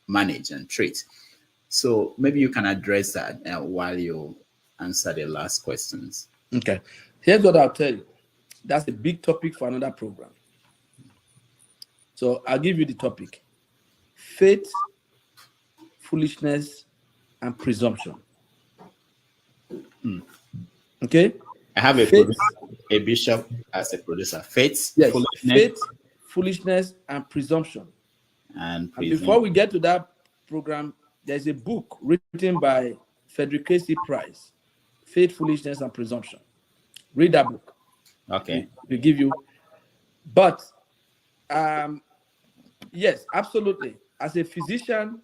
manage and treat. So maybe you can address that while you answer the last questions. Okay. Here's what I'll tell you. That's a big topic for another program. So I'll give you the topic. Faith, foolishness, and presumption. Okay? I have a bishop as a producer. Faith, yes, foolishness, foolishness, and presumption. And before we get to that program, there's a book written by Frederick Casey Price, Faith, Foolishness, and Presumption. Read that book. Okay. We'll give you. But, yes, absolutely. As a physician,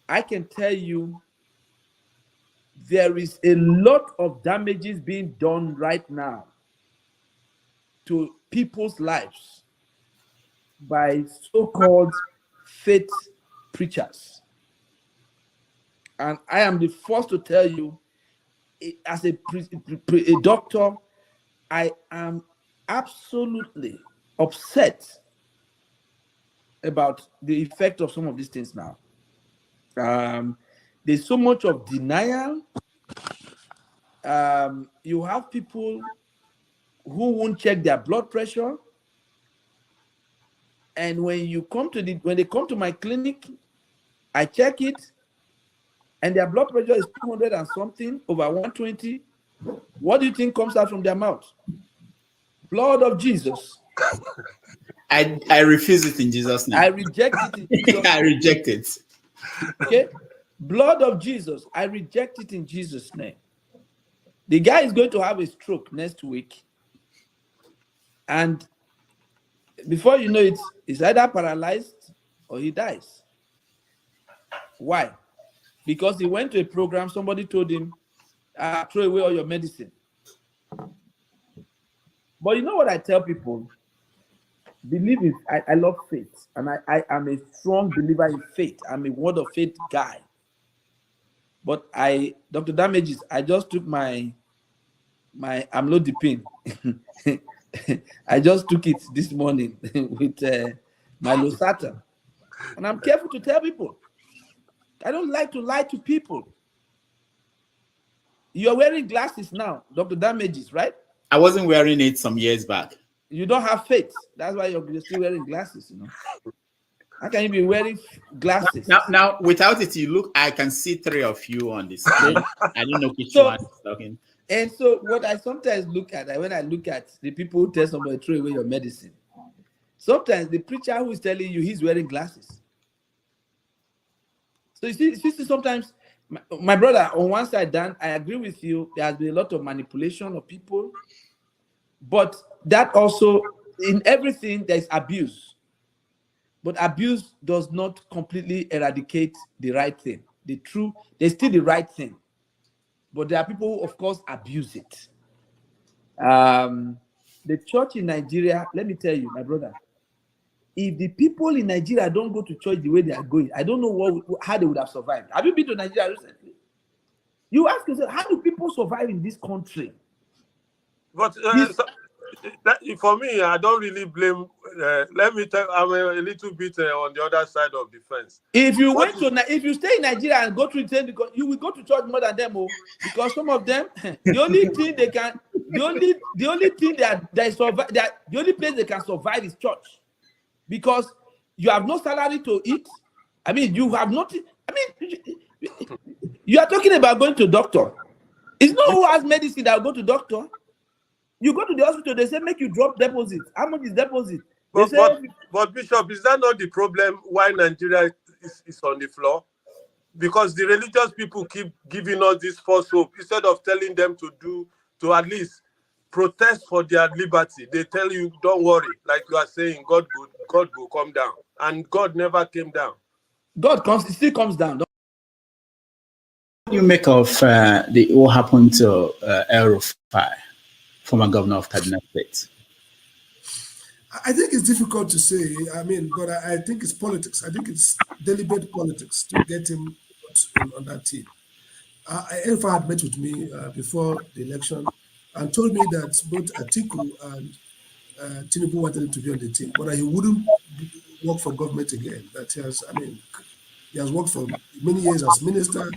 I can tell you there is a lot of damages being done right now to people's lives by so-called faith preachers. And I am the first to tell you, as a doctor, I am absolutely upset about the effect of some of these things now. There's so much of denial. You have people who won't check their blood pressure. And when they come to my clinic, I check it, and their blood pressure is 200 and something over 120. What do you think comes out from their mouth? Blood of Jesus. I refuse it in Jesus' name. I reject it in Jesus' name. I reject it. Okay? Blood of Jesus. I reject it in Jesus' name. The guy is going to have a stroke next week. And before you know it, he's either paralyzed or he dies. Why? Because he went to a program, somebody told him, throw away all your medicine. But you know what I tell people? Believe it. I love faith. And I am a strong believer in faith. I'm a word of faith guy. But Dr. Damages, I just took my amlodipine. I just took it this morning with my losartan. And I'm careful to tell people. I don't like to lie to people. You're wearing glasses now, Dr. Damages, right? I wasn't wearing it some years back. You don't have faith. That's why you're still wearing glasses, you know. How can you be wearing glasses? Now, without it, I can see three of you on the screen. I don't know which one is talking. And so what I sometimes look at, when I look at the people who tell somebody to throw away your medicine, sometimes the preacher who is telling you he's wearing glasses. So you see sometimes, my brother, on one side, Dan, I agree with you. There has been a lot of manipulation of people. But that also, in everything, there's abuse. But abuse does not completely eradicate the right thing. There's still the right thing. But there are people who, of course, abuse it. The church in Nigeria, let me tell you, my brother, if the people in Nigeria don't go to church the way they are going, I don't know how they would have survived. Have you been to Nigeria recently? You ask yourself, how do people survive in this country? But for me, I don't really blame. Let me tell you, I'm a little bit on the other side of the fence. If you stay in Nigeria and go to church, you will go to church more than them, because some of them, the only thing they can, the only thing the only place they can survive is church, because you have no salary to eat. I mean, you have nothing. I mean, you are talking about going to doctor. It's not who has medicine that will go to doctor. You go to the hospital, they say make you drop deposit. How much is deposit? But Bishop, is that not the problem why Nigeria is on the floor? Because the religious people keep giving us this false hope instead of telling them to at least protest for their liberty. They tell you, don't worry, like you are saying, God will come down, and God never came down. God still comes down. What do you make of what happened to El-Rufai, former governor of Kaduna State? I think it's difficult to say. I mean, but I think it's politics. I think it's deliberate politics to get him on that team. El-Rufai had met with me before the election and told me that both Atiku and Tinubu wanted him to be on the team, but he wouldn't work for government again. That he has, He has worked for many years as minister,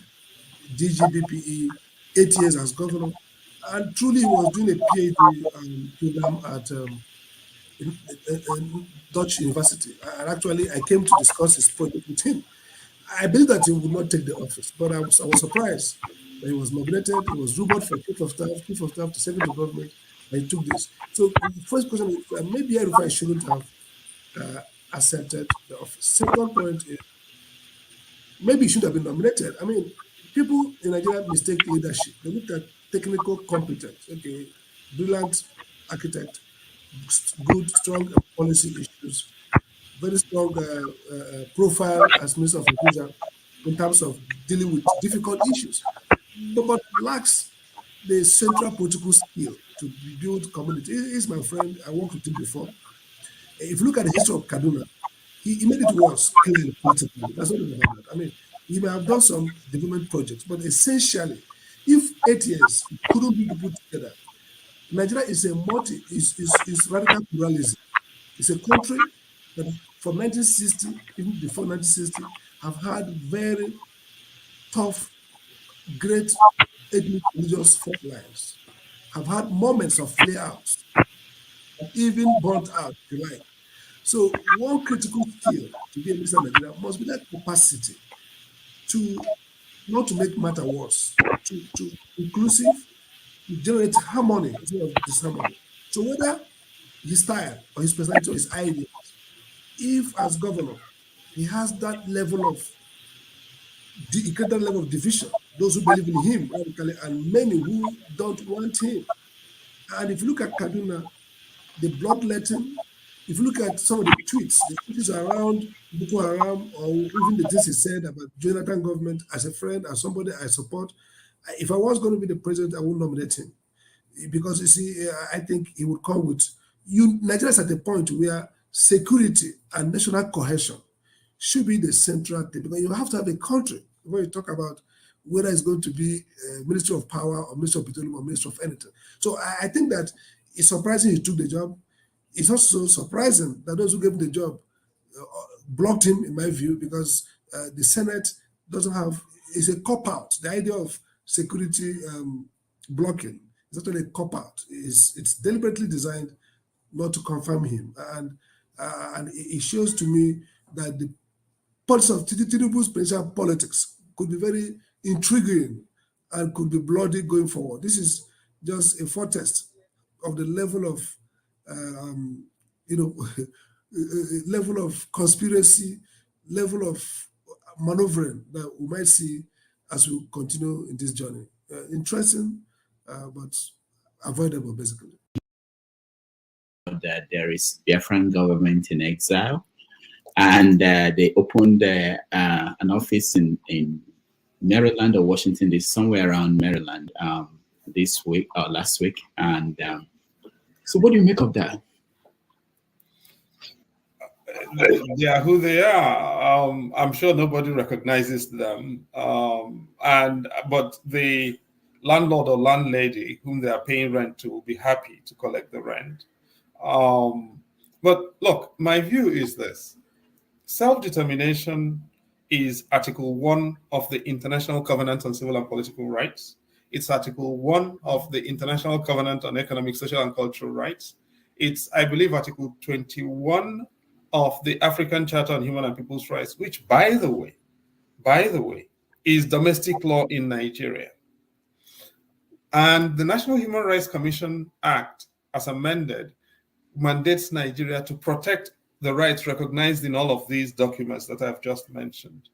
DGBPE, 8 years as governor, and truly he was doing a PhD program at in Dutch University. And actually, I came to discuss his project with him. I believe that he would not take the office, but I was surprised that he was nominated. He was rumored for chief of staff to secretary of government, and he took this. So the first question is, maybe I shouldn't have accepted the office. Second point is, maybe he should have been nominated. I mean, people in Nigeria mistake leadership. They look at technical competence. Okay, brilliant architect, good, strong policy issues, very strong profile as Minister of Interior in terms of dealing with difficult issues, but lacks the central political skill to build community. He's my friend. I worked with him before. If you look at the history of Kaduna, he made it worse clearly politically. That's not about that. I mean, he may have done some development projects, but essentially, if 8 years couldn't be put together, Nigeria is a is radical pluralism. It's a country that from 1960, even before 1960, have had very tough, great ethnic religious fault lines, have had moments of flare-outs, even burnt out, if you like. So one critical skill to be a minister of Nigeria must be that capacity to not to make matter worse, to inclusive, to generate harmony instead of disharmony. So whether his style or his personality or his ideas, if as governor he has that level of greater level of division, those who believe in him radically and many who don't want him. And if you look at Kaduna, the bloodletting, if you look at some of the tweets around Boko Haram, or even the things he said about Jonathan government, as a friend, as somebody I support, if I was going to be the president, I would nominate him. Because you see, I think he would come with Nigeria is at a point where security and national cohesion should be the central thing, because you have to have a country when you talk about whether it's going to be Ministry of Power or Ministry of Petroleum or Ministry of anything. So I think that it's surprising he took the job. It's also surprising that those who gave him the job blocked him, in my view, because the Senate doesn't have, it's a cop-out. The idea of security blocking is actually a cop-out. It's deliberately designed not to confirm him. And it shows to me that the parts of Tinubu's presidential politics could be very intriguing and could be bloody going forward. This is just a foretaste of the level of, level of conspiracy, level of maneuvering that we might see as we continue in this journey. Interesting, but avoidable, basically. That there is Biafran government in exile, and they opened an office in Maryland or Washington, D.C., somewhere around Maryland this week or last week. And so what do you make of that? They are who they are. I'm sure nobody recognizes them. But the landlord or landlady whom they are paying rent to will be happy to collect the rent. But look, my view is this. Self-determination is Article 1 of the International Covenant on Civil and Political Rights. It's Article 1 of the International Covenant on Economic, Social, and Cultural Rights. It's, I believe, Article 21 of the African Charter on Human and People's Rights, which, by the way, is domestic law in Nigeria. And the National Human Rights Commission Act, as amended, mandates Nigeria to protect the rights recognized in all of these documents that I've just mentioned.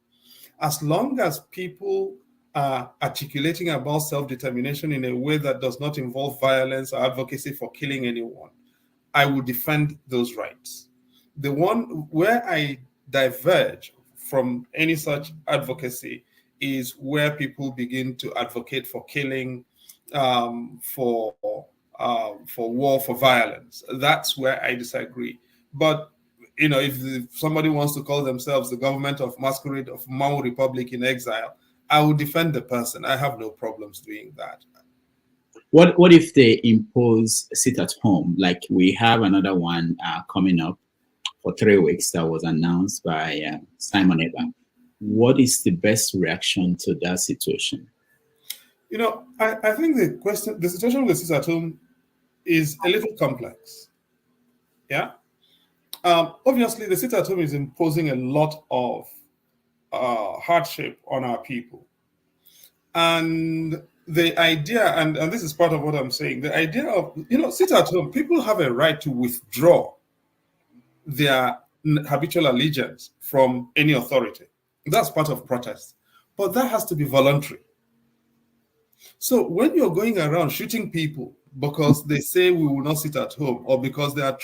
As long as people are articulating about self-determination in a way that does not involve violence or advocacy for killing anyone, I will defend those rights. The one where I diverge from any such advocacy is where people begin to advocate for killing, for war, for violence. That's where I disagree. But if somebody wants to call themselves the government of masquerade of Mao Republic in exile, I will defend the person. I have no problems doing that. What if they impose sit at home? Like we have another one coming up for 3 weeks that was announced by Simon Eba. what is the best reaction to that situation? You know, I think the situation with sit-at-home is a little complex. Yeah. Obviously, the sit-at-home is imposing a lot of hardship on our people. And the idea, and this is part of what I'm saying, the idea of, sit-at-home, people have a right to withdraw their habitual allegiance from any authority. That's part of protest. But that has to be voluntary. So when you're going around shooting people because they say we will not sit at home, or because they are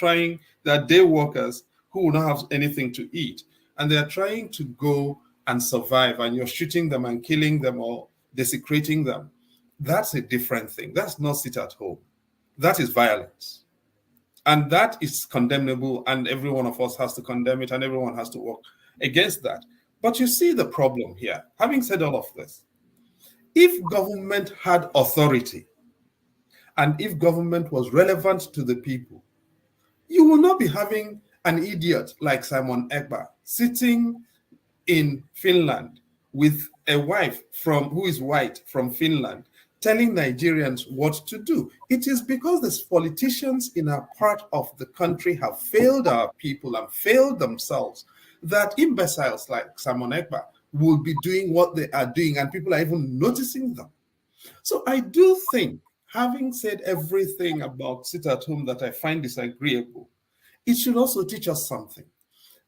day workers who will not have anything to eat, and they are trying to go and survive, and you're shooting them and killing them or desecrating them, that's a different thing. That's not sit at home. That is violence. And that is condemnable, and every one of us has to condemn it, and everyone has to work against that. But you see the problem here. Having said all of this, if government had authority, and if government was relevant to the people, you will not be having an idiot like Simon Ekpa sitting in Finland with a wife who is white from Finland, telling Nigerians what to do. It is because these politicians in our part of the country have failed our people and failed themselves that imbeciles like Simon Ekpa will be doing what they are doing, and people are even noticing them. So I do think, having said everything about sit-at-home that I find disagreeable, it should also teach us something,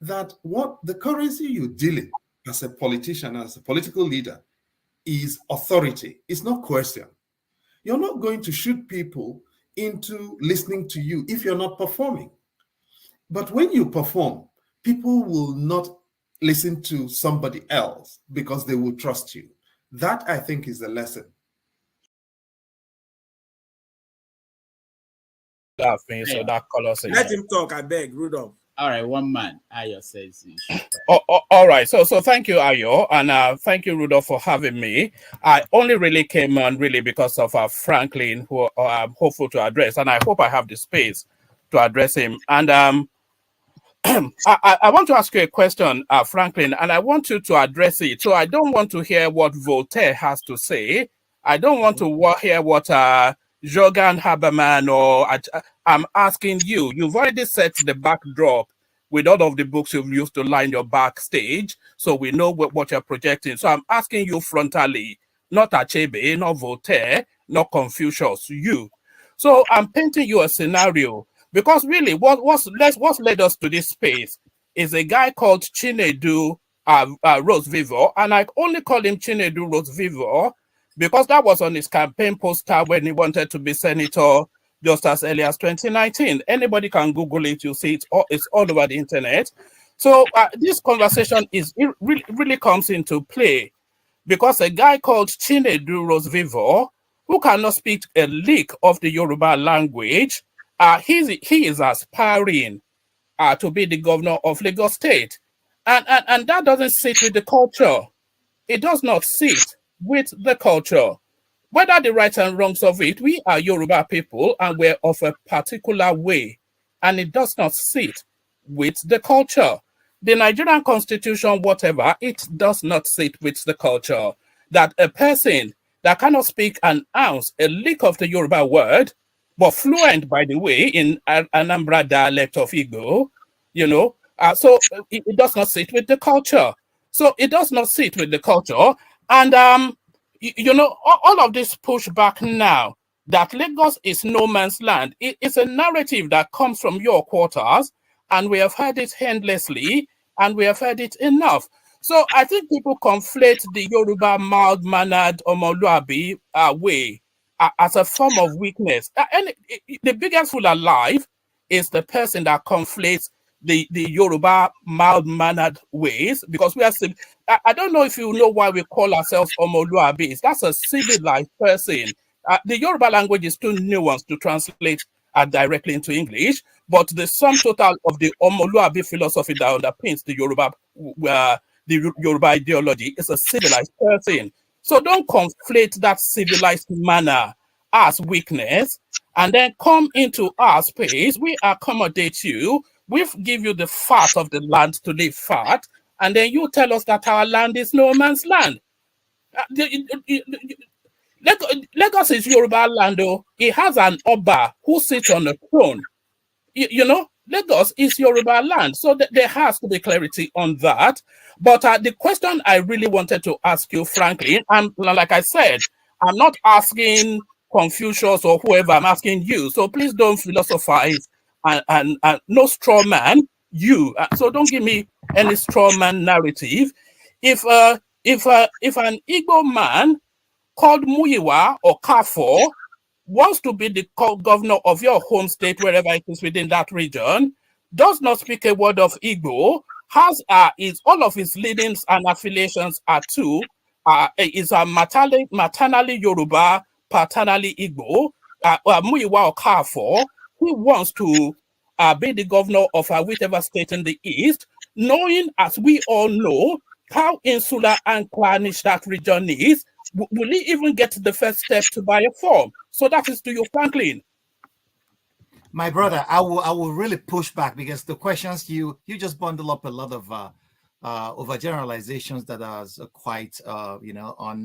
that what the currency you deal in as a politician, as a political leader, is authority. It's not coercion. You're not going to shoot people into listening to you if you're not performing. But when you perform, people will not listen to somebody else because they will trust you. That, I think, is the lesson. So that colors. Let him talk, I beg, Rudolph. All right, one man. Ayo says. All right. So thank you, Ayo, and thank you, Rudolph, for having me. I only really came on really because of Franklin, who I'm hopeful to address, and I hope I have the space to address him. And I want to ask you a question, Franklin, and I want you to address it. So I don't want to hear what Voltaire has to say. I don't want to hear what Jorgen Habermas or I'm asking you. You've already set the backdrop with all of the books you've used to line your backstage, so we know what you're projecting. So I'm asking you frontally, not Achebe, not Voltaire, not Confucius, you. So I'm painting you a scenario, because really what's led us to this space is a guy called Chinedu Rosevivor, and I only call him Chinedu Rosevivor because that was on his campaign poster when he wanted to be senator just as early as 2019. Anybody can Google it, you see it's all over the internet. So this conversation really comes into play because a guy called Chinedu Rosevivor, who cannot speak a lick of the Yoruba language, he is aspiring to be the governor of Lagos State. And that doesn't sit with the culture. It does not sit with the culture. Whether the rights and wrongs of it, we are Yoruba people and we're of a particular way, and it does not sit with the culture. The Nigerian constitution, whatever, it does not sit with the culture. That a person that cannot speak an ounce, a lick of the Yoruba word, but fluent, by the way, in Anambra dialect of Igbo, so it does not sit with the culture. So it does not sit with the culture. And, all of this pushback now that Lagos is no man's land, it's a narrative that comes from your quarters, and we have heard it endlessly, and we have heard it enough. So I think people conflate the Yoruba mild-mannered Omoluabi way as a form of weakness. And the biggest fool alive is the person that conflates the Yoruba mild-mannered ways, because we are. I don't know if you know why we call ourselves Omoluabis. That's a civilized person. The Yoruba language is too nuanced to translate directly into English, but the sum total of the Omoluabi philosophy that underpins the Yoruba ideology is a civilized person. So don't conflate that civilized manner as weakness and then come into our space. We accommodate you. We give you the fat of the land to live fat, and then you tell us that our land is no man's land. Lagos is Yoruba land, though. It has an Oba who sits on the throne. You know, Lagos is Yoruba land. So there has to be clarity on that. But the question I really wanted to ask you, frankly, and like I said, I'm not asking Confucius or whoever, I'm asking you. So please don't philosophize and no straw man, you. So don't give me any straw man narrative. If an Igbo man called Muyiwa or Kafo wants to be the governor of your home state, wherever it is within that region, does not speak a word of Igbo, has all of his leanings and affiliations are is maternally Yoruba, paternally Igbo, Muyiwa or Kafo, who wants to be the governor of whichever state in the east, knowing, as we all know, how insular and clannish that region is. Will he even get the first step to buy a form? So that is to you, Franklin. My brother, I will really push back, because the questions you just bundle up a lot of overgeneralizations that are quite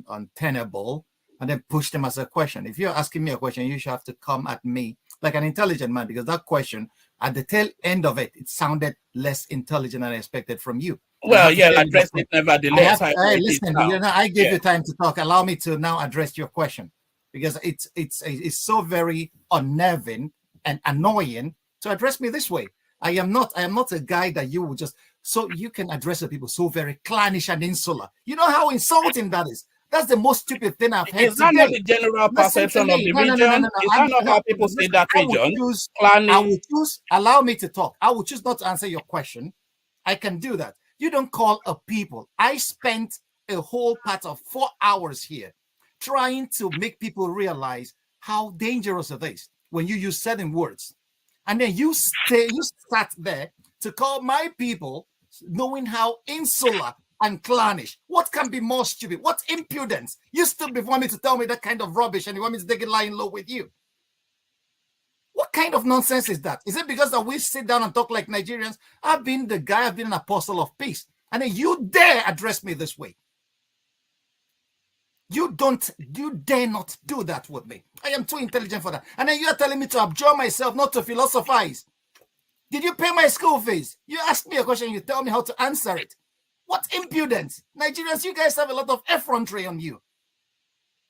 untenable, and then push them as a question. If you're asking me a question, you should have to come at me like an intelligent man, because that question, at the tail end of it, it sounded less intelligent than I expected from you. Well, yeah, address it nevertheless. Listen, I gave you time to talk. Allow me to now address your question, because it's so very unnerving and annoying to address me this way. I am not a guy that you will just, so you can address the people so very clannish and insular. You know how insulting that is. That's the most stupid thing I've heard. Is that not the general perception of the region? Is that not how people see that region? I will choose, allow me to talk. I will choose not to answer your question. I can do that. You don't call a people. I spent a whole part of 4 hours here trying to make people realize how dangerous it is when you use certain words. And then you sat there to call my people, knowing how insular and clannish. What can be more stupid? What impudence? You stood before me to tell me that kind of rubbish, and you want me to take it lying low with you. What kind of nonsense is that? Is it because that we sit down and talk like Nigerians? I've been an apostle of peace. And then you dare address me this way. You dare not do that with me. I am too intelligent for that. And then you are telling me to abjure myself, not to philosophize. Did you pay my school fees? You ask me a question, you tell me how to answer it. What impudence. Nigerians, you guys have a lot of effrontery on you.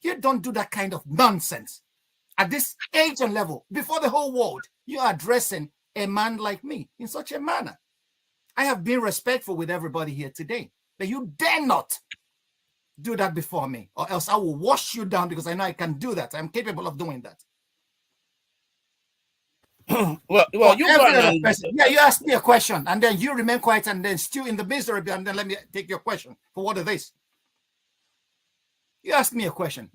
You don't do that kind of nonsense. At this age and level, before the whole world, you are addressing a man like me in such a manner. I have been respectful with everybody here today, but you dare not do that before me, or else I will wash you down, because I know I can do that. I'm capable of doing that. well, you you asked me a question, and then you remain quiet, and then stew in the misery, and then let me take your question for what it is. You asked me a question.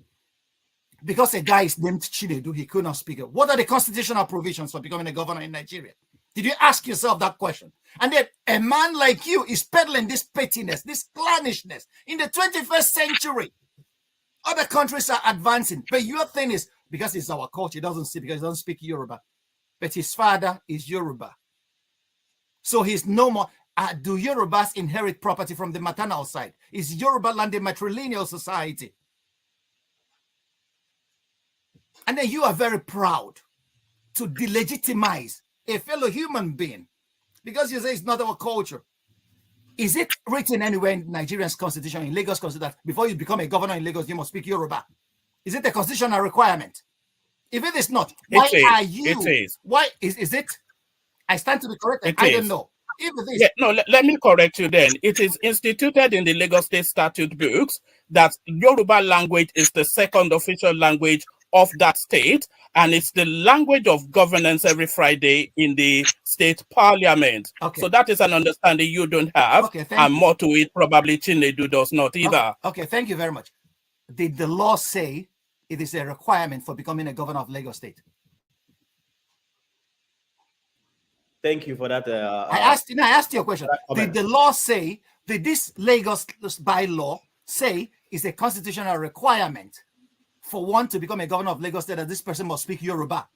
Because a guy is named Chinedu, he could not speak. What are the constitutional provisions for becoming a governor in Nigeria? Did you ask yourself that question? And then a man like you is peddling this pettiness, this clannishness in the 21st century. Other countries are advancing, but your thing is, because it's our culture, he doesn't speak Yoruba, but his father is Yoruba. So he's no more. Do Yorubas inherit property from the maternal side? Is Yoruba land a matrilineal society? And then you are very proud to delegitimize a fellow human being because you say it's not our culture. Is it written anywhere in Nigeria's constitution, in Lagos constitution, that before you become a governor in Lagos, you must speak Yoruba? Is it a constitutional requirement? If it is not, why are you? It is. Why is it? I stand to be corrected. I don't know. If it is, let me correct you then. It is instituted in the Lagos State Statute books that Yoruba language is the second official language of that state, and it's the language of governance every Friday in the state parliament. Okay. So that is an understanding you don't have, and more to it, probably Chinedu does not either. Okay, thank you very much. Did the law say it is a requirement for becoming a governor of Lagos State? Thank you for that. I asked you a question. Did the law say, did this Lagos bylaw say is a constitutional requirement for one to become a governor of Lagos State that this person must speak Yoruba?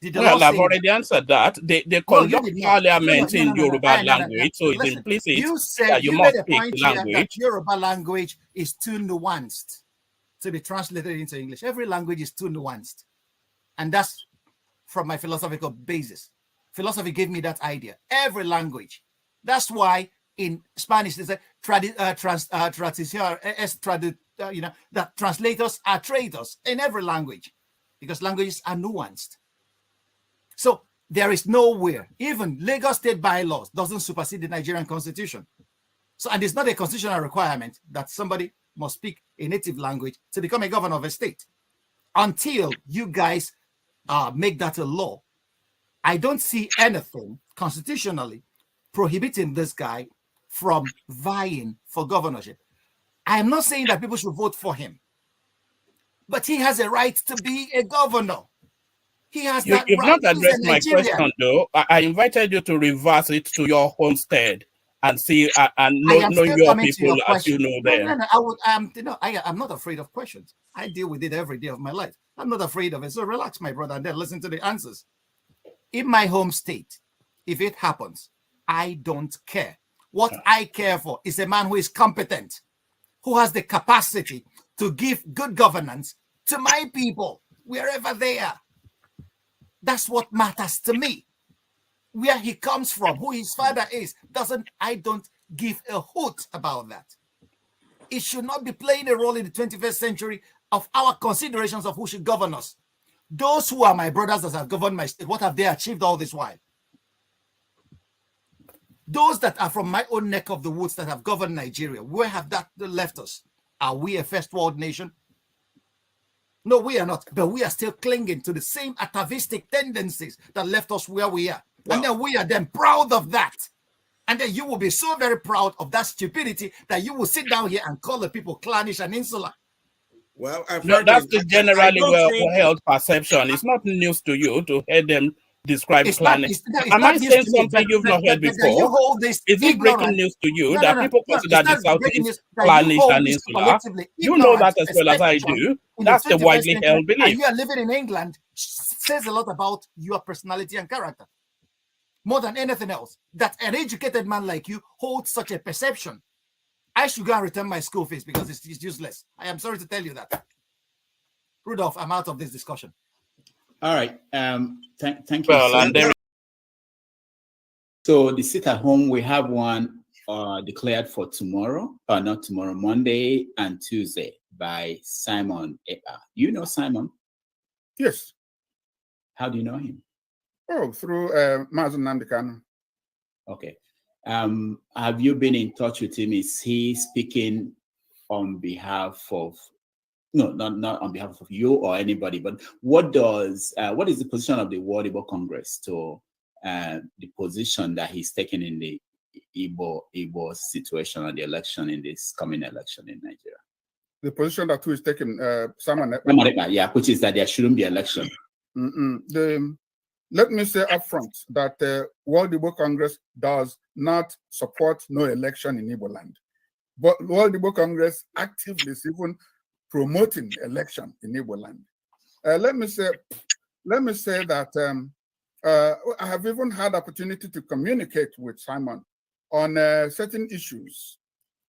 Did the Well, law I've say already answered that. They no, you conduct did not. parliament in Yoruba No. language, so it's Listen, implicit you said that you you must made a speak point the here that language. Yoruba language is too nuanced to be translated into English. Every language is too nuanced, and that's from my philosophical basis. Philosophy gave me that idea. Every language. That's why in Spanish they say that translators are traitors in every language, because languages are nuanced. So there is nowhere, even Lagos state bylaws doesn't supersede the Nigerian constitution. So, and it's not a constitutional requirement that somebody must speak a native language to become a governor of a state. Until you guys make that a law, I don't see anything constitutionally prohibiting this guy from vying for governorship. I am not saying that people should vote for him, but he has a right to be a governor. He has that You've right. not addressed my question, though. I invited you to reverse it to your homestead and see and know your people as you know them. No, I'm not afraid of questions. I deal with it every day of my life. I'm not afraid of it. So relax, my brother, and then listen to the answers. In my home state, if it happens, I don't care. What I care for is a man who is competent, who has the capacity to give good governance to my people, wherever they are. That's what matters to me. Where he comes from, who his father is, I don't give a hoot about that. It should not be playing a role in the 21st century of our considerations of who should govern us. Those who are my brothers that have governed my state, what have they achieved all this while? Those that are from my own neck of the woods that have governed Nigeria, where have that left us? Are we a first world nation? No, we are not, but we are still clinging to the same atavistic tendencies that left us where we are. Well, and then we are then proud of that. And then you will be so very proud of that stupidity that you will sit down here and call the people clannish and insular. Well, no, that's the generally well-held perception. It's not news to you to hear them describe clannish. Am I saying something you've not heard before? Is it breaking news to you that people consider the Southeast clannish and insular? You know that as well as I do. That's the widely held belief. And you are living in England says a lot about your personality and character. More than anything else, that an educated man like you holds such a perception. I should go and return my school fees because it's useless. I am sorry to tell you that. Rudolph, I'm out of this discussion. All right. Thank you. Well, so the sit at home, we have one declared for tomorrow, not tomorrow, Monday and Tuesday by Simon Epa. You know Simon? Yes. How do you know him? Oh, through Mazen Nandekano. Okay. Have you been in touch with him? Is he speaking on behalf of, no, not on behalf of you or anybody, but what is the position of the World Igbo Congress to the position that he's taken in the Igbo situation on the election, in this coming election in Nigeria? The position that who is taking, Simon, yeah, which is that there shouldn't be election. Let me say upfront that World Igbo Congress does not support no election in Igbo land. But World Igbo Congress actively is even promoting election in Igbo land. Let me say that I have even had opportunity to communicate with Simon on certain issues,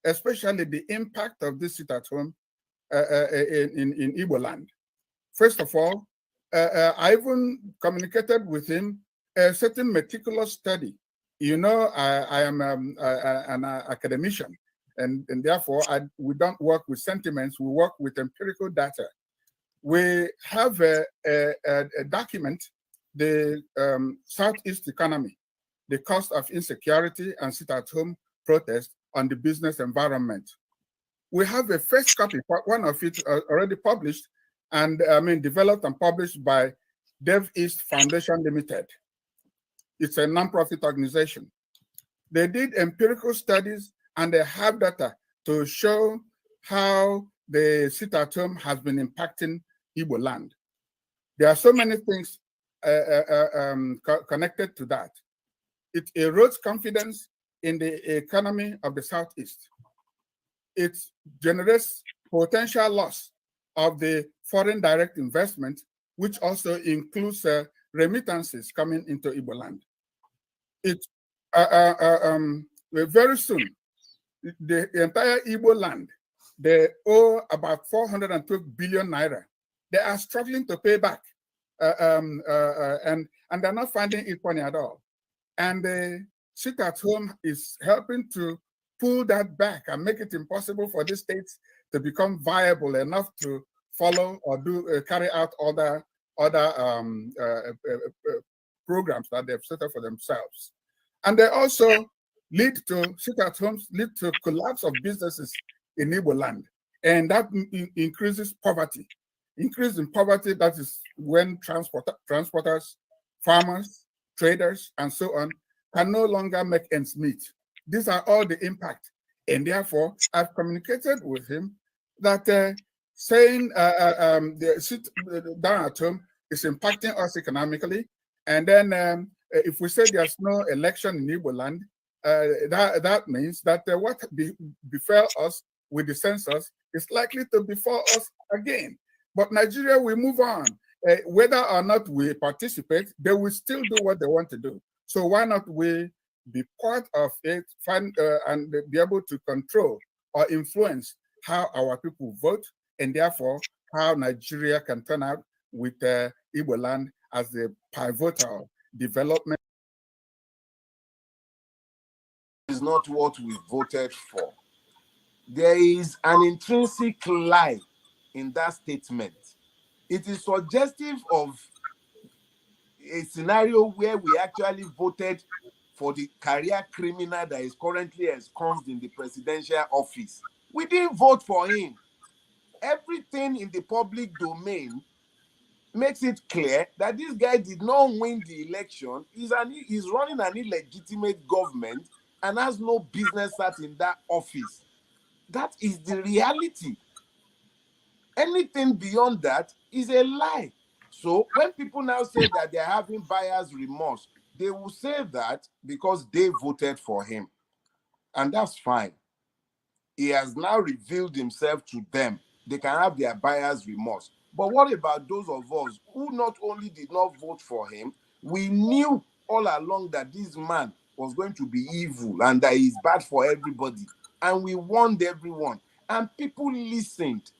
especially the impact of this sit at home in Igbo land. First of all, I even communicated with him a certain meticulous study. You know, I am an academician, and therefore we don't work with sentiments, we work with empirical data. We have a document, the Southeast economy, the cost of insecurity and sit-at-home protest on the business environment. We have a first copy, one of it already published, and developed and published by Dev East Foundation Limited. It's a non-profit organization. They did empirical studies and they have data to show how the sit-at-home has been impacting Igbo land. There are so many things connected to that. It erodes confidence in the economy of the Southeast. It generates potential loss of the foreign direct investment, which also includes remittances coming into Igbo land. Very soon, the entire Igbo land, they owe about 412 billion naira. They are struggling to pay back, and they're not finding it funny at all. And the sit at home is helping to pull that back and make it impossible for these states to become viable enough to follow or carry out other programs that they've set up for themselves. And they also lead to sit-at-homes, lead to collapse of businesses in Igbo land. And that increases poverty. Increase in poverty, that is when transporters, farmers, traders, and so on can no longer make ends meet. These are all the impact. And therefore, I've communicated with him that saying the sit down at home is impacting us economically. And then if we say there's no election in Igbo land, that means that what befell us with the census is likely to befall us again. But Nigeria will move on. Whether or not we participate, they will still do what they want to do. So why not we be part of it, and be able to control or influence how our people vote, and therefore how Nigeria can turn out with Igbo land as the pivotal development. Is not what we voted for. There is an intrinsic lie in that statement. It is suggestive of a scenario where we actually voted for the career criminal that is currently ensconced in the presidential office. We didn't vote for him. Everything in the public domain makes it clear that this guy did not win the election. He's running an illegitimate government and has no business sat in that office. That is the reality. Anything beyond that is a lie. So when people now say that they're having buyer's remorse, they will say that because they voted for him. And that's fine. He has now revealed himself to them. They can have their buyer's remorse. But what about those of us who not only did not vote for him, we knew all along that this man was going to be evil and that he's bad for everybody. And we warned everyone. And people listened.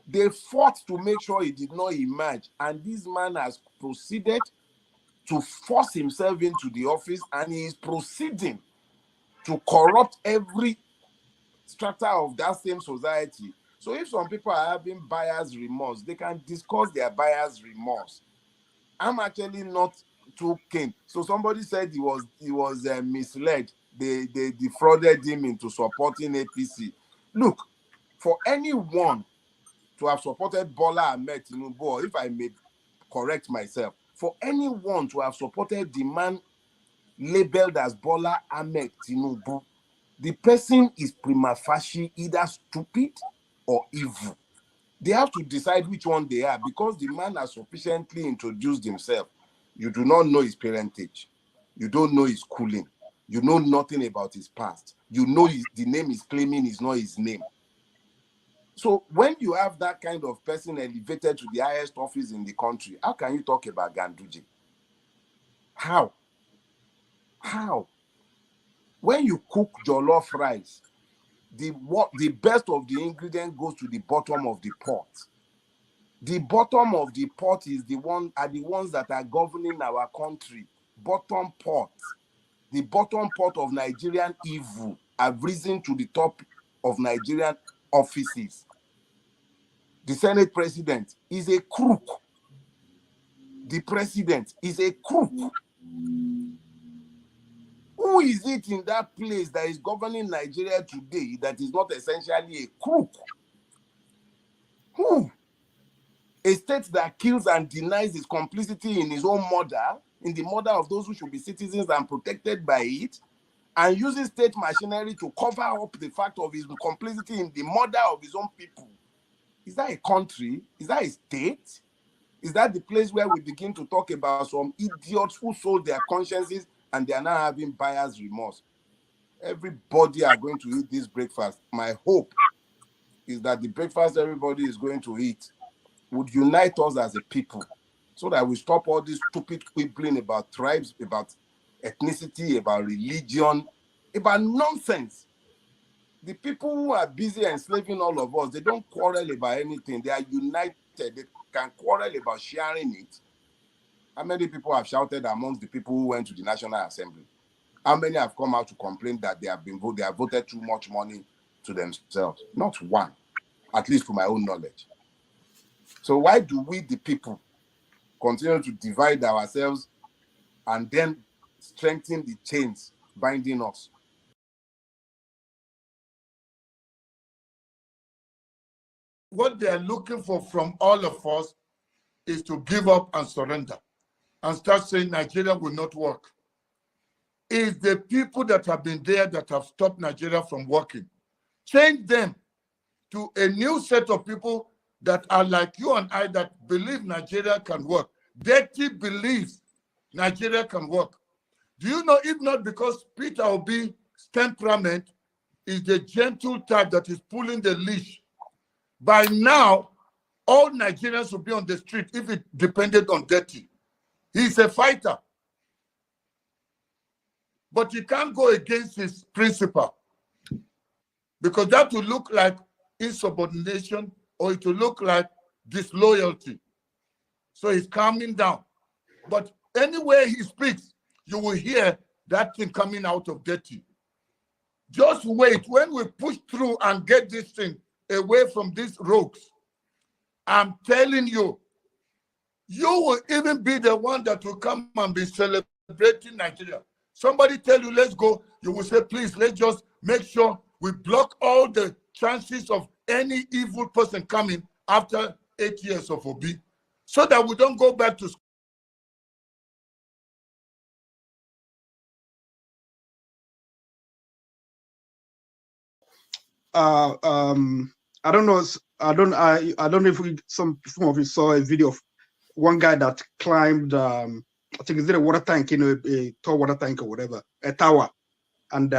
They fought to make sure he did not emerge. And this man has proceeded to force himself into the office, and he is proceeding to corrupt every strata of that same society. So if some people are having buyer's remorse, they can discuss their buyer's remorse. I'm actually not too keen. So somebody said he was misled. They defrauded him into supporting APC. Look, for anyone to have supported Bola Ahmed Tinubu, or if I may correct myself, for anyone to have supported the man labeled as Bola Ahmed Tinubu, the person is prima facie either stupid or evil. They have to decide which one they are, because the man has sufficiently introduced himself. You do not know his parentage. You don't know his schooling. You know nothing about his past. You know the name he's claiming is not his name. So when you have that kind of person elevated to the highest office in the country, how can you talk about Ganduje? How? How? When you cook jollof rice, the best of the ingredient goes to the bottom of the pot. The bottom of the pot are the ones that are governing our country. Bottom pot. The bottom pot of Nigerian evil have risen to the top of Nigerian offices. The Senate president is a crook. The president is a crook. Who is it in that place that is governing Nigeria today that is not essentially a crook? Who? A state that kills and denies its complicity in his own murder, in the murder of those who should be citizens and protected by it, and uses state machinery to cover up the fact of his complicity in the murder of his own people. Is that a country? Is that a state? Is that the place where we begin to talk about some idiots who sold their consciences and they are now having buyer's remorse? Everybody are going to eat this breakfast. My hope is that the breakfast everybody is going to eat would unite us as a people so that we stop all this stupid quibbling about tribes, about ethnicity, about religion, about nonsense. The people who are busy enslaving all of us, they don't quarrel about anything. They are united. They can quarrel about sharing it. How many people have shouted amongst the people who went to the National Assembly? How many have come out to complain that they have voted too much money to themselves? Not one, at least to my own knowledge. So why do we, the people, continue to divide ourselves and then strengthen the chains binding us? What they are looking for from all of us is to give up and surrender and start saying Nigeria will not work. It's the people that have been there that have stopped Nigeria from working. Change them to a new set of people that are like you and I, that believe Nigeria can work. Dirty believes Nigeria can work. Do you know, if not because Peter Obi's temperament is the gentle type that is pulling the leash, by now, all Nigerians would be on the street if it depended on Dirty. He's a fighter. But he can't go against his principle, because that will look like insubordination, or it will look like disloyalty. So he's calming down. But anywhere he speaks, you will hear that thing coming out of Dirty. Just wait. When we push through and get this thing away from these rogues, I'm telling you, you will even be the one that will come and be celebrating Nigeria. Somebody tell you, let's go, you will say, please, let's just make sure we block all the chances of any evil person coming after 8 years of Obi, so that we don't go back to school. I don't know. I don't know if some of you saw a video of one guy that climbed. I think it's a water tank, a tall water tank or whatever, a tower, and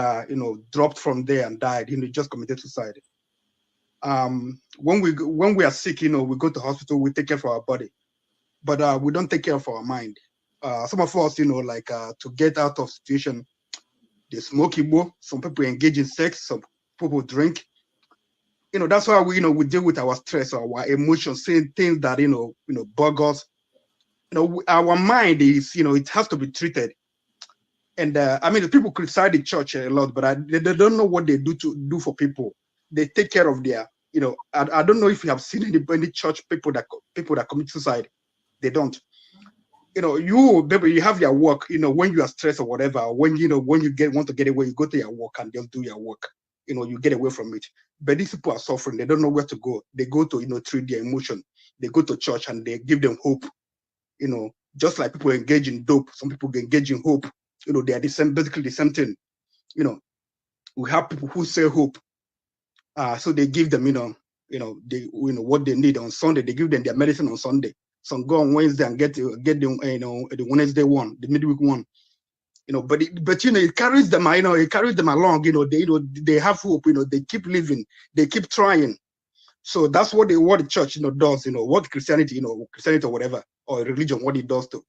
dropped from there and died. Just committed suicide. When we are sick, we go to hospital, we take care of our body, but we don't take care of our mind. Some of us, to get out of situation, they smoke Igbo. Some people engage in sex. Some people drink. That's why we deal with our stress, our emotions, saying things that bug us. Our mind is, it has to be treated. And the people criticize the church a lot, but they don't know what they do for people. They take care of their, I don't know if you have seen any church people that commit suicide. They don't. You have your work. When you are stressed or whatever, when you want to get away, you go to your work and just do your work. You get away from it. But these people are suffering. They don't know where to go. They go to treat their emotion. They go to church and they give them hope. Just like people engage in dope, some people engage in hope. They are basically the same thing. We have people who say hope. So they give them, what they need on Sunday. They give them their medicine on Sunday. Some go on Wednesday and get them, the Wednesday one, the midweek one. But it carries them, it carries them along. They have hope. They keep living. They keep trying. So that's what the church, does. What Christianity, Christianity or whatever, or religion, what it does to,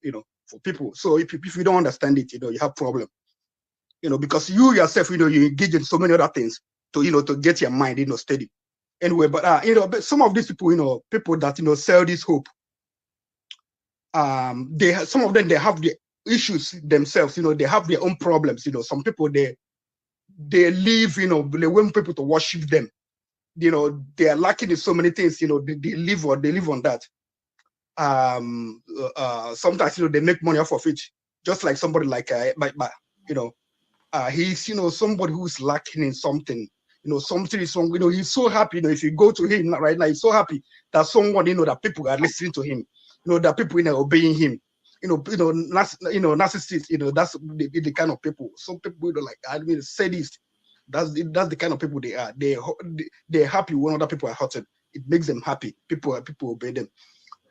for people. So if you don't understand it, you have problem. Because you yourself, you engage in so many other things to get your mind, steady. Anyway, but some of these people, people that sell this hope. Some of them, they have the issues themselves. They have their own problems. Some people they live, they want people to worship them. They are lacking in so many things. They live on that. Sometimes they make money off of it. Just like somebody like he's somebody who's lacking in something. Something is wrong. He's so happy. If you go to him right now, he's so happy that someone that people are listening to him. That people obeying him. Narcissists. That's the kind of people. Some people sadist. That's the kind of people they are. They're happy when other people are hurting. It makes them happy. People obey them.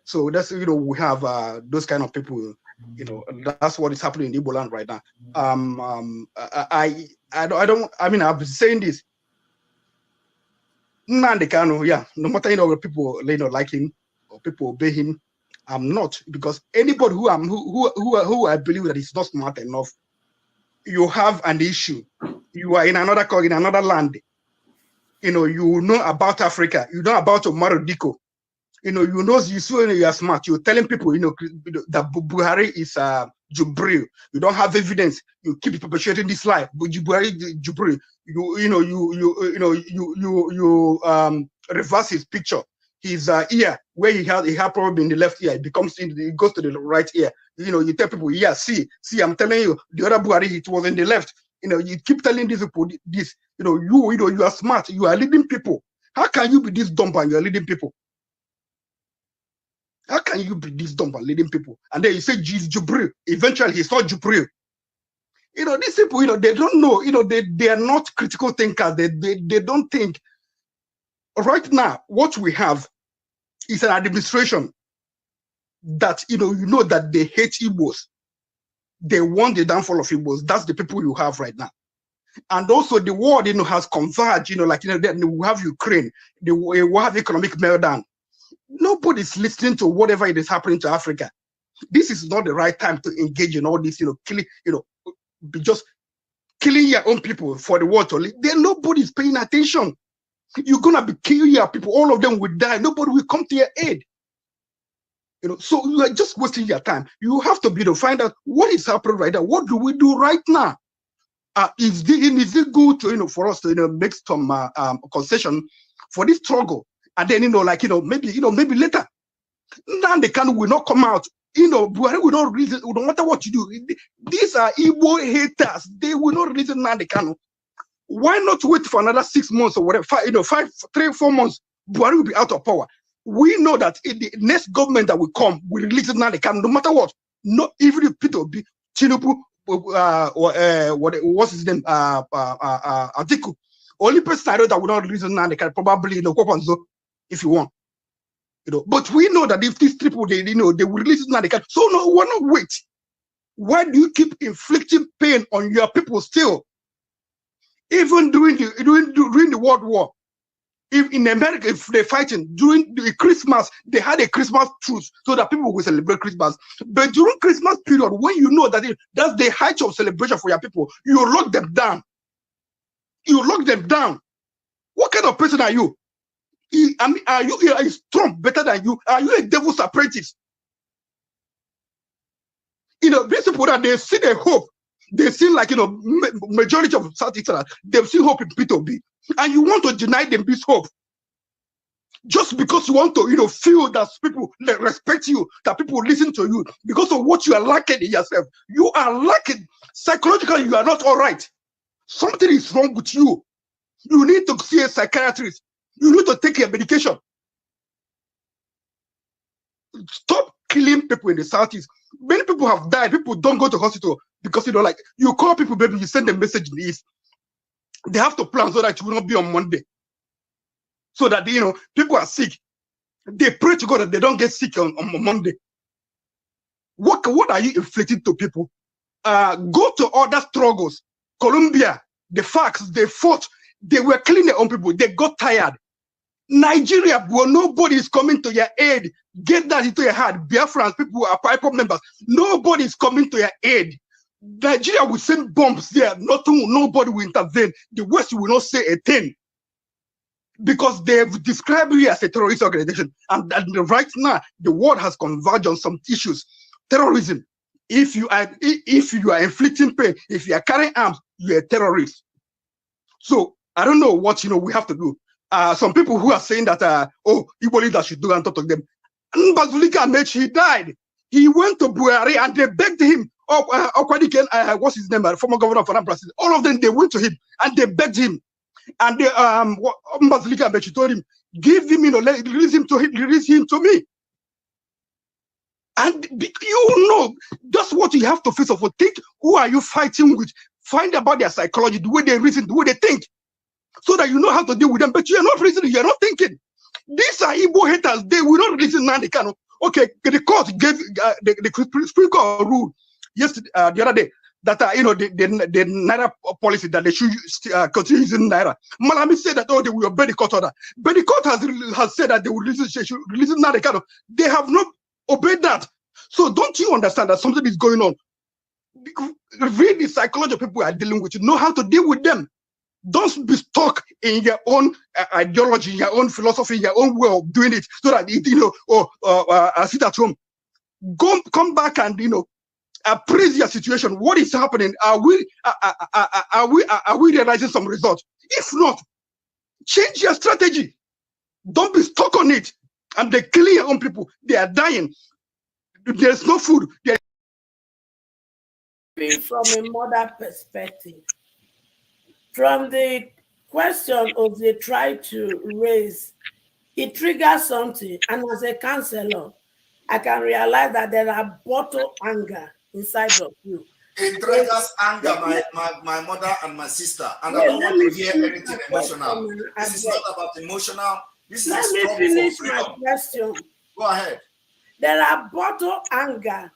So that's we have those kind of people. That's what is happening in Igbo land right now. I've been saying this. Nnamdi Kanu, no matter people like him or people obey him, I'm not, because anybody who I believe that is not smart enough, you have an issue. You are in another land. You know about Africa. You know about Omar Diko. You are smart. You're telling people, that Buhari is Jubril. You don't have evidence. You keep perpetuating this lie. But Jubril, you reverse his picture. His ear, where he had problem in the left ear, it goes to the right ear. You tell people, yeah, see, I'm telling you, the other Buhari, it was in the left. You keep telling these people this. You are smart. You are leading people. How can you be this dumb and you are leading people? How can you be this dumb and leading people? And then you say he's Jubril. Eventually, he's not Jubril. These people, they don't know. They are not critical thinkers. They don't think. Right now, what we have is an administration that that they hate Igbos. They want the downfall of Igbos. That's the people you have right now. And also the world, has converged. We have Ukraine. We have economic meltdown. Nobody's listening to whatever it is happening to Africa. This is not the right time to engage in all this, killing, just killing your own people for the world to live. Then nobody's paying attention. You're gonna be killing your people. All of them will die. Nobody will come to your aid. So you are just wasting your time. You have to be to find out what is happening right now. What do we do right now? Is it good to for us to make some concession for this struggle? And then maybe later, Nnamdi Kanu will not come out. Buhari will not release it. No matter what you do, these are Igbo haters. They will not release Nnamdi Kanu. Why not wait for another 6 months or whatever? 3-4 months, Buhari will be out of power. We know that in the next government that will come will release Nnamdi Kanu, no matter what. Not even if Peter Obi, Tinubu, what's his name, Atiku. Only person I know that will not release Nnamdi Kanu, probably if you want. But we know that if these people they will release Nnamdi Kanu. So no, why not wait? Why do you keep inflicting pain on your people still? Even during the World War, if in America, if they're fighting during the Christmas, they had a Christmas truce so that people will celebrate Christmas. But during Christmas period, when you know that that's the height of celebration for your people, you lock them down. You lock them down. What kind of person are you? Are you strong better than you? Are you a devil's apprentice? These people that they see their hope. They see majority of Southeasterners, they've seen hope in Peter Obi. And you want to deny them this hope. Just because you want to, feel that people respect you, that people listen to you, because of what you are lacking in yourself. You are lacking. Psychologically, you are not all right. Something is wrong with you. You need to see a psychiatrist. You need to take your medication. Stop killing people in the Southeast. Many people have died. People don't go to hospital because you call people, baby, you send a message in the East. They have to plan so that you will not be on Monday. So that people are sick. They pray to God that they don't get sick on Monday. What are you inflicting to people? Go to other struggles. Colombia, the facts, they fought. They were killing their own people. They got tired. Nigeria, well, nobody is coming to your aid. Get that into your heart. Biafrans, people are IPOB members. Nobody is coming to your aid. Nigeria will send bombs there. Nobody will intervene. The West will not say a thing. Because they've described you as a terrorist organization. And right now, the world has converged on some issues. Terrorism. If you are inflicting pain, if you are carrying arms, you're a terrorist. So I don't know what we have to do. Some people who are saying that Igbo leaders should do and talk to them. Mbazulika he died. He went to Buhari and they begged him. What's his name? Former governor of Anambra. All of them, they went to him and they begged him. And they Mbazulika Amechi told him, give him, release him to me. And that's what you have to face off. Think, who are you fighting with? Find about their psychology, the way they reason, the way they think, so that you know how to deal with them. But you are not reasoning, you are not thinking. These are Igbo haters. They will not listen now. They cannot. Okay, the court gave the Supreme Court rule yesterday, the other day, that the Naira policy that they should continue using Naira. Malami said that they will obey the court order, but the court has said that they will release Naira. They have not obey that. So don't you understand that something is going on? Read the psychology of people you are dealing with. You know how to deal with them. Don't be stuck in your own ideology, in your own philosophy, in your own way of doing it, so that sit at home. Come back and appraise your situation. What is happening? Are we realizing some results? If not, change your strategy. Don't be stuck on it. And they kill your own people. They are dying. There's no food. From a mother perspective, from the question of they try to raise, it triggers something. And as a counselor, I can realize that there are bottle anger inside of you. It triggers anger, my mother and my sister. And I don't want to hear anything emotional. This is not about emotional. This is Let me finish my question. Go ahead. There are bottle anger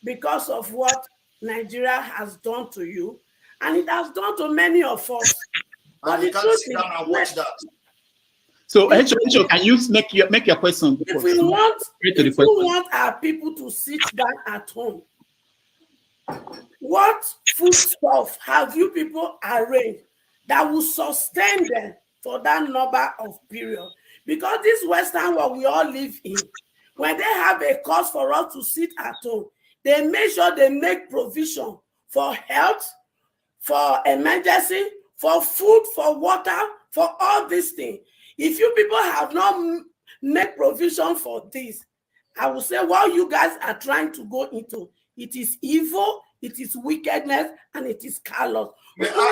because of what Nigeria has done to you, and it has done to many of us. And you can't sit down and watch that. So, Hecho, can you make your question? If we want our people to sit down at home, what food stuff have you people arranged that will sustain them for that number of period? Because this Western world we all live in, when they have a cause for us to sit at home, they make sure they make provision for health, for emergency, for food, for water, for all these things. If you people have not made provision for this, I will say what you guys are trying to go into, it is evil, it is wickedness, and it is callous. We never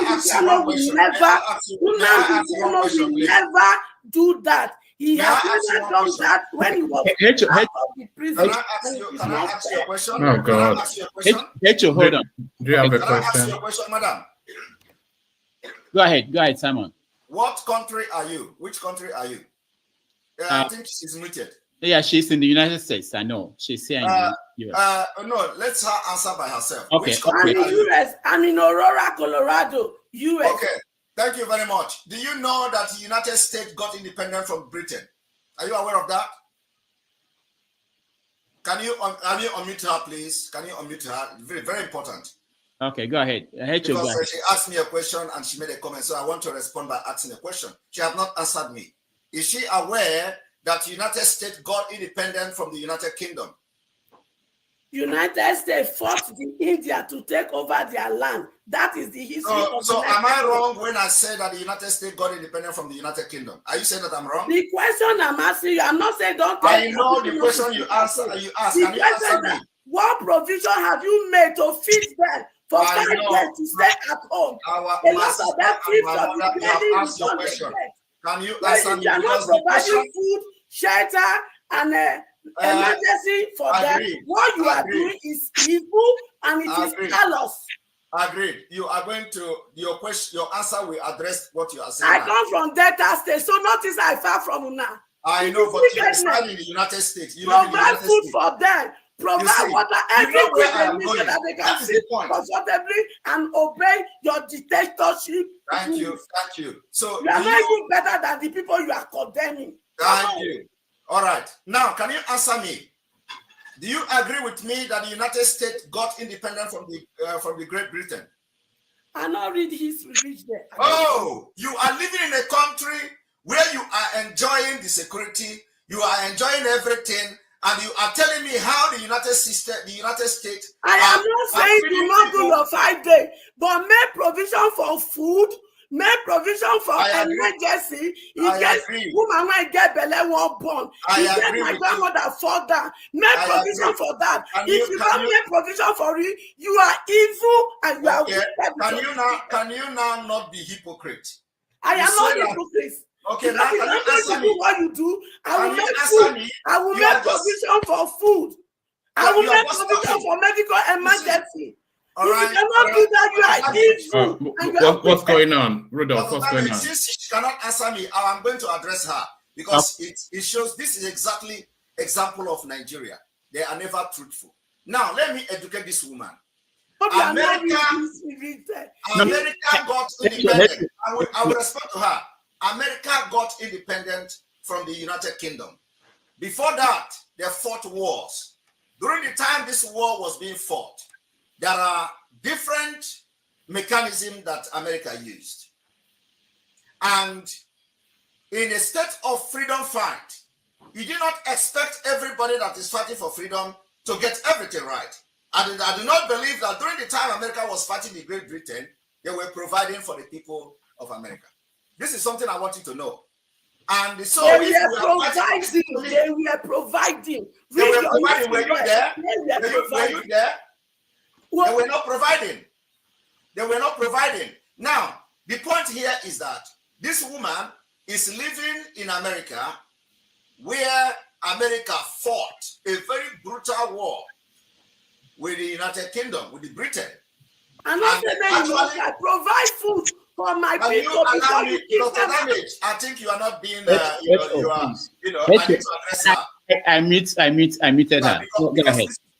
do that. He has never done that when he was out of the prison. Can I ask you a question? Oh, God. Hold on. Do you have a Can I ask question? you a question, madam? Go ahead, Simon. What country are you? Which country are you? I think she's muted. Yeah, she's in the United States. I know. She's here in the US. No, let her answer by herself. Okay. Which country are you? US. I'm in Aurora, Colorado, US. Okay. Thank you very much. Do you know that the United States got independent from Britain? Are you aware of that? Can you unmute her, please? Can you unmute her? Very, very important. Okay, go ahead. Because she asked me a question and she made a comment, so I want to respond by asking a question. She has not answered me. Is she aware that the United States got independent from the United Kingdom? United States forced the India to take over their land. That is the history of So am I wrong when I say that the United States got independent from the United Kingdom? Are you saying that I'm wrong? The question I'm asking you, I'm not saying don't I know the question you ask. Can you answer me? What provision have you made to feed them for 5 years to stay at home? A lot of them feed for the asked your question. Can you answer me? They are not providing food, shelter, and emergency for them. What you are doing is evil and it is callous. Agreed. You are going to your question. Your answer will address what you are saying. I come from Delta State, so notice I far from now. I know, but you stand in the United States. You provide food for them. Provide water, everything they need so that they can sit comfortably and obey your dictatorship. Thank you. So you are not even better than the people you are condemning. Thank you. All right. Now, can you answer me? Do you agree with me that the United States got independent from the Great Britain? I not read history there. Oh, you are living in a country where you are enjoying the security, you are enjoying everything, and you are telling me how the United States. I am not saying do not do your 5 days, but make provision for food. Make provision for emergency in case woman might get belly won't born. In case my grandmother fall down. Make provision for that. If you don't make provision for it, you are evil and you are wicked. Can you now not be hypocrite? I am not hypocrite. Okay, now can you answer me? What you do, I will make food. I will make provision for food. I will make provision for medical emergency. All right. If you cannot do that, you are evil. What's going on, Rudolph? What's going on? Since she cannot answer me, I'm going to address her because it shows this is exactly example of Nigeria. They are never truthful. Now let me educate this woman. America got independent. I will respond to her. America got independent from the United Kingdom. Before that, they fought wars. During the time this war was being fought, there are different mechanisms that America used. And in a state of freedom fight, you do not expect everybody that is fighting for freedom to get everything right. And I do not believe that during the time America was fighting in Great Britain, they were providing for the people of America. This is something I want you to know. And so they were providing. They were providing. Were you there? Were you there? Well, they were not providing. They were not providing. Now, the point here is that this woman is living in America, where America fought a very brutal war with the United Kingdom, with the Britain. And actually, I provide food for my people. I think you are not being, I need to address her. I muted her.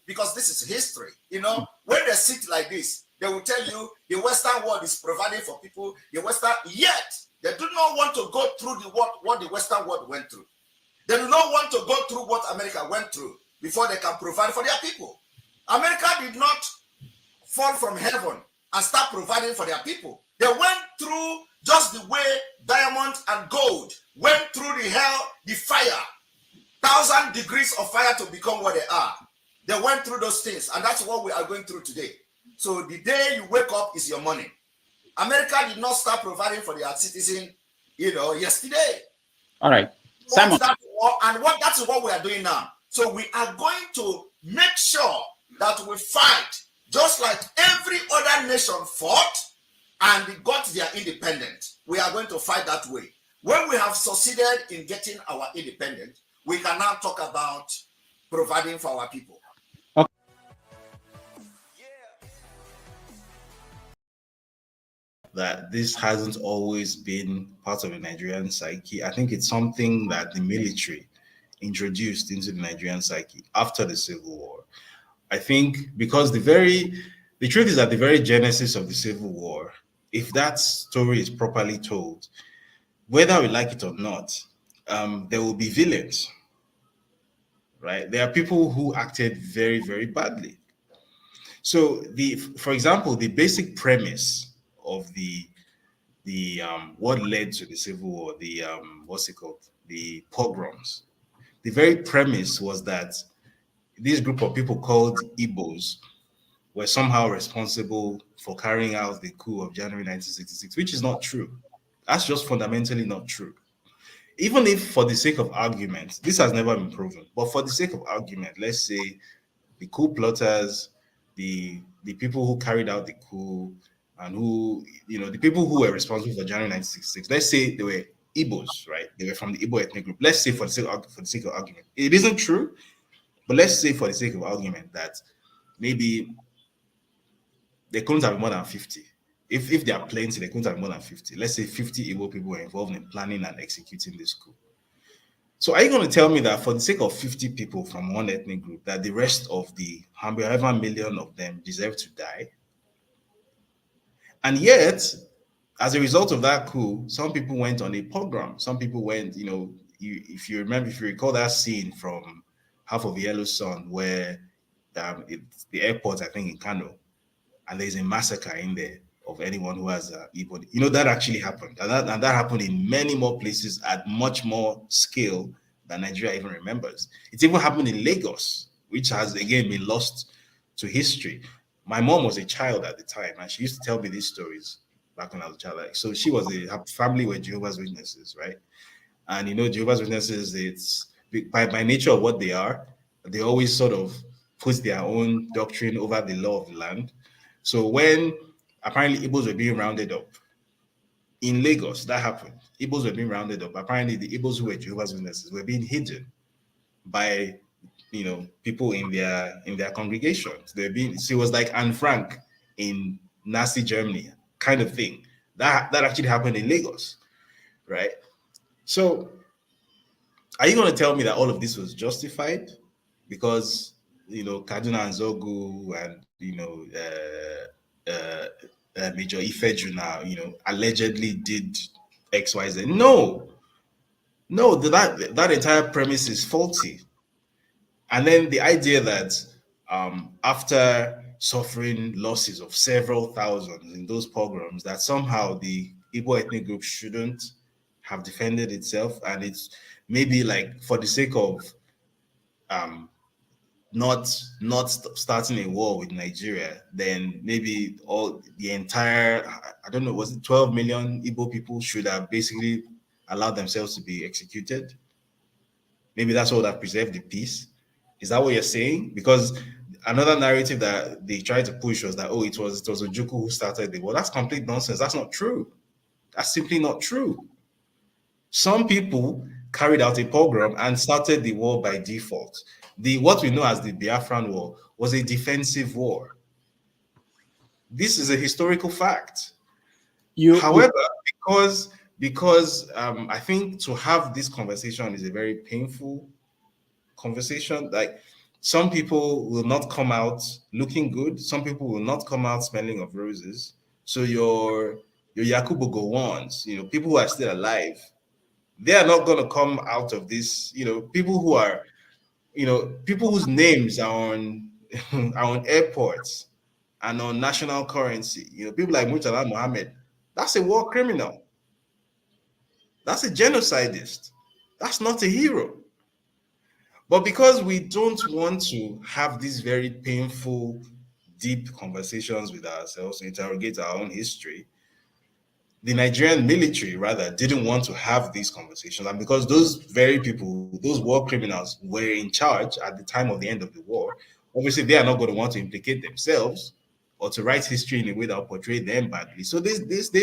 Because this is history. When they sit like this, they will tell you the Western world is providing for people, yet they do not want to go through what the Western world went through. They do not want to go through what America went through before they can provide for their people. America did not fall from heaven and start providing for their people. They went through just the way diamond and gold went through the hell, the fire, 1,000 degrees of fire to become what they are. They went through those things, and that's what we are going through today. So the day you wake up is your money. America did not start providing for their citizens, yesterday. All right. Simon. That is what we are doing now. So we are going to make sure that we fight just like every other nation fought and they got their independence. We are going to fight that way. When we have succeeded in getting our independence, we can now talk about providing for our people. Okay. That this hasn't always been part of the Nigerian psyche. I think it's something that the military introduced into the Nigerian psyche after the Civil War. I think because the truth is that the very genesis of the Civil War, if that story is properly told, whether we like it or not, there will be villains, right? There are people who acted very, very badly. So for example, the basic premise of the what led to the Civil War, the pogroms. The very premise was that this group of people called Igbos were somehow responsible for carrying out the coup of January 1966, which is not true. That's just fundamentally not true. Even if, for the sake of argument, this has never been proven, but for the sake of argument, let's say the coup plotters, the people who carried out the coup, and who, the people who were responsible for January 1966, let's say they were Igbos, right? They were from the Igbo ethnic group. Let's say for the sake of argument, it isn't true, but let's say for the sake of argument that maybe they couldn't have more than 50. If they are plenty, they couldn't have more than 50. Let's say 50 Igbo people were involved in planning and executing this coup. So are you going to tell me that for the sake of 50 people from one ethnic group, that the rest of the however million of them deserve to die? And yet, as a result of that coup, some people went on a pogrom. Some people went, if you recall that scene from Half of the Yellow Sun, where it's the airport, I think in Kano, and there's a massacre in there of anyone who has Igbo. That actually happened. And that happened in many more places at much more scale than Nigeria even remembers. It's even happened in Lagos, which has again been lost to history. My mom was a child at the time, and she used to tell me these stories back when I was a child. So her family were Jehovah's Witnesses, right? And Jehovah's Witnesses, it's by nature of what they are, they always sort of put their own doctrine over the law of the land. So when apparently Igbos were being rounded up in Lagos, that happened. Igbos were being rounded up. Apparently the Igbos who were Jehovah's Witnesses were being hidden by people in their congregations. She was like Anne Frank in Nazi Germany kind of thing. That actually happened in Lagos, right? So are you going to tell me that all of this was justified because Kaduna and Zogu and Major Ifejuna allegedly did XYZ? No, No, that entire premise is faulty. And then the idea that after suffering losses of several thousands in those pogroms, that somehow the Igbo ethnic group shouldn't have defended itself, and it's maybe like for the sake of um, not starting a war with Nigeria, then maybe all the entire, I don't know, was it 12 million Igbo people should have basically allowed themselves to be executed? Maybe that's what would have preserved the peace. Is that what you're saying? Because another narrative that they tried to push was that, oh, it was Ojukwu who started the war. That's complete nonsense. That's not true. That's simply not true. Some people carried out a pogrom and started the war by default. What we know as the Biafran War was a defensive war. This is a historical fact. However, because I think to have this conversation is a very painful conversation. Like, some people will not come out looking good. Some people will not come out smelling of roses. So your Yakubu Gowons, people who are still alive, they are not going to come out of this. People who are, people whose names are on are on airports and on national currency. People like Murtala Mohammed. That's a war criminal. That's a genocidist. That's not a hero. But because we don't want to have these very painful, deep conversations with ourselves, to interrogate our own history, the Nigerian military, rather, didn't want to have these conversations. And because those very people, those war criminals, were in charge at the time of the end of the war, obviously they are not going to want to implicate themselves or to write history in a way that will portray them badly. So they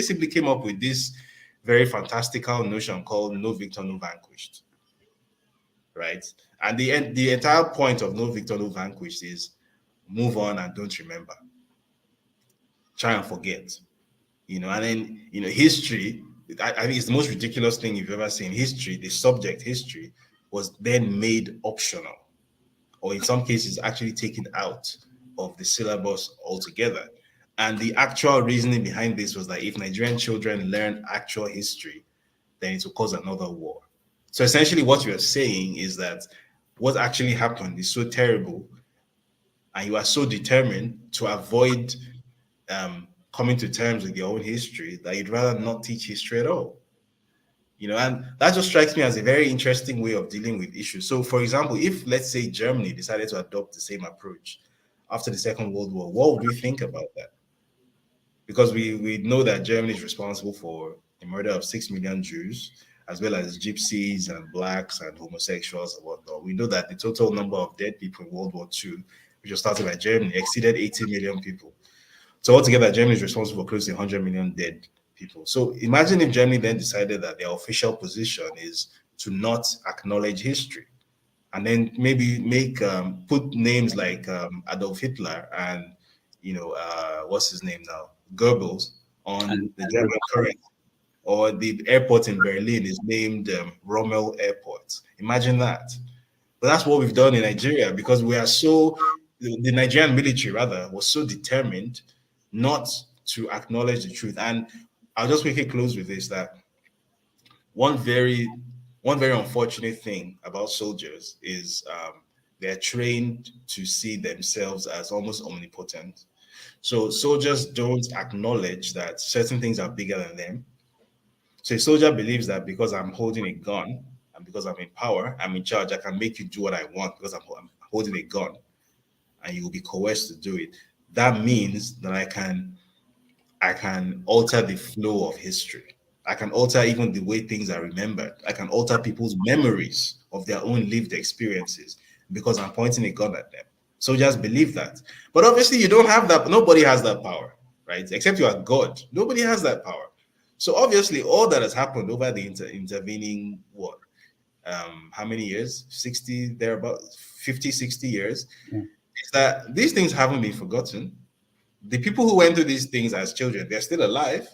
simply came up with this very fantastical notion called no victor, no vanquished. Right? And the entire point of no victor, no vanquished is move on and don't remember. Try and forget. And then, history, I think it's the most ridiculous thing you've ever seen. History, the subject history, was then made optional, or in some cases actually taken out of the syllabus altogether. And the actual reasoning behind this was that if Nigerian children learn actual history, then it will cause another war. So essentially what you're saying is that what actually happened is so terrible, and you are so determined to avoid coming to terms with your own history that you'd rather not teach history at all. And that just strikes me as a very interesting way of dealing with issues. So, for example, if, let's say, Germany decided to adopt the same approach after the Second World War, what would we think about that? Because we know that Germany is responsible for the murder of 6 million Jews, as well as gypsies and blacks and homosexuals and whatnot. We know that the total number of dead people in World War II, which was started by Germany, exceeded 80 million people. So altogether, Germany is responsible for close to 100 million dead people. So imagine if Germany then decided that their official position is to not acknowledge history, and then maybe put names like Adolf Hitler and what's his name now, Goebbels, on the German currency, or the airport in Berlin is named Rommel Airport. Imagine that. But that's what we've done in Nigeria, because we are the Nigerian military rather was so determined not to acknowledge the truth. And I'll just make it close with this, that one very unfortunate thing about soldiers is they're trained to see themselves as almost omnipotent. So soldiers don't acknowledge that certain things are bigger than them. So a soldier believes that because I'm holding a gun and because I'm in power, I'm in charge, I can make you do what I want because I'm holding a gun, and you will be coerced to do it. That means that I can alter the flow of history. I can alter even the way things are remembered. I can alter people's memories of their own lived experiences because I'm pointing a gun at them. Soldiers believe that. But obviously you don't have that. Nobody has that power, right? Except you are God. Nobody has that power. So obviously all that has happened over the intervening, how many years? 60, thereabout 50, 60 years, is that these things haven't been forgotten. The people who went through these things as children, they're still alive.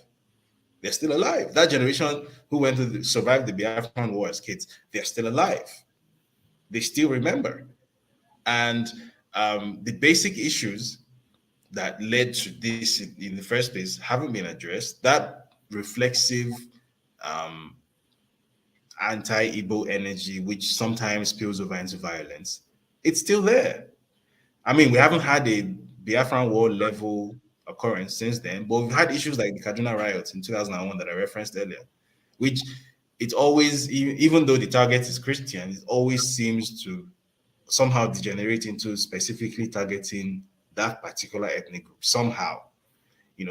They're still alive. That generation who went to survive the Biafran War as kids, they're still alive. They still remember. And the basic issues that led to this in the first place haven't been addressed. That reflexive anti-Igbo energy, which sometimes spills over into violence, it's still there. I mean, we haven't had a Biafran war level occurrence since then, but we've had issues like the Kaduna riots in 2001 that I referenced earlier, which it always, even though the target is Christian, it always seems to somehow degenerate into specifically targeting that particular ethnic group somehow.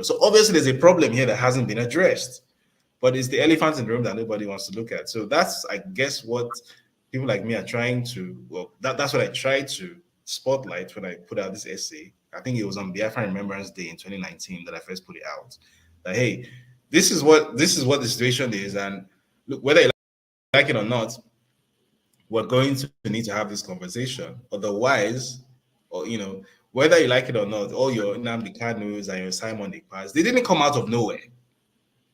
So obviously there's a problem here that hasn't been addressed, but it's the elephant in the room that nobody wants to look at. So that's, I guess, what people like me are trying to, well, that's what I tried to spotlight when I put out this essay. I think it was on Biafran Remembrance Day in 2019 that I first put it out. That, hey, this is what the situation is, and look, whether you like it or not, we're going to need to have this conversation. Otherwise, or whether you like it or not, all your Nnamdi Kanus and your Simon Ekpas, they didn't come out of nowhere,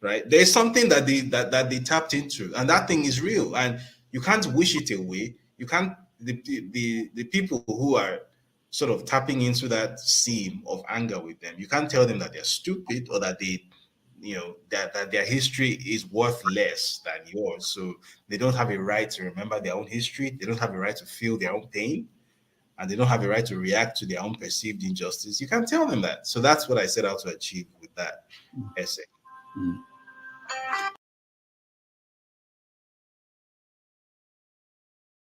right? There's something that they tapped into, and that thing is real, and you can't wish it away. You can't. The people who are sort of tapping into that seam of anger with them, you can't tell them that they're stupid or that they, that their history is worth less than yours. So they don't have a right to remember their own history. They don't have a right to feel their own pain, and they don't have a right to react to their own perceived injustice. You can't tell them that. So that's what I set out to achieve with that essay.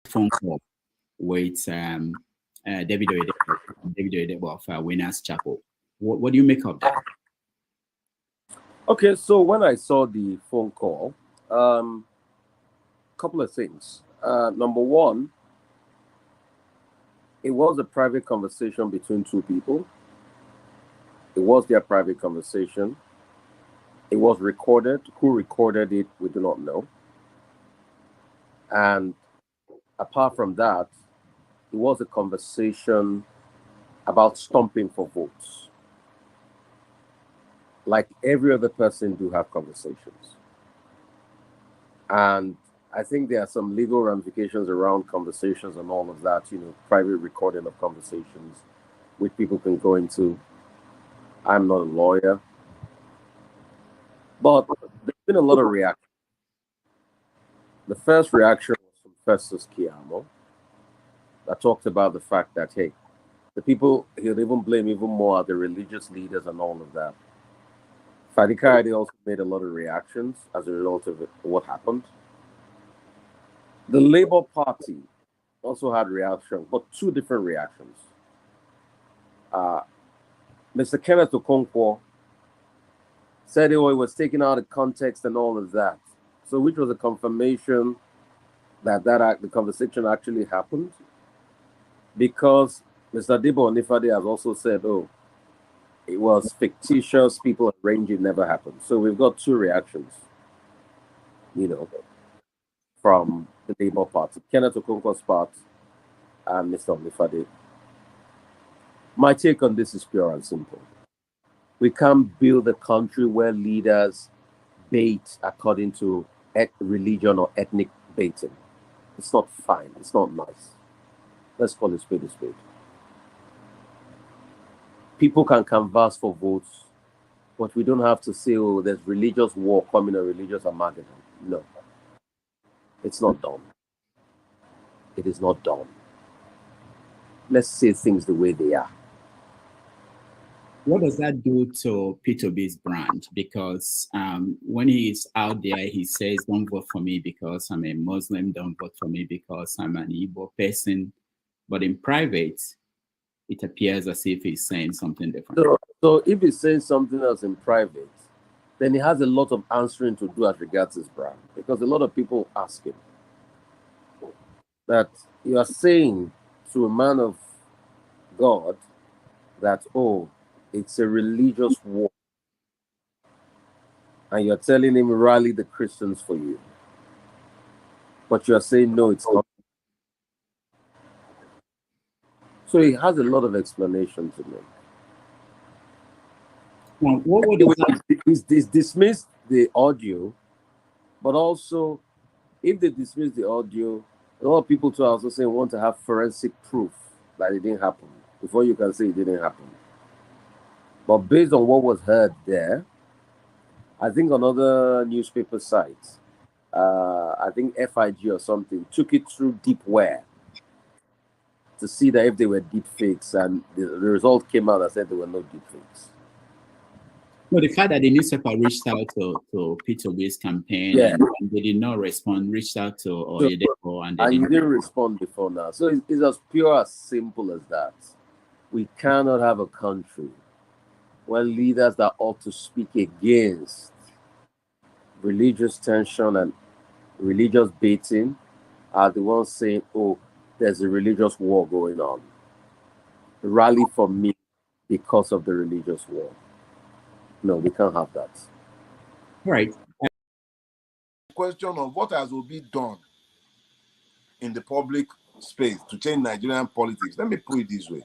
Phone call with David Oyedepo of Winners Chapel. What do you make of that? Okay, so when I saw the phone call, couple of things. Number one, it was a private conversation between two people. It was their private conversation. It was recorded. Who recorded it, we do not know. And apart from that, it was a conversation about stomping for votes. Like every other person do have conversations. And I think there are some legal ramifications around conversations and all of that, private recording of conversations, which people can go into. I'm not a lawyer. But there's been a lot of reaction. The first reaction was from Festus Keyamo that talked about the fact that, hey, the people, he'll even blame even more the religious leaders and all of that. Fadi Kayode also made a lot of reactions as a result of what happened. The Labour Party also had reactions, but two different reactions. Mr. Kenneth Okonkwo said it was taken out of context and all of that. So which was a confirmation that the conversation actually happened, because Mr. Dibo Onifade has also said, oh, it was fictitious, people arranged, it never happened. So we've got two reactions, from the Labour Party, Kenneth Okonkwo's part and Mr. Onifade. My take on this is pure and simple. We can't build a country where leaders bait according to religion or ethnic baiting. It's not fine. It's not nice. Let's call it spade a spade. People can canvass for votes, but we don't have to say, oh, there's religious war coming or religious Armageddon. No. It's not done. It is not done. Let's say things the way they are. What does that do to Peter Obi's brand? Because when he is out there, he says, don't vote for me because I'm a Muslim, don't vote for me because I'm an Igbo person. But in private, it appears as if he's saying something different. So if he's saying something else in private, then he has a lot of answering to do as regards his brand. Because a lot of people ask him that you are saying to a man of God that, oh, it's a religious war. And you're telling him rally the Christians for you. But you're saying, no, it's not. So he has a lot of explanation to make. Well, what would he's dismissed the audio, but also, if they dismiss the audio, a lot of people too are also saying want to have forensic proof that it didn't happen before you can say it didn't happen. But based on what was heard there, I think on other newspaper sites, I think FIG or something, took it through deep wear to see that if they were deep fakes, and the result came out that said there were no deep fakes. No, the fact that the newspaper reached out to Peter Obi's campaign and they did not respond, reached out to Oyedepo and they you didn't respond before now. So it's as pure as simple as that. We cannot have a country where leaders that ought to speak against religious tension and religious baiting are the ones saying, oh, there's a religious war going on. Rally for me because of the religious war. No, we can't have that. Right. Question of what has Obi done in the public space to change Nigerian politics. Let me put it this way.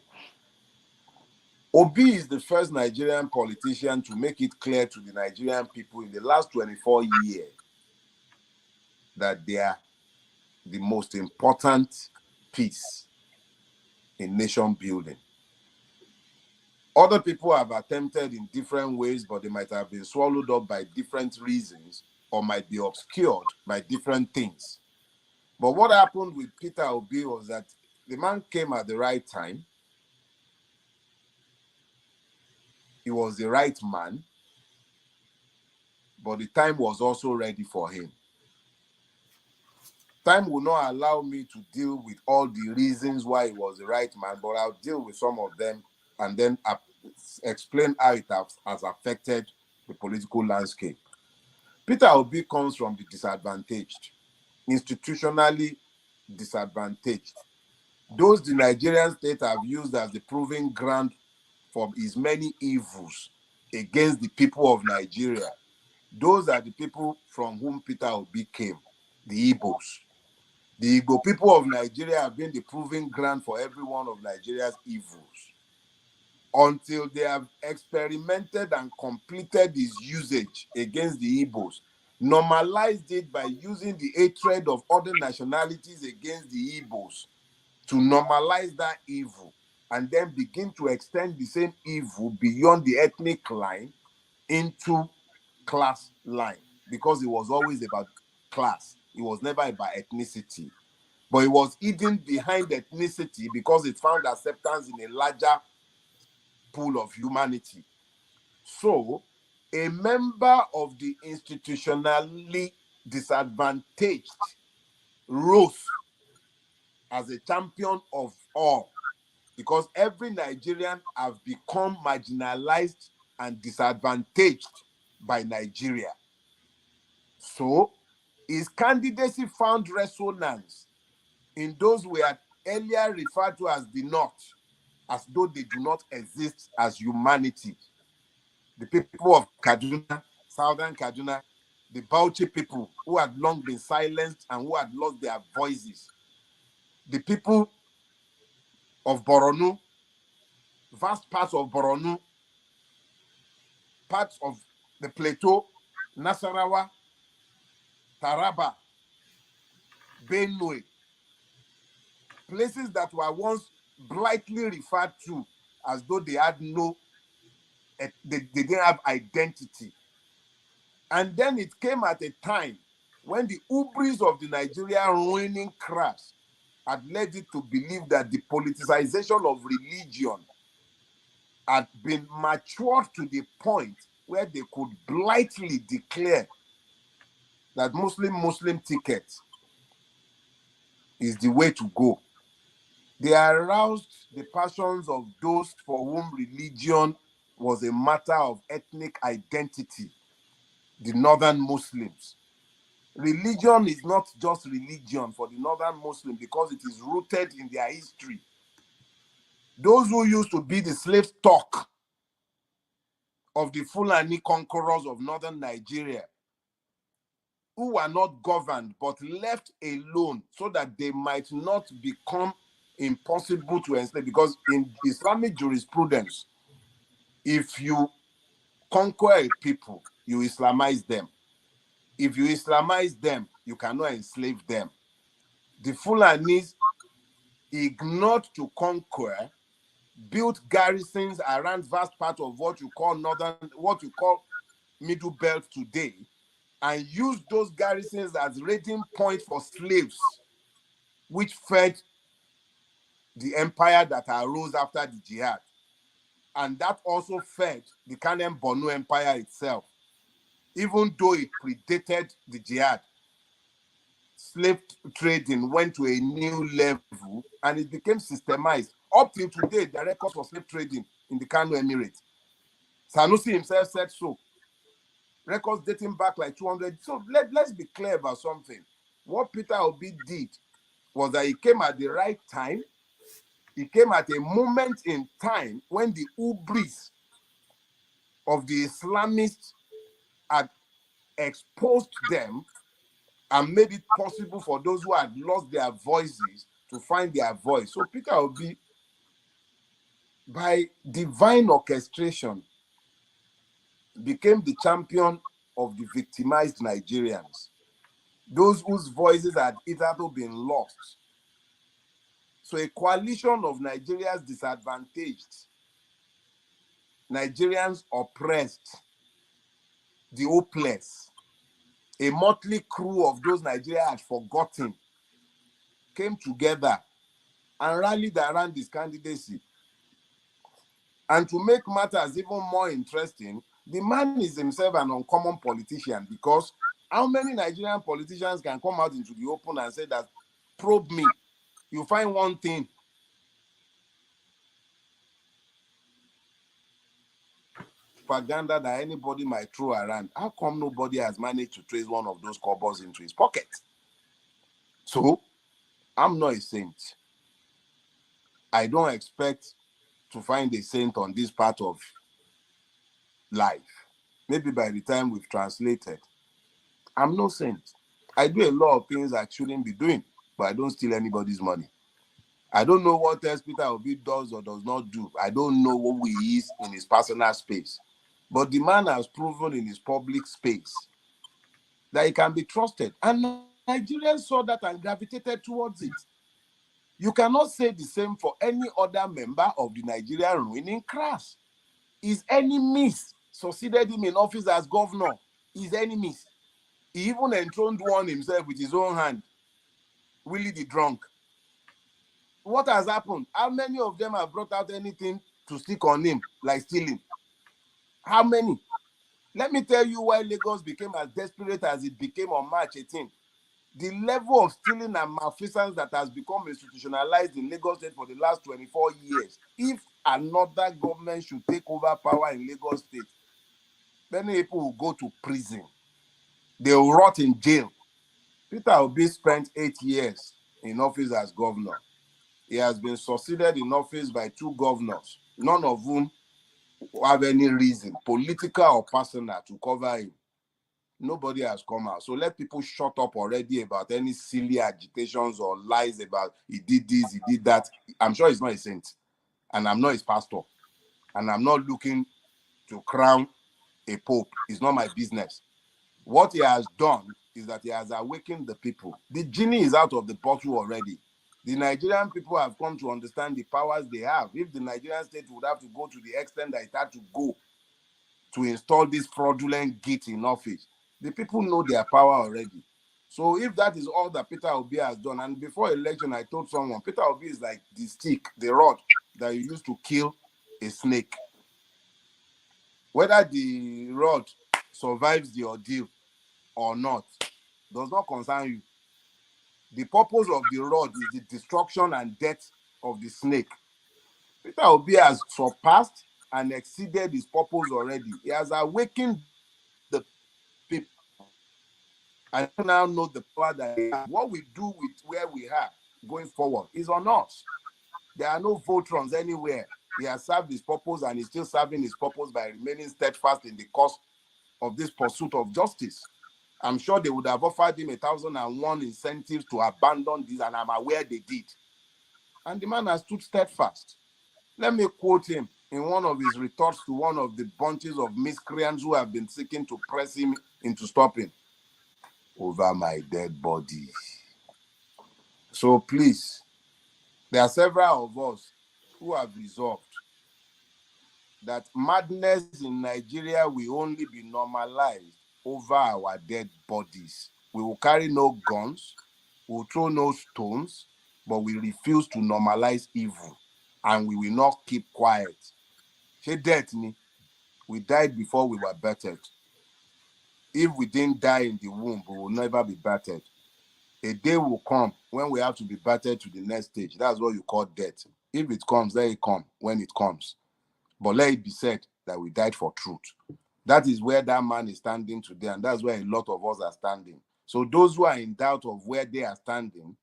Obi is the first Nigerian politician to make it clear to the Nigerian people in the last 24 years that they are the most important piece in nation building. Other people have attempted in different ways, but they might have been swallowed up by different reasons or might be obscured by different things. But what happened with Peter Obi was that the man came at the right time. He was the right man, but the time was also ready for him. Time will not allow me to deal with all the reasons why he was the right man, but I'll deal with some of them and then explain how it has affected the political landscape. Peter Obi comes from the disadvantaged, institutionally disadvantaged. Those the Nigerian state have used as the proving ground for his many evils against the people of Nigeria. Those are the people from whom Peter Obi came, the Igbos. The Igbo people of Nigeria have been the proving ground for every one of Nigeria's evils until they have experimented and completed his usage against the Igbos, normalized it by using the hatred of other nationalities against the Igbos to normalize that evil, and then begin to extend the same evil beyond the ethnic line into class line, because it was always about class. It was never about ethnicity. But it was hidden behind ethnicity because it found acceptance in a larger pool of humanity. So, a member of the institutionally disadvantaged rose as a champion of all, because every Nigerian have become marginalized and disadvantaged by Nigeria. So, his candidacy found resonance in those who were earlier referred to as the North, as though they do not exist as humanity. The people of Kaduna, Southern Kaduna, the Bauchi people who had long been silenced and who had lost their voices. The people of Borno, vast parts of Borno, parts of the Plateau, Nasarawa, Taraba, Benue, places that were once blithely referred to as though they had no, they didn't have identity. And then it came at a time when the hubris of the Nigerian ruining crash had led it to believe that the politicization of religion had been matured to the point where they could blithely declare that Muslim ticket is the way to go. They aroused the passions of those for whom religion was a matter of ethnic identity, the Northern Muslims. Religion is not just religion for the Northern Muslim because it is rooted in their history. Those who used to be the slave stock of the Fulani conquerors of Northern Nigeria, who were not governed but left alone so that they might not become impossible to enslave, because in Islamic jurisprudence, if you conquer a people, you Islamize them. If you Islamize them, you cannot enslave them. The Fulanis ignored to conquer, built garrisons around vast part of what you call Middle Belt today, and used those garrisons as raiding points for slaves, which fed the empire that arose after the jihad. And that also fed the Kanem Borno Empire itself, even though it predated the jihad. Slave trading went to a new level and it became systemized. Up till today, the records for slave trading in the Kano Emirate. Sanusi himself said so. Records dating back like 200. So let's be clear about something. What Peter Obi did was that he came at the right time. He came at a moment in time when the hubris of the Islamists had exposed them and made it possible for those who had lost their voices to find their voice. So Peter Obi, by divine orchestration, became the champion of the victimized Nigerians, those whose voices had hitherto been lost. So a coalition of Nigerians disadvantaged, Nigerians oppressed, the hopeless, a motley crew of those Nigeria had forgotten, came together and rallied around this candidacy. And to make matters even more interesting, the man is himself an uncommon politician, because how many Nigerian politicians can come out into the open and say that, probe me, you find one thing. Propaganda that anybody might throw around. How come nobody has managed to trace one of those cobbles into his pocket? So, I'm not a saint. I don't expect to find a saint on this part of life. Maybe by the time we've translated. I'm no saint. I do a lot of things I shouldn't be doing, but I don't steal anybody's money. I don't know what else Peter Obi does or does not do. I don't know who he is in his personal space. But the man has proven in his public space that he can be trusted. And Nigerians saw that and gravitated towards it. You cannot say the same for any other member of the Nigerian ruling class. His enemies succeeded him in office as governor. His enemies. He even enthroned one himself with his own hand. Willie the drunk. What has happened? How many of them have brought out anything to stick on him, like stealing? How many? Let me tell you why Lagos became as desperate as it became on March 18th. The level of stealing and malfeasance that has become institutionalized in Lagos State for the last 24 years. If another government should take over power in Lagos State, many people will go to prison. They will rot in jail. Peter Obi spent 8 years in office as governor. He has been succeeded in office by 2 governors, none of whom have any reason, political or personal, to cover him. Nobody has come out. So let people shut up already about any silly agitations or lies about he did this, he did that. I'm sure he's not a saint. And I'm not his pastor. And I'm not looking to crown a pope. It's not my business. What he has done is that he has awakened the people. The genie is out of the bottle already. The Nigerian people have come to understand the powers they have. If the Nigerian state would have to go to the extent that it had to go to install this fraudulent git in office, the people know their power already. So if that is all that Peter Obi has done, and before election, I told someone, Peter Obi is like the stick, the rod that you use to kill a snake. Whether the rod survives the ordeal or not does not concern you. The purpose of the rod is the destruction and death of the snake. Peter Obi has surpassed and exceeded his purpose already. He has awakened the people. I now know the power that they have. What we do with where we are going forward is on us. There are no Voltrons anywhere. He has served his purpose and he's still serving his purpose by remaining steadfast in the cause of this pursuit of justice. I'm sure they would have offered him 1,001 incentives to abandon this, and I'm aware they did. And the man has stood steadfast. Let me quote him in one of his retorts to one of the bunches of miscreants who have been seeking to press him into stopping. Over my dead body. So please, there are several of us who have resolved that madness in Nigeria will only be normalized over our dead bodies. We will carry no guns, we will throw no stones, but we refuse to normalize evil, and we will not keep quiet. She dead me. We died before we were battered. If we didn't die in the womb, we will never be battered. A day will come when we have to be battered to the next stage. That's what you call death. If it comes, let it come when it comes. But let it be said that we died for truth. That is where that man is standing today, and that's where a lot of us are standing. So those who are in doubt of where they are standing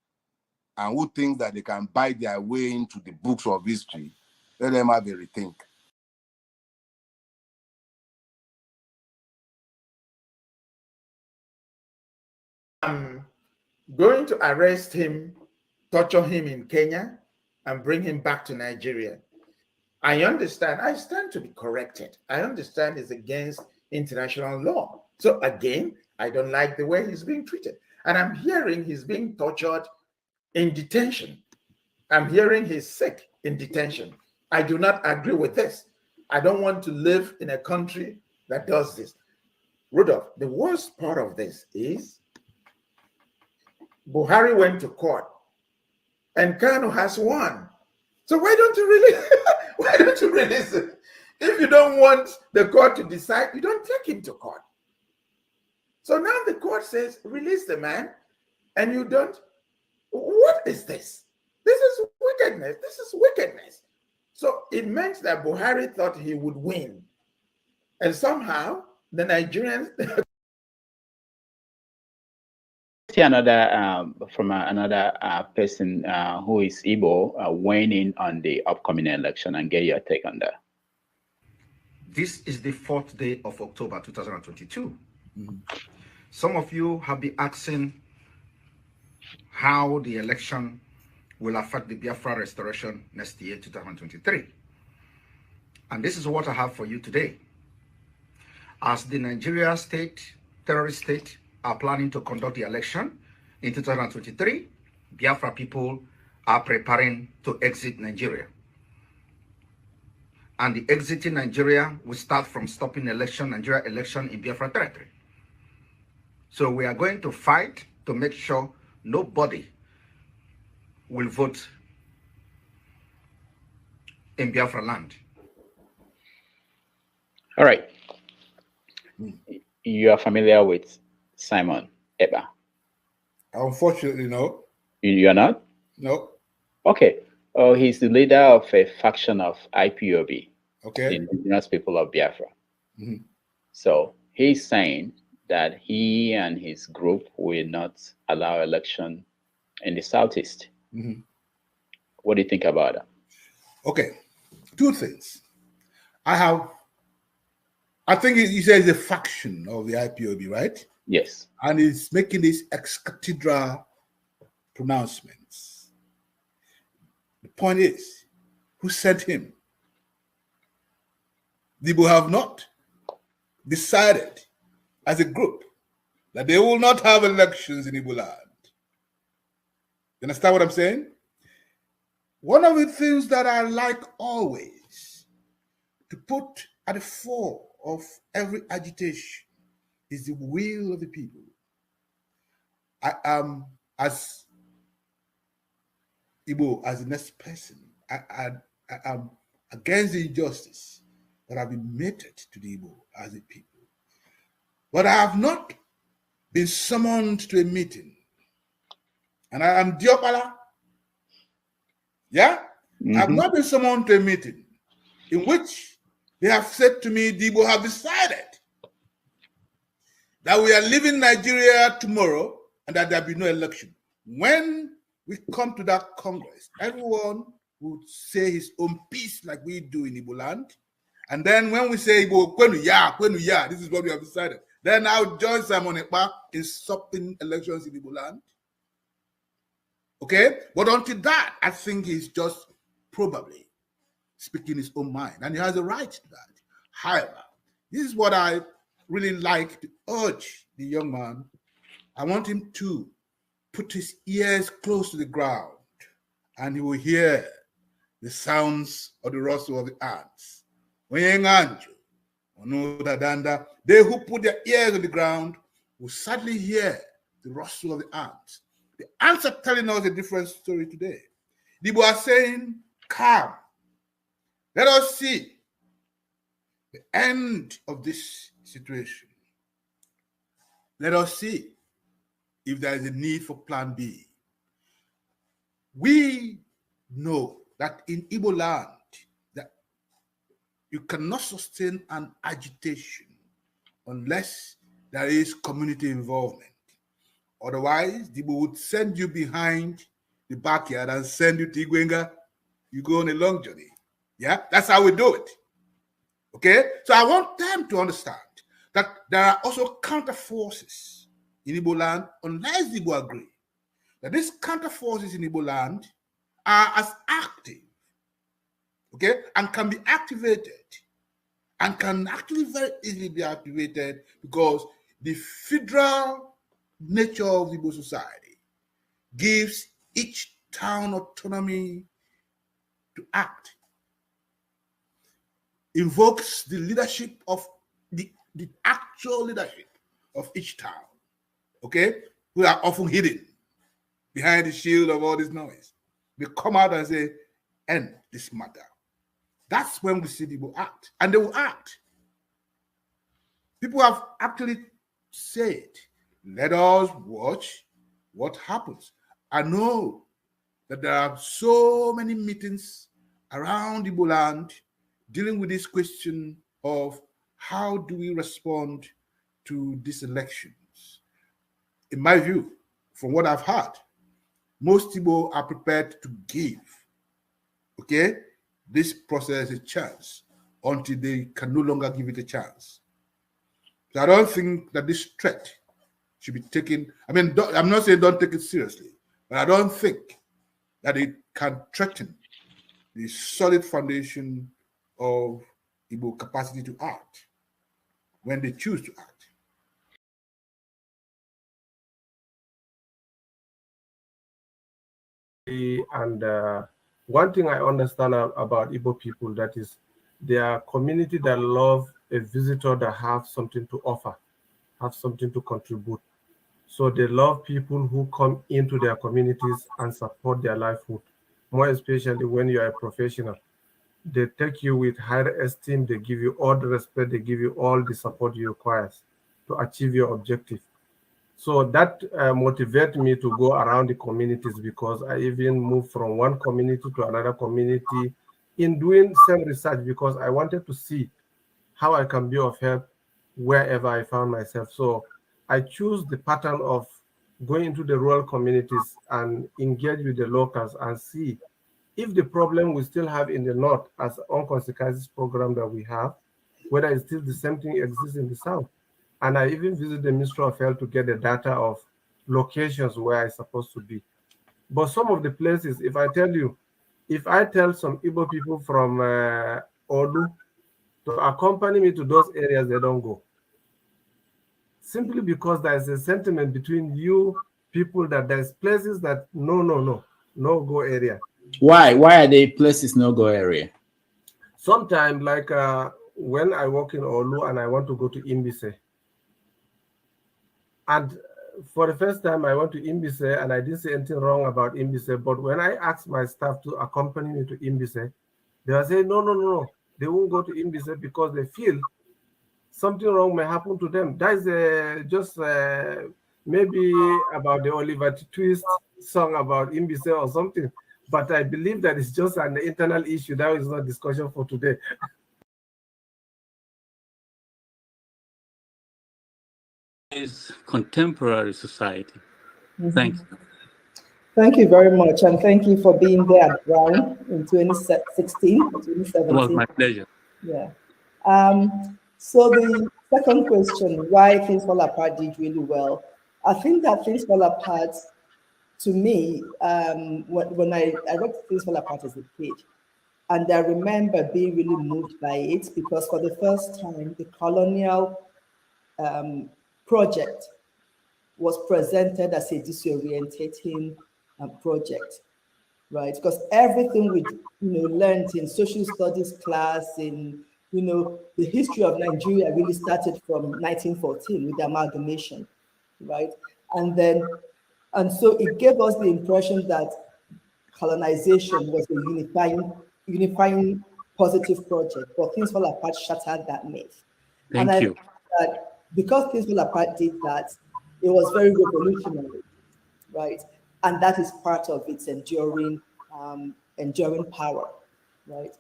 and who think that they can buy their way into the books of history, let them have a rethink. I'm going to arrest him, torture him in Kenya, and bring him back to Nigeria. I understand. I stand to be corrected. I understand it's against international law. So again, I don't like the way he's being treated. And I'm hearing he's being tortured in detention. I'm hearing he's sick in detention. I do not agree with this. I don't want to live in a country that does this. Rudolph, the worst part of this is Buhari went to court and Kanu has won. So why don't you release it? If you don't want the court to decide, you don't take him to court. So now the court says, release the man, and you don't. What is this? This is wickedness. This is wickedness. So it meant that Buhari thought he would win. And somehow the Nigerians. Another from another person who is Igbo weighing in on the upcoming election and get your take on that. This is the 4th day of October 2022. Some of you have been asking how the election will affect the Biafra restoration next year, 2023. And this is what I have for you today. As the Nigeria state, terrorist state, are planning to conduct the election in 2023, Biafra people are preparing to exit Nigeria. And the exiting Nigeria will start from stopping Nigeria election in Biafra territory. So we are going to fight to make sure nobody will vote in Biafra land. All right. You are familiar with Simon Eba? Unfortunately, no. You are not? No. Okay. Oh, he's the leader of a faction of IPOB, okay, the Indigenous People of Biafra. Mm-hmm. So he's saying that he and his group will not allow election in the Southeast. Mm-hmm. What do you think about that? Okay, two things. I think he says a faction of the IPOB, right? Yes. And he's making these ex-cathedra pronouncements. The point is, who sent him? The Igbo have not decided as a group that they will not have elections in Igbo land. You understand what I'm saying? One of the things that I like always to put at the fore of every agitation is the will of the people. I am, as Igbo, as the next person, I am against the injustice that have been meted to the Igbo as a people. But I have not been summoned to a meeting. And I am Diopala. Yeah? I have not been summoned to a meeting in which they have said to me, the Igbo have decided that we are leaving Nigeria tomorrow and that there will be no election. When we come to that Congress, everyone would say his own piece like we do in Igbo land. And then when we say Igbo, kwenu ya, this is what we have decided. Then I'll join Simon Ekpa in stopping elections in Igbo land. Okay? But until that, I think he's just probably speaking his own mind. And he has a right to that. However, this is what I really like to urge the young man. I want him to put his ears close to the ground and he will hear the sounds of the rustle of the ants. They who put their ears on the ground will sadly hear the rustle of the ants. The ants are telling us a different story today. The Igbo are saying, come, let us see the end of this situation. Let us see if there is a need for plan B. We know that in Igbo land, that you cannot sustain an agitation unless there is community involvement. Otherwise, the Igbo would send you behind the backyard and send you to Igwenga. You go on a long journey. Yeah, that's how we do it. Okay, so I want them to understand that there are also counter forces in Igbo land, unless the Igbo agree that these counter forces in Igbo land are as active, okay, and can be activated, and can actually very easily be activated because the federal nature of Igbo society gives each town autonomy to act, invokes the leadership of the actual leadership of each town, okay, who are often hidden behind the shield of all this noise. They come out and say, end this matter. That's when we see people act, and they will act. People have actually said, let us watch what happens. I know that there are so many meetings around Igbo land dealing with this question of how do we respond to these elections. In my view, from what I've heard, most Igbo are prepared to give, okay, this process a chance until they can no longer give it a chance. So I don't think that this threat should be taken. I mean, I'm not saying don't take it seriously, but I don't think that it can threaten the solid foundation of Igbo capacity to act when they choose to act. And one thing I understand about Igbo people, that is, they are a community that love a visitor that have something to offer, have something to contribute. So they love people who come into their communities and support their livelihood, more especially when you are a professional. They take you with higher esteem, they give you all the respect, they give you all the support you require to achieve your objective. So that motivates me to go around the communities, because I even moved from one community to another community in doing some research, because I wanted to see how I can be of help wherever I found myself. So I choose the pattern of going into the rural communities and engage with the locals and see if the problem we still have in the north as unconscious program that we have, whether it's still the same thing exists in the south. And I even visit the Ministry of Health to get the data of locations where I'm supposed to be. But some of the places, if I tell some Igbo people from Olu to accompany me to those areas, they don't go. Simply because there's a sentiment between you people that there's places that no go area. Why are they places no go area? Sometimes, like when I work in Olu and I want to go to Imbise, and for the first time I went to Imbise and I didn't say anything wrong about Imbise, but when I asked my staff to accompany me to Imbise, they were saying no, they won't go to Imbise because they feel something wrong may happen to them. That is just maybe about the Oliver Twist song about Imbise or something. But I believe that it's just an internal issue. That is not discussion for today. Is contemporary society. Thanks. Thank you very much, and thank you for being there at ground in 2016, 2017. It was my pleasure. Yeah. So the second question, why Things Fall Apart did really well. I think that Things Fall Apart, to me, when I read Things Fall Apart as a kid, and I remember being really moved by it, because for the first time, the colonial project was presented as a disorientating project, right? Because everything we learned in social studies class, in you know, the history of Nigeria really started from 1914 with the amalgamation, right? And so it gave us the impression that colonization was a unifying positive project, but Things Fall Apart shattered that myth. And I Thank you. think that because Things Fall Apart did that, it was very revolutionary, right? And that is part of its enduring power, right?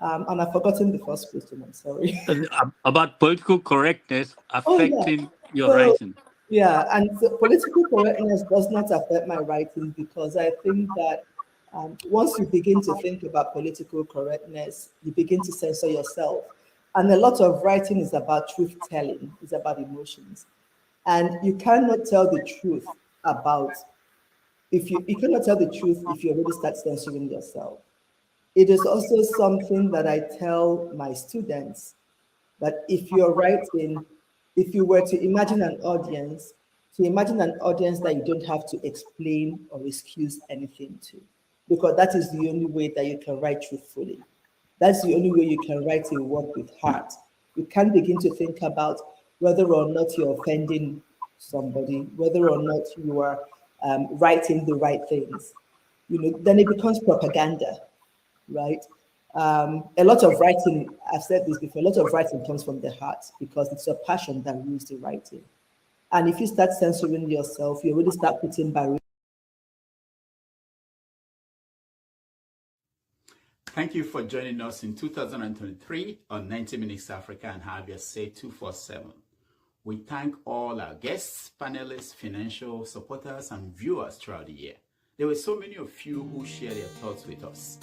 And I've forgotten the first question, I'm sorry. About political correctness Oh, yeah. affecting your So, writing. yeah, and so political correctness does not affect my writing because I think that once you begin to think about political correctness, you begin to censor yourself. And a lot of writing is about truth telling, it's about emotions. And you cannot tell the truth you cannot tell the truth if you already start censoring yourself. It is also something that I tell my students, that if you're writing, if you were to imagine an audience that you don't have to explain or excuse anything to, because that is the only way that you can write truthfully. That's the only way you can write a work with heart. You can't begin to think about whether or not you're offending somebody, whether or not you are writing the right things. You know, then it becomes propaganda, right? A lot of writing, I've said this before, a lot of writing comes from the heart because it's your passion that rules the writing. And if you start censoring yourself, you already start putting barriers. Thank you for joining us in 2023 on 90 Minutes Africa and Have Your Say 247. We thank all our guests, panelists, financial supporters, and viewers throughout the year. There were so many of you who shared their thoughts with us.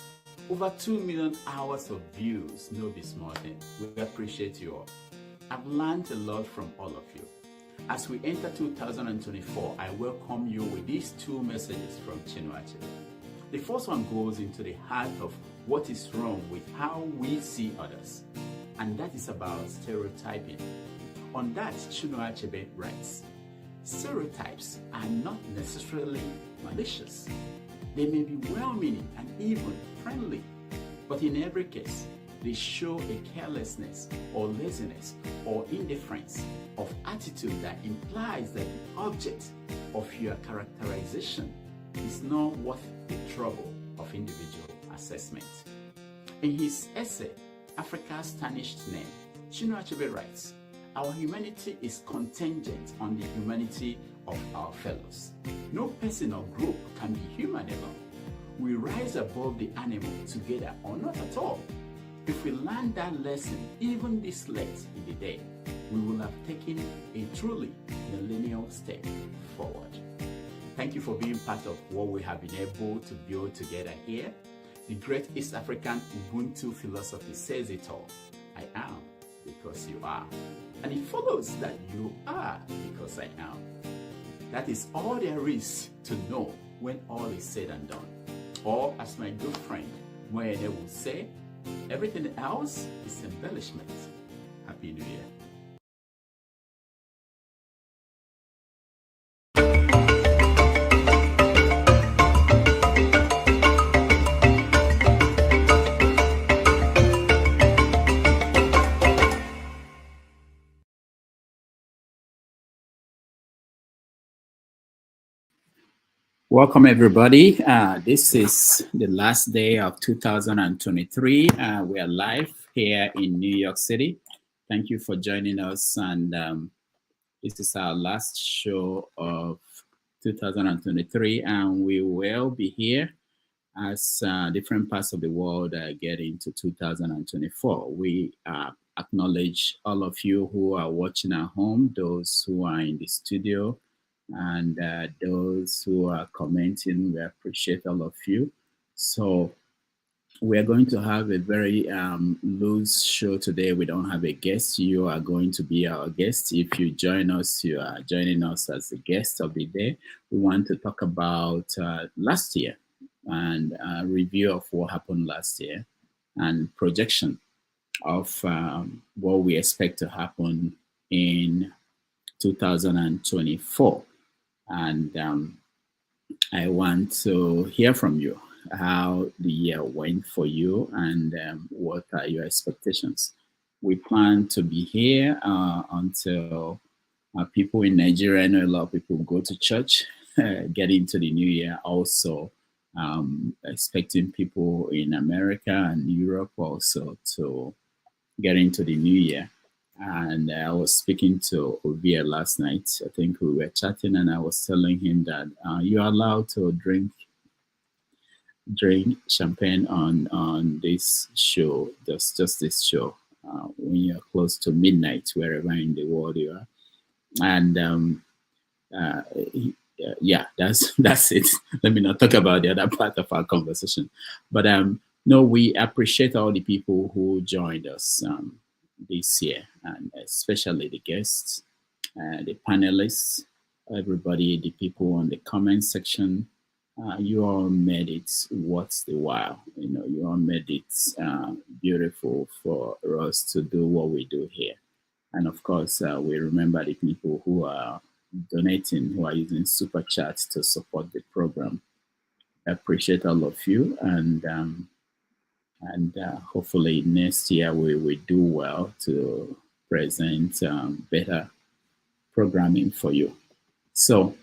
Over 2 million hours of views, no be small thing. We appreciate you all. I've learned a lot from all of you. As we enter 2024, I welcome you with these two messages from Chinua Achebe. The first one goes into the heart of what is wrong with how we see others, and that is about stereotyping. On that, Chinua Achebe writes, stereotypes are not necessarily malicious. They may be well-meaning and even friendly, but in every case, they show a carelessness or laziness or indifference of attitude that implies that the object of your characterization is not worth the trouble of individual assessment. In his essay, Africa's Tarnished Name, Chinua Achebe writes, our humanity is contingent on the humanity of our fellows. No person or group can be human alone. We rise above the animal together or not at all. If we learn that lesson even this late in the day, we will have taken a truly millennial step forward. Thank you for being part of what we have been able to build together here. The great East African Ubuntu philosophy says it all. I am because you are. And it follows that you are because I am. That is all there is to know when all is said and done. Or as my good friend Moyede will say, everything else is embellishment. Happy New Year. Welcome, everybody. This is the last day of 2023. We are live here in New York City. Thank you for joining us. And this is our last show of 2023. And we will be here as different parts of the world get into 2024. We acknowledge all of you who are watching at home, those who are in the studio, and those who are commenting. We appreciate all of you. So we are going to have a very loose show today. We don't have a guest. You are going to be our guest. If you join us, you are joining us as the guest of the day. We want to talk about last year and a review of what happened last year and projection of what we expect to happen in 2024. And I want to hear from you how the year went for you and what are your expectations. we plan to be here until people in Nigeria. I know a lot of people go to church, get into the new year. Also, expecting people in America and Europe also to get into the new year. And I was speaking to Ovia last night. I think we were chatting, and I was telling him that you're allowed to drink champagne on this show, just this show, when you're close to midnight, wherever in the world you are. And yeah, that's it. Let me not talk about the other part of our conversation. But no, we appreciate all the people who joined us this year, and especially the guests, the panelists, everybody, the people on the comment section. You all made it worth the while. You know, you all made it beautiful for us to do what we do here. And of course, we remember the people who are donating, who are using super chats to support the program. I appreciate all of you, and hopefully next year we do well to present better programming for you. So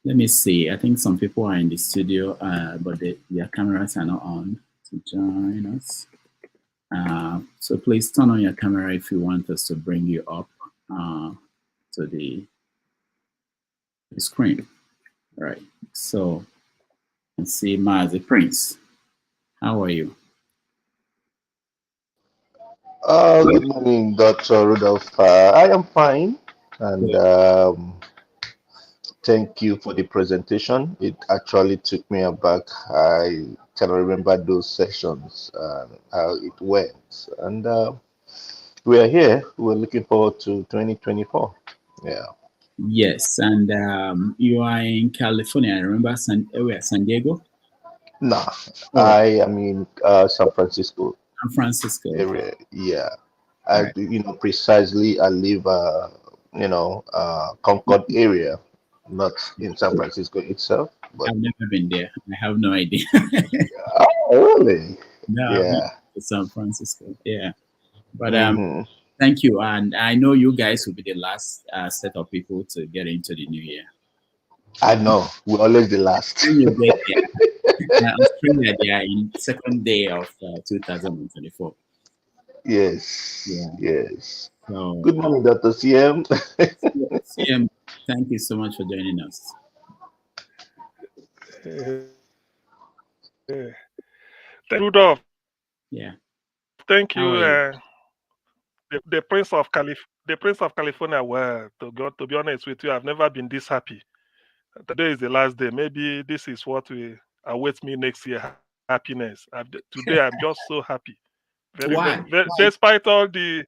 let me see. I think some people are in the studio, but their cameras are not on to join us. So please turn on your camera if you want us to bring you up to the screen. All right. So you can see Mazi Prince. How are you? Good morning, Dr. Rudolph. I am fine, and thank you for the presentation. It actually took me aback. I cannot remember those sessions, how it went. And we are here. We're looking forward to 2024. Yeah. Yes, and you are in California. I remember San Diego? Nah, I am in San Francisco. San Francisco area. Yeah. Precisely, I live, Concord area, not in San Francisco itself. But I've never been there. I have no idea. Oh, really? No, I've Yeah. been to San Francisco. Yeah. But thank you. And I know you guys will be the last set of people to get into the new year. I know. We're always the last. When you get there, Australia, they are in second day of 2024. Yes. Yeah. Yes. So, good morning, Dr. CM. CM, thank you so much for joining us. Rudolph. Yeah. Thank How you, are the Prince of California. Well, to be honest with you, I've never been this happy. Today is the last day. Maybe this is what awaits me next year. Happiness. Today, I'm just so happy. Why? Very, despite all the,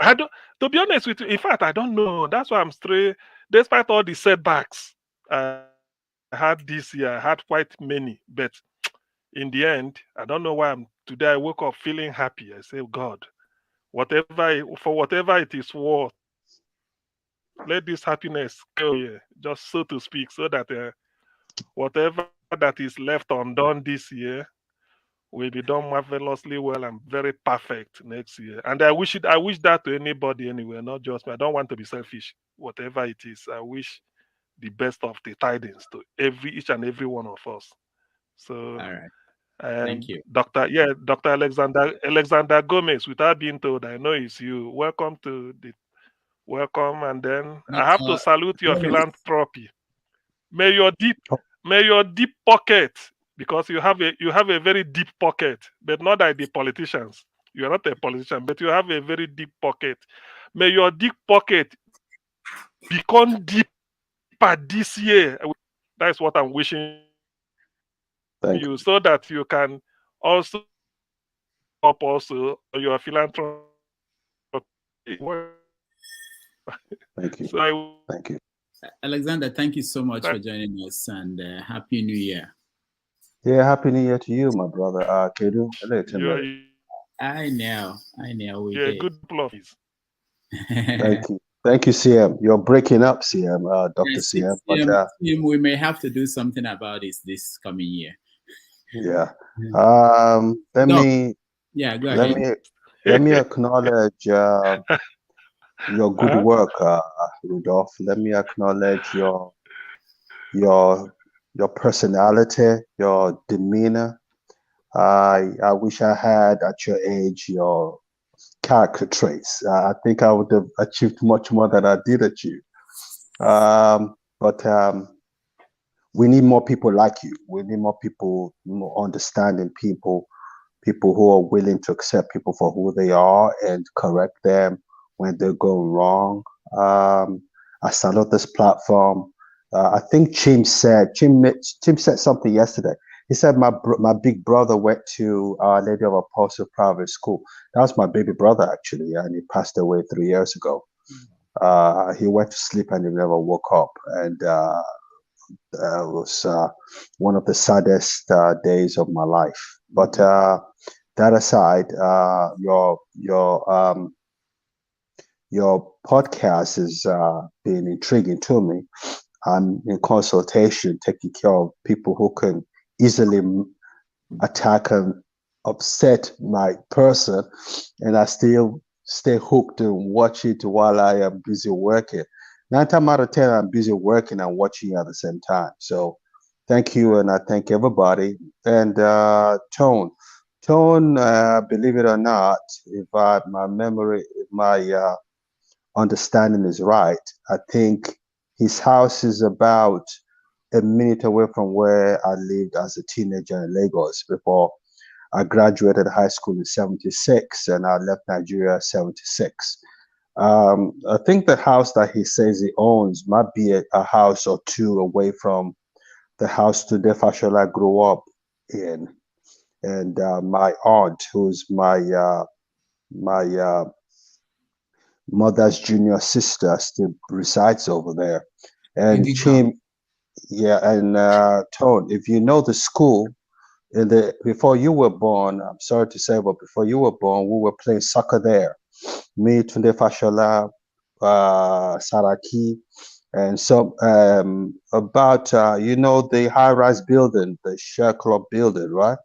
to be honest with you, in fact, I don't know. That's why I'm straight. Despite all the setbacks I had this year, I had quite many, but in the end, I don't know why today I woke up feeling happy. I say, God, for whatever it is worth, let this happiness go here, just so to speak, so that whatever that is left undone this year will be done marvelously well and very perfect next year. And I wish that to anybody anyway, not just me. I don't want to be selfish. Whatever it is, I wish the best of the tidings to each and every one of us. So, all right. Thank you. Dr. Alexander Gomez, without being told, I know it's you. Welcome, and then I have to salute your philanthropy. May your deep pocket, because you have a very deep pocket, but not like the politicians. You are not a politician, but you have a very deep pocket. May your deep pocket become deeper this year. That's what I'm wishing you, so that you can also up also your philanthropy. Thank you. Thank you. Alexander, thank you so much for joining us, and Happy New Year. Yeah, Happy New Year to you, my brother. Kedu, I know. We yeah, did. good please. Thank you, CM. You're breaking up, CM, Dr. Yes, CM. But, we may have to do something about this coming year. Yeah. Go ahead. let me acknowledge your good work, Rudolph. Let me acknowledge your personality, your demeanor. I wish I had at your age your character traits. I think I would have achieved much more than I did achieve. But we need more people like you. We need more people, more understanding people who are willing to accept people for who they are and correct them when they go wrong. I salute this platform. I think Chim said something yesterday. He said my big brother went to Our Lady of Apostle private school. That was my baby brother actually, and he passed away 3 years ago. He went to sleep and he never woke up, and it was one of the saddest days of my life. But that aside, your podcast has been intriguing to me. I'm in consultation, taking care of people who can easily attack and upset my person, and I still stay hooked and watch it while I am busy working. 9 times out of 10, I'm busy working and watching at the same time. So thank you, and I thank everybody. And Tone, believe it or not, if my understanding is right, I think his house is about a minute away from where I lived as a teenager in Lagos before I graduated high school in '76 and I left Nigeria in '76. I think the house that he says he owns might be a house or two away from the house Tunde Fashola grew up in. And my aunt, who's my mother's junior sister, still resides over there. And Chim, yeah, and Tone, if you know the school, before you were born, I'm sorry to say, but before you were born, we were playing soccer there. Me, Tunde Fashola, Saraki, and so about the high-rise building, the share club building, right?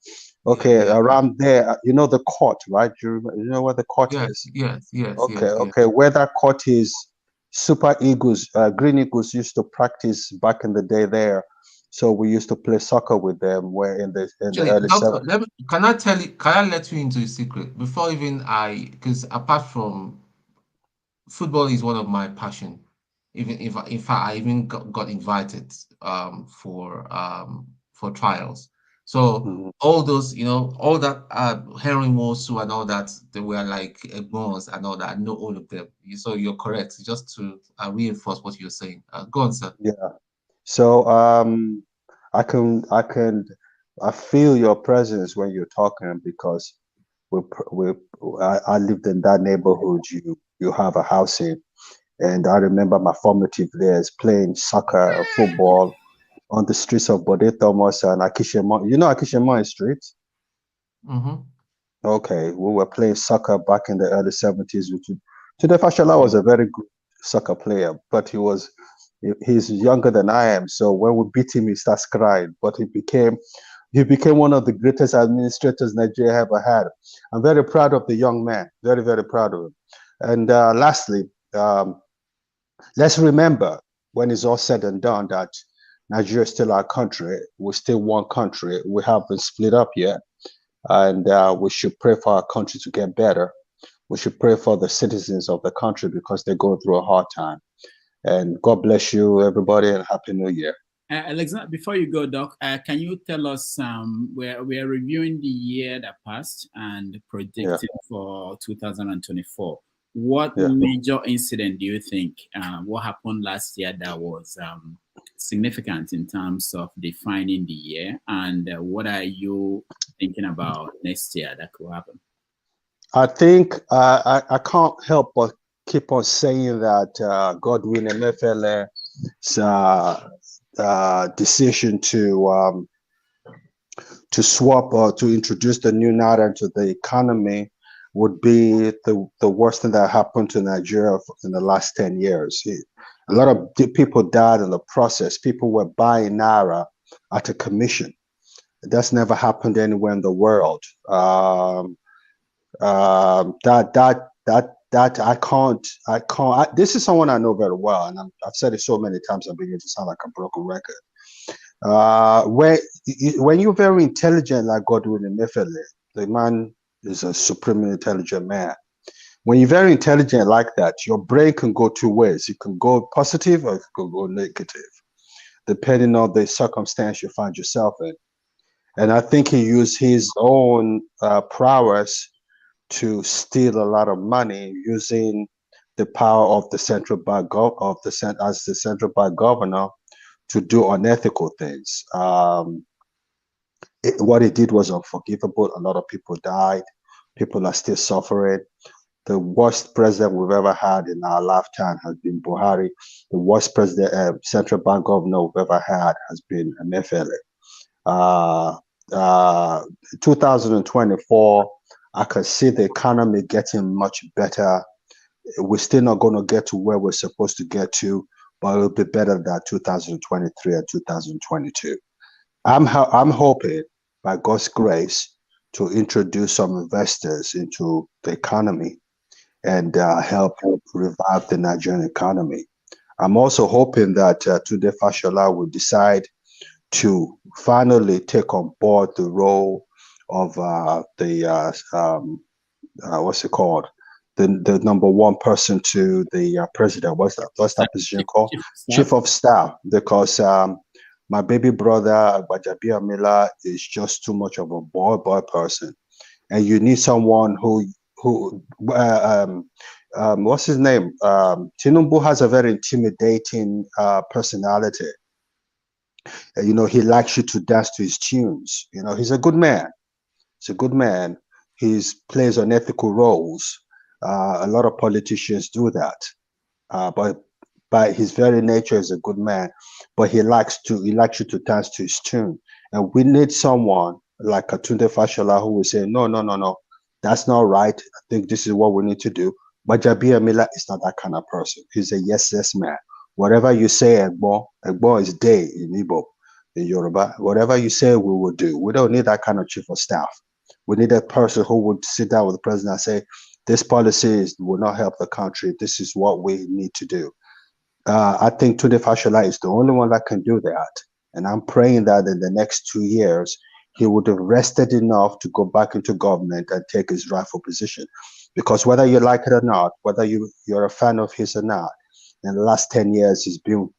Okay, around there, you know the court, right? You know where the court is? Yes. Okay, where that court is, Super Eagles, Green Eagles used to practice back in the day there. So we used to play soccer with them where in the early Doctor, 70s. can I let you into a secret before even because apart from football is one of my passion, even if I even got invited for trials. So all those, all that Henry Mosu and all that, they were like bones and all that. I know all of them. So you're correct. Just to reinforce what you're saying. Go on, sir. Yeah. So I feel your presence when you're talking because I lived in that neighborhood you have a house in, and I remember my formative years playing soccer, football on the streets of Bode Thomas and Akishemon. You know Akishemon Street? Mm-hmm. Okay, we were playing soccer back in the early 70s. Tunde Fashola was a very good soccer player, but he's younger than I am. So when we beat him, he starts crying. But he became one of the greatest administrators Nigeria ever had. I'm very proud of the young man. Very, very proud of him. And lastly, let's remember when it's all said and done that Nigeria is still our country. We're still one country. We haven't split up yet. And we should pray for our country to get better. We should pray for the citizens of the country because they're going through a hard time. And God bless you, everybody, and Happy New Year. Alexander, before you go, Doc, can you tell us, we are reviewing the year that passed and predicting for 2024. What major incident do you think, what happened last year that was significant in terms of defining the year? And what are you thinking about next year that could happen? I think I can't help but keep on saying that Godwin Emefiele's decision to swap or to introduce the new Naira into the economy would be the worst thing that happened to Nigeria in the last 10 years. A lot of people died in the process. People were buying Naira at a commission. That's never happened anywhere in the world. That I can't. This is someone I know very well, and I've said it so many times. I'm beginning to sound like a broken record. When you're very intelligent, like Godwin Emefiele, the man is a supremely intelligent man. When you're very intelligent like that, your brain can go two ways. It can go positive or it can go negative, depending on the circumstance you find yourself in. And I think he used his own prowess to steal a lot of money using the power of the central bank as the central bank governor to do unethical things. What he did was unforgivable. A lot of people died. People are still suffering. The worst president we've ever had in our lifetime has been Buhari. The worst president, central bank governor we've ever had has been Emefiele. 2024, I can see the economy getting much better. We're still not going to get to where we're supposed to get to, but it'll be better than 2023 and 2022. I'm hoping, by God's grace, to introduce some investors into the economy and help revive the Nigerian economy. I'm also hoping that Tunde Fashola will decide to finally take on board the role of what's it called? The number one person to the president. What's that position called? Chief of Staff. Because my baby brother Gbajabiamila Amila is just too much of a boy person, and you need someone who what's his name? Tinubu has a very intimidating personality. You know, he likes you to dance to his tunes. You know, he's a good man. He's a good man. He plays unethical roles. A lot of politicians do that. But by his very nature, he's a good man. But he likes you to dance to his tune. And we need someone like Tunde Fashola who will say, no, that's not right. I think this is what we need to do. But Gbajabiamila is not that kind of person. He's a yes man. Whatever you say, Egbo is day in Igbo, in Yoruba. Whatever you say, we will do. We don't need that kind of chief of staff. We need a person who would sit down with the president and say, this policy will not help the country. This is what we need to do. I think Tunde Fashola is the only one that can do that. And I'm praying that in the next 2 years, he would have rested enough to go back into government and take his rightful position. Because whether you like it or not, whether you're a fan of his or not, in the last 10 years, he's been,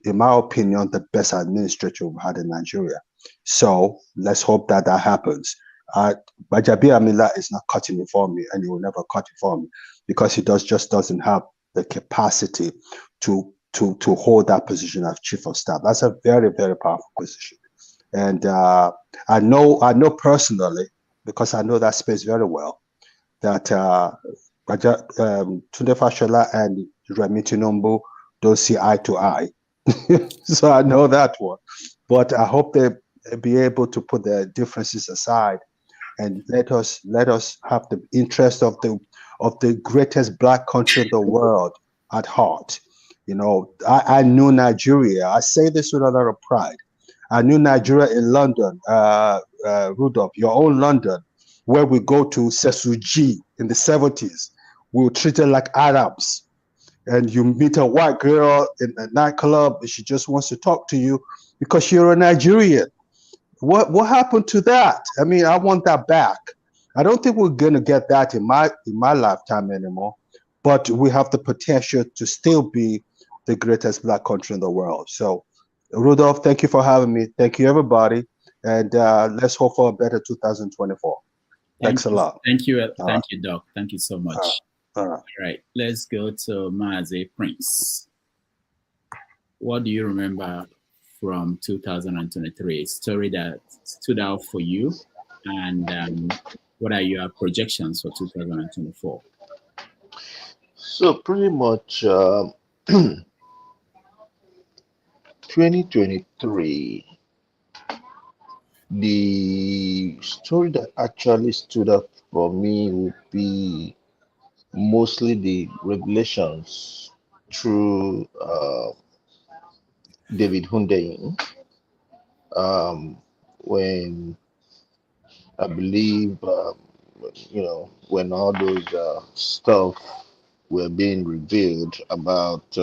in my opinion, the best administrator we've had in Nigeria. So let's hope that happens. Gbajabiamila is not cutting it for me, and he will never cut it for me because he just doesn't have the capacity to hold that position as chief of staff. That's a very, very powerful position. And I know personally, because I know that space very well, that Tunde Fashola and Remi Tinubu don't see eye to eye. So I know that one. But I hope they be able to put their differences aside and let us have the interest of the greatest black country in the world at heart. You know, I knew Nigeria. I say this with a lot of pride. I knew Nigeria in London, Rudolph, your own London, where we go to Sesuji in the 70s. We were treated like Arabs. And you meet a white girl in a nightclub and she just wants to talk to you because you're a Nigerian. What happened to that? I mean, I want that back. I don't think we're gonna get that in my lifetime anymore, but we have the potential to still be the greatest black country in the world. So, Rudolph, thank you for having me. Thank you, everybody, and let's hope for a better 2024. Thanks a lot. Thank you, Doc. Thank you so much. All right, let's go to Mazi Prince. What do you remember from 2023, a story that stood out for you, and what are your projections for 2024? So pretty much 2023, the story that actually stood up for me would be mostly the revelations through David Hundeyin, when I believe when all those stuff were being revealed about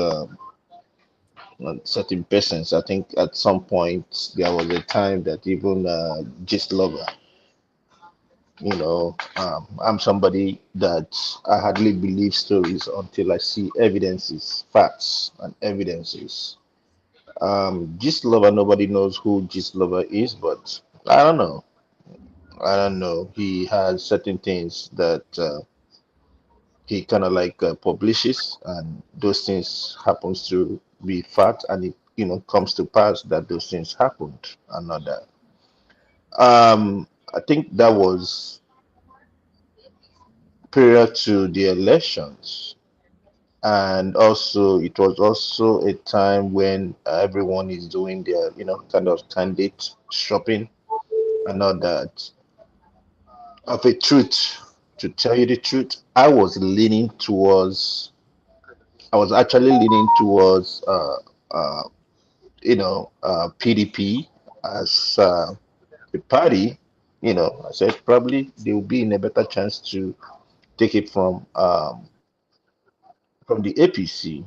certain persons. I think at some point there was a time that even Gist Lover, I'm somebody that I hardly believe stories until I see evidences, facts, and evidences. Gist Lover, nobody knows who Gist Lover is, but I don't know. I don't know. He has certain things that he kind of like publishes, and those things happens to be fact, and it comes to pass that those things happened and not that. I think that was prior to the elections, and also it was also a time when everyone is doing their kind of candidate shopping and all that. Of a truth, to tell you the truth, I was actually leaning towards uh, PDP as a party. I said probably they will be in a better chance to take it from the APC,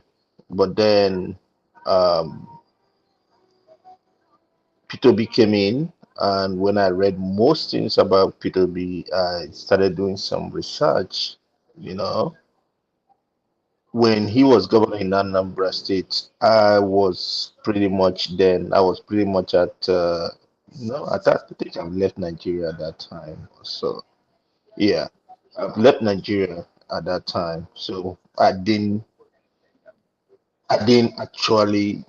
but then um, Peter Obi came in, and when I read most things about Peter Obi, I started doing some research. You know, when he was governor in Anambra State, I was pretty much at at that. I think I've left Nigeria at that time. So yeah, I've left Nigeria at that time. So I didn't actually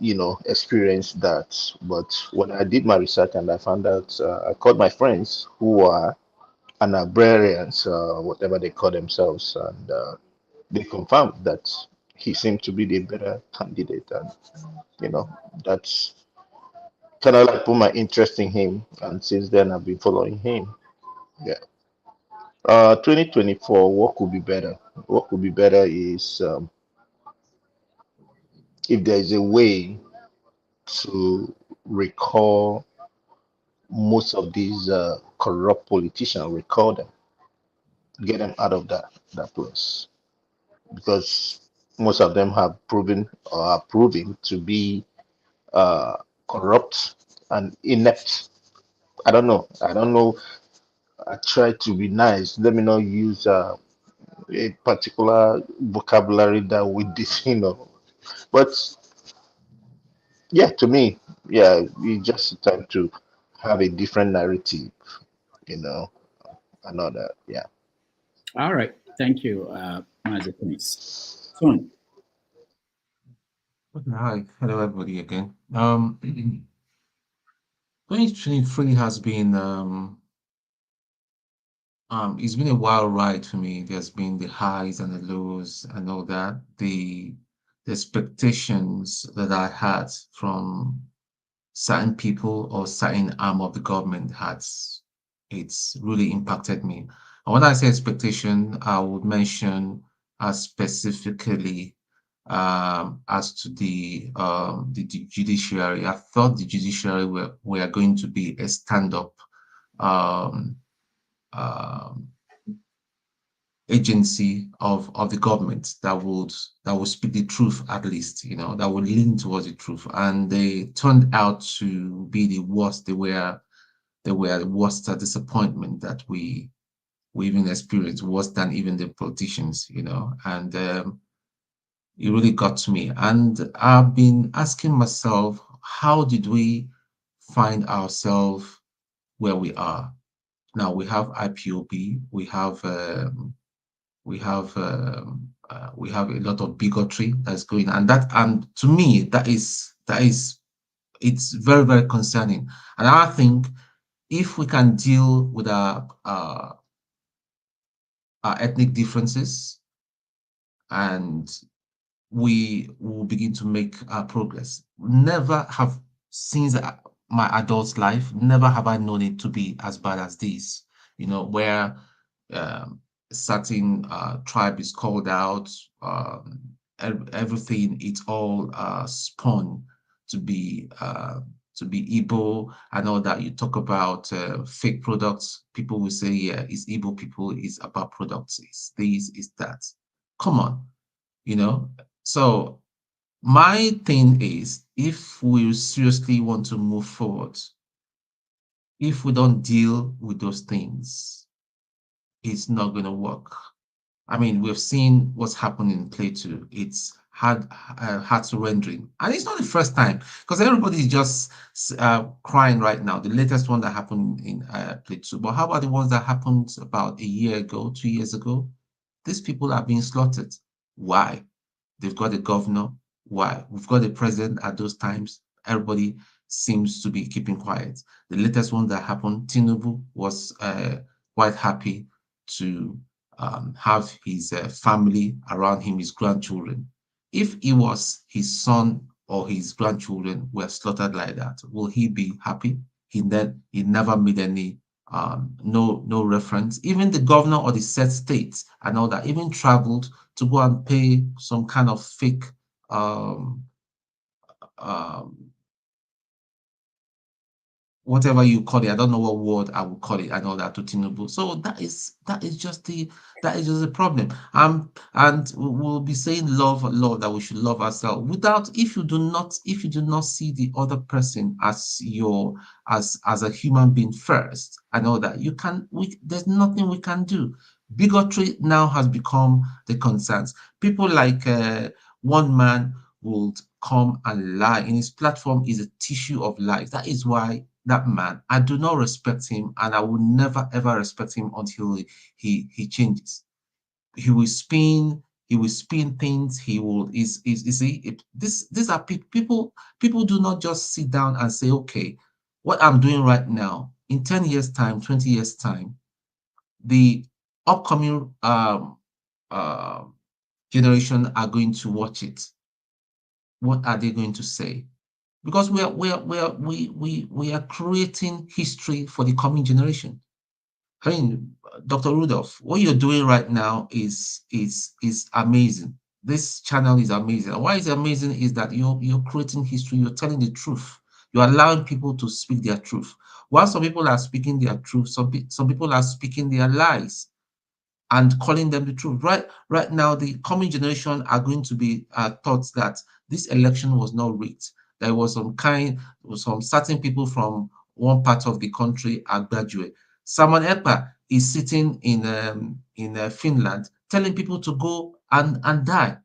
experience that. But when I did my research and I found out, I called my friends who are Anabrarians, whatever they call themselves, and they confirmed that he seemed to be the better candidate, and that's kind of like put my interest in him, and since then I've been following him. Yeah. 2024, what could be better? What could be better is if there is a way to recall most of these corrupt politicians, recall them, get them out of that place, because most of them have proven or are proving to be uh, corrupt and inept. I don't know. I don't know. I try to be nice. Let me not use a particular vocabulary that we But yeah, to me, yeah, it's just time to have a different narrative, you know, and all that. Yeah. All right. Thank you, Master Prince. Son. Hi, hello everybody again. 2023 has been it's been a wild ride for me. There's been the highs and the lows and all that. The expectations that I had from certain people or certain arm of the government it's really impacted me. And when I say expectation, I would mention specifically as to the judiciary. I thought the judiciary were going to be a stand-up um, um, agency of the government that would speak the truth, at least, that would lean towards the truth. And they turned out to be the worst. They were the worst disappointment that we even experienced, worse than even the politicians, and it really got to me. And I've been asking myself, how did we find ourselves where we are? Now we have IPOB, we have a lot of bigotry that's going on, and to me that is it's very, very concerning. And I think if we can deal with our ethnic differences, and we will begin to make progress. Never have, since my adult life, never have I known it to be as bad as this, where certain tribe is called out, everything, it's all spun to be to be Igbo and all that. You talk about fake products, people will say, yeah, it's Igbo people, it's about products, it's this, it's that. Come on, you know? So my thing is, if we seriously want to move forward, if we don't deal with those things, it's not going to work. I mean, we've seen what's happened in Plato. It's hard surrendering. And it's not the first time, because everybody is just crying right now. The latest one that happened in Plato. But how about the ones that happened about a year ago, 2 years ago? These people are being slaughtered. Why? They've got a governor. Why? We've got a president at those times. Everybody seems to be keeping quiet. The latest one that happened, Tinubu was quite happy to have his family around him, his grandchildren. If it was his son or his grandchildren were slaughtered like that, will he be happy? He never made any no reference. Even the governor or the said states and all that even traveled to go and pay some kind of fake whatever you call it, I don't know what word I would call it, and all that to Tinubu. So that is just the problem. And we'll be saying love, that we should love ourselves. Without, if you do not see the other person as as a human being first, and all that, there's nothing we can do. Bigotry now has become the concerns. People like one man would come and lie, and his platform is a tissue of lies. That is why that man, I do not respect him, and I will never ever respect him until he changes. He will spin things. He will these are people do not just sit down and say, okay, what I'm doing right now, in 10 years time, 20 years time, the upcoming generation are going to watch it. What are they going to say? Because we are creating history for the coming generation. I mean, Dr. Rudolph, what you're doing right now is amazing. This channel is amazing. And why it's amazing is that you're creating history. You're telling the truth. You're allowing people to speak their truth. While some people are speaking their truth, some people are speaking their lies and calling them the truth. Right now, the coming generation are going to be taught that this election was not rigged. There was some certain people from one part of the country are graduate. Simon Ekpa is sitting in Finland telling people to go and die.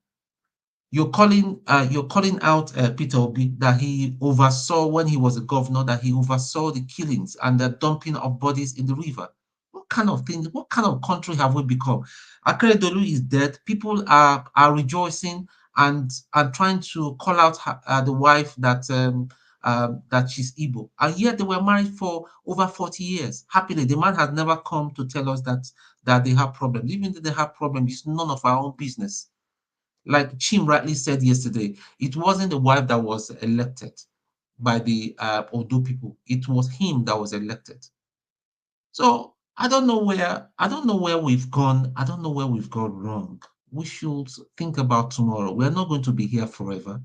You're calling out Peter Obi that he oversaw when he was a governor, that he oversaw the killings and the dumping of bodies in the river. What kind of thing? What kind of country have we become? Akeredolu is dead. People are rejoicing and trying to call out the wife that she's Igbo, and yet they were married for over 40 years happily. The man has never come to tell us that they have problems. Even if they have problems, it's none of our own business. Like Chim rightly said yesterday, it wasn't the wife that was elected by the Odo people. It was him that was elected. So I don't know where we've gone. I don't know where we've gone wrong. We should think about tomorrow. We're not going to be here forever.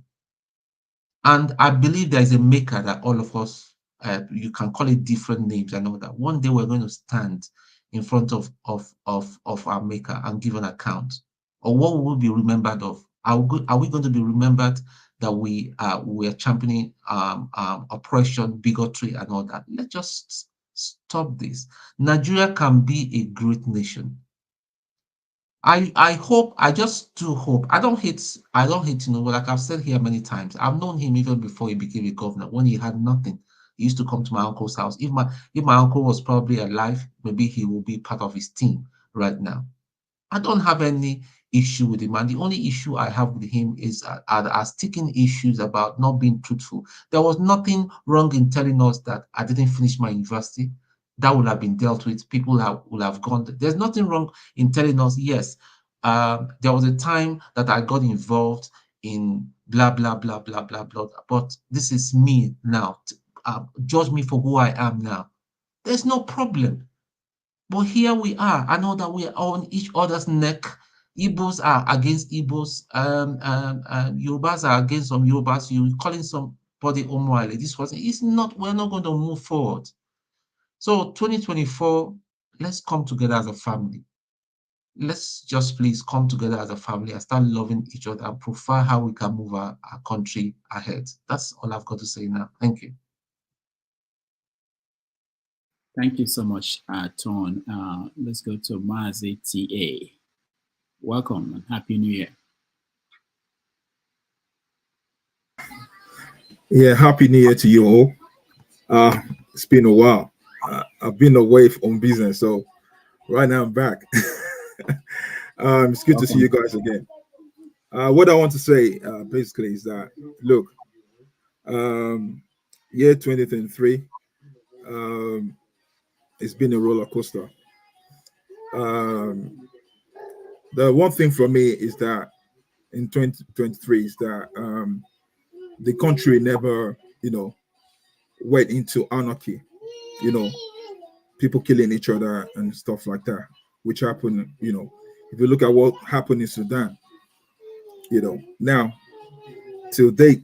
And I believe there is a maker that all of us, you can call it different names and all that. One day we're going to stand in front of our maker and give an account. Or what will we be remembered of? Are we going to be remembered that we are championing oppression, bigotry, and all that? Let's just stop this. Nigeria can be a great nation. I hope, I just do hope. I don't hate Tinubu, like I've said here many times. I've known him even before he became a governor, when he had nothing. He used to come to my uncle's house. If my uncle was probably alive, maybe he will be part of his team right now. I don't have any issue with him, and the only issue I have with him is are sticking issues about not being truthful. There was nothing wrong in telling us that I didn't finish my university. That would have been dealt with. People would have gone. There's nothing wrong in telling us, yes, there was a time that I got involved in blah, blah, blah, blah, blah, blah, but this is me now. Judge me for who I am now. There's no problem. But here we are. I know that we are on each other's neck. Igbos are against Igbos. Yorubas are against some Yorubas. You're calling some body Omwale, this was, it's not, we're not going to move forward. So 2024, let's come together as a family. Let's just please come together as a family and start loving each other and profile how we can move our country ahead. That's all I've got to say now. Thank you. Thank you so much, Ton. Let's go to Mazi TA. Welcome and Happy New Year. Yeah, Happy New Year to you all. It's been a while. I've been away on business, so right now I'm back. It's good to see you guys again. What I want to say basically is that, look, year 2023, it's been a roller coaster. The one thing for me is that in 2023 is that the country never, went into anarchy, people killing each other and stuff like that, which happened, if you look at what happened in Sudan, now, till date,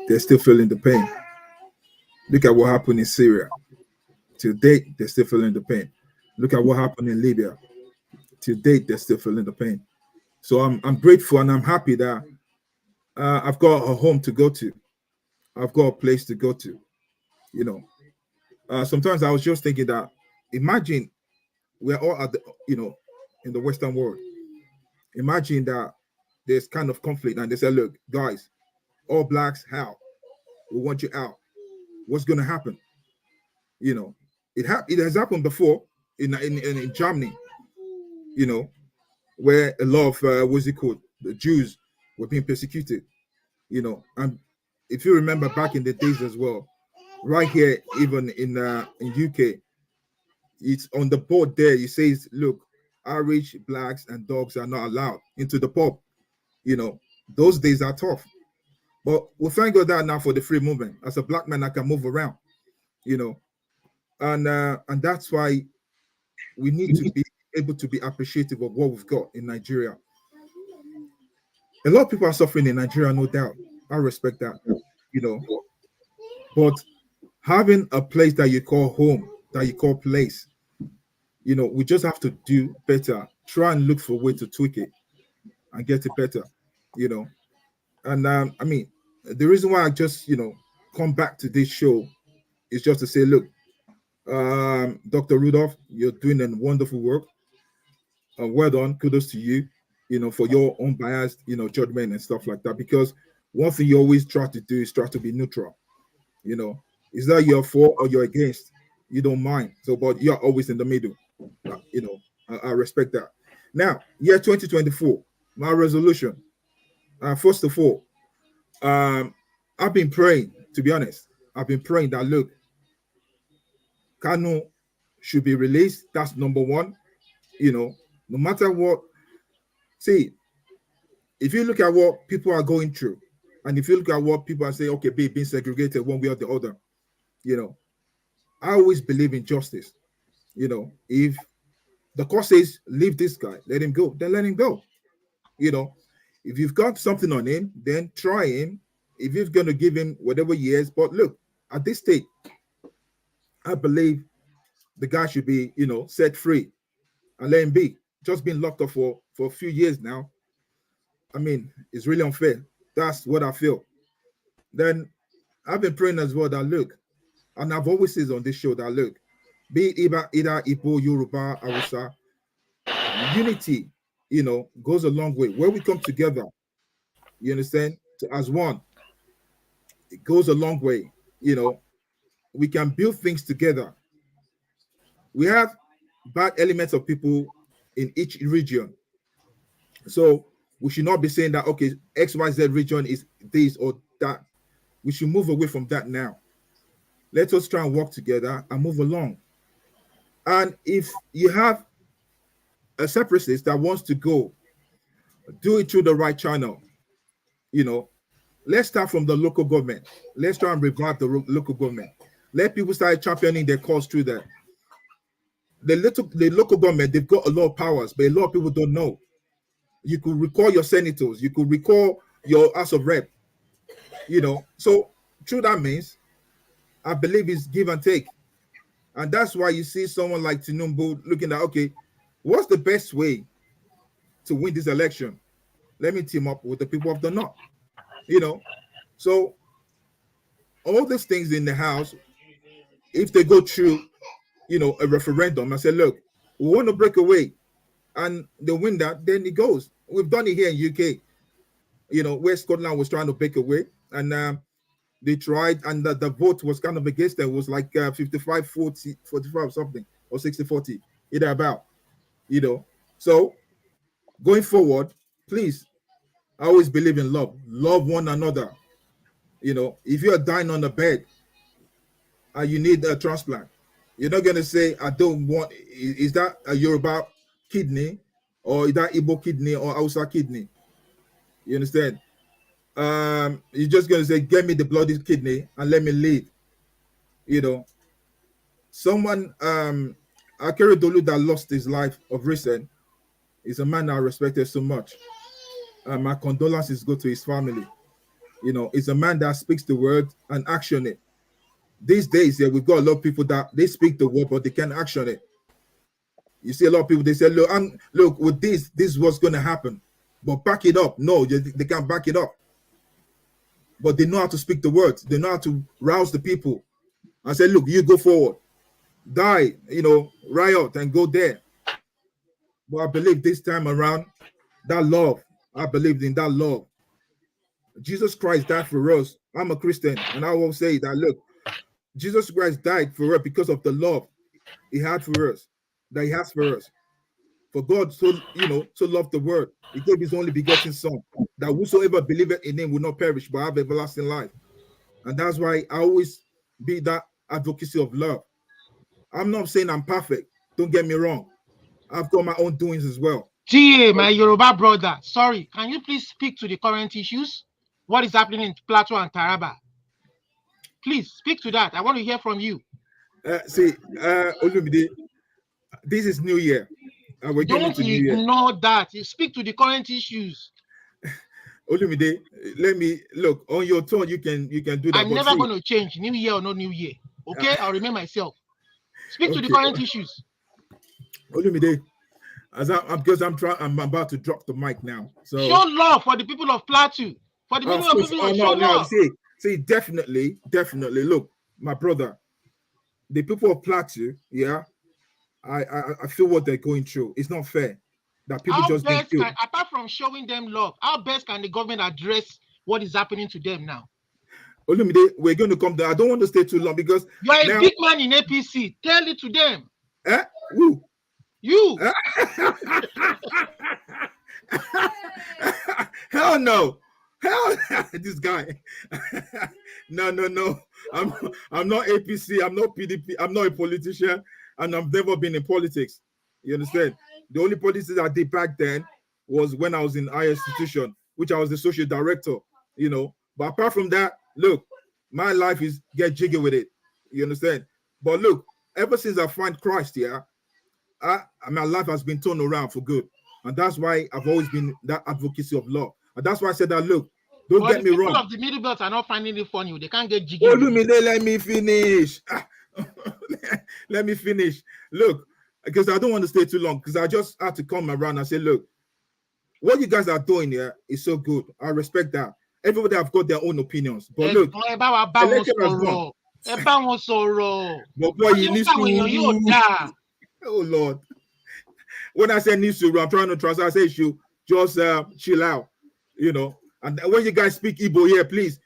they're still feeling the pain. Look at what happened in Syria. Till date, they're still feeling the pain. Look at what happened in Libya. Till date, they're still feeling the pain. So I'm grateful and I'm happy that I've got a home to go to. I've got a place to go to. Sometimes I was just thinking that, imagine we're all at the, in the Western world. Imagine that there's kind of conflict and they say, look, guys, all blacks, how? We want you out. What's going to happen? It has happened before in Germany, where a lot of, what's it called? The Jews were being persecuted, and if you remember back in the days as well, right here, even in UK, it's on the board there. It says, look, Irish, blacks, and dogs are not allowed into the pub. Those days are tough. But we thank God that now for the free movement. As a black man, I can move around, and that's why we need to be able to be appreciative of what we've got in Nigeria. A lot of people are suffering in Nigeria, no doubt. I respect that, but having a place that you call home, that you call place, we just have to do better. Try and look for a way to tweak it and get it better, And I mean, the reason why I just, come back to this show is just to say, look, Dr. Rudolph, you're doing a wonderful work. Well done. Kudos to you, for your unbiased, judgment and stuff like that. Because one thing you always try to do is try to be neutral. Is that you're for or you're against? You don't mind. So, but you're always in the middle. I respect that. Now, year 2024, my resolution. First of all, I've been praying, to be honest. I've been praying that, look, Kanu should be released. That's number one. No matter what. See, if you look at what people are going through, and if you look at what people are saying, okay, being segregated one way or the other, I always believe in justice. If the court says, leave this guy, let him go, then let him go. If you've got something on him, then try him. If you're going to give him whatever years, but look, at this stage, I believe the guy should be, set free and let him be. Just been locked up for a few years now. I mean, it's really unfair. That's what I feel. Then I've been praying as well that, look, and I've always said on this show that, look, be it either Igbo, Yoruba, Hausa, unity, goes a long way. Where we come together, you understand, as one, it goes a long way. We can build things together. We have bad elements of people in each region. So we should not be saying that, okay, XYZ region is this or that. We should move away from that now. Let us try and work together and move along. And if you have a separatist that wants to go, do it through the right channel. Let's start from the local government. Let's try and revive the local government. Let people start championing their cause through that. The local government, they've got a lot of powers, but a lot of people don't know. You could recall your senators. You could recall your House of Rep. So through that means, I believe it's give and take. And that's why you see someone like Tinubu looking at, okay, what's the best way to win this election? Let me team up with the people of the North. You know, so all these things in the House, if they go through, you know, a referendum and say, look, we want to break away, and they win that, then it goes. We've done it here in UK, you know, where Scotland was trying to break away, and they tried, and the vote was kind of against them. It was like 55-40, 45 or something, or 60-40, either about, you know. So going forward, please, I always believe in love. Love one another. You know, if you're dying on the bed and you need a transplant, you're not going to say, I don't want, is that a Yoruba kidney, or is that Igbo kidney, or Hausa kidney? You understand? You're just going to say, get me the bloody kidney and let me live. You know, someone, Akere Dolu, that lost his life of recent, is a man I respected so much. My condolences go to his family. You know, it's a man that speaks the word and action it. These days, yeah, we've got a lot of people that they speak the word, but they can't action it. You see a lot of people, they say, look, with this is what's going to happen. But back it up. No, they can't back it up. But they know how to speak the words. They know how to rouse the people and say, look, you go forward. Die, you know, riot and go there. But I believe this time around, that love, I believed in that love. Jesus Christ died for us. I'm a Christian, and I will say that, look, Jesus Christ died for us because of the love he had for us, that he has for us. For God so, you know, so loved the world, he gave his only begotten son, that whosoever believeth in him will not perish but have everlasting life. And that's why I always be that advocacy of love. I'm not saying I'm perfect, don't get me wrong. I've got my own doings as well. TA, my Yoruba brother, sorry, can you please speak to the current issues? What is happening in Plateau and Taraba? Please speak to that. I want to hear from you. Olumide, this is New Year. We're Don't ignore that. You speak to the current issues. Olumide, let me look on your tone. You can do that. I'm never going to change, New Year or no New Year. Okay, I'll remain myself. Speak to the current issues. Olumide, I'm about to drop the mic now. So show love for the people of Plateau. For the people show love. See, definitely. Look, my brother, the people of Plateau, yeah, I feel what they're going through. It's not fair that people apart from showing them love, how best can the government address what is happening to them now? Olumide, we're going to come there. I don't want to stay too long because you are a big man in APC. Tell it to them. Who? You. Hell no. Hell, this guy. No. I'm not APC. I'm not PDP. I'm not a politician, and I've never been in politics. You understand? The only politics I did back then was when I was in higher institution, which I was the social director. You know, but apart from that, look, my life is get jiggy with it. You understand? But look, ever since I find Christ here, my life has been turned around for good, and that's why I've always been that advocacy of love. And that's why I said that, look, don't get me wrong. People of the middle belt are not finding it funny. They can't get jiggy. Let me finish. Let me finish. Look, because I don't want to stay too long, because I just had to come around and say, look, what you guys are doing here is so good. I respect that. Everybody have got their own opinions. But look, election has gone. But boy, you need to... Oh, Lord. When I say needs to, I'm trying to translate. I say you just chill out, you know. And when you guys speak Igbo here, please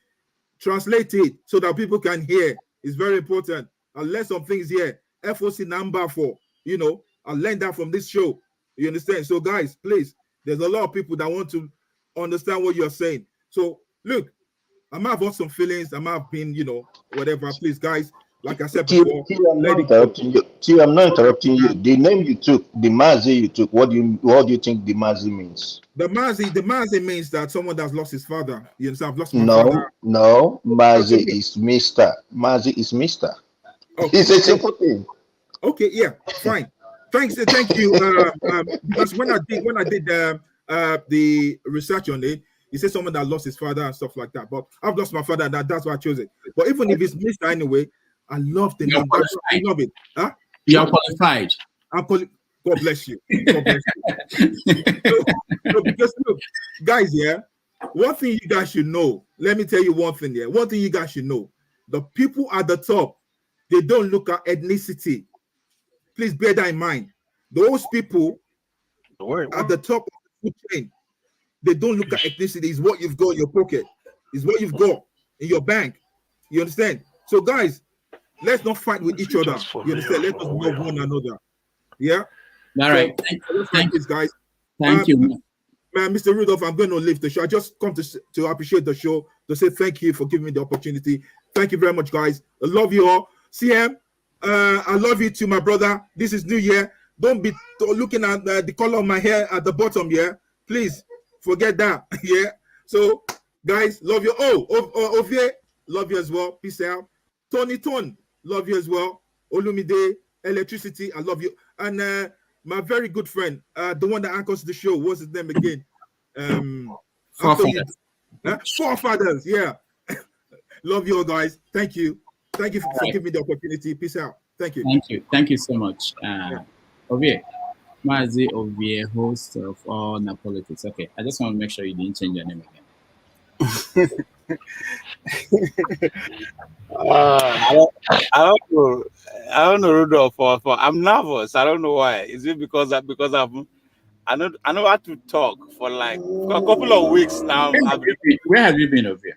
translate it so that people can hear. It's very important. I learned some things here. FOC number 4, you know. I learned that from this show. You understand? So, guys, please, there's a lot of people that want to understand what you're saying. So, look, I might have got some feelings. I might have been, you know, whatever. Please, guys, like I said before, I'm not interrupting you. I'm not interrupting you. The name you took, the Mazi you took, what do you think the Mazi means? The Mazi means that someone that's lost his father. You understand? I've lost my father. No, Mazi is Mr. Mazi is Mr. Okay. It's a simple thing. Okay, yeah, fine. Thank you. Because when I did the research on it, He said someone that lost his father and stuff like that. But I've lost my father, and that's why I chose it. But even if it's missed anyway, I love the name. That's why I love it. Huh? You're qualified. God bless you. God bless you. No, because look, guys, yeah, one thing you guys should know. Let me tell you one thing here. One thing you guys should know. The people at the top, they don't look at ethnicity. Please bear that in mind. Those people at the top of the food chain, they don't look at ethnicity. It's what you've got in your pocket. It's what you've got in your bank. You understand? So, guys, let's not fight with each other. You understand? Let us love one another. Yeah? All right. Thank you, guys. Thank you. Mr. Rudolph, I'm going to leave the show. I just come to appreciate the show, to say thank you for giving me the opportunity. Thank you very much, guys. I love you all. CM, I love you too, my brother. This is New Year. Don't be looking at the color of my hair at the bottom, yeah? Please, forget that, yeah? So, guys, love you. Ovie, love you as well. Peace out. Tony Ton, love you as well. Olumide, Electricity, I love you. And my very good friend, the one that anchors the show, what's his name again? Forefathers, yeah. Love you all, guys. Thank you. Thank you for giving me the opportunity. Peace out. Thank you. Thank you. Thank you so much. Ovie, Mazi Ovie, host of All Na Politics. Okay, I just want to make sure you didn't change your name again. I don't know, Rudolph. I'm nervous. I don't know why. Is it because I know how to talk for like a couple of weeks now. Where have you been, Ovie?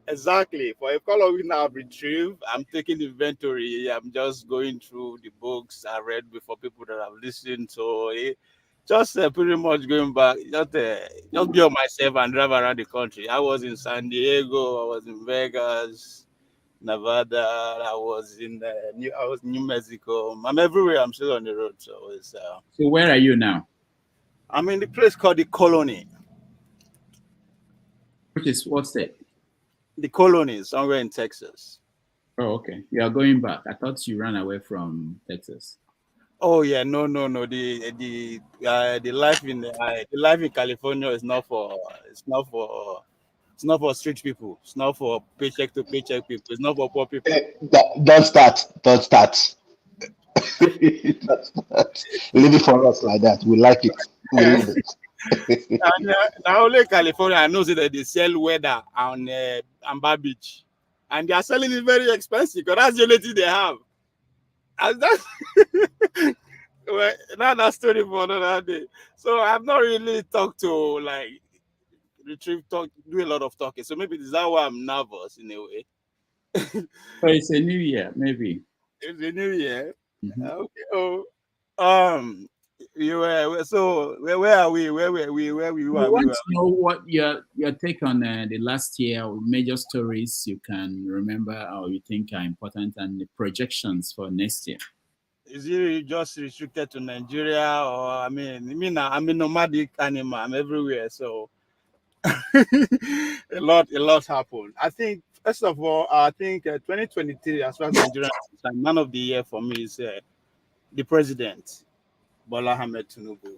Exactly. For a couple of weeks now, I've retrieved. I'm taking inventory. I'm just going through the books I read before, people that I've listened to. Just pretty much going back, just be on myself and drive around the country. I was in San Diego. I was in Vegas, Nevada. I was in New Mexico. I'm everywhere. I'm still on the road. So it's. So where are you now? I'm in the place called the Colony. Which is what state? The Colony, somewhere in Texas. Oh, okay. You are going back. I thought you ran away from Texas. Oh yeah, no. The life in California is not for street people. It's not for paycheck to paycheck people. It's not for poor people. Don't start. Don't start. Leave it for us like that. We like it. We love it. Now only California, I know that they sell weather on Amber Beach, and they are selling it very expensive because that's the only thing they have. And that's well, not story for another day. So I've not really talked to do a lot of talking. So maybe this is why I'm nervous in a way. So it's a new year, maybe. It's a new year. Mm-hmm. Okay. You were so where are we? Where were we? Where we were? I want to know what your take on the last year, major stories you can remember or you think are important, and the projections for next year. Is it just restricted to Nigeria, or I'm a nomadic animal. I'm everywhere, so a lot happened. I think first of all, 2023, as far as Nigeria is concerned, man of the year for me is the president, Bola Ahmed Tinubu.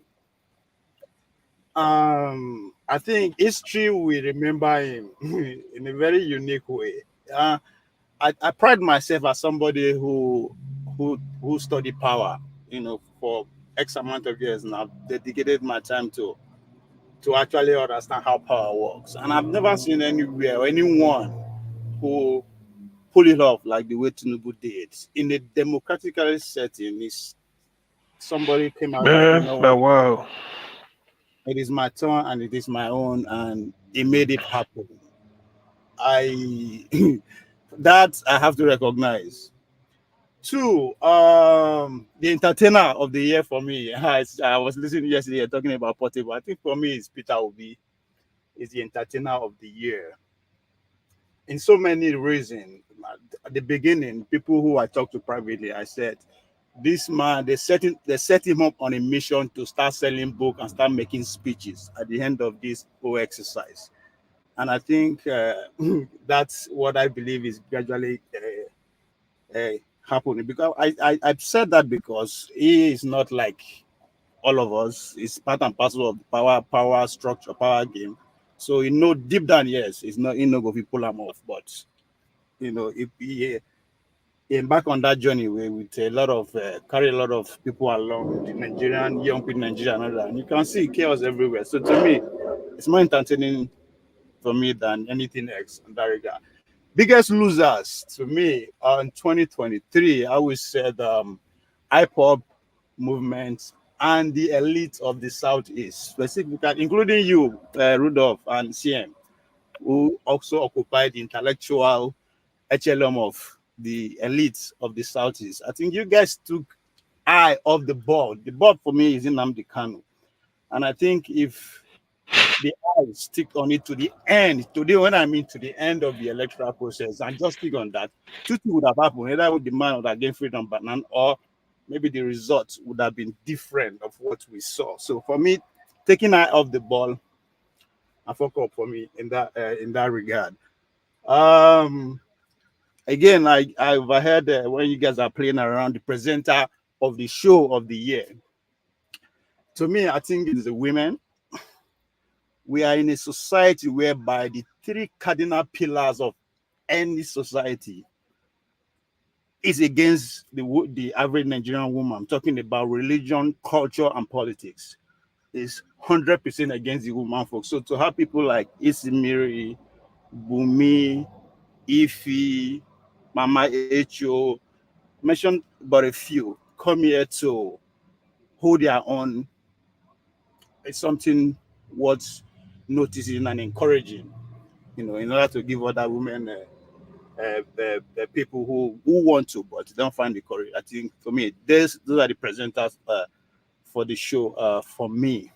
I think history will remember him in a very unique way. I pride myself as somebody who studied power, for X amount of years, and I've dedicated my time to actually understand how power works. And I've never seen anywhere or anyone who pull it off like the way Tinubu did in a democratically setting. Is somebody came out wow. It is my turn and it is my own, and he made it happen. That I have to recognize. Two, the entertainer of the year for me, I was listening yesterday talking about Portable. I think for me, it's Peter Obi is the entertainer of the year. In so many reasons. At the beginning, people who I talked to privately, I said, this man, they set him up on a mission to start selling books and start making speeches at the end of this whole exercise. And I think that's what I believe is gradually happening. Because I've said that because he is not like all of us. It's part and parcel of the power structure, power game. So deep down, yes, it's not going to pull them off, but if he embark on that journey with a lot of carry a lot of people along, the Nigerian young people, Nigeria, and you can see chaos everywhere. So to me, it's more entertaining for me than anything else in that regard. Biggest losers to me in 2023, I would say the IPOP movement and the elite of the Southeast, specifically including you, Rudolph and CM, who also occupied the intellectual echelon of the elites of the Southeast. I think you guys took eye off the board. The board for me is in Nnamdi Kanu. And I think if the eye stick on it to the end, today when I mean to the end of the electoral process, and just stick on that, two things would have happened. Either with the man would have gained freedom banana, or maybe the results would have been different of what we saw. So for me, taking eye off the ball, I fuck up for me in that regard. Again, I overheard when you guys are playing around the presenter of the show of the year. To me, I think it's the women. We are in a society whereby the three cardinal pillars of any society is against the average Nigerian woman. I'm talking about religion, culture, and politics. It's 100% against the woman folks. So to have people like Isimiri, Bumi, Ifi, Mama Echo, mention but a few, come here to hold their own, it's something worth noticing and encouraging, in order to give other women people who want to, but don't find the courage. I think for me, those are the presenters for the show for me.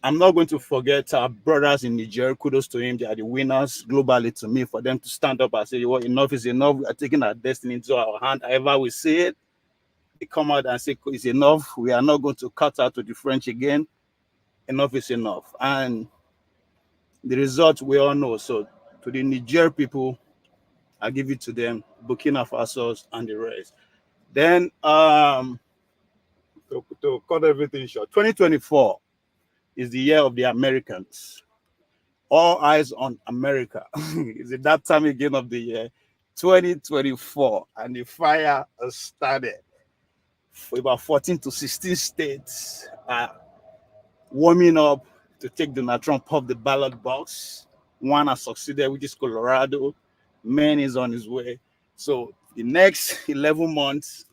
I'm not going to forget our brothers in Niger. Kudos to him. They are the winners globally to me, for them to stand up and say, well, enough is enough. We are taking our destiny into our hand. However we say it, they come out and say, it's enough. We are not going to cut out to the French again. Enough is enough. And the result we all know. So to the Niger people, I give it to them, Burkina Faso and the rest. Then to cut everything short, 2024 is the year of the Americans. All eyes on America. Is it that time again of the year? 2024, and the fire has started. For about 14 to 16 states are warming up to take Donald Trump off the ballot box. One has succeeded, which is Colorado. Maine is on his way. So the next 11 months,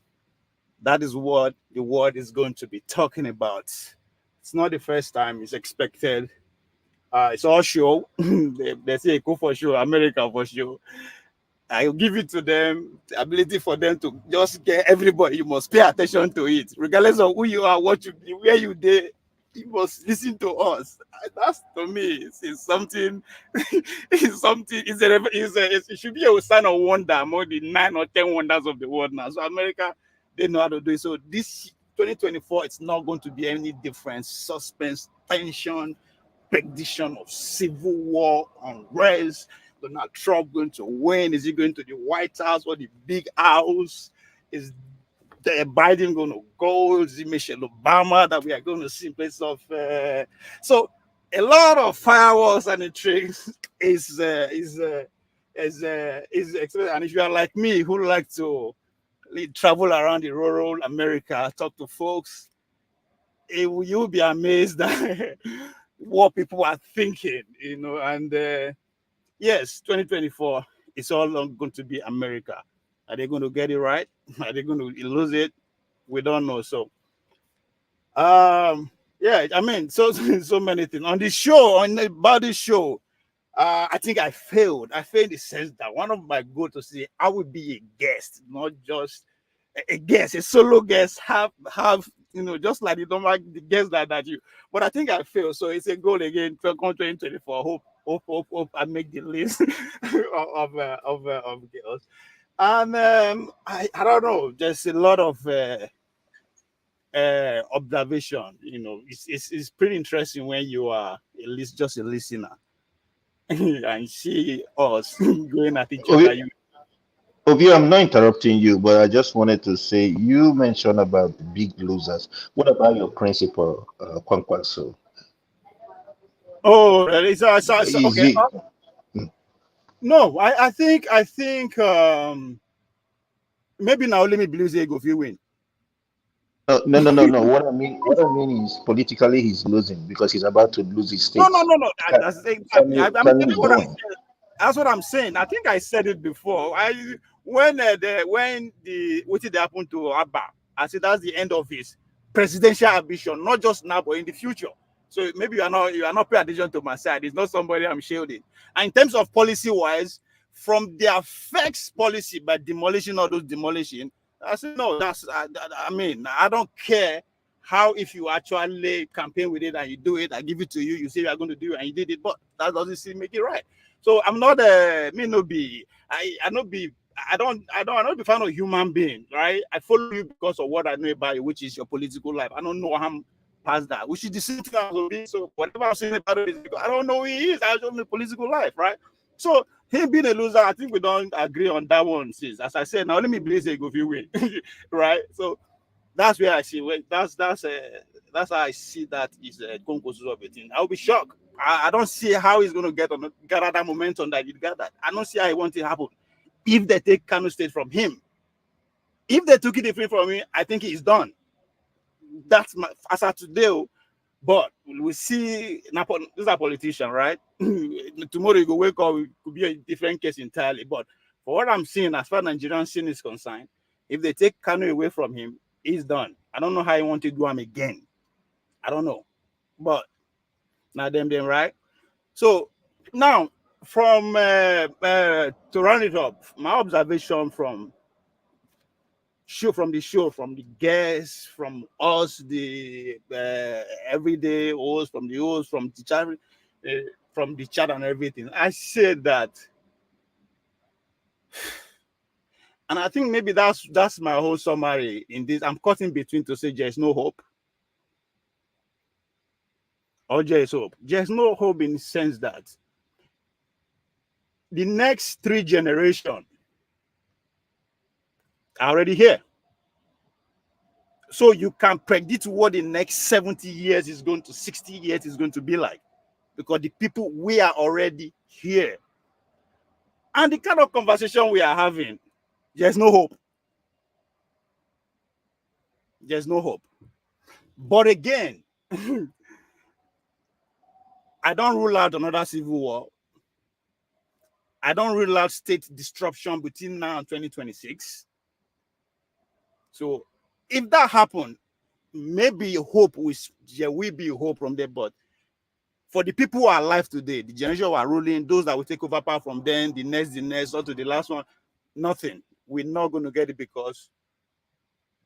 that is what the world is going to be talking about. It's not the first time. It's expected. It's all show. they say go for show, America for show. I'll give it to them, the ability for them to just get everybody. You must pay attention to it, regardless of who you are, what you, where you did. You must listen to us. That's, to me, it's something. It's something. It should be a sign of wonder among the 9 or 10 wonders of the world now. So America, they know how to do it. So this 2024, it's not going to be any different. Suspense, tension, prediction of civil war, unrest. Donald Trump going to win? Is he going to the White House or the big house? Is Biden going to go? Is it Michelle Obama that we are going to see in place of? So a lot of fireworks and intrigues is expected. And if you are like me, who like to travel around the rural America, talk to folks, you'll be amazed at what people are thinking, and yes, 2024 is all going to be America. Are they going to get it right? Are they going to lose it? We don't know. So, yeah, I mean, so many things on this show, about this show. I think I failed. I failed in the sense that one of my goals to say I would be a guest, not just a guest, a solo guest. Have just like the guests that you. But I think I failed. So it's a goal again for 2024. Hope I make the list of girls. And I don't know, there's a lot of observation. It's pretty interesting when you are just a listener and see us going at each other. Obi, I'm not interrupting you, but I just wanted to say you mentioned about the big losers. What about your principal, Kwankwaso? Oh, really? So okay. Easy. No, I think maybe now let me believe they go if you win. No. What I mean is politically he's losing because he's about to lose his No, states. that's exactly. I'm Kanu telling is you what I'm done. saying. That's what I'm saying. I think I said it before. When what did happen to Abba, I said that's the end of his presidential ambition, not just now but in the future. So maybe you are not paying attention to my side. It's not somebody I'm shielding. And in terms of policy wise, from their fixed policy by demolishing all those demolition, I said no. I mean I don't care how if you actually campaign with it and you do it, I give it to you, you say you are going to do it and you did it, but that doesn't seem make it right. So I'm not me no be I not be I not be fan of human being, right? I follow you because of what I know about you, which is your political life. I don't know how past that, which is the same thing as Obi. So whatever I'm saying about it, I don't know who he is. I don't know political life, right? So him being a loser, I think we don't agree on that one. Sis. As I said, now let me believe say go if you win, right? So that's where I see. That's how I see that is a concourse of a thing. I'll be shocked. I don't see how he's going to gather that momentum that he gathered. I don't see how he wants it to happen. If they take Kano State from him, if they took it from him, I think he's done. That's my as of today. But we see this is a politician, right? Tomorrow you go wake up, it could be a different case entirely. But for what I'm seeing, as far as Nigerian scene is concerned, if they take Kano away from him, he's done. I don't know how he want to do him again. I don't know. But now them right. So now from to round it up, my observation from the guests, from us, the everyday hosts, from the hosts, from the chat and everything. I said that, and I think maybe that's my whole summary in this. I'm cutting between to say there's no hope. Or there's hope. There's no hope in the sense that the next 3 generations are already here. So you can predict what the next 70 years is going to, 60 years is going to be like. Because the people, we are already here. And the kind of conversation we are having, there's no hope. There's no hope. But again, I don't rule out another civil war. I don't rule out state disruption between now and 2026. So if that happens, maybe hope there will be hope from there. But for the people who are alive today, the generation who are ruling, those that will take over power from them, the next, or to the last one, nothing. We're not going to get it because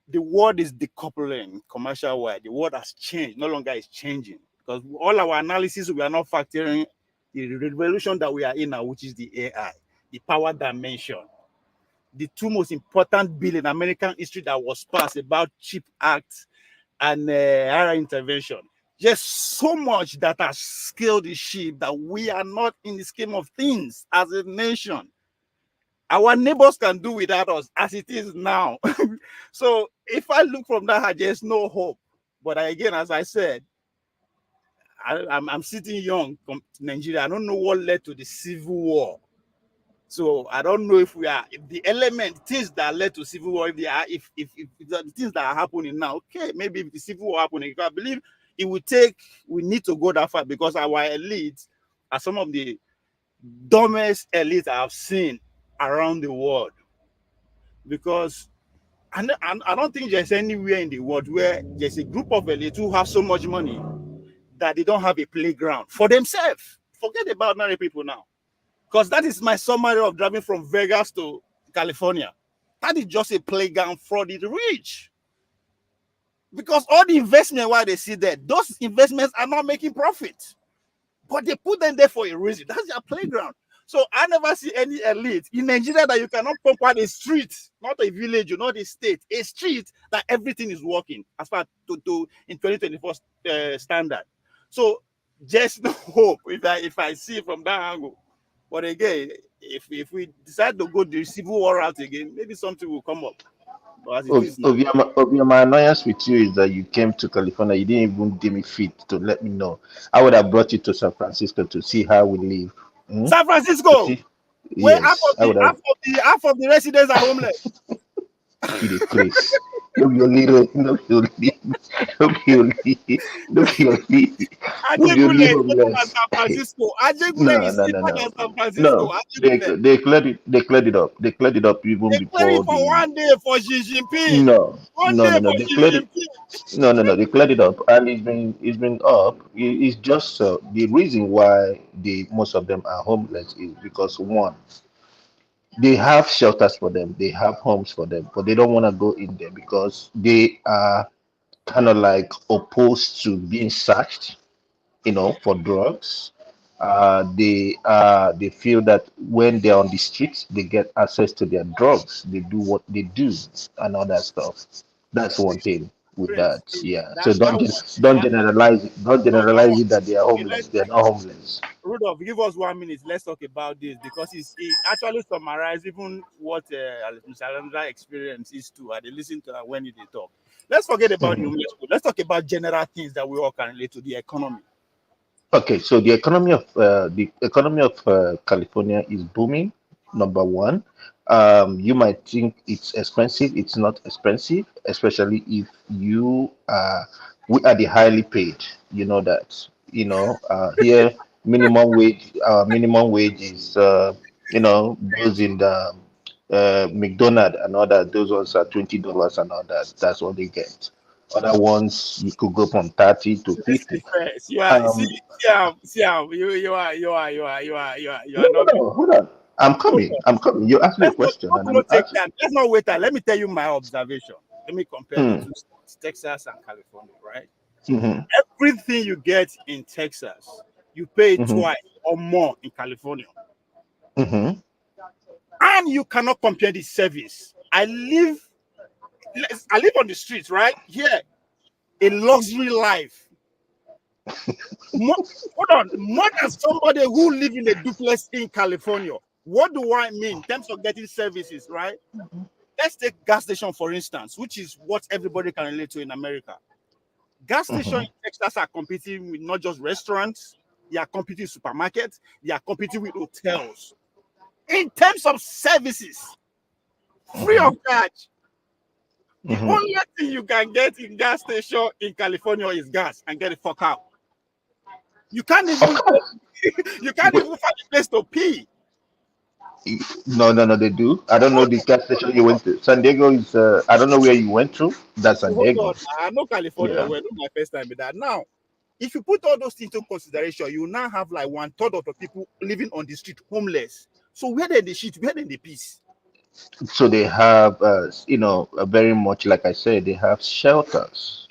the world is decoupling commercial wide. The world has changed. No longer is changing. Because all our analysis, we are not factoring the revolution that we are in now, which is the AI, the power dimension. The 2 most important bill in American history that was passed about CHIP Act and higher intervention. Just so much that has scaled the ship that we are not in the scheme of things as a nation. Our neighbors can do without us as it is now. So if I look from that, there's no hope. But again, as I said, I'm sitting young from Nigeria. I don't know what led to the civil war. So I don't know if the things that led to civil war, if the things that are happening now, okay, maybe if the civil war happening, I believe we need to go that far because our elites are some of the dumbest elites I have seen around the world. Because I don't think there's anywhere in the world where there's a group of elites who have so much money that they don't have a playground for themselves. Forget about married people now. Because that is my summary of driving from Vegas to California. That is just a playground for the rich. Because all the investment while they see there, those investments are not making profit. But they put them there for a reason. That's their playground. So I never see any elite in Nigeria that you cannot conquer a street, not a village, not a state, a street that everything is working as far to in 2024 standard. So just no hope if I see it from that angle. But again, if we decide to go the civil war route again, maybe something will come up. But as it is now, Obi, my annoyance with you is that you came to California. You didn't even give me feet to let me know. I would have brought you to San Francisco to see how we live. Hmm? San To Francisco, see, where half yes, of I the would have. half of the residents are homeless. You please. Look your little, look your little, look your little, look your little, look your Ajegule is little better than homeless. San Francisco. Ajegule No, is no, no, cheaper than no, San Francisco. no. Ajegule. They cleared it up. They cleared it up even They clear it before for the. one day for Xi Jinping. No, One no, day no, no. for They Xi cleared it. Jinping. No, no, no. They cleared it up, and it's been up. It's just the reason why the most of them are homeless is because one, they have shelters for them, they have homes for them, but they don't want to go in there because they are kind of like opposed to being searched, for drugs. They feel that when they're on the streets, they get access to their drugs. They do what they do and all that stuff. That's one thing with Prince, that. Yeah. So that one. don't generalize it. Don't No, that one. generalize it that they are Okay, homeless. They are not homeless. Rudolph, give us 1 minute. Let's talk about this because it actually summarizes even what Mr. Alexander experience is too. I listen to that when they talk. Let's forget about the Mhm. homeless. Let's talk about general things that we all can relate to the economy. Okay, so the economy of California is booming. Number one, you might think it's expensive. It's not expensive, especially if we are the highly paid. You know that. Here minimum wage is those in the McDonald and all that. Those ones are $20 and all that. That's what they get. Other ones you could go from 30 to This 50. is first. You are Um, you No, are no, not. no. Hold on. I'm Hold coming. on. I'm coming. You asked me a Let's not, question, and not I'm take answering. time. Let's not wait time. Let me tell you my observation. Let me compare the Hmm. two states, Texas and California, right? Mm-hmm. Everything you get in Texas, you pay Mm-hmm. twice or more in California. Mm-hmm. And you cannot compare the service. I live on the streets, right? Here, a luxury life. Hold on, more than somebody who live in a duplex in California. What do I mean in terms of getting services, right? Let's take gas station, for instance, which is what everybody can relate to in America. Gas stations in Texas are competing with not just restaurants, they are competing with supermarkets, they are competing with hotels. In terms of services, free of charge. The only thing you can get in gas station in California is gas and get the fuck out. You can't even you can't Wait, even find a place to pee. no, no, no. They do. I don't know the gas station you went to. San Diego is. I don't know where you went to. That's San Hold on, Diego. I know California. Yeah. Well, not my first time with that. Now, if you put all those things into consideration, you now have like 1/3 of the people living on the street homeless. So where they shit, where they peace? So they have, very much like I said, they have shelters.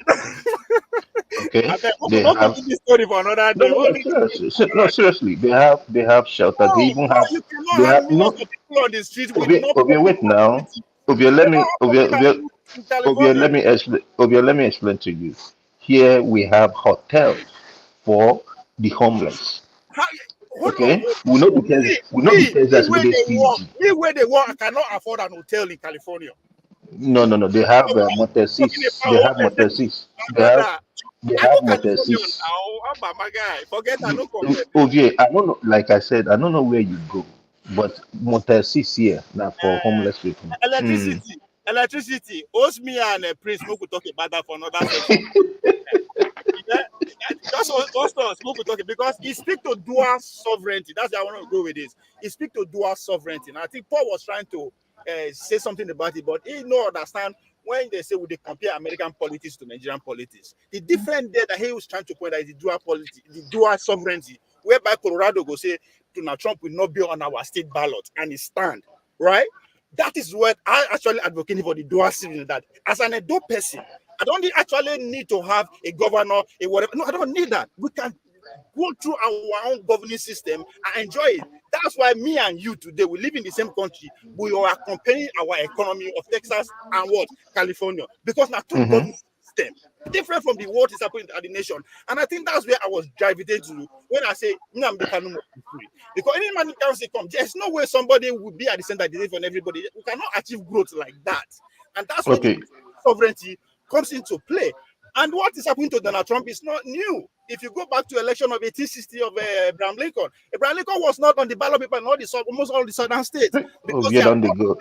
Okay. I bet we They not have. continue this story for another No, day. no, We'll no. leave this Seriously, for no, another day. seriously. They have shelters. They even No, have. you cannot They have have millions no. of people on the street with Obia, no Obia, public wait now. facility. Obia, You let me. cannot have Obia, public Obia, facility in Obia, California. let me explain. Obia, let me explain to you. Here we have hotels for the homeless. How, hold on, Okay, we know the Texas. We know the me Texas where where they they work, stingy. me where they work, I cannot afford an hotel in California. No, no, no. They So have why are you Motel talking 6. They about have Motel homelessness, 6. my They have. brother? They I know have Motel California 6. now. I'm my guy. Forget I no compare. Ovie, I don't know. Like I said, I don't know where you go, but Motel 6 here now for homeless people. Mm. Electricity. Host me and Prince. We could talk about that for another section. Yeah, just host us. We could talk because he speak to dual sovereignty. That's where I want to go with this. He speak to dual sovereignty, and I think Paul was trying to say something about it, but he no understand when they say would they compare American politics to Nigerian politics. The difference there that he was trying to point out is the dual politics, the dual sovereignty, whereby Colorado go say Donald Trump will not be on our state ballot and he stand right. That is what I actually advocating for the dual citizen. That as an adult person, I don't actually need to have a governor, a whatever. No, I don't need that. We can go through our own governing system and enjoy it. That's why me and you today, we live in the same country. We are comparing our economy of Texas and what? California. Because now two Mm-hmm. governing system different from the what is happening at the nation. And I think that's where I was driving to when I say Nnamdi Kanu must be free. Because any man can say come, there's no way somebody will be at the center of the day for everybody. We cannot achieve growth like that. And that's when Okay. sovereignty comes into play. And what is happening to Donald Trump is not new. If you go back to election of 1860 of Abraham Lincoln was not on the ballot paper in almost all the southern states. Because Ovie don't they go?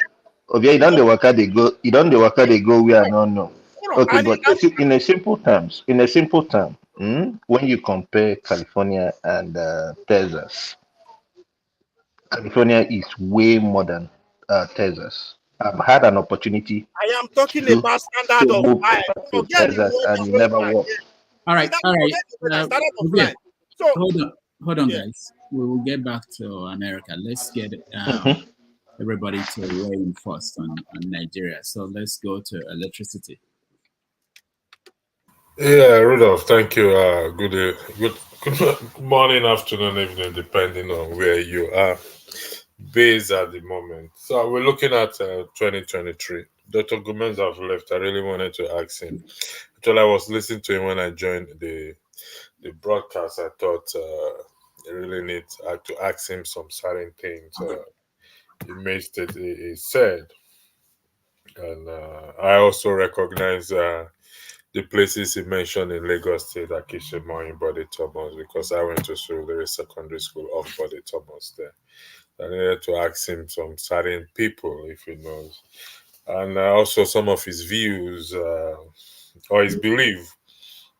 Ovie, you don't the waka they go. You don't the waka they go. We are not know. Okay, but in a simple terms, when you compare California and Texas, California is way more than Texas. I've had an opportunity I am talking to about standard of move life. to Forget the Texas, and it weather. never worked. All right, all right. Standard of Okay. life. So Hold on, yeah. guys. We will get back to America. Let's get everybody to weigh in first on Nigeria. So let's go to electricity. Yeah, Rudolph, thank you. Good morning, afternoon, evening, depending on where you are based at the moment. So we're looking at 2023. Dr. Gomez have left. I really wanted to ask him. Until I was listening to him when I joined the broadcast, I thought I really need to ask him some certain things. He said, and I also recognize the places he mentioned in Lagos State, Akishimo in Body Thomas, because I went to Surulere Secondary School off Body Thomas there. I needed to ask him some certain people if he knows, and also some of his views or his belief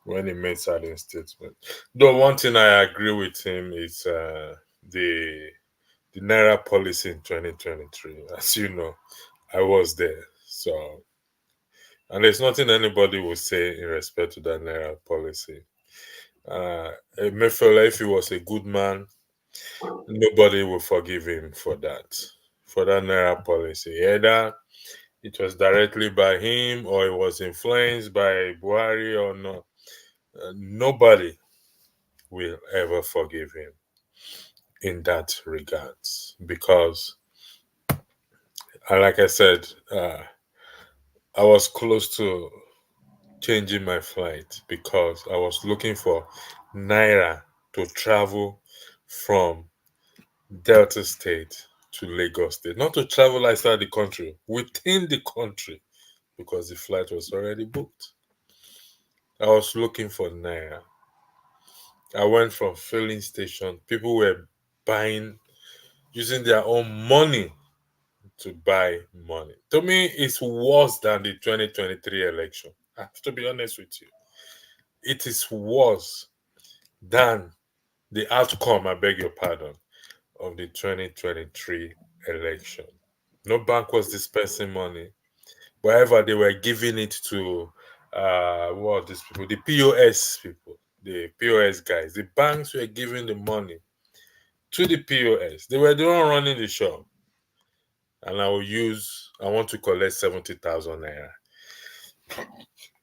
when he made certain statements. Though one thing I agree with him is the Naira policy in 2023. As you know, I was there, so. And there's nothing anybody will say in respect to that Naira policy. Emefiele, if he was a good man, nobody will forgive him for that Naira policy. Either it was directly by him or it was influenced by Buhari or not. Nobody will ever forgive him in that regards because, like I said, I was close to changing my flight because I was looking for Naira to travel from Delta State to Lagos State, not to travel outside the country, within the country, because the flight was already booked. I was looking for Naira. I went from filling station. People were using their own money to buy money. To me, it's worse than the 2023 election. I have to be honest with you. It is worse than the outcome, I beg your pardon, of the 2023 election. No bank was dispensing money. Wherever they were giving it to what these people, the POS people, the POS guys. The banks were giving the money to the POS. They were the one running the shop. And I want to collect 70,000 naira.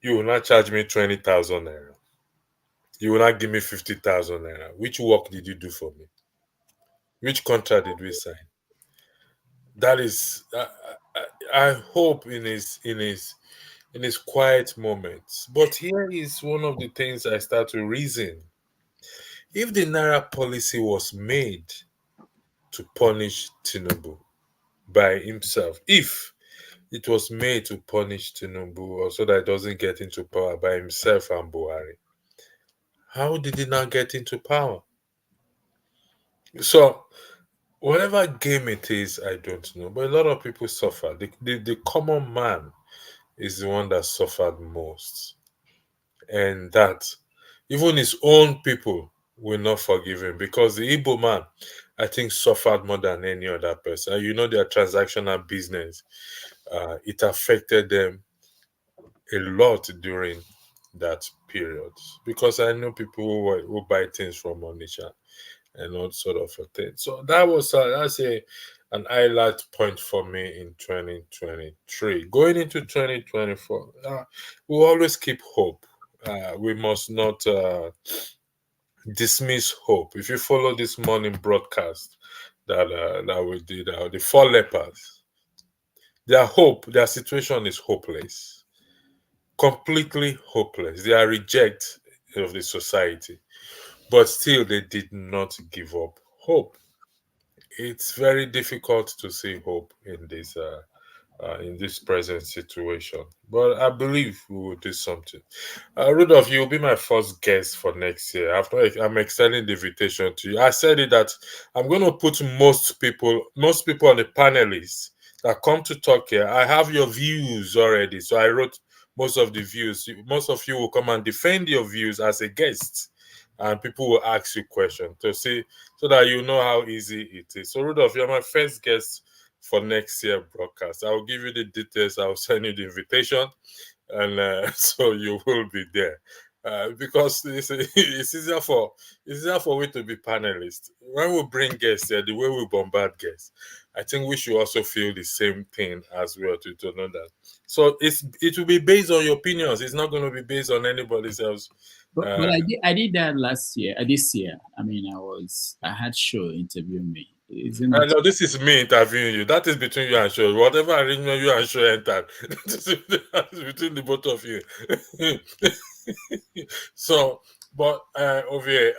You will not charge me 20,000 naira. You will not give me 50,000 naira. Which work did you do for me? Which contract did we sign? That is, I hope in his quiet moments. But here is one of the things I start to reason. If the Naira policy was made to punish Tinubu by himself, if it was made to punish Tinubu or so that it doesn't get into power by himself and Buhari, how did he not get into power? So, whatever game it is, I don't know. But a lot of people suffer. The common man is the one that suffered most. And that even his own people will not forgive him because the Igbo man, I think, suffered more than any other person. You know, their transactional business, it affected them a lot during that period because I know people who buy things from Onitsha and all sort of a thing. So that was an highlight point for me in 2023. Going into 2024, we always keep hope. We must not dismiss hope. If you follow this morning broadcast that we did, the four lepers, their situation is hopeless, completely hopeless. They are reject of the society, but still they did not give up hope. It's very difficult to see hope in this in this present situation. But I believe we will do something. Rudolph, you will be my first guest for next year. I'm extending the invitation to you. I said it that I'm going to put most people on the panelists that come to talk here. I have your views already, so I wrote most of the views. Most of you will come and defend your views as a guest, and people will ask you questions to see so that you know how easy it is. So, Rudolph, you're my first guest for next year broadcast. I will give you the details. I will send you the invitation, and so you will be there. Because it's easier for we to be panelists. When we bring guests here, the way we bombard guests, I think we should also feel the same thing as well to know that. So it will be based on your opinions. It's not going to be based on anybody else. But I did that last year. This year, I mean, I had Show interviewing me. No, this is me interviewing you. That is between you and Show. Whatever arrangement you and Show entered, that is between the both of you. So, but Ovie,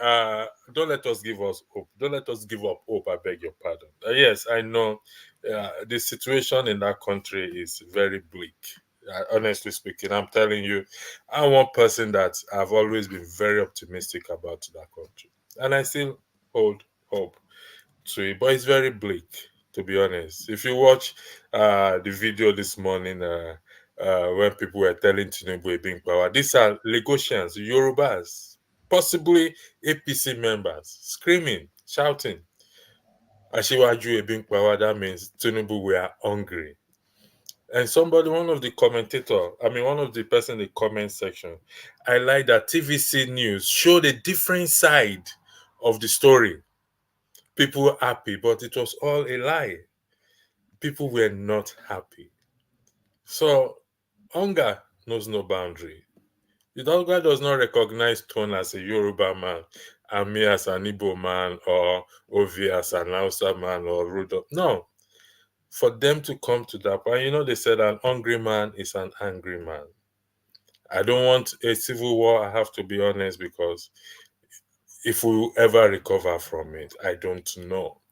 don't let us give us hope. Don't let us give up hope. I beg your pardon. Yes, I know the situation in that country is very bleak. Honestly speaking, I'm telling you, I'm one person that I've always been very optimistic about that country, and I still hold hope to it. But it's very bleak, to be honest. If you watch the video this morning, when people were telling Tinubu being power, these are Lagosians, Yorubas, possibly APC members, screaming, shouting, Ashiwaju being power. That means Tinubu were hungry. And one of the person in the comment section, I like that TVC News showed a different side of the story. People were happy, but it was all a lie. People were not happy. So, hunger knows no boundary. The hunger does not recognize Tone as a Yoruba man, and me as an Igbo man, or Ovi as an Hausa man, or Rudolph. No. For them to come to that point, they said an hungry man is an angry man. I don't want a civil war, I have to be honest, because if we will ever recover from it, I don't know.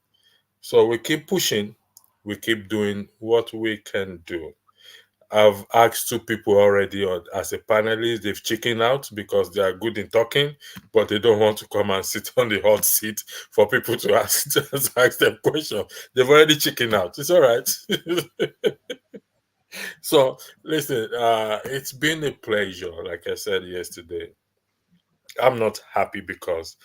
So we keep pushing, we keep doing what we can do. I've asked 2 people already as a panelist. They've chickened out because they are good in talking, but they don't want to come and sit on the hot seat for people to ask them questions. They've already chickened out. It's all right. So, listen, it's been a pleasure, like I said yesterday. I'm not happy because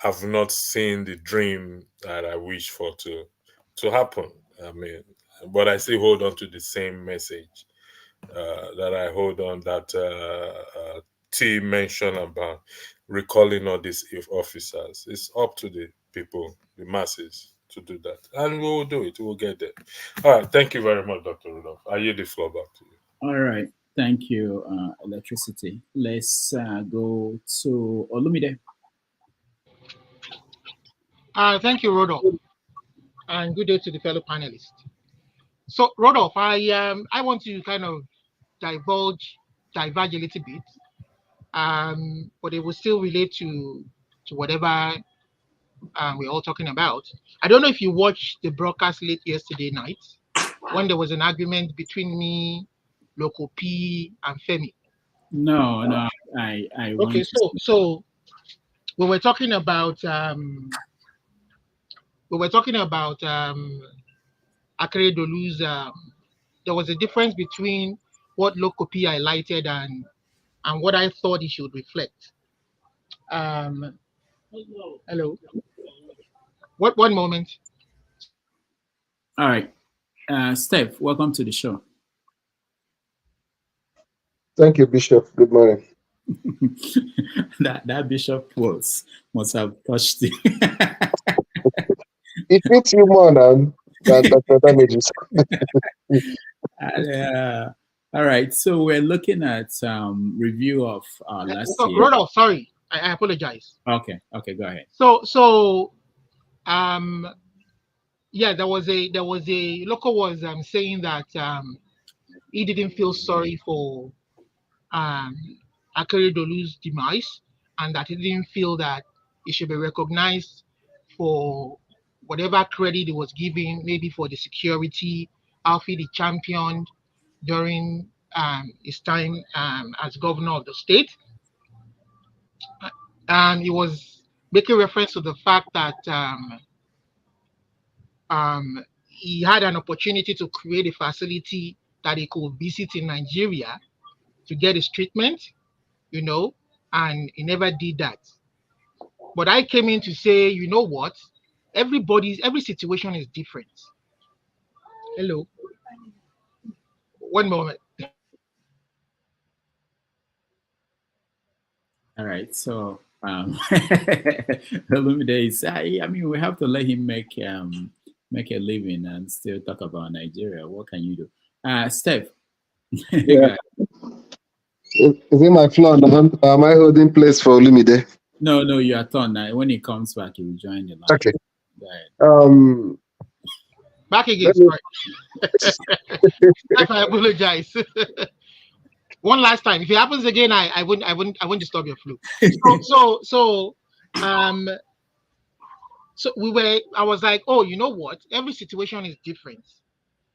I've not seen the dream that I wish for to happen. I mean, but I still hold on to the same message that I hold on that T mentioned about recalling all these officers. It's up to the people, the masses, to do that. And we will do it. We'll get there. All right. Thank you very much, Dr. Rudolph. I yield the floor back to you. All right. Thank you, Electricity. Let's go to Olumide. Thank you, Rodolph. And good day to the fellow panelists. So, Rodolph, I want to kind of diverge a little bit, but it will still relate to whatever we're all talking about. I don't know if you watched the broadcast late yesterday night when there was an argument between me, Loco P, and Femi. No, I okay. So we were talking about Akere Dolu's. There was a difference between what Loco P highlighted and what I thought he should reflect. Hello. One moment. All right. Steph, welcome to the show. Thank you, Bishop. Good morning. that Bishop must have touched you. It fits you more than damages. All right. So we're looking at review of last year. Rodolph, sorry. I apologize. Okay, go ahead. So yeah, there was a local was saying that he didn't feel sorry for Akere Dolu's demise, and that he didn't feel that he should be recognized for whatever credit he was giving, maybe for the security Alfie the championed during his time as governor of the state. And he was making reference to the fact that he had an opportunity to create a facility that he could visit in Nigeria to get his treatment, you know, and he never did that. But I came in to say, you know what? Every situation is different. Hello. One moment. All right. So Olumide is, I mean, we have to let him make a living and still talk about Nigeria. What can you do? Steph. Yeah. Is it my floor now? Am I holding place for Olumide? No, you are turn. When he comes back, he will join the line. Okay. Go ahead. Back again, right? I apologize. One last time. If it happens again, I wouldn't disturb your flow. So I was like, oh, you know what? Every situation is different.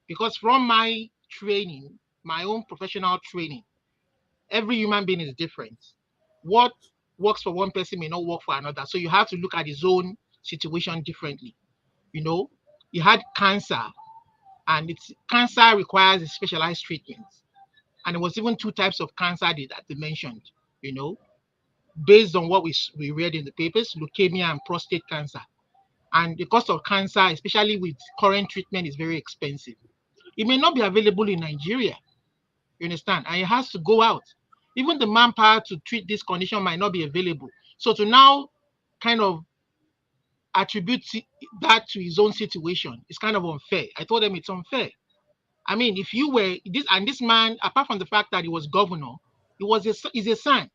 Because from my training, my own professional training, every human being is different. What works for one person may not work for another. So you have to look at his own situation differently. You know, he had cancer, and cancer requires a specialized treatment. And there was even 2 types of cancer that they mentioned, you know, based on what we read in the papers, leukemia and prostate cancer. And the cost of cancer, especially with current treatment, is very expensive. It may not be available in Nigeria, you understand? And it has to go out. Even the manpower to treat this condition might not be available. So to now kind of attribute that to his own situation is kind of unfair. I told them it's unfair. I mean, if you were this man, apart from the fact that he was governor, he's a son.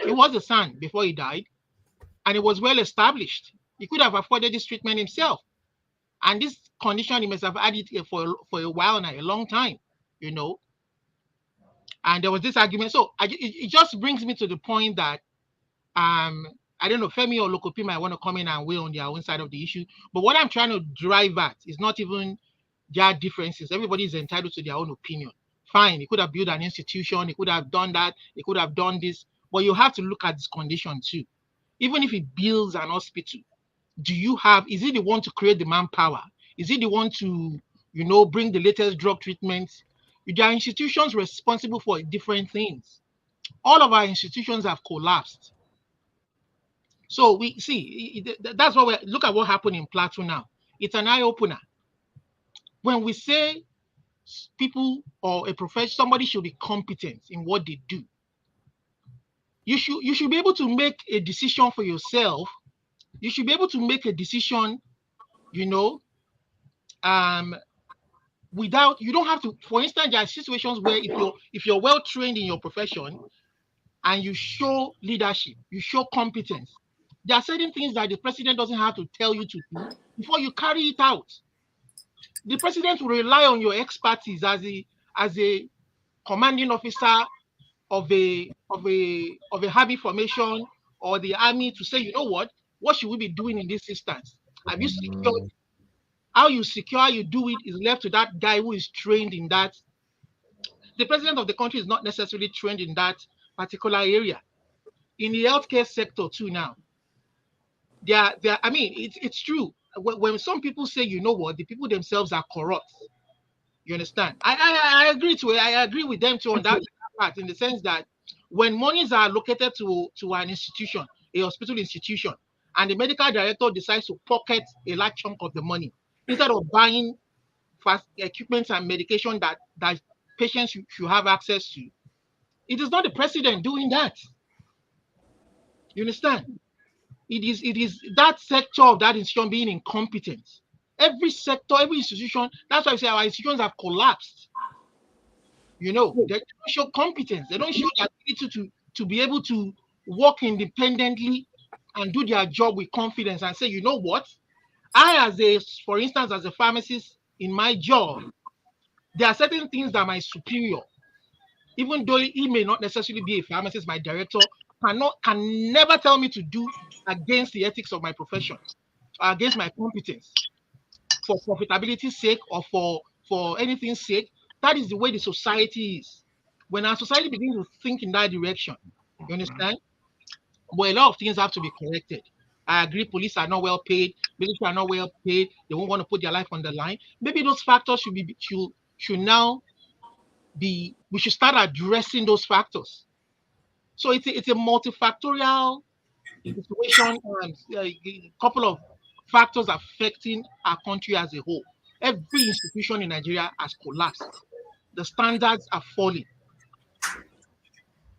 He was a son before he died, and it was well established. He could have afforded this treatment himself. And this condition, he must have had it for a while now, a long time, you know. And there was this argument. So it just brings me to the point that I don't know, Femi or Lokopi might want to come in and weigh on their own side of the issue. But what I'm trying to drive at is not even their differences. Everybody is entitled to their own opinion. Fine, he could have built an institution, he could have done that, he could have done this. But you have to look at this condition too. Even if he builds an hospital, is he the one to create the manpower? Is he the one to, you know, bring the latest drug treatments? There are institutions responsible for different things. All of our institutions have collapsed. So we see, that's why look at what happened in Plateau now. It's an eye-opener. When we say people or a profession, somebody should be competent in what they do, you should be able to make a decision for yourself. You should be able to make a decision, you know, without, you don't have to. For instance, there are situations where if you're well trained in your profession and you show leadership, you show competence, there are certain things that the president doesn't have to tell you to do before you carry it out. The president will rely on your expertise as a commanding officer of a heavy formation or the army to say, you know what should we be doing in this instance? Have you secured? How you secure, how you do it is left to that guy who is trained in that. The president of the country is not necessarily trained in that particular area. In the healthcare sector too now, I mean, it's true. When some people say, you know what, the people themselves are corrupt. You understand? I agree to it. I agree with them too on that part, in the sense that when monies are allocated to an institution, a hospital institution, and the medical director decides to pocket a large chunk of the money instead of buying fast equipment and medication that patients should have access to, it is not the president doing that. You understand? It is that sector of that institution being incompetent. Every sector, every institution, that's why I say our institutions have collapsed. You know, they don't show competence. They don't show the ability to be able to work independently and do their job with confidence and say, you know what? For instance, as a pharmacist in my job, there are certain things that my superior, even though he may not necessarily be a pharmacist, my director can never tell me to do against the ethics of my profession, or against my competence, for profitability's sake or for for anything's sake. That is the way the society is. When our society begins to think in that direction, you understand? But a lot of things have to be corrected. I agree, police are not well paid, military are not well paid, they won't want to put their life on the line. Maybe those factors should now be, we should start addressing those factors. So it's a multifactorial situation and a couple of factors affecting our country as a whole. Every institution in Nigeria has collapsed. The standards are falling.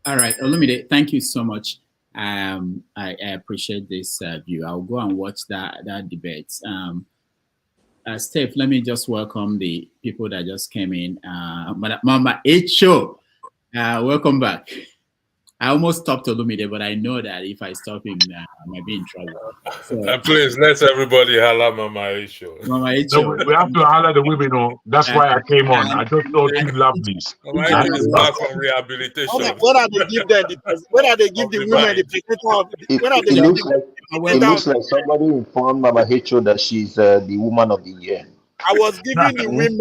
All right, Olumide, thank you so much. I appreciate this view. I'll go and watch that debate. Steph, let me just welcome the people that just came in. Mama H-Show, welcome back. I almost stopped Olumide, but I know that if I stop him, I might be in trouble. So, please, let everybody holla Mama H-Show. Mama H-Show. No, we have to holla the women. That's why I came on. I just thought you lovely. Mama H-Show is back from rehabilitation. When are they give them when are they give the women the presenter of when are they It give looks the like, it looks like somebody informed Mama Hicho that she's the woman of the year. I was giving the women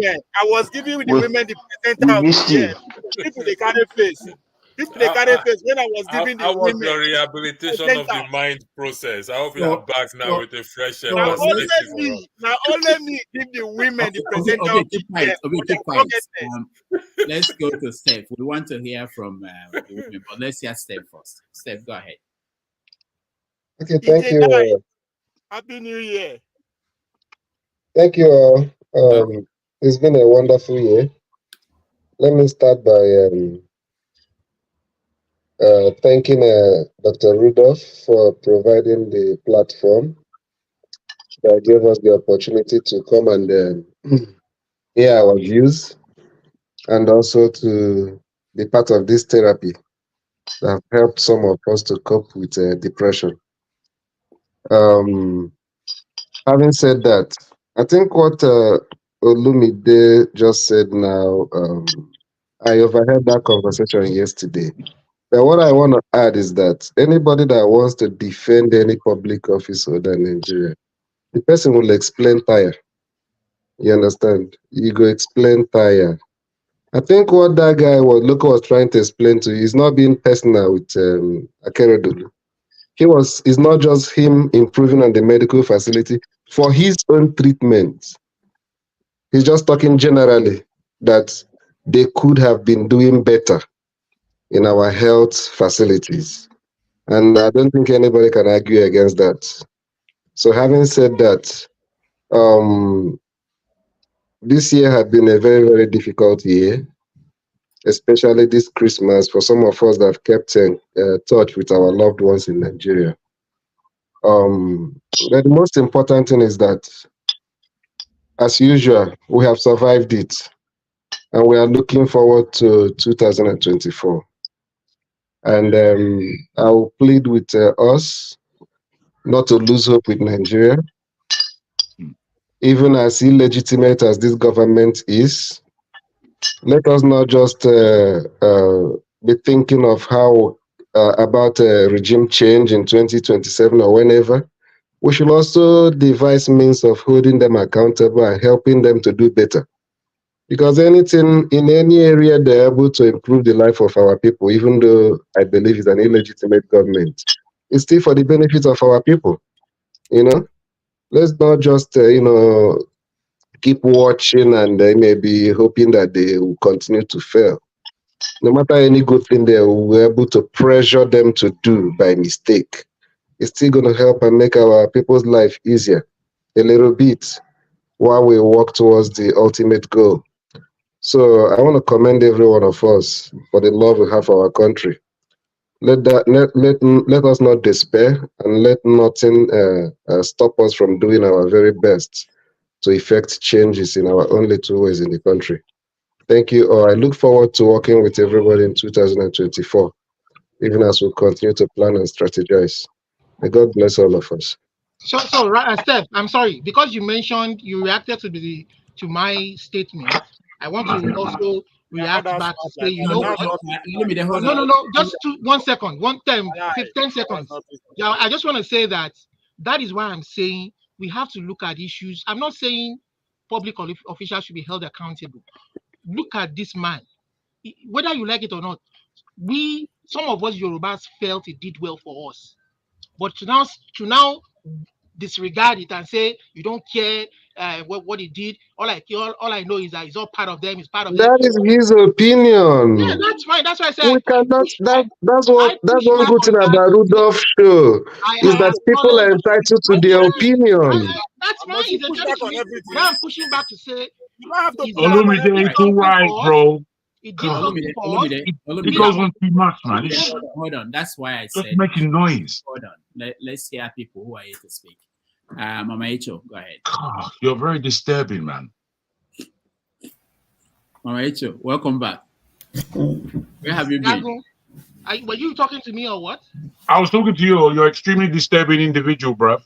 the presenter of the year. People they carry face. People they carry face when I was giving the women. Your rehabilitation of the mind process. I hope you are back now with a fresh air. Now only me give the women the presenter of the year. Let's go to Steph. We want to hear from the women, but let's hear Steph first. Steph, go ahead. Okay, thank you. Happy New Year. Thank you all. It's been a wonderful year. Let me start by thanking Dr. Rudolph for providing the platform that gave us the opportunity to come and hear our views, and also to be part of this therapy that have helped some of us to cope with depression. Having said that, I think what Olumide just said now, I overheard that conversation yesterday. But what I want to add is that anybody that wants to defend any public office holder in Nigeria, the person will explain tire. You understand? You go explain tire. I think what that guy was trying to explain to you is not being personal with Akeredolu. It's not just him improving on the medical facility for his own treatment. He's just talking generally that they could have been doing better in our health facilities. And I don't think anybody can argue against that. So having said that, this year had been a very, very difficult year, especially this Christmas for some of us that have kept in touch with our loved ones in Nigeria. But the most important thing is that, as usual, we have survived it, and we are looking forward to 2024. And I will plead with us not to lose hope with Nigeria. Even as illegitimate as this government is, let us not just be thinking of how about regime change in 2027 or whenever. We should also devise means of holding them accountable and helping them to do better. Because anything in any area they're able to improve the life of our people, even though I believe it's an illegitimate government, it's still for the benefit of our people. Let's not just keep watching and maybe hoping that they will continue to fail. No matter any good thing they will be able to pressure them to do by mistake, it's still going to help and make our people's life easier a little bit while we work towards the ultimate goal. So I want to commend every one of us for the love we have for our country. Let us not despair, and let nothing stop us from doing our very best to effect changes in our own little ways in the country. Thank you all. I look forward to working with everybody in 2024, even as we continue to plan and strategize. May God bless all of us. So Steph, I'm sorry, because you reacted to my statement. I want to also react back to say, just 1 second, 10 seconds. Yeah, I just want to say that is why I'm saying we have to look at issues. I'm not saying public officials should be held accountable. Look at this man. Whether you like it or not, some of us Yorubas felt it did well for us. But to now disregard it and say you don't care what he did, all I know is that it's all part of them, it's part of them. That is his opinion. Yeah, that's fine. That's why I said We cannot. That's one good thing about Rudolph show is that people are entitled to their opinion. That's fine. It's entitled to me. Now I'm pushing back to say Olumide, it's all right, bro. It doesn't too much, man. Hold on. That's why I Just said making noise. Hold on. Let's hear people who are here to speak. Mama Echo, go ahead. God, you're very disturbing, man. Mama Echo, welcome back. Where have you been? Were you talking to me or what? I was talking to you. You're extremely disturbing individual, bruv.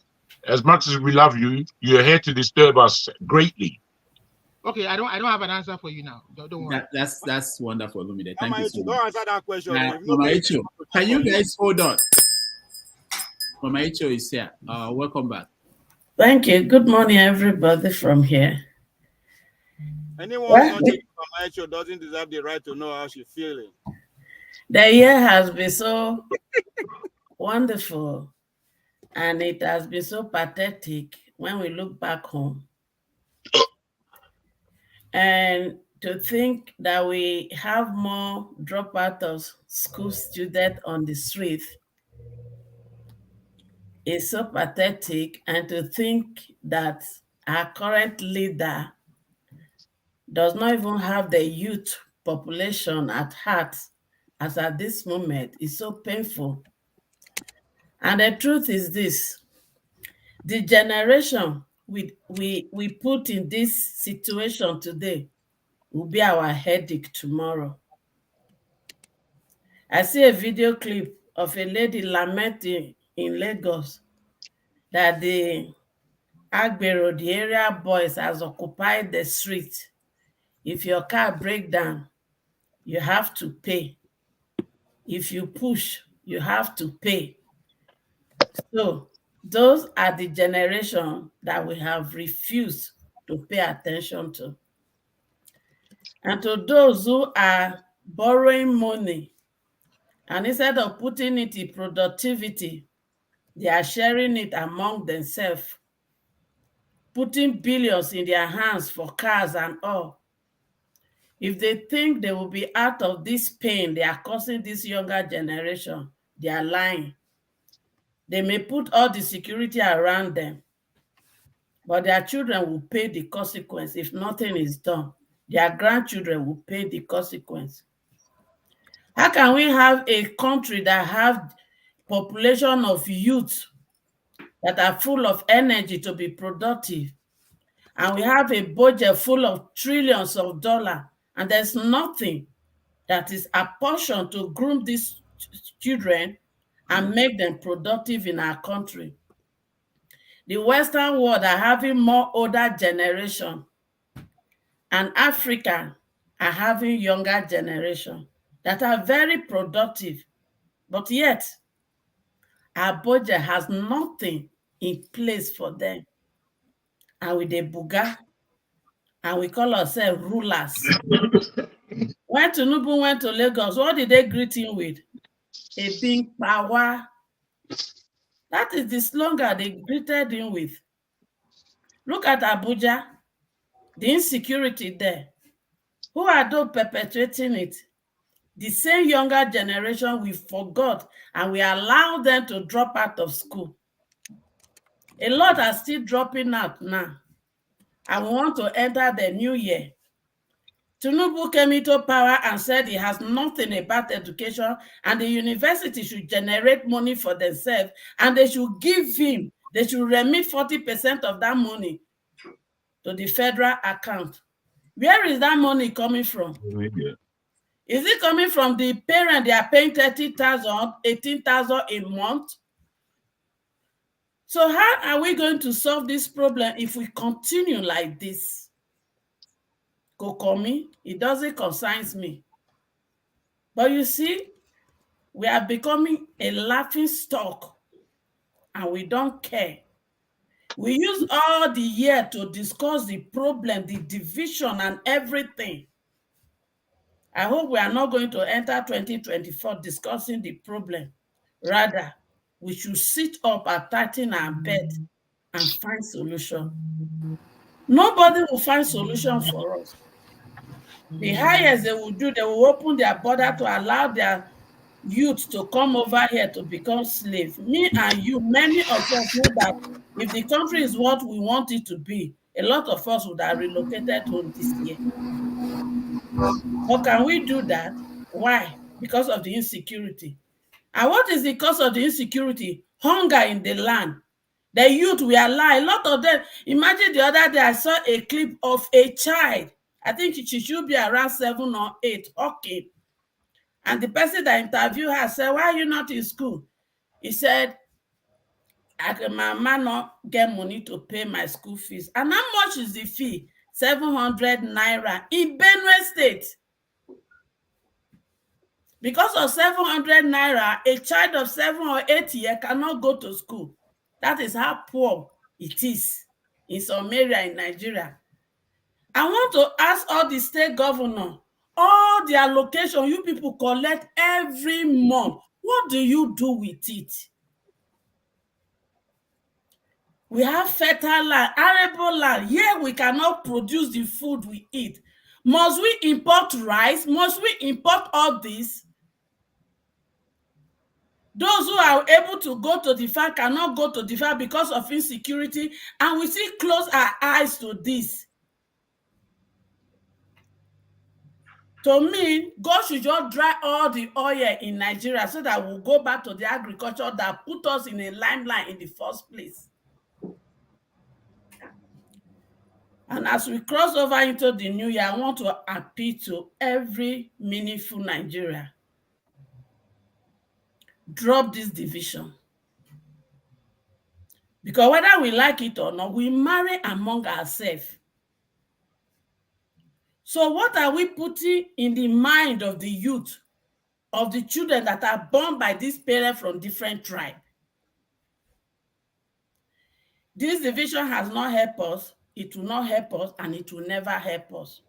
As much as we love you, you're here to disturb us greatly. Okay, I don't have an answer for you now. Don't worry. That's wonderful, Lumide. Thank you so Don't much. answer that question. Mama Echo, can you guys hold on? Mama Echo is here. Welcome back. Thank you. Good morning, everybody from here. Anyone watching Mama Echo doesn't deserve the right to know how she's feeling. The year has been so wonderful, and it has been so pathetic when we look back home. And to think that we have more dropout of school students on the street is so pathetic, and to think that our current leader does not even have the youth population at heart as at this moment is so painful. And the truth is this: the generation we put in this situation today will be our headache tomorrow. I see a video clip of a lady lamenting in Lagos that the Agbero, the area boys, has occupied the street. If your car breaks down, you have to pay. If you push, you have to pay. So those are the generation that we have refused to pay attention to. And to those who are borrowing money, and instead of putting it in productivity, they are sharing it among themselves, putting billions in their hands for cars and all. If they think they will be out of this pain they are causing this younger generation, they are lying. They may put all the security around them, but their children will pay the consequence if nothing is done. Their grandchildren will pay the consequence. How can we have a country that have population of youth that are full of energy to be productive, and we have a budget full of trillions of dollars, and there's nothing that is apportioned to groom these children and make them productive in our country? The Western world are having more older generation, and Africa are having younger generation that are very productive, but yet our budget has nothing in place for them. And with the buga, and we call ourselves rulers. When Tinubu went to Lagos, what did they greet him with? A big power. That is the slogan they greeted him with. Look at Abuja, the insecurity there. Who are those perpetuating it? The same younger generation we forgot, and we allow them to drop out of school. A lot are still dropping out now, and we want to enter the new year. Tinubu came into power and said he has nothing about education, and the university should generate money for themselves, and they should give him, they should remit 40% of that money to the federal account. Where is that money coming from? Is it coming from the parent? They are paying 30,000, 18,000 a month. So how are we going to solve this problem if we continue like this? Kokomi, it doesn't concern me. But you see, we are becoming a laughing stock, and we don't care. We use all the year to discuss the problem, the division, and everything. I hope we are not going to enter 2024 discussing the problem. Rather, we should sit up and tighten our belt and find solution. Nobody will find solution for us. The highest they will do, they will open their border to allow their youth to come over here to become slaves. Me and you, many of us know that if the country is what we want it to be, a lot of us would have relocated home this year. But can we do that? Why? Because of the insecurity. And what is the cause of the insecurity? Hunger in the land. The youth we allow, a lot of them. Imagine the other day I saw a clip of a child. I think she should be around 7 or 8. Okay. And the person that interviewed her said, why are you not in school? He said, my man not get money to pay my school fees. And how much is the fee? 700 Naira in Benue State. Because of 700 Naira, a child of 7 or 8 years cannot go to school. That is how poor it is in some area in Nigeria. I want to ask all the state governors, all the allocation you people collect every month, what do you do with it? We have fertile land, arable land. Here we cannot produce the food we eat. Must we import rice? Must we import all this? Those who are able to go to the farm cannot go to the farm because of insecurity, and we still close our eyes to this. To me, God should just dry all the oil in Nigeria so that we'll go back to the agriculture that put us in a limelight in the first place. And as we cross over into the new year, I want to appeal to every meaningful Nigerian. Drop this division. Because whether we like it or not, we marry among ourselves. So what are we putting in the mind of the youth, of the children that are born by these parents from different tribes? This division has not helped us, it will not help us, and it will never help us.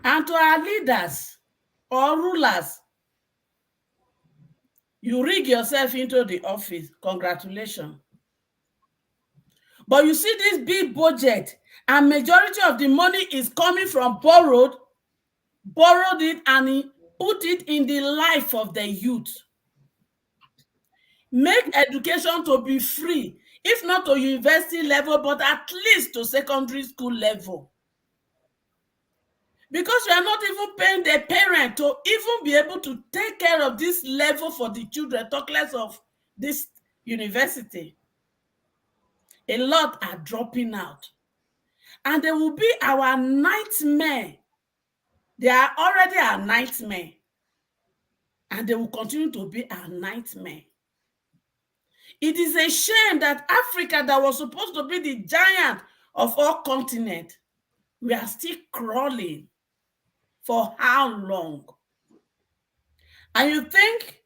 And to our leaders or rulers, you rig yourself into the office, congratulations. But you see this big budget, and majority of the money is coming from borrowed it and put it in the life of the youth. Make education to be free, if not to university level, but at least to secondary school level. Because we are not even paying the parent to even be able to take care of this level for the children, talk less of this university. A lot are dropping out. And they will be our nightmare. They are already our nightmare. And they will continue to be our nightmare. It is a shame that Africa, that was supposed to be the giant of all continents, we are still crawling. For how long? And you think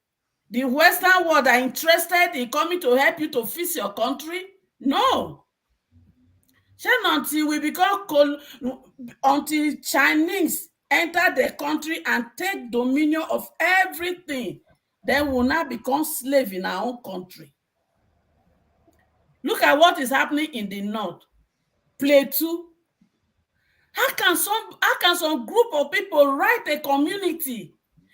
the Western world are interested in coming to help you to fix your country? No. Until we become until Chinese enter the country and take dominion of everything, then we will not become slave in our own country. Look at what is happening in the north. Plateau. How can some group of people write a community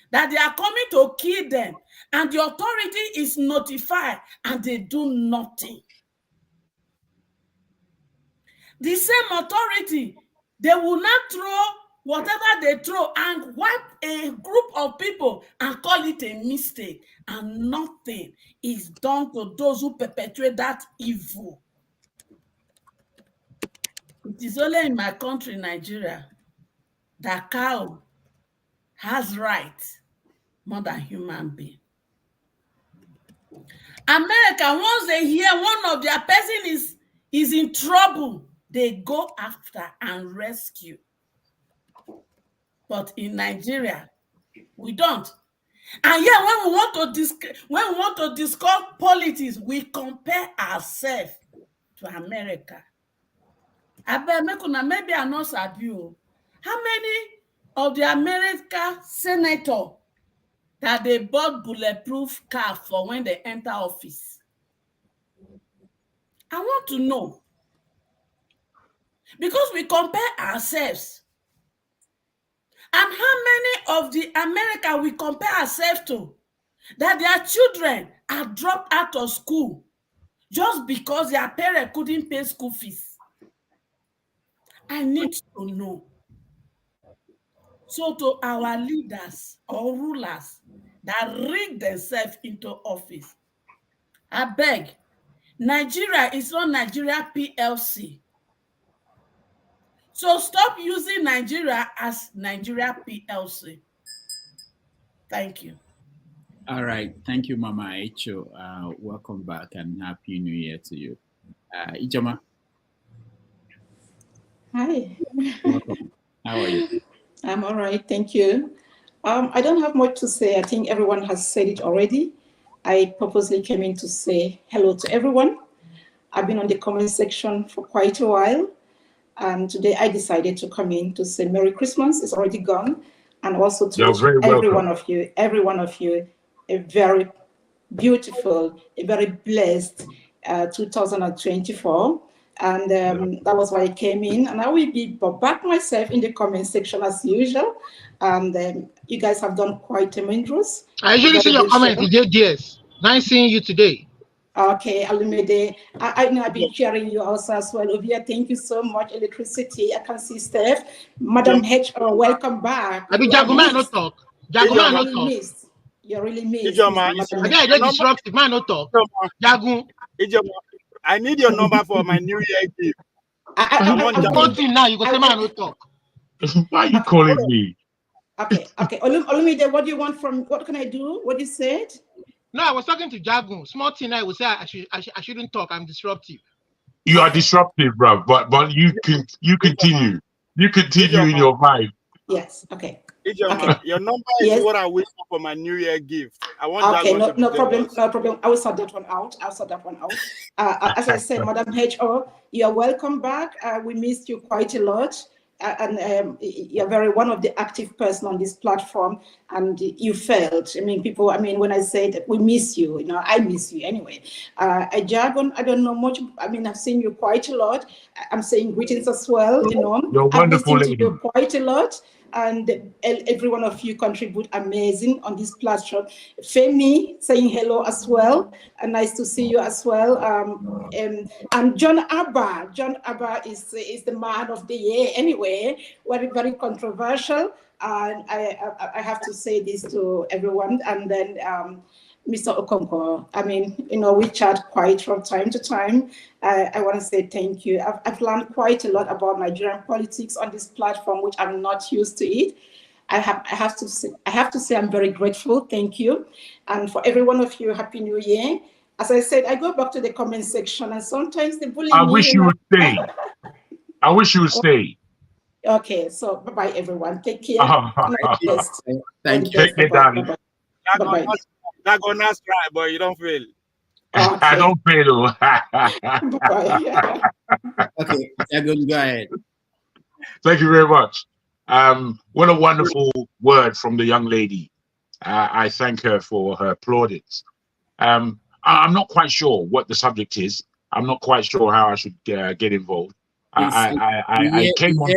that they are coming to kill them, and the authority is notified and they do nothing? The same authority, they will not throw whatever they throw and wipe a group of people and call it a mistake, and nothing is done to those who perpetuate that evil. It is only in my country, Nigeria, that cow has rights more than human being. America, once they hear one of their person is in trouble, they go after and rescue. But in Nigeria, we don't. And yeah, when we want to discuss politics, we compare ourselves to America. I bet maybe I not sabi o. How many of the American senator that they bought bulletproof car for when they enter office? I want to know. Because we compare ourselves. And how many of the America we compare ourselves to that their children are dropped out of school just because their parents couldn't pay school fees? I need to know. So to our leaders or rulers that rig themselves into office, I beg, Nigeria is not Nigeria PLC. So stop using Nigeria as Nigeria PLC. Thank you. All right. Thank you, Mama Echo. Welcome back and Happy New Year to you. Ijoma. Hi. Welcome. How are you? I'm all right. Thank you. I don't have much to say. I think everyone has said it already. I purposely came in to say hello to everyone. I've been on the comment section for quite a while. And today I decided to come in to say Merry Christmas. It's already gone. And also to wish every one of you, a very beautiful, a very blessed 2024. And that was why I came in. And I will be back myself in the comment section as usual. And you guys have done quite tremendous. I usually see your comment in JDS. Nice seeing you today. Okay, Alumide. I know I've been sharing you also as well. Ovia, thank you so much. Electricity, I can see Steph. Madam H, welcome back. I mean, Jaguma no talk. Jaguma no talk. Missed. You're really missed. I get disruptive. Man no talk. Jagun. I need your number for my New Year gift. I'm talking now. You go say man no talk. Why are you calling me? Okay. Olumide, what do you want from? What can I do? What you said? No, I was talking to Jagun. Small thing I would say I shouldn't talk. I'm disruptive. You are disruptive, bro. But you continue. You continue in your vibe. Yes. Okay. Okay. Your number is what I wish for my New Year gift. I want. Okay. No problem. No problem. I will sort that one out. As I said, Madam H.O., you are welcome back. We missed you quite a lot. And you're one of the active person on this platform, and you felt. When I said we miss you, I miss you anyway. Jargon, I don't know much. I've seen you quite a lot. I'm saying greetings as well. You're wonderful lady. You quite a lot, and every one of you contribute amazing on this platform. Femi saying hello as well, and nice to see you as well. And John Abba is the man of the year anyway. Very, very controversial, and I have to say this to everyone. And then Mr. Okonkwo, we chat quite from time to time. I want to say thank you. I've learned quite a lot about Nigerian politics on this platform, which I'm not used to it. I have to say I'm very grateful. Thank you. And for every one of you, Happy New Year. As I said, I go back to the comment section, and sometimes they bully me. I wish you would stay. I wish you would stay. Okay, so bye-bye, everyone. Take care. Thank you. Take care, darling. Not gonna try, but you don't fail. Okay. I don't fail. Okay, go ahead. Thank you very much. What a wonderful word from the young lady. I thank her for her plaudits. I'm not quite sure what the subject is. I'm not quite sure how I should get involved. I came on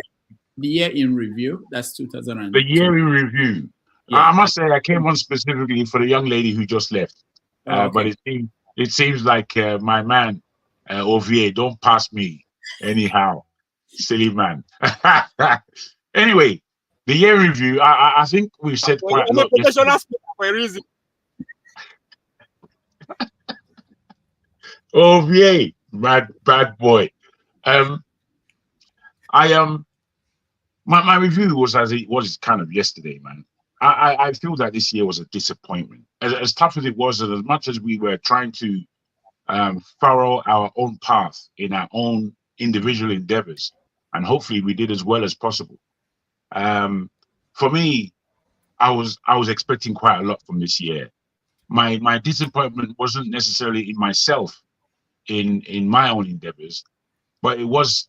the year in review. That's 2000. The year in review. Yeah. I must say I came on specifically for the young lady who just left. Okay. But it seems like my man Ovier, don't pass me anyhow, silly man. Anyway, the year in review. I think we've said quite a lot. For a reason. Ovier, bad boy. My review was as it was kind of yesterday, man. I feel that this year was a disappointment. As tough as it was, and as much as we were trying to furrow our own path in our own individual endeavors, and hopefully we did as well as possible. For me, I was expecting quite a lot from this year. My disappointment wasn't necessarily in myself, in my own endeavors, but it was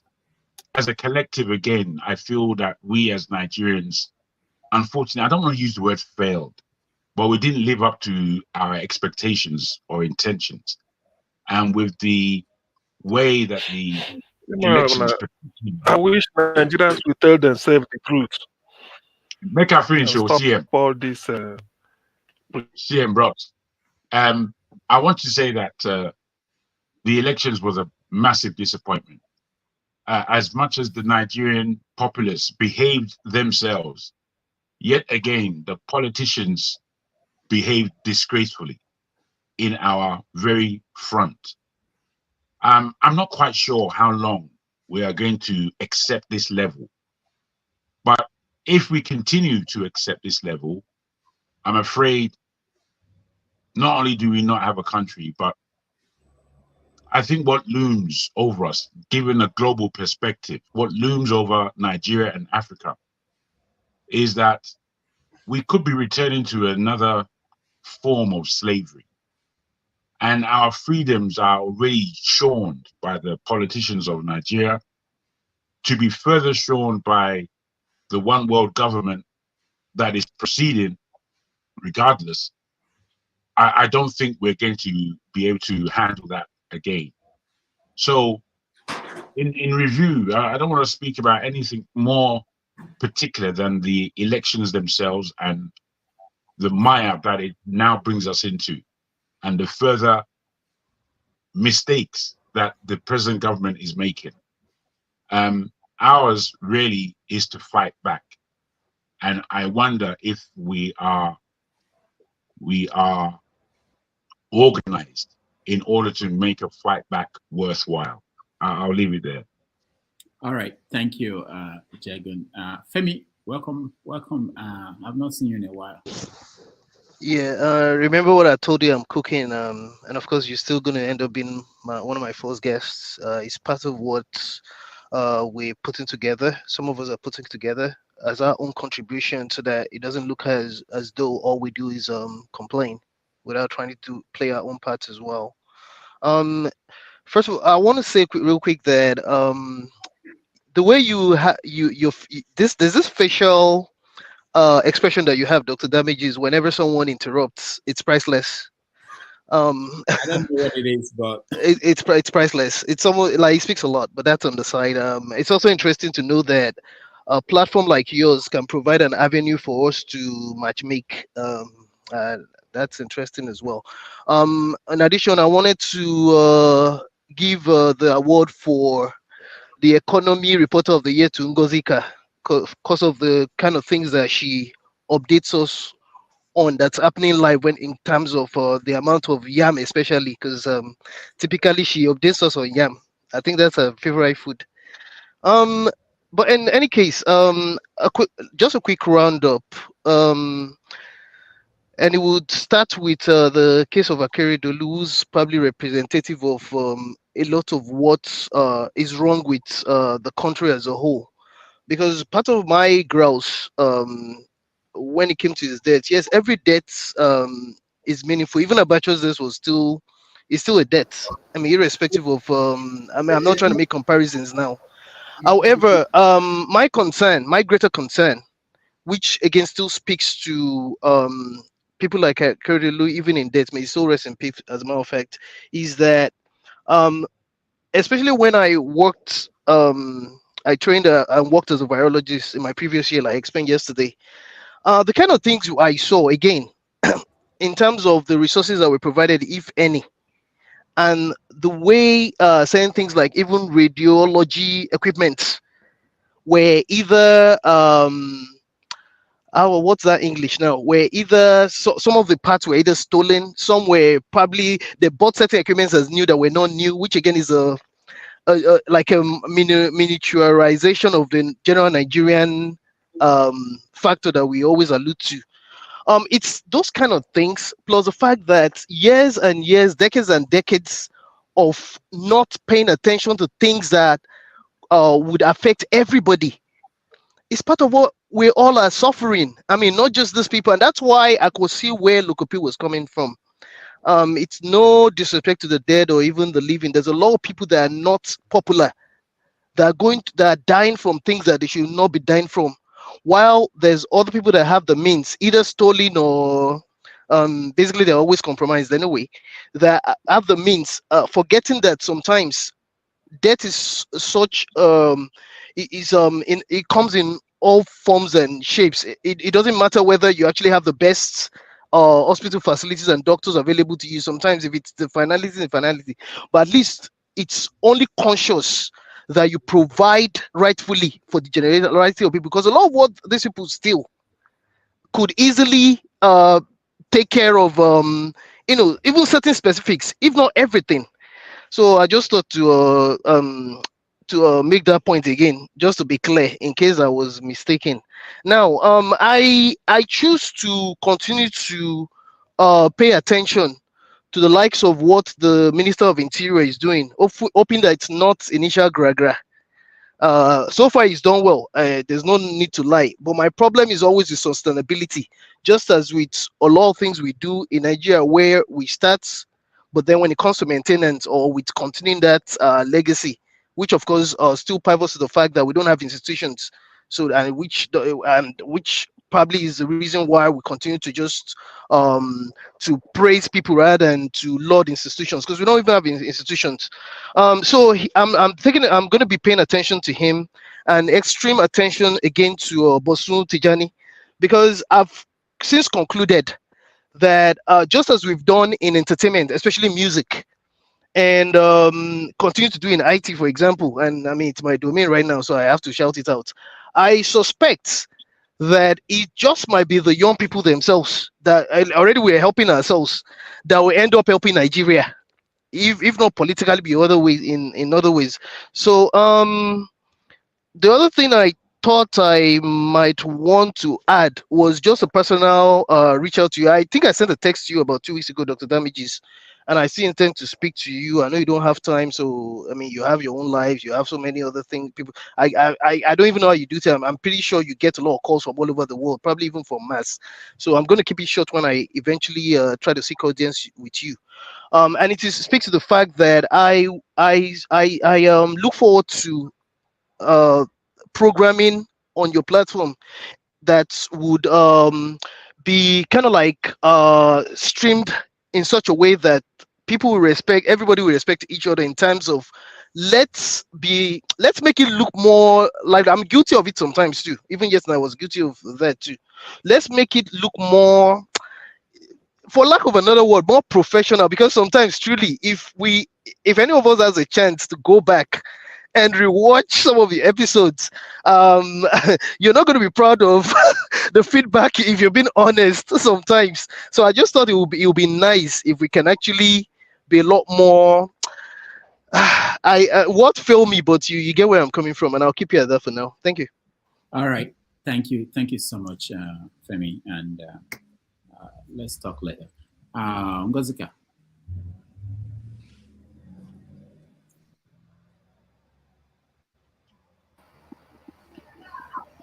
as a collective. Again, I feel that we as Nigerians, unfortunately, I don't want to use the word failed, but we didn't live up to our expectations or intentions. And with the way that the elections, I wish Nigerians would tell themselves the truth. Make her finish, and stop CM. all this. CM Bros. I want to say that the elections was a massive disappointment. As much as the Nigerian populace behaved themselves, yet again, the politicians behaved disgracefully in our very front. I'm not quite sure how long we are going to accept this level. But if we continue to accept this level, I'm afraid not only do we not have a country, but I think what looms over us, given a global perspective, what looms over Nigeria and Africa is that we could be returning to another form of slavery. And our freedoms are already shorn by the politicians of Nigeria, to be further shorn by the one world government that is proceeding regardless. I don't think we're going to be able to handle that again. So in review, I don't want to speak about anything more particular than the elections themselves and the mire that it now brings us into, and the further mistakes that the present government is making. Ours really is to fight back. And I wonder if we are organized in order to make a fight back worthwhile. I'll leave it there. All right, thank you, Jagun. Femi, welcome. I've not seen you in a while. Yeah, remember what I told you? I'm cooking, and of course, you're still going to end up being one of my first guests. It's part of what we're putting together. Some of us are putting together as our own contribution, so that it doesn't look as though all we do is complain, without trying to play our own parts as well. First of all, I want to say real quick that the way there's this facial expression that you have, Dr. Damages, whenever someone interrupts, it's priceless. I don't know what it is, but it's priceless. It's almost like it speaks a lot, but that's on the side. It's also interesting to know that a platform like yours can provide an avenue for us to matchmake. That's interesting as well. In addition, I wanted to give the award for the Economy Reporter of the Year to Ngozika, because of the kind of things that she updates us on that's happening live when in terms of the amount of yam, especially because typically she updates us on yam. I think that's her favorite food. But in any case, just a quick roundup. And it would start with the case of Akeredolu, who's probably representative of a lot of what is wrong with the country as a whole. Because part of my grouse when it came to his death, yes, every death is meaningful. Even Abacha's death is still a death. I mean, irrespective of I'm not trying to make comparisons now. However, my greater concern, which again still speaks to people like Akeredolu, even in death, may still rest in peace, as a matter of fact, is that especially when I worked, I trained and worked as a virologist in my previous year, like I explained yesterday. The kind of things I saw, again, in terms of the resources that were provided, if any, and the way certain things like even radiology equipment were either what's that English now? Where either some of the parts were either stolen, some were probably they bought certain equipments as new that were not new, which again is like a miniaturization of the general Nigerian factor that we always allude to. It's those kind of things, plus the fact that years and years, decades and decades of not paying attention to things that would affect everybody. It's part of what we all are suffering. I mean, not just these people, and that's why I could see where Lukopi was coming from. It's no disrespect to the dead or even the living. There's a lot of people that are not popular, that are dying from things that they should not be dying from, while there's other people that have the means, either stolen or basically they're always compromised anyway, that have the means, forgetting that sometimes death is such it comes in all forms and shapes. It doesn't matter whether you actually have the best hospital facilities and doctors available to you. Sometimes if it's the finality, but at least it's only conscious that you provide rightfully for the generality of people, because a lot of what these people steal could easily take care of even certain specifics, if not everything. So I just thought to make that point again, just to be clear, in case I was mistaken. Now, I choose to continue to pay attention to the likes of what the Minister of Interior is doing, hoping that it's not initial gra. So far he's done well. There's no need to lie, but my problem is always the sustainability, just as with a lot of things we do in Nigeria, where we start, but then when it comes to maintenance or with continuing that legacy, which of course still pivots to the fact that we don't have institutions, so and which probably is the reason why we continue to just to praise people rather than to laud institutions, because we don't even have institutions. So I'm going to be paying attention to him, and extreme attention again to Bosun Tijani, because I've since concluded that just as we've done in entertainment, especially music, and continue to do in IT, for example, and I mean, it's my domain right now, so I have to shout it out. I suspect that it just might be the young people themselves that already we're helping ourselves, that will end up helping Nigeria, if not politically, be other ways, in other ways. So the other thing I thought I might want to add was just a personal reach out to you. I think I sent a text to you about 2 weeks ago, Dr. Damages, and I still intend to speak to you. I know you don't have time, so I mean, you have your own lives, you have so many other things. People, I don't even know how you do that. I'm pretty sure you get a lot of calls from all over the world, probably even from mass. So I'm going to keep it short when I eventually try to seek audience with you. And it speaks to the fact that I look forward to programming on your platform that would be kind of like streamed in such a way that people will respect, everybody will respect each other, in terms of let's make it look more like, I'm guilty of it sometimes too, even yesterday I was guilty of that too. Let's make it look more, for lack of another word, more professional, because sometimes truly, if any of us has a chance to go back and rewatch some of the episodes, you're not going to be proud of the feedback, if you're being honest, sometimes. So I just thought it would be nice if we can actually be a lot more what failed me, but you get where I'm coming from, and I'll keep you at that for now. Thank you. All right, thank you so much, Femi, and let's talk later. Ngozika.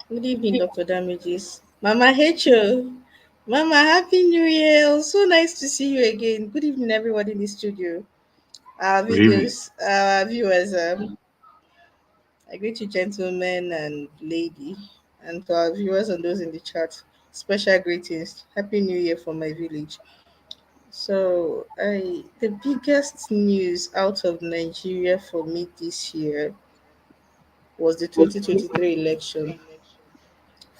Good evening, Dr. Damages. Mama Hecho. Mama, Happy New Year. So nice to see you again. Good evening, everybody in the studio. Our viewers, I greet you, gentlemen and lady, and to our viewers and those in the chat, special greetings. Happy New Year from my village. So, the biggest news out of Nigeria for me this year was the 2023 election,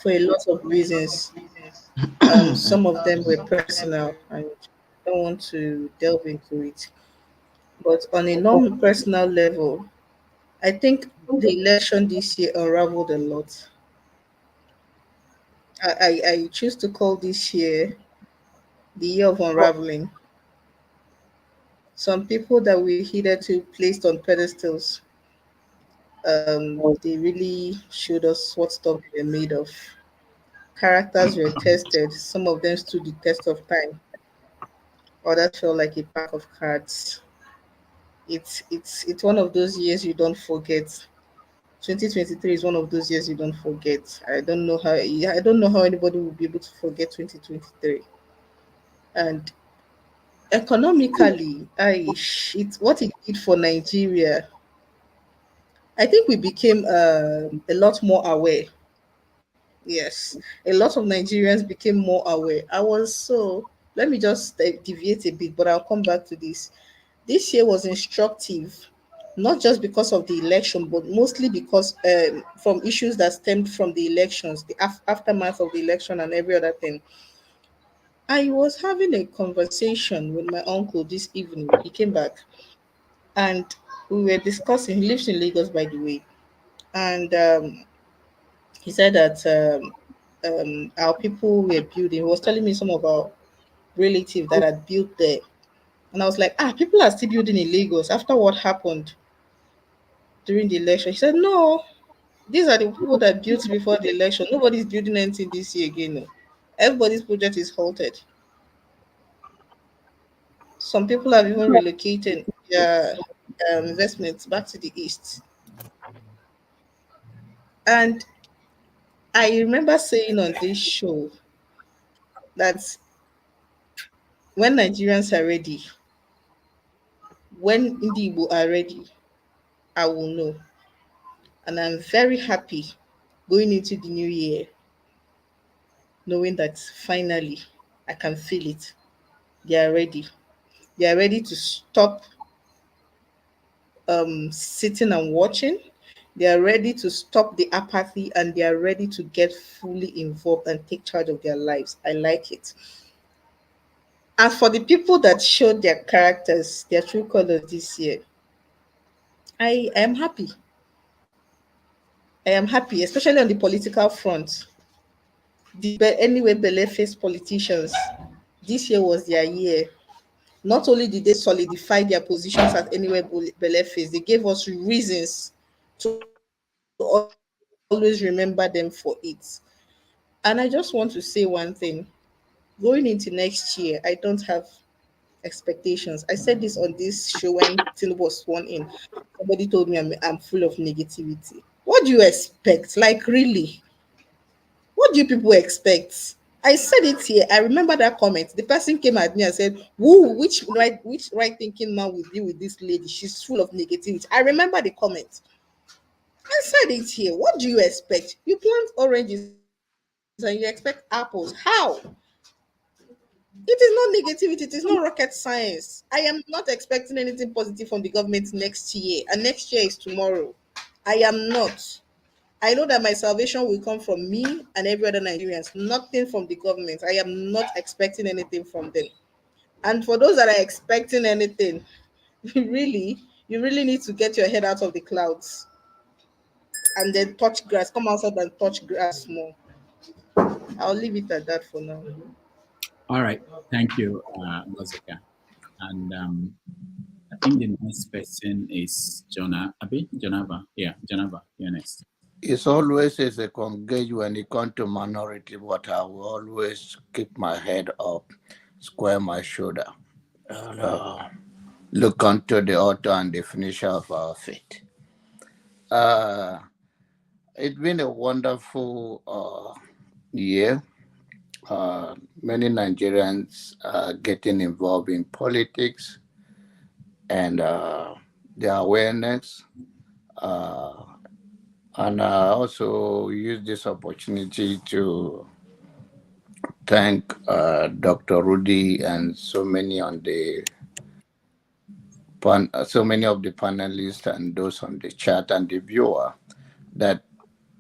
for a lot of reasons. Some of them were personal, and I don't want to delve into it. But on a non-personal level, I think the election this year unraveled a lot. I choose to call this year the year of unraveling. Some people that we hitherto placed on pedestals, they really showed us what stuff they were made of. Characters were tested. Some of them stood the test of time. Others felt like a pack of cards. It's one of those years you don't forget. 2023 is one of those years you don't forget. I don't know how anybody will be able to forget 2023. And economically, what it did for Nigeria. I think we became a lot more aware. Yes, a lot of Nigerians became more aware. Let me just deviate a bit, but I'll come back to this. This year was instructive, not just because of the election, but mostly because from issues that stemmed from the elections, the aftermath of the election, and every other thing. I was having a conversation with my uncle this evening. He came back and we were discussing. He lives in Lagos, by the way, and he said that our people were building. He was telling me some of our relatives that had built there, and I was like, people are still building in Lagos after what happened during the election. He said, no, these are the people that built before the election. Nobody's building anything this year again. No. Everybody's project is halted. Some people have even relocated their investments back to the east. And I remember saying on this show that when Nigerians are ready, when Indigo are ready, I will know. And I'm very happy going into the new year, knowing that finally I can feel it. They are ready. They are ready to stop sitting and watching. They are ready to stop the apathy and they are ready to get fully involved and take charge of their lives. I like it. As for the people that showed their characters, their true colors this year, I am happy. I am happy, especially on the political front. Anyway, Bele-faced politicians, this year was their year. Not only did they solidify their positions at anywhere Bele-faced, they gave us reasons to always remember them for it. And I just want to say one thing. Going into next year, I don't have expectations. I said this on this show when Tinubu was sworn in. Somebody told me I'm full of negativity. What do you expect? Like, really? What do you people expect? I said it here. I remember that comment. The person came at me and said, "Who? Which right thinking man will be with this lady? She's full of negativity." I remember the comment. I said it here. What do you expect? You plant oranges and you expect apples. How? It is not negativity. It is not rocket science. I am not expecting anything positive from the government next year, and next year is tomorrow. I am not. I know that my salvation will come from me and every other Nigerians, nothing from the government. I am not expecting anything from them. And for those that are expecting anything, you really need to get your head out of the clouds and then touch grass. Come outside and touch grass more. I'll leave it at that for now. All right. Thank you, Mozika. And I think the next person is Jonava. Yeah, Jonava, you're next. It's always a engage when it comes to minority, but I will always keep my head up, square my shoulder, and look onto the author and the finisher of our faith. It's been a wonderful year. Many Nigerians are getting involved in politics and their awareness. And I also use this opportunity to thank Dr. Rudy and so many of the panelists and those on the chat and the viewer that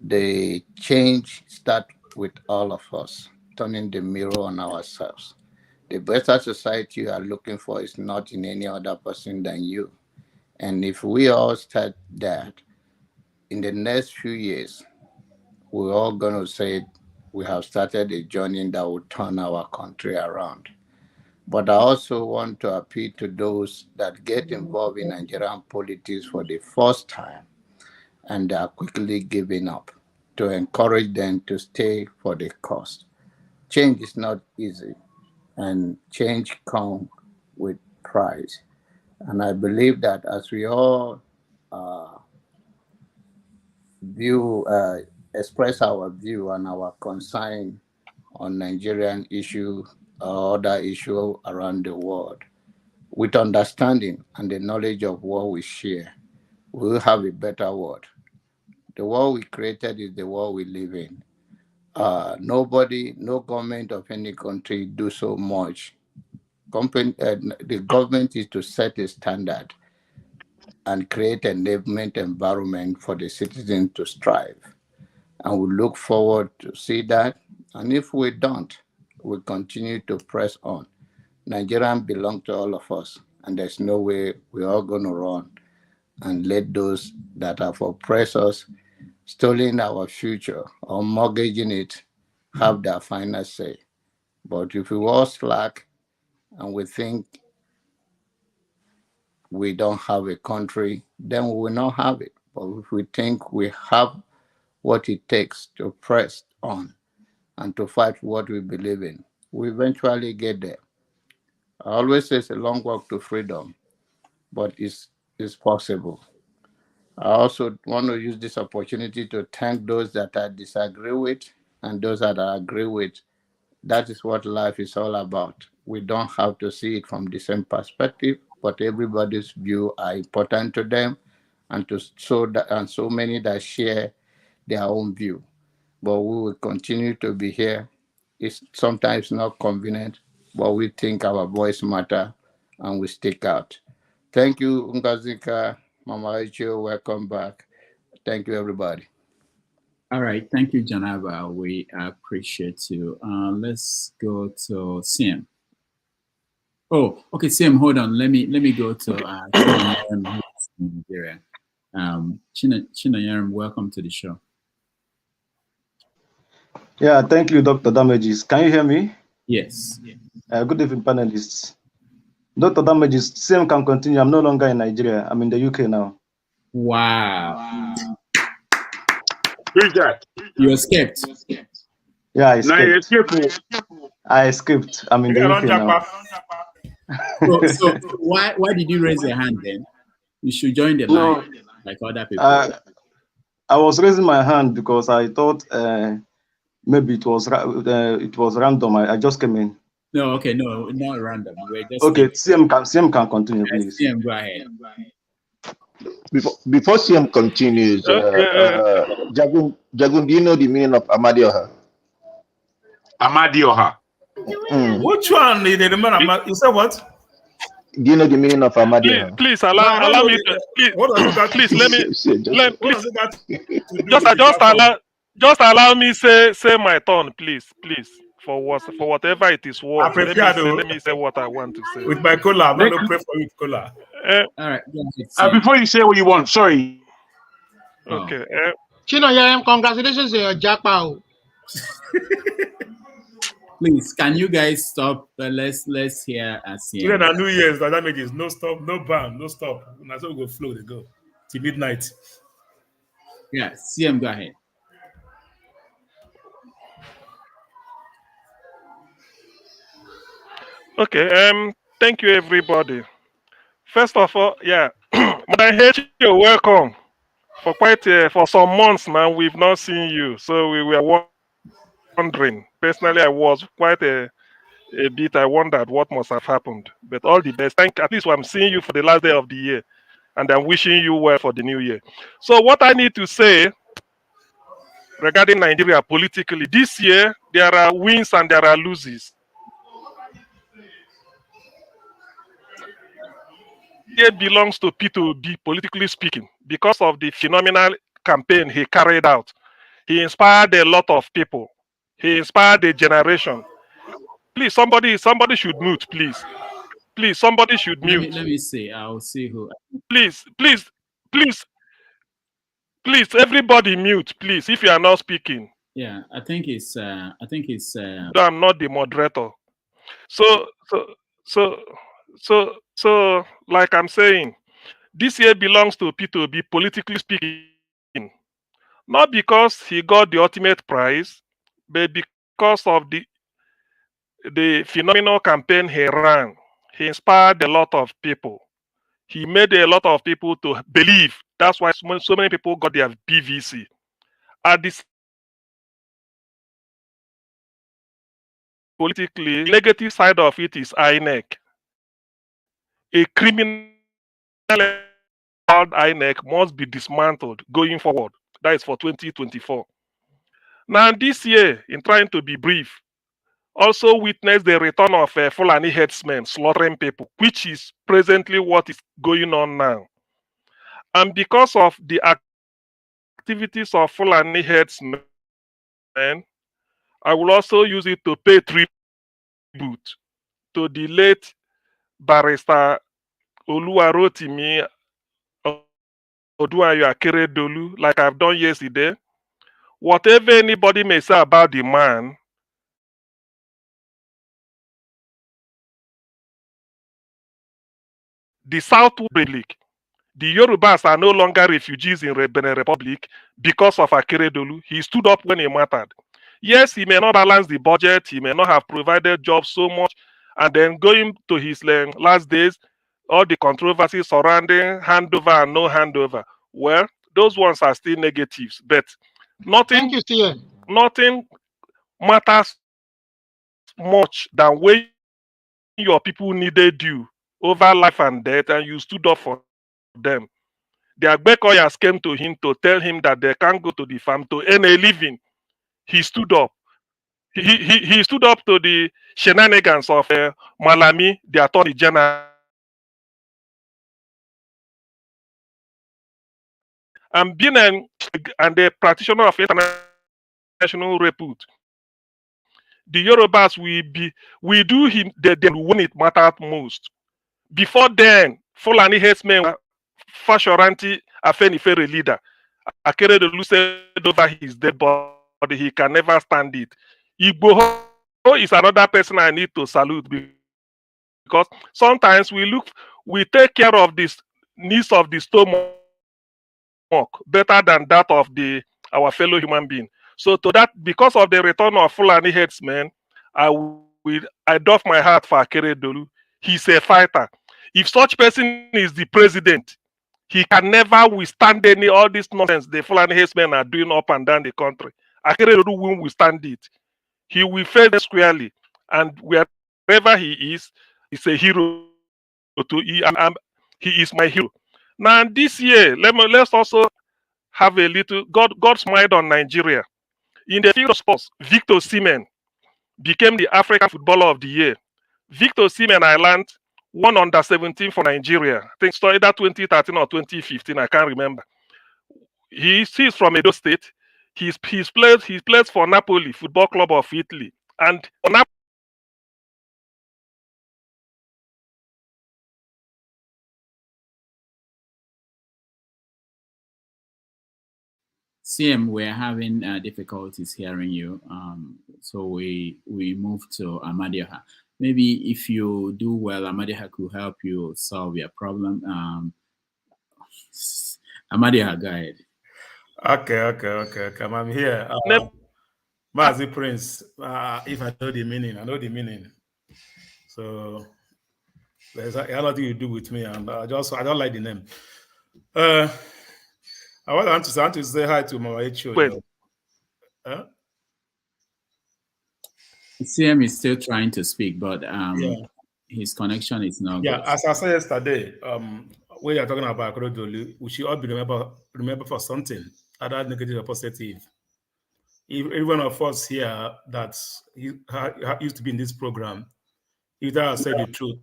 the change start with all of us, turning the mirror on ourselves. The better society you are looking for is not in any other person than you. And if we all start that, in the next few years, we're all going to say we have started a journey that will turn our country around. But I also want to appeal to those that get involved in Nigerian politics for the first time and are quickly giving up, to encourage them to stay for the cause. Change is not easy, and change comes with price. And I believe that as we all express our view and our concern on Nigerian issue or other issue around the world. With understanding and the knowledge of what we share, we will have a better world. The world we created is the world we live in. Nobody, no government of any country do so much. The government is to set a standard and create an enablement environment for the citizens to strive. And we look forward to see that. And if we don't, we continue to press on. Nigerians belong to all of us, and there's no way we're all going to run and let those that have oppressed us, stolen our future, or mortgaging it have their final say. But if we all slack and we think we don't have a country, then we will not have it. But if we think we have what it takes to press on and to fight what we believe in, we eventually get there. I always say it's a long walk to freedom, but it's possible. I also want to use this opportunity to thank those that I disagree with and those that I agree with. That is what life is all about. We don't have to see it from the same perspective, but everybody's view are important to them, and so many that share their own view. But we will continue to be here. It's sometimes not convenient, but we think our voice matter and we stick out. Thank you, Ngazika, Mama Icho, welcome back. Thank you, everybody. All right, thank you, Janaba. We appreciate you. Let's go to Sim. Oh, okay, Sim, hold on. Let me go to Chinayaram in Nigeria. Chinayaram, welcome to the show. Yeah, thank you, Dr. Damages. Can you hear me? Yes. Good evening, panelists. Dr. Damages, Sim can continue. I'm no longer in Nigeria. I'm in the UK now. Wow. Who's that? You escaped. Yeah, I escaped. No, you escaped. I escaped. I'm in the UK now. So why did you raise your hand then? You should join the line like other people. I was raising my hand because I thought maybe it was random. I just came in. No, okay, no, not random. We're just okay. CM can continue, please. CM, go ahead. Before CM continues, Jagun, do you know the meaning of Amadioha? Amadioha. Which one? You said what? Do you know the meaning of Amadioha? Please allow me. Please let me. Just allow me say my turn, please. For whatever it is worth. Let me say what I want to say. With my cola, I'm going to pray for you with cola. All right. Before you say what you want, sorry. Okay. Chino, congratulations on your jackpot. Please, can you guys stop? Let's hear us here. Even on New Year's, that means no stop, no ban, no stop. That's how we go flow. They go till midnight. Yeah, CM, go ahead. Okay. Thank you, everybody. First of all, yeah, Madam H, you're welcome. For some months now, we've not seen you, so we were wondering. Personally, I was quite a bit. I wondered what must have happened. But all the best. At least I'm seeing you for the last day of the year, and I'm wishing you well for the new year. So what I need to say regarding Nigeria politically, this year there are wins and there are losses. It belongs to Peter Obi, politically speaking, because of the phenomenal campaign he carried out. He inspired a lot of people. He inspired a generation. Please, somebody should mute, please. Please, somebody should mute. Let me see. I'll see who. Please, everybody mute, please, if you are not speaking. Yeah, I think it's. No, I'm not the moderator. So, like I'm saying, this year belongs to Peter Obi, politically speaking. Not because he got the ultimate prize, but because of the phenomenal campaign he ran. He inspired a lot of people. He made a lot of people to believe. That's why so many people got their BVC. At the politically negative side of it is INEC. A criminal called INEC must be dismantled going forward. That is for 2024. Now, this year, in trying to be brief, also witnessed the return of Fulani headsmen slaughtering people, which is presently what is going on now. And because of the activities of Fulani headsmen, I will also use it to pay tribute to the late barrister Oluwarotimi Oduayo Akeredolu, like I've done yesterday. Whatever anybody may say about the man, the South Republic, the Yorubas are no longer refugees in Benin Republic because of Akeredolu. He stood up when it mattered. Yes, he may not balance the budget, he may not have provided jobs so much, and then going to his last days, all the controversies surrounding handover and no handover. Well, those ones are still negatives, but nothing, nothing matters much than when your people needed you over life and death, and you stood up for them. The Agbekoyas came to him to tell him that they can't go to the farm to earn a living. He stood up. He stood up to the shenanigans of Malami, the Attorney General, and being a practitioner of international repute. The Yorubas we do him when it mattered most. Before then, Fulani headsmen were Fashoranti Afenifere leader. Akeredolu said over his dead body, he can never stand it. Igboho is another person I need to salute, because sometimes we take care of this needs of the stomach better than that of our fellow human being. So to that, because of the return of Fulani headsmen, I doff my heart for Akeredolu. He's a fighter. If such person is the president, he can never withstand all this nonsense the Fulani headsmen are doing up and down the country. Akeredolu won't withstand it. He will face squarely, and wherever he is, he's a hero he is my hero. Now this year, let's also have a little God smiled on Nigeria. In the field of sports, Victor Osimhen became the African Footballer of the Year. Victor Osimhen Island won under-17 for Nigeria. I think so, either 2013 or 2015. I can't remember. He's from Edo State. He plays for Napoli Football Club of Italy, and for Napoli, CM, we're having difficulties hearing you, so we move to Amadioha. Maybe if you do well, Amadioha could help you solve your problem. Amadioha, go ahead. Okay. I'm here. Mazi Prince, if I know the meaning, I know the meaning. So there's nothing you do with me, and I don't like the name. I want to say hi to Mama Echo. CM is still trying to speak, but his connection is not good. As I said yesterday, we are talking about Akeredolu, we should all be remember for something, either negative or positive. If every one of us here that used to be in this program, either I said the truth,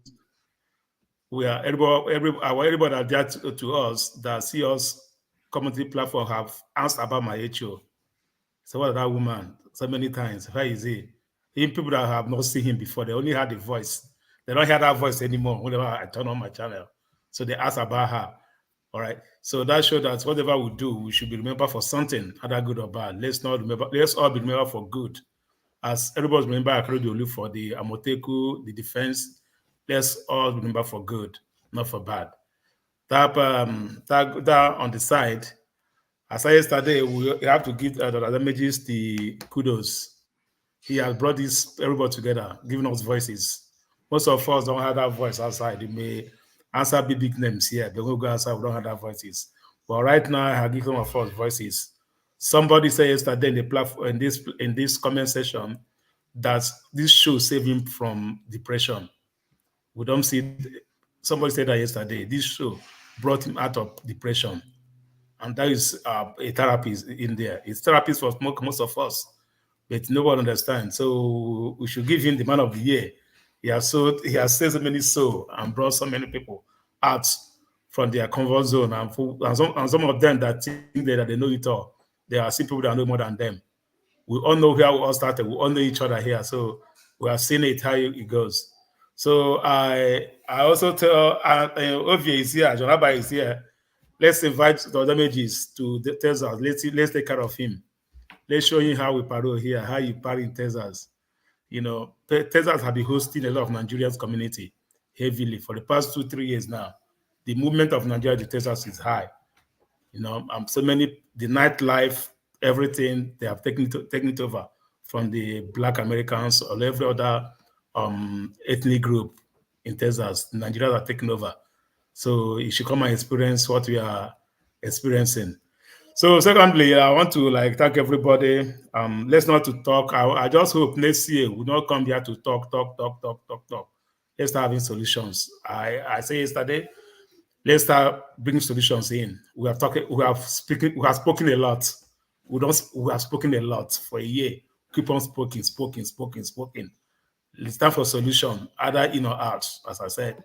we are everybody that there to us that see us community platform have asked about my HO. So what that woman so many times? Where is he? Even people that have not seen him before, they only had the voice. They don't hear that voice anymore whenever I turn on my channel. So they ask about her. All right. So that shows that whatever we do, we should be remembered for something, either good or bad. Let's all be remembered for good. As everybody's remember Akeredolu for the Amoteku, the defense, let's all remember for good, not for bad. That on the side, as I yesterday, we have to give Dr. Damages the kudos. He has brought everybody together, giving us voices. Most of us don't have that voice outside. They may answer big names here. They will go outside, we don't have that voices. But right now, I have given some of us voices. Somebody said yesterday in the platform in this comment section that this show saved him from depression. We don't see. Somebody said that yesterday. This show brought him out of depression, and that is a therapist in there. It's therapist for most of us, but no one understands. So we should give him the man of the year. He has saved so many souls and brought so many people out from their comfort zone, and some of them that think that they know it all. There are some people that know more than them. We all know where we all started. We all know each other here, so we have seen it how it goes. So I also tell Ovie is here, Jonaba is here. Let's invite the damages to Texas. Let's take care of him. Let's show him how we parole here, how you party in Texas. You know, Texas have been hosting a lot of Nigerians community heavily for the past 2-3 years now. The movement of Nigeria to Texas is high. You know, so many, the nightlife, everything, they have taken it over from the Black Americans or every other ethnic group in Texas. Nigerians are taking over. So you should come and experience what we are experiencing. So secondly, I want to thank everybody. Let's not to talk. I just hope next year we not come here to talk. Let's start having solutions. I say yesterday, let's start bringing solutions in. We have spoken a lot. We have spoken a lot for a year. Keep on spoken. It's time for solution, either in or out, as I said.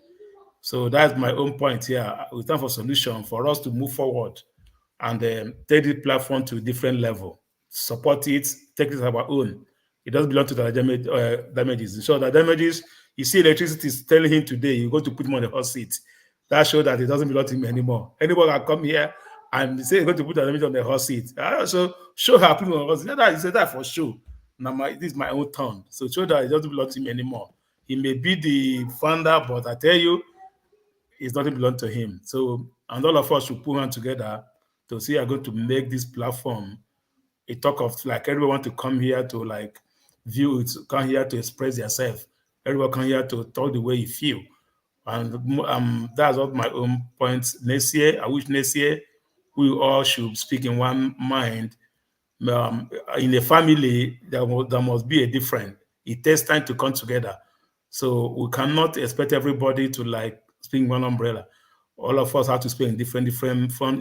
So that's my own point here. It's time for solution for us to move forward and take the platform to a different level. Support it, take it as our own. It doesn't belong to the damages. So the damages, you see electricity is telling him today, you're going to put him on the hot seat. That shows that it doesn't belong to him anymore. Anybody can come here and say, you're going to put the damage on the hot seat. So show her people on the hot seat. He said that for sure. Now this is my own turn. So show that it doesn't belong to him anymore. He may be the founder, but I tell you, it doesn't belong to him. So, and all of us should put hands together to see, are going to make this platform a talk of, everyone want to come here to view it, come here to express yourself. Everyone come here to talk the way you feel. And that's what my own point. Next year, I wish next year we all should speak in one mind. In a family, there must be a difference. It takes time to come together. So we cannot expect everybody to speak one umbrella. All of us have to speak in different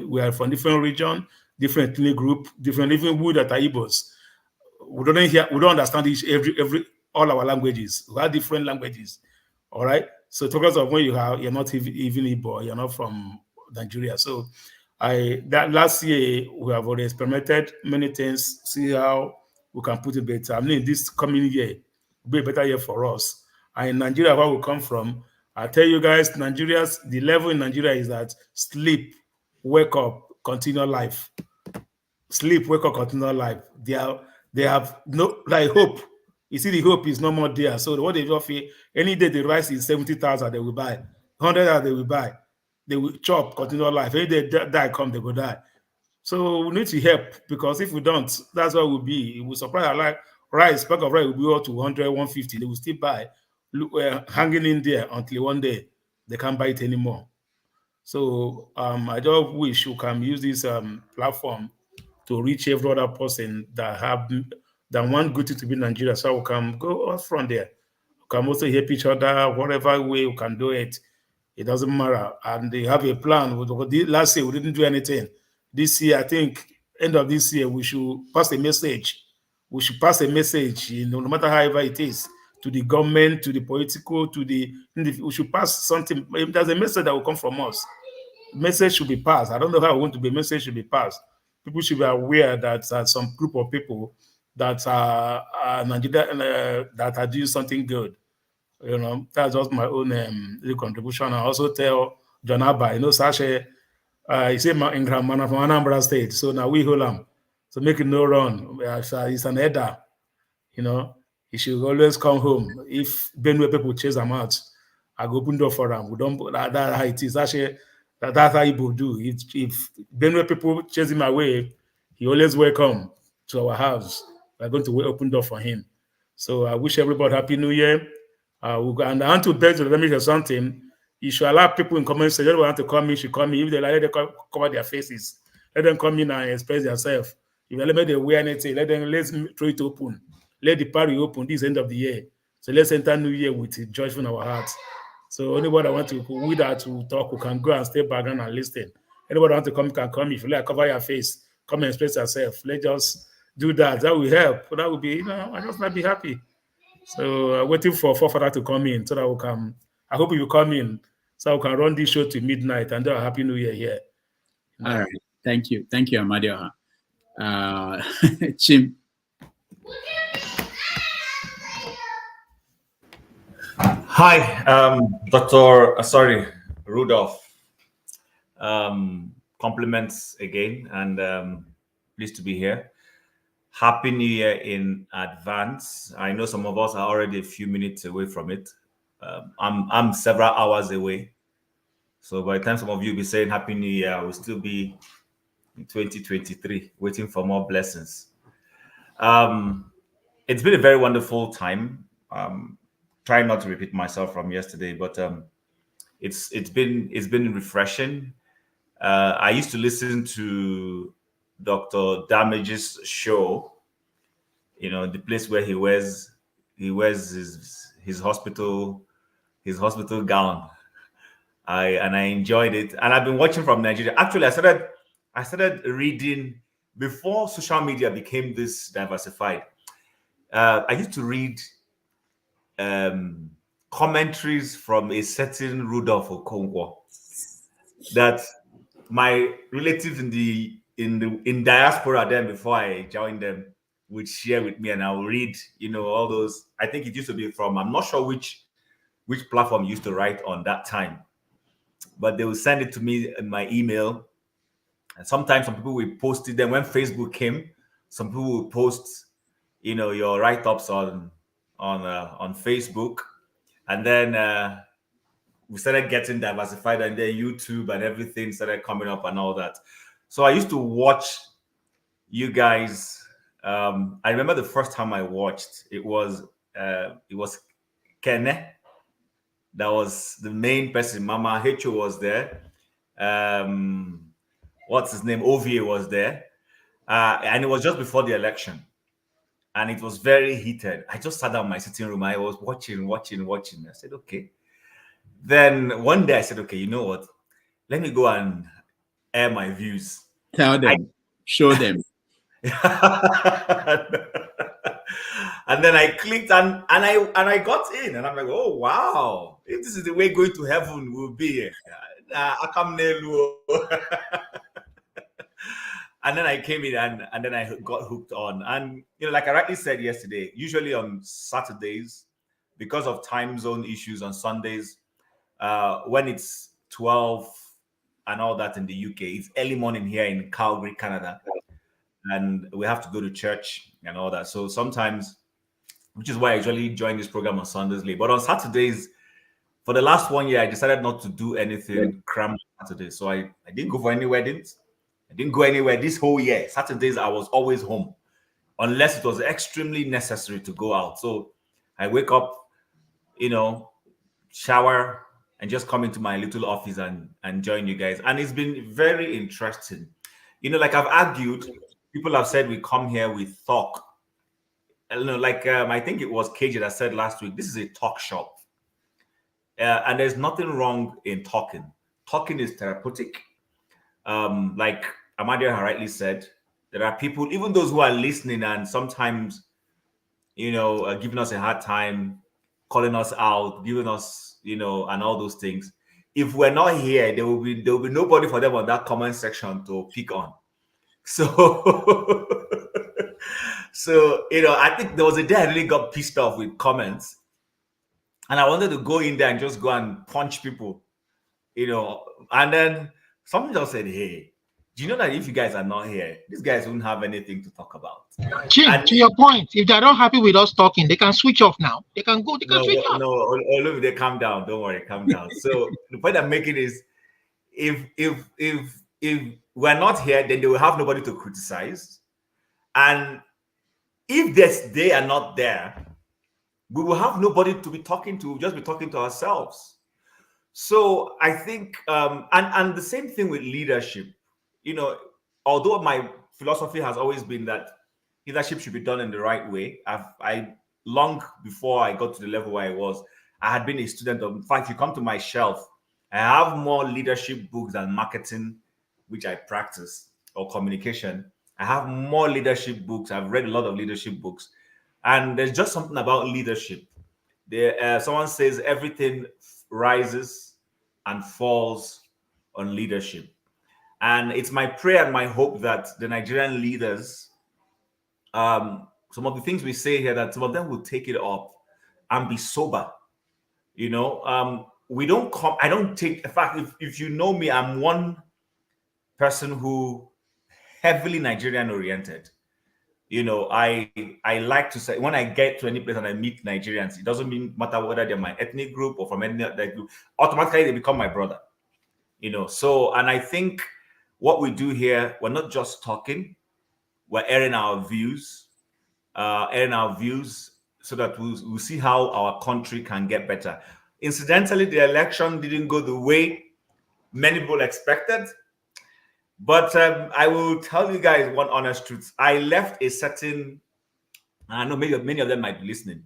we are from different region, different ethnic group, different, even we that are Igbos. We don't understand all our languages. We have different languages. All right. So because of when you're not even Igbo, you're not from Nigeria. So that last year we have already experimented many things, see how we can put it better. I mean, this coming year will be a better year for us. And in Nigeria, where we come from, I tell you guys, the level in Nigeria is that sleep, wake up, continue life. Sleep, wake up, continue life. They have no hope. You see, the hope is no more there. So what they offer, any day the rice is 70,000, they will buy. 100,000 they will buy. They will chop, continue life. Any day die come, they will die. So we need to help, because if we don't, that's what will be. It will surprise rice, pack of rice will be up to 100, 150. They will still buy, hanging in there until one day they can't buy it anymore. So I just wish we can use this platform to reach every other person that want good to be in Nigeria, so we can go out from there. We can also help each other, whatever way we can do it. It doesn't matter. And they have a plan. Last year, we didn't do anything. This year, I think, end of this year, we should pass a message. We should pass a message, no matter however it is, to the government, to the political, we should pass something. If there's a message that will come from us, message should be passed. I don't know how we want to be. Message should be passed. People should be aware that some group of people that are Nigeria, that are doing something good. That's just my own contribution. I also tell John Abba, Sasha, he said in Gramana from Anambra State. So now we hold him. So make it no run. He's an elder. He should always come home. If Benue people chase him out, I go open door for him. We don't. That's how it is. Actually, that's how people do. If Benue people chase him away, he always welcome to our house. We're going to open door for him. So I wish everybody Happy New Year. And I want to beg to let me say something. You should allow people in comment section. They want to come in, should come in. If they like, let them cover their faces. Let them come in and express themselves. If let them wear anything, let's throw it open. Let the party open this end of the year. So let's enter New Year with joy in our hearts. So anybody that want to with that to talk, who can go and stay background and listen. Anybody want to come can come. If you like cover your face, come and express yourself. Let's just do that. That will help. That will be, I just might be happy. So waiting for Father to come in so that we can. I hope you will come in so we can run this show to midnight and do a happy New Year here. All right. Thank you, Amadioha. Chim. Hi, Dr. Rudolph. Compliments again, and pleased to be here. Happy New Year in advance. I know some of us are already a few minutes away from it. I'm several hours away. So by the time some of you will be saying Happy New Year, I will still be in 2023, waiting for more blessings. It's been a very wonderful time. Trying not to repeat myself from yesterday, but it's been refreshing. I used to listen to Dr. Damage's show, the place where he wears his hospital gown. I enjoyed it, and I've been watching from Nigeria. Actually, I started reading before social media became this diversified. I used to read commentaries from a certain Rudolph Okonkwo that my relatives in diaspora then before I joined them would share with me, and I will read, all those. I think it used to be from, I'm not sure which platform used to write on that time, but they will send it to me in my email. And sometimes some people will post it. Then when Facebook came, some people will post, your write-ups on Facebook, and then we started getting diversified, and then YouTube and everything started coming up and all that. So I used to watch you guys. I remember the first time I watched, it was Kene. That was the main person. Mama Hecho was there. What's his name? Ovie was there. And it was just before the election. And it was very heated. I just sat down in my sitting room. I was watching. I said, okay. Then one day I said, okay, you know what? Let me go and air my views. Tell them, show them. And then I clicked and I got in, and I'm like, oh wow, if this is the way going to heaven will be. And then I came in and then I got hooked on. And like I rightly said yesterday, usually on Saturdays, because of time zone issues on Sundays, when it's 12 and all that in the UK, it's early morning here in Calgary, Canada, and we have to go to church and all that. So sometimes, which is why I usually join this program on Sundays late. But on Saturdays, for the last 1 year, I decided not to do anything cramped Saturday. So I didn't go for any weddings. I didn't go anywhere this whole year. Saturdays, I was always home, unless it was extremely necessary to go out. So I wake up, shower, and just come into my little office and join you guys. And it's been very interesting. Like I've argued, people have said we come here, we talk. I think it was KJ that said last week, this is a talk shop. And there's nothing wrong in talking. Talking is therapeutic. Like Amadio rightly said, there are people, even those who are listening and sometimes, giving us a hard time, calling us out, giving us, and all those things. If we're not here, there will be nobody for them on that comment section to pick on. So, I think there was a day I really got pissed off with comments, and I wanted to go in there and just go and punch people, and then somebody just said, hey, do you know that if you guys are not here, these guys won't have anything to talk about? Jim, to your point, if they're not happy with us talking, they can switch off now. They can switch off. No, they calm down. Don't worry, calm down. So the point I'm making is, if we're not here, then they will have nobody to criticize. And if they are not there, we will have nobody to be talking to. We'll just be talking to ourselves. So I think, and the same thing with leadership. Although my philosophy has always been that leadership should be done in the right way. I long before I got to the level where I was, I had been a student of. In fact, if you come to my shelf, I have more leadership books than marketing, which I practice, or communication. I have more leadership books. I've read a lot of leadership books, and there's just something about leadership. There, someone says everything rises and falls on leadership. And it's my prayer and my hope that the Nigerian leaders, some of the things we say here, that some of them will take it up and be sober. You know, we don't come, I don't take, in fact, if you know me, I'm one person who heavily Nigerian oriented. You know, I like to say, when I get to any place and I meet Nigerians, it doesn't matter whether they're my ethnic group or from any other group, automatically they become my brother. You know, so, and I think what we do here, we're not just talking, we're airing our views, so that we'll see how our country can get better. Incidentally, the election didn't go the way many people expected, but I will tell you guys one honest truth. I left a certain, I know many of them might be listening,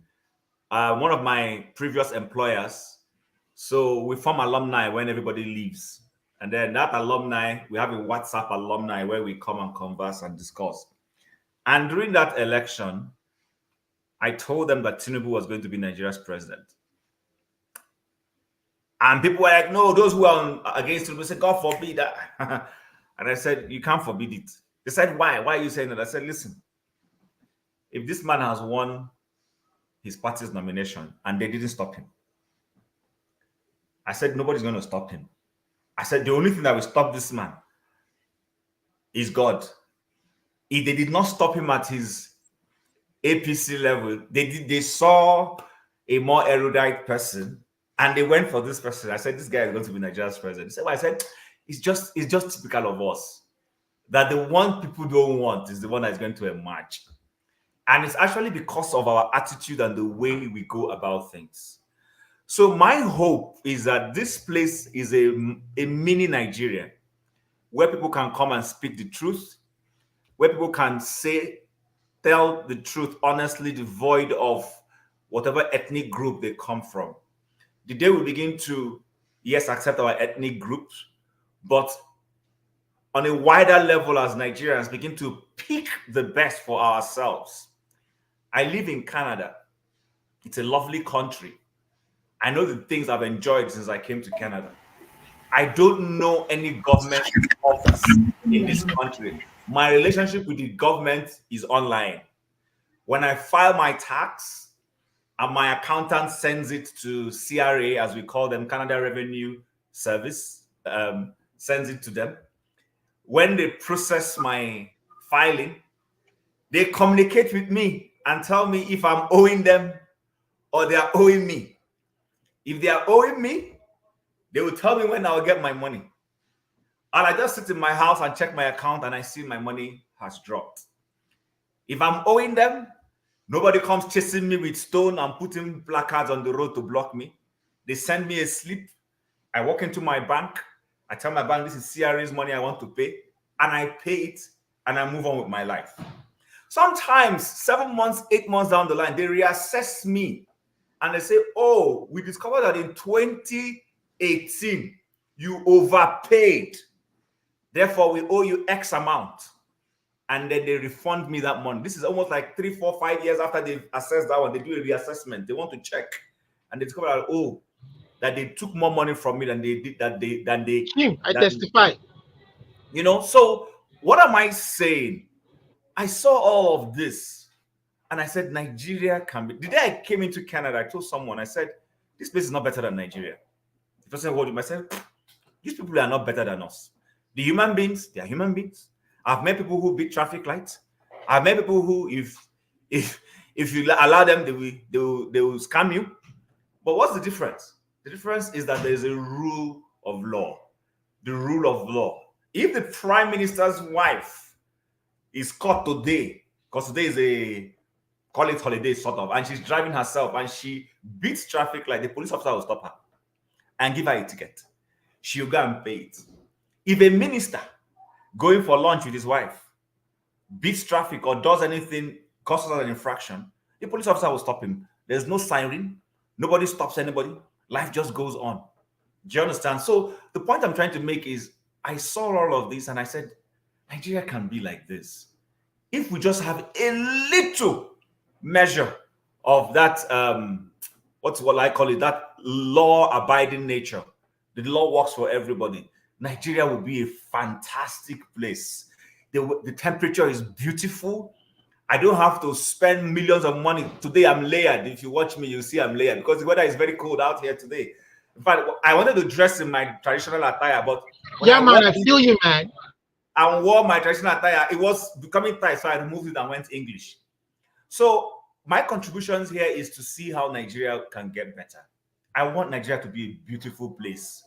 one of my previous employers. So we form alumni when everybody leaves. And then that alumni, we have a WhatsApp alumni where we come and converse and discuss. And during that election, I told them that Tinubu was going to be Nigeria's president. And people were like, no, those who are against Tinubu said, God forbid that. And I said, you can't forbid it. They said, why? Why are you saying that? I said, listen, if this man has won his party's nomination and they didn't stop him, I said, nobody's going to stop him. I said, the only thing that will stop this man is God. If they did not stop him at his APC level, they saw a more erudite person and they went for this person. I said, this guy is going to be Nigeria's president. I said, it's just typical of us, that the one people don't want is the one that is going to emerge. And it's actually because of our attitude and the way we go about things. So my hope is that this place is a mini Nigeria where people can come and speak the truth, where people can tell the truth honestly, devoid of whatever ethnic group they come from. The day we begin to, yes, accept our ethnic groups, but on a wider level as Nigerians, begin to pick the best for ourselves. I live in Canada. It's a lovely country. I know the things I've enjoyed since I came to Canada. I don't know any government office in this country. My relationship with the government is online. When I file my tax and my accountant sends it to CRA, as we call them, Canada Revenue Service, sends it to them. When they process my filing, they communicate with me and tell me if I'm owing them or they are owing me. If they are owing me, they will tell me when I'll get my money. And I just sit in my house and check my account and I see my money has dropped. If I'm owing them, nobody comes chasing me with stone and putting placards on the road to block me. They send me a slip. I walk into my bank. I tell my bank, this is CRA's money I want to pay. And I pay it and I move on with my life. Sometimes 7 months, 8 months down the line, they reassess me. And they say, oh, we discovered that in 2018, you overpaid. Therefore, we owe you X amount. And then they refund me that money. This is almost like 3, 4, 5 years after they've assessed that one. They do a reassessment. They want to check. And they discover that, oh, that they took more money from me than they did, I testify. You know, so what am I saying? I saw all of this. And I said, Nigeria can be. The day I came into Canada, I told someone, I said, this place is not better than Nigeria. The person told him, I said, these people are not better than us. The human beings, they are human beings. I've met people who beat traffic lights. I've met people who, if you allow them, they will scam you. But what's the difference? The difference is that there is a rule of law. The rule of law. If the prime minister's wife is caught today, because today is a call it holiday sort of, and she's driving herself and she beats traffic light, the police officer will stop her and give her a ticket. She'll go and pay it. If a minister going for lunch with his wife beats traffic or does anything, causes an infraction, the police officer will stop him. There's no siren. Nobody stops anybody. Life just goes on. Do you understand? So the point I'm trying to make is I saw all of this and I said, Nigeria can be like this. If we just have a little measure of that, what I call it, that law-abiding nature. The law works for everybody. Nigeria will be a fantastic place. The temperature is beautiful. I don't have to spend millions of money. Today I'm layered. If you watch me, you'll see I'm layered because the weather is very cold out here today. In fact, I wanted to dress in my traditional attire, but yeah, man, I feel you, man. I wore my traditional attire. It was becoming tight, so I removed it and went English. So my contributions here is to see how Nigeria can get better. I want Nigeria to be a beautiful place,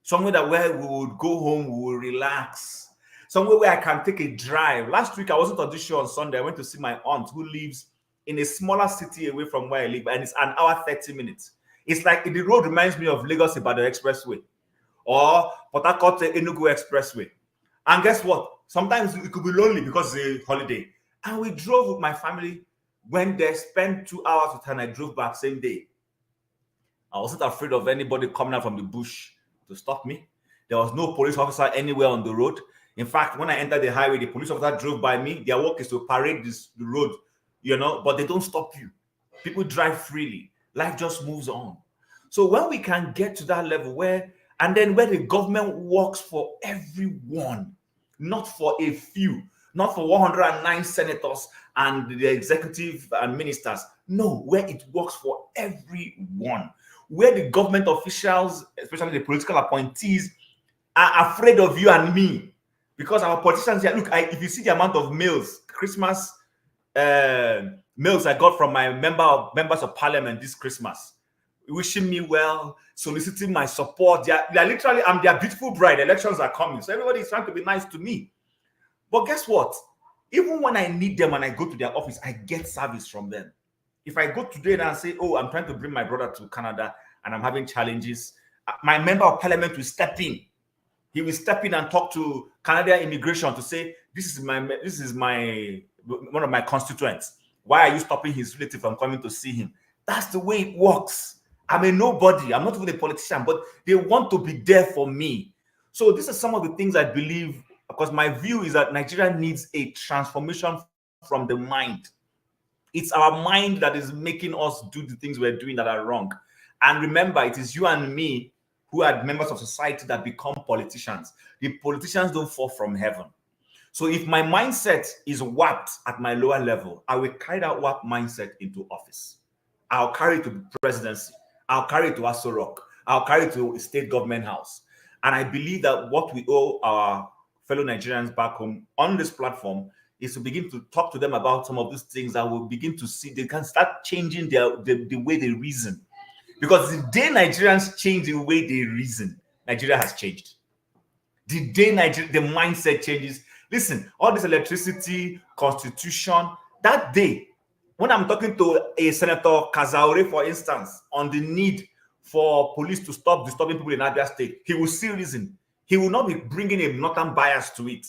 somewhere that where we would go home, we will relax, somewhere where I can take a drive. Last week I wasn't on this show on Sunday. I went to see my aunt who lives in a smaller city away from where I live, and it's an hour 30 minutes. It's like the road reminds me of Lagos Ibadan Expressway or Port Harcourt Enugu Expressway. And guess what? Sometimes it could be lonely because it's a holiday. And we drove with my family. When they spent 2 hours with her, and I drove back same day. I wasn't afraid of anybody coming out from the bush to stop me. There was no police officer anywhere on the road. In fact, when I entered the highway, the police officer drove by me. Their work is to parade the road, but they don't stop you. People drive freely. Life just moves on. So when we can get to that level where the government works for everyone, not for a few, not for 109 senators and the executive and ministers. No, where it works for everyone. Where the government officials, especially the political appointees, are afraid of you and me. Because our politicians here, look, if you see the amount of mails, Christmas mails I got from my members of parliament this Christmas, wishing me well, soliciting my support. They're literally, I'm their beautiful bride. Elections are coming. So everybody is trying to be nice to me. But guess what? Even when I need them and I go to their office, I get service from them. If I go today and say, oh, I'm trying to bring my brother to Canada and I'm having challenges, my member of parliament will step in. He will step in and talk to Canadian immigration to say, this is one of my constituents. Why are you stopping his relative from coming to see him? That's the way it works. I'm a nobody. I'm not even a politician, but they want to be there for me. So this is some of the things I believe, because my view is that Nigeria needs a transformation from the mind. It's our mind that is making us do the things we're doing that are wrong. And remember, it is you and me who are members of society that become politicians. The politicians don't fall from heaven. So if my mindset is warped at my lower level, I will carry that warped mindset into office. I'll carry it to the presidency. I'll carry it to Aso Rock. I'll carry it to a state government house. And I believe that what we owe our fellow Nigerians back home on this platform is to begin to talk to them about some of these things that will begin to see they can start changing the way they reason. Because the day Nigerians change the way they reason, Nigeria has changed. The day the mindset changes. Listen, all this electricity, constitution, that day, when I'm talking to a Senator Kazaure, for instance, on the need for police to stop disturbing people in Abia State, he will see reason. He will not be bringing a northern bias to it.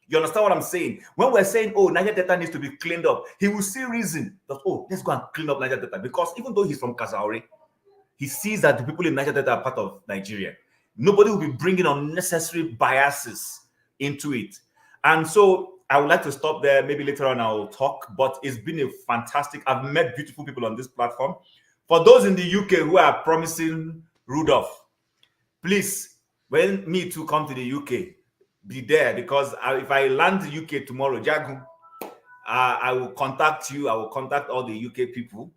You understand what I'm saying? When we're saying, oh, Niger Delta needs to be cleaned up, he will see reason that, oh, let's go and clean up Niger Delta. Because even though he's from Kazaure, he sees that the people in Niger Delta are part of Nigeria. Nobody will be bringing unnecessary biases into it. And so I would like to stop there. Maybe later on I'll talk, but it's been a fantastic, I've met beautiful people on this platform. For those in the UK who are promising Rudolph, please, when me too come to the UK, be there, because if I land the UK tomorrow, Jagu, I will contact you. I will contact all the UK people.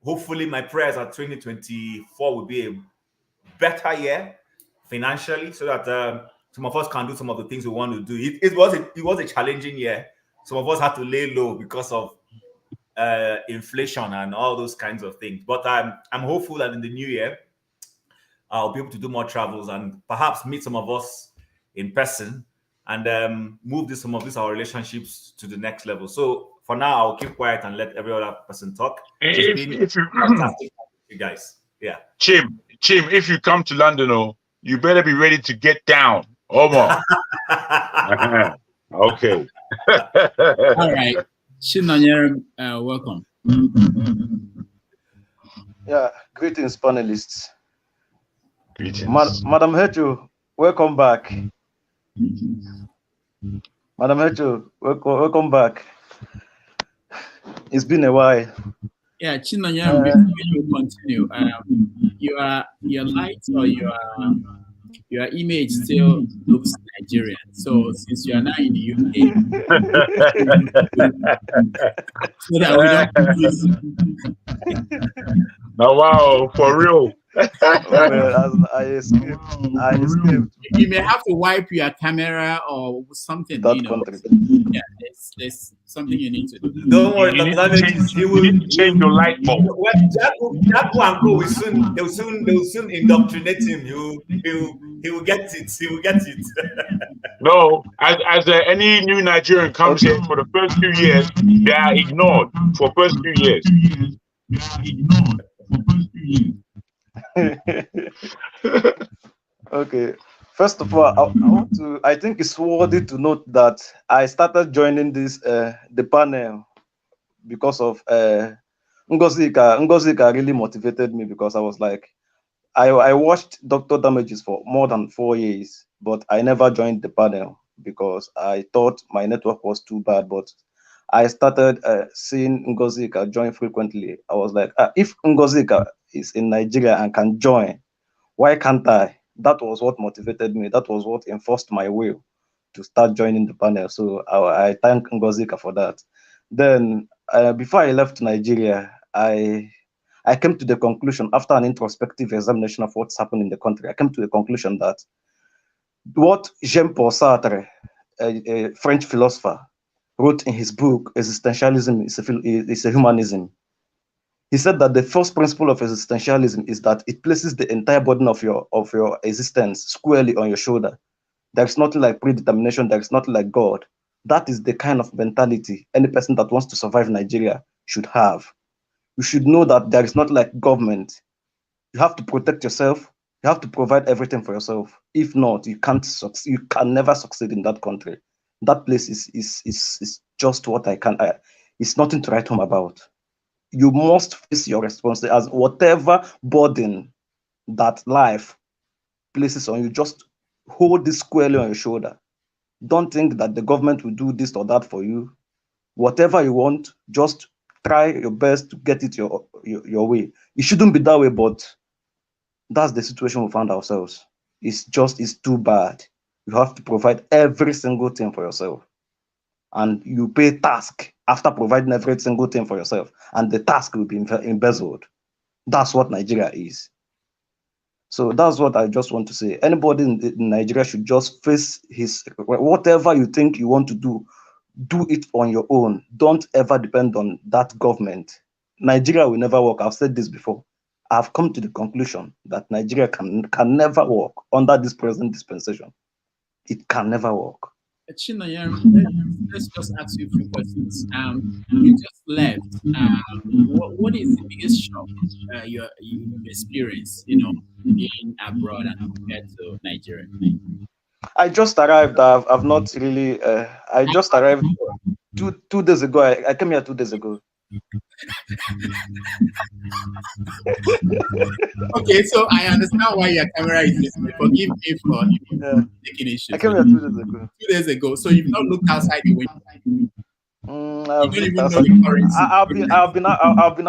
Hopefully my prayers are 2024 will be a better year financially, so that some of us can do some of the things we want to do. It was a challenging year. Some of us had to lay low because of inflation and all those kinds of things. But I'm hopeful that in the new year, I'll be able to do more travels and perhaps meet some of us in person and move some of our relationships to the next level. So for now, I'll keep quiet and let every other person talk. It's been fantastic, you guys. Yeah. Chim, if you come to London, you better be ready to get down. Omar. Okay. All right. Chinonyer, welcome. Yeah, greetings, panelists. Greetings. Madam Hecho, welcome back. Madam Hecho, welcome back. It's been a while. Yeah, Chinonyer, before you continue, your light or your image still looks Nigerian. So since you are now in the UK, so that we don't confuse. Oh, wow, for real. Oh, man, I escaped. You may have to wipe your camera or something. That you know, country. Yeah, there's something you need to do. Don't worry, You need Dr. to change, you need to change your light bulb. Well, Jaco and Co they'll soon indoctrinate him. He will get it. He will get it. No, as any new Nigerian comes here for the first 2 years, they are ignored for first 2 years. Okay. First of all, I think it's worthy to note that I started joining this the panel because of Ngozika. Ngozika really motivated me because I was like, I watched Dr. Damages for more than 4 years, but I never joined the panel because I thought my network was too bad. But I started seeing Ngozika join frequently. I was like, if Ngozika is in Nigeria and can join, why can't I? That was what motivated me. That was what enforced my will to start joining the panel. So I thank Ngozika for that. Then before I left Nigeria, I came to the conclusion after an introspective examination of what's happened in the country. I came to the conclusion that what Jean-Paul Sartre, a French philosopher, wrote in his book, Existentialism is a Humanism. He said that the first principle of existentialism is that it places the entire burden of your existence squarely on your shoulder. There's nothing like predetermination, there's nothing like God. That is the kind of mentality any person that wants to survive Nigeria should have. You should know that there is not like government. You have to protect yourself. You have to provide everything for yourself. If not, you can't succeed. You can never succeed in that country. That place is just what it's nothing to write home about. You must face your responsibility as whatever burden that life places on you. Just hold this squarely on your shoulder. Don't think that the government will do this or that for you. Whatever you want, just try your best to get it your way. It shouldn't be that way, but that's the situation we found ourselves. It's too bad. You have to provide every single thing for yourself. And you pay task after providing every single thing for yourself. And the task will be embezzled. That's what Nigeria is. So that's what I just want to say. Anybody in Nigeria should just face whatever you think you want to do it on your own. Don't ever depend on that government. Nigeria will never work. I've said this before. I've come to the conclusion that Nigeria can never work under this present dispensation. It can never work. Chinonyer, let's just ask you a few questions. You just left. What is the biggest shock you've experienced, being abroad and compared to Nigeria? I just arrived. I've not really. I just arrived 2 days ago. I came here 2 days ago. Okay, so I understand why your camera is missing. Forgive me for taking issues. I came here 2 days ago. 2 days ago. So you've not looked outside the window.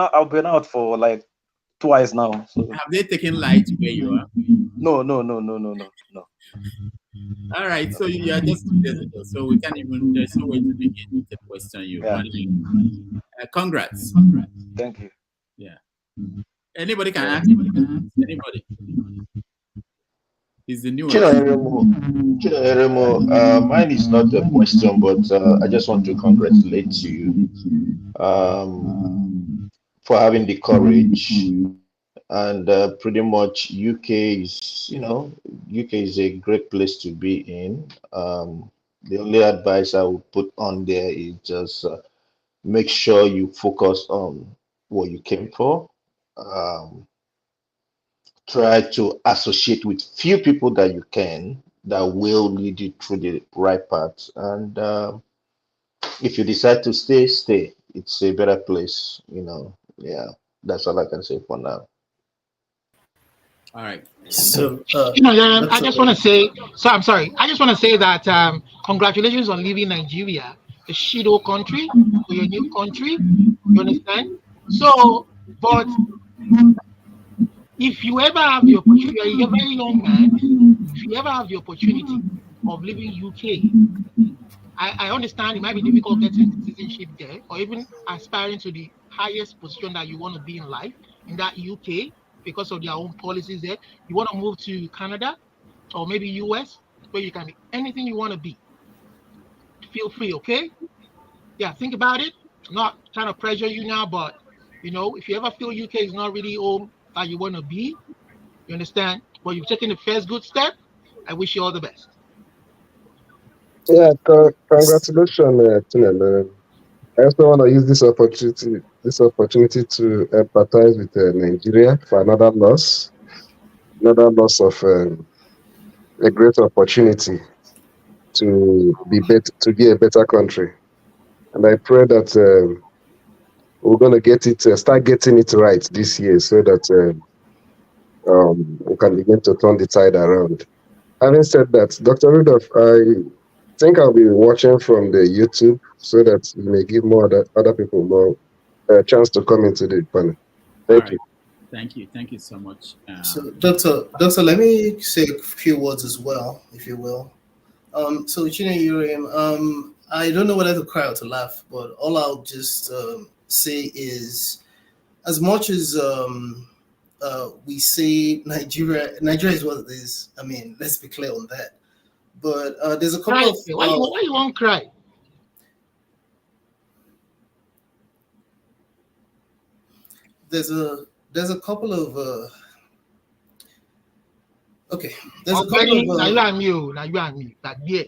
I've been out for like twice now. So. Have they taken light where you are? No. All right, so you are just 2 days ago, so we can't even. There's no way to begin to question you. Yeah. Congrats. Thank you. Yeah. Anybody can ask. Anybody. Is the new Chino, mine is not a question, but I just want to congratulate you for having the courage. And pretty much UK is a great place to be in. The only advice I would put on there is just make sure you focus on what you came for. Try to associate with few people that you can, that will lead you through the right path. And if you decide to stay, stay. It's a better place, you know. Yeah, that's all I can say for now. All right. So, I just want to say, so I'm sorry. I just want to say that congratulations on leaving Nigeria, a shithole country, for your new country. You understand? So, but if you ever have the opportunity, you're a very young man. If you ever have the opportunity of living UK, I understand it might be difficult getting citizenship there, or even aspiring to the highest position that you want to be in life in that UK because of their own policies there. You want to move to Canada or maybe US, where you can be anything you want to be. Feel free, okay? Yeah, think about it. I'm not trying to pressure you now, but you know, if you ever feel UK is not really home that you want to be, you understand? But you've taken the first good step. I wish you all the best. Yeah, congratulations, Tinele. I also want to use this opportunity to empathize with Nigeria for another loss of a great opportunity to be a better country. And I pray that we're going to start getting it right this year, so that we can begin to turn the tide around. Having said that, Dr. Rudolph, I think I'll be watching from the YouTube so that we may give more other people more chance to come into the panel. Thank you. Thank you so much. So, Doctor, let me say a few words as well, if you will. So, Chineyurim, I don't know whether to cry or to laugh, but all I'll just say is, as much as we say Nigeria is what it is. I mean, let's be clear on that. But there's a couple of why you won't cry? There's a couple of okay. There's a couple of now you and me, but yeah.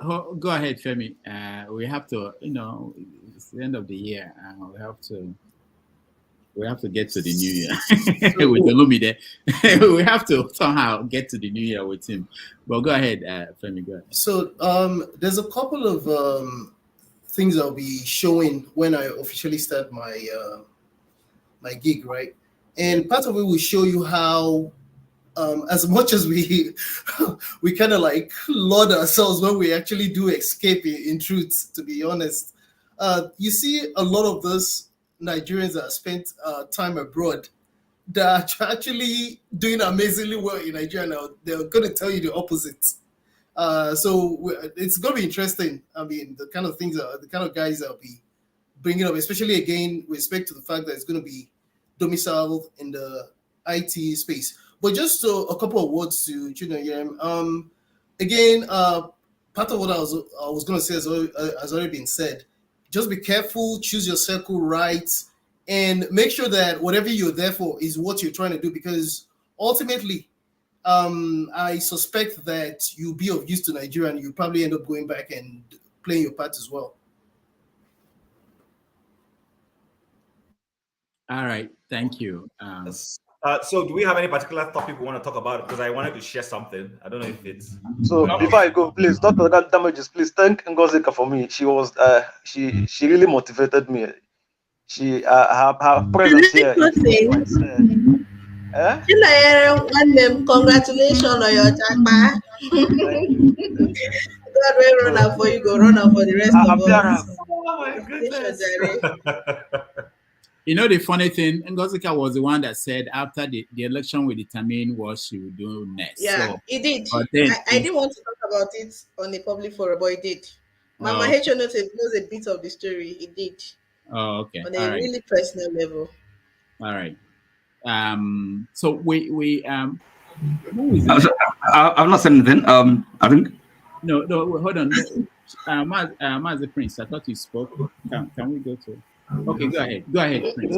Go ahead, Femi. We have to, it's the end of the year. We have to get to the new year with Olumide. We have to somehow get to the new year with him. But go ahead, Femi. Go ahead. So there's a couple of things I'll be showing when I officially start my my gig, right? And part of it will show you how, as much as we kind of like laud ourselves when we actually do escape in truth, to be honest, you see a lot of those Nigerians that spent time abroad that are actually doing amazingly well in Nigeria now. They're going to tell you the opposite. So it's going to be interesting. I mean, the kind of things, the kind of guys I'll be bringing up, especially again with respect to the fact that it's going to be domiciled in the IT space. But just a couple of words to Chineyurim. Again, part of what I was going to say has already been said. Just be careful, choose your circle right, and make sure that whatever you're there for is what you're trying to do, because ultimately, I suspect that you'll be of use to Nigeria and you'll probably end up going back and playing your part as well. All right, thank you. So do we have any particular topic we want to talk about? Because I wanted to share something. I don't know if it's... So before I go, please, Dr. Damages, please thank Ngozika for me. She was, she really motivated me. She, her presence here. Congratulations on your jackpot. God will run out for you, go run out for the rest of us. Oh my goodness. You know, the funny thing, Ngozika was the one that said after the election will determine what she will do next. Yeah, so, he did. But then, I didn't want to talk about it on a public forum, but he did. Mama H knows a bit of the story. He did. Oh, okay. On a really personal level. All right. So we I've not said anything. I think. No, hold on. Master Prince, I thought you spoke. Can we go to? Okay, go ahead, Prince.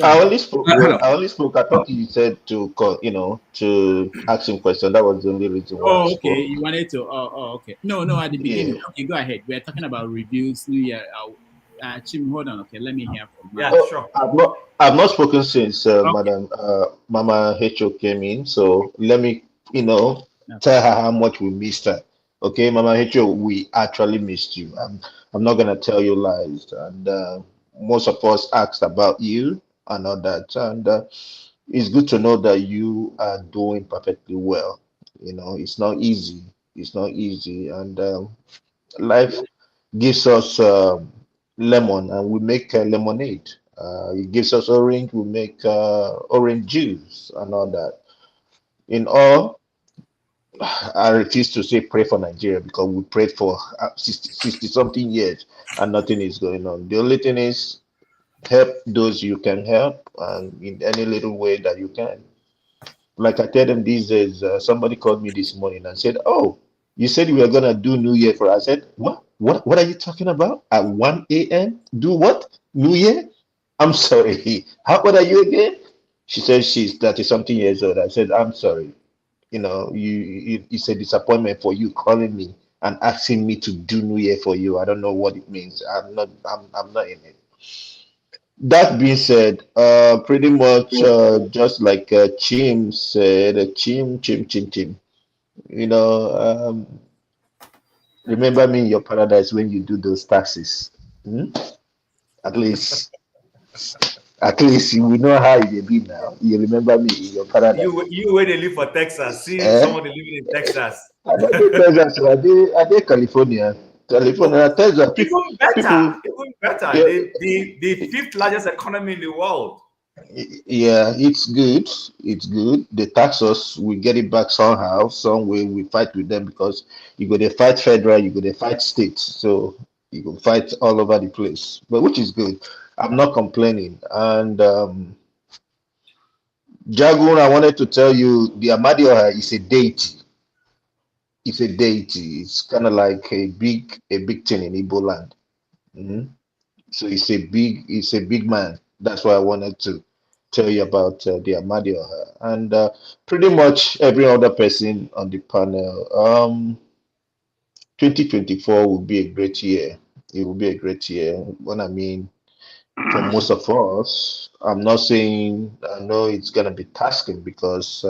I only spoke. I thought you said to call, to ask him question. That was the only reason why. Oh, okay. You wanted to. Oh, okay. No. At the beginning. Yeah. Okay, go ahead. We are talking about reviews, New Year. Chim, hold on. Okay, let me hear from Yeah, Mark. sure. I've not spoken since Okay. Madam Mama Hecho came in, so let me, Okay. tell her how much we missed her. Okay, Mama Hecho, we actually missed you. I'm not gonna tell you lies, and most of us asked about you and all that, and it's good to know that you are doing perfectly well. It's not easy. It's not easy, and life gives us lemon, and we make lemonade. It gives us orange, we make orange juice and all that. In all, I refuse to say pray for Nigeria because we prayed for 60 something years and nothing is going on. The only thing is help those you can help and in any little way that you can. Like I tell them these days, somebody called me this morning and said, "Oh, you said you were gonna do New Year for us." I said, "What? What are you talking about? At 1 a.m. Do what? New Year? I'm sorry. How old are you again?" She said she's 30 something years old. I said, "I'm sorry. It's a disappointment for you calling me and asking me to do New Year for you. I don't know what it means. I'm not in it." That being said, pretty much just like Chim said, Chim. Remember me in your paradise when you do those taxes. Hmm? At least, we know how it will be now. You remember me in your paradise. You where they live for Texas. See Eh? someone living in Texas. I don't think Texas. Are they California? California, Texas. Even better. Yeah, The fifth largest economy in the world. yeah, it's good. It's good. They tax us, we get it back somehow, some way. We fight with them because you go to fight federal, you go to fight states, so you go fight all over the place. But which is good. I'm not complaining. And Jagun, I wanted to tell you, the Amadioha is a deity. It's a deity. It's kind of like a big thing in Igbo land. Mhm. So it's a big man. That's why I wanted to tell you about the Amadioha and pretty much every other person on the panel. 2024 will be a great year. It will be a great year. What I mean, for most of us, I'm not saying I know it's gonna be tasking because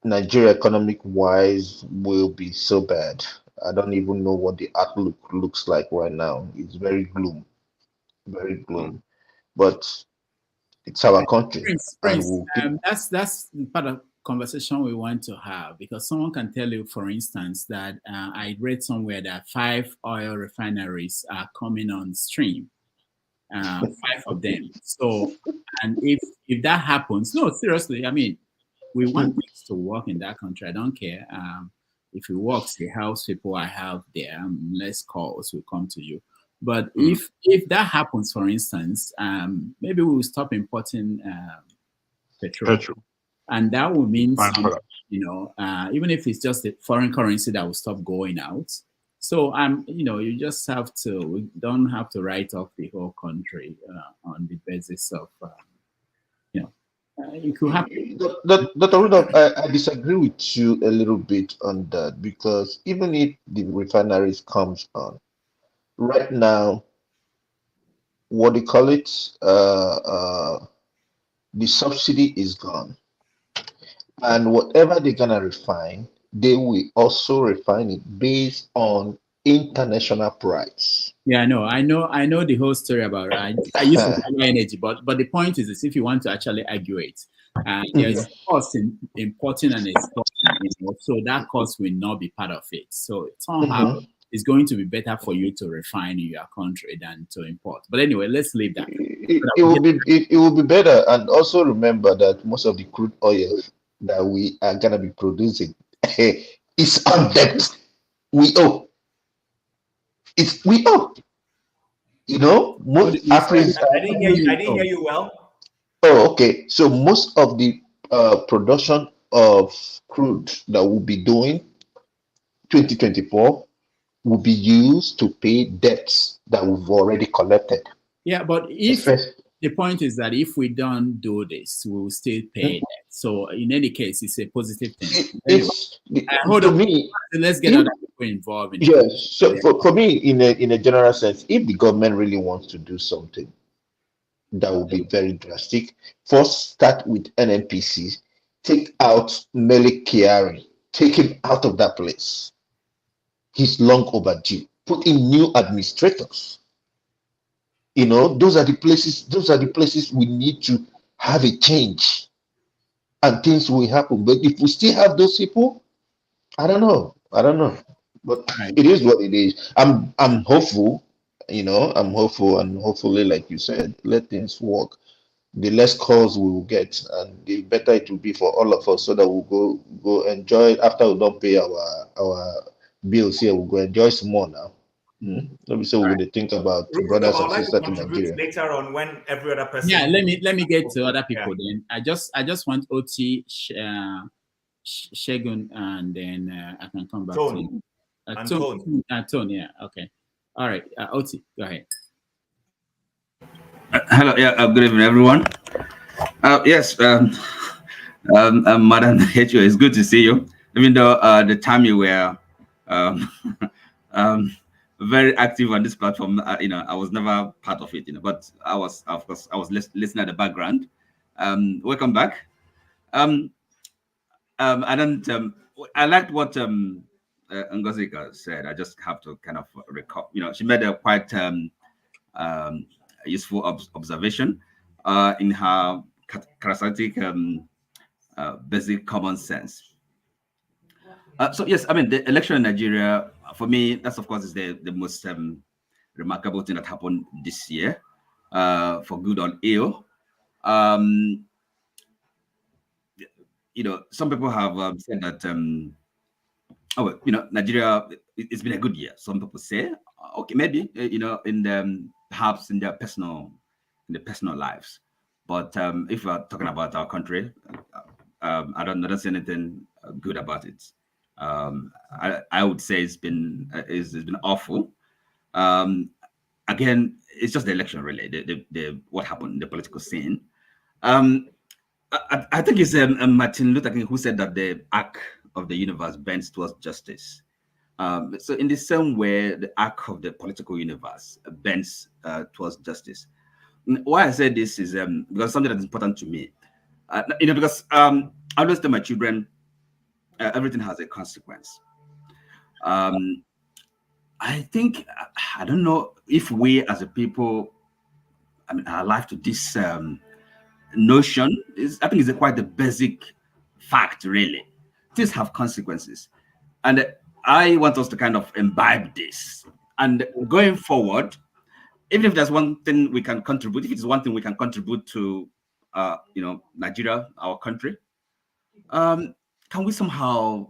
Nigeria economic wise will be so bad. I don't even know what the outlook looks like right now. It's very gloom, very gloom. But it's our country, and Prince, we'll keep. that's part of conversation we want to have, because someone can tell you, for instance, that I read somewhere that 5 oil refineries are coming on stream, 5 of them. So, and if that happens, no, seriously, I mean, we want things to work in that country. I don't care. If it works, the house people I have there, less calls will come to you. But if that happens, for instance, maybe we will stop importing petrol, and that will mean something, even if it's just a foreign currency that will stop going out. So you just have to. We don't have to write off the whole country on the basis of it could happen. Dr. Rudolph, I disagree with you a little bit on that, because even if the refineries comes on right now, what do you call it? The subsidy is gone, and whatever they're gonna refine, they will also refine it based on international price. Yeah, I know the whole story about it. I used to value energy, but the point is if you want to actually argue it, there's cost in importing and exporting, so that cost will not be part of it. So somehow it's going to be better for you to refine in your country than to import. But anyway, let's leave that. It will be better, and also remember that most of the crude oil that we are gonna be producing is on debt. We owe. We owe. Most Africa. I didn't hear you well. Oh, okay. So most of the production of crude that we'll be doing 2024 will be used to pay debts that we've already collected. Yeah, but the point is that if we don't do this, we will still pay debt. So in any case, it's a positive thing. Anyway, hold on. Let's get other people involved in Yes. So for me, in a general sense, if the government really wants to do something that will be very drastic, first start with NNPC, take out Mele Kyari, take him out of that place. He's long overdue. Put in new administrators. You know, those are the places we need to have a change, and things will happen. But if we still have those people, I don't know. But it is what it is. I'm hopeful, I'm hopeful, and hopefully, like you said, let things work. The less calls we will get, and the better it will be for all of us, so that we'll go enjoy after we don't pay our bills here. We'll go enjoy some more now. Let me say we're going to think about brothers I and would like to sisters in contribute Nigeria. later on when every other person. Yeah, let me get to other people then. I just want Oti, Shegun, and then I can come back to you. Tone, yeah, okay. All right, Oti, go ahead. Hello, good evening, everyone. Yes, Madam Hecho, it's good to see you. Even though the time you were very active on this platform, I was never part of it, but I was, of course, I was listening at the background. Welcome back. I liked what Ngozika said. I just have to kind of recall. She made a quite useful observation in her charismatic basic common sense. So yes, I mean, the election in Nigeria, for me, that's of course is the most remarkable thing that happened this year, for good or ill. Some people have said that, Nigeria, it's been a good year. Some people say, okay, maybe, perhaps in their personal lives. But if we're talking about our country, I don't see anything good about it. I would say it's been awful. Again, it's just the election, really. The what happened in the political scene. I think it's Martin Luther King who said that the arc of the universe bends towards justice. So in the same way, the arc of the political universe bends towards justice. Why I say this is because something that's important to me. Because I always tell my children, everything has a consequence. I think, I don't know if we as a people, are alive to this notion. I think it's quite a basic fact, really. Things have consequences. And I want us to kind of imbibe this. And going forward, even if there's one thing we can contribute, if it's one thing we can contribute to, Nigeria, our country, can we somehow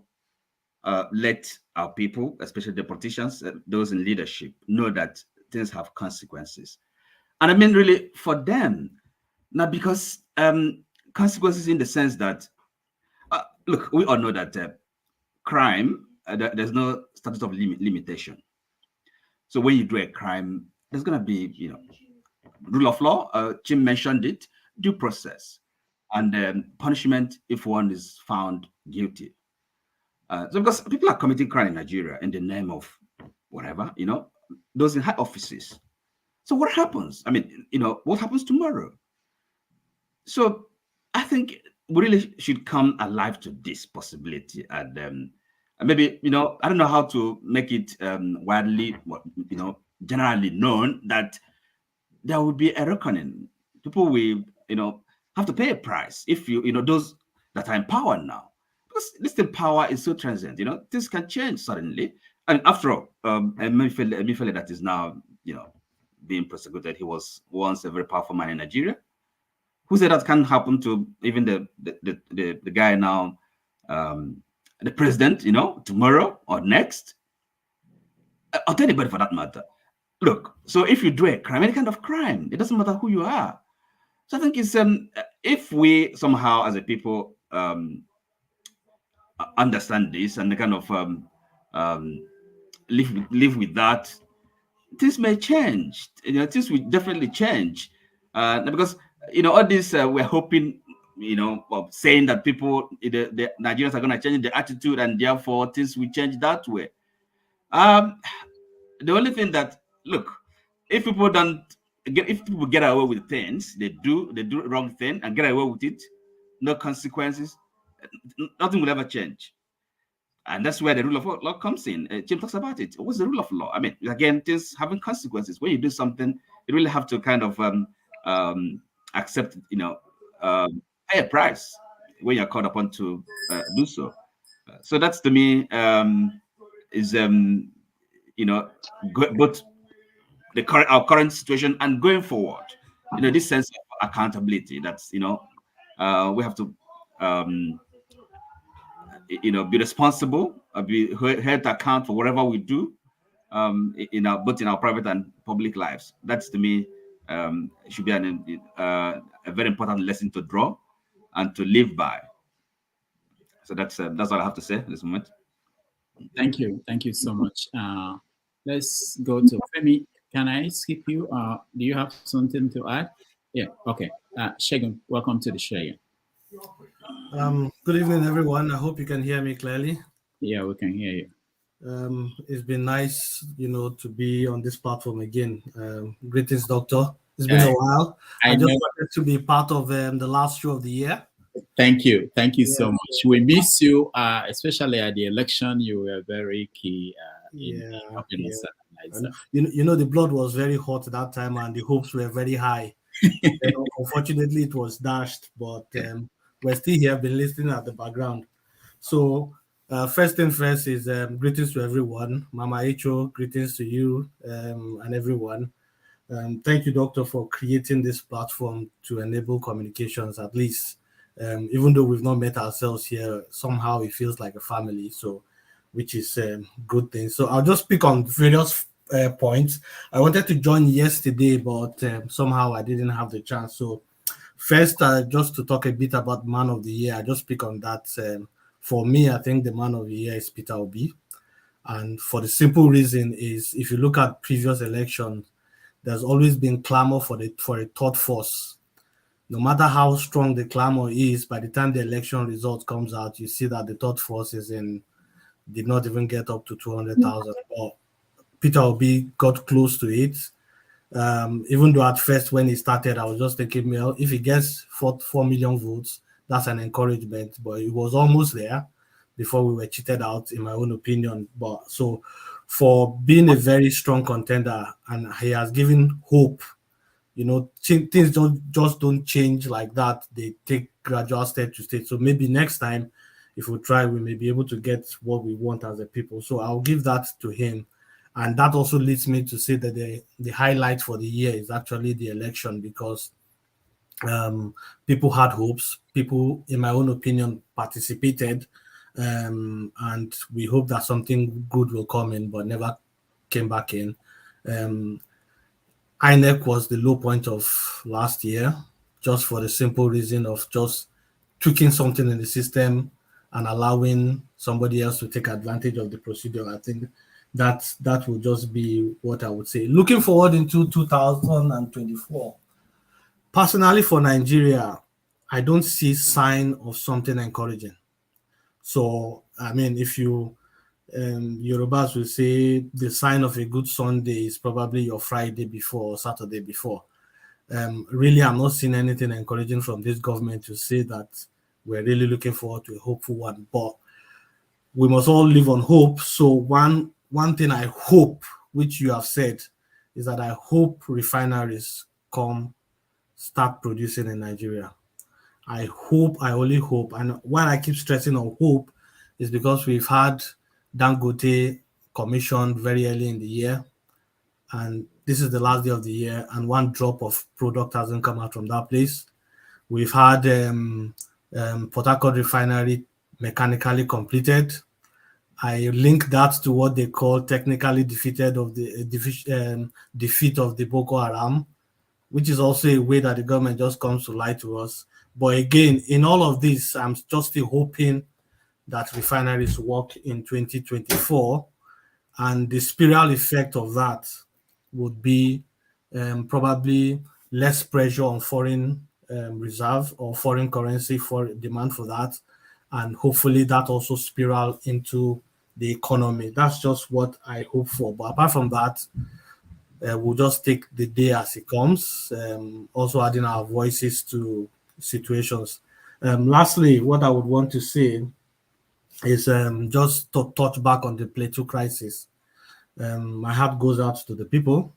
let our people, especially the politicians, those in leadership, know that things have consequences? And I mean, really, for them, not because consequences in the sense that, look, we all know that crime, there's no statute of limitation. So when you do a crime, there's going to be, rule of law. Jim mentioned it, due process, and punishment if one is found guilty. So because people are committing crime in Nigeria in the name of whatever, those in high offices. So what happens? I mean, what happens tomorrow? So I think we really should come alive to this possibility, and maybe, I don't know how to make it widely, generally known that there will be a reckoning. People will, have to pay a price if those that are in power now, because this power is so transient. Things can change suddenly. And after all, Emefiele that is now, being prosecuted, he was once a very powerful man in Nigeria. Who said that can happen to even the guy now, the president, tomorrow or next, or to anybody for that matter? Look, so if you do a crime, any kind of crime, it doesn't matter who you are. So I think it's if we somehow as a people understand this and kind of live with that, things may change. Things will definitely change, because all this we're hoping, of saying that people, the Nigerians are going to change their attitude and therefore things will change that way. The only thing that, look, if people get away with things, they do wrong thing and get away with it, no consequences, nothing will ever change. And that's where the rule of law comes in. Jim talks about it. What's the rule of law? I mean, again, things having consequences. When you do something, you really have to kind of accept, pay a price when you're called upon to do so. So that's, to me, is both our current situation and going forward. This sense of accountability. That's we have to be responsible, be held to account for whatever we do, both in our private and public lives. That's, to me, should be a very important lesson to draw and to live by. So that's all I have to say at this moment. Thank you so much. Let's go to Femi. Can I skip you? Do you have something to add? Yeah. Okay. Shegun, welcome to the show. Good evening, everyone. I hope you can hear me clearly. Yeah, we can hear you. It's been nice, to be on this platform again. Greetings, Doctor. It's been a while. I just wanted to be part of the last show of the year. Thank you so much. We miss you, especially at the election. You were very key in helping us. The blood was very hot that time, and the hopes were very high. Unfortunately, it was dashed, but we're still here, been listening at the background. So, first thing first is greetings to everyone. Mama Echo, greetings to you and everyone. Thank you, Doctor, for creating this platform to enable communications, at least. Even though we've not met ourselves here, somehow it feels like a family, so which is a good thing. So I'll just pick on various points. I wanted to join yesterday, but somehow I didn't have the chance. So first, just to talk a bit about Man of the Year, I just pick on that. For me, I think the Man of the Year is Peter Obi. And for the simple reason is, if you look at previous elections, there's always been clamor for a third force. No matter how strong the clamor is, by the time the election result comes out, you see that the third force did not even get up to 200,000. Or Peter Obi got close to it. Even though at first when he started, I was just thinking, well, if he gets 4 million votes, that's an encouragement. But it was almost there before we were cheated out, in my own opinion. But so for being a very strong contender, and he has given hope. Things don't change like that. They take gradual step to state. So maybe next time, if we try, we may be able to get what we want as a people. So I'll give that to him. And that also leads me to say that the highlight for the year is actually the election, because people had hopes. People, in my own opinion, participated. And we hope that something good will come in, but never came back in. INEC was the low point of last year, just for the simple reason of just tweaking something in the system and allowing somebody else to take advantage of the procedure. I think that will just be what I would say. Looking forward into 2024, personally for Nigeria, I don't see sign of something encouraging. So, I mean, if you Yorubas will say the sign of a good Sunday is probably your Friday before or Saturday before. Really, I'm not seeing anything encouraging from this government to say that we're really looking forward to a hopeful one. But we must all live on hope. So one thing I hope, which you have said, is that I hope refineries start producing in Nigeria. I only hope. And why I keep stressing on hope is because we've had Dangote commissioned very early in the year, and this is the last day of the year, and one drop of product hasn't come out from that place. We've had Port Harcourt refinery mechanically completed. I link that to what they call technically defeat of the Boko Haram, which is also a way that the government just comes to lie to us. But again, in all of this, I'm just still hoping that refineries work in 2024, and the spiral effect of that would be probably less pressure on foreign reserve or foreign currency for demand for that, and hopefully that also spiral into the economy. That's just what I hope for. But apart from that, we'll just take the day as it comes, also adding our voices to situations. Lastly, what I would want to say is just to touch back on the Plateau crisis. My heart goes out to the people.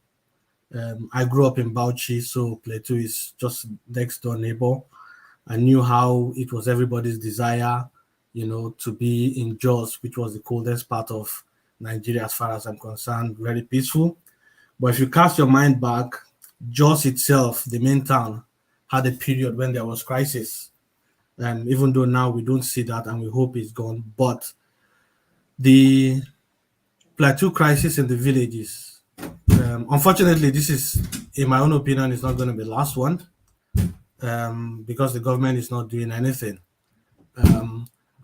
I grew up in Bauchi, so Plateau is just next door neighbor. I knew how it was everybody's desire, to be in Jos, which was the coldest part of Nigeria as far as I'm concerned, very peaceful. But if you cast your mind back, Jos itself, the main town, had a period when there was crisis. Even though now we don't see that and we hope it's gone. But the Plateau crisis in the villages, unfortunately, this is, in my own opinion, is not going to be the last one because the government is not doing anything.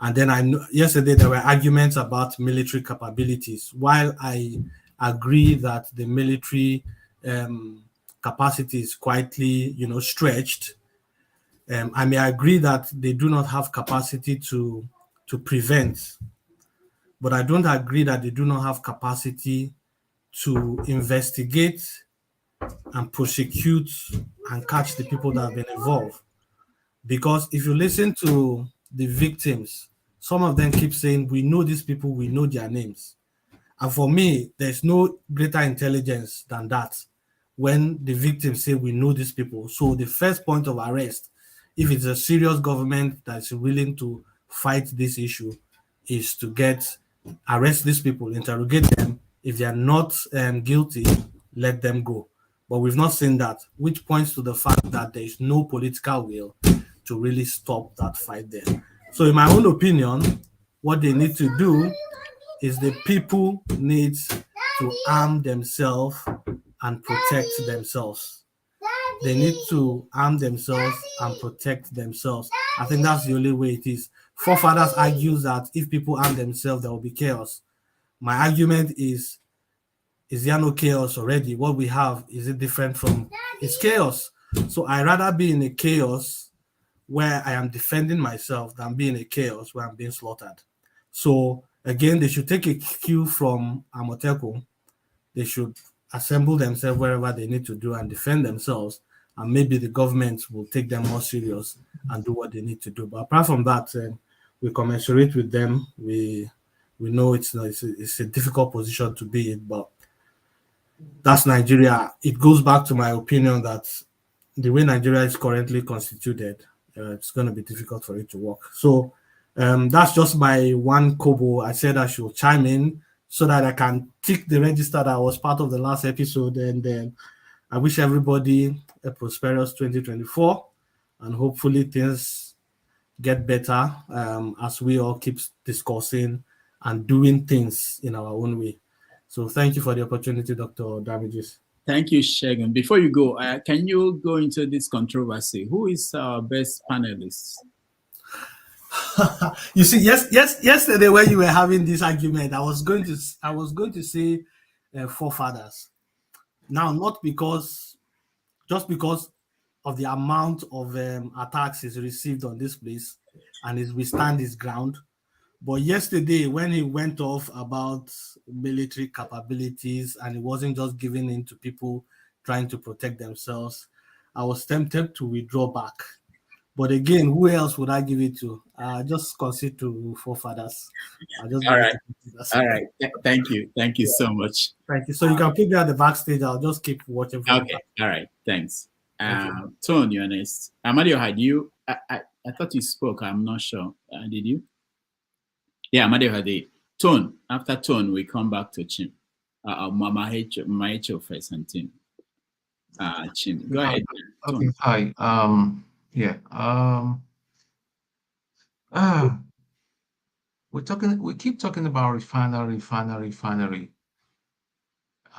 And then yesterday there were arguments about military capabilities. While I agree that the military capacity is quietly, stretched, I may agree that they do not have capacity to prevent, but I don't agree that they do not have capacity to investigate and prosecute and catch the people that have been involved. Because if you listen to the victims, some of them keep saying, we know these people, we know their names. And for me, there's no greater intelligence than that when the victims say, we know these people. So the first point of arrest, if it's a serious government that's willing to fight this issue, is to arrest these people, interrogate them. If they are not guilty, let them go. But we've not seen that, which points to the fact that there is no political will to really stop that fight there. So in my own opinion, what they need to do is the people need to arm themselves and protect themselves. They need to arm themselves and protect themselves. I think that's the only way it is. Forefathers argues that if people arm themselves, there will be chaos. My argument is there no chaos already? What we have, is it different from, it's chaos. So I rather be in a chaos where I am defending myself than be in a chaos where I'm being slaughtered. So again, they should take a cue from Amotekun. They should assemble themselves wherever they need to do and defend themselves. And maybe the government will take them more serious and do what they need to do. But apart from that, we commensurate with them. We know it's a difficult position to be in, but that's Nigeria. It goes back to my opinion that the way Nigeria is currently constituted, it's going to be difficult for it to work. So that's just my one kobo. I said I should chime in so that I can tick the register that I was part of the last episode. And then I wish everybody a prosperous 2024, and hopefully things get better as we all keep discussing and doing things in our own way. So thank you for the opportunity, Dr. Damages. Thank you, Shegun. Before you go, can you go into this controversy? Who is our best panelist? You see, yesterday when you were having this argument, I was going to say forefathers. Now, not just because of the amount of attacks he's received on this place and he's withstand his ground. But yesterday, when he went off about military capabilities and he wasn't just giving in to people trying to protect themselves, I was tempted to withdraw back. But again, who else would I give it to? Just concede to forefathers. All right. Thank you so much. Thank you. So you can put me at the backstage. I'll just keep watching. Okay. All right. Thanks. Tone, you're next. Amadio, had you? I thought you spoke. I'm not sure. Did you? Yeah, Amadio had it. Tone. After Tone, we come back to Chim. Mama H.O. first and Tim. Chim, go ahead. Okay. Hi. Yeah. We keep talking about refinery.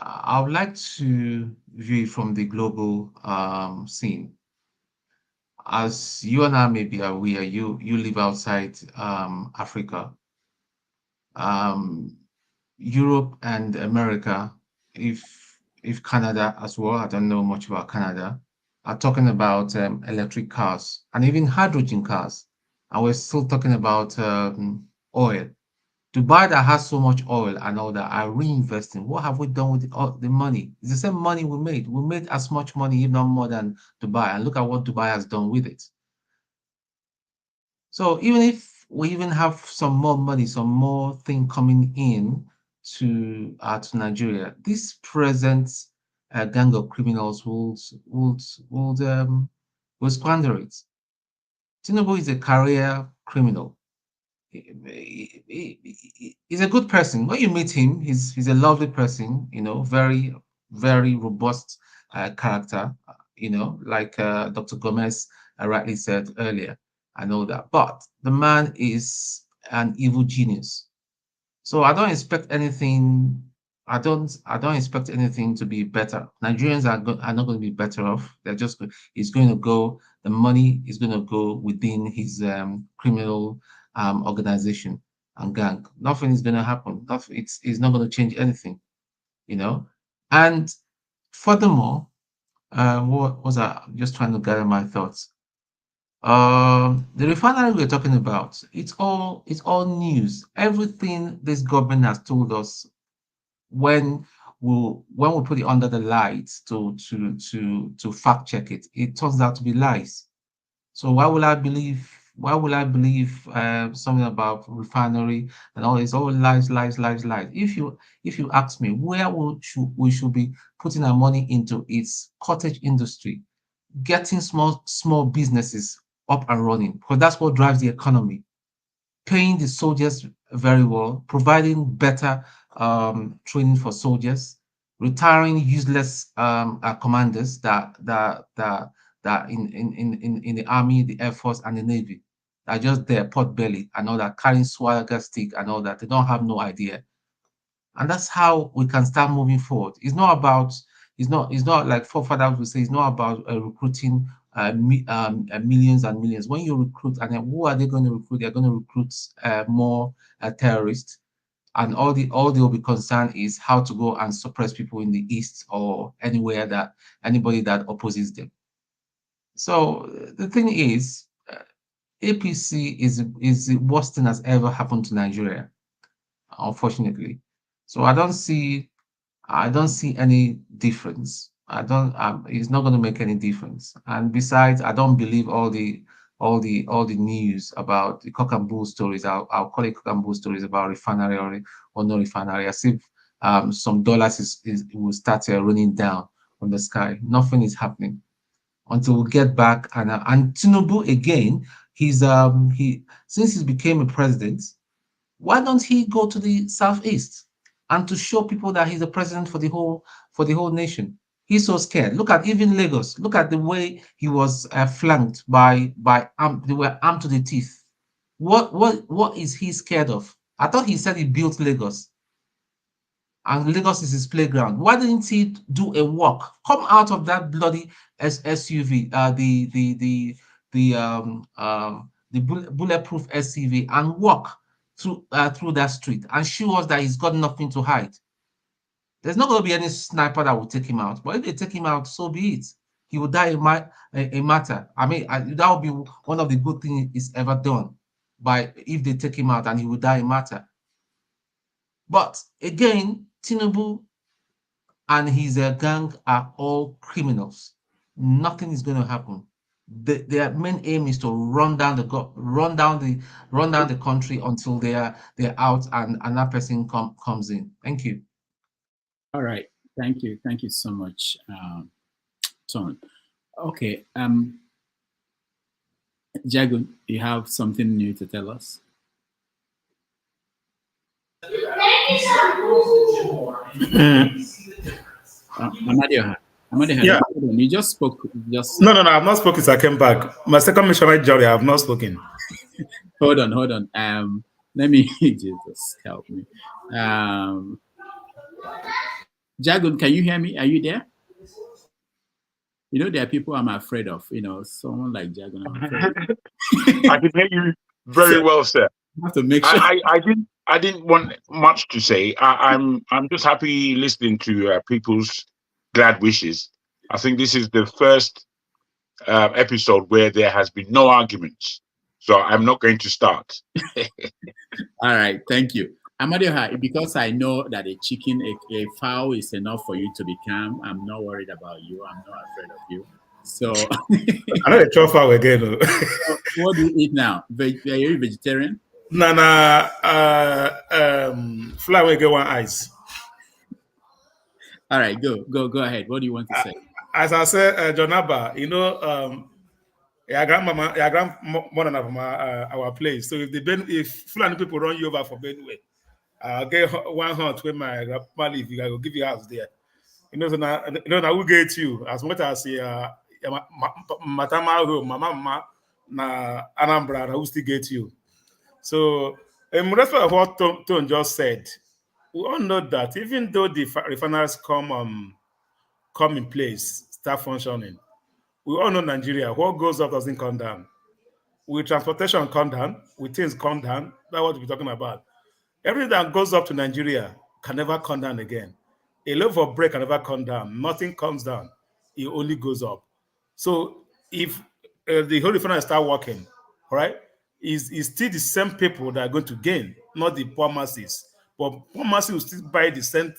I would like to view it from the global scene. As you and I may be aware, you live outside Africa. Europe and America, if Canada as well, I don't know much about Canada, are talking about electric cars and even hydrogen cars. And we're still talking about oil. Dubai that has so much oil and all that are reinvesting. What have we done with the money? It's the same money we made. We made as much money, if not more than Dubai. And look at what Dubai has done with it. So even if we even have some more money, some more thing coming in to Nigeria, this present gang of criminals will squander it. Tinubu is a career criminal. He's a good person. When you meet him, he's a lovely person, you know, very, very robust character, you know, like Dr. Gomez rightly said earlier. I know that. But the man is an evil genius. So I don't expect anything. I don't expect anything to be better. Nigerians are not going to be better off. They're just it's going to go. The money is going to go within his criminal organization and gang. Nothing is going to happen. Nothing. It's not going to change anything. You know. And furthermore, what was I just trying to gather my thoughts? The refinery we're talking about, it's all news. Everything this government has told us when we put it under the lights to fact check it, it turns out to be lies. So why will I believe something about refinery and all this? All lies. If you ask me where we should be putting our money into, its cottage industry, getting small businesses up and running, because that's what drives the economy. Paying the soldiers very well, providing better training for soldiers, retiring useless commanders that in the army, the air force, and the navy are just there, pot belly and all that, carrying swagger stick and all that. They don't have no idea, and that's how we can start moving forward. It's not about it's not like forefathers would say. It's not about recruiting millions and millions. When you recruit, and then who are they going to recruit? They're going to recruit more terrorists, and all they'll be concerned is how to go and suppress people in the east or anywhere that anybody that opposes them. So the thing is, APC is the worst thing that's ever happened to Nigeria, unfortunately. So I don't see any difference. It's not going to make any difference. And besides, I don't believe all the news about the cock and bull stories. I'll call it cock and bull stories about refinery or no refinery, as if some dollars will start running down from the sky. Nothing is happening until we get back. And Tinubu again, since he became a president, why don't he go to the southeast and to show people that he's the president for the whole nation? He's so scared. Look at even Lagos. Look at the way he was flanked by they were armed to the teeth. What is he scared of? I thought he said he built Lagos, and Lagos is his playground. Why didn't he do a walk? Come out of that bloody SUV, the bulletproof SUV, and walk through that street and show us that he's got nothing to hide. There's not going to be any sniper that will take him out. But if they take him out, so be it. He will die a martyr. I mean, that would be one of the good things he's ever done. If they take him out, and he will die a martyr. But again, Tinubu and his gang are all criminals. Nothing is going to happen. Their main aim is to run down the country until they're out and another person comes in. Thank you. All right. Thank you so much, Tom. Okay. Jagun, you have something new to tell us? Amadio, yeah. You just spoke. No, I've not spoken since I came back. My second missionary journey, I have not spoken. Hold on. Let me Jesus help me. Jagun, can you hear me? Are you there? You know, there are people I'm afraid of. You know, someone like Jagun. I'm afraid. I can hear you very well, sir. I have to make sure. I didn't want much to say. I'm just happy listening to people's glad wishes. I think this is the first episode where there has been no arguments, so I'm not going to start. All right, thank you. Amadioha, because I know that a chicken, a fowl is enough for you to be calm. I'm not worried about you. I'm not afraid of you. So I know the chop fowl again. what do you eat now? Are you vegetarian? Nah, fly will get one ice. All right, go ahead. What do you want to say? As I said, John Abba, you know, your grandmother from our place. So if Fulani people run you over for Benue, I'll get one hunt with my grandma leave. I will give you house there. You know, so now, I will get you as much as matama home, mama na Anambra, I will still get you. So, in respect of what Tone just said, we all know that even though the refineries come in place, start functioning, we all know Nigeria, what goes up doesn't come down. With transportation come down, with things come down, that's what we're talking about. Everything that goes up to Nigeria can never come down again. A loaf of bread can never come down. Nothing comes down. It only goes up. So if the whole refinery start working, all right, is still the same people that are going to gain, not the poor masses. But poor masses will still buy the same.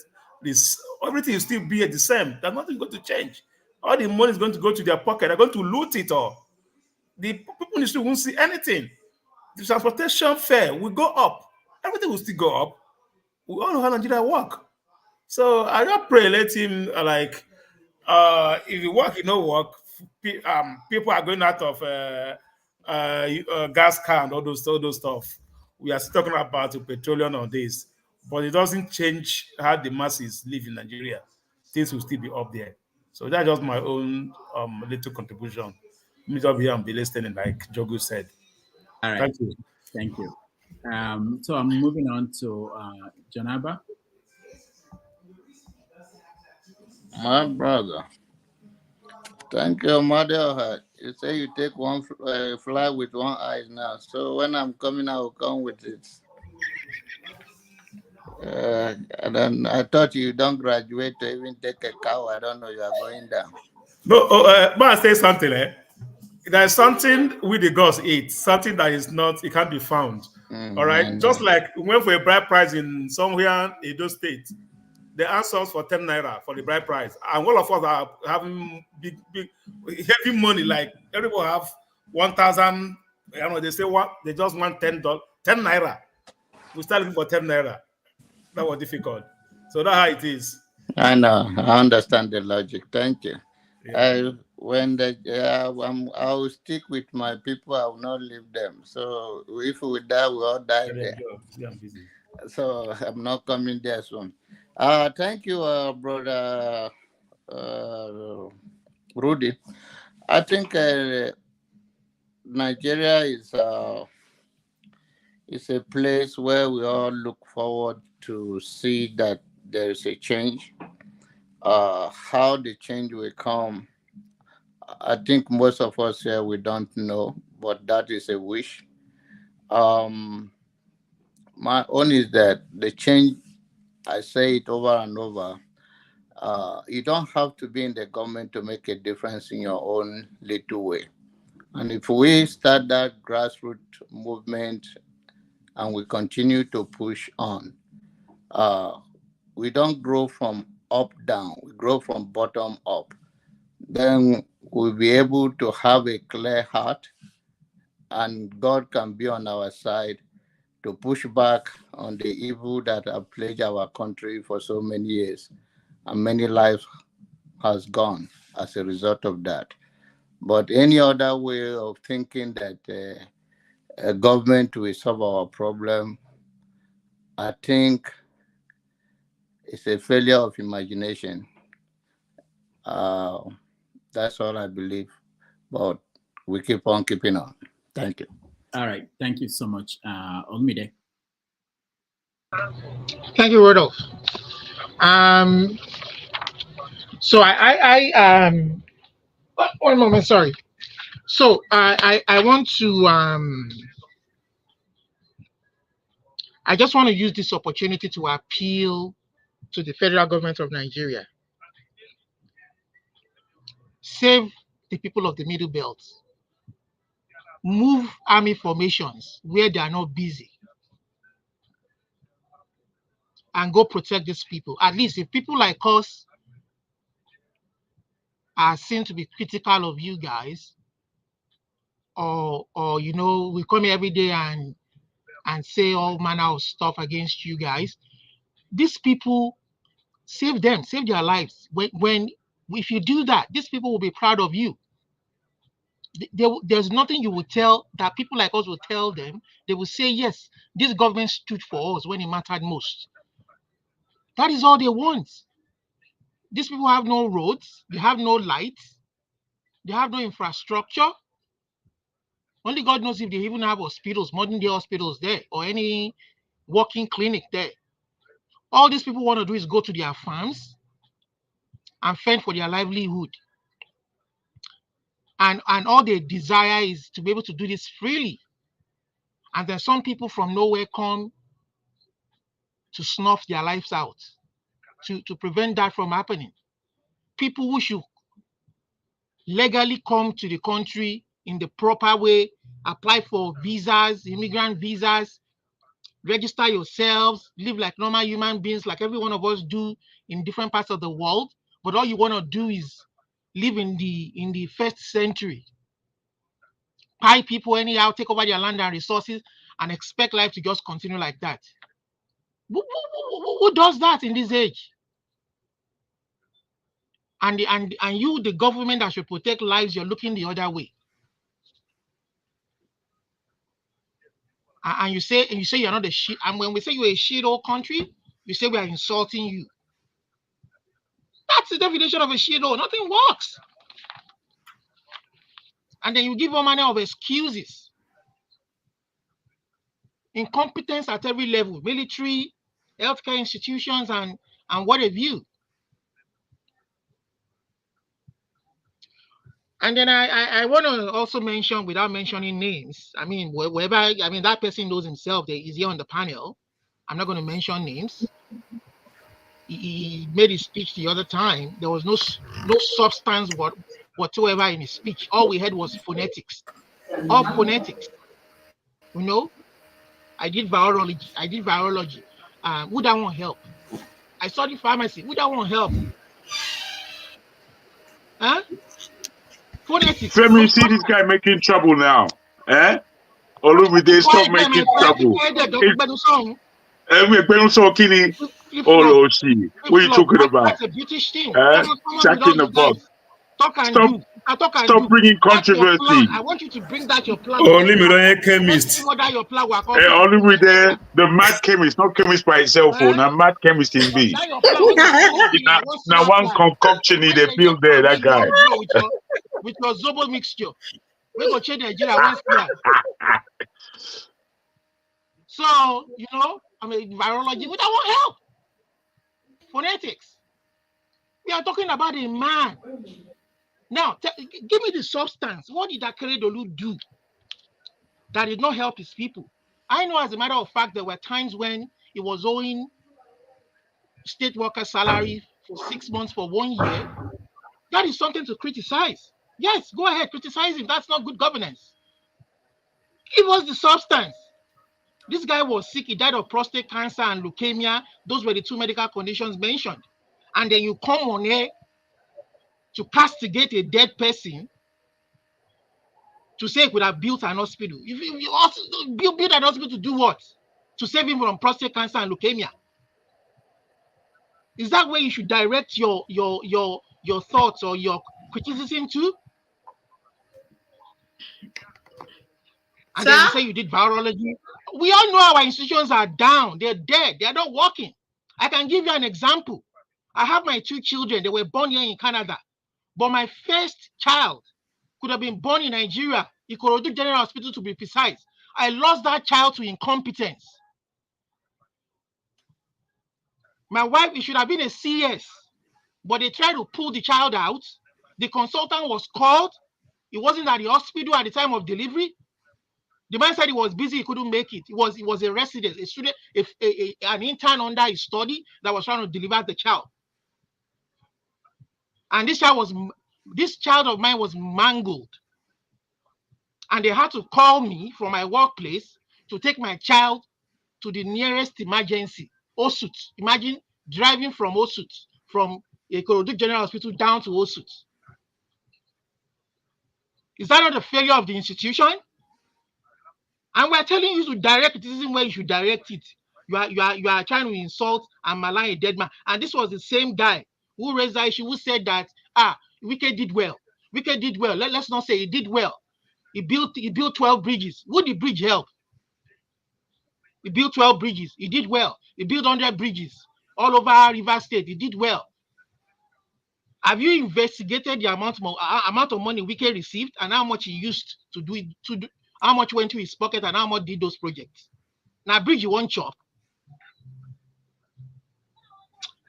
Everything will still be the same. There's nothing going to change. All the money is going to go to their pocket. They're going to loot it all. The people in the street won't see anything. The transportation fare will go up. Everything will still go up. We all know how Nigeria work. So I just pray, let him if you work, you know work. People are going out of gas can, all those stuff. We are still talking about petroleum on this, but it doesn't change how the masses live in Nigeria. Things will still be up there. So that's just my own little contribution. Me just be here and be listening, like Jogu said. All right. Thank you. Thank you. So I'm moving on to Janaba. My brother. Thank you, Mother. You say you take one fly with one eye now. So when I'm coming, I will come with it. And then I thought you don't graduate to even take a cow. I don't know. You are going down. No, but I say something. There's something we the gods eat, something that is not, it can't be found. All right. Just like we went for a bride price in somewhere in those states, they asked us for 10 naira for the bride price. And all of us are having big, heavy money. Like everyone have 1,000. You know, they say what they just want $10, 10 naira. We start looking for 10 naira. That was difficult. So that's how it is. I know. I understand the logic. Thank you. Yeah. I will stick with my people. I will not leave them. So if we die, we all die there. I'm busy. So I'm not coming there soon. Thank you, brother Rudy. I think Nigeria is a place where we all look forward to see that there is a change. How the change will come, I think most of us here, we don't know, but that is a wish. My own is that the change, I say it over and over, you don't have to be in the government to make a difference in your own little way. And if we start that grassroots movement and we continue to push on, we don't grow from up down, we grow from bottom up. Then we'll be able to have a clear heart, and God can be on our side to push back on the evil that have plagued our country for so many years. And many lives has gone as a result of that. But any other way of thinking that a government will solve our problem, I think it's a failure of imagination. That's all I believe. But we keep on keeping on. Thank you. All right. Thank you so much, Olmide. Thank you, Rodolph. So one moment, sorry. So I want to I just want to use this opportunity to appeal to the federal government of Nigeria. Save the people of the Middle Belt. Move army formations where they are not busy. and go protect these people. At least if people like us are seen to be critical of you guys, or you know, we come here every day and say all manner of stuff against you guys, these people, save them, save their lives. When if you do that, these people will be proud of you. There's nothing you would tell that people like us will tell them. They will say, yes, this government stood for us when it mattered most. That is all they want. These people have no roads, they have no lights, they have no infrastructure. Only God knows if they even have hospitals, modern day hospitals there, or any walking clinic there. All these people want to do is go to their farms and fend for their livelihood. And all they desire is to be able to do this freely. And then some people from nowhere come to snuff their lives out, to prevent that from happening. People who should legally come to the country in the proper way, apply for visas, immigrant visas, register yourselves, live like normal human beings, like every one of us do in different parts of the world. But all you want to do is live in the first century, buy people anyhow, take over their land and resources, and expect life to just continue like that. Who does that in this age? And you, the government that should protect lives, you're looking the other way. And you say you're not a shit. And when we say you're a shit old country, you say we are insulting you. That's the definition of a shit old. Nothing works. And then you give all manner of excuses. Incompetence at every level, military, healthcare institutions, and what have you. And then I want to also mention, without mentioning names, I mean, wherever, I mean, that person knows himself, that he's here on the panel. I'm not going to mention names. He made his speech the other time. There was no substance whatsoever in his speech. All we had was phonetics. All phonetics. You know, I did virology. Would that want help? I studied pharmacy. Would that want help? Huh? Phonetics. Let me see this guy making trouble now. Eh? Olumide, stop making trouble. What are you talking about? That's a British thing. Checking the box. Stop bringing controversy. I want you to bring that your plan. Only me chemist. Only with the mad chemist, not chemist by itself. Now mad chemist in B. Now one concoction in the build there, that guy. With your Zobo mixture. We go change Nigeria once here. So, you know, I mean, virology, we don't want help. Phonetics. We are talking about a man. Now, give me the substance. What did Akeredolu do that did not help his people? I know, as a matter of fact, there were times when he was owing state worker salary for 6 months, for 1 year. That is something to criticize. Yes, go ahead, criticize him. That's not good governance. Give us the substance. This guy was sick. He died of prostate cancer and leukemia. Those were the two medical conditions mentioned. And then you come on here to castigate a dead person to say he could have built an hospital. You also build an hospital to do what? To save him from prostate cancer and leukemia. Is that where you should direct your thoughts or your criticism to? And then you say you did virology. We all know our institutions are down. They're dead. They're not working. I can give you an example. I have my 2 children. They were born here in Canada. But my first child could have been born in Nigeria, Ikorodu General Hospital to be precise. I lost that child to incompetence. My wife, it should have been a CS, but they tried to pull the child out. The consultant was called. He wasn't at the hospital at the time of delivery. The man said he was busy, he couldn't make it. He was a resident, a student, an intern under his study that was trying to deliver the child. And this child of mine was mangled. And they had to call me from my workplace to take my child to the nearest emergency. Osut. Imagine driving from Osut, from Ikorodu General Hospital down to Osut. Is that not a failure of the institution? And we're telling you to direct it. This isn't where you should direct it. You are trying to insult and malign a dead man. And this was the same guy who raised that issue, who said that Wike did well. Wike did well. Let's not say he did well. He built 12 bridges. Would the bridge help? He built 12 bridges. He did well. He built 100 bridges all over River State. He did well. Have you investigated the amount of money Wike received and how much he used to do it? How much went to his pocket and how much did those projects? Now, bridge you won't chop.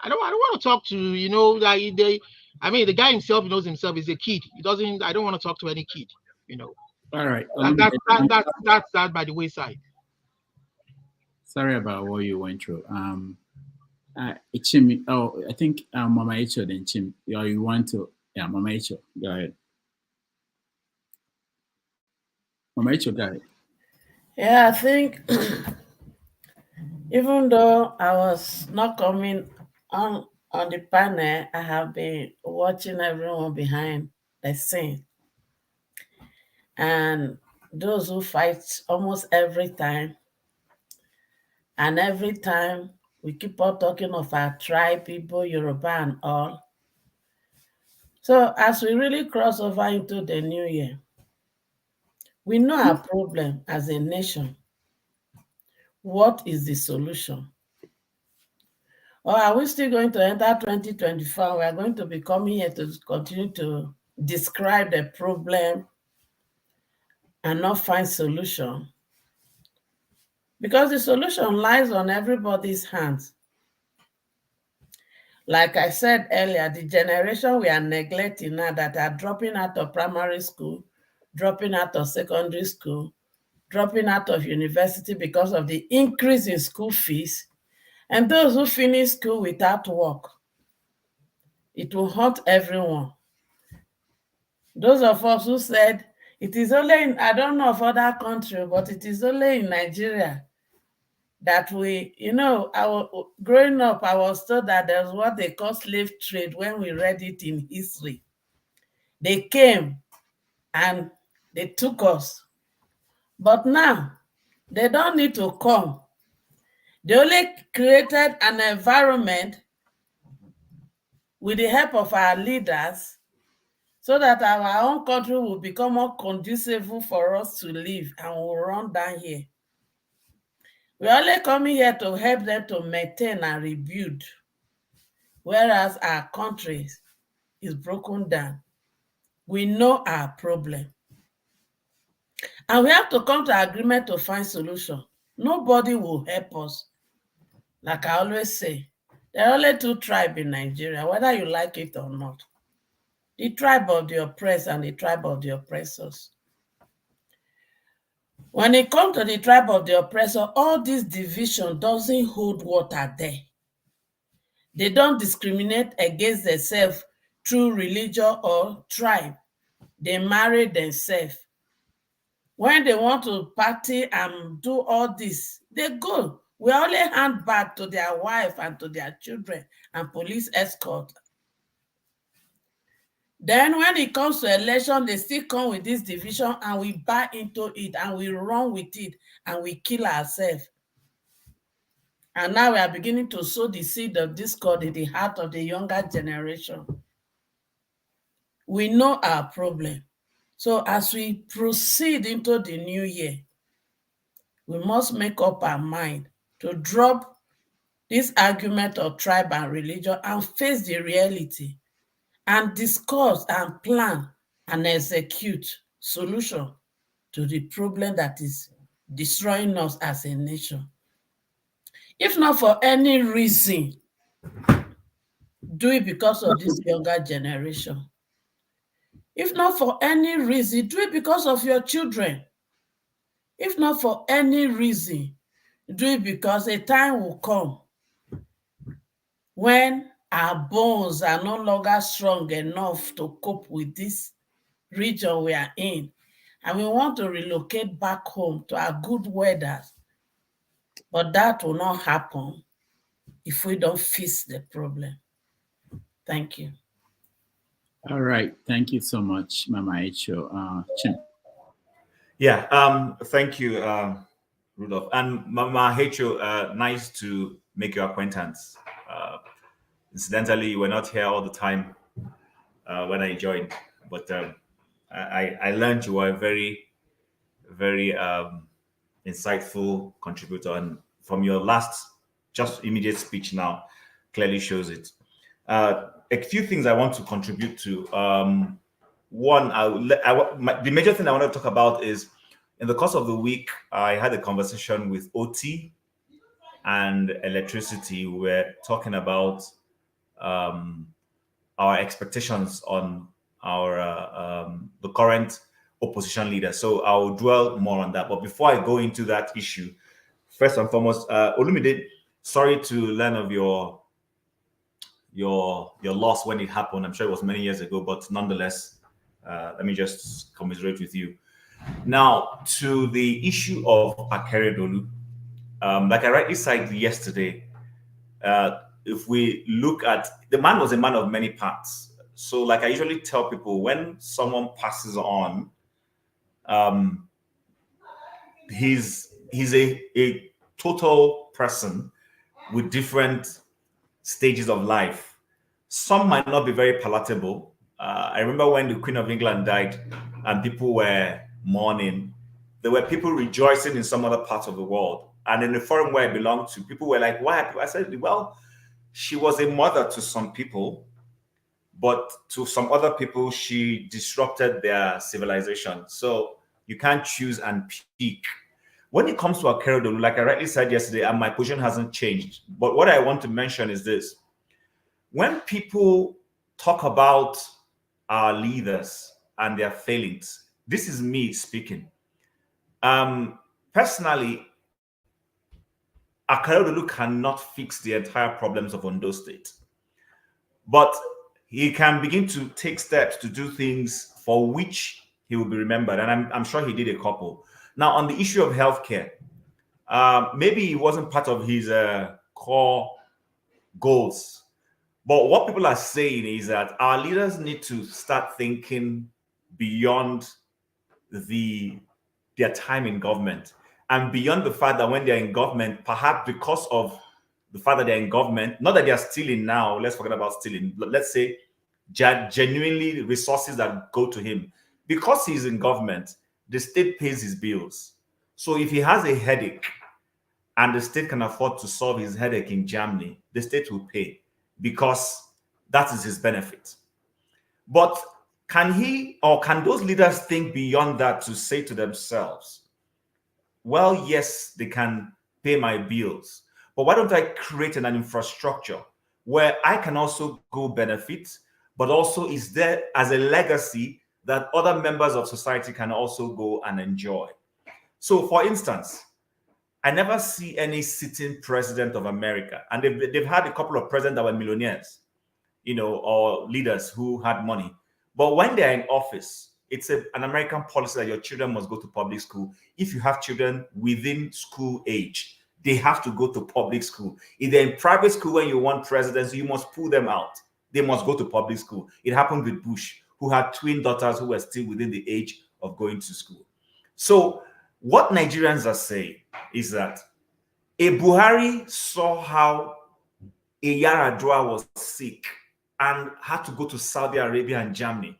I don't want to talk to, the guy himself knows himself. He's a kid. He doesn't. I don't want to talk to any kid. All right. That's that by the wayside. Sorry about what you went through. Ichim, I think Mama Icho then Chim. You want to? Yeah, Mama Icho, go ahead. Mama Icho, go ahead. Yeah, I think even though I was not coming on the panel, I have been watching everyone behind the scene. And those who fight almost every time, and every time we keep on talking of our tribe, people, Yoruba and all. So as we really cross over into the new year, we know our problem as a nation. What is the solution? Or are we still going to enter 2024? We are going to be coming here to continue to describe the problem and not find solution. Because the solution lies on everybody's hands. Like I said earlier, the generation we are neglecting now that are dropping out of primary school, dropping out of secondary school, dropping out of university because of the increase in school fees, and those who finish school without work. It will haunt everyone. Those of us who said, it is only in, I don't know of other countries, but it is only in Nigeria that we, growing up, I was told that there's what they call slave trade when we read it in history. They came and they took us. But now, they don't need to come. They only created an environment with the help of our leaders so that our own country will become more conducive for us to live and will run down here. We're only coming here to help them to maintain and rebuild, whereas our country is broken down. We know our problem. And we have to come to agreement to find solution. Nobody will help us. Like I always say, there are only two tribes in Nigeria, whether you like it or not. The tribe of the oppressed and the tribe of the oppressors. When it comes to the tribe of the oppressor, all this division doesn't hold water there. They don't discriminate against themselves through religion or tribe. They marry themselves. When they want to party and do all this, they go. We only hand back to their wife and to their children and police escort. Then when it comes to election, they still come with this division and we buy into it and we run with it and we kill ourselves. And now we are beginning to sow the seed of discord in the heart of the younger generation. We know our problem. So as we proceed into the new year, we must make up our mind to drop this argument of tribe and religion and face the reality and discuss and plan and execute solution to the problem that is destroying us as a nation. If not for any reason, do it because of this younger generation. If not for any reason, do it because of your children. If not for any reason, do it because a time will come when our bones are no longer strong enough to cope with this region we are in, and we want to relocate back home to our good weather. But that will not happen if we don't fix the problem. Thank you. All right. Thank you so much, Mama Echo. Chim. Yeah, thank you, Rudolph. And Mama Hecho, nice to make your acquaintance. Incidentally, you were not here all the time when I joined, but I learned you were a very, very insightful contributor. And from your last, just immediate speech now, clearly shows it. A few things I want to contribute to. One, the major thing I want to talk about is in the course of the week, I had a conversation with OT and electricity. We were talking about our expectations on our the current opposition leader. So I'll dwell more on that. But before I go into that issue, first and foremost, Olumide, sorry to learn of your loss when it happened. I'm sure it was many years ago, but nonetheless, let me just commiserate with you. Now, to the issue of Akeredolu, like I rightly cited yesterday, if we look at, the man was a man of many parts. So like I usually tell people, when someone passes on, he's a total person with different stages of life. Some might not be very palatable. I remember when the Queen of England died and people were mourning, there were people rejoicing in some other parts of the world. And in the forum where I belonged to, people were like, why? I said, well, she was a mother to some people, but to some other people, she disrupted their civilization. So you can't choose and pick. When it comes to Akeredolu, like I rightly said yesterday, and my position hasn't changed, but what I want to mention is this. When people talk about our leaders and their failings, this is me speaking. Personally, Akeredolu cannot fix the entire problems of Ondo State, but he can begin to take steps to do things for which he will be remembered, and I'm sure he did a couple. Now, on the issue of healthcare, maybe it wasn't part of his core goals, but what people are saying is that our leaders need to start thinking beyond their time in government, and beyond the fact that when they're in government, perhaps because of the fact that they're in government, not that they're stealing now, let's forget about stealing, but let's say genuinely resources that go to him. Because he's in government, the state pays his bills. So if he has a headache and the state can afford to solve his headache in Germany, the state will pay because that is his benefit. But can he or can those leaders think beyond that to say to themselves, well, yes, they can pay my bills, but why don't I create an infrastructure where I can also go benefit, but also is there as a legacy that other members of society can also go and enjoy? So, for instance, I never see any sitting president of America, and they've had a couple of presidents that were millionaires, or leaders who had money. But when they're in office, it's an American policy that your children must go to public school. If you have children within school age, they have to go to public school. If they're in private school when you want presidency, you must pull them out. They must go to public school. It happened with Bush, who had twin daughters who were still within the age of going to school. So what Nigerians are saying is that a Buhari saw how a Yaradua was sick and had to go to Saudi Arabia and Germany.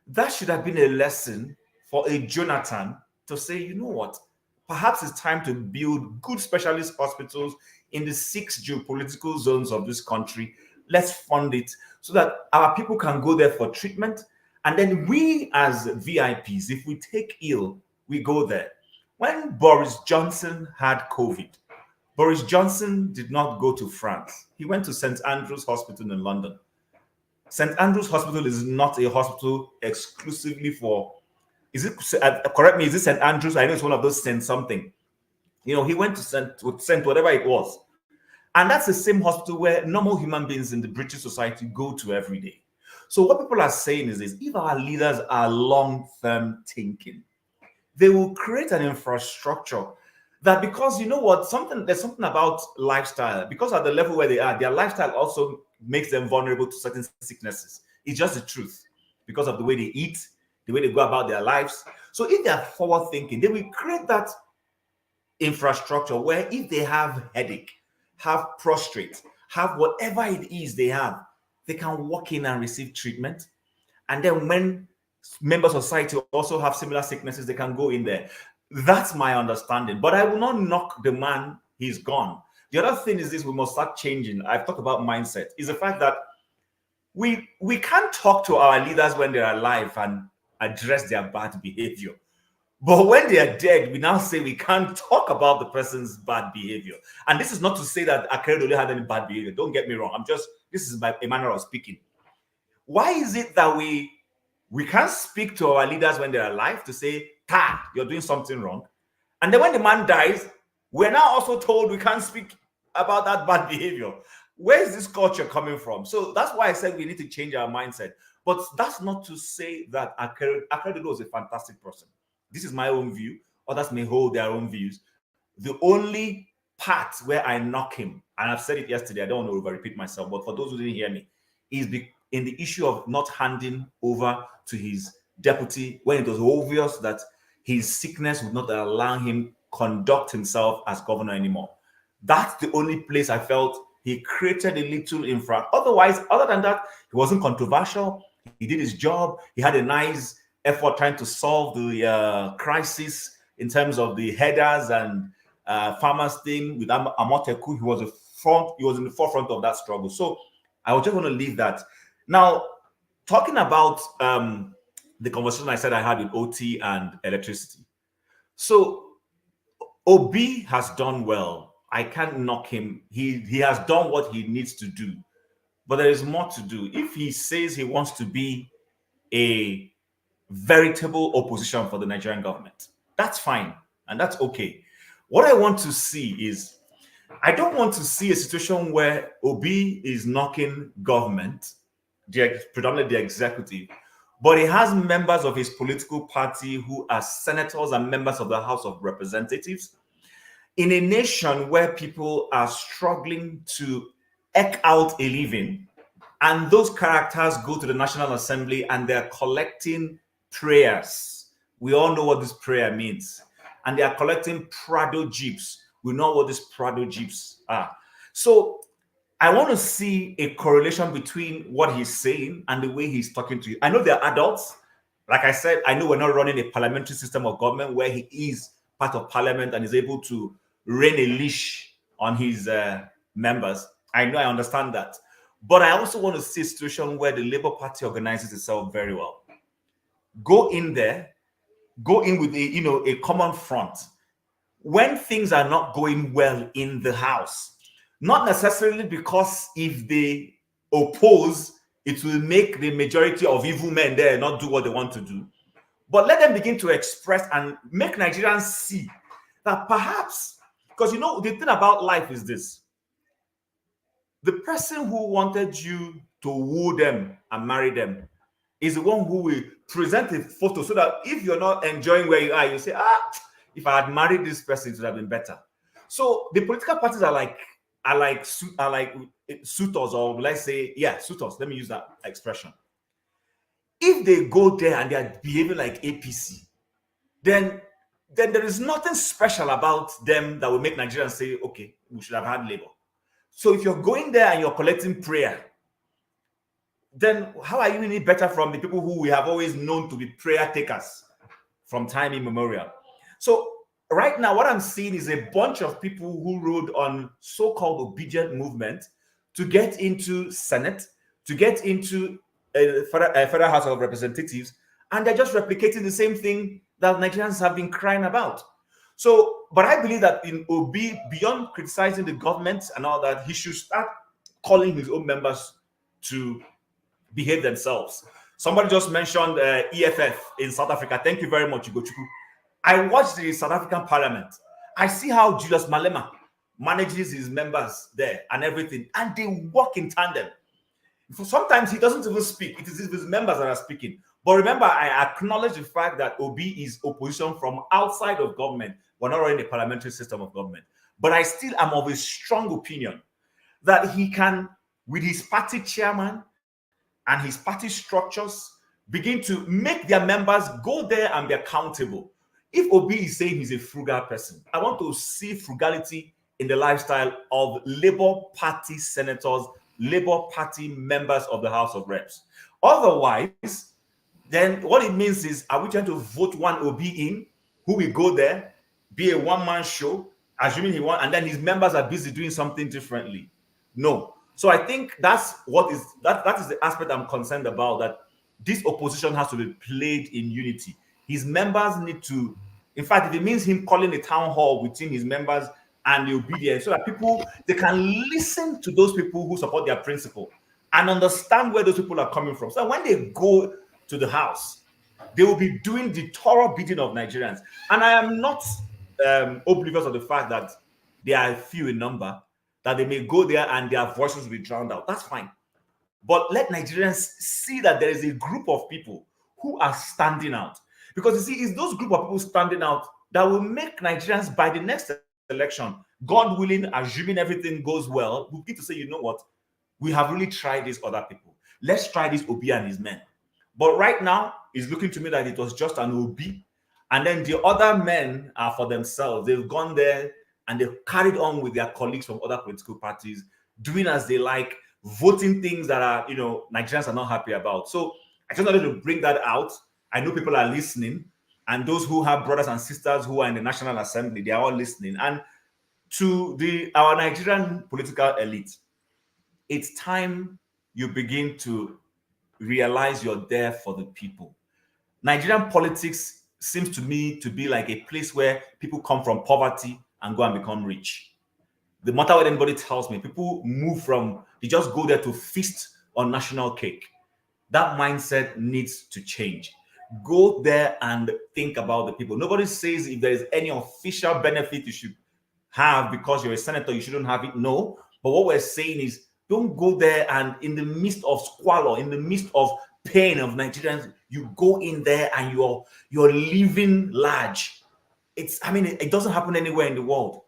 That should have been a lesson for a Jonathan to say, you know what, perhaps it's time to build good specialist hospitals in the 6 geopolitical zones of this country. Let's fund it so that our people can go there for treatment. And then we as VIPs, if we take ill, we go there. When Boris Johnson had COVID, Boris Johnson did not go to France. He went to St. Andrew's Hospital in London. St. Andrew's Hospital is not a hospital exclusively for, correct me, is it St. Andrew's? I know it's one of those St. something. He went to St. whatever it was. And that's the same hospital where normal human beings in the British society go to every day. So what people are saying is this: if our leaders are long-term thinking, they will create an infrastructure that because you know what, there's something about lifestyle, because at the level where they are, their lifestyle also makes them vulnerable to certain sicknesses. It's just the truth because of the way they eat, the way they go about their lives. So if they are forward thinking, they will create that infrastructure where if they have headache, have prostrate, have whatever it is they have, they can walk in and receive treatment. And then when members of society also have similar sicknesses, they can go in there. That's my understanding. But I will not knock the man, he's gone. The other thing is this, we must start changing. I've talked about mindset, is the fact that we can't talk to our leaders when they're alive and address their bad behavior. But when they are dead, we now say we can't talk about the person's bad behavior. And this is not to say that Akeredolu had any bad behavior. Don't get me wrong. This is a manner of speaking. Why is it that we can't speak to our leaders when they're alive to say, you're doing something wrong? And then when the man dies, we're now also told we can't speak about that bad behavior. Where is this culture coming from? So that's why I said we need to change our mindset. But that's not to say that Akeredolu is a fantastic person. This is my own view. Others may hold their own views. The only part where I knock him, and I've said it yesterday, I don't want to over-repeat myself, but for those who didn't hear me, is in the issue of not handing over to his deputy when it was obvious that his sickness would not allow him conduct himself as governor anymore. That's the only place I felt he created a little infra. Otherwise, other than that, he wasn't controversial. He did his job. He had a nice effort trying to solve the crisis in terms of the headers and farmers thing with Amoteku. He was in the forefront of that struggle. So I was just going to leave that. Now, talking about the conversation I said I had with OT and electricity. So Obi has done well. I can't knock him. He has done what he needs to do. But there is more to do. If he says he wants to be a veritable opposition for the Nigerian government, that's fine. And that's okay. What I want to see is, I don't want to see a situation where Obi is knocking government, predominantly the executive, but he has members of his political party who are senators and members of the House of Representatives. In a nation where people are struggling to eke out a living, and those characters go to the National Assembly and they're collecting prayers. We all know what this prayer means. And they are collecting Prado jeeps. We know what these Prado jeeps are. So I want to see a correlation between what he's saying and the way he's talking to you. I know they're adults. Like I said, I know we're not running a parliamentary system of government where he is part of parliament and is able to rein a leash on his members. I know, I understand that. But I also want to see a situation where the Labour Party organizes itself very well. Go in there, go in with a common front. When things are not going well in the House, not necessarily because if they oppose, it will make the majority of evil men there not do what they want to do. But let them begin to express and make Nigerians see that perhaps, because the thing about life is this: the person who wanted you to woo them and marry them is the one who will present a photo so that if you're not enjoying where you are, you say, if I had married this person, it would have been better. So the political parties are like suitors, or let's say, suitors. Let me use that expression. If they go there and they are behaving like APC, then there is nothing special about them that will make Nigerians say, okay, we should have had Labour. So if you're going there and you're collecting prayer, then how are you any better from the people who we have always known to be prayer takers from time immemorial? So right now, what I'm seeing is a bunch of people who rode on so-called obedient movement to get into Senate, to get into a Federal House of Representatives, and they're just replicating the same thing that Nigerians have been crying about. So, but I believe that in Obi, beyond criticizing the government and all that, he should start calling his own members to behave themselves. Somebody just mentioned EFF in South Africa. Thank you very much, Ugochukwu. I watched the South African Parliament. I see how Julius Malema manages his members there and everything, and they work in tandem. Sometimes he doesn't even speak. It is his members that are speaking. But remember, I acknowledge the fact that Obi is opposition from outside of government. We're not running a parliamentary system of government. But I still am of a strong opinion that he can, with his party chairman and his party structures, begin to make their members go there and be accountable. If Obi is saying he's a frugal person, I want to see frugality in the lifestyle of Labour Party senators, Labour Party members of the House of Reps. Otherwise, then what it means is, are we trying to vote one Obi in, who will go there, be a one-man show, assuming he won, and then his members are busy doing something differently? No. So I think that's what is that is the aspect I'm concerned about, that this opposition has to be played in unity. His members need to, in fact, if it means him calling a town hall within his members and the obedience, so that people, they can listen to those people who support their principle and understand where those people are coming from. So when they go to the house, they will be doing the thorough bidding of Nigerians. And I am not oblivious of the fact that they are few in number, that they may go there and their voices will be drowned out. That's fine. But let Nigerians see that there is a group of people who are standing out. Because you see, it's those group of people standing out that will make Nigerians, by the next election, God willing, assuming everything goes well, we'll get to say, you know what, we have really tried these other people. Let's try this Obi and his men. But right now, it's looking to me that it was just an Obi. And then the other men are for themselves. They've gone there and they've carried on with their colleagues from other political parties, doing as they like, voting things that are, you know, Nigerians are not happy about. So I just wanted to bring that out. I know people are listening, and those who have brothers and sisters who are in the National Assembly, they are all listening. And to our Nigerian political elite, it's time you begin to realize you're there for the people. Nigerian politics seems to me to be like a place where people come from poverty and go and become rich. The matter what anybody tells me, people move from, they just go there to feast on national cake. That mindset needs to change. Go there and think about the people. Nobody says if there is any official benefit you should have because you're a senator, you shouldn't have it. No. But what we're saying is, don't go there and in the midst of squalor, in the midst of pain of Nigerians, you go in there and you're living large. It doesn't happen anywhere in the world.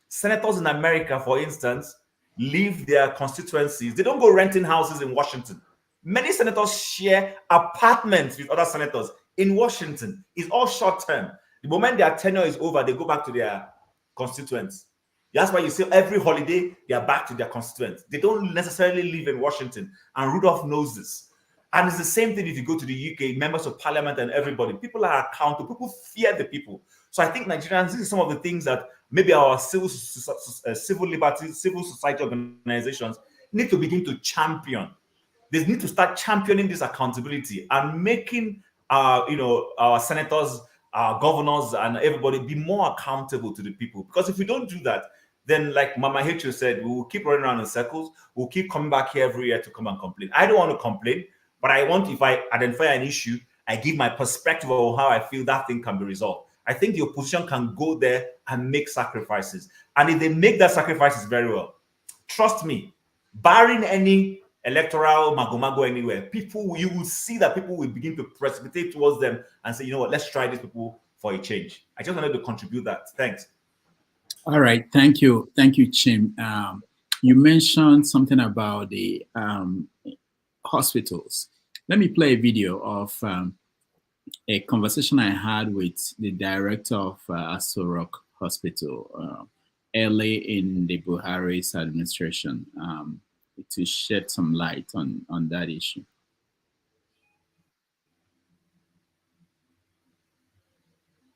Senators in America, for instance, leave their constituencies. They don't go renting houses in Washington. Many senators share apartments with other senators in Washington. It's all short term. The moment their tenure is over, they go back to their constituents. That's why you see every holiday, they are back to their constituents. They don't necessarily live in Washington. And Rudolph knows this. And it's the same thing if you go to the UK, members of parliament and everybody. People are accountable. People fear the people. So I think Nigerians, this is some of the things that maybe our civil liberties, civil society organizations need to begin to champion. They need to start championing this accountability and making our senators, our governors, and everybody be more accountable to the people. Because if we don't do that, then like Mama Hecho said, we will keep running around in circles. We'll keep coming back here every year to come and complain. I don't want to complain, but I want, if I identify an issue, I give my perspective of how I feel that thing can be resolved. I think the opposition can go there and make sacrifices. And if they make that sacrifices very well, trust me, barring any electoral mago anywhere, you will see that people will begin to precipitate towards them and say, you know what, let's try these people for a change. I just wanted to contribute that. Thanks. All right. Thank you. Thank you, Chim. You mentioned something about the hospitals. Let me play a video of a conversation I had with the director of Aso Rock Hospital early in the Buhari's administration to shed some light on that issue.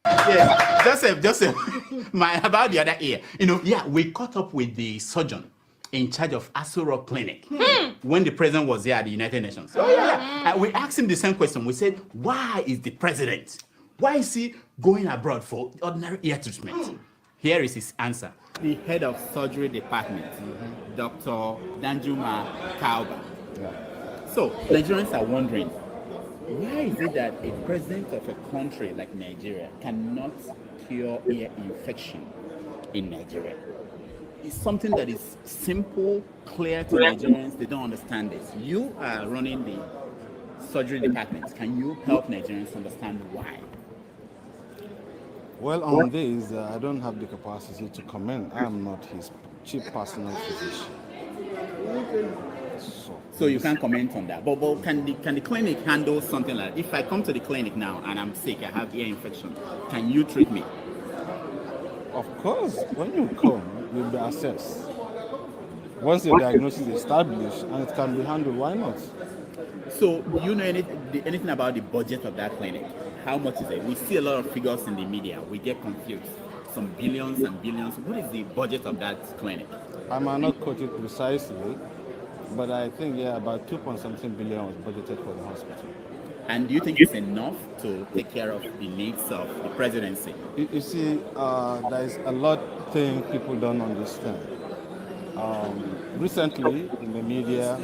Yeah, Joseph, about the other ear. We caught up with the surgeon in charge of Aso Rock Clinic when the president was here at the United Nations. And we asked him the same question. We said, why is the president, why is he going abroad for ordinary ear treatment? Here is his answer. The head of surgery department, Dr. Danjuma Kauba. So Nigerians are wondering, why is it that a president of a country like Nigeria cannot cure ear infection in Nigeria? It's something that is simple, clear to Nigerians. They don't understand this. You are running the surgery department. Can you help Nigerians understand why? Well, on this, I don't have the capacity to comment. I'm not his chief personal physician. So you can't comment on that. But can the clinic handle something like, if I come to the clinic now and I'm sick, I have ear infection, can you treat me? Of course, when you come, you'll be assessed. Once the diagnosis is established and it can be handled, why not? So do you know anything about the budget of that clinic? How much is it? We see a lot of figures in the media. We get confused. Some billions and billions. What is the budget of that clinic? I might not quote it precisely, but I think, about 2.something billion was budgeted for the hospital. And do you think it's enough to take care of the needs of the presidency? You see, there is a lot of things people don't understand. Recently, in the media,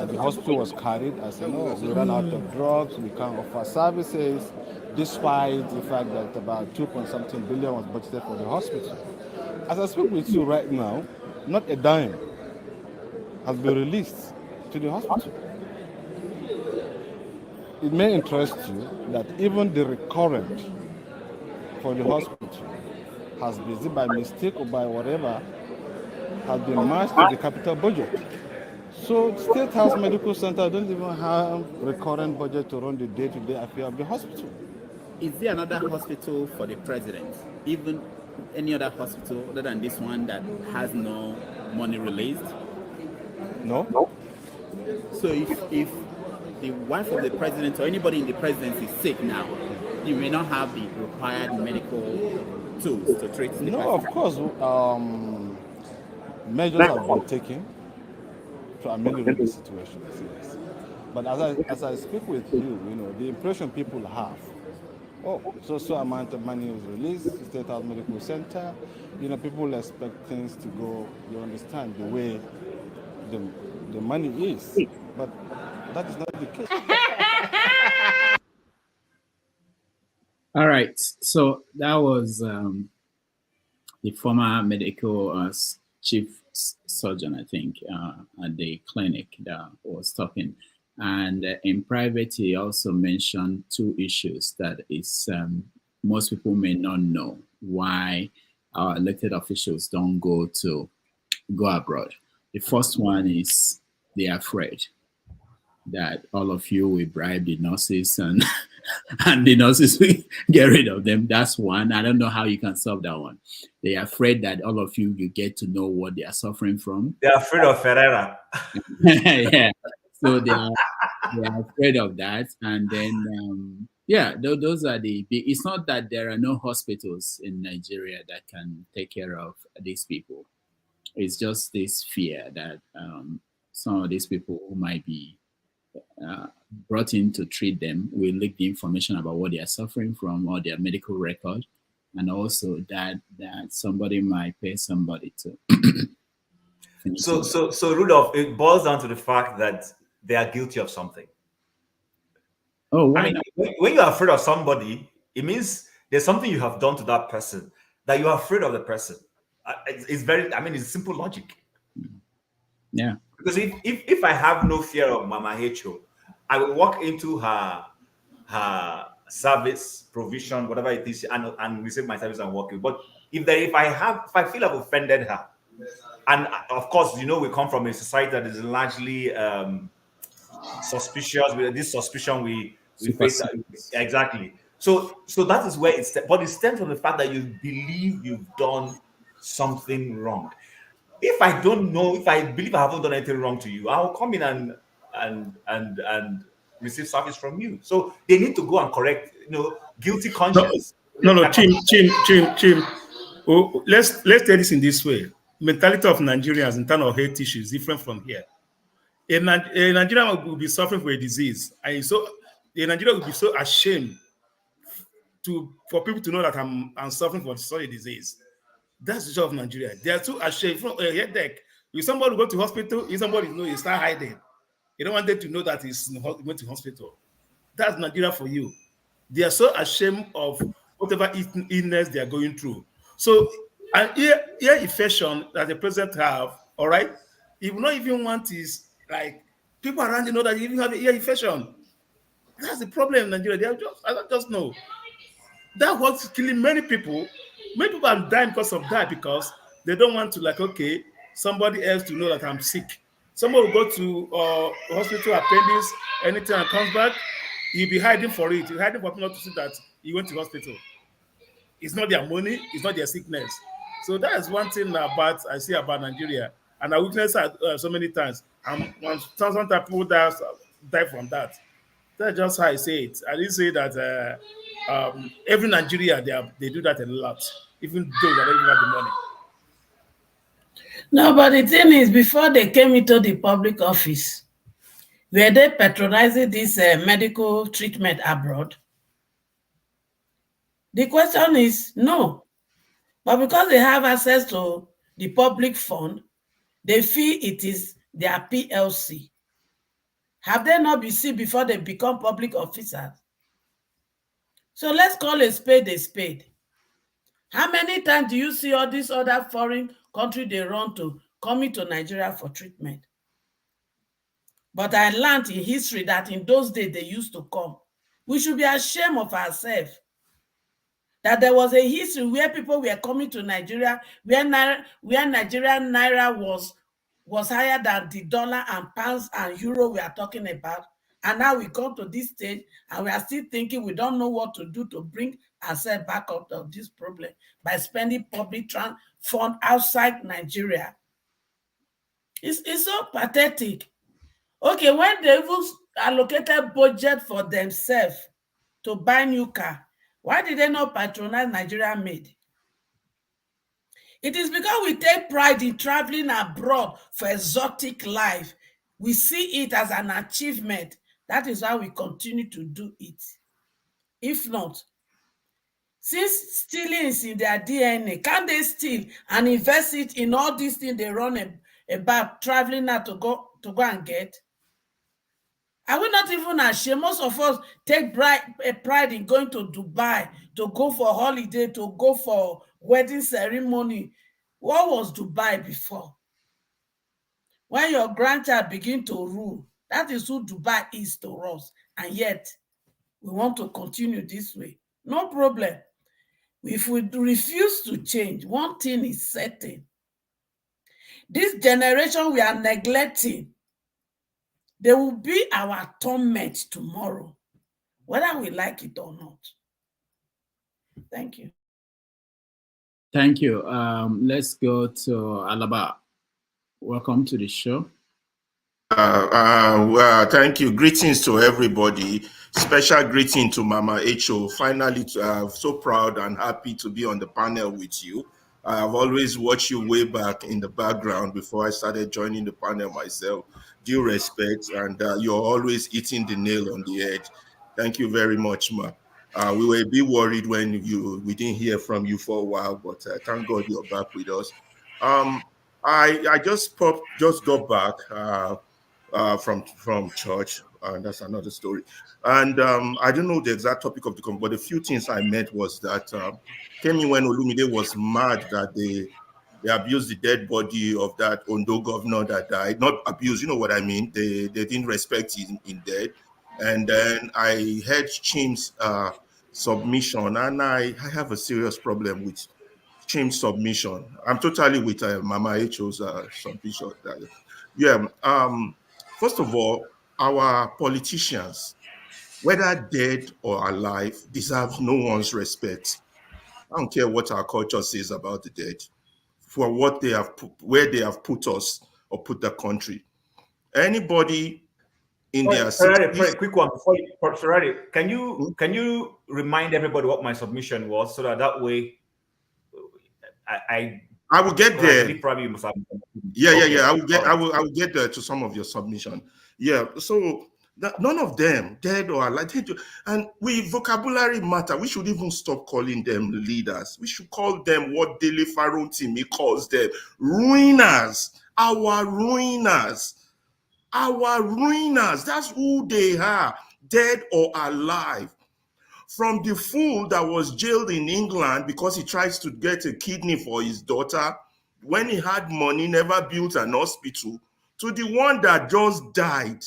the hospital was carried as, we ran out of drugs, we can't offer services, despite the fact that about 2.something billion was budgeted for the hospital. As I speak with you right now, not a dime has been released to the hospital. It may interest you that even the recurrent for the hospital has been, by mistake or by whatever, has been matched to the capital budget. So State House Medical Center don't even have recurrent budget to run the day-to-day affairs of the hospital. Is there another hospital for the president, even any other hospital other than this one, that has no money released? No. So if the wife of the president or anybody in the presidency is sick now, you may not have the required medical tools to treat the No, of course, measures have been taken to ameliorate the situation. Yes. But as I speak with you, the impression people have, so amount of money was released, State House Medical Center, people expect things to go, you understand, the way the money is. But that is not the case. All right. So that was the former medical chief surgeon, I think, at the clinic that was talking. And in private, he also mentioned two issues that is most people may not know why our elected officials don't go abroad. The first one is they are afraid that all of you will bribe the nurses and and the nurses will get rid of them. That's one. I don't know how you can solve that one. They are afraid that all of you get to know what they are suffering from. They're afraid of Ferreira. Yeah. So they are afraid of that. And then, those are the big. It's not that there are no hospitals in Nigeria that can take care of these people. It's just this fear that some of these people who might be brought in to treat them will leak the information about what they are suffering from or their medical record, and also that somebody might pay somebody to. So Rudolph, it boils down to the fact that they are guilty of something. Oh, why not? When you are afraid of somebody, it means there's something you have done to that person that you are afraid of the person. It's it's simple logic. Yeah. Because if I have no fear of Mama Hecho, I will walk into her service provision, whatever it is, and receive my service and walk in. But if I feel I've offended her, and of course, we come from a society that is largely suspicious. With this suspicion we face exactly. So that is where but it stems from the fact that you believe you've done something wrong. If I don't know, if I believe I haven't done anything wrong to you, I'll come in and receive service from you. So they need to go and correct, guilty conscience. No, Chim. Oh, let's take this in this way. Mentality of Nigerians in terms of health issues is different from here. A Nigerian will be suffering for a disease, and so a Nigerian will be so ashamed for people to know that I'm suffering for such a disease. That's the job of Nigeria. They are too ashamed. From a headache, if somebody go to hospital, if somebody you start hiding. You don't want them to know that he's going to hospital. That's Nigeria for you. They are so ashamed of whatever illness they are going through. So, an ear infection that the president have, all right, he will not even want his People around you know that you even have ear infection. That's the problem in Nigeria. I don't just know. That's what's killing many people. Many people are dying because of that, because they don't want to, like, okay, somebody else to know that I'm sick. Someone will go to hospital, appendix, anything, and comes back, you'll be hiding for it. You're hiding for people not to see that you went to hospital. It's not their money, it's not their sickness. So that is one thing I see about Nigeria. And I witnessed so many times. And sometimes people die from that. That's just how I say it. I didn't say that every Nigeria, they do that a lot, even though they don't even have the money. No, but the thing is, before they came into the public office, were they patronizing this medical treatment abroad? The question is no. But because they have access to the public fund, they feel it is their PLC. Have they not been seen before they become public officers? So let's call a spade a spade. How many times do you see all these other foreign countries they run to coming to Nigeria for treatment? But I learned in history that in those days they used to come. We should be ashamed of ourselves. That there was a history where people were coming to Nigeria, where Nigerian Naira was higher than the dollar and pounds and euro we are talking about. And now we come to this stage and we are still thinking we don't know what to do to bring ourselves back out of this problem by spending public fund outside Nigeria. It's so pathetic. Okay, when they even allocated budget for themselves to buy new car, why did they not patronize Nigerian made? It is because we take pride in traveling abroad for exotic life. We see it as an achievement. That is why we continue to do it. If not, since stealing is in their DNA, can they steal and invest it in all these things they run about traveling now to go and get? Are we not even ashamed? Most of us take pride in going to Dubai, to go for holiday, to go for wedding ceremony. What was Dubai before? When your grandchild begin to rule, that is who Dubai is to us. And yet, we want to continue this way. No problem. If we refuse to change, one thing is certain. This generation we are neglecting, they will be our torment tomorrow, whether we like it or not. Thank you. Thank you. Let's go to Alaba. Welcome to the show. Thank you. Greetings to everybody. Special greeting to Mama H.O. Finally, so proud and happy to be on the panel with you. I have always watched you way back in the background before I started joining the panel myself. Due respect, and you're always hitting the nail on the head. Thank you very much, Ma. We were a bit worried when we didn't hear from you for a while, but thank God you're back with us. I just got back from church, and that's another story. And I don't know the exact topic of the conversation, but a few things I meant was that Kemi when Olumide was mad that they abused the dead body of that Ondo governor that died. Not abused, you know what I mean? They didn't respect him in dead. And then I heard Chim's submission, and I have a serious problem with Chim's submission. I'm totally with Mama H.O.'s submission. First of all, our politicians, whether dead or alive, deserve no one's respect. I don't care what our culture says about the dead, for what they have where they have put us or put the country. Anybody in their 60s, quick one before you, Ferrari, can you remind everybody what my submission was, so that way I will get there. Probably must have. Yeah. I will get there to some of your submission. Yeah. So none of them, dead or alive, and vocabulary matter. We should even stop calling them leaders. We should call them what Dele Farotimi calls them: ruiners. Our ruiners. That's who they are, dead or alive. From the fool that was jailed in England because he tries to get a kidney for his daughter, when he had money, never built an hospital, to the one that just died.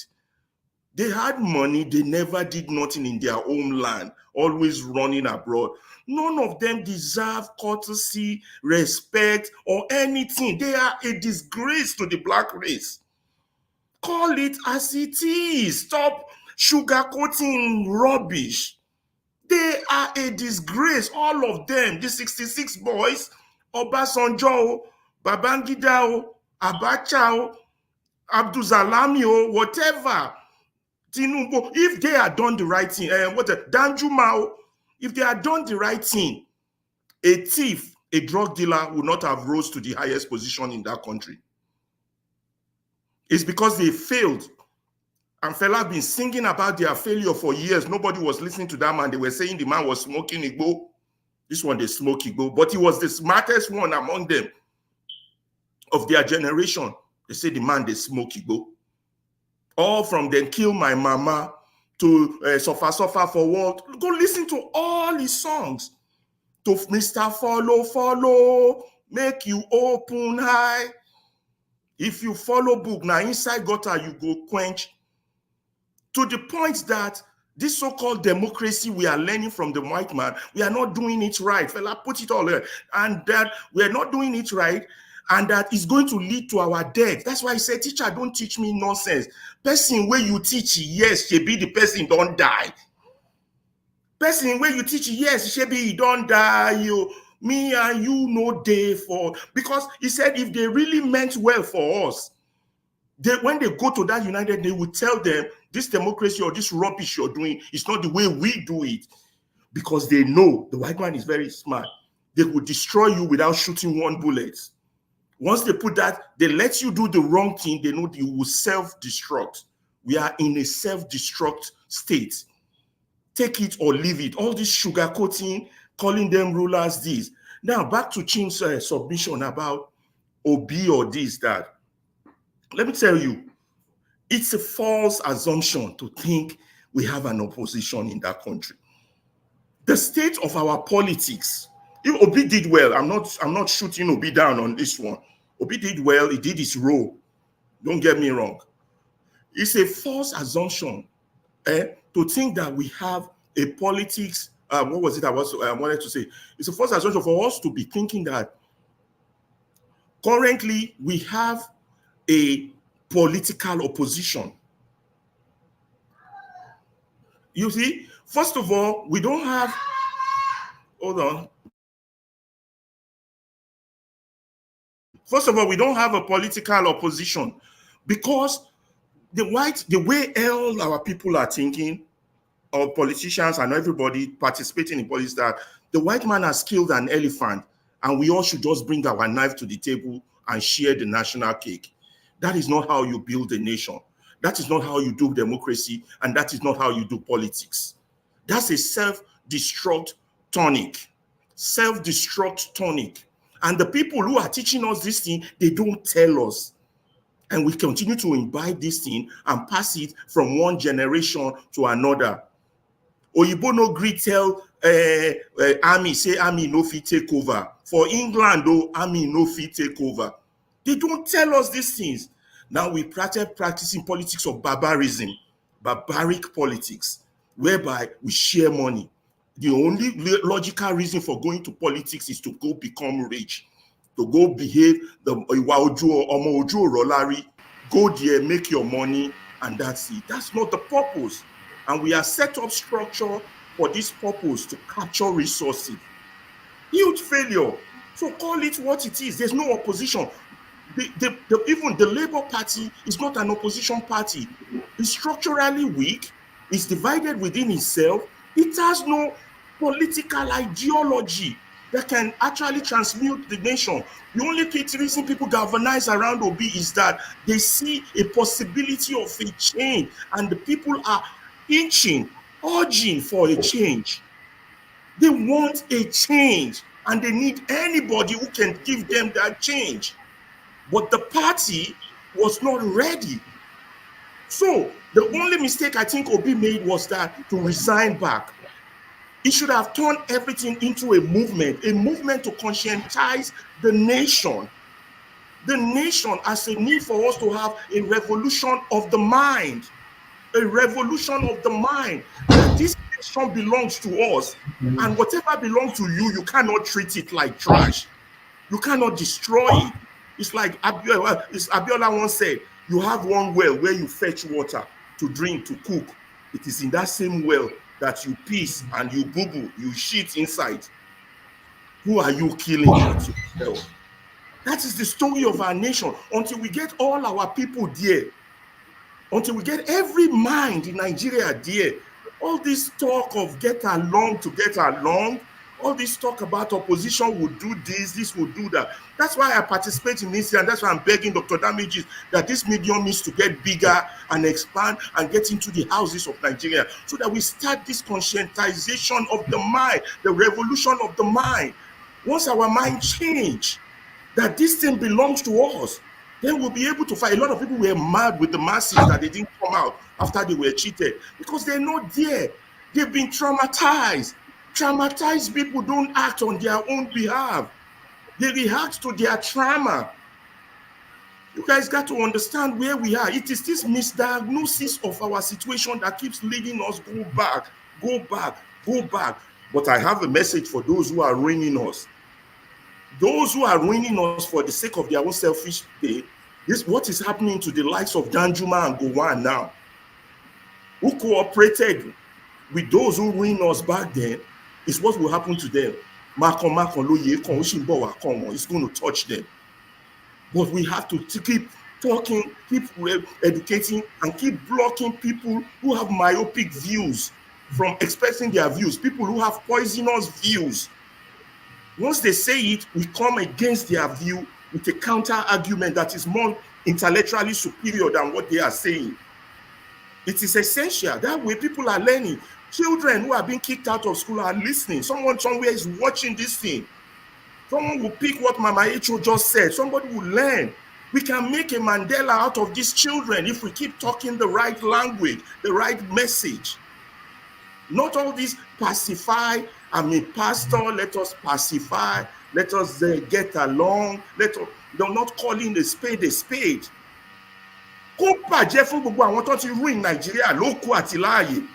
They had money, they never did nothing in their homeland, always running abroad. None of them deserve courtesy, respect, or anything. They are a disgrace to the black race. Call it as it is. Stop sugarcoating rubbish. They are a disgrace, all of them. The 66 boys, Obasanjo, Babangida, Abacha, Abdulsalami, whatever. Tinubu, if they had done the right thing, Danjuma, if they had done the right thing, a thief, a drug dealer would not have rose to the highest position in that country. It's because they failed. And fella have been singing about their failure for years. Nobody was listening to that man. They were saying the man was smoking Igbo. This one, they smoke Igbo. But he was the smartest one among them of their generation. They say the man, they smoke Igbo. All from then kill my mama to suffer for what? Go listen to all his songs. To Mr. Follow, make you open high. If you follow book, now inside gutter you go quench. To the point that this so-called democracy we are learning from the white man, we are not doing it right. Fella, put it all there. And that we are not doing it right, and that is going to lead to our death. That's why I say, teacher, don't teach me nonsense. Person where you teach, yes, she be the person don't die. Person where you teach, yes, she be he don't die. You, me and you no day for, because he said if they really meant well for us, when they go to that United, they will tell them this democracy or this rubbish you're doing is not the way we do it, because they know the white man is very smart. They will destroy you without shooting one bullet. Once they put that, they let you do the wrong thing, they know you will self-destruct. We are in a self-destruct state. Take it or leave it. All this sugarcoating, calling them rulers, this. Now, back to Chin's submission about Obi or this, that. Let me tell you, it's a false assumption to think we have an opposition in that country. The state of our politics, if Obi did well, I'm not shooting Obi down on this one. Obi did well, he did his role. Don't get me wrong. It's a false assumption to think that we have a politics. What was it I wanted to say? It's a false assumption for us to be thinking that currently we have a political opposition. You see, first of all, we don't have, hold on. First of all, we don't have a political opposition because the way all our people are thinking, our politicians and everybody participating in politics, that the white man has killed an elephant and we all should just bring our knife to the table and share the national cake. That is not how you build a nation. That is not how you do democracy, and that is not how you do politics. That's a self-destruct tonic. Self-destruct tonic. And the people who are teaching us this thing, they don't tell us. And we continue to imbibe this thing and pass it from one generation to another. Oyibo no gree tell army, say army no fit take over. For England, though, army no fit take over. They don't tell us these things. Now we practicing politics of barbarism, barbaric politics, whereby we share money. The only logical reason for going to politics is to go become rich, to go behave the Omo Ojo Rolari, go there, make your money, and that's it. That's not the purpose. And we are set up structure for this purpose, to capture resources. Huge failure. So call it what it is. There's no opposition. Even the Labour Party is not an opposition party. It's structurally weak. It's divided within itself. It has no political ideology that can actually transmute the nation. The only reason people galvanize around Obi is that they see a possibility of a change, and the people are urging for a change. They want a change, and they need anybody who can give them that change. But the party was not ready. So the only mistake I think Obi made was that to resign back. He should have turned everything into a movement to conscientize the nation. the nation has a need for us to have a revolution of the mind. A revolution of the mind. That this nation belongs to us, and whatever belongs to you, you cannot treat it like trash. You cannot destroy it. It's like Abiola once said, you have one well where you fetch water to drink, to cook. It is in that same well that you piss and you boo-boo, you shit inside. Who are you killing but yourself? That is the story of our nation. Until we get all our people there, until we get every mind in Nigeria there, all this talk of get along to get along, all this talk about opposition will do this will do that. That's why I participate in this, and that's why I'm begging Dr. Damages that this medium needs to get bigger and expand and get into the houses of Nigeria, so that we start this conscientization of the mind, the revolution of the mind. Once our mind change, that this thing belongs to us, then we'll be able to fight. A lot of people were mad with the masses that they didn't come out after they were cheated, because they're not there. They've been traumatized. Traumatized people don't act on their own behalf. They react to their trauma. You guys got to understand where we are. It is this misdiagnosis of our situation that keeps leading us go back, go back, go back. But I have a message for those who are ruining us. Those who are ruining us for the sake of their own selfish pay. This what is happening to the likes of Danjuma and Gowon now, who cooperated with those who ruined us back then. Is what will happen to them. It's going to touch them. But we have to keep talking, keep educating, and keep blocking people who have myopic views from expressing their views, people who have poisonous views. Once they say it, we come against their view with a counter argument that is more intellectually superior than what they are saying. It is essential. That way people are learning. Children who are being kicked out of school are listening. Someone somewhere is watching this thing. Someone will pick what Mama Echo just said. Somebody will learn. We can make a Mandela out of these children if we keep talking the right language, the right message. Not all this pacify. I'm a pastor, let us pacify. Let us get along. They're not calling a spade a spade. Kó bàjẹ́ fún gbogbo àwọn tó ti ruin Nigeria lókù àti láàyè.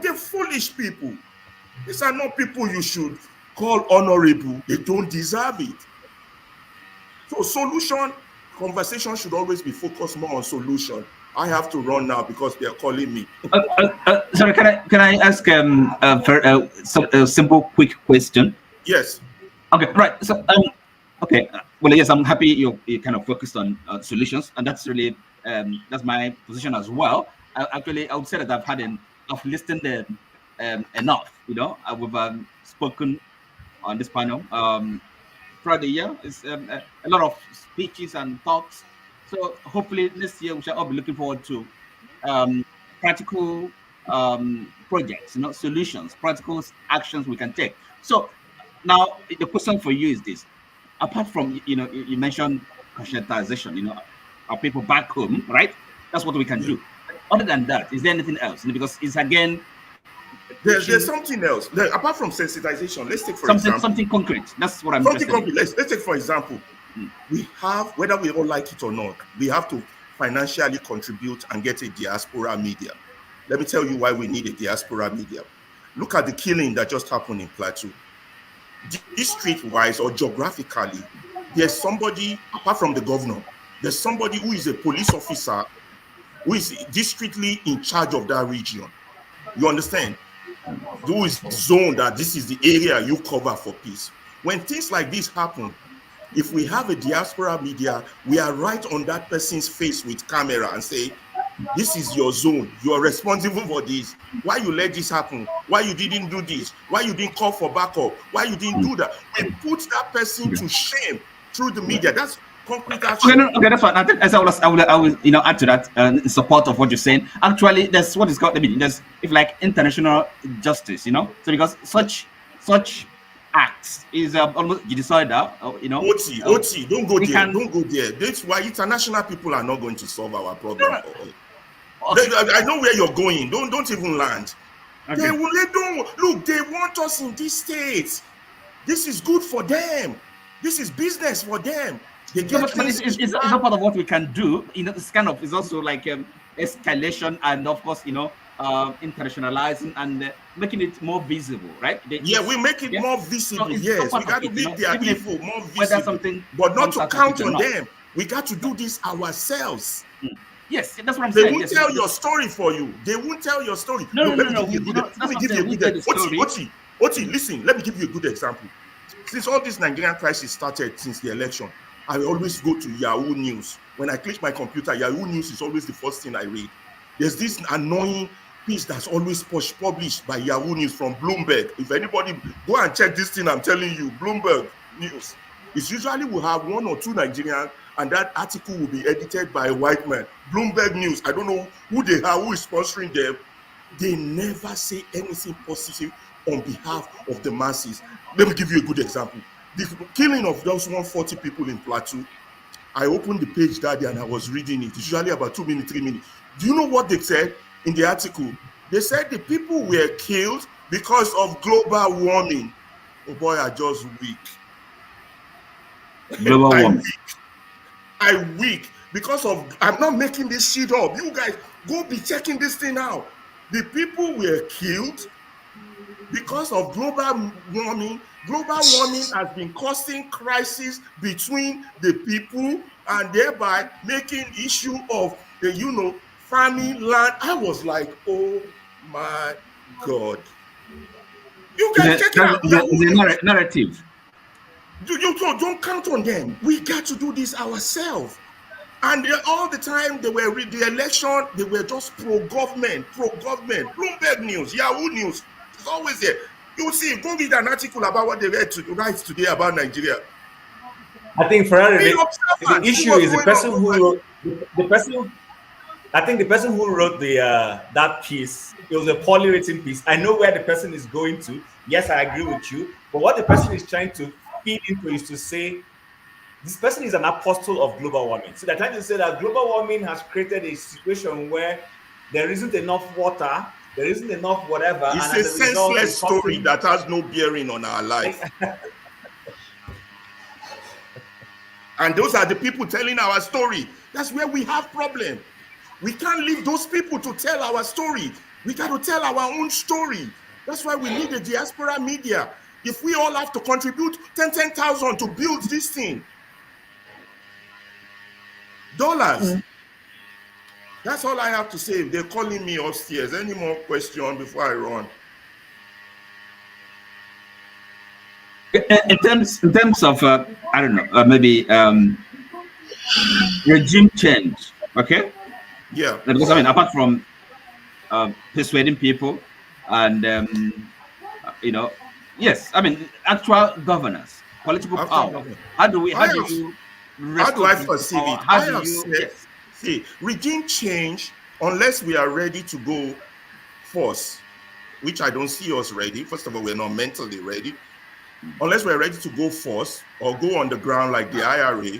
They're foolish people. These are not people you should call honorable. They don't deserve it. So solution, conversation should always be focused more on solution. I have to run now because they are calling me. Sorry, can I ask a simple, quick question? Yes. Okay, right. So, okay. Well, yes, I'm happy you're kind of focused on solutions, and that's really that's my position as well. Actually, I would say that I've listened enough. You know, we've spoken on this panel throughout the year. It's a lot of speeches and talks. So hopefully next year we shall all be looking forward to practical projects, solutions, practical actions we can take. So now the question for you is this: apart from you mentioned conscientization, our people back home, right? That's what we can do. Other than that, is there anything else? Because it's again there's something else. Apart from sensitization, let's take something concrete. That's what I'm something concrete. Let's take for example. We have, whether we all like it or not, we have to financially contribute and get a diaspora media. Let me tell you why we need a diaspora media. Look at the killing that just happened in Plateau. District-wise or geographically, there's somebody, apart from the governor, there's somebody who is a police officer who is districtly in charge of that region. You understand? Who is zoned that this is the area you cover for peace. When things like this happen, if we have a diaspora media, we are right on that person's face with camera and say, this is your zone. You are responsible for this. Why you let this happen? Why you didn't do this? Why you didn't call for backup? Why you didn't do that? We put that person to shame through the media. That's concrete action. Okay, that's fine. I think as I will add to that in support of what you're saying. Actually, there's what is called there's international justice, So because such acts is almost genocidal, OT, don't go there. Don't go there. That's why international people are not going to solve our problem. Okay. I know where you're going. Don't even land. Okay. They don't look. They want us in this state. This is good for them. This is business for them. They No, get but things it's not part of what we can do. You know, it's kind of, it's also like escalation, and of course, you know, internationalizing and making it more visible, right? Yeah, we make it more visible. So it's not Yes, we part of got to it, you know, make their even if evil more whether visible, something but not comes to out of it count or on not. them. We got to do this ourselves. Yes, that's what I'm They saying. won't Yes, tell your story for you. They won't tell your story. No. Let me give you a You good. know, Let that's me what I'm give you a saying. We good. get the story. Oti, listen. Let me give you a good example. Since all this Nigerian crisis started since the election, I always go to Yahoo News. When I click my computer, Yahoo News is always the first thing I read. There's this annoying piece that's always published by Yahoo News from Bloomberg. If anybody go and check this thing, I'm telling you, Bloomberg News. It's usually will have 1 or 2 Nigerians, and that article will be edited by a white man. Bloomberg News, I don't know who they are, who is sponsoring them. They never say anything positive on behalf of the masses. Let me give you a good example. The killing of those 140 people in Plateau. I opened the page that day and I was reading it. It's usually about 2 minutes, 3 minutes. Do you know what they said in the article? They said the people were killed because of global warming. Oh boy, I just weak. Global warming. I weak because of, I'm not making this shit up. You guys go be checking this thing out. The people were killed because of global warming. Global warming has been causing crisis between the people and thereby making issue of the farming land. I was like, oh my God. You guys check it out. The narrative. You don't count on them. We got to do this ourselves. And all the time they were the election, they were just pro-government. Bloomberg News, Yahoo News, it's always there. You see, go read an article about what they write today about Nigeria. I think Ferrari, the issue is the person who wrote I think the person who wrote that piece, it was a poorly written piece. I know where the person is going to. Yes, I agree with you. But what the person is trying to feed into is to say, this person is an apostle of global warming. So they're trying to say that global warming has created a situation where there isn't enough water, there isn't enough whatever. It's and a senseless story that has no bearing on our life. And those are the people telling our story. That's where we have problem. We can't leave those people to tell our story. We got to tell our own story. That's why we need the diaspora media. If we all have to contribute 10,000 to build this thing, dollars. That's all I have to say. They're calling me upstairs. Any more questions before I run? In terms of I don't know, maybe regime change, okay? Yeah. Because I mean, apart from persuading people and yes, I mean, actual governance, political power. How do you perceive it? Yes. See, regime change, unless we are ready to go force, which I don't see us ready. First of all, we're not mentally ready. Unless we're ready to go force or go on the ground like the IRA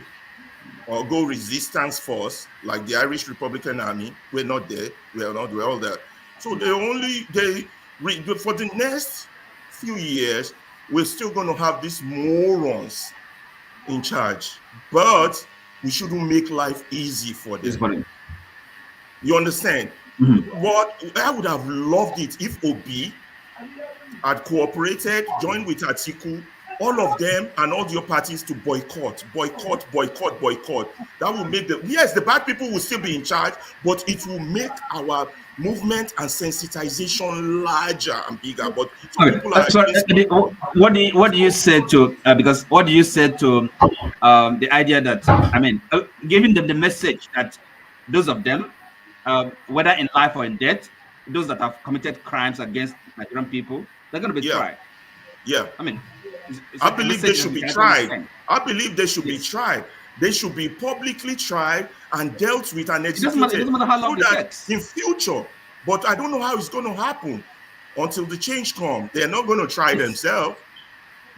or go resistance force like the Irish Republican Army, we're not there. We're all there. So for the next few years, we're still going to have these morons in charge, but we shouldn't make life easy for them. You understand? What I would have loved it if Obi had cooperated, joined with Atiku, all of them and all your parties to boycott. That will make the bad people will still be in charge, but it will make our movement and sensitization larger and bigger. But people are what do you say to because what do you say to the idea that giving them the message that those of them, whether in life or in death, those that have committed crimes against Nigerian people, they're going to be tried. Yeah. I mean, I believe they should be tried. I believe they should be tried. They should be publicly tried and dealt with and executed. It doesn't matter how long it takes. In future, but I don't know how it's going to happen until the change comes. They're not going to try themselves.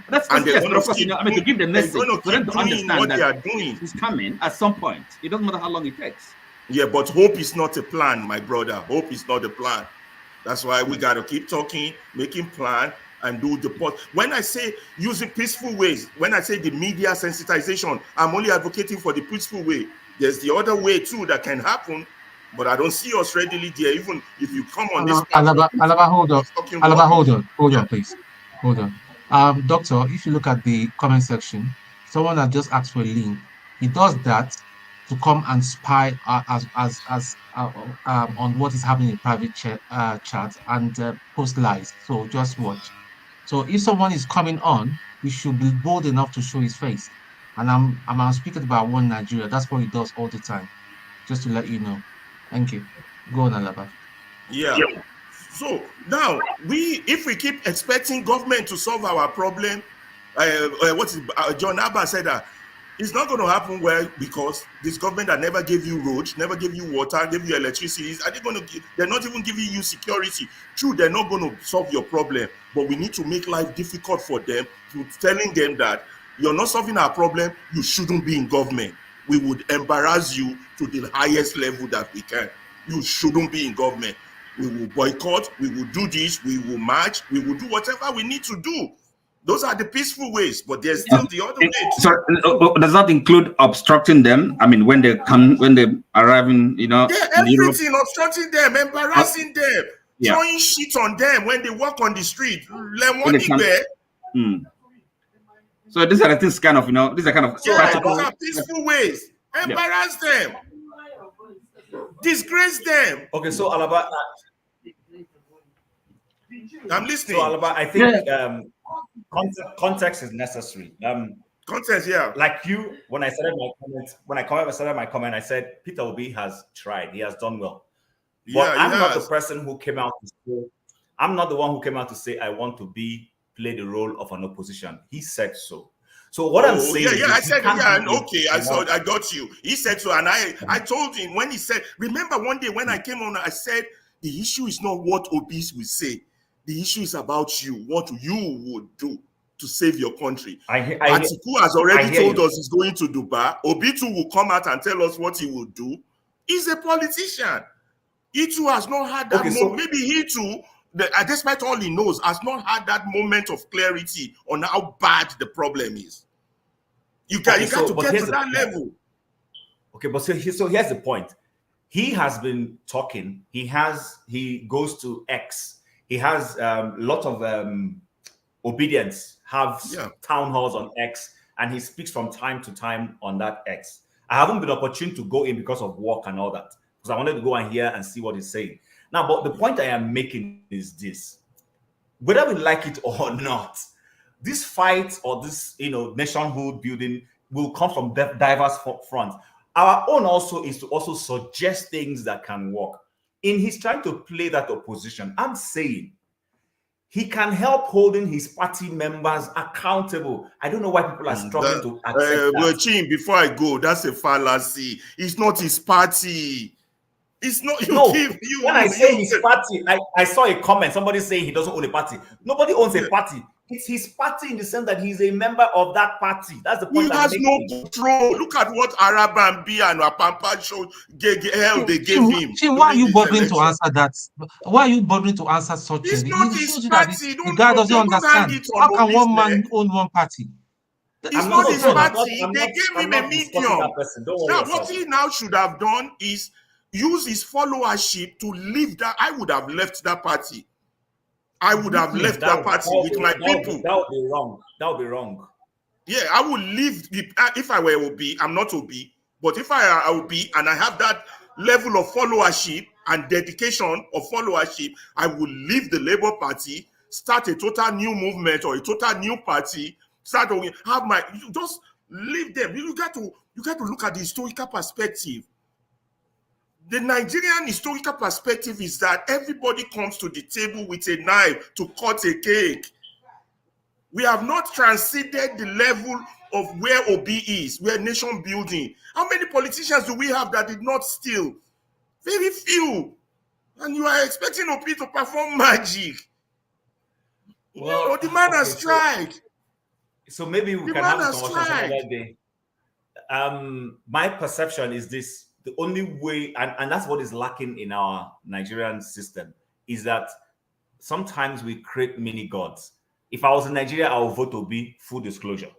That's and yes, but of course, to give the message for them to understand what that they are doing. It's coming at some point. It doesn't matter how long it takes. Yeah, but hope is not a plan, my brother. Hope is not a plan. That's why we got to keep talking, making plan, and do the pot. When I say using peaceful ways, when I say the media sensitization, I'm only advocating for the peaceful way. There's the other way too that can happen, but I don't see us readily there. Even if you come on this platform, Alaba, hold on. talking Alaba, rubbish. hold on, please. Hold on. Doctor, if you look at the comment section, someone has just asked for a link. He does that to come and spy on what is happening in private chat and post lies. So just watch. So if someone is coming on, he should be bold enough to show his face. And I'm speaking about one Nigeria. That's what he does all the time. Just to let you know. Thank you. Go on, Alaba. Yeah. So now if we keep expecting government to solve our problem, John Abba said that it's not going to happen well, because this government that never gave you roads, never gave you water, gave you electricity, they're not even giving you security. True, they're not going to solve your problem, but we need to make life difficult for them, to telling them that you're not solving our problem, you shouldn't be in government. We would embarrass you to the highest level that we can. You shouldn't be in government. We will boycott, we will do this, we will march, we will do whatever we need to do. Those are the peaceful ways, but there's still the other way. So does that include obstructing them? I mean, when they arrive in, Yeah, everything, obstructing them, embarrassing them, throwing shit on them when they walk on the street. So these are the things kind of, these are kind of practical. Those are peaceful ways. Embarrass them. Disgrace them. Okay, so Alaba, I'm listening. So Alaba, I think context is necessary. Context, yeah. Like you, when I started my comment, I said Peter Obi has tried. He has done well. But I'm not the person who came out to say. I'm not the one who came out to say I want to play the role of an opposition. He said so. So what I'm saying is, I said, I got you. He said so, and I told him when he said, remember one day when I came on, I said the issue is not what Obis will say. The issue is about you, what you would do to save your country. Atiku has already told us he's going to Dubai. Obi too will come out and tell us what he will do. He's a politician. He too has not had that moment. Maybe he too, despite all he knows, has not had that moment of clarity on how bad the problem is. You got to get to that level. Okay, but so here's the point. He has been talking. He goes to X. He has a lot of obedience, have town halls on X, and he speaks from time to time on that X. I haven't been opportune to go in because of work and all that, because I wanted to go and hear and see what he's saying. Now, but the point I am making is this: whether we like it or not, this fight or this nationhood building will come from diverse fronts. Our own also is to also suggest things that can work. In his trying to play that opposition, I'm saying he can help holding his party members accountable. I don't know why people are struggling to accept that. Chin, before I go, that's a fallacy. It's not his party. It's not When I say his party, I saw a comment. Somebody saying he doesn't own a party. Nobody owns a party. It's his party in the sense that he's a member of that party. That's the point. He has no control. Look at what Arabambi and Wapampa showed. They gave him. Why are you bothering to answer that? Why are you bothering to answer such things? It's not his party. The guy doesn't understand. How can one man own one party? It's not his party. They gave him a medium. Now, what he now should have done is use his followership to leave that. I would have left that party. I would have left that party with my people. That would be wrong. That would be wrong. Yeah, I would leave. If I were Obi, I'm not Obi, but if I were Obi and I have that level of followership and dedication of followership, I would leave the Labour Party, start a total new movement or a total new party. Just leave them. You got to look at the historical perspective. The Nigerian historical perspective is that everybody comes to the table with a knife to cut a cake. We have not transcended the level of where Obi is, where nation building. How many politicians do we have that did not steal? Very few. And you are expecting Obi to perform magic. Well, the man has tried. So maybe we can have a conversation another day. My perception is this. The only way, and that's what is lacking in our Nigerian system, is that sometimes we create mini gods. If I was in Nigeria, I would vote Obi, full disclosure.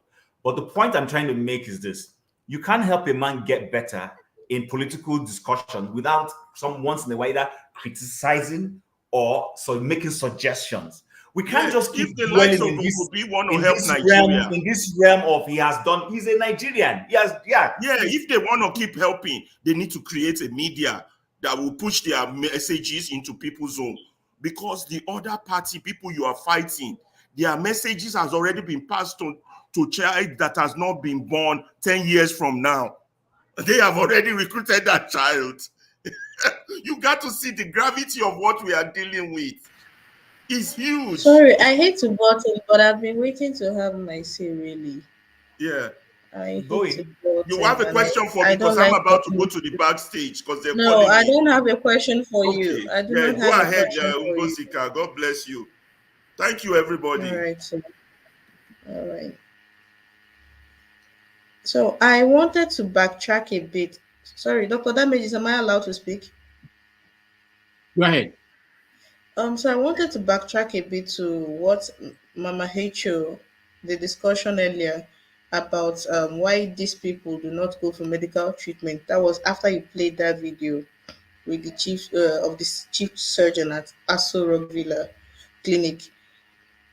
But the point I'm trying to make is this. You can't help a man get better in political discussion without some once in a while either criticizing or making suggestions. We can't just keep if the likes dwelling of in this, Obi want to help realm, Nigeria. in this realm of he has done, he's a Nigerian. Yeah, if they want to keep helping, they need to create a media that will push their messages into people's home. Because the other party, people you are fighting, their messages has already been passed on to child that has not been born 10 years from now. They have already recruited that child. You got to see the gravity of what we are dealing with. It's huge. Sorry, I hate to butt in, but I've been waiting to have my say, really. Yeah. I Go hate to in. butt You in, have a and question for me I don't because I'm like about to go talking. to the backstage because they're No, calling I me. don't have a question for you. Okay. I do Yeah, not go have a ahead, question for you. Ngosika. God bless you. Thank you, everybody. All right, so all right. So I wanted to backtrack a bit. Sorry, Dr. Damages, am I allowed to speak? Go ahead. So I wanted to backtrack a bit to what Mama H.O., the discussion earlier about why these people do not go for medical treatment. That was after you played that video with the chief surgeon at Aso Rock Villa Clinic.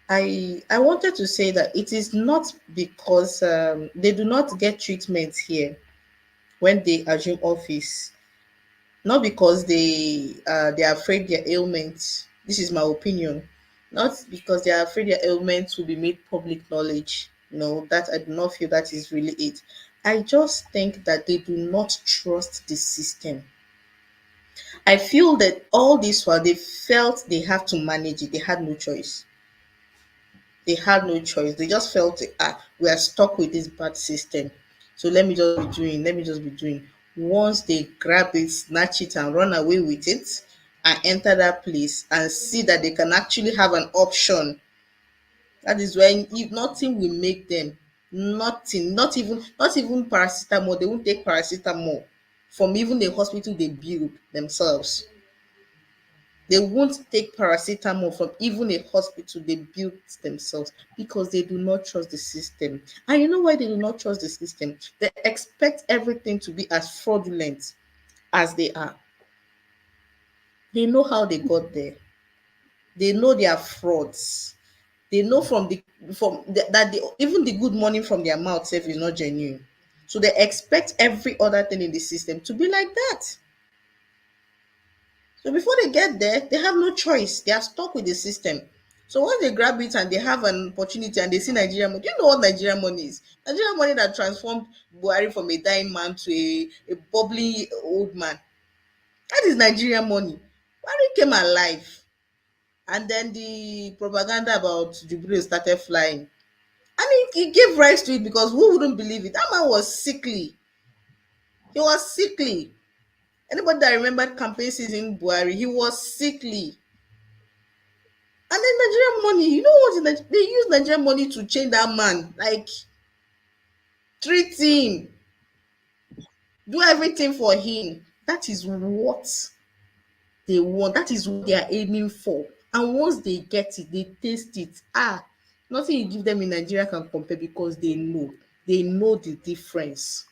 I wanted to say that it is not because they do not get treatment here when they assume office, not because they are afraid their ailments. This is my opinion. Not because they are afraid their ailments will be made public knowledge. No, that I do not feel that is really it. I just think that they do not trust the system. I feel that all this while they felt they have to manage it, they had no choice. They had no choice. They just felt we are stuck with this bad system. So let me just be doing. Once they grab it, snatch it, and run away with it, and enter that place and see that they can actually have an option. That is when if nothing will make them, nothing, not even paracetamol. They won't take paracetamol from even the hospital they build themselves. They won't take paracetamol from even a hospital they built themselves because they do not trust the system. And you know why they do not trust the system? They expect everything to be as fraudulent as they are. They know how they got there. They know they are frauds. They know even the good money from their mouth self is not genuine. So they expect every other thing in the system to be like that. So before they get there, they have no choice. They are stuck with the system. So once they grab it and they have an opportunity and they see Nigerian money, do you know what Nigerian money is? Nigerian money that transformed Buhari from a dying man to a bubbly old man. That is Nigerian money. Buhari came alive. And then the propaganda about Jubilee started flying. And he gave rise to it because who wouldn't believe it? That man was sickly. He was sickly. Anybody that remembered campaign season Buhari, he was sickly. And then Nigerian money, you know what? They use Nigerian money to change that man, like treat him, do everything for him. That is what they want. That is what they are aiming for. And once they get it, they taste it. Nothing you give them in Nigeria can compare because they know the difference.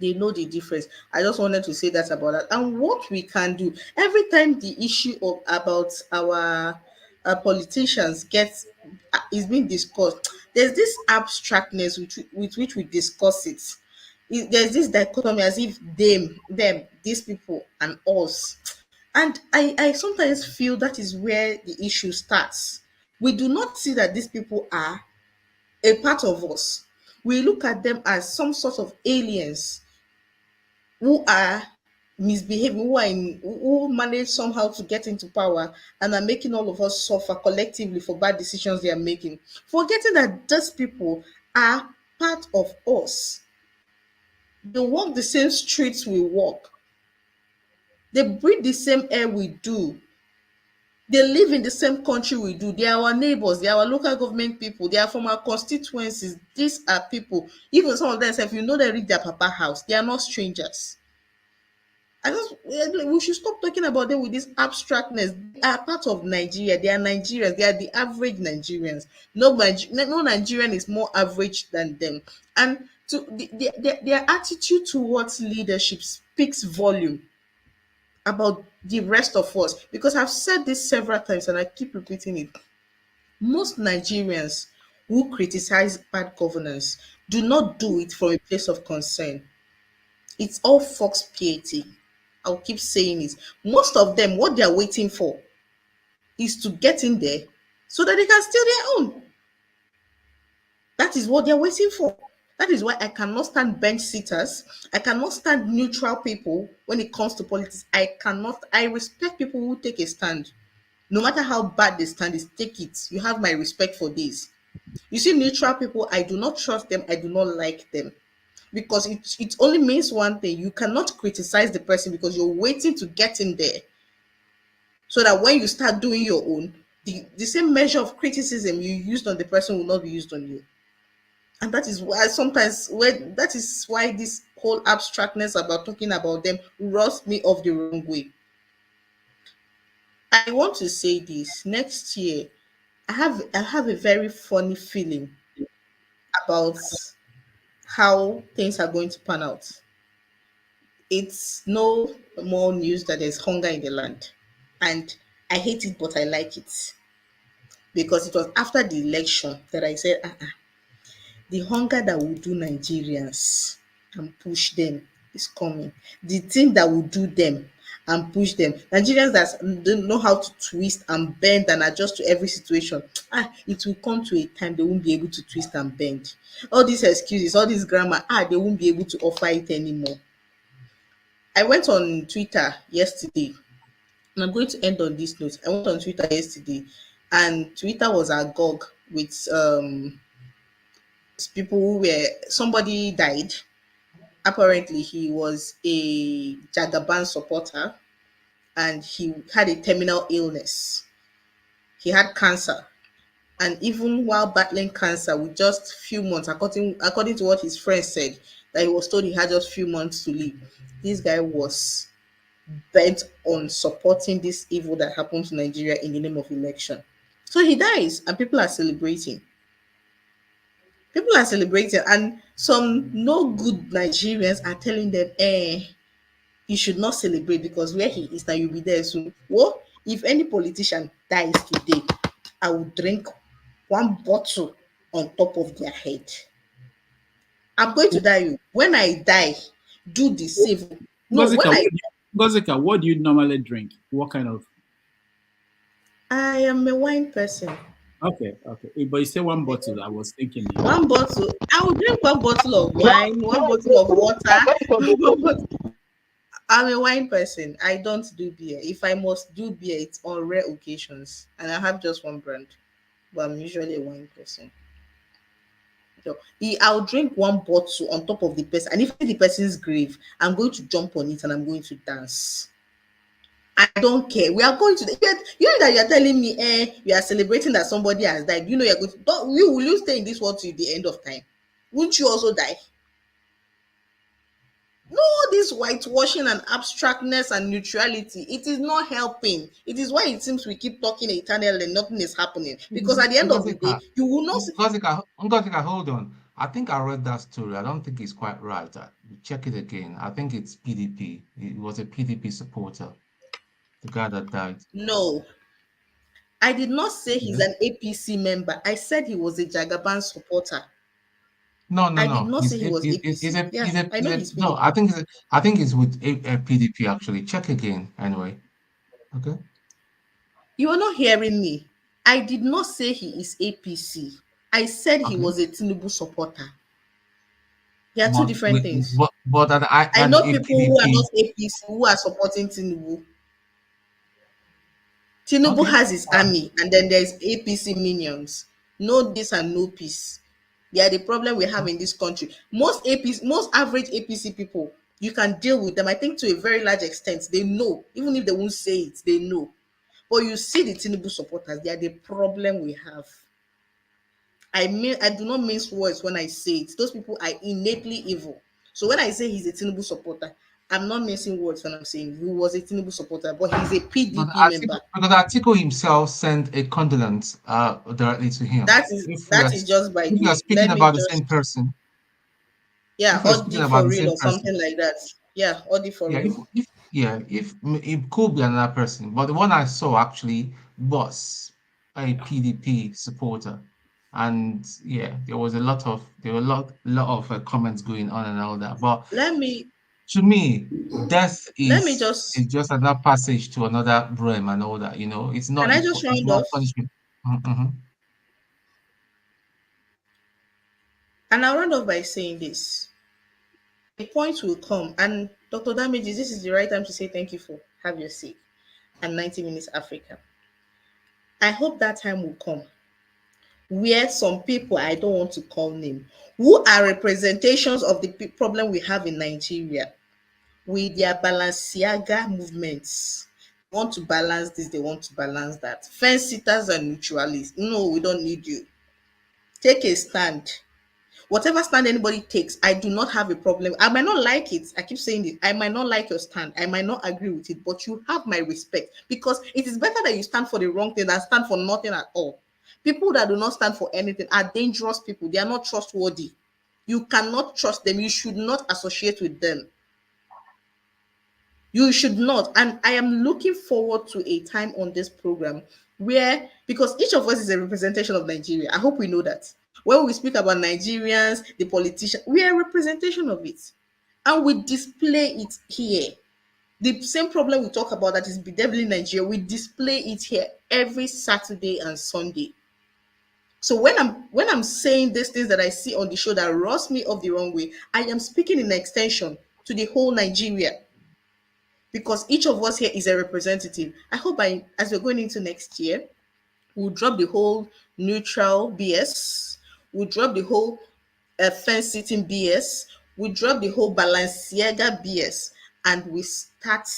They know the difference. I just wanted to say that about that. And what we can do every time the issue about our politicians is being discussed, there's this abstractness with which we discuss it. There's this dichotomy as if them, these people, and us. And I sometimes feel that is where the issue starts. We do not see that these people are a part of us. We look at them as some sort of aliens who are misbehaving, who manage somehow to get into power and are making all of us suffer collectively for bad decisions they are making, forgetting that these people are part of us. They walk the same streets we walk. They breathe the same air we do. They live in the same country we do. They are our neighbors. They are our local government people. They are from our constituencies. These are people. Even some of them, if you know they reach their papa house, they are not strangers. We should stop talking about them with this abstractness. They are part of Nigeria. They are Nigerians. They are the average Nigerians. No Nigerian is more average than them. And their attitude towards leadership speaks volume about the rest of us. Because I've said this several times and I keep repeating it. Most Nigerians who criticize bad governance do not do it from a place of concern. It's all fox piety. I'll keep saying it. Most of them, what they are waiting for is to get in there so that they can steal their own. That is what they're waiting for. That is why I cannot stand bench sitters. I cannot stand neutral people when it comes to politics. I respect people who take a stand. No matter how bad the stand is, take it. You have my respect for this. You see, neutral people, I do not trust them. I do not like them. Because it only means one thing. You cannot criticize the person because you're waiting to get in there. So that when you start doing your own, the same measure of criticism you used on the person will not be used on you. And that is why this whole abstractness about talking about them rubs me off the wrong way. I want to say this. Next year, I have a very funny feeling about how things are going to pan out. It's no more news that there's hunger in the land. And I hate it, but I like it. Because it was after the election that I said, the hunger that will do Nigerians and push them is coming. The thing that will do them and push them. Nigerians that don't know how to twist and bend and adjust to every situation. It will come to a time they won't be able to twist and bend. All these excuses, all this grammar, they won't be able to offer it anymore. I went on Twitter yesterday, and I'm going to end on this note. I went on Twitter yesterday, and Twitter was agog with people who were somebody died. Apparently, he was a Jagaban supporter, and he had a terminal illness. He had cancer, and even while battling cancer, with just few months, according to what his friends said, that he was told he had just few months to live. This guy was bent on supporting this evil that happened to Nigeria in the name of election. So he dies, and people are celebrating. People are celebrating, and some no good Nigerians are telling them, you should not celebrate because where he is now, you'll be there soon. Well, if any politician dies today, I will drink one bottle on top of their head. I'm going to die you. When I die, do the same. No, Gozika, what do you normally drink? What kind of? I am a wine person. Okay. But you say one bottle. I was thinking one bottle. I will drink one bottle of wine, one bottle of water. I'm a wine person. I don't do beer. If I must do beer, it's on rare occasions, and I have just one brand. But I'm usually a wine person. So I'll drink one bottle on top of the person, and if the person's grave, I'm going to jump on it and I'm going to dance. I don't care. We are going to you know that you're telling me, we are celebrating that somebody has died. You know you're going to will you stay in this world till the end of time? Won't you also die? No, this whitewashing and abstractness and neutrality, it is not helping. It is why it seems we keep talking eternally and nothing is happening. Because at the end of the day, you will not see. Ngozika, hold on. I think I read that story. I don't think it's quite right. Check it again. I think it's PDP. It was a PDP supporter, the guy that died. No, I did not say he's an APC member. I said he was a Jagaban supporter. No. I did not say he was APC. No, I think it's with PDP actually. Check again anyway. Okay. You are not hearing me. I did not say he is APC. I said he was a Tinubu supporter. There are two different things. But I know people who are not APC who are supporting Tinubu. Tinubu has his army, and then there's APC minions. No this and no peace. They are the problem we have in this country. Most average APC people, you can deal with them. I think to a very large extent, they know. Even if they won't say it, they know. But you see the Tinubu supporters, they are the problem we have. I do not mince words when I say it. Those people are innately evil. So when I say he's a Tinubu supporter, I'm not missing words when I'm saying he was a Tinubu supporter, but he's a But PDP member. Because Atiku himself sent a condolence directly to him. That is just by If the we are way. speaking Let me about the same just person, yeah, if we are speaking Audi about for the real same or person, something like that. Yeah, Audi for yeah, real. if it could be another person, but the one I saw actually was a PDP supporter, and yeah, there were a lot of comments going on and all that. But Let me to me, death is just just another passage to another realm and all that. You know, it's can not I just it's round not off? punishment. Mhm. And I'll round off by saying this. A point will come, and Dr. Damages, this is the right time to say thank you for have your seat and 90 Minutes Africa. I hope that time will come where some people I don't want to call name, who are representations of the problem we have in Nigeria, with their Balenciaga movements. They want to balance this, they want to balance that. Fence sitters and neutralists. No, we don't need you. Take a stand. Whatever stand anybody takes, I do not have a problem. I might not like it. I keep saying it. I might not like your stand. I might not agree with it, but you have my respect because it is better that you stand for the wrong thing than stand for nothing at all. People that do not stand for anything are dangerous people. They are not trustworthy. You cannot trust them. You should not associate with them. You should not. And I am looking forward to a time on this program where, because each of us is a representation of Nigeria. I hope we know that. When we speak about Nigerians, the politicians, we are a representation of it. And we display it here. The same problem we talk about that is bedeviling Nigeria, we display it here every Saturday and Sunday. So when I'm saying these things that I see on the show that rubs me off the wrong way, I am speaking in extension to the whole Nigeria because each of us here is a representative. I hope as we're going into next year, we'll drop the whole neutral BS, we'll drop the whole fence sitting BS, we'll drop the whole Balenciaga BS, and we start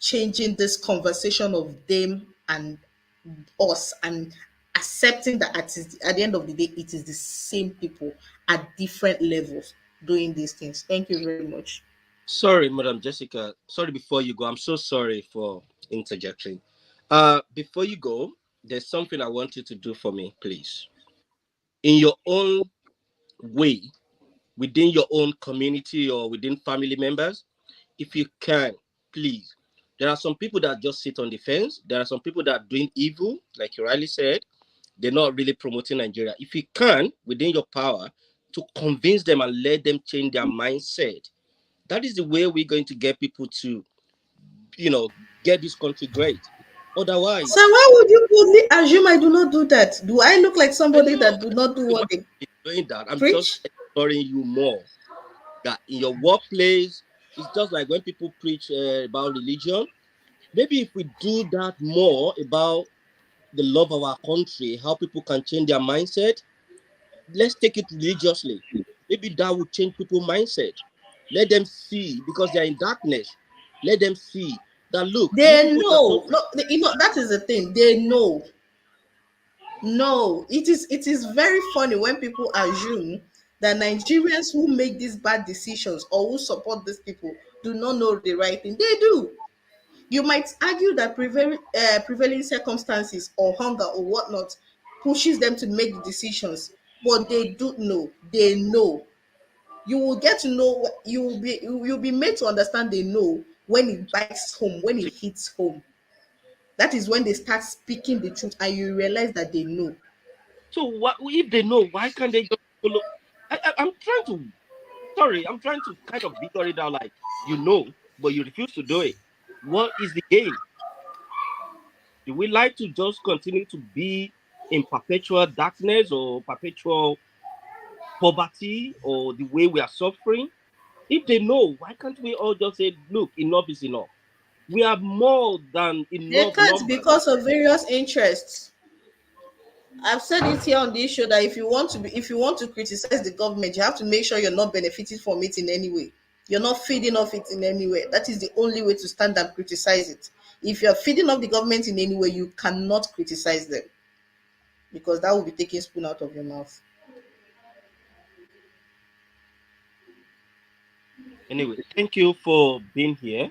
changing this conversation of them and us and accepting that at the end of the day, it is the same people at different levels doing these things. Thank you very much. Sorry, Madam Jessica. Sorry before you go. I'm so sorry for interjecting. Before you go, there's something I want you to do for me, please. In your own way, within your own community or within family members, if you can, please. There are some people that just sit on the fence. There are some people that are doing evil, like you rightly said. They're not really promoting Nigeria. If you can, within your power, to convince them and let them change their mindset, that is the way we're going to get people to, get this country great. Otherwise, So why would you boldly assume I do not do that? Do I look like somebody that do not do what they doing that, I'm preach? just exploring you more. That in your workplace, it's just like when people preach about religion. Maybe if we do that more about the love of our country, how people can change their mindset, let's take it religiously. Maybe that would change people's mindset. Let them see, because they're in darkness. Let them see that look, you They people are know. suffering. No, that is the thing. They know. No, it is very funny when people assume that Nigerians who make these bad decisions or who support these people do not know the right thing. They do. You might argue that prevailing circumstances or hunger or whatnot pushes them to make decisions, but they do know. They know. You will get to know. You'll be made to understand. They know when it bites home, when it hits home. That is when they start speaking the truth, and you realize that they know. So what if they know? Why can't they just follow? I'm trying to. Sorry, I'm trying to kind of figure it out. Like but you refuse to do it. What is the game? Do we like to just continue to be in perpetual darkness or perpetual poverty or the way we are suffering? If they know, why can't we all just say, look, enough is enough? We have more than They enough can't numbers. because of various interests. I've said it here on this show that if you want to criticize the government, you have to make sure you're not benefiting from it in any way. You're not feeding off it in any way. That is the only way to stand and criticize it. If you're feeding off the government in any way, you cannot criticize them because that will be taking spoon out of your mouth. Anyway, thank you for being here.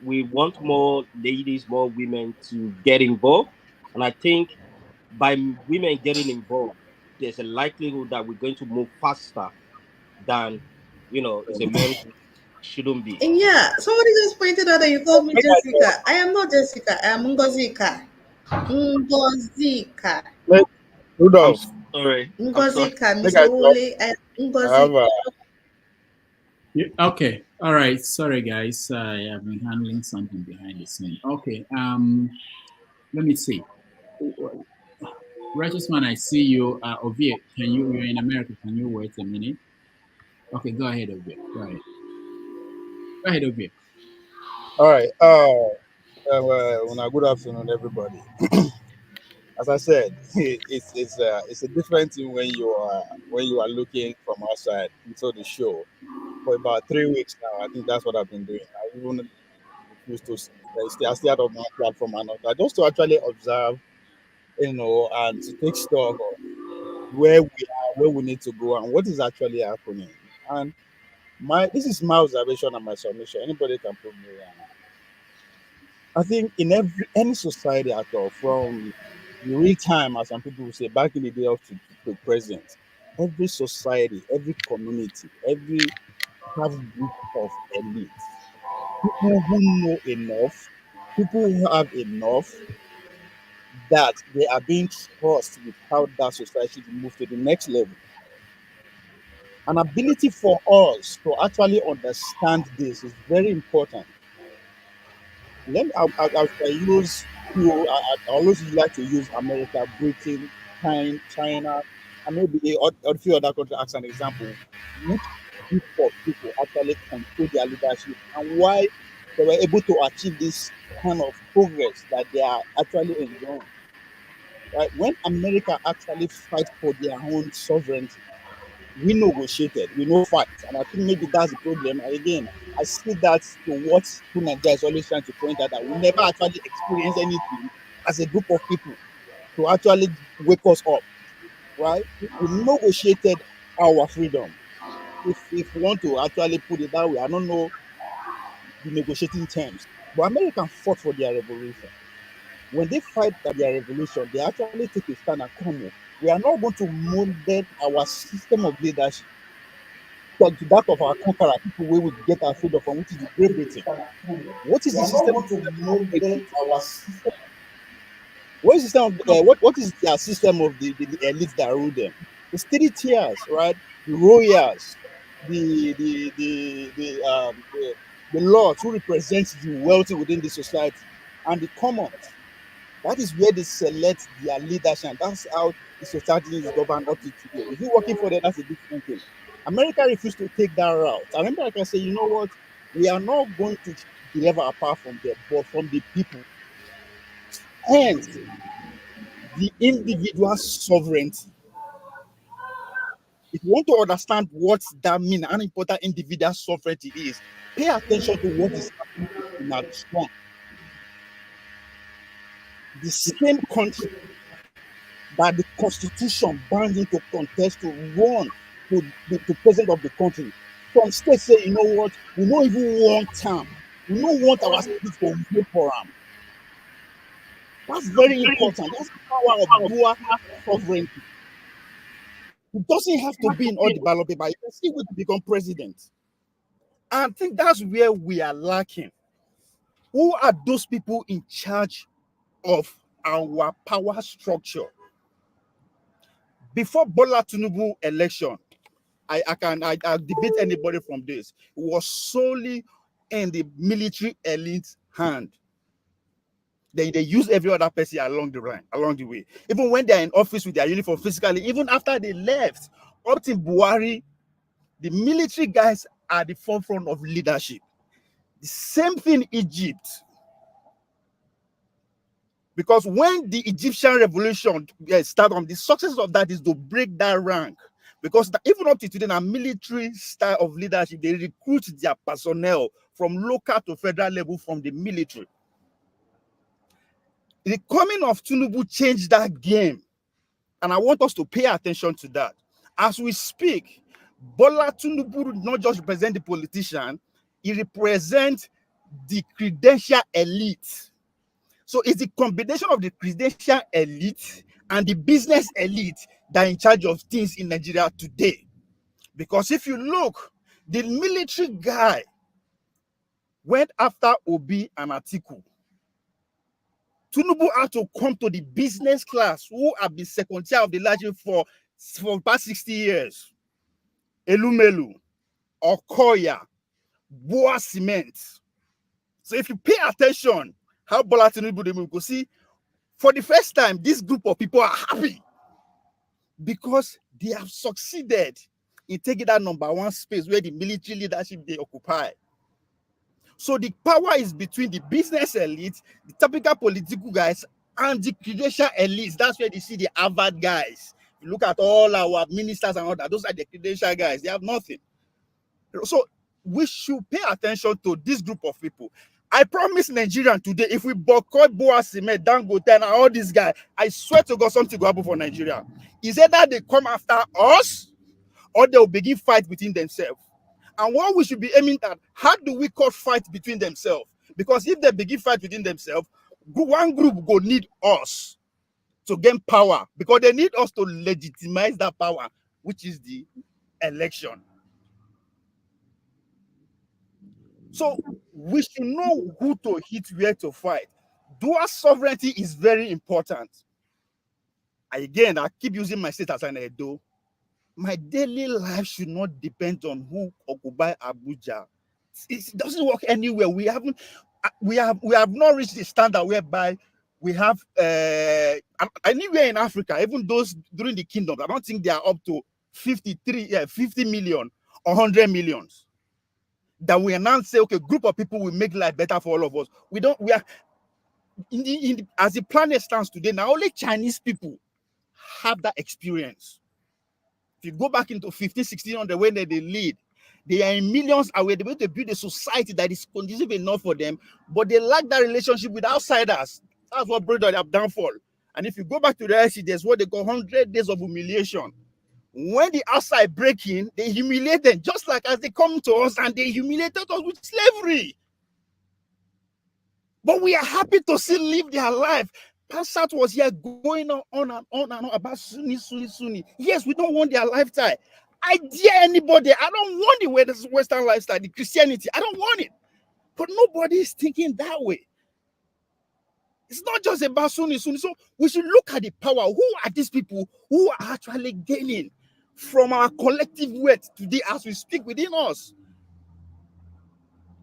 We want more ladies, more women to get involved. And I think by women getting involved, there's a likelihood that we're going to move faster than, it's a men shouldn't be. And yeah, somebody just pointed out that you called me Jessica. I am not Jessica. I am Ngozika. Ngozika. I'm Rudolph, sorry. I'm sorry. Ngozika. make Mr. I talk. Wole. I am I have Ngozika. Yeah, okay. All right. Sorry, guys. I have been handling something behind the scene. Okay. Let me see. Righteous man, I see you. Ovie, you're in America. Can you wait a minute? Okay, go ahead, Ovie. Go ahead. Go ahead, Ovie. All right. Good afternoon, everybody. As I said, it's a different thing when you are looking from outside into the show. For about 3 weeks now, I think that's what I've been doing. I even refuse to stay out of my platform and all that, just to actually observe, and to take stock of where we are, where we need to go, and what is actually happening. And this is my observation and my submission. Anybody can prove me wrong. I think in any society at all, from the real time, as some people will say, back in the day up to present, every society, every community, every have group of elites, people who know enough, people who have enough that they are being trusted with how that society to move to the next level. An ability for us to actually understand this is very important. I'll use I always like to use America, Britain, China, and maybe a few other countries as an example. Which group of people actually control their leadership and why they were able to achieve this kind of progress that they are actually enjoying. Right? When America actually fights for their own sovereignty, we negotiated, we no fight. And I think maybe that's the problem. And again, I see that to what Nigeria is always trying to point out, that we never actually experience anything as a group of people to actually wake us up, right? We negotiated our freedom. If we want to actually put it that way, I don't know the negotiating terms, but America fought for their revolution. When they fight for their revolution, they actually take a stand and come. We are not going to model our system of leadership to that of our conqueror, people where we get our freedom from, which is the Great Britain. What is the system of model our system? What is the system of, what is their system of the elites that rule them? The steady tiers, right? The royals, the lords who represent the wealthy within the society, and the commons. That is where they select their leadership. That's how the society is governed up to today. If you're working for them, that's a different thing. America refused to take that route. I remember I can say, you know what? We are not going to deliver our power from them, but from the people. Hence, the individual sovereignty. If you want to understand what that means, how important individual sovereignty is, pay attention to what is happening in our Trump. The same country that the constitution banned him to contest to run to the president of the country. Some states say, you know what, we don't even want term. We don't want our states to vote for him. That's very important. That's the power of dual sovereignty. It doesn't have to be in all development, but you can see we become president. And I think that's where we are lacking. Who are those people in charge of our power structure? Before Bola Tinubu election, I'll debate anybody from this. It was solely in the military elite's hand. They use every other person along the way. Even when they're in office with their uniform physically, even after they left, up to Buhari, the military guys are the forefront of leadership. The same thing Egypt. Because when the Egyptian revolution started, the success of that is to break that rank. Because even up to today, a military style of leadership, they recruit their personnel from local to federal level from the military. The coming of Tinubu changed that game. And I want us to pay attention to that. As we speak, Bola Tinubu not just represent the politician, It represents the credential elite. So it's the combination of the credential elite and the business elite that are in charge of things in Nigeria today. Because if you look, the military guy went after Obi and Atiku. Tinubu had to come to the business class who have been second tier of the leadership for the past 60 years. Elumelu, Okoya, Boa Cement. So if you pay attention, how Bola Tinubu they will see, for the first time, this group of people are happy because they have succeeded in taking that #1 space where the military leadership they occupy. So the power is between the business elite, the typical political guys, and the credential elites. That's where you see the Harvard guys. You look at all our ministers and all that, those are the credential guys. They have nothing. So we should pay attention to this group of people. I promise Nigerian today, if we boycott Boa Cement, Dangote, and all these guys, I swear to God, something will happen for Nigeria. Is either they come after us or they will begin fight between themselves. And what we should be aiming at, how do we call fight between themselves? Because if they begin fight between themselves, one group will need us to gain power because they need us to legitimize that power, which is the election. So we should know who to hit, where to fight. Dual sovereignty is very important. Again, I keep using my state as an Edo. My daily life should not depend on who occupies Abuja. It doesn't work anywhere. We have not reached the standard whereby we have anywhere in Africa, even those during the kingdom. I don't think they are up to 50 million or 100 millions. That we now say, okay, group of people will make life better for all of us. We are as the planet stands today. Now only Chinese people have that experience. If you go back into 1600 when they lead, they are in millions away. They want to build a society that is conducive enough for them, but they lack that relationship with outsiders. That's what brought their downfall. And if you go back to the IC, there's what they call 100 days of humiliation. When the outside break in, they humiliate them, just like as they come to us and they humiliated us with slavery. But we are happy to still live their life. Passat was here going on and on about Sunni. Yes, we don't want their lifestyle. I dare anybody. I don't want the Western lifestyle, the Christianity. I don't want it. But nobody is thinking that way. It's not just about Sunni. So we should look at the power. Who are these people who are actually gaining from our collective wealth today as we speak within us?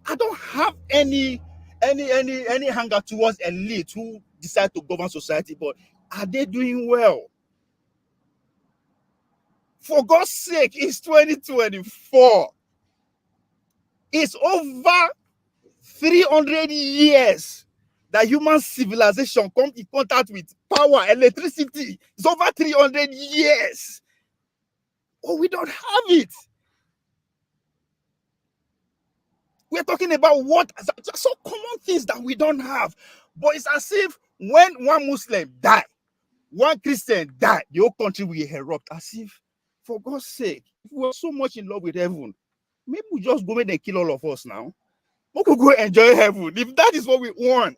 I don't have any hunger towards elite who decide to govern society, but are they doing well? For God's sake, it's 2024. It's over 300 years that human civilization come in contact with power, electricity. It's over 300 years. Oh, we don't have it. We're talking about what so common things that we don't have. But it's as if when one Muslim die, one Christian die, the whole country will erupt. As if, for God's sake, if we're so much in love with heaven, maybe we just go and kill all of us now. We could go enjoy heaven if that is what we want.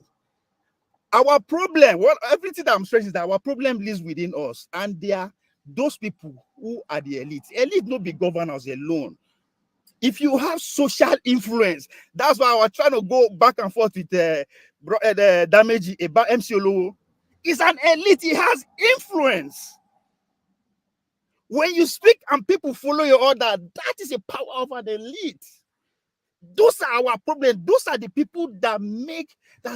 Our problem, everything that I'm stressing is that our problem lives within us, and they are those people who are the elite. Elite not be governors alone. If you have social influence, that's why I was trying to go back and forth with the damage about MCLO. It's an elite, he has influence. When you speak and people follow your order, that is a power of an elite. Those are our problems. Those are the people that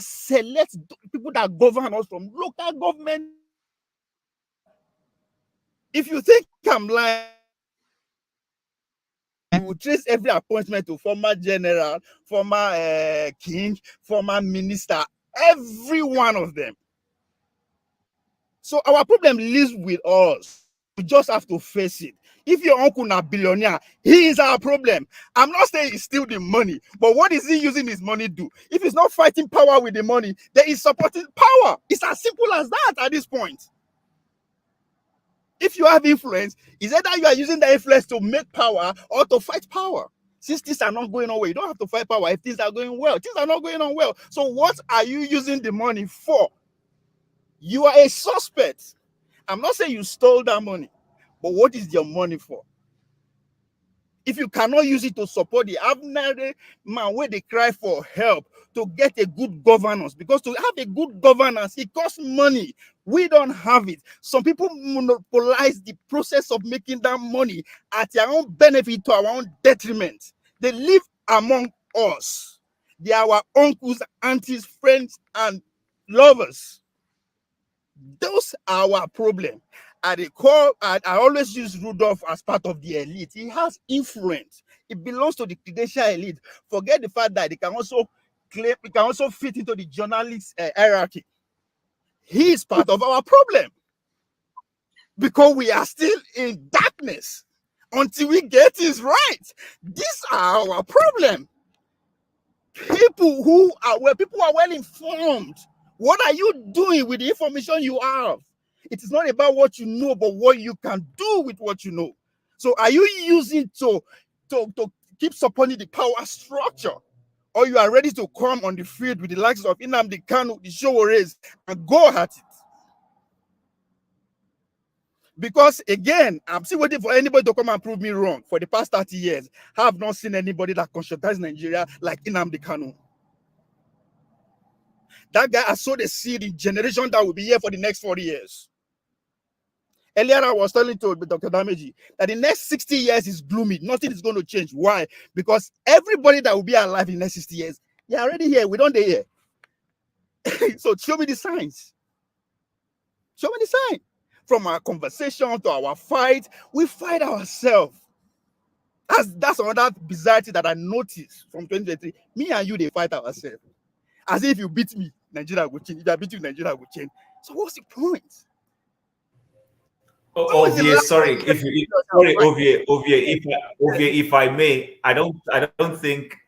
select people that govern us from local government. If you think I'm lying, you will trace every appointment to former general, former king, former minister, every one of them. So our problem lives with us. We just have to face it. If your uncle is a billionaire, he is our problem. I'm not saying he steals the money, but what is he using his money to do? If he's not fighting power with the money, then he's supporting power. It's as simple as that at this point. If you have influence, it's either you are using that influence to make power or to fight power. Since things are not going on well, you don't have to fight power if things are going well. Things are not going on well. So what are you using the money for? You are a suspect. I'm not saying you stole that money, but what is your money for? If you cannot use it to support the ordinary man where they cry for help to get a good governance, because to have a good governance, it costs money. We don't have it. Some people monopolize the process of making that money at their own benefit to our own detriment. They live among us. They are our uncles, aunties, friends, and lovers. Those are our problem. At the core, I always use Rudolph as part of the elite. He has influence. It belongs to the credential elite. Forget the fact that they can also claim, it can also fit into the journalist hierarchy. He is part of our problem because we are still in darkness until we get things right. These are our problem. People who are well informed. What are you doing with the information you have? It is not about what you know, but what you can do with what you know. So are you using to keep supporting the power structure? Or you are ready to come on the field with the likes of Nnamdi Kanu, the Showores, and go at it? Because again, I'm still waiting for anybody to come and prove me wrong. For the past 30 years, I have not seen anybody that conscientized Nigeria like Nnamdi Kanu. That guy has sowed a seed in generation that will be here for the next 40 years. Earlier, I was telling to Dr. Dameji that the next 60 years is gloomy. Nothing is going to change. Why? Because everybody that will be alive in the next 60 years, they're already here. We don't dare here. So show me the signs. Show me the sign. From our conversation to our fight, we fight ourselves. That's another bizarrety that I noticed from 2023. Me and you, they fight ourselves. As if you beat me, Nigeria will change. If I beat you, Nigeria will change. So what's the point? Ovie, sorry, if I may, I don't think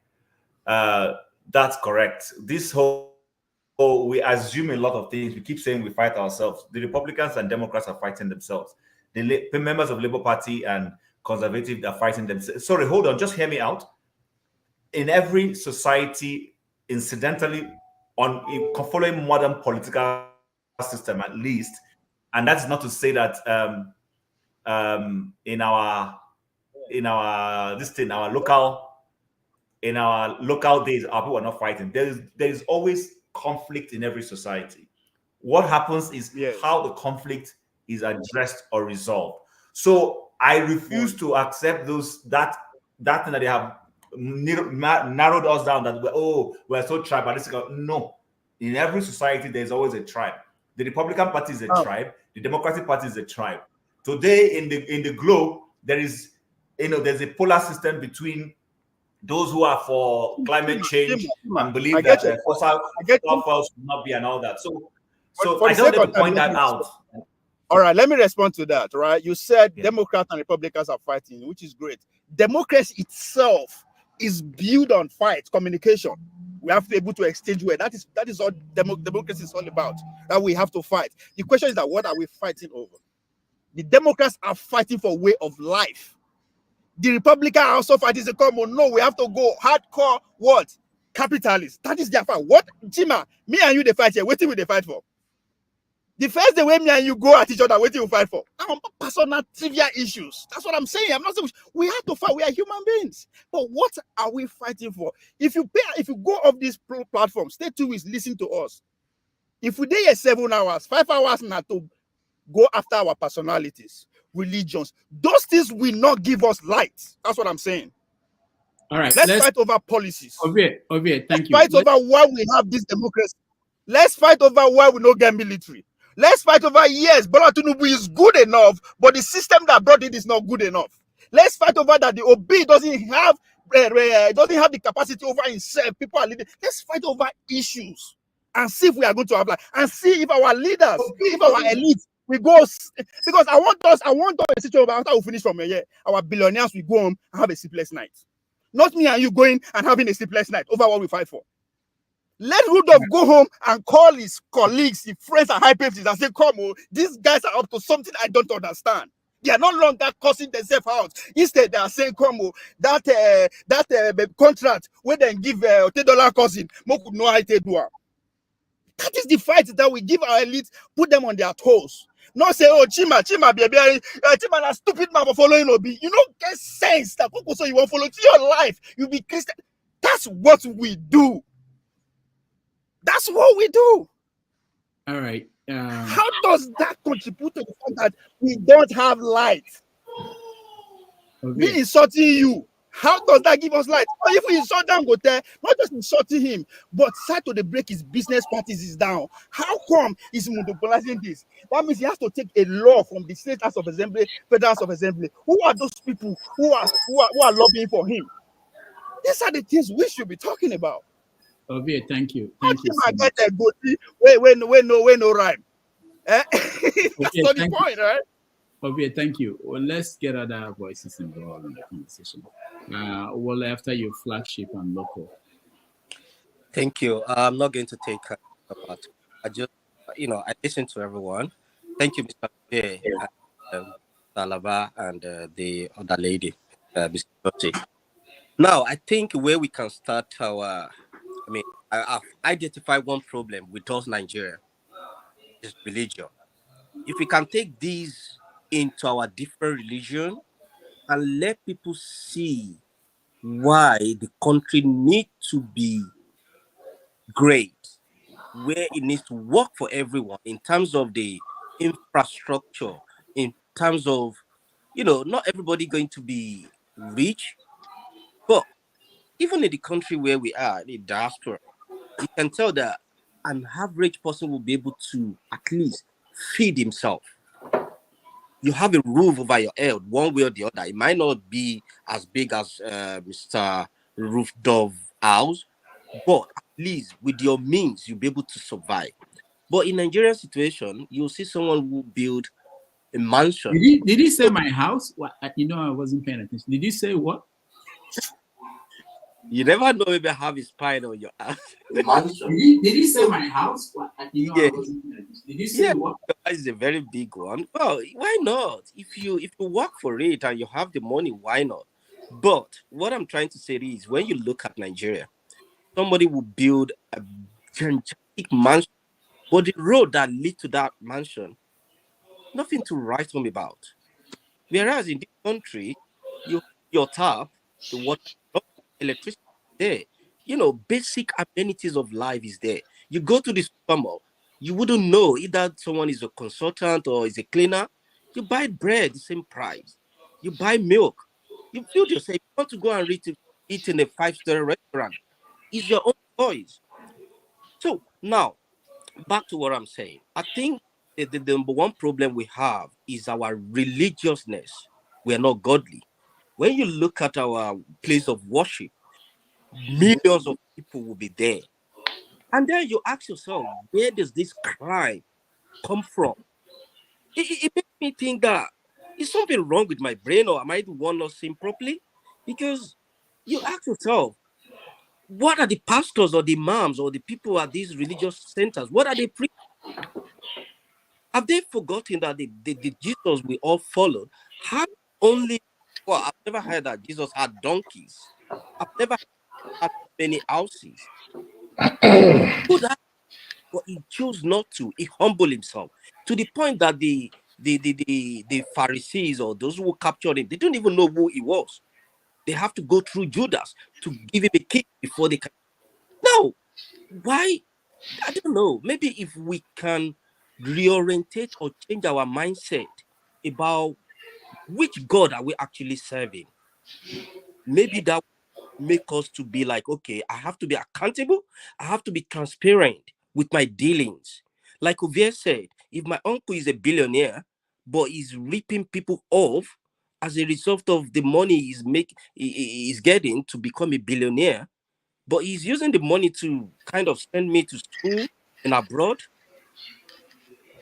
that's correct. This whole we assume a lot of things. We keep saying we fight ourselves. The Republicans and Democrats are fighting themselves. The members of Labour Party and Conservative are fighting themselves. Sorry, hold on, just hear me out. In every society, incidentally, following modern political system at least, and that's not to say that in our local days, our people are not fighting. There is always conflict in every society. What happens is how the conflict is addressed or resolved. So I refuse to accept that thing that they have narrowed us down, that we're so tribalistic. No, in every society there's always a tribe. The Republican Party is a tribe. The Democratic Party is a tribe. Today in the globe, there's a polar system between those who are for climate change and believe that fossil fuels should not be and all that. So I don't need to point that out. All right, let me respond to that. Right, you said Democrats and Republicans are fighting, which is great. Democracy itself is built on fight, communication. We have to be able to exchange words. That is all democracy is all about. That we have to fight. The question is that what are we fighting over? The Democrats are fighting for way of life. The Republicans are also fighting the common. No, we have to go hardcore. What? Capitalists. That is their fight. What? Chima, me and you, they fight here. What will they fight for? The first day when me and you go at each other, what do you fight for? Personal trivial issues. That's what I'm saying. I'm not saying we have to fight. We are human beings. But what are we fighting for? If you go off this platform, stay 2 weeks, listen to us. If we did 7 hours, 5 hours now to go after our personalities, religions, those things will not give us light. That's what I'm saying. All right. Let's fight over policies. Thank you. Fight over why we have this democracy. Let's fight over why we don't get military. Let's fight over, yes, Bola Tinubu is good enough, but the system that brought it is not good enough. Let's fight over that the Obi doesn't have the capacity over himself. People are leading. Let's fight over issues and see if we are going to have and see if our leaders, if our elite, we go, because I want us a situation after we finish from here, our billionaires will go home and have a sleepless night. Not me and you going and having a sleepless night over what we fight for. Let Rudolph go home and call his colleagues, his friends, and high places and say, come on, these guys are up to something I don't understand. They are no longer cursing themselves out. Instead, they are saying, "Come, that contract where they give $10 cousin, mo could know how to do it." That is the fight that we give our elite, put them on their toes. Not say, "Oh, Chima, baby, Chima, na stupid man for following Obi." You don't get sense that so you want to follow to your life. You be Christian. That's what we do. That's what we do. All right. How does that contribute to the fact that we don't have light? Me insulting you. How does that give us light? Or if we insult Dangote, not just insulting him, but start to break his business practices down. How come he's monopolizing this? That means he has to take a law from the State House of Assembly, Federal House of Assembly. Who are those people who are lobbying for him? These are the things we should be talking about. Obi, thank you. Thank you so much. Wait, no rhyme. That's not the point, right? Obi, thank you. Well, let's get other voices involved in the conversation. Well, after your flagship and local. Thank you. I'm not going to take about. I just, I listen to everyone. Thank you, Mr. J, Salaba, and the other lady, Mr. Totti. Now, I think where we can start I've identified one problem with us Nigeria is religion. If we can take these into our different religion and let people see why the country needs to be great, where it needs to work for everyone in terms of the infrastructure, in terms of, not everybody going to be rich, but even in the country where we are, the diaspora, you can tell that an average person will be able to at least feed himself. You have a roof over your head, one way or the other. It might not be as big as Mr. Roof Dove house, but at least with your means, you'll be able to survive. But in Nigerian situation, you'll see someone who build a mansion. Did he say my house? I wasn't paying attention. Did he say what? You never know if you have his spine on your house. Mansion. Did he say my house? Yeah. I wasn't paying attention. Did he say what? It's a very big one. Well, why not? If you work for it and you have the money, why not? But what I'm trying to say is, when you look at Nigeria, somebody will build a gigantic mansion, but the road that leads to that mansion, nothing to write home about. Whereas in this country, you have your tap, the water, electricity there. Basic amenities of life is there. You go to the supermarket, you wouldn't know either someone is a consultant or is a cleaner. You buy bread, the same price. You buy milk. You feel yourself. You want to go and eat in a 5-star restaurant. It's your own choice. So now, back to what I'm saying. I think the number one problem we have is our religiousness. We are not godly. When you look at our place of worship, millions of people will be there. And then you ask yourself, where does this crime come from? It makes me think that is something wrong with my brain, or am I the one not seeing properly? Because you ask yourself, what are the pastors or the imams or the people at these religious centers? What are they preaching? Have they forgotten that the Jesus we all followed had I've never heard that Jesus had donkeys. I've never had many houses. But he chose not to. He humbled himself to the point that the Pharisees or those who captured him, they don't even know who he was. They have to go through Judas to give him a kick before they can. Now, why? I don't know. Maybe if we can reorientate or change our mindset about which God are we actually serving, maybe that will make us to be like, okay, I have to be accountable. I have to be transparent with my dealings. Like Ovie said, if my uncle is a billionaire, but he's ripping people off as a result of the money he's getting to become a billionaire, but he's using the money to kind of send me to school and abroad,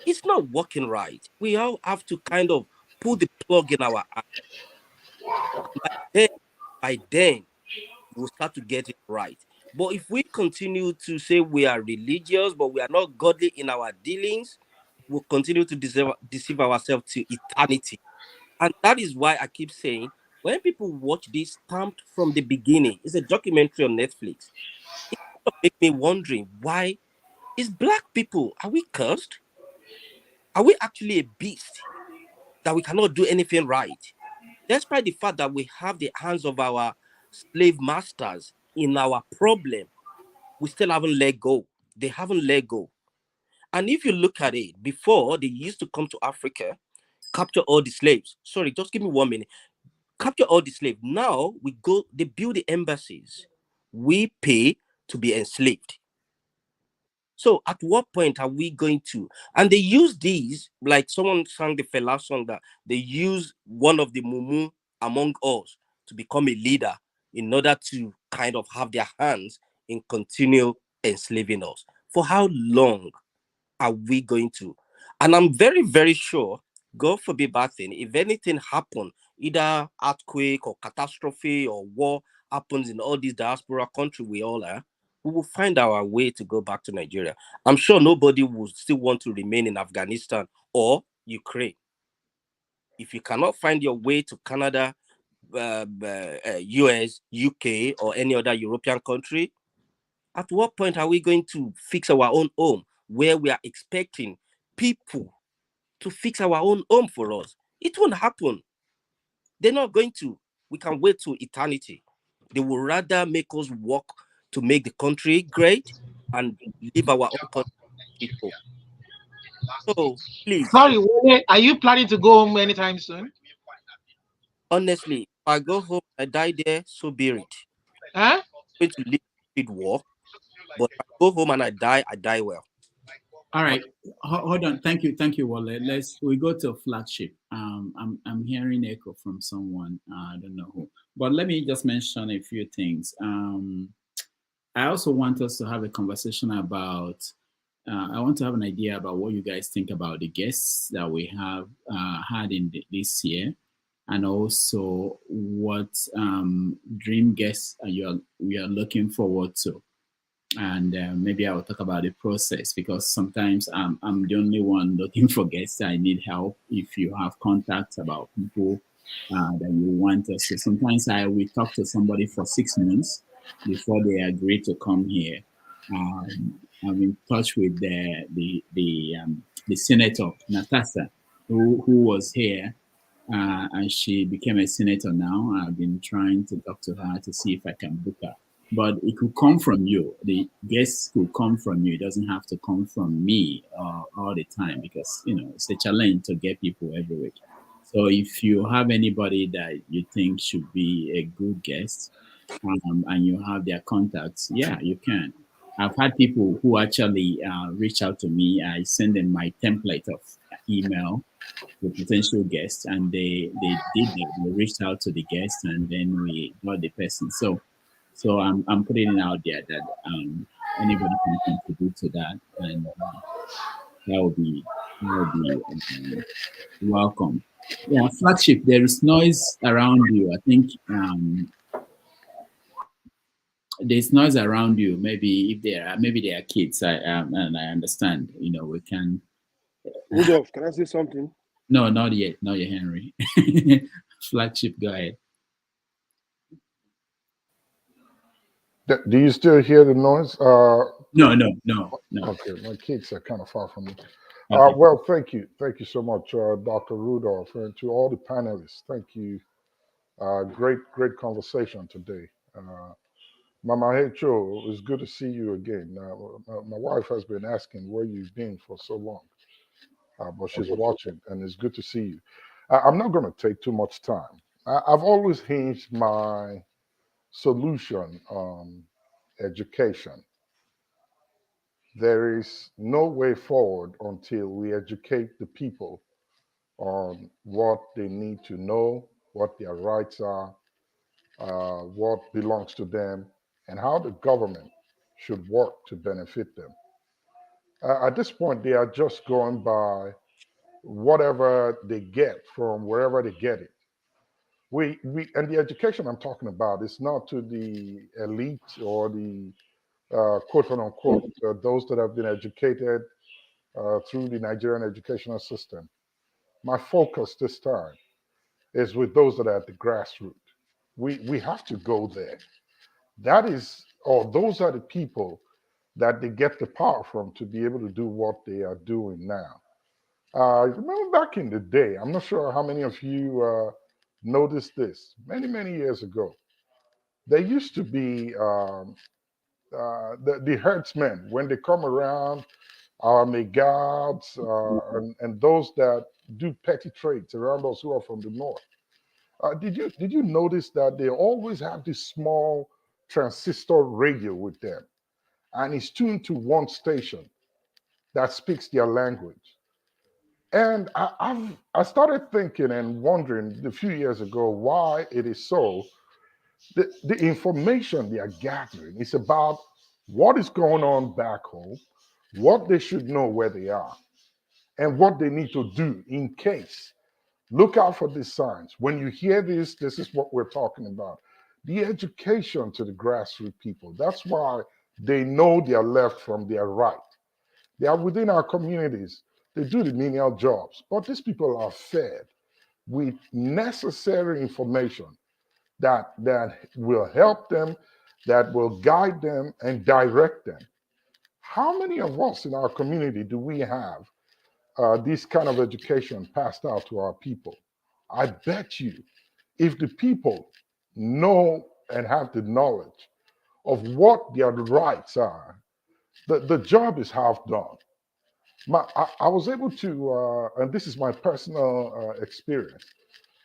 it's not working right. We all have to kind of pull the plug in our eye. By then, we'll start to get it right. But if we continue to say we are religious, but we are not godly in our dealings, we'll continue to deceive ourselves to eternity. And that is why I keep saying, when people watch this Stamped from the Beginning, it's a documentary on Netflix, it kind of makes me wondering, why is black people, are we cursed? Are we actually a beast that we cannot do anything right? Despite the fact that we have the hands of our slave masters in our problem, we still haven't let go. They haven't let go. And if you look at it, before they used to come to Africa, capture all the slaves. Sorry, just give me 1 minute. Capture all the slaves. Now we go, they build the embassies. We pay to be enslaved. So at what point are we going to? And they use these, like someone sang the Fela song, that they use one of the mumu among us to become a leader in order to kind of have their hands in continue enslaving us. For how long are we going to? And I'm very, very sure, God forbid bad thing, if anything happen, either earthquake or catastrophe or war happens in all these diaspora country we all are, we will find our way to go back to Nigeria. I'm sure nobody will still want to remain in Afghanistan or Ukraine. If you cannot find your way to Canada, US, UK, or any other European country, at what point are we going to fix our own home where we are expecting people to fix our own home for us? It won't happen. They're not going to. We can wait till eternity. They will rather make us work to make the country great and leave our own country peaceful. So please. Sorry, Wale, are you planning to go home anytime soon? Honestly, if I go home, I die there, so be it. Huh? I'm going to live with war, but if I go home and I die well. All right, hold on. Thank you, Wale. We go to flagship. I'm hearing echo from someone. I don't know who, but let me just mention a few things. I also want us to have a conversation about. I want to have an idea about what you guys think about the guests that we have had in this year, and also what dream guests we are looking forward to. And maybe I will talk about the process, because sometimes I'm the only one looking for guests. I need help. If you have contacts about people that you want us to, sometimes we talk to somebody for 6 months before they agree to come here. I'm in touch with the senator Natasha, who was here, and she became a senator now. I've been trying to talk to her to see if I can book her. But it could come from you. The guests could come from you. It doesn't have to come from me all the time, because it's a challenge to get people every week. So if you have anybody that you think should be a good guest, and you have their contacts, yeah, you can. I've had people who actually reach out to me. I send them my template of email with potential guests, and they did that. They reached out to the guest, and then we got the person. So I'm putting it out there that anybody can contribute to that, and that will be welcome. Yeah, flagship. There is noise around you. I think there's noise around you. Maybe if there are kids. And I understand. We can. Rudolph, can I say something? No, not yet, Henry. Flagship, go ahead. Do you still hear the noise? No. Okay, my kids are kind of far from me. Okay. Well, thank you so much, Dr. Rudolph, and to all the panelists. Thank you. Great conversation today. Mama Hecho, it's good to see you again. My wife has been asking where you've been for so long, but she's watching, and it's good to see you. I'm not going to take too much time. I've always hinged my solution on education. There is no way forward until we educate the people on what they need to know, what their rights are, what belongs to them, and how the government should work to benefit them. At this point, they are just going by whatever they get from wherever they get it. And the education I'm talking about is not to the elite or the quote unquote those that have been educated through the Nigerian educational system. My focus this time is with those that are at the grassroots. We have to go there. That is, or those are the people that they get the power from to be able to do what they are doing now. Remember back in the day, I'm not sure how many of you noticed this, many years ago, there used to be the herdsmen, when they come around, our guards, and those that do petty trades around us who are from the north. Did you notice that they always have this small transistor radio with them, and it's tuned to one station that speaks their language? And I started thinking and wondering a few years ago why it is so. The information they are gathering is about what is going on back home, what they should know where they are, and what they need to do in case. Look out for these signs. When you hear this, this is what we're talking about. The education to the grassroots people. That's why they know their left from their right. They are within our communities. They do the menial jobs. But these people are fed with necessary information that will help them, that will guide them and direct them. How many of us in our community do we have this kind of education passed out to our people? I bet you, if the people know and have the knowledge of what their rights are, the job is half done. I was able to, and this is my personal experience,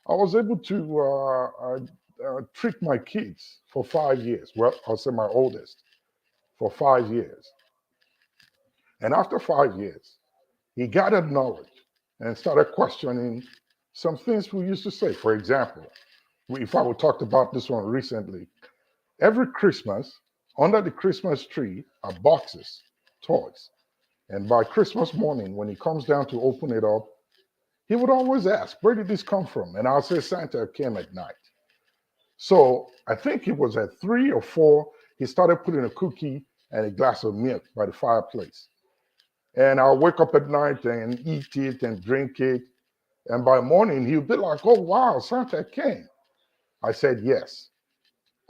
I was able to treat my kids for 5 years. Well, I'll say my oldest for 5 years. And after 5 years, he gathered knowledge and started questioning some things we used to say. For example, if I would talked about this one recently, every Christmas, under the Christmas tree are boxes, toys. And by Christmas morning, when he comes down to open it up, he would always ask, where did this come from? And I'll say Santa came at night. So I think it was at 3 or 4, he started putting a cookie and a glass of milk by the fireplace. And I'll wake up at night and eat it and drink it. And by morning, he'll be like, oh, wow, Santa came. I said, yes.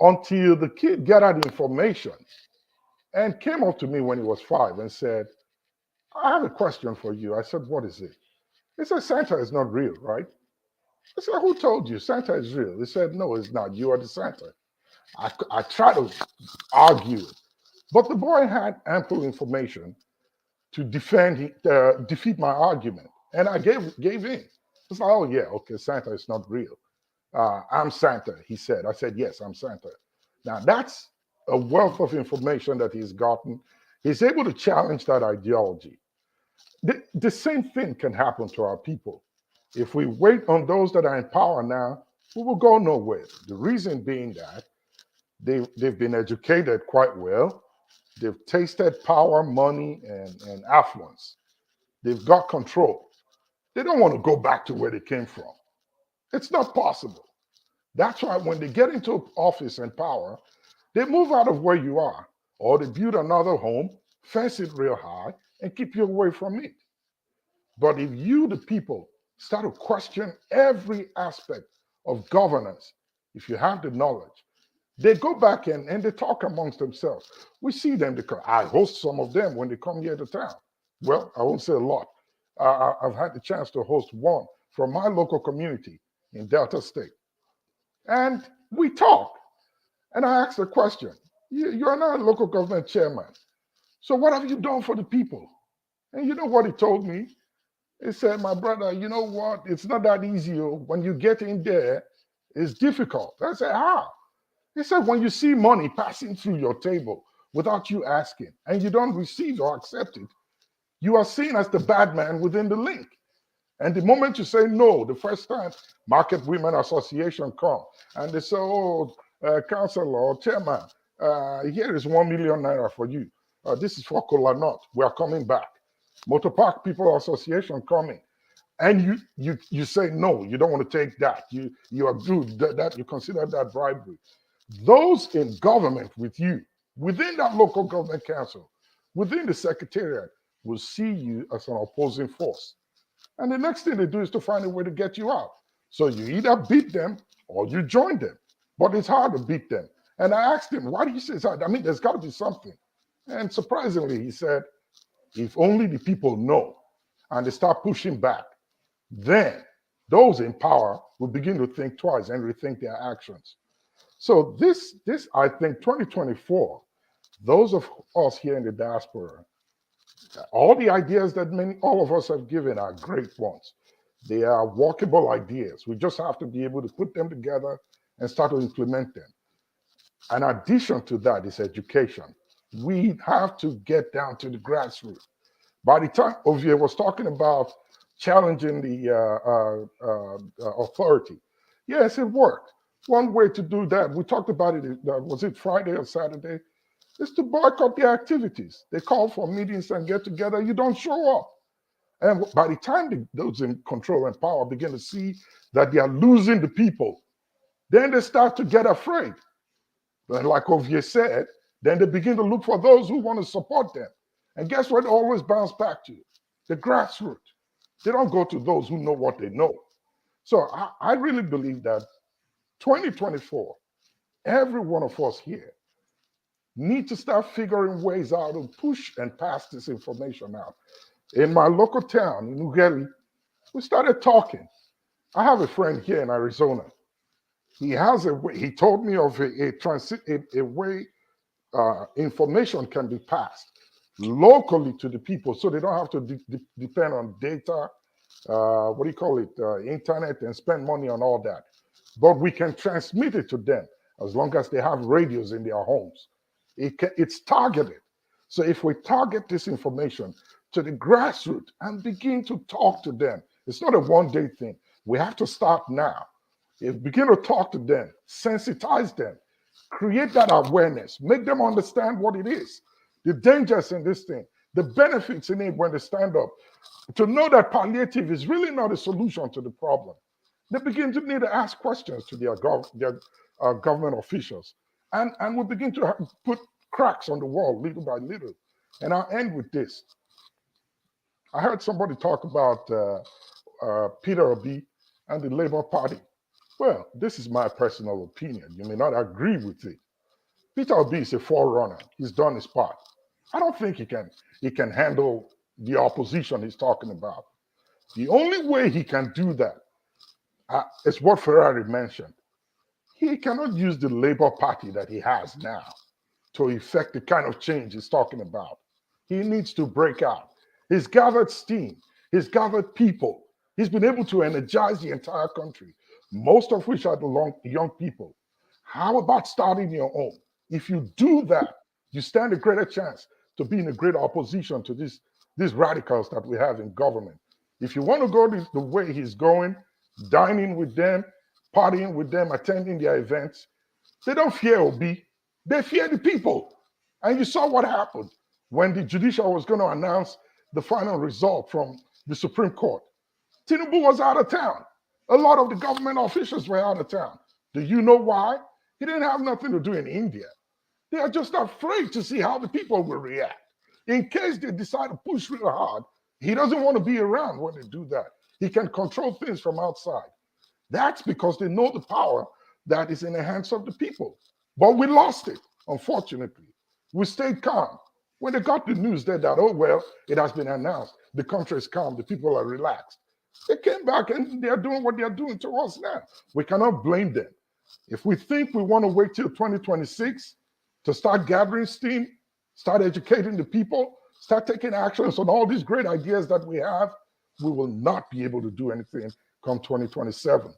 Until the kid gathered information and came up to me when he was 5 and said, I have a question for you. I said, what is it? He said, Santa is not real, right? I said, who told you Santa is real? He said, no, it's not. You are the Santa. I tried to argue it, but the boy had ample information to defeat my argument. And I gave in. It's like, oh, yeah, okay, Santa is not real. I'm Santa, he said. I said, yes, I'm Santa. Now, that's a wealth of information that he's gotten. He's able to challenge that ideology. The same thing can happen to our people. If we wait on those that are in power now, we will go nowhere. The reason being that they've been educated quite well. They've tasted power, money, and affluence. They've got control. They don't want to go back to where they came from. It's not possible. That's why when they get into office and power, they move out of where you are, or they build another home, fence it real high, and keep you away from it. But if you, the people, start to question every aspect of governance, if you have the knowledge, they go back and they talk amongst themselves. We see them, I host some of them when they come here to town. Well, I won't say a lot. I've had the chance to host one from my local community in Delta State. And we talk. And I asked the question, you're not a local government chairman. So what have you done for the people? And you know what he told me? He said, my brother, you know what? It's not that easy. When you get in there, it's difficult. I said, how? He said, when you see money passing through your table without you asking, and you don't receive or accept it, you are seen as the bad man within the link. And the moment you say no, the first time Market Women Association come, and they say, oh, councillor or chairman, here is 1 million naira for you. This is for Kola Nut. We are coming back. Motor Park People Association coming. And you say no, you don't want to take that. You are good, that you consider that bribery. Those in government with you, within that local government council, within the secretariat, will see you as an opposing force. And the next thing they do is to find a way to get you out. So you either beat them or you join them. But it's hard to beat them. And I asked him, why do you say it's hard? I mean, there's got to be something. And surprisingly, he said, if only the people know and they start pushing back, then those in power will begin to think twice and rethink their actions. So this I think 2024, those of us here in the diaspora, all the ideas that all of us have given are great ones. They are workable ideas. We just have to be able to put them together and start to implement them. In addition to that is education. We have to get down to the grassroots. By the time Ovie was talking about challenging the authority, yes, it worked. One way to do that, we talked about it, was it Friday or Saturday, is to boycott their activities. They call for meetings and get together, you don't show up. And by the time those in control and power begin to see that they are losing the people, then they start to get afraid. And like Ovie said, then they begin to look for those who want to support them. And guess what? It always bounce back to the grassroots. They don't go to those who know what they know. So I really believe that 2024, every one of us here need to start figuring ways out to push and pass this information out. In my local town, in Ughelli, we started talking. I have a friend here in Arizona. He has a way, he told me of a way information can be passed locally to the people so they don't have to depend on data, internet, and spend money on all that. But we can transmit it to them as long as they have radios in their homes. It's targeted. So if we target this information to the grassroots and begin to talk to them, it's not a one-day thing. We have to start now. If begin to talk to them, sensitize them, create that awareness, make them understand what it is, the dangers in this thing, the benefits in it when they stand up, to know that palliative is really not a solution to the problem. They begin to need to ask questions to their government officials. And we begin to put cracks on the wall little by little. And I'll end with this. I heard somebody talk about Peter Obi and the Labour Party. Well, this is my personal opinion. You may not agree with it. Peter Obi is a forerunner. He's done his part. I don't think he can handle the opposition he's talking about. The only way he can do that is what Ferrari mentioned. He cannot use the Labour Party that he has now to effect the kind of change he's talking about. He needs to break out. He's gathered steam. He's gathered people. He's been able to energize the entire country, most of which are the young people. How about starting your own? If you do that, you stand a greater chance to be in a great opposition to these radicals that we have in government. If you want to go the way he's going, dining with them, partying with them, attending their events, they don't fear Obi. They fear the people. And you saw what happened when the judicial was going to announce the final result from the Supreme Court. Tinubu was out of town. A lot of the government officials were out of town. Do you know why? He didn't have nothing to do in India. They are just afraid to see how the people will react. In case they decide to push real hard, he doesn't want to be around when they do that. He can control things from outside. That's because they know the power that is in the hands of the people. But we lost it, unfortunately. We stayed calm. When they got the news that, oh, well, it has been announced, the country is calm, the people are relaxed. They came back and they're doing what they're doing to us now. We cannot blame them. If we think we want to wait till 2026 to start gathering steam, start educating the people, start taking actions on all these great ideas that we have, we will not be able to do anything come 2027.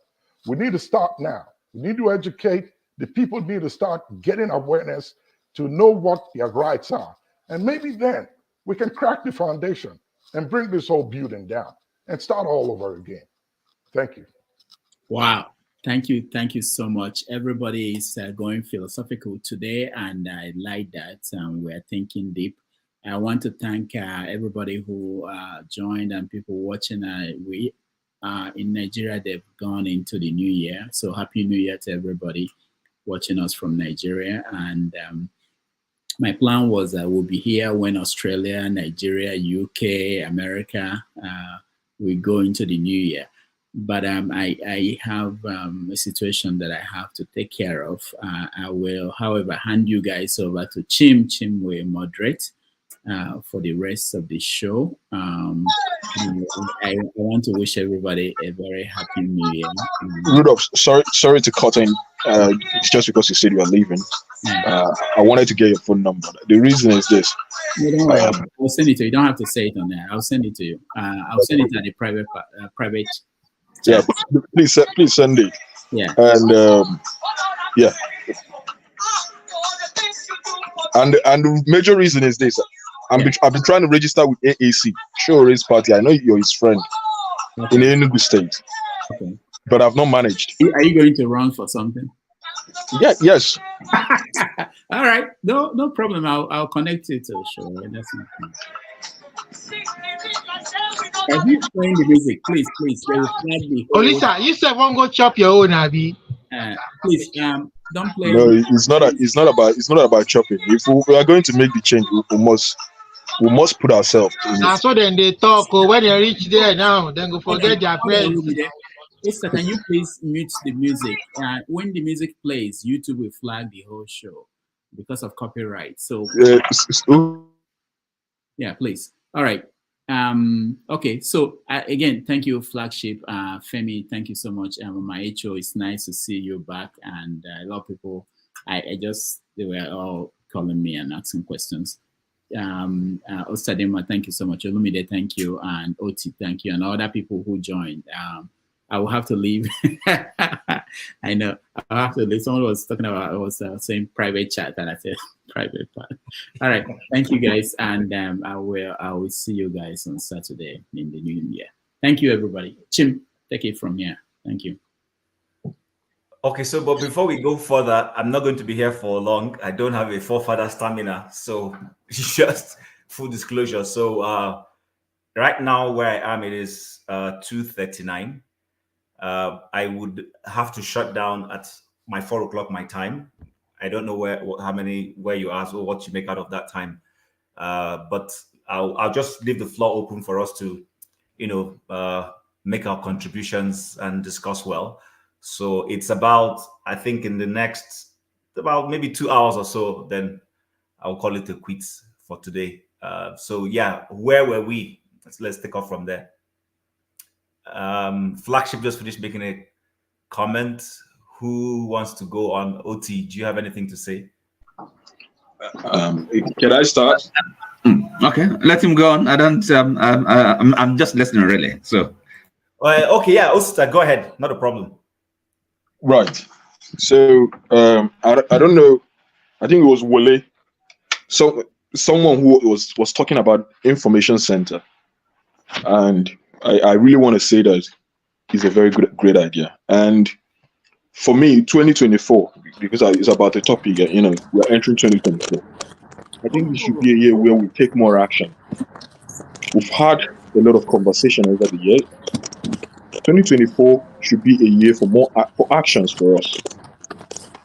We need to start now. We need to educate. The people need to start getting awareness to know what their rights are. And maybe then we can crack the foundation and bring this whole building down and start all over again. Thank you. Wow. Thank you. Thank you so much. Everybody is going philosophical today, and I like that. We're thinking deep. I want to thank everybody who joined and people watching. We in Nigeria, they've gone into the new year. So happy new year to everybody watching us from Nigeria. And my plan was I will be here when Australia, Nigeria, UK, America, we go into the new year. but I have a situation that I have to take care of. I will, however, hand you guys over to Chim. Chim will moderate for the rest of the show. I want to wish everybody a very happy New Year. Rudolph, sorry to cut in. Just because you said you are leaving, I wanted to get your phone number. The reason is this. No, don't worry. I'll send it to you. You don't have to say it on there. I'll send it to you. I'll send it at the private chat. Yeah, please send it. Yeah. And yeah. And the major reason is this. I've been trying to register with AAC, Show Race Party. I know you're his friend in Enugu State, but I've not managed. Are you going to run for something? Yeah. Yes. All right. No problem. I'll connect you to the show. Right? That's not fun. Are you playing the music? Please. They will flag me. Olisa, you said one go chop your own, Abi. Please, don't play. No, it's not about chopping. If we are going to make the change, we must put ourselves in it. So then they talk, when they reach there now, then go forget their friends. Esther, can you please mute the music? When the music plays, YouTube will flag the whole show because of copyright. So yeah, please. All right. Okay. So again, thank you, Flagship. Femi, thank you so much. My HO, it's nice to see you back. And a lot of people, they were all calling me and asking questions. Osadema, thank you so much. Olumide, thank you. And Oti, thank you. And other people who joined. I will have to leave. I know. I'll have to leave. Someone was talking about, I was saying private chat, and I said private part. All right. Thank you, guys. And I will see you guys on Saturday in the new year. Thank you, everybody. Chim, take it from here. Thank you. Okay, so but before we go further, I'm not going to be here for long. I don't have a forefather stamina, so just full disclosure. So right now where I am, it is 2:39. I would have to shut down at my 4 o'clock my time. I don't know where you are or what you make out of that time, but I'll just leave the floor open for us to, make our contributions and discuss well. So it's about, I think, in the next about maybe 2 hours or so, then I'll call it a quits for today. So yeah, where were we? Let's take off from there. Flagship just finished making a comment. Who wants to go on? OT, do you have anything to say? Can I start? Okay, let him go on. I don't. I'm just listening, really. So. Okay, yeah, Osta, go ahead. Not a problem. Right. So I don't know. I think it was Wole. So someone who was talking about information center, and I really want to say that it's a very great idea. And for me, 2024, because it's about the topic, we're entering 2024. I think it should be a year where we take more action. We've had a lot of conversation over the years. 2024 should be a year for actions for us.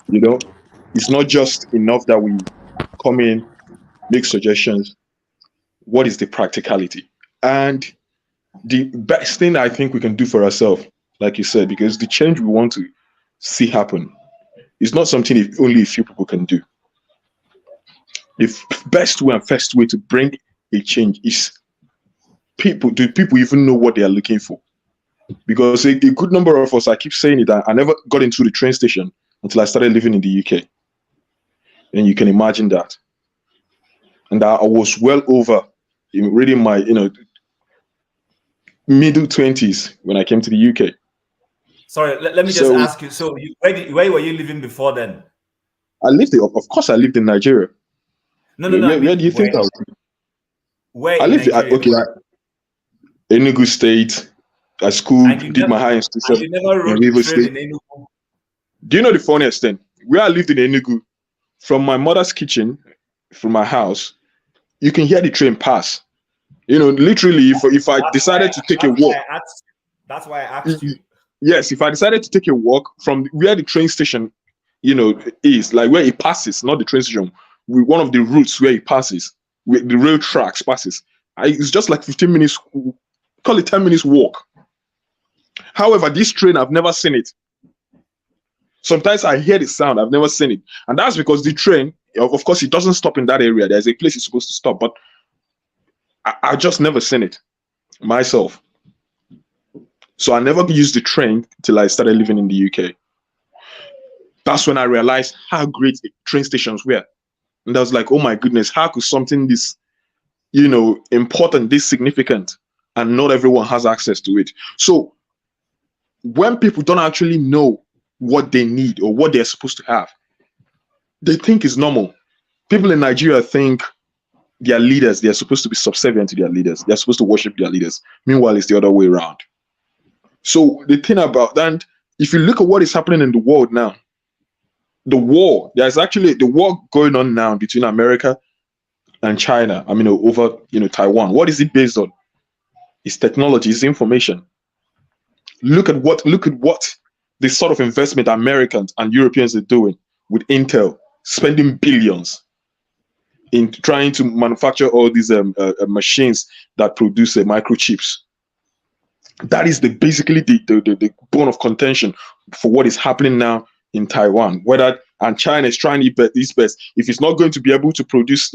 It's not just enough that we come in, make suggestions. What is the practicality? And the best thing I think we can do for ourselves, like you said, because the change we want to see happen is not something only a few people can do. The best way and first way to bring a change is people. Do people even know what they are looking for? Because a good number of us, I keep saying it, I never got into the train station until I started living in the UK. And you can imagine that. And I was well over, reading my, middle 20s when I came to the UK. Sorry, let me just ask you. So where were you living before then? Of course, I lived in Nigeria. No. Where do you think I was? Where I lived Enugu State. I schooled, did my high institution in River State. Do you know the funniest thing? Where I lived in Enugu, from my mother's kitchen, from my house, you can hear the train pass. Literally, if I decided to take a walk. That's why I asked you. Yes, if I decided to take a walk from where the train station, is, like where it passes, not the train station, with one of the routes where it passes, where the rail tracks passes. It's just like 15 minutes, call it 10 minutes walk. However, this train, I've never seen it. Sometimes I hear the sound, I've never seen it. And that's because the train, of course, it doesn't stop in that area. There's a place it's supposed to stop, but I just never seen it myself. So I never used the train till I started living in the UK. That's when I realized how great train stations were. And I was like, oh my goodness, how could something this, important, this significant, and not everyone has access to it? So when people don't actually know what they need or what they're supposed to have, they think it's normal. People in Nigeria think their leaders, they're supposed to be subservient to their leaders. They're supposed to worship their leaders. Meanwhile, it's the other way around. So the thing about that, if you look at what is happening in the world now, there's actually the war going on now between America and China. Over Taiwan. What is it based on? It's technology, it's information. Look at what the sort of investment Americans and Europeans are doing with Intel, spending billions in trying to manufacture all these machines that produce microchips. That is basically the bone of contention for what is happening now in Taiwan. And China is trying its best. If it's not going to be able to produce,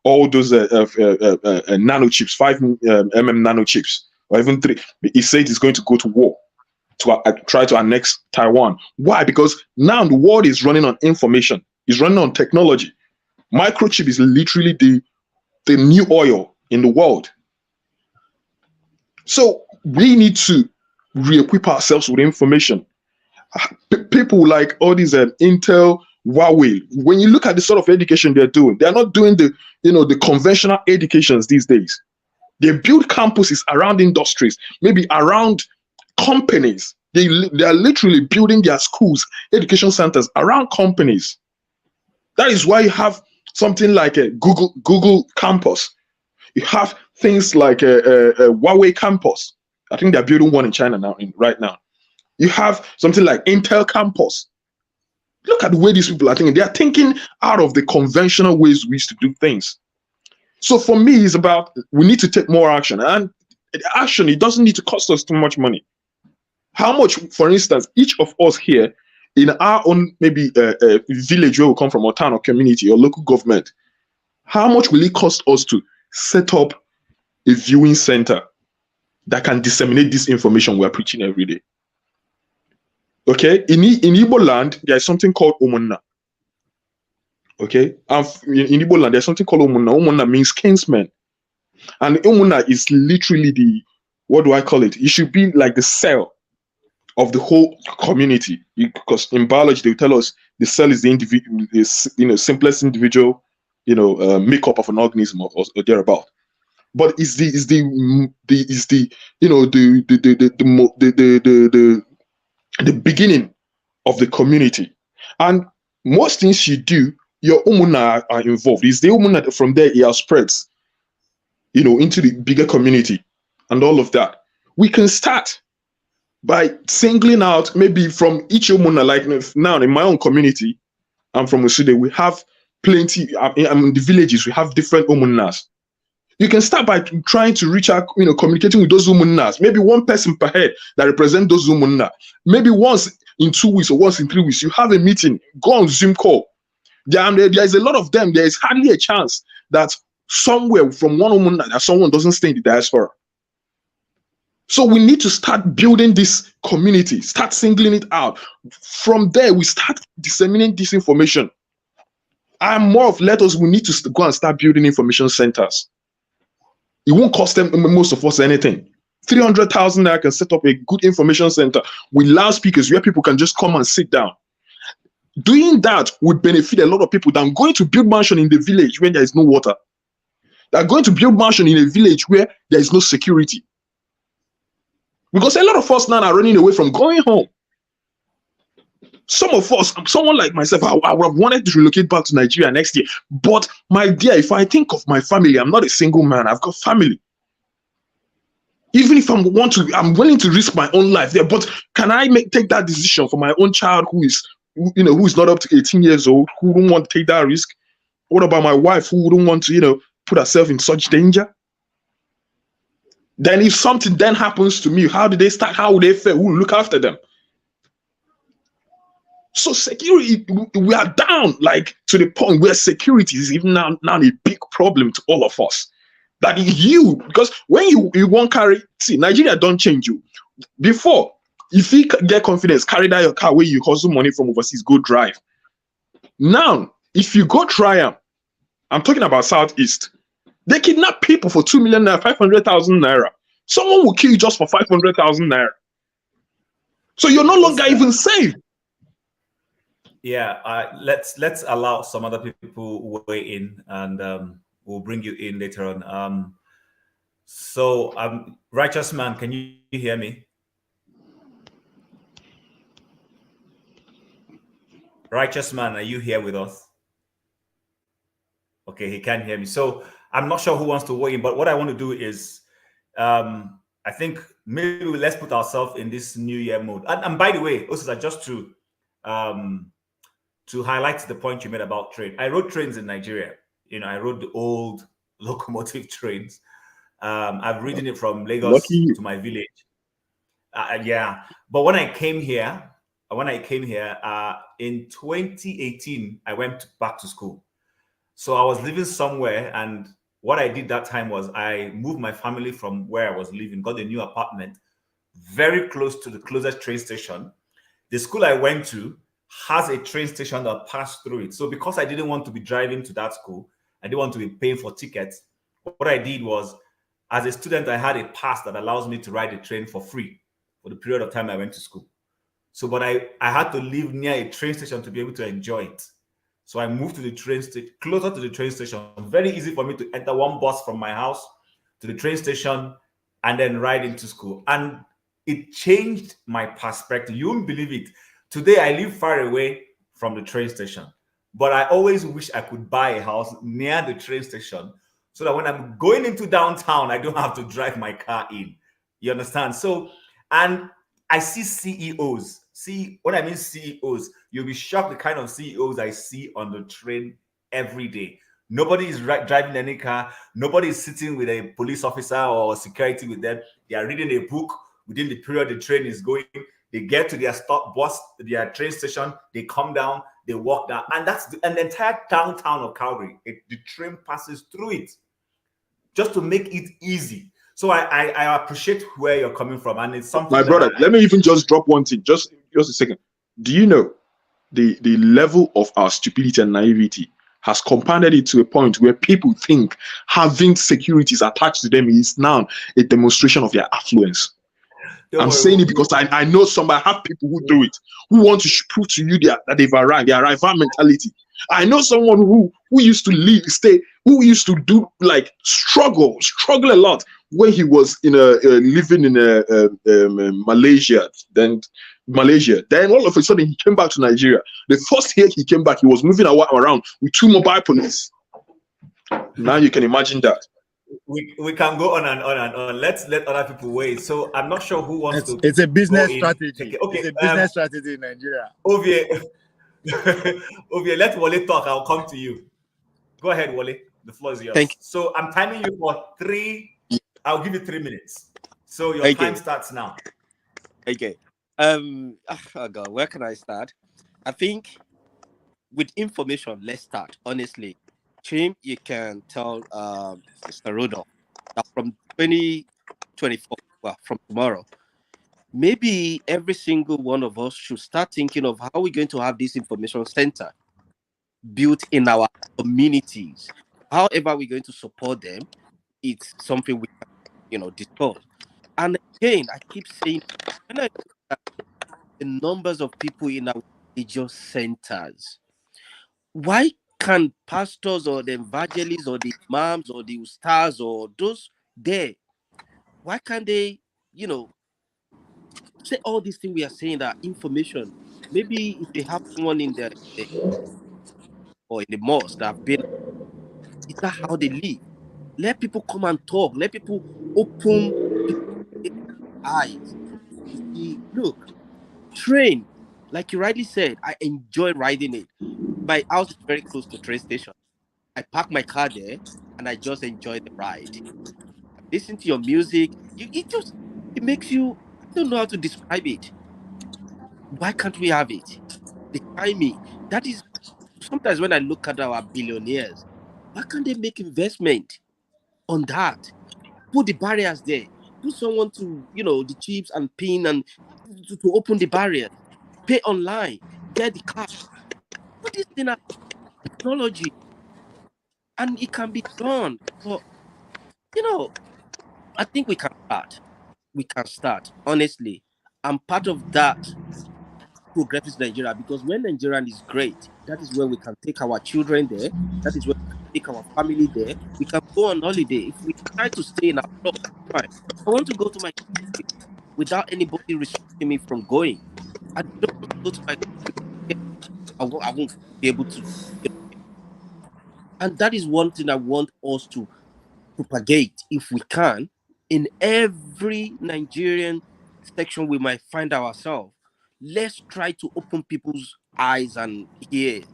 all those nanochips, 5 nanochips, or even 3, it says it's going to go to war to try to annex Taiwan. Why? Because now the world is running on information. It's running on technology. Microchip is literally the new oil in the world. So we need to re-equip ourselves with information. People like all these Intel, Huawei, when you look at the sort of education they're doing, they're not doing the conventional educations these days. They build campuses around industries, maybe around companies. They are literally building their schools, education centers around companies. That is why you have something like a Google campus. You have things like a Huawei campus. I think they're building one in China right now. You have something like Intel campus. Look at the way these people are thinking. They are thinking out of the conventional ways we used to do things. So for me, it's about we need to take more action. And action, it doesn't need to cost us too much money. How much, for instance, each of us here in our own maybe village where we come from, or town or community or local government, how much will it cost us to set up a viewing center that can disseminate this information we're preaching every day? Okay, in Igbo land, there's something called Omunna. Okay, in Igbo land, there's something called Omunna. Omunna means kinsman. And Omunna is literally what do I call it? It should be like the cell of the whole community. Because in biology, they tell us the cell is the individual, simplest individual, makeup of an organism or thereabout. But it's the beginning of the community. And most things you do, your Umunna are involved. It's the Umunna that from there it spreads, into the bigger community and all of that. We can start by singling out maybe from each Umunna, like now in my own community, I'm from Usude, we have plenty, in the villages, we have different Umunnas. You can start by trying to reach out, communicating with those Umunnas. Maybe one person per head that represent those Umunna. Maybe once in 2 weeks or once in 3 weeks, you have a meeting, go on Zoom call. There is a lot of them. There is hardly a chance that somewhere from one Umunna that someone doesn't stay in the diaspora. So we need to start building this community, start singling it out. From there, we start disseminating this information. I'm more of we need to go and start building information centers. It won't cost them, most of us, anything. 300,000 naira can set up a good information center with loudspeakers where people can just come and sit down. Doing that would benefit a lot of people than going to build mansion in the village where there is no water. They're going to build mansion in a village where there is no security. Because a lot of us now are running away from going home. Some of us, someone like myself, I would have wanted to relocate back to Nigeria next year. But my dear, if I think of my family, I'm not a single man. I've got family. Even if I'm willing to risk my own life there. But can I take that decision for my own child who is not up to 18 years old, who don't want to take that risk? What about my wife who wouldn't want to, put herself in such danger? Then if something then happens to me, how do they start? How will they fare? Who will look after them? So security, we are down like to the point where security is even now a big problem to all of us. That is you, because when you won't carry, see, Nigeria don't change you. Before, if you get confidence, carry that your car where you hustle money from overseas, go drive. Now, if you go try them, I'm talking about Southeast, they kidnap people for 2 million naira, 500,000 naira. Someone will kill you just for 500,000 naira. So you're no longer even safe. Yeah, let's allow some other people weigh in, and we'll bring you in later on. So, Righteous Man, can you hear me? Righteous Man, are you here with us? Okay, he can't hear me. So I'm not sure who wants to weigh in, but what I want to do is, I think maybe let's put ourselves in this New Year mode. And by the way, also just to highlight the point you made about train. I rode trains in Nigeria. You know, I rode the old locomotive trains. I've ridden it from Lagos to my village. Yeah, but when I came here in 2018, I went back to school. So I was living somewhere, and what I did that time was I moved my family from where I was living, got a new apartment very close to the closest train station. The school I went to has a train station that passed through it. So because I didn't want to be driving to that school, I didn't want to be paying for tickets. What I did was, as a student, I had a pass that allows me to ride the train for free for the period of time I went to school. So, but I had to live near a train station to be able to enjoy it. So I moved to the train station, closer to the train station. Very easy for me to enter one bus from my house to the train station and then ride into school. And it changed my perspective. You won't believe it. Today, I live far away from the train station, but I always wish I could buy a house near the train station so that when I'm going into downtown, I don't have to drive my car in. You understand? So, and I see CEOs. See, when I mean CEOs, you'll be shocked the kind of CEOs I see on the train every day. Nobody is driving any car. Nobody is sitting with a police officer or security with them. They are reading a book within the period the train is going. They get to their stop bus, their train station. They come down, they walk down. And that's the entire downtown of Calgary. The train passes through it just to make it easy. So I appreciate where you're coming from, and it's something. My brother, let me even just drop one thing, just a second. Do you know the level of our stupidity and naivety has compounded it to a point where people think having securities attached to them is now a demonstration of their affluence? I'm saying it because I know somebody, I have people who do it, who want to prove to you that they've arrived, their arrival mentality. I know someone who used to who used to do like struggle a lot when he was living in Malaysia. Then all of a sudden he came back to Nigeria. The first year he came back, he was moving around with 2 mobile police. Now you can imagine that. We can go on and on and on. Let's let other people wait. So I'm not sure who wants to. It's a business strategy. Okay, it's a business strategy in Nigeria. Ovie, let Wale talk. I'll come to you. Go ahead, Wale. The floor is yours. Thank you. So I'm timing you for 3. I'll give you 3 minutes. So your time starts now. Okay. Oh God, where can I start? I think with information, let's start. Honestly, Chim, you can tell Mr. Rudolph that from 2024, well, from tomorrow, maybe every single one of us should start thinking of how we're going to have this information center built in our communities. However, we're going to support them, it's something we can, discuss. And again, I keep saying, when I look at the numbers of people in our religious centers, why can pastors or the evangelists or the imams or the ustaz or those there, why can't they, say all these things we are saying that information? Maybe if they have someone in the or in the mosque that have been, is that how they live? Let people come and talk. Let people open their eyes. You see, look, train, like you rightly said, I enjoy riding it. My house is very close to train station. I park my car there and I just enjoy the ride. listen to your music. It makes you, I don't know how to describe it. Why can't we have it? They find me. That is sometimes when I look at our billionaires, why can't they make investment on that? Put the barriers there. Put someone to, the chips and pin and to open the barriers. Pay online. Get the cash. Put this thing as technology. And it can be done. But, I think we can start. We can start. Honestly, I'm part of that progressive Nigeria, because when Nigerian is great, that is where we can take our children there. That is where we can take our family there. We can go on holiday. If we try to stay in our block, fine. I want to go to my country without anybody restricting me from going. I don't want to go to my country. I won't be able to. And that is one thing I want us to propagate, if we can, in every Nigerian section we might find ourselves. Let's try to open people's eyes and ears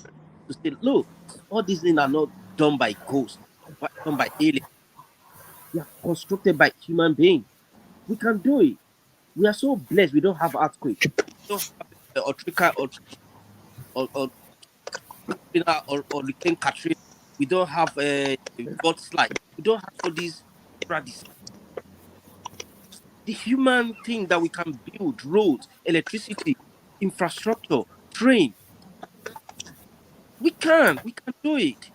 to say, look, all these things are not done by ghosts, but done by aliens. They are constructed by human beings. We can do it. We are so blessed. We don't have earthquake. We don't have or Hurricane Katrina. We don't have a mudslide. We don't have all these traditions. The human thing that we can build: roads, electricity, infrastructure, train. We can do it.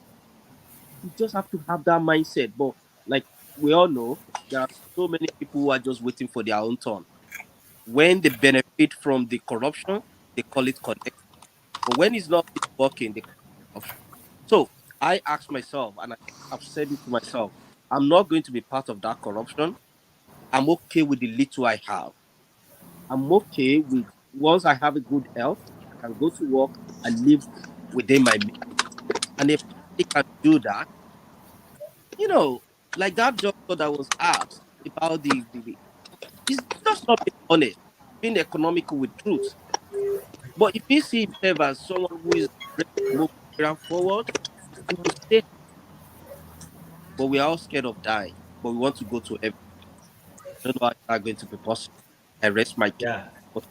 We just have to have that mindset. But like we all know, there are so many people who are just waiting for their own turn. When they benefit from the corruption, they call it connect. But when it's not working, they call it corruption. So I ask myself, and I've said it to myself, I'm not going to be part of that corruption. I'm okay with the little I have. I'm okay with, once I have a good health, I can go to work and live within my means. And if I can do that, like that doctor that was asked about it's just not being honest, being economical with truth. But if he sees himself as someone who is ready to move Nigeria forward, he will stay. But we are all scared of dying, but we want to go to heaven. I don't know how that's going to be possible. I rest my case. Yeah. But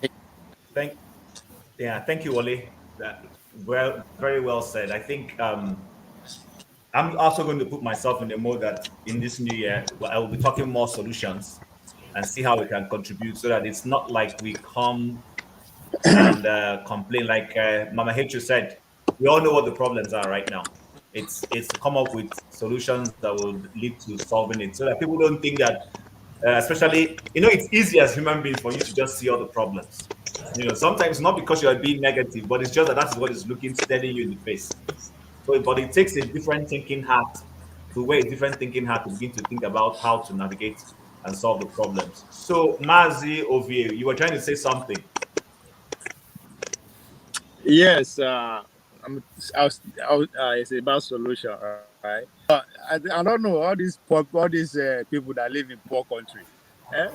Thank you, Wale. That very well said. I think I'm also going to put myself in the mode that in this new year I will be talking more solutions and see how we can contribute, so that it's not like we come and complain. Like Mama Hechu said, we all know what the problems are right now. It's to come up with solutions that will lead to solving it, so that people don't think that, especially, it's easy as human beings for you to just see all the problems. Sometimes not because you are being negative, but it's just that that's what is looking steady you in the face. So, but it takes a different thinking heart to wear a different thinking heart to begin to think about how to navigate and solve the problems. So, Mazi Ovie, you were trying to say something. Yes, it's about solution, right? I don't know all these people that live in poor country.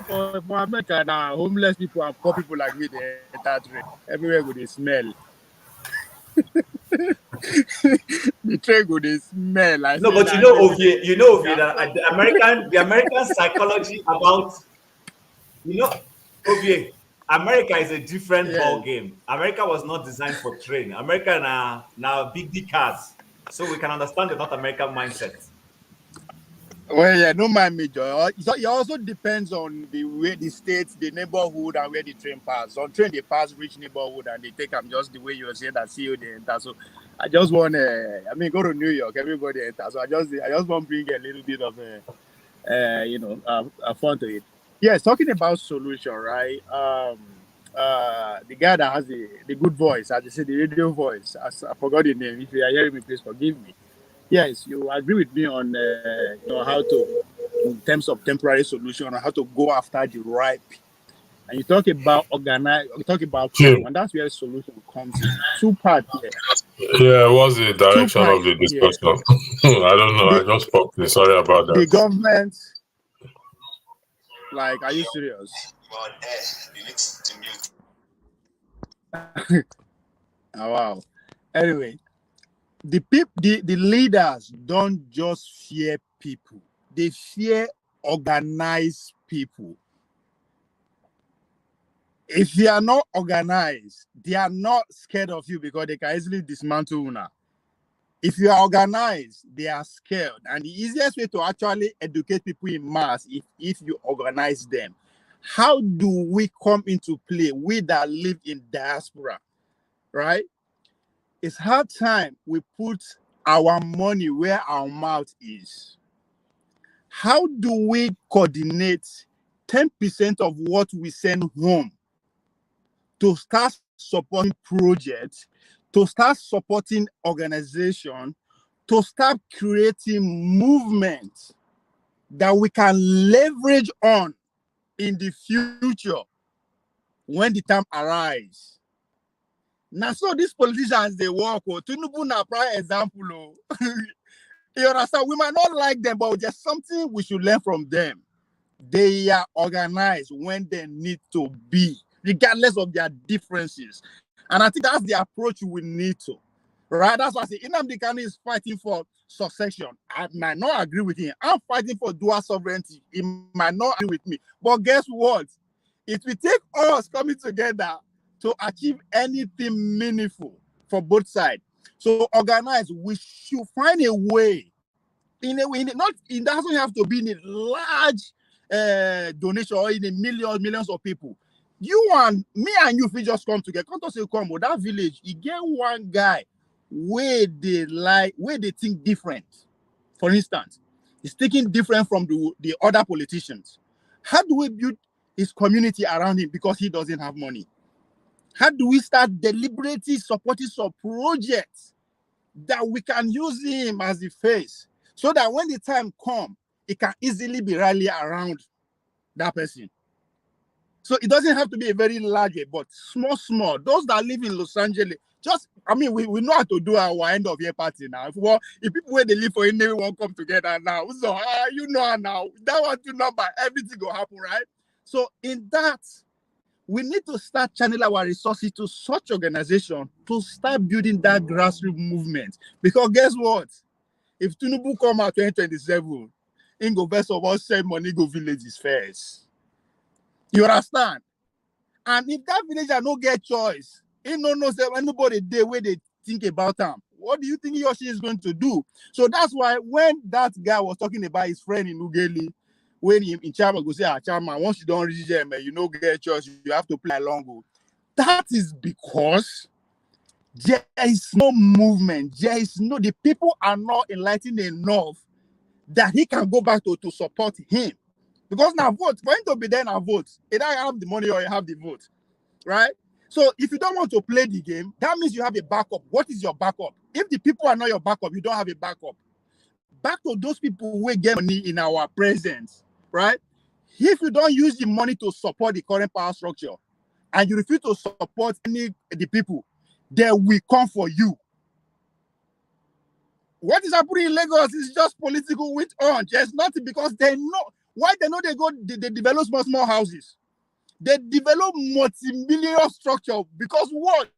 For America now, homeless people and poor people like me, they enter train everywhere with the smell. The train go dey smell. No, but Ovie, that the American psychology about, Ovie, America is a different ball game. America was not designed for train. America now big cars, so we can understand the North American mindset. Well, yeah, no mind me, Joy. It also depends on the way the states, the neighborhood, and where the train pass. On train, they pass rich neighborhood, and they take them just the way you were saying that CEO they enter. So I just want go to New York, everybody enter. So I just want to bring a little bit of fun to it. Yes, talking about solution, right? The guy that has the good voice, as they say, the radio voice. I forgot the name. If you are hearing me, please forgive me. Yes, you agree with me on how to, in terms of temporary solution, on how to go after the right. And you talk about organize, you talk about people, and that's where solution comes in. Two parts here. Yeah, what's the direction of the discussion? I don't know. I just popped in. Sorry about that. The government, like, are you serious? You need to mute. Oh, wow. Anyway, the leaders don't just fear people; they fear organize people. If you are not organized, they are not scared of you because they can easily dismantle you now. If you are organized, they are scared. And the easiest way to actually educate people in mass is if you organize them. How do we come into play, we that live in diaspora, right? It's hard time we put our money where our mouth is. How do we coordinate 10% of what we send home to start supporting projects, to start supporting organization, to start creating movements that we can leverage on in the future when the time arrives? Now, so these politicians, they work. Tinubu na prime example. You understand? We might not like them, but there's something we should learn from them. They are organized when they need to be, regardless of their differences. And I think that's the approach we need to. Right? That's why I say Nnamdi Kanu is fighting for succession. I might not agree with him. I'm fighting for dual sovereignty. He might not agree with me. But guess what? It will take us coming together to achieve anything meaningful for both sides. So organize, we should find a way. In a way, not it doesn't have to be in a large donation or in a millions of people. You and me and you, if we just come together, come to say, come, that village, you get one guy where they think different. For instance, he's thinking different from the other politicians. How do we build his community around him because he doesn't have money? How do we start deliberately supporting some projects that we can use him as the face so that when the time comes, it can easily be rallied around that person? So it doesn't have to be a very large, but small. Those that live in Los Angeles, we know how to do our end of year party now. If people where they live for India won't come together now, so you know now that one to number, everything will happen, right? So in that, we need to start channeling our resources to such organization to start building that grassroots movement. Because guess what? If Tinubu come out 2027, in go best of all send money go villages first. You understand? And if that villager no get choice, he no knows anybody there where they think about them. What do you think he or she is going to do? So that's why when that guy was talking about his friend in Ugeli, when he in Chama go say, Chama, once you don't reach them, you no get choice, you have to play along. That is because there is no movement. The people are not enlightened enough that he can go back to support him. Because now vote, for him to be there now vote, either you have the money or you have the vote, right? So if you don't want to play the game, that means you have a backup. What is your backup? If the people are not your backup, you don't have a backup. Back to those people who get money in our presence, right? If you don't use the money to support the current power structure and you refuse to support the people, they will come for you. What is happening in Lagos is just political wit on. There's nothing because they know. Why they develop small houses. They develop multi-million structure because what?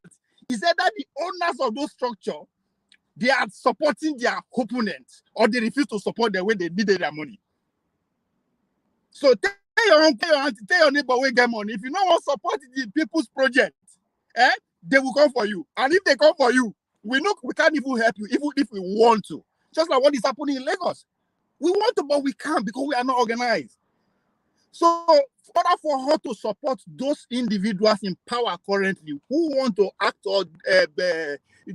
Is that the owners of those structure, they are supporting their opponents or they refuse to support them when they needed their money. So tell your neighbor where get money. If you don't want to support the people's project, they will come for you. And if they come for you, we can't even help you, even if we want to. Just like what is happening in Lagos. We want to, but we can't because we are not organized. So, in order for her to support those individuals in power currently who want to act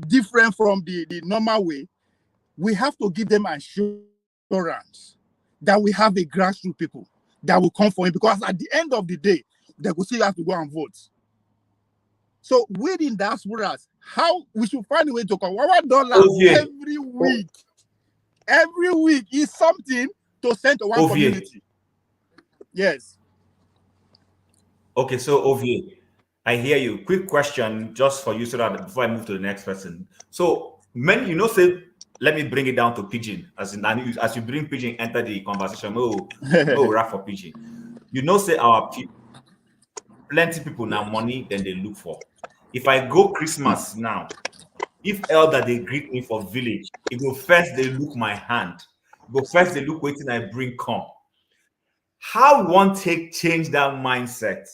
different from the normal way, we have to give them assurance that we have a grassroots people that will come for him because at the end of the day, they will still have to go and vote. So, within diasporas, how we should find a way to come $1 every week is something to send to one community. Yes. Okay, so Ovie, I hear you. Quick question just for you so that before I move to the next person. So say, let me bring it down to Pidgin. As you bring Pidgin, enter the conversation. No rap for Pidgin. Say our people, plenty people now money than they look for. If I go Christmas now, if elder they greet me for village, it go first they look my hand. It go first they look waiting I bring come. How one take change that mindset?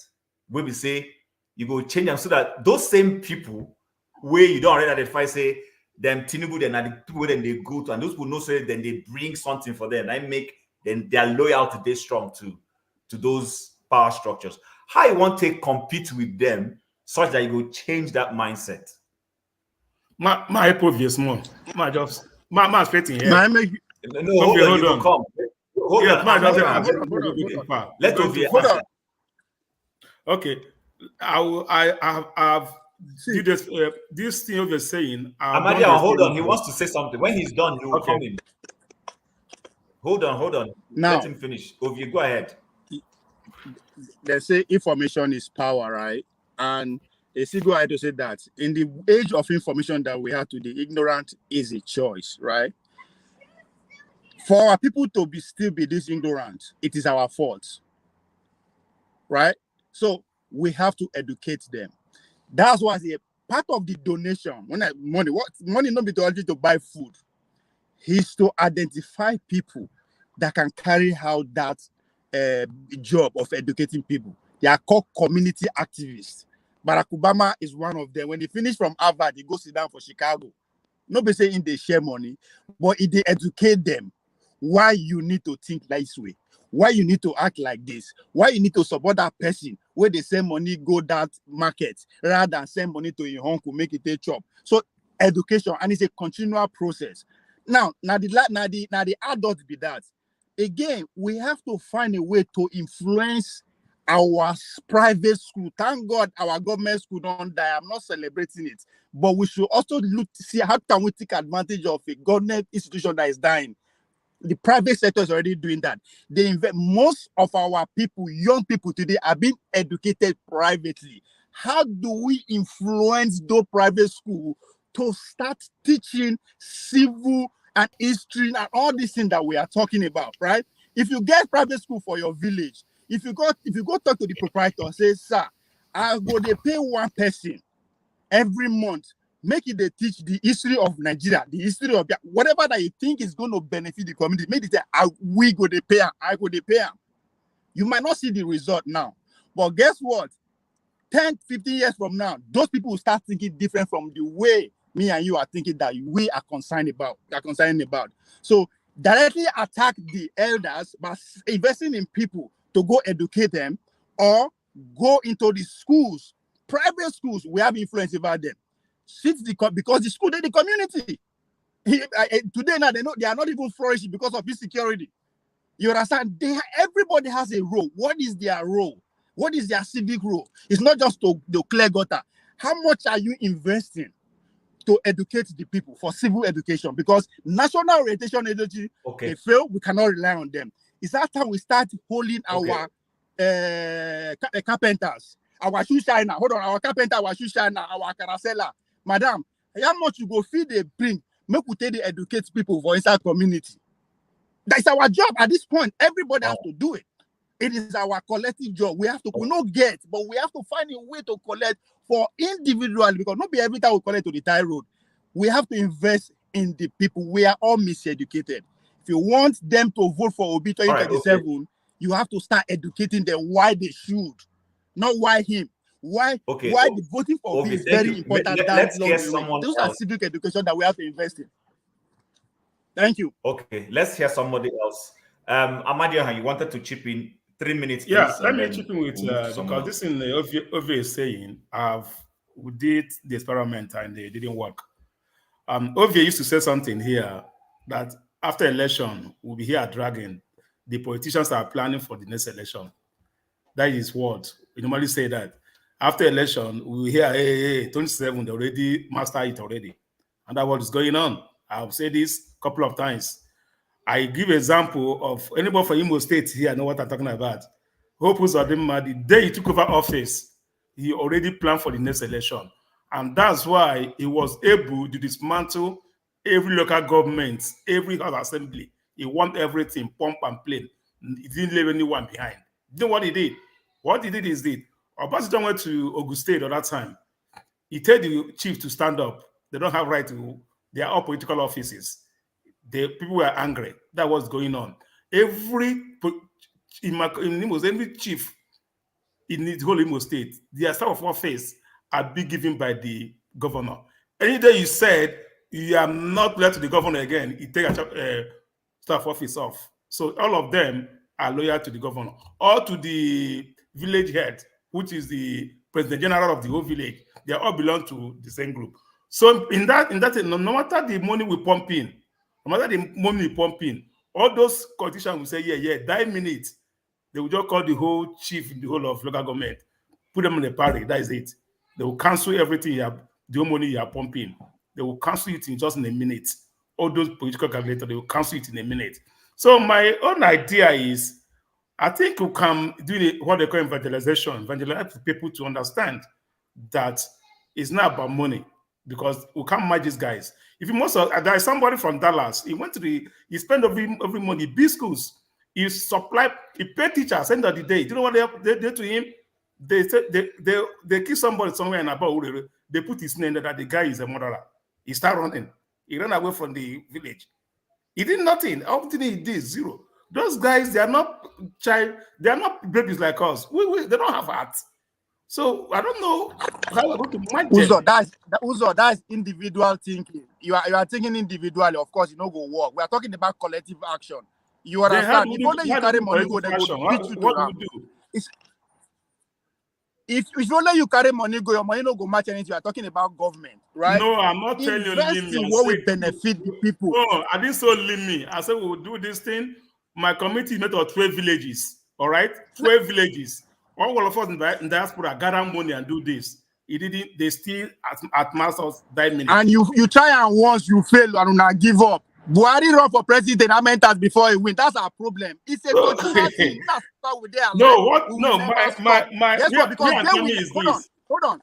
When we say you go change them so that those same people where you don't already identify, say them Tinubu, then the people then they go to, and those people know say then they bring something for them. I make then their loyalty they strong to those power structures. How you want to compete with them such that you go change that mindset? My obvious more. My just my expecting here. Now, make no, hold on, you go come. Hold yes, on, my just hold on. Let go OVA to Hold answer. on. Okay, I've did this thing of the saying. Amadia, hold on. He wants to say something. When he's done, you will Okay. come in. Hold on. Now, Let him finish. Ovie, go ahead. They say information is power, right? And they still go ahead to say that in the age of information that we have today, ignorant is a choice, right? For our people to still be this ignorant, it is our fault, right? So we have to educate them. That's why a part of the donation, money not be to buy food, is to identify people that can carry out that job of educating people. They are called community activists. Barack Obama is one of them. When he finished from Harvard, he goes sit down for Chicago. Nobody saying they share money, but they educate them why you need to think this way, why you need to act like this, why you need to support that person where they send money go that market rather than send money to your uncle make it a chop. So education, and it's a continual process. Now the adults be that. Again, we have to find a way to influence our private school. Thank God our government school don't die. I'm not celebrating it. But we should also look to see how can we take advantage of a government institution that is dying. The private sector is already doing that. They invest. Most of our people, young people today, are being educated privately. How do we influence those private schools to start teaching civil and history and all these things that we are talking about, right? If you get private school for your village, if you go talk to the proprietor, say, sir, I go to pay one person every month, make it they teach the history of Nigeria, the history of whatever that you think is going to benefit the community. Make it say, we go to pay, I go to pay. You might not see the result now, but guess what? 10, 15 years from now, those people will start thinking different from the way me and you are thinking that we are concerned about. So directly attack the elders by investing in people to go educate them, or go into the schools, private schools. We have influence over them. Because the school, they're the community. Today now they are not even flourishing because of insecurity. You understand? Everybody has a role. What is their role? What is their civic role? It's not just to clear gutter. How much are you investing to educate the people for civil education? Because national orientation agency, they fail, we cannot rely on them. It's that time we start holding our carpenters, our shoe shiner. Hold on, our carpenter, our shoe shiner, our caracella. Madam, how much you go feed they bring? Make we take the educate people for inside community. That's our job at this point. Everybody has to do it. It is our collective job. We have to, we not get, but we have to find a way to collect for individually, because not be every time we collect to the tie road. We have to invest in the people. We are all miseducated. If you want them to vote for Obi 2037, you have to start educating them why they should, not why him. Why the voting for Obi is very important. Let's hear someone Those else. are civic education that we have to invest in. Thank you. Okay, let's hear somebody else. Amadia, you wanted to chip in 3 minutes, please. Yeah, let me chip in with because this in the obvious saying, we did the experiment and they didn't work. Ovie used to say something here that after election, we'll be here dragging. The politicians are planning for the next election. That is what we normally say, that after election, we hear, hey, 27, they already mastered it already. And that's what is going on. I've said this a couple of times. I give example of anybody from Imo State here know what I'm talking about. Hope Uzodinma, the day he took over office, he already planned for the next election. And that's why he was able to dismantle every local government, every house assembly. He want everything pump and plain. He didn't leave anyone behind. You know what he did? What he did is this. Obasanjo went to Ogun State at that time. He told the chief to stand up. They don't have right to, they are all political offices. The people were angry. That was going on. Every in Imo, every chief in the whole Imo state, their staff of office are being given by the governor. Any day you said you are not loyal to the governor again, you take a staff office off. So all of them are loyal to the governor or to the village head, which is the president general of the whole village. They all belong to the same group. So in that, no matter the money we pump in, no matter the money we pump in, all those politicians will say, yeah, that minute, they will just call the whole chief in the whole of local government, put them in a party, that is it. They will cancel everything you have, the money you are pumping. They will cancel it in just in a minute. All those political calculators, they will cancel it in a minute. So my own idea is, I think we can do what they call evangelization, evangelize people to understand that it's not about money, because we can't match these guys. If you there is somebody from Dallas, he spent every money, build schools, he supply, he pay teachers, end of the day. Do you know what they did to him? They kill somebody somewhere in about, they put his name there that the guy is a murderer. He started running. He ran away from the village. He did nothing. Everything he did, zero. Those guys, they are not babies like us. They don't have hearts. So I don't know how we're going to manage Uzo, that's individual thinking. You are thinking individually. Of course, you know go work. We are talking about collective action. You understand? If only you carry money, go, they go beat you to what do you do? If only you carry money, go, your money no go match anything. You are talking about government, right? No, I'm not telling you. Invest in what will benefit the people. No, I didn't so limit. I said we will do this thing. My committee met of 12 villages. All right, 12 villages. All of us in diaspora gather money and do this. It didn't. They still at masters died minutes. And you try and once you fail and not give up. Buhari run for president, I meant that before he win. That's our problem. It's a continuous thing. No, what? No, my. Guess what? Because hold on.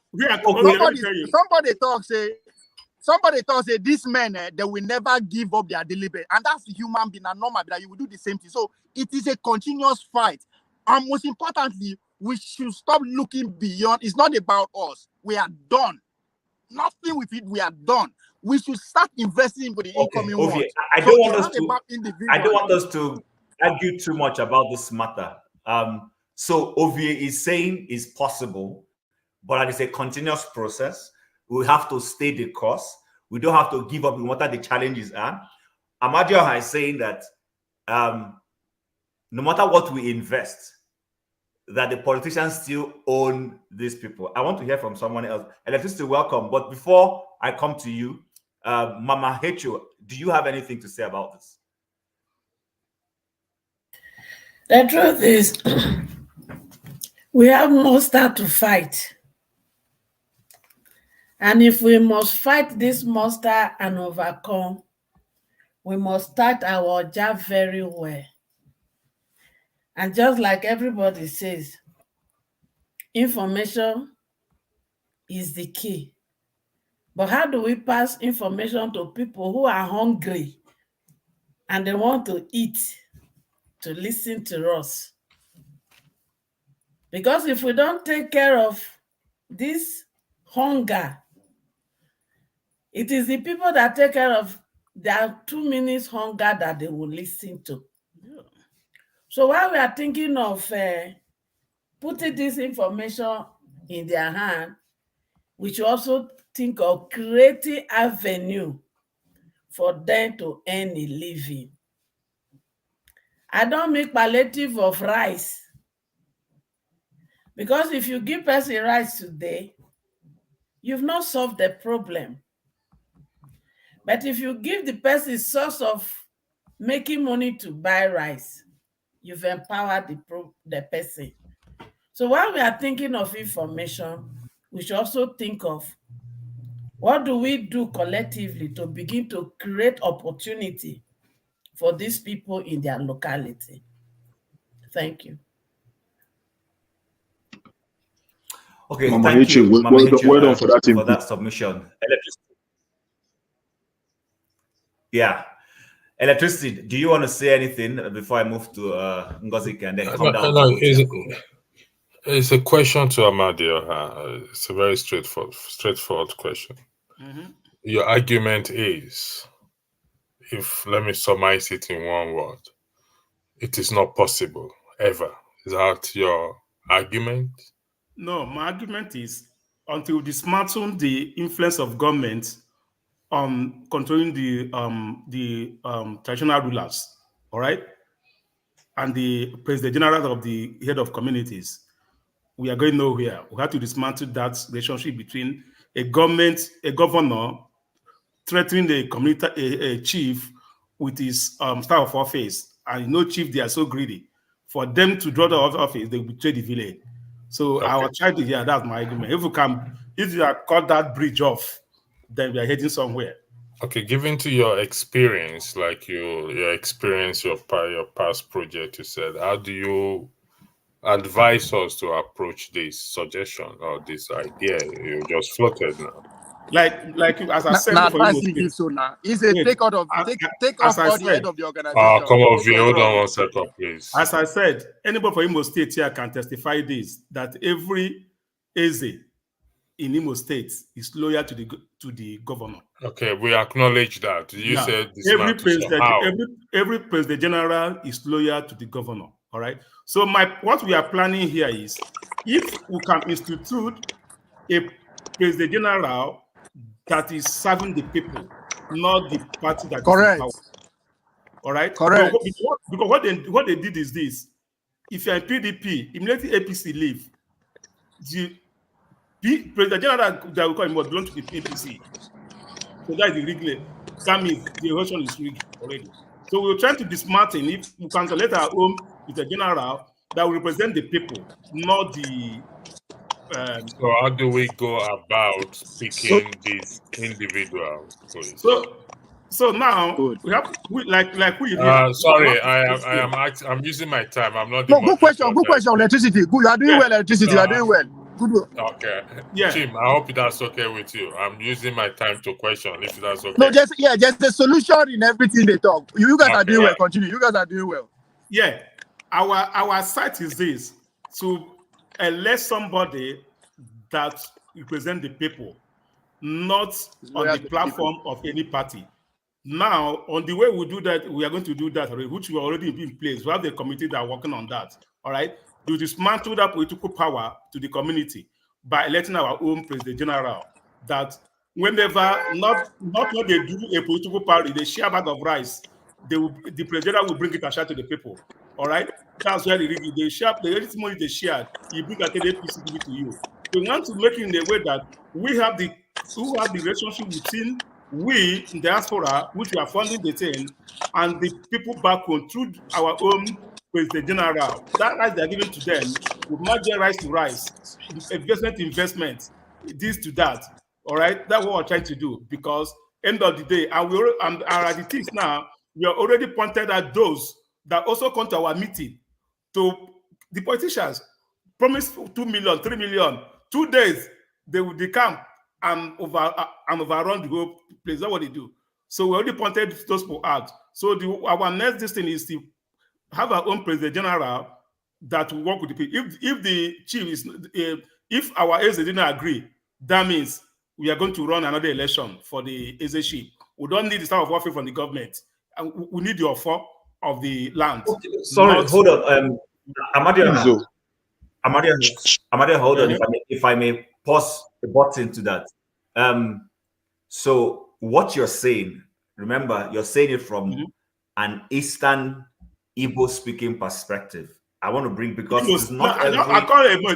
Somebody talk say this man they will never give up their deliberate, and that's human being and normal that you will do the same thing. So it is a continuous fight, and most importantly, we should stop looking beyond. It's not about us. We are done. Nothing with it. We are done. We should start investing for the incoming ones. I don't want us to argue too much about this matter. So Ovie is saying it's possible, but it's a continuous process. We have to stay the course. We don't have to give up no matter the challenges are. Amadio is saying that no matter what we invest, that the politicians still own these people. I want to hear from someone else. Electricity, welcome. But before I come to you, Mama Hecho, do you have anything to say about this? The truth is, we have monster to fight. And if we must fight this monster and overcome, we must start our job very well. And just like everybody says, information is the key. But how do we pass information to people who are hungry and they want to eat, to listen to us? Because if we don't take care of this hunger, it is the people that take care of their 2 minutes hunger that they will listen to. Yeah. So while we are thinking of putting this information in their hand, we should also think of creating avenue for them to earn a living. I don't make palliative of rice, because if you give person rice today, you've not solved the problem. But if you give the person source of making money to buy rice, you've empowered the person. So while we are thinking of information, we should also think of what do we do collectively to begin to create opportunity for these people in their locality. Thank you. Okay, Mama thank you, Mama Hecho, well done for that submission. Yeah. Electricity, do you want to say anything before I move to Ngozi and then come down? No, it's a question to Amadio. It's a very straightforward question. Mm-hmm. Your argument is, let me summarize it in one word, it is not possible. ever. Is that your argument? No, my argument is until we dismantle the influence of government on controlling the traditional rulers, all right, and the president general of the head of communities, we are going nowhere. We have to dismantle that relationship between a governor threatening the community, a chief with his staff of office, and no chief, they are so greedy. For them to draw the office, they betray the village. So Okay. I will try to hear that's my argument. If you are cut that bridge off, then we are heading somewhere. Okay, given to your experience, like your experience, your past project, you said, how do you advise us to approach this suggestion or this idea you just floated now? Like as I said, Now before, advice he gives so now. He said take off as I all the said, head of the organization. Come on, V, hold on 1 second, please. As I said, anybody from Imo State here can testify this, that every Eze in Imo State is loyal to the governor. Okay, we acknowledge that. You said this every president general is loyal to the governor. All right. So what we are planning here is, if we can institute a president general that is serving the people, not the party that Correct. is in power. All right. Correct. Because what they did is this: if you're in PDP, immediately APC leave, the president general that we call him belong to the APC. So that is the rigged. That means the election is rigged already. So we're trying to dismantle. If we can select our own with a general that will represent the people, not the. So how do we go about picking these individuals, please? So now sorry, I'm using my time. I'm not. No, good question. Electricity. Good. You are doing well. Electricity. You are doing well. Good. Okay. Yeah. Jim, I hope that's okay with you. I'm using my time to question if that's okay. No, just a solution in everything they talk. You guys are doing well. Continue. You guys are doing well. Yeah. Our site is this: to elect somebody that represent the people, not on the platform of any party. Now, on the way we do that, we are going to do that already, which we already in place. We have the committee that are working on that. All right. To dismantle that political power to the community by electing our own president general. That whenever not when they do a political party, they share a bag of rice. The president will bring it and share to the people. All right. That's where they share the money they shared. He bring at the APC give it to you. We want to make it in a way that we have the relationship between we in diaspora, which we are funding the thing, and the people back home through our own president general. That rights they are given to them would not get rights to rights, investment, this to that. All right, that's what we're trying to do, because end of the day, and our things now, we are already pointed at those that also come to our meeting. To the politicians promise 2 million, 3 million, 2 days they will decamp and overrun the whole place. That's what they do. So we already pointed those people out. So our next thing is to have our own president general that will work with the people. If the chief is, if our Eze didn't agree, that means we are going to run another election for the Eze chief. We don't need the staff of office from the government. And we need the offer of the land. Okay, sorry, hold on. Amadia, hold on. If I may pause the button to that. So what you're saying, remember, you're saying it from an Eastern Igbo speaking perspective. I want to bring, because it's not every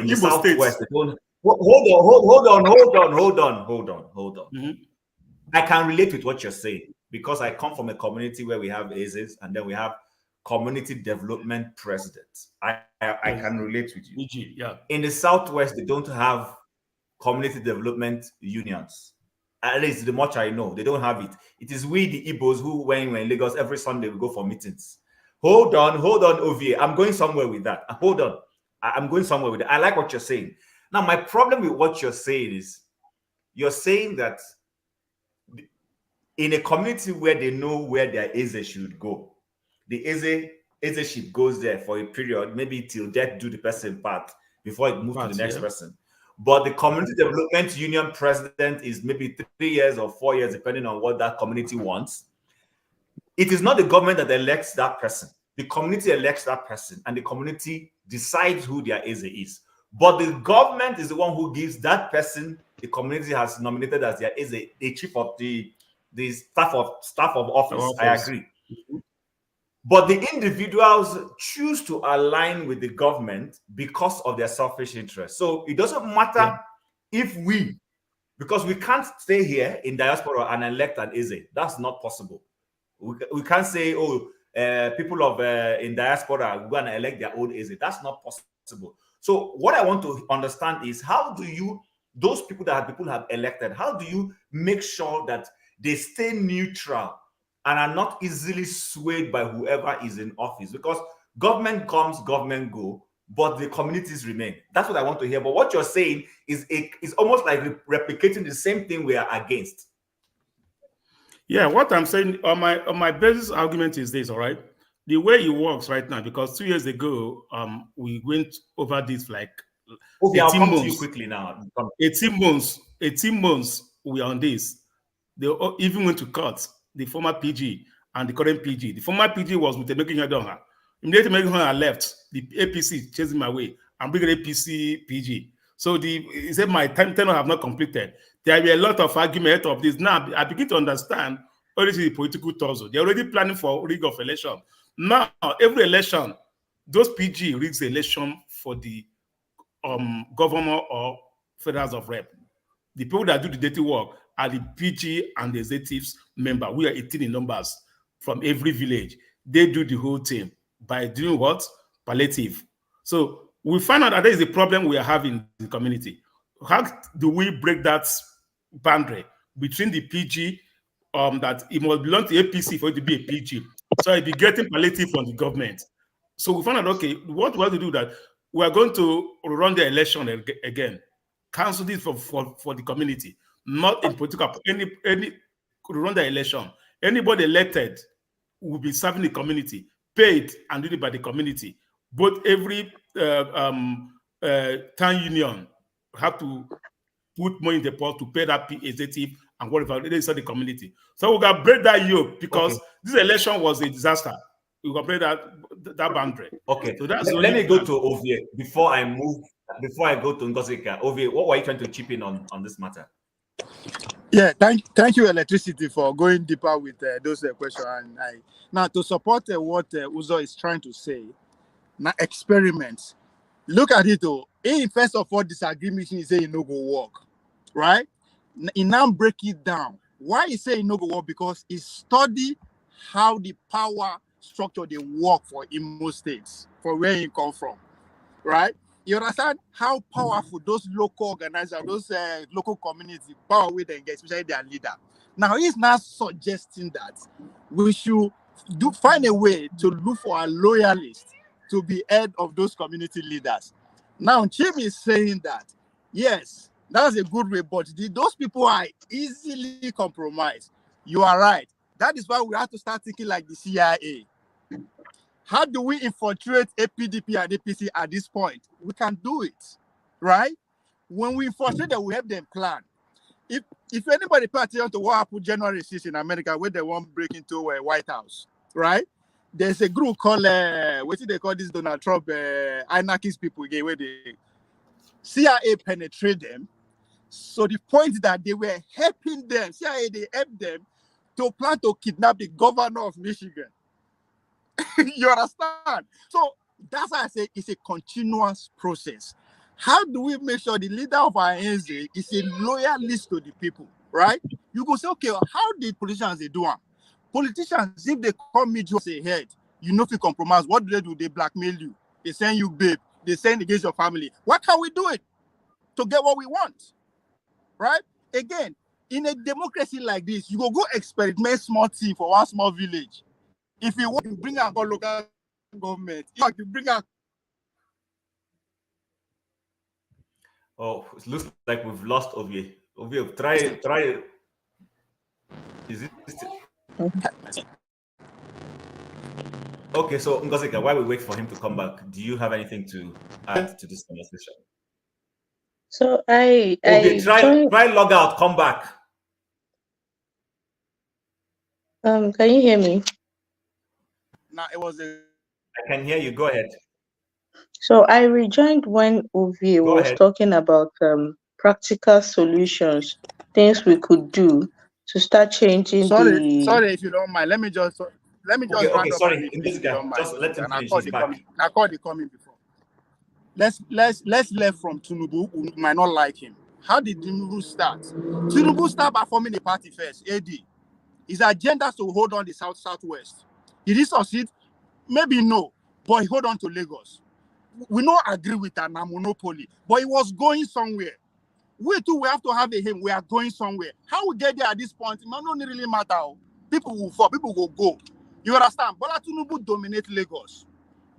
in the Southwest. Hold on. I can relate with what you're saying, because I come from a community where we have Ezes and then we have community development presidents. I can relate with you. Yeah. In the Southwest, they don't have community development unions. At least the much I know, they don't have it. It is we, the Igbos, who when we're in Lagos every Sunday we go for meetings. Hold on, OVA. I'm going somewhere with that. Hold on. I'm going somewhere with it. I like what you're saying. Now, my problem with what you're saying is, you're saying that in a community where they know where their Eze should go, the Eze ship goes there for a period, maybe till death do the person part before it moves to the next person. But the community development union president is maybe 3 years or 4 years, depending on what that community wants. It is not the government that elects that person. the community elects that person and the community decides who their Eze is. But the government is the one who gives that person the community has nominated as their Eze, the chief of the staff of office. I agree. But the individuals choose to align with the government because of their selfish interests. So it doesn't matter if because we can't stay here in diaspora and elect an Eze. That's not possible. We can't say, oh, people of in diaspora are going to elect their own Eze. That's not possible. So what I want to understand is, how do you, those people that people have elected, how do you make sure that they stay neutral and are not easily swayed by whoever is in office? Because government comes, government go, but the communities remain. That's what I want to hear. But what you're saying is almost like replicating the same thing we are against. Yeah, what I'm saying on my basis argument is this, all right? The way it works right now, because 2 years ago, we went over this like 18 I'll come months. to you quickly now. 18 months we are on this. They even went to court, the former PG and the current PG. The former PG was with the making her. Immediately making her left, the APC chasing my way and bringing APC PG. So he said my time tenure have not completed. There will be a lot of argument of this. Now I begin to understand all this is the political torso. They're already planning for rig of election. Now every election, those PG rigs the election for the governor or federals of rep. The people that do the dirty work are the PG and the executives member. We are 18 in numbers from every village. They do the whole thing by doing what? Palliative. So we find out that there is a problem we are having in the community. How do we break that boundary between the PG that it must belong to APC for it to be a PG? So it be getting palliative from the government. So we found out, okay, what we have to do that we are going to run the election again. Cancel this for the community, not in political. Any run the election. Anybody elected will be serving the community, paid and done by the community. Both every town union have to put money in the pot to pay that executive and whatever they serve the community. So we got to break that yoke because this election was a disaster. We got to break that boundary. Okay. So that's let me go to Ovie before I move. Before I go to Ngosika. Ovie, what were you trying to chip in on this matter? Yeah, thank you, Electricity, for going deeper with those questions. And now to support what Uzo is trying to say, now experiments. Look at it though. First of all, disagreement is saying no go work, right? He now break it down. Why he say no go work? Because he study how the power structure they work for Imo states, for where he come from, right? You understand how powerful those local organizers, those local community power with them get, especially their leader. Now he's not suggesting that we should find a way to look for a loyalist to be head of those community leaders. Now Chim is saying that yes, that's a good way, but those people are easily compromised. You are right. That is why we have to start thinking like the CIA. How do we infiltrate APDP and APC at this point? We can do it, right? When we infiltrate them, we have them plan. If anybody pay attention to what happened January 6th in America, where they want to break into a White House, right? There's a group called, what do they call this Donald Trump, anarchist people again, where the CIA penetrate them. So the point that they were helping them, CIA, they helped them to plan to kidnap the governor of Michigan. You understand? So that's why I say it's a continuous process. How do we make sure the leader of our NZ is a loyalist to the people, right? You go say, okay, how did politicians they do it? Politicians, if they come meet you ahead, you know if you compromise, what do? They blackmail you. They send you babe. They send against your family. What can we do it to get what we want, right? Again, in a democracy like this, you go experiment small team for one small village. If you want to bring out local government, you have to bring out. Oh, it looks like we've lost Ovie. Ovie, try. Is it? Okay, so Ngosika, while we wait for him to come back, do you have anything to add to this conversation? So try log out, come back. Can you hear me? Now it was a I can hear you. Go ahead. So I rejoined when Uvi Go was ahead. talking about practical solutions, things we could do to start changing the. Sorry, if you don't mind. Let me just Okay. round up and Sorry. leave, In please, this if you guy, don't mind. just let him And I finish. called He's the back. coming. I called the coming before. Let's learn from Tinubu. We might not like him. How did Tinubu start? Tinubu started by forming a party first. AD. His agenda is to hold on the southwest. Did he succeed? Maybe no, but he hold on to Lagos. We don't agree with that monopoly, but he was going somewhere. We too, we have to have a him. We are going somewhere. How we get there at this point, it might not really matter. People will fall, people will go. You understand? Bola Tinubu dominate Lagos,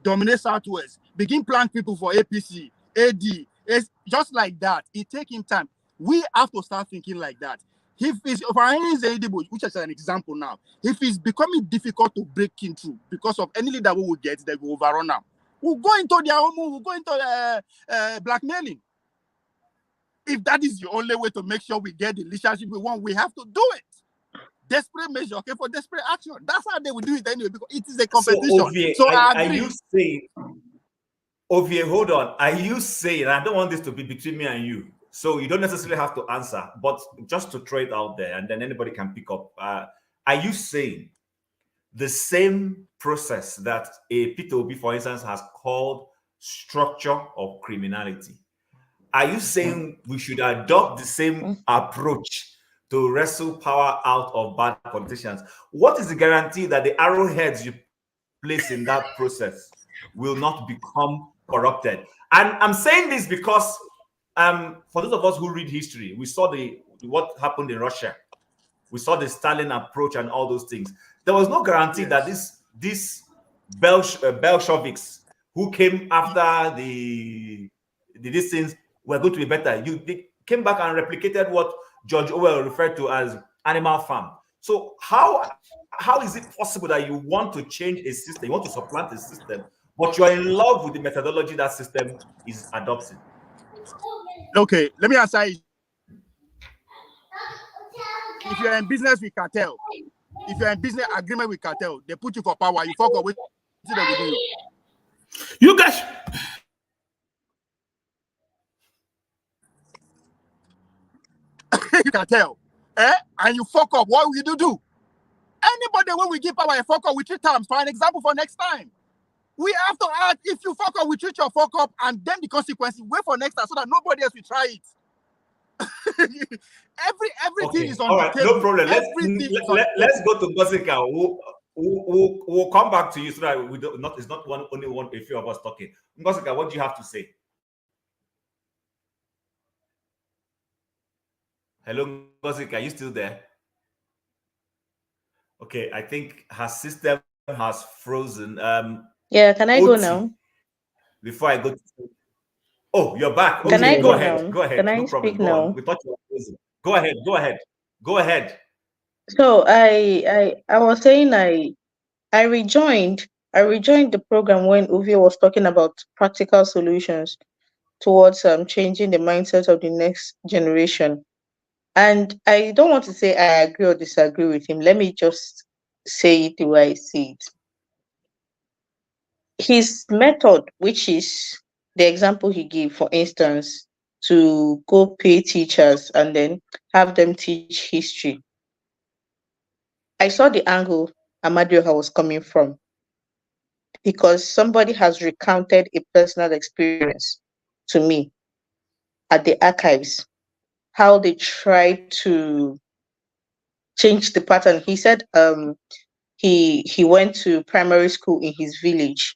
dominate Southwest, begin plan people for APC, AD. It's just like that. It take him time. We have to start thinking like that. If which is an example now, if it's becoming difficult to break in through because of any leader we will get, they will overrun now. We'll go into their own move, we'll go into blackmailing. If that is the only way to make sure we get the leadership we want, we have to do it. Desperate measure, okay, for desperate action. That's how they will do it anyway, because it is a competition. So I agree. Are you saying, Ovie, hold on. Are you saying, I don't want this to be between me and you, so you don't necessarily have to answer, but just to throw it out there and then anybody can pick up. Are you saying the same process that a Peter Obi, for instance, has called structure of criminality? Are you saying we should adopt the same approach to wrestle power out of bad politicians? What is the guarantee that the arrowheads you place in that process will not become corrupted? And I'm saying this because for those of us who read history, we saw what happened in Russia. We saw the Stalin approach and all those things. There was no guarantee that these Bolsheviks who came after these things were going to be better. They came back and replicated what George Orwell referred to as Animal Farm. So how is it possible that you want to change a system, you want to supplant a system, but you're in love with the methodology that system is adopting? Okay, let me answer you. If you're in business with cartel, if you're in business agreement with cartel, they put you for power, you fuck up with they will do you. You guys. Cartel, and you fuck up, what will you do? Anybody when we give power a fuck up, we treat terms for an example for next time. We have to add, if you fuck up, we treat your fuck up, and then the consequences, wait for next time so that nobody else will try it. Everything is on all the right, table. no problem. Let's go to Gosika. We'll come back to you so that we don't it's not only a few of us talking. Gosika, what do you have to say? Hello, Gosika, are you still there? Okay, I think her system has frozen. Yeah, can I go now? Before I go to... Oh, you're back. Can Okay, I go go ahead. now? Go ahead. Can I No problem. speak Go now? on. We thought you were frozen. Go ahead. Go ahead. Go ahead. So I was saying I rejoined the program when Uvi was talking about practical solutions towards changing the mindset of the next generation. And I don't want to say I agree or disagree with him. Let me just say it the way I see it. His method, which is the example he gave, for instance, to go pay teachers and then have them teach history. I saw the angle Amadioha was coming from, because somebody has recounted a personal experience to me at the archives, how they tried to change the pattern. He said he went to primary school in his village,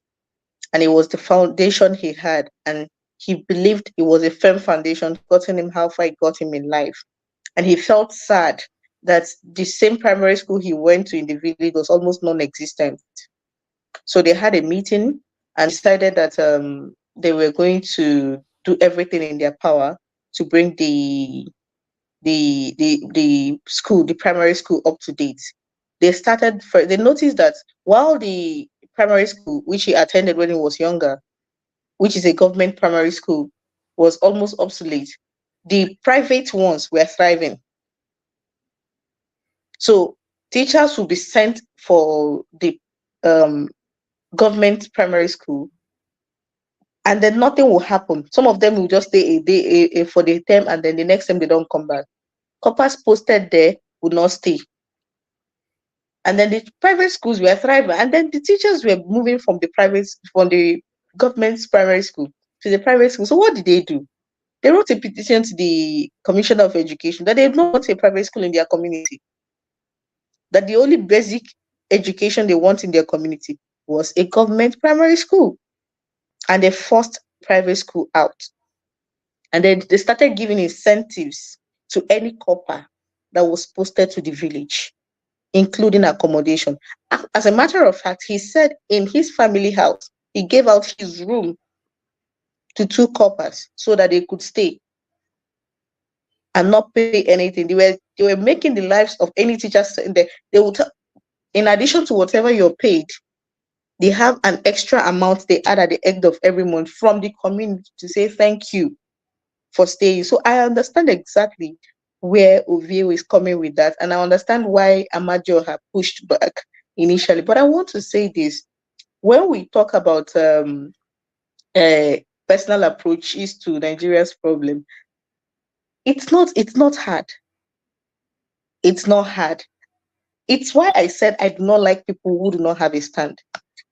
and it was the foundation he had, and he believed it was a firm foundation, gotten him how far it got him in life. And he felt sad that the same primary school he went to in the village was almost non-existent. So they had a meeting and decided that they were going to do everything in their power to bring the school, the primary school, up to date. They noticed that while the primary school, which he attended when he was younger, which is a government primary school, was almost obsolete, the private ones were thriving. So teachers will be sent for the government primary school, and then nothing will happen. Some of them will just stay a day for the term, and then the next time they don't come back. Coppers posted there would not stay. And then the private schools were thriving, and then the teachers were moving from the government's primary school to the private school. So what did they do? They wrote a petition to the Commissioner of Education that they don't want a private school in their community. That the only basic education they want in their community was a government primary school. And they forced private school out. And then they started giving incentives to any copper that was posted to the village, including accommodation. As a matter of fact, he said in his family house, he gave out his room to 2 coppers so that they could stay and not pay anything. They were making the lives of any teachers in there. They would, in addition to whatever you're paid, they have an extra amount they add at the end of every month from the community to say thank you for staying. So I understand exactly where Ovio is coming with that, and I understand why Amadio had pushed back initially. But I want to say this: when we talk about personal approaches to Nigeria's problem, it's not hard. It's not hard. It's why I said I do not like people who do not have a stand.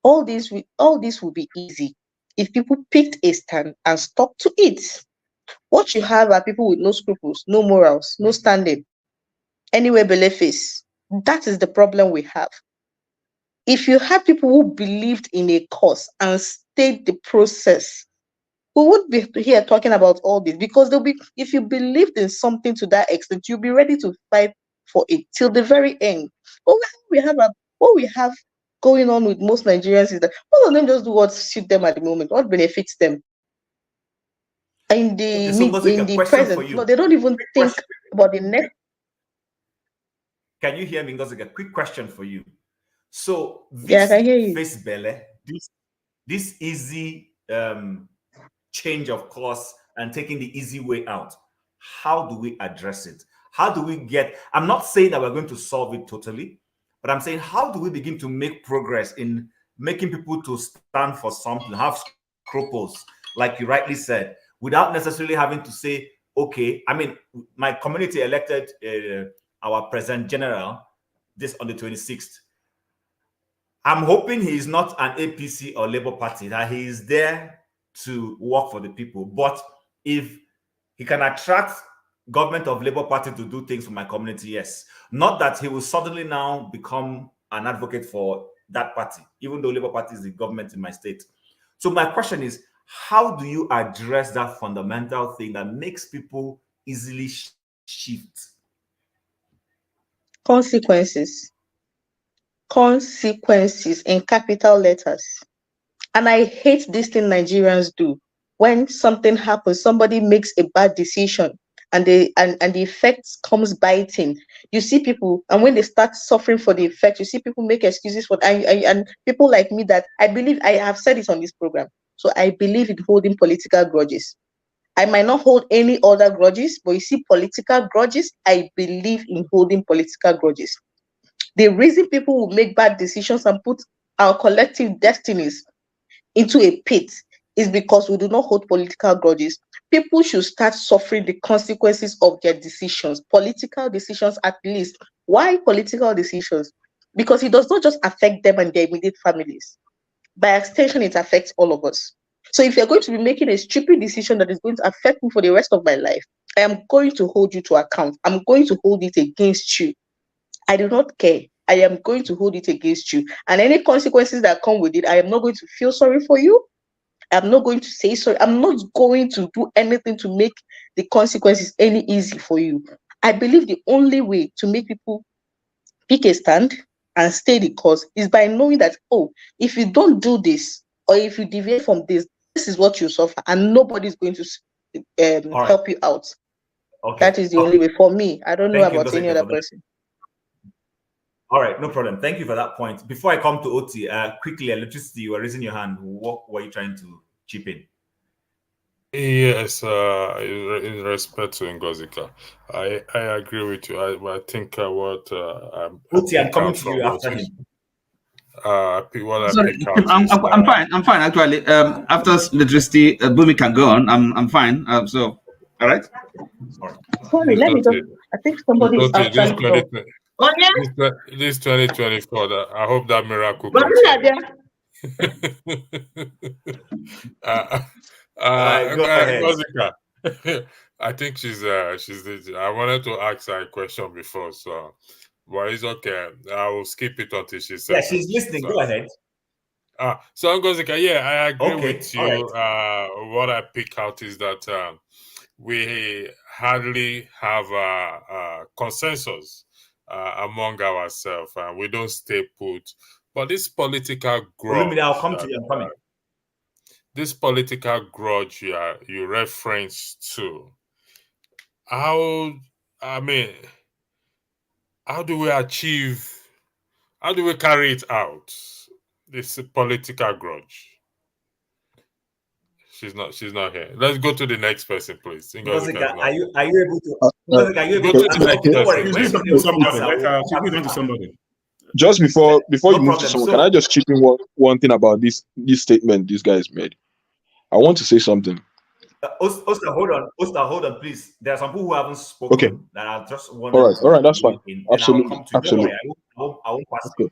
All this will be easy if people picked a stand and stuck to it. What you have are people with no scruples, no morals, no standing, anywhere below face. That is the problem we have. If you have people who believed in a cause and stayed the process, we would be here talking about all this, because if you believed in something to that extent, you'll be ready to fight for it till the very end. But what we have going on with most Nigerians is that most of them just do what suits them at the moment, what benefits them. In the present, no, they don't even think about the next. Can you hear me, Ngozi? A quick question for you. So this face belly, this easy change of course and taking the easy way out, how do we address it? How do we get, I'm not saying that we're going to solve it totally, but I'm saying how do we begin to make progress in making people to stand for something, have scruples, like you rightly said, without necessarily having to say, okay, I mean, my community elected our president general this on the 26th. I'm hoping he is not an APC or Labour Party, that he is there to work for the people. But if he can attract government of Labour Party to do things for my community, yes. Not that he will suddenly now become an advocate for that party, even though Labour Party is the government in my state. So my question is, how do you address that fundamental thing that makes people easily shift? Consequences in capital letters. And I hate this thing Nigerians do. When something happens, somebody makes a bad decision and the effects comes biting. You see people, and when they start suffering for the effect, you see people make excuses for and people like me that I believe, I have said it on this program. So I believe in holding political grudges. I might not hold any other grudges, but you see political grudges, I believe in holding political grudges. The reason people will make bad decisions and put our collective destinies into a pit is because we do not hold political grudges. People should start suffering the consequences of their decisions, political decisions at least. Why political decisions? Because it does not just affect them and their immediate families. By extension, it affects all of us. So if you're going to be making a stupid decision that is going to affect me for the rest of my life, I am going to hold you to account. I'm going to hold it against you. I do not care. I am going to hold it against you. And any consequences that come with it, I am not going to feel sorry for you. I'm not going to say sorry. I'm not going to do anything to make the consequences any easy for you. I believe the only way to make people pick a stand and stay the course is by knowing that, oh, if you don't do this, or if you deviate from this, this is what you suffer, and nobody's going to help you out. Okay. That is the only way for me. I don't know about any other person. All right, no problem. Thank you for that point. Before I come to Oti, quickly, electricity, you were raising your hand. What were you trying to chip in? Yes, in respect to Ngozika, I agree with you. I think what Oti, I'm coming to you after him. what I Sorry, pick out I'm, is I'm fine. I'm fine actually. After electricity, Bumi can go on. I'm fine. So, all right. Sorry, let me just. I think somebody is this actually talking. 2020, Oh yeah. this 2024. I hope that miracle But comes. All right, go ahead. Ngozika, I think she's I wanted to ask her a question before, so but it's okay. I will skip it until she says. Yeah, she's listening. Go ahead. So Ngozika, yeah, I agree with you. Right. What I pick out is that we hardly have a consensus among ourselves, and we don't stay put. But this political grudge, I'll come to you. I'm coming. This political grudge you reference to, how do we carry it out? This political grudge. She's not here. Let's go to the next person, please. Ngozika, are you able to? Ngozika, are you able go to to the next person? She's to somebody. Just before you No move to problem. someone, can I just chip in one thing about this statement these guys made? I want to say something. Oscar, hold on, please. There are some people who haven't spoken. Okay. That I just want. All right, that's fine. Absolutely, absolutely. I won't pass you.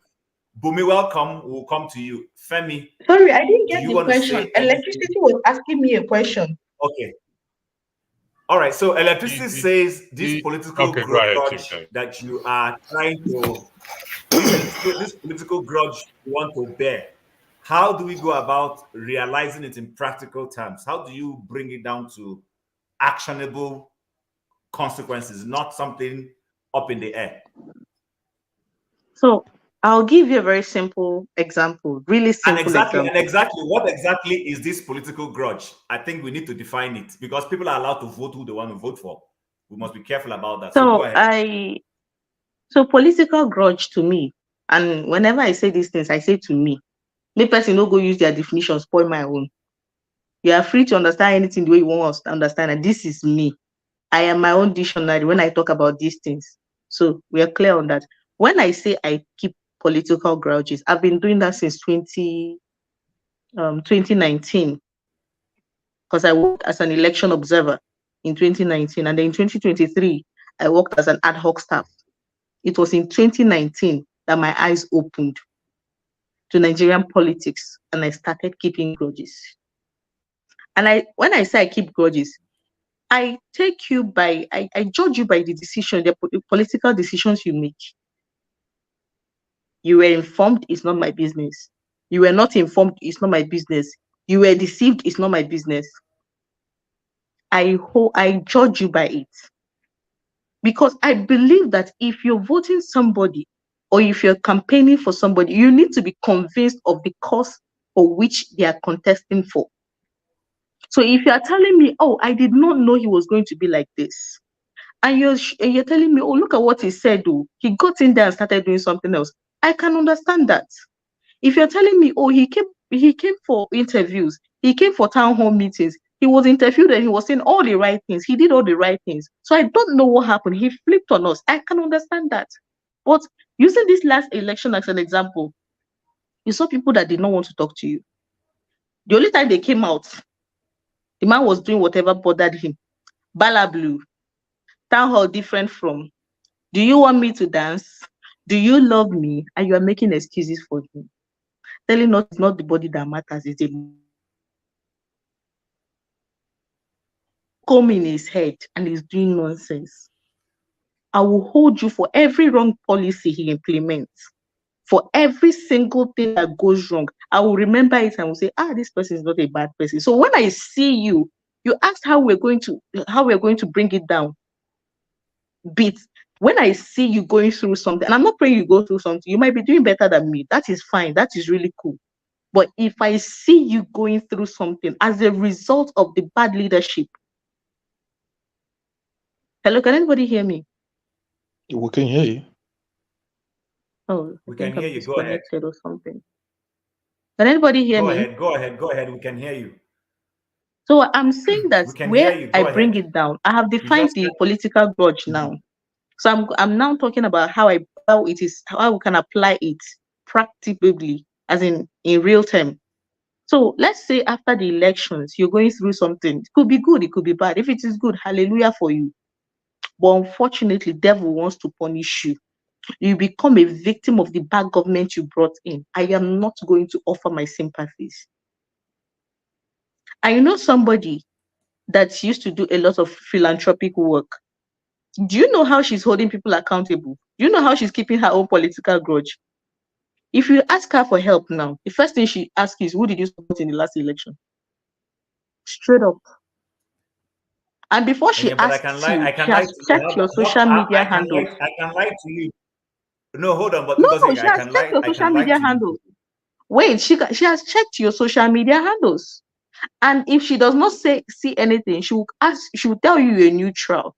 Bumi, welcome. We'll come to you. Femi. Sorry, I didn't get the question. Electricity was asking me a question. Okay. All right. So electricity says this political grudge that you are trying to, this political grudge you want to bear. How do we go about realizing it in practical terms? How do you bring it down to actionable consequences, not something up in the air? So I'll give you a very simple example, really simple example. And exactly, what exactly is this political grudge? I think we need to define it because people are allowed to vote who they want to vote for. We must be careful about that. So go ahead. So political grudge to me, and whenever I say these things, I say to me, the person no go use their definition, spoil my own. You are free to understand anything the way you want us to understand, and this is me. I am my own dictionary when I talk about these things. So we are clear on that. When I say I keep political grudges, I've been doing that since 2019, because I worked as an election observer in 2019, and then in 2023, I worked as an ad hoc staff. It was in 2019 that my eyes opened to Nigerian politics, and I started keeping grudges. And when I say I keep grudges, I judge you by the political decisions you make. You were informed, it's not my business. You were not informed, it's not my business. You were deceived, it's not my business. I judge you by it. Because I believe that if you're voting somebody or if you're campaigning for somebody, you need to be convinced of the cause for which they are contesting for. So if you are telling me, oh, I did not know he was going to be like this, and you're telling me, oh, look at what he said, oh, he got in there and started doing something else, I can understand that. If you're telling me, oh, he came for interviews, he came for town hall meetings, he was interviewed and he was saying all the right things, he did all the right things, so I don't know what happened, he flipped on us, I can understand that. But using this last election as an example, you saw people that did not want to talk to you. The only time they came out, the man was doing whatever bothered him. Bala blue, town hall different from, do you want me to dance? Do you love me? And you are making excuses for him. Telling us it's not the body that matters, it's a comb in his head and he's doing nonsense. I will hold you for every wrong policy he implements. For every single thing that goes wrong, I will remember it and will say, this person is not a bad person. So when I see you, you asked how we're going to bring it down. But when I see you going through something, and I'm not praying you go through something, you might be doing better than me. That is fine. That is really cool. But if I see you going through something as a result of the bad leadership, hello, can anybody hear me? We can hear you. Oh, we can hear you. Go ahead. Or something. Can anybody hear me? Go ahead. We can hear you. So I'm saying that where I bring it down, I have defined the political grudge now. So I'm now talking about how we can apply it practicably, as in real time. So let's say after the elections, you're going through something. It could be good, it could be bad. If it is good, hallelujah for you. But unfortunately, devil wants to punish you. You become a victim of the bad government you brought in. I am not going to offer my sympathies. I know somebody that used to do a lot of philanthropic work. Do you know how she's holding people accountable? Do you know how she's keeping her own political grudge? If you ask her for help now, the first thing she asks is, who did you support in the last election? Straight up. And before she But asks you, she has checked your social media handles. I can lie to you. No, hold on, but No, because she has checked your social media handles. Wait, she has checked your social media handles. And if she does not see anything, she will tell you you're neutral.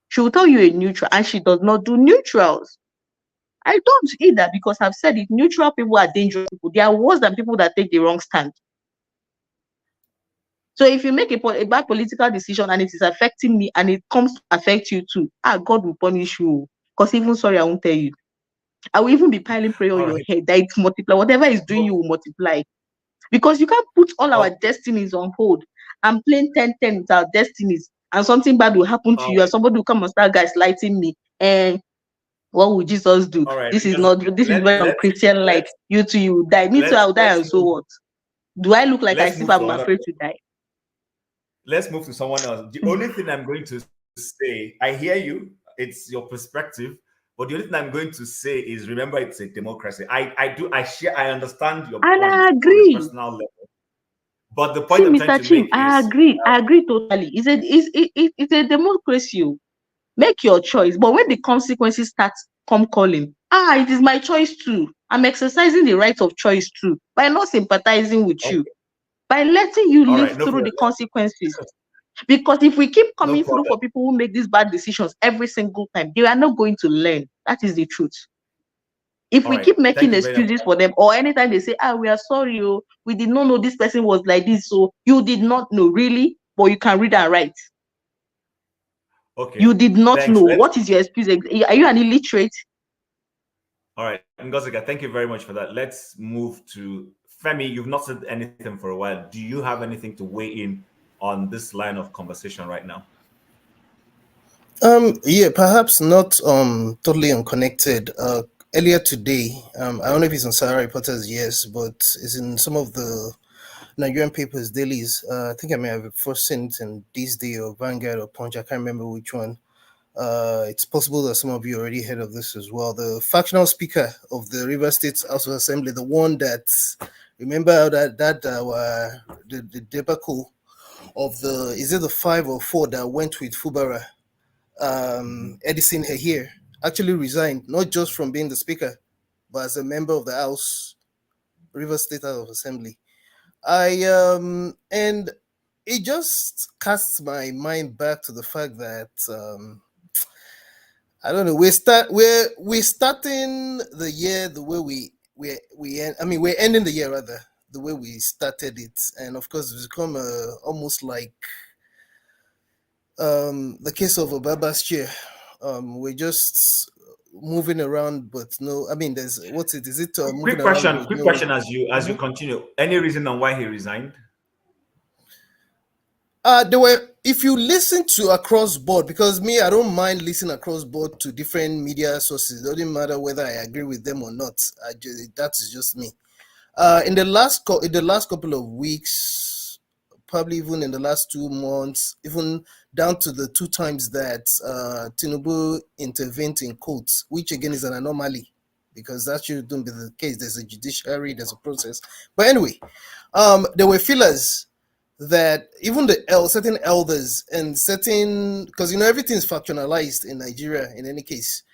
She will tell you a neutral, and she does not do neutrals. I don't either, because I've said it. Neutral people are dangerous people. They are worse than people that take the wrong stand. So if you make a bad political decision and it is affecting me and it comes to affect you too, God will punish you. Because even sorry, I won't tell you. I will even be piling prayer on your head that it multiply. Whatever is doing, you will multiply. Because you can't put all our destinies on hold and playing 10-10 with our destinies, and something bad will happen to you, and somebody will come and start gaslighting me. And what would Jesus do? This is very Christian like. You too, you will die. Me too, I'll die, and so what? Do I look like I sleep? I'm afraid to die. Let's move to someone else. The only thing I'm going to say, I hear you, it's your perspective, but the only thing I'm going to say is, remember, it's a democracy. I understand your point. I agree. On a personal level. But the point Mr. Chim, I agree totally. It's a democracy. Make your choice. But when the consequences start calling, it is my choice too. I'm exercising the right of choice too by not sympathizing with you, by letting you live through the consequences. Because if we keep coming through for people who make these bad decisions every single time, they are not going to learn. That is the truth. If we keep making excuses for them, or anytime they say, we are sorry, we did not know this person was like this, so you did not know, really, but you can read and write. You did not know. What is your excuse? Are you an illiterate? All right, Ngozika, thank you very much for that. Let's move to Femi. You've not said anything for a while. Do you have anything to weigh in on this line of conversation right now? Yeah, perhaps not totally unconnected. Earlier today, I don't know if it's on Sahara Reporters, yes, but it's in some of the Nigerian papers, dailies. I think I may have first seen it in This Day or Vanguard or Punch. I can't remember which one. It's possible that some of you already heard of this as well. The factional speaker of the River State House of Assembly, the one that, remember the debacle of is it the 5 or 4 that went with Fubara? Edison here actually resigned, not just from being the speaker, but as a member of the House, River State House of Assembly. And it just casts my mind back to the fact that I don't know, we're starting the year the way we end. I mean, we're ending the year rather the way we started it, and of course it's become almost like the case of Obaba's chair. We're just moving around, but no, I mean, is it quick question as you continue. Any reason on why he resigned? If you listen to across board, because me, I don't mind listening across board to different media sources. It doesn't matter whether I agree with them or not. That is just me. In the last couple of weeks, probably even in the last 2 months, even down to the 2 times that Tinubu intervened in courts, which again is an anomaly, because that shouldn't be the case. There's a judiciary, there's a process. But anyway, there were feelers that even certain elders and certain, because everything is factionalized in Nigeria in any case,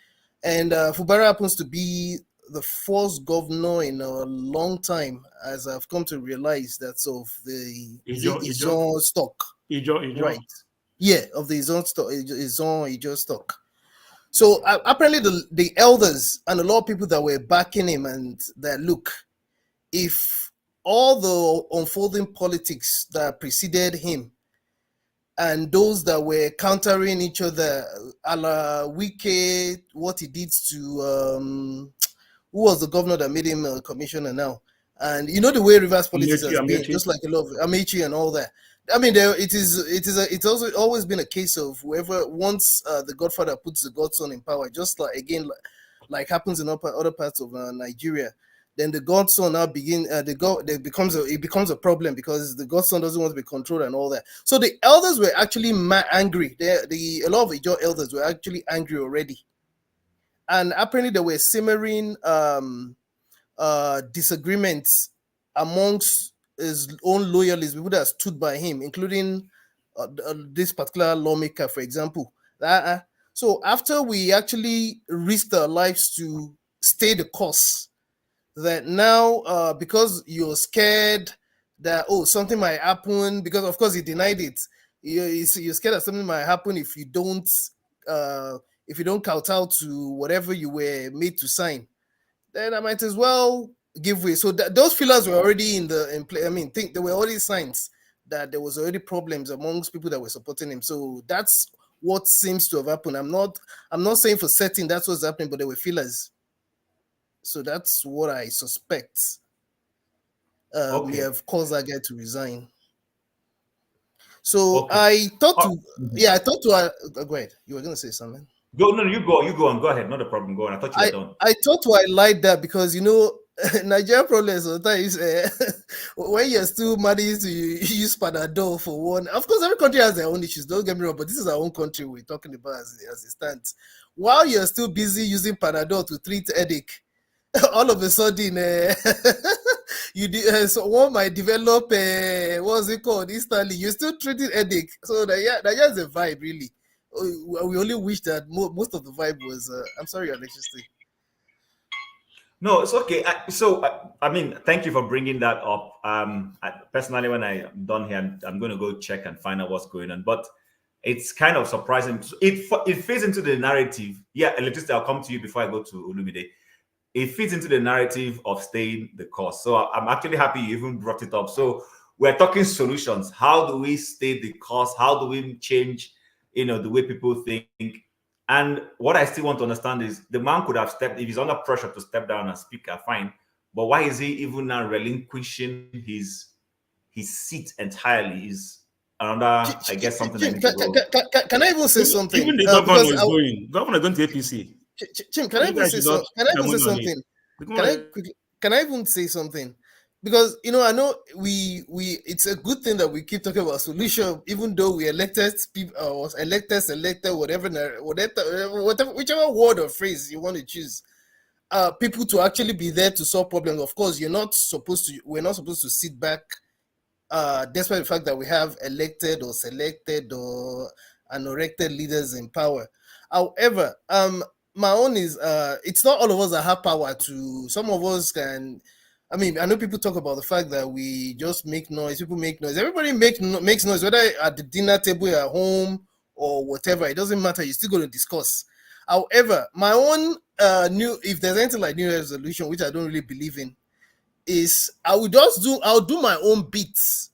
and Fubara happens to be the first governor in a long time, as I've come to realize, that's of the Izon stock. Right. Yeah, of the Izon stock, Izon stock. So apparently the elders and a lot of people that were backing him, and that, look, if all the unfolding politics that preceded him and those that were countering each other, a la Wike, what he did to who was the governor that made him a commissioner now? And you know the way reverse politics has been, Amechi. just like a lot of Amechi and all that. I mean, it's also always been a case of whoever once the Godfather puts the Godson in power, just like again like happens in other parts of Nigeria. Then the Godson now it becomes a problem because the Godson doesn't want to be controlled and all that. So the elders were actually angry. A lot of Ijaw elders were actually angry already, and apparently there were simmering disagreements amongst his own loyalists, people that stood by him, including this particular lawmaker, for example. So after we actually risked our lives to stay the course, that now because you're scared that something might happen, because of course he denied it. You're scared that something might happen if you don't kowtow to whatever you were made to sign. Then I might as well give way. So those feelers were already in play. I mean, there were already signs that there was already problems amongst people that were supporting him. So that's what seems to have happened. I'm not saying for certain that's what's happening, but there were feelers. So that's what I suspect may have caused that guy to resign. So I thought go ahead. You were going to say something. You go on. Go ahead. Not a problem. Go on. I thought you were done. I thought I lied that because Nigerian problems sometimes when you're still managing to use Panadol for one. Of course, every country has their own issues. Don't get me wrong, but this is our own country we're talking about as it stands. While you're still busy using Panadol to treat headache, all of a sudden, so one might develop what's it called instantly. You're still treating headache, so that is a vibe really. We only wish that most of the vibe was. I'm sorry, Alexis. No, it's okay. I mean, thank you for bringing that up. Personally, when I'm done here, I'm going to go check and find out what's going on. But it's kind of surprising. It fits into the narrative. Yeah, Electricity, I'll come to you before I go to Olumide. It fits into the narrative of staying the course. So I'm actually happy you even brought it up. So we're talking solutions. How do we stay the course? How do we change, the way people think? And what I still want to understand is the man could have stepped, if he's under pressure to step down and speak, fine. But why is he even now relinquishing his seat entirely? Is another, I guess, something. Can I even say something? Even the governor is going. Governor going to APC. Chim, can I even say something? Can I even say something? Because I know we it's a good thing that we keep talking about solution, even though we elected people or selected whatever, whichever word or phrase you want to choose. People to actually be there to solve problems. Of course, we're not supposed to sit back, despite the fact that we have elected or selected or unelected leaders in power. However, my own is it's not all of us that have power to. Some of us can. I mean, I know people talk about the fact that we just make noise. People make noise. Everybody makes noise, whether at the dinner table at home or whatever. It doesn't matter. You're still going to discuss. However, my own if there's anything like New Year's resolution, which I don't really believe in, is I'll do my own beats,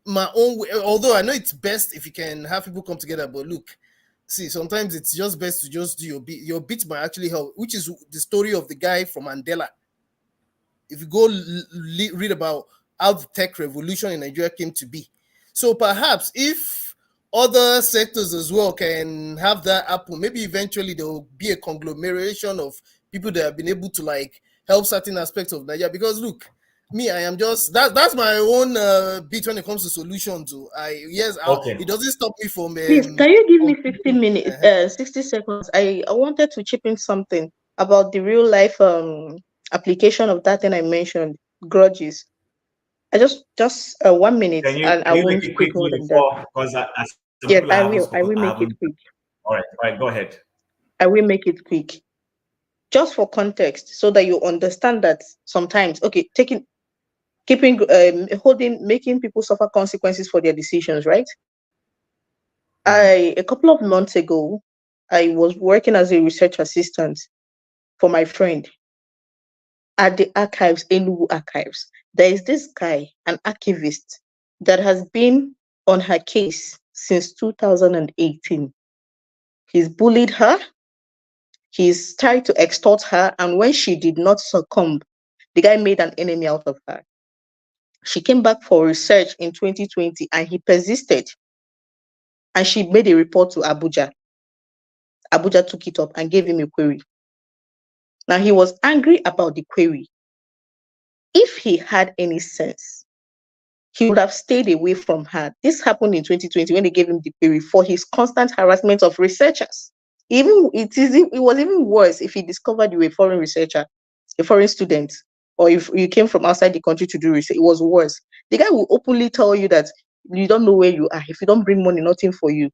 my own way. Although I know it's best if you can have people come together, but look. See, sometimes it's just best to just do your beat. Your beats might actually help, which is the story of the guy from Mandela. If you go read about how the tech revolution in Nigeria came to be. So perhaps if other sectors as well can have that happen, maybe eventually there will be a conglomeration of people that have been able to help certain aspects of Nigeria. Because look, me, I am just that's my own beat when it comes to solutions. It doesn't stop me from. Please, can you give me 15 minutes, 60 seconds? I wanted to chip in something about the real life application of that thing I mentioned, grudges. I just 1 minute, and I won't speak more than that. Yes, I will. I will make it quick. All right, go ahead. I will make it quick. Just for context, so that you understand that sometimes, making people suffer consequences for their decisions, right? A couple of months ago, I was working as a research assistant for my friend at the archives, Enugu archives. There is this guy, an archivist, that has been on her case since 2018. He's bullied her. He's tried to extort her, and when she did not succumb, the guy made an enemy out of her. She came back for research in 2020 and he persisted. And she made a report to Abuja. Abuja took it up and gave him a query. Now he was angry about the query. If he had any sense, he would have stayed away from her. This happened in 2020 when they gave him the query for his constant harassment of researchers. It was even worse if he discovered you were a foreign researcher, a foreign student, or if you came from outside the country to do research. It was worse. The guy will openly tell you that you don't know where you are. If you don't bring money, nothing for you.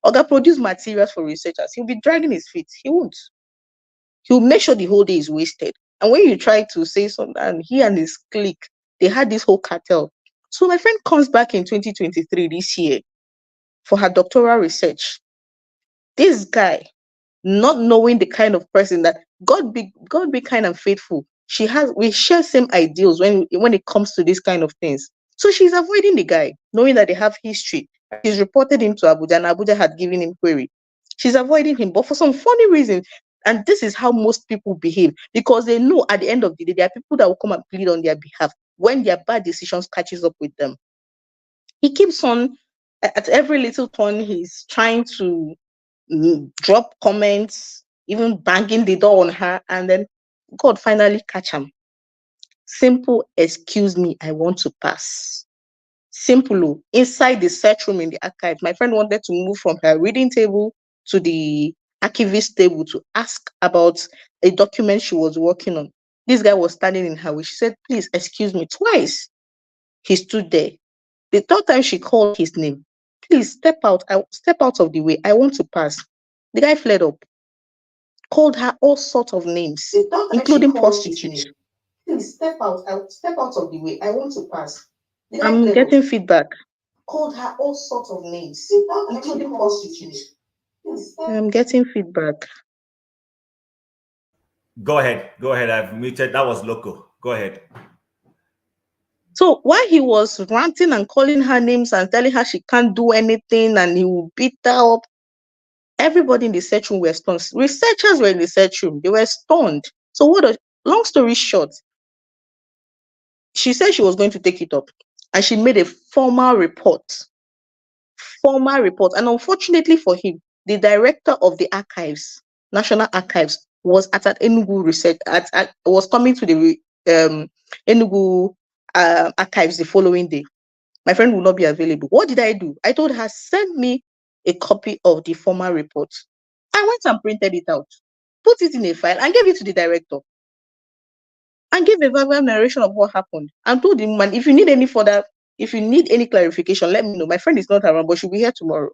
Oga produce materials for researchers. He'll be dragging his feet. He won't. He'll make sure the whole day is wasted. And when you try to say something, and he and his clique, they had this whole cartel. So my friend comes back in 2023 this year for her doctoral research. This guy, not knowing the kind of person that God be kind and faithful. We share same ideals when it comes to this kind of things. So she's avoiding the guy, knowing that they have history. She's reported him to Abuja, and Abuja had given him query. She's avoiding him, but for some funny reason, and this is how most people behave, because they know at the end of the day, there are people that will come and plead on their behalf when their bad decisions catches up with them. He keeps on, at every little turn, he's trying to drop comments, even banging the door on her, and then God finally catch him. Simple, excuse me, I want to pass. Simple. Inside the search room in the archive, my friend wanted to move from her reading table to the archivist table to ask about a document she was working on. This guy was standing in her way. She said, please, excuse me, twice. He stood there. The third time she called his name, please step out. Step out of the way. I want to pass. The guy fled up, called her all sorts of names, including prostitutes. Please step out of the way. I want to pass. I'm getting feedback. Called her all sorts of names, including prostitutes. I'm getting feedback. Go ahead. Go ahead. I've muted. That was local. Go ahead. So while he was ranting and calling her names and telling her she can't do anything and he will beat her up, everybody in the search room were stunned. Researchers were in the search room. They were stunned. So long story short, she said she was going to take it up and she made a formal report. And unfortunately for him, the director of the archives, National Archives, was at Enugu research, was coming to the Enugu archives the following day. My friend will not be available. What did I do? I told her, send me a copy of the formal report. I went and printed it out, put it in a file, and gave it to the director. And gave a verbal narration of what happened. And told him, man, if you need any clarification, let me know. My friend is not around, but she'll be here tomorrow.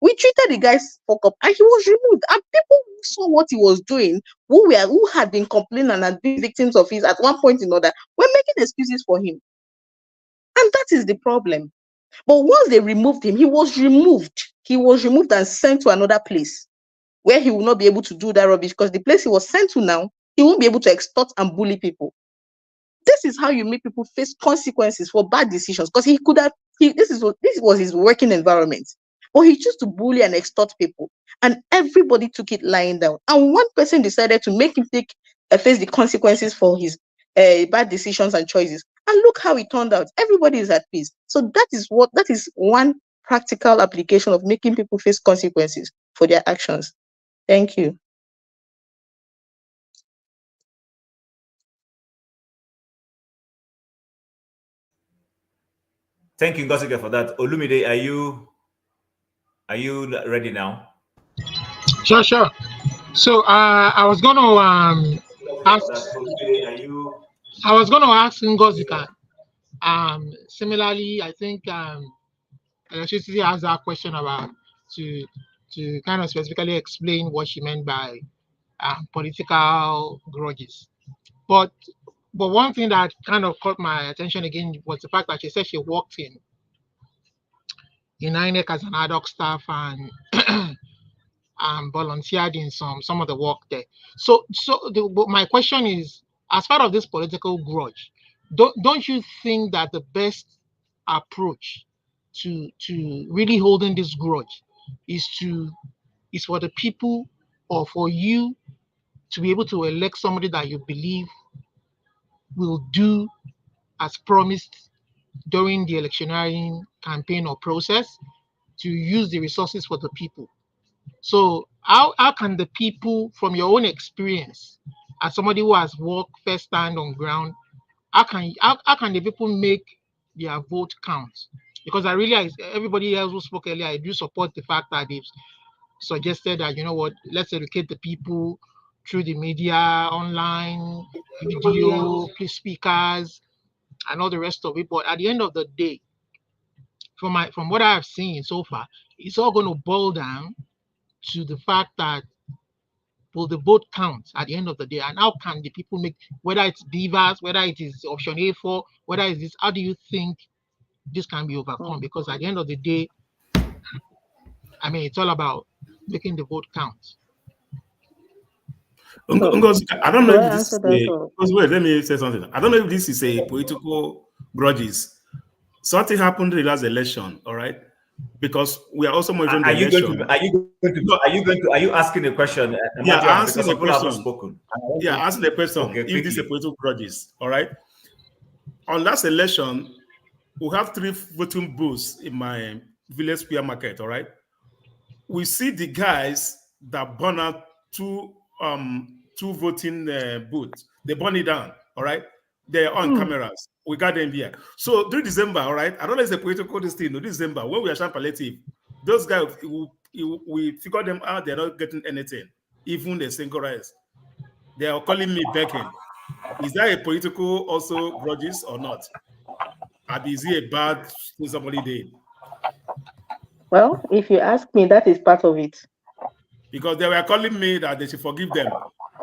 We treated the guy's fuck up, and he was removed. And people who saw what he was doing, who had been complaining and had been victims of his at one point or another, were making excuses for him. And that is the problem. But once they removed him, he was removed. He was removed and sent to another place where he will not be able to do that rubbish, because the place he was sent to now, he won't be able to extort and bully people. This is how you make people face consequences for bad decisions, because this was his working environment. But he chose to bully and extort people, and everybody took it lying down. And one person decided to make him face the consequences for his bad decisions and choices. And look how it turned out. Everybody is at peace. So that is one practical application of making people face consequences for their actions. Thank you. Thank you, Ngosike, for that. Olumide, are you ready now? Sure. So I was going to ask. I was going to ask Ngosika. Similarly, I think Electricity has that question about to kind of specifically explain what she meant by political grudges. But one thing that kind of caught my attention again was the fact that she said she worked in INEC as an ad hoc staff and volunteered in some of the work there. So my question is, as part of this political grudge, don't you think that the best approach to really holding this grudge is for the people or for you to be able to elect somebody that you believe will do as promised during the electioneering campaign or process, to use the resources for the people. So how can the people, from your own experience, as somebody who has worked firsthand on ground, how can the people make their vote count? Because I realize everybody else who spoke earlier, I do support the fact that they've suggested that, you know what, let's educate the people through the media, online, video, speakers, and all the rest of it. But at the end of the day, from what I have seen so far, it's all going to boil down to the fact that will the vote count at the end of the day, and how can the people make, whether it's beavers, whether it is option A4, whether it's this, how do you think this can be overcome? Because at the end of the day, I mean, it's all about making the vote count. Ngozi, I don't know Do I if this answer is that a, or? wait, let me say something. I don't know if this is a political grudges. Something happened in the last election, all right? Because we are also monitoring the election. Are you asking a question? Yeah, answer because the people haven't question. spoken. Yeah, answer the question. Okay, if this is a political grudges, all right? On last election, we have 3 voting booths in my village square market, all right? We see the guys that burn out two voting booths. They burn it down, all right? They're on cameras. We got them here. So during December, all right, I don't know if it's a political thing, no, December, when we are sharing palliative, those guys, we figure them out, they're not getting anything, even the single rights. They are calling me begging. Is that a political also grudges or not? Or is it a bad thing somebody did? Well, if you ask me, that is part of it. Because they were calling me that they should forgive them,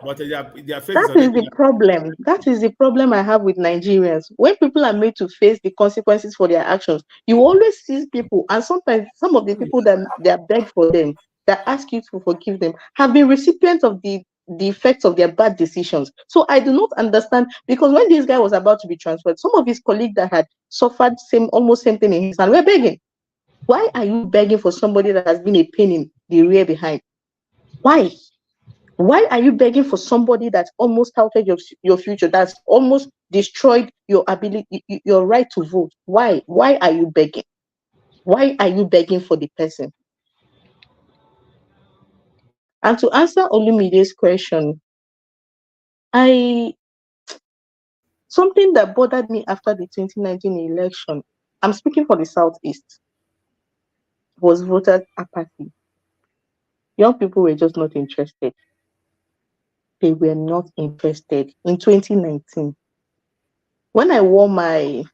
but their face That is the problem. That is the problem I have with Nigerians. When people are made to face the consequences for their actions, you always see people, and sometimes some of the people that they are begged for them, that ask you to forgive them, have been recipients of the effects of their bad decisions. So I do not understand, because when this guy was about to be transferred, some of his colleagues that had suffered almost same thing in his hand were begging. Why are you begging for somebody that has been a pain in the rear behind? Why? Why are you begging for somebody that's almost outed your future, that's almost destroyed your ability, your right to vote? Why? Why are you begging? Why are you begging for the person? And to answer Olumide's question, something that bothered me after the 2019 election, I'm speaking for the Southeast, was voter apathy. Young people were just not interested. They were not interested in 2019. When I wore my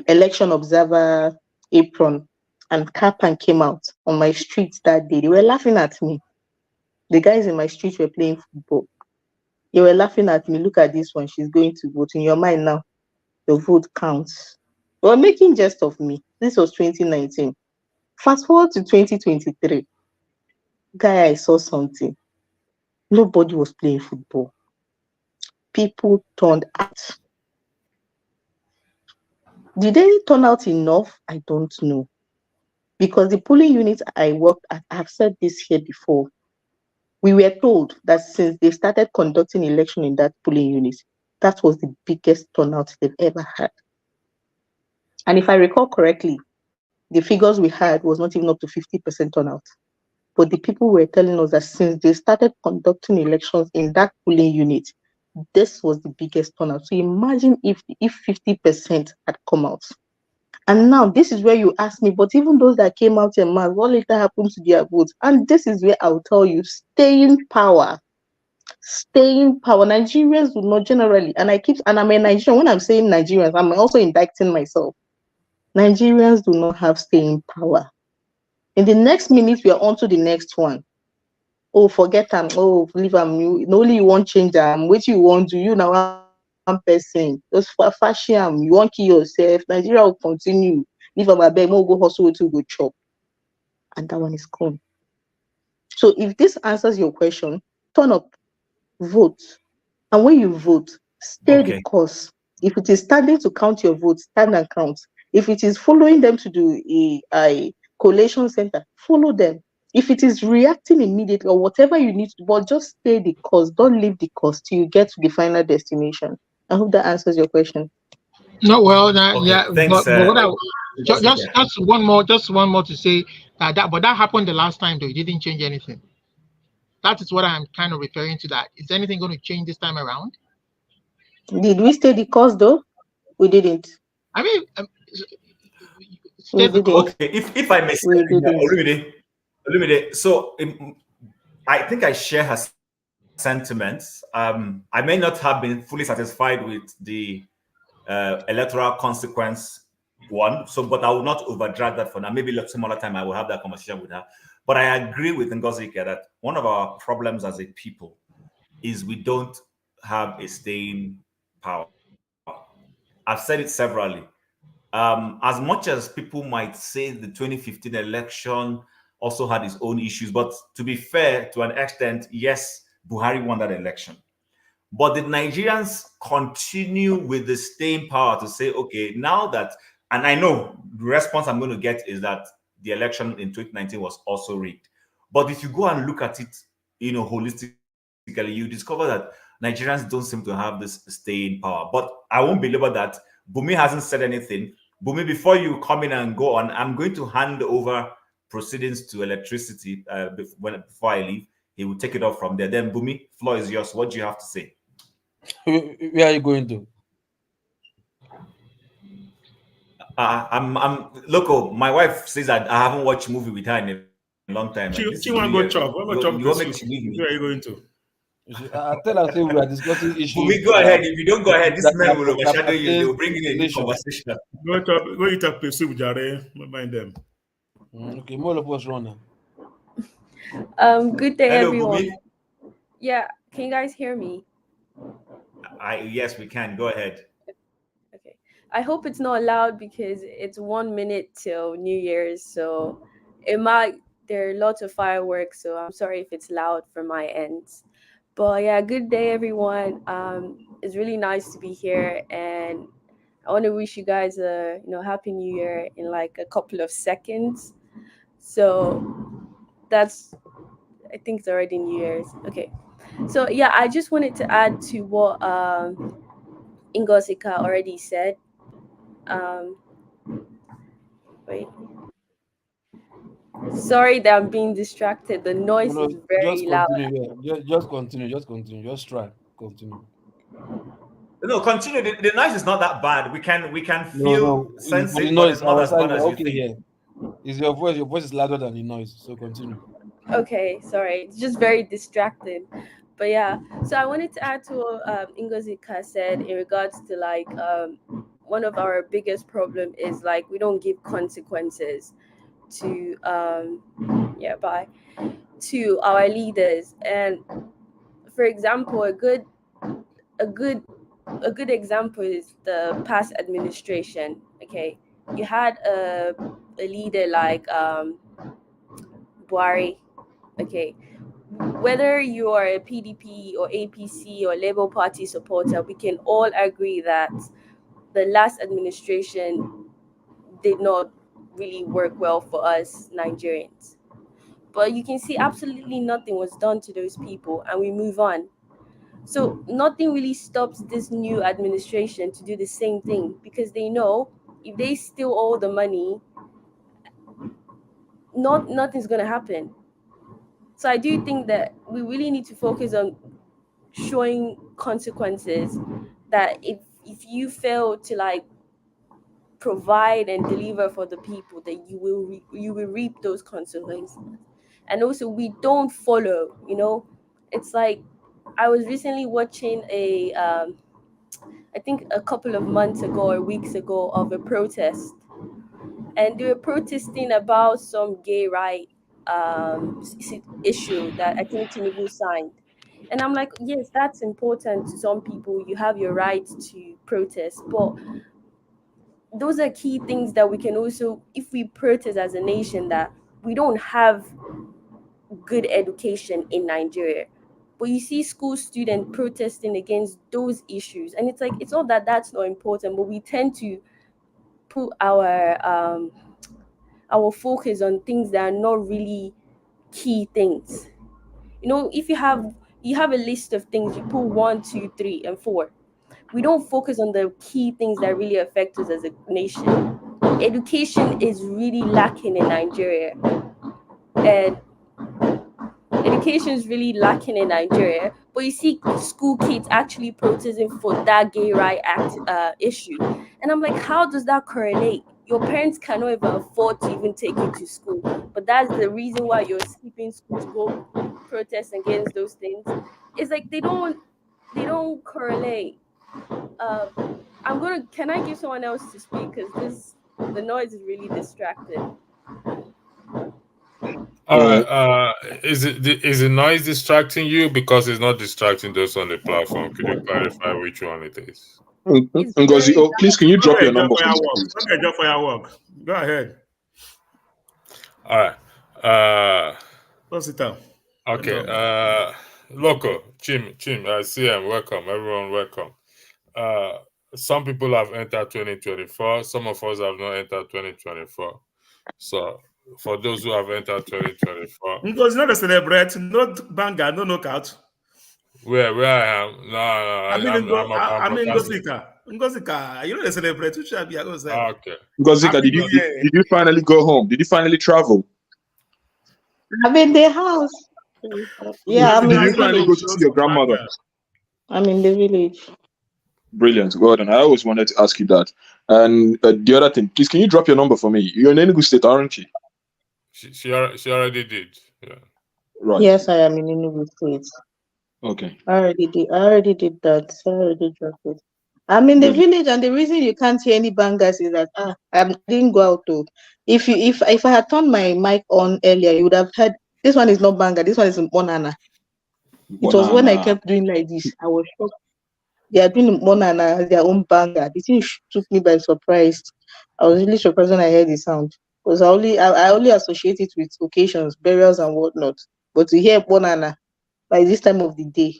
election observer apron and cap and came out on my street that day, they were laughing at me. The guys in my street were playing football. They were laughing at me. Look at this one, she's going to vote. In your mind now, your vote counts. They were making jest of me. This was 2019. Fast forward to 2023. Guy, I saw something. Nobody was playing football. People turned out. Did they turn out enough? I don't know. Because the polling units I worked at, I've said this here before, we were told that since they started conducting election in that polling unit, that was the biggest turnout they've ever had. And if I recall correctly, the figures we had was not even up to 50% turnout. But the people were telling us that since they started conducting elections in that polling unit, this was the biggest turnout. So imagine if 50% had come out. And now this is where you ask me, but even those that came out in mass, what later happened to their votes? And this is where I'll tell you, staying power. Staying power. Nigerians do not generally, and I'm a Nigerian. When I'm saying Nigerians, I'm also indicting myself. Nigerians do not have staying power. In the next minute, we are on to the next one. Oh, forget them. Oh, leave them. Only you won't change them. What you want to you now? One person. Those fashion. You won't kill yourself. Nigeria will continue. Leave our bed. Go hustle to go chop. And that one is gone. So if this answers your question, turn up, vote. And when you vote, stay the course. If it is standing to count your votes, stand and count. If it is following them to do a collation center, follow them. If it is reacting immediately or whatever you need to, but just stay the course. Don't leave the course till you get to the final destination. I hope that answers your question. No, well, Okay, yeah, thanks. but what I Just just one more to say but that happened the last time though. It didn't change anything. That is what I'm kind of referring to. That is anything going to change this time around? Did we stay the course though? We didn't. I mean, We didn't. Okay, if I may say, We didn't. Olumide, so I think I share her sentiments. I may not have been fully satisfied with the electoral consequence one, but I will not overdrag that for now. Maybe some other time I will have that conversation with her. But I agree with Ngozi that one of our problems as a people is we don't have a staying power. I've said it severally. As much as people might say the 2015 election also had its own issues, but to be fair, to an extent, yes, Buhari won that election. But the Nigerians continue with the staying power to say, okay, now that, and I know the response I'm going to get is that the election in 2019 was also rigged. But if you go and look at it, holistically, you discover that Nigerians don't seem to have this staying power. But I won't belabor that. Bumi hasn't said anything. Bumi, before you come in and go on, I'm going to hand over proceedings to electricity before I leave. He will take it off from there. Then, Bumi, floor is yours. What do you have to say? Where are you going to? I'm local. My wife says that I haven't watched a movie with her in a long time. She want to go chop. You want me to leave me? Where are you going to? I tell her, say we are discussing issues. We go ahead. If you don't go ahead, this man will overshadow you. They will bring in a new conversation. Go eat a place with Jare. Mind them. Okay, more of us run now. Good day, Hello, everyone. Bumi. Yeah, can you guys hear me? Yes, we can. Go ahead. Okay. I hope it's not loud because it's 1 minute till New Year's, so there are lots of fireworks, so I'm sorry if it's loud from my end. But yeah, good day, everyone. It's really nice to be here, and I want to wish you guys a happy New Year in like a couple of seconds. So that's, I think it's already New Year's. Okay. So yeah, I just wanted to add to what Ngosika already said. Wait. Sorry that I'm being distracted. The noise is very loud. Just continue. Just try. Continue. No, continue. The noise is not that bad. We can feel sense it, but it's not as bad as you think. Yeah. Is your voice? Your voice is louder than the noise. So continue. Okay, sorry. It's just very distracted. But yeah, so I wanted to add to what Ngozika said in regards to like one of our biggest problem is like we don't give consequences to to our leaders. And for example, a good example is the past administration. Okay, you had a leader like Buhari. Okay, whether you are a PDP or APC or Labour Party supporter, we can all agree that the last administration did not really work well for us Nigerians. But you can see absolutely nothing was done to those people, and we move on. So nothing really stops this new administration to do the same thing, because they know if they steal all the money, nothing's gonna happen. So I do think that we really need to focus on showing consequences, that if you fail to like provide and deliver for the people, that you will reap those consequences. And also we don't follow, it's like I was recently watching I think a couple of months ago or weeks ago of a protest, and they were protesting about some gay right issue that I think Tinubu signed. And I'm like, yes, that's important to some people. You have your right to protest, but those are key things that we can also, if we protest as a nation, that we don't have good education in Nigeria. But you see school students protesting against those issues, and it's like, it's not that that's not important, but we tend to put our focus on things that are not really key things. You know, if you have a list of things, you put 1, 2, 3, and 4. We don't focus on the key things that really affect us as a nation. Education is really lacking in Nigeria, and education is really lacking in Nigeria. But you see school kids actually protesting for that gay right act issue, and I'm like, how does that correlate? Your parents cannot even afford to even take you to school, but that's the reason why you're skipping school to go protest against those things. It's like they don't correlate. Can I give someone else to speak? Because the noise is really distracting. All right. Is the noise distracting you? Because it's not distracting those on the platform. Could you clarify which one it is? Ngozi, please, can you drop your number? Okay, just for your work. Go ahead. All right. Close it down. Okay. Loco, Chim, I see him. Welcome, everyone. Welcome. Some people have entered 2024. Some of us have not entered 2024. So, for those who have entered 2024, Because not a celebrate, not banger, no knockout. Where I am? No, I mean, Ngozika. You know the celebrate. Which should be a okay. Ngozika, did you finally go home? Did you finally travel? I'm in the house. Yeah, I'm in Did you the finally go village. to see your grandmother? I'm in the village. Brilliant. Well done. I always wanted to ask you that. And the other thing, please, can you drop your number for me? You're in Enugu State, aren't you? She already did. Yeah. Right. Yes, I am in Enugu State. Okay. I already did that. I already dropped it. I'm in the village, and the reason you can't hear any bangers is that I didn't go out to. If I had turned my mic on earlier, you would have heard this one is not banger. This one is Monana. It was when I kept doing like this. I was shocked. They are doing Monana as their own banger. The thing took me by surprise. I was really surprised when I heard the sound, because I only associate it with occasions, burials, and whatnot. But to hear Monana by this time of the day,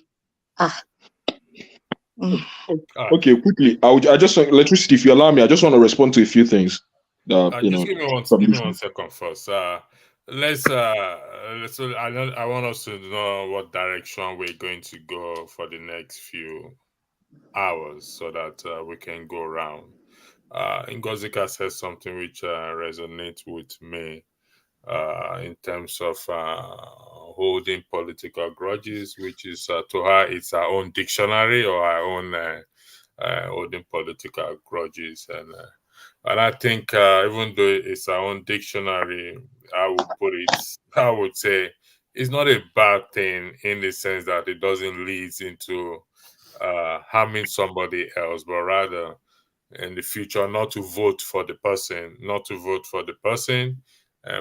Okay, quickly. I just want electricity. If you allow me, I just want to respond to a few things. Just give me 1 second first. Let's. I want us to know what direction we're going to go for the next few hours, so that we can go around. Ngozika says something which resonates with me in terms of holding political grudges, which is to her it's her own dictionary or her own holding political grudges, and I think even though it's our own dictionary, I would say it's not a bad thing in the sense that it doesn't lead into harming somebody else, but rather in the future not to vote for the person,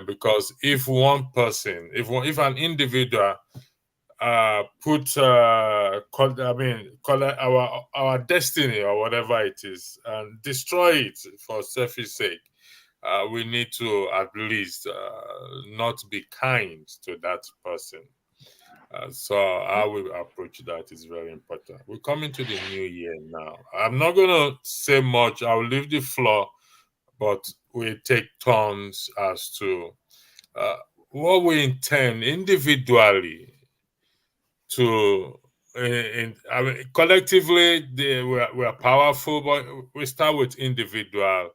because if one person, if an individual put our destiny or whatever it is and destroy it for selfish sake, we need to at least not be kind to that person. So how we approach that is very important. We're coming to the new year now. I'm not gonna say much. I'll leave the floor, but we take turns as to what we intend individually to. Collectively, we are powerful, but we start with individual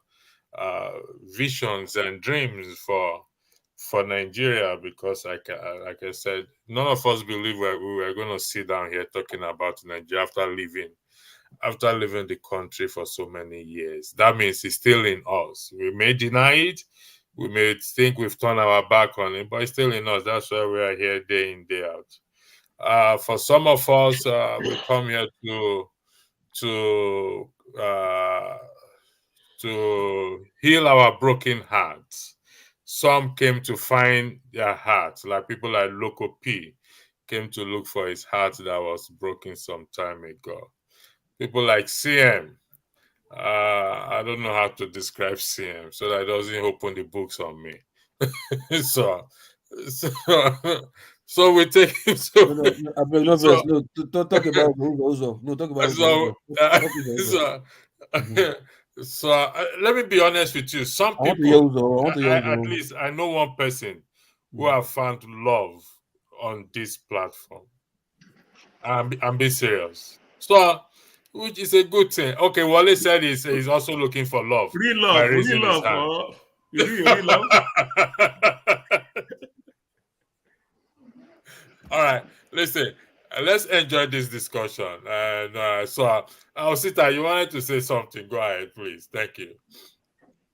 visions and dreams for Nigeria, because like I said, none of us believe we were going to sit down here talking about Nigeria after leaving the country for so many years. That means it's still in us. We may deny it, we may think we've turned our back on it, but it's still in us. That's why we are here day in, day out. For some of us, we come here to heal our broken hearts. Some came to find their hearts, like people like Loco P came to look for his heart that was broken some time ago. People like CM, I don't know how to describe CM so that it doesn't open the books on me. So we take him. No, don't talk about Uzo. No, talk about Uzo. So let me be honest with you. Some people, at least I know one person who have found love on this platform and be serious. So, which is a good thing. Okay, Wale said he's also looking for love by raising his hand. Oh, you do real love. All right, listen, let's enjoy this discussion. And so, Osita, you wanted to say something? Go ahead, please. Thank you.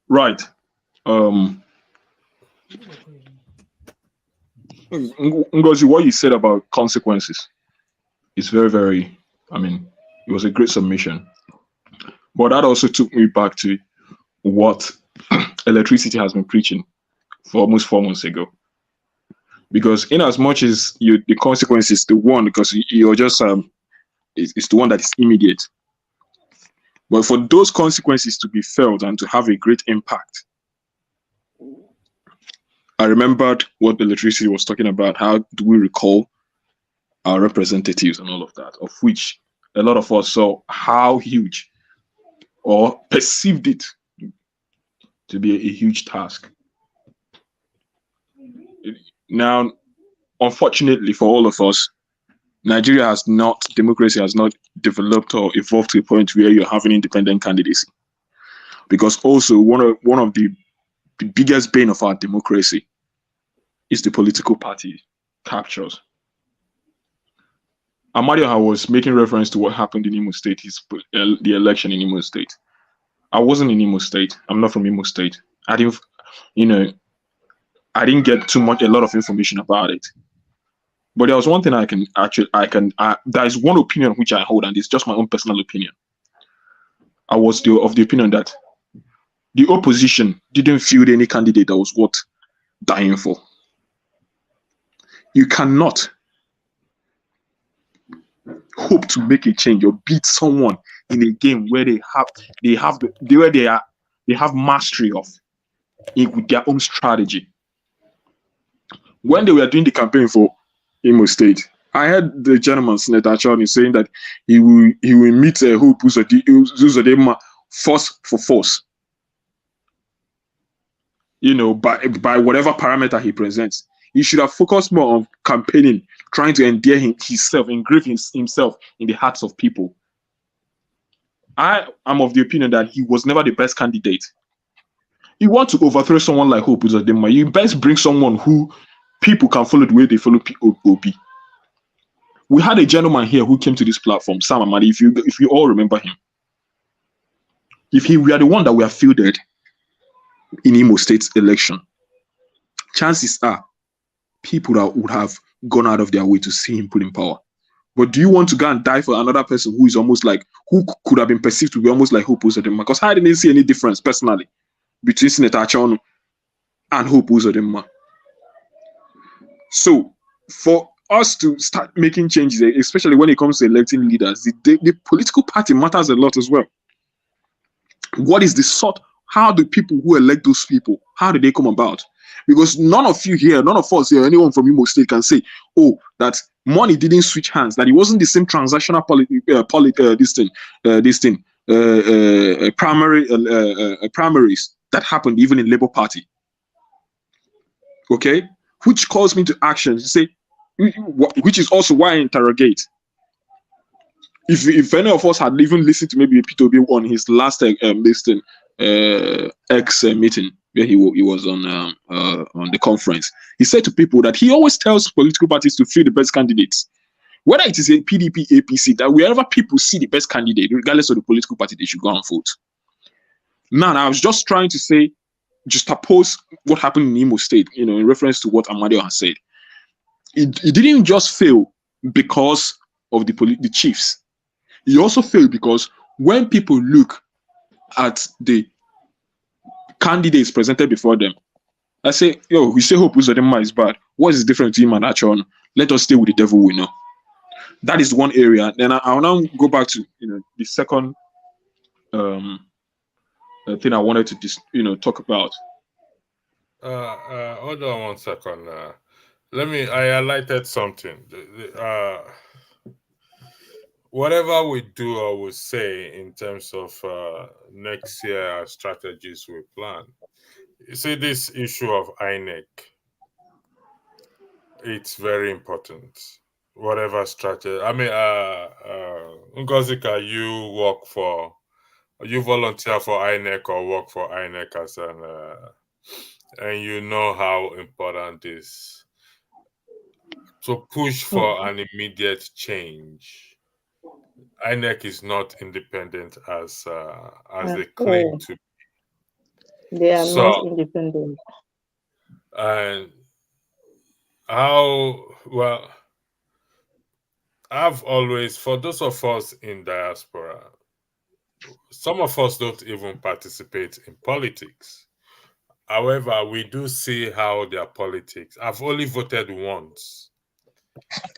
Right. Ngozi, what you said about consequences is very, very, it was a great submission. But that also took me back to what electricity has been preaching for almost 4 months ago. Because in as much as the consequence is the one, because you're just, it's the one that is immediate. But for those consequences to be felt and to have a great impact, I remembered what electricity was talking about. How do we recall our representatives and all of that, of which a lot of us saw how huge or perceived it to be a huge task. Now, unfortunately for all of us, democracy has not developed or evolved to a point where you're having independent candidacy. Because also one of the biggest bane of our democracy is the political party captures. Amadio was making reference to what happened in Imo State, the election in Imo State. I wasn't in Imo State. I'm not from Imo State. I didn't get a lot of information about it. But there was one thing there is one opinion which I hold, and it's just my own personal opinion. I was of the opinion that the opposition didn't field any candidate that was worth dying for. You cannot hope to make a change or beat someone in a game where they have mastery of it with their own strategy. When they were doing the campaign for Imo State, I heard the gentleman Senator Achani saying that he will meet Hope Uzodinma force for force. By whatever parameter he presents. He should have focused more on campaigning, trying to endear engrave himself in the hearts of people. I am of the opinion that he was never the best candidate. You want to overthrow someone like Hope Uzodinma, you best bring someone who people can follow the way they follow Obi. We had a gentleman here who came to this platform, Sam Amadi, if you all remember him. If he were the one that were fielded in Imo State's election, chances are people that would have gone out of their way to see him put in power. But do you want to go and die for another person who could have been perceived to be almost like Hope Uzodinma? Because I didn't see any difference personally between Senator Achonu and Hope Uzodinma. So for us to start making changes, especially when it comes to electing leaders, the political party matters a lot as well. What is the sort? How do people who elect those people, how do they come about? Because none of us here, anyone from Imo State can say, that money didn't switch hands, that it wasn't the same transactional primaries that happened even in Labour Party. Okay? Which calls me to action to say, which is also why I interrogate. If any of us had even listened to maybe Peter Obi on his last meeting where he was on the conference, he said to people that he always tells political parties to field the best candidates, whether it is a PDP, APC, that wherever people see the best candidate, regardless of the political party, they should go and vote. Now, I was just trying to say, just oppose what happened in Imo State, in reference to what Amadio has said. It didn't just fail because of the chiefs. It also failed because when people look at the candidates presented before them, I say, we say Hope Uzodinma is bad. What is the difference between him and Achon? Let us stay with the devil we know. That is one area. Then I'll now go back to the second thing I wanted to talk about. Hold on 1 second. I highlighted something. Whatever we do or we say in terms of next year strategies we plan, you see this issue of INEC. it's very important. Whatever strategy. I mean, Ngozika, you volunteer for INEC or work for INEC as and you know how important it is to push for an immediate change. INEC is not independent as they claim to be. They are not independent. And well, I've always, for those of us in diaspora, some of us don't even participate in politics. However, we do see how their politics. I've only voted once.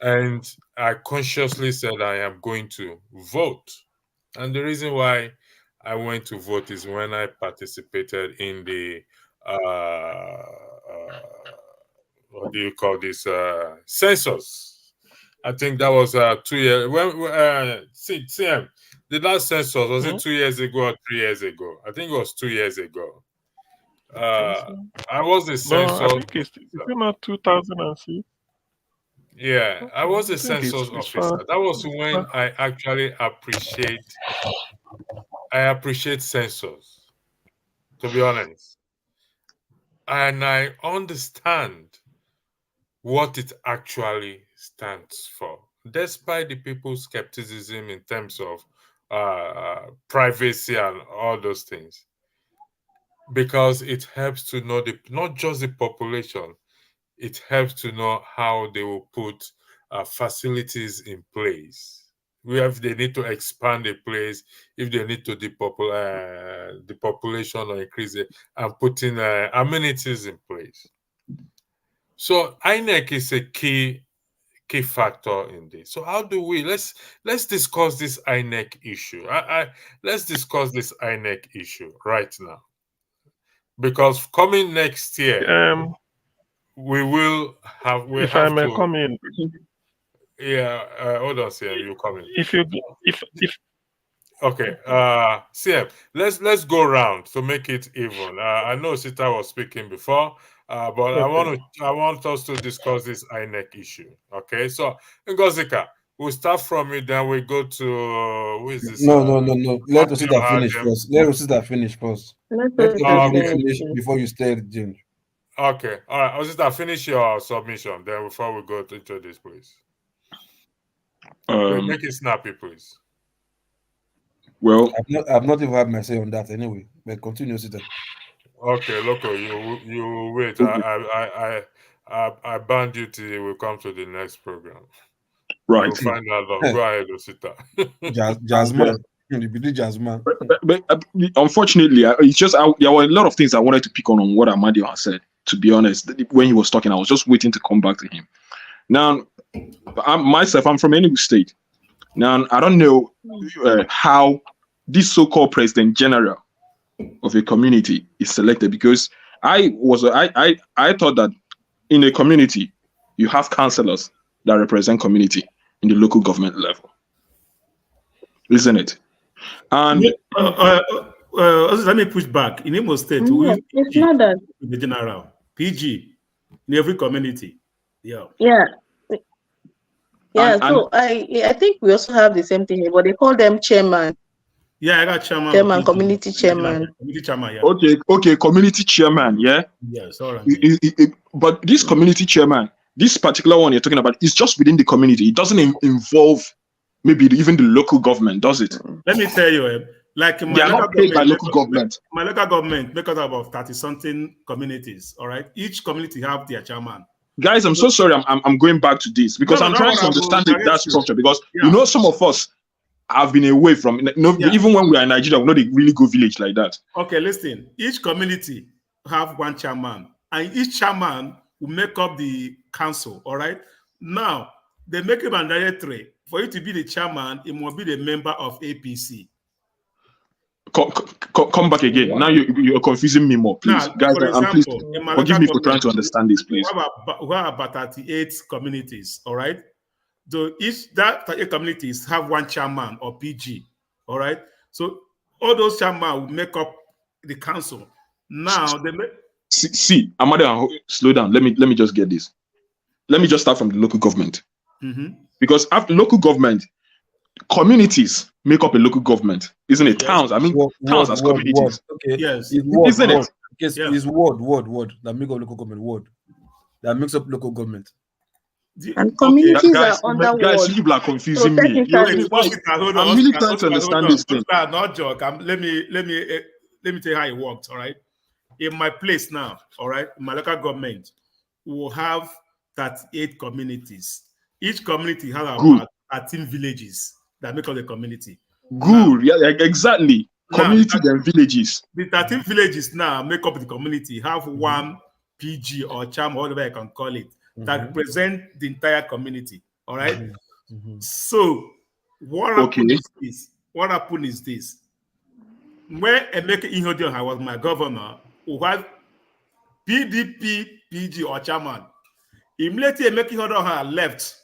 And I consciously said I am going to vote. And the reason why I went to vote is when I participated in the what do you call this, census. I think that was 2 years. When CM, the last census, was it 2 years ago or 3 years ago? I think it was 2 years ago. I was a census. No, I think it's not 2006. Yeah, I was a I think census it's officer. That was when I actually appreciate census, to be honest. And I understand what it actually stands for, despite the people's skepticism in terms of privacy and all those things, because it helps to know not just the population, it helps to know how they will put facilities in place. If they need to expand a place, if they need to depopulate the population or increase it, and putting amenities in place. So INEC is a key factor in this. So how do we let's discuss this INEC issue? Let's discuss this INEC issue right now, because coming next year, we will have. If I may come in. Yeah, hold on, CM, you come in. If okay, CM, let's go around to make it even. I know Sita was speaking before, but I want us to discuss this INEC issue. Okay, so Ngozika, we'll start from you, then we go to who is this? No. Let Rosita finish first. Let Rosita finish first. Let everybody finish before you start, James. Okay, all right. Rosita, finish your submission then before we go into this, please. Make it snappy, please. Well, I've not even had my say on that anyway. But continue, Sita. Okay, Loco, you wait. I banned you till we come to the next program. Right. We'll find out. Go ahead, Osita. Jazzman. You be the Jazzman. But unfortunately, it's just there were a lot of things I wanted to pick on what Amadio has said. To be honest, when he was talking, I was just waiting to come back to him. Now, I'm from Enugu State. Now, I don't know how this so-called president general of a community is selected, because I thought that in a community you have councillors that represent community in the local government level, isn't it? And let me push back. In Imo State, it's not that the general PG in every community. Yeah. So I think we also have the same thing here, but they call them chairman. Yeah, I got chairman. Community chairman. Community chairman, yeah. Okay, community chairman, yeah. Yes, all right. But this community chairman, this particular one you're talking about, is just within the community. It doesn't involve maybe even the local government, does it? Let me tell you, like they are not paid by local government. My local government makes up about 30-something communities. All right, each community have their chairman. Guys, I'm so sorry. I'm going back to this because I'm trying to understand that structure. Because you know, some of us have been away from. Even when we are in Nigeria, we know they really go village like that. Okay, listen. Each community have one chairman, and each chairman will make up the council. All right. Now they make it mandatory for you to be the chairman. It must be the member of APC. Come back again. Now you're confusing me more, please, guys. Please forgive me for trying to understand this, please. We have about 38 communities. All right. So each that 38 communities have one chairman or PG. All right. So all those chairmen will make up the council. Now they make. See, Amada, slow down. Let me just get this. let me just start from the local government. Mm-hmm. Because after local government, communities make up a local government, isn't it? Yes. Towns, I mean, towns as communities. Okay. Yes. Isn't it? Yes, is word that make up local government. Word that makes up local government. And communities guys, are under guys, ward. people are confusing me. technically, I'm really trying to understand this thing. Not joke. Let me tell you how it works. All right. In my place now, all right, in my local government, we will have 38 communities. Each community has about 13 villages that make up the community. Good. Now, yeah, exactly. Community and villages. The 13 villages now make up the community, have one PG or charm, whatever I can call it, that represent the entire community. All right. So what happened is this. What happened is this. When Emeka Ihedioha was my governor, who had PDP, PG or chairman, immediately Emeka Ihedioha left,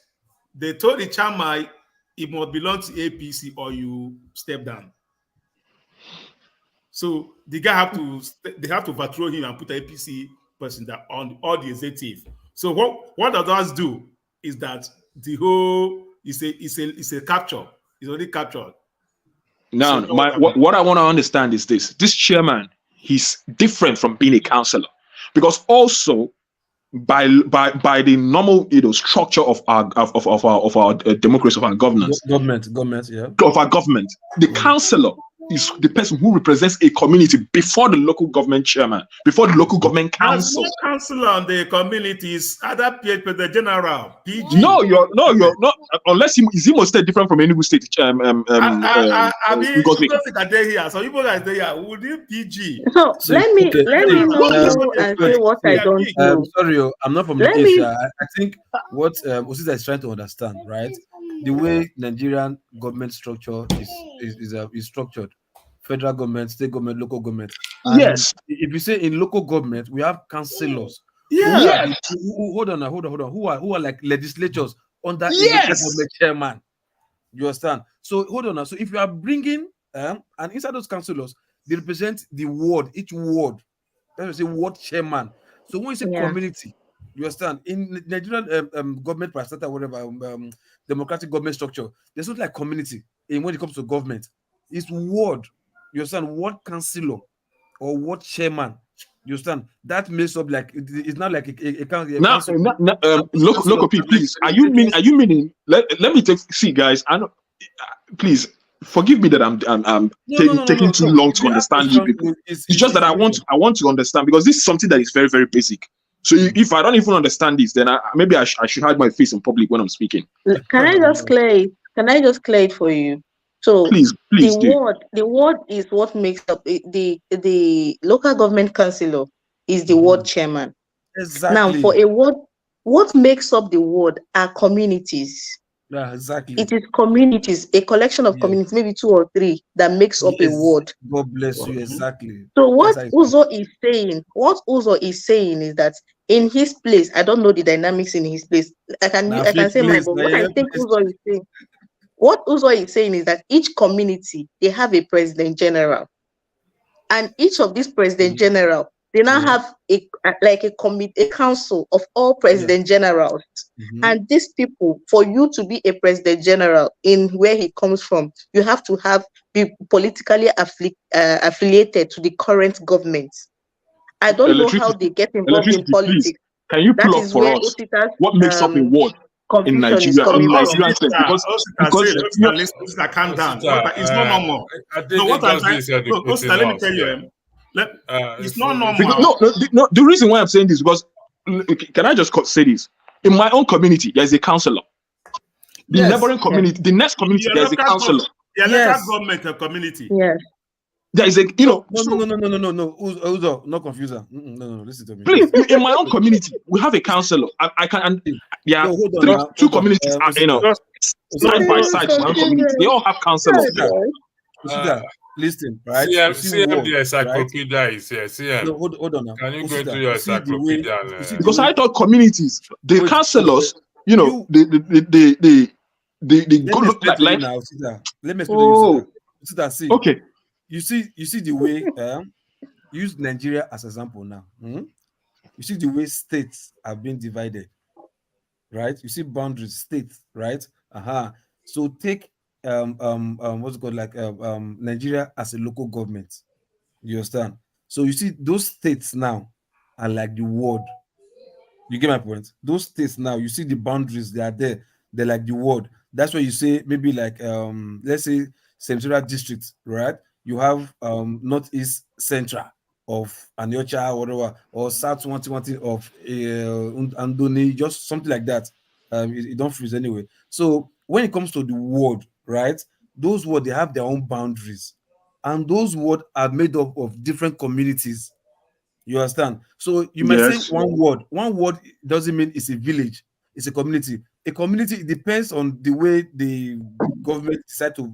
they told the chairman it must belong to APC or you step down. So the guy they have to overthrow him and put an APC person that on all the executive. So what does that do is that the whole is a capture. It's already captured. Now, So what I want to understand is this: this chairman, he's different from being a councillor, because also by the normal structure of our democracy, of our governance, government, yeah, of our government, the councillor is the person who represents a community before the local government chairman, before the local government council. There's no councillor on the communities, other the general, PG. No, you're not, unless Imo State different from Enugu State. I mean, you don't think that they're here. So you guys they are. Would you PG? So let me know and say what I don't know. Sorry, I'm not from Asia. I think what Osita is trying to understand, right? The way Nigerian government structure is structured. Federal government, state government, local government. And yes. If you say in local government, we have councillors. Yes. Hold on. Who are like legislatures under a government chairman? You understand? So hold on now. So if you are bringing and inside those councillors, they represent the ward, each ward. Let's say ward chairman. So when you say community, you understand? In Nigerian government parastatal, whatever democratic government structure, there's not like community in when it comes to government. It's ward. You understand? Ward councillor or ward chairman. You understand? That makes up like it's not like a council. Local people, please. Are you meaning? Let me see, guys. I know. Please forgive me that I'm taking too long to understand you people. It's just that I want to understand, because this is something that is very, very basic. So if I don't even understand this, then maybe I should hide my face in public when I'm speaking. Can I just clear it for you? So please the ward is what makes up the local government councillor is the ward chairman. Exactly. Now for a ward, what makes up the ward are communities. Yeah, exactly. It is communities, a collection of communities, maybe 2 or 3, that makes up a ward. God bless you. Exactly. So what Uzo is saying is that in his place, I don't know the dynamics in his place. I can say my vote. What I think Uzo is saying. What Uzo is saying is that each community, they have a president general, and each of these president general, they now have a council of all president generals. And these people, for you to be a president general in where he comes from, you have to be politically affiliated to the current government. I don't know how they get involved in politics. Please. Can you pull up for us what makes up a ward in Nigeria? Because calm down. It's not normal. No, what I'm saying. Let me tell you. It's not normal. No. The reason why I'm saying this is because, can I just say this? In my own community, there's a councillor. The neighboring community, the next community, there's a councillor. The local government community. Yes. There is a, No. Uzo, no confuser. No, listen to me. Please, in my own community, we have a councillor. I can, two communities are, side by side. My own community, they all have councillors. Listen, right? CM the encyclopedia is here. CM. No, hold on now. Can you go into your encyclopedia? Because I thought communities, the councillors, they go look like. Let me explain you. See. Okay. You see the way use Nigeria as an example now. You see the way states have been divided. right? You see boundaries, states, right? So take what's it called, like Nigeria as a local government. You understand? So you see those states now are like the world. You get my point? Those states now, you see the boundaries, they are there. They're like the world. That's why you say maybe like let's say Central District, right? You have Northeast Central of Aniocha, whatever, or South one of Andoni, just something like that. It don't freeze anyway. So when it comes to the world, right? Those words, they have their own boundaries, and those words are made up of different communities. You understand? So you might say Yes. one word. One word doesn't mean it's a village, it's a community. A community, it depends on the way the government decide to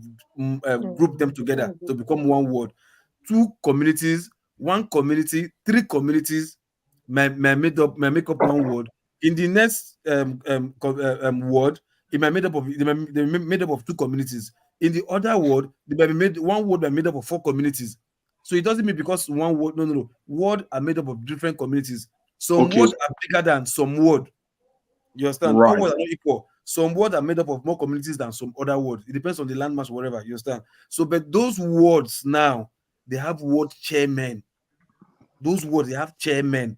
group them together to become one word. Two communities, one community, three communities may make up one word. In the next word, it might they may made up of two communities. In the other word, they might be made one word might made up of four communities. So it doesn't mean because one word, no. Words are made up of different communities. Some Okay. words are bigger than some word. You understand? All Right. words are not equal. Some words are made up of more communities than some other words. It depends on the landmass, whatever. You understand? So, but those words now, they have word chairmen. Those words, they have chairmen,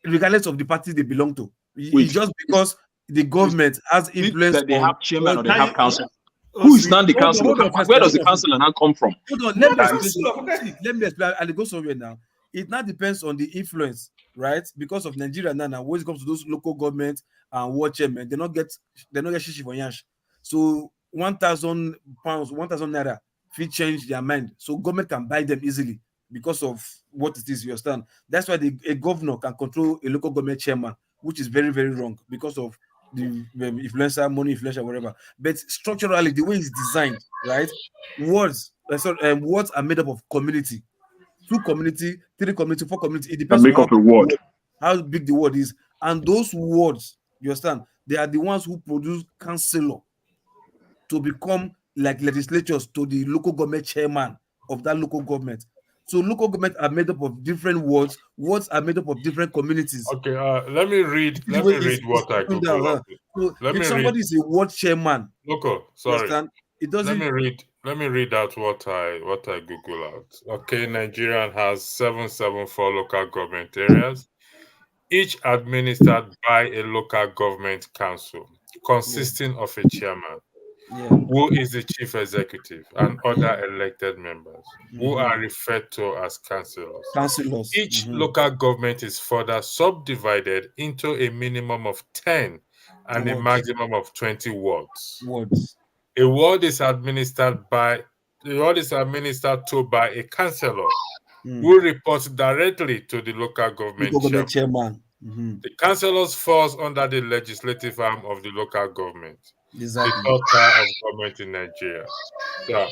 regardless of the party they belong to. It's just because the government has influence That they on. have chairman or they Now have you, council. Who is now the councillor? Hold on first. Where does the councillor now come from? Hold on, let me That explain. is- See, let me explain. I'll go somewhere now. It now depends on the influence, right? Because of Nigeria now, when it comes to those local government and ward chairmen, they not get shishi for yash. So 1,000 pounds, 1,000 naira, fit change their mind. So government can buy them easily because of what it is. You understand? That's why a governor can control a local government chairman, which is very, very wrong because of the influencer, money influencer, whatever. But structurally, the way it's designed, right? Words are made up of community, 2 community, 3 community, 4 community. It that depends on make up a word. how big the word is, and those words, you understand, they are the ones who produce councillor to become like legislatures to the local government chairman of that local government. So local government are made up of different words. Words are made up of different communities. Okay, let me read The way it's what I broken down, Google huh? up. So Let if me read. somebody is a ward chairman, Okay, you sorry. understand, it Let me doesn't. read out what I Google out. Okay, Nigeria has 774 local government areas, each administered by a local government council consisting of a chairman, who is the chief executive, and other elected members, who are referred to as councillors. Councillors. Each local government is further subdivided into a minimum of 10 and a Wards. maximum of 20 wards. Words. A ward is administered to by a councillor who reports directly to the local government chairman. The councillors falls under the legislative arm of the local government, Exactly. the third tier of government in Nigeria. So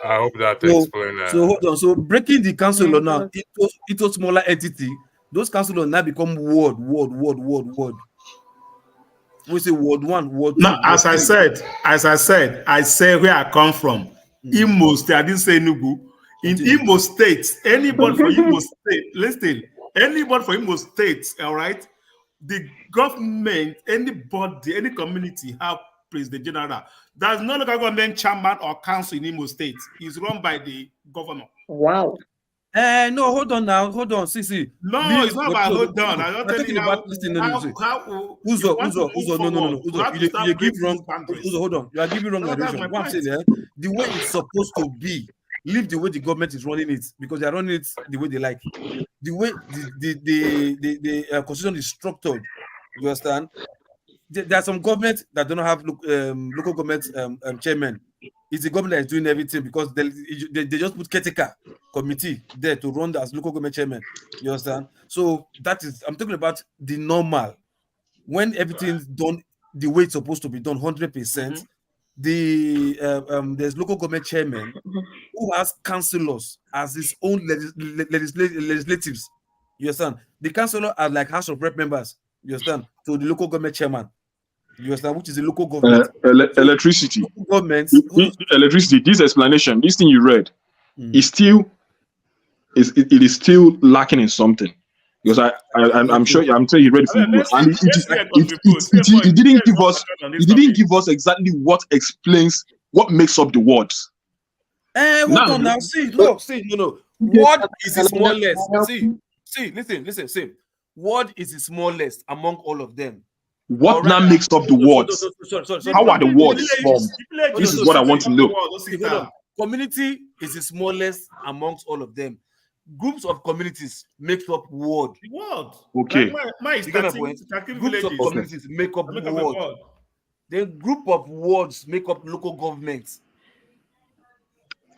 I hope that So explains. hold on. So breaking the councillor now into smaller entity, those councillors now become ward. We say ward 1, ward 2. Now, as I said, I say where I come from. Imo State, I didn't say Nugu. In Imo State, anybody for Imo State, listen, anybody for Imo State, all right, the government, anybody, any community have president general. There's no local government chairman or council in Imo State. It's run by the governor. Wow. No, hold on now. Hold on. See. No, it's not about hold on. I'm not telling you how. Uzo, no. Uzo, you give wrong. Uzo, hold on. You are giving wrong narration. What I'm saying here, the way it's supposed to be, leave the way the government is running it, because they are running it the way they like. The way the constitution is structured, you understand? There are some governments that don't have local government chairman. It's the government that is doing everything, because they just put caretaker committee there to run as local government chairman. You understand? So that is, I'm talking about the normal, when everything's done the way it's supposed to be done, 100%. There's local government chairman who has councillors as his own legislatives. You understand? The councillor are like House of Rep members. You understand? To the local government chairman. You understand? Which is the local government. Electricity. Government. Electricity. This explanation, this thing you read, is still it is still lacking in something. Because I'm sure you read it, and it didn't give us exactly what explains what makes up the words. Hold on now. See, look, see, what is the smallest? Listen. What is the smallest among all of them? What now makes up the words? Sorry. How are the words formed? This is what I want to know. Community is the smallest amongst all of them. Groups of communities make up word. Okay. Groups of communities make up word. Then group of wards make up local governments.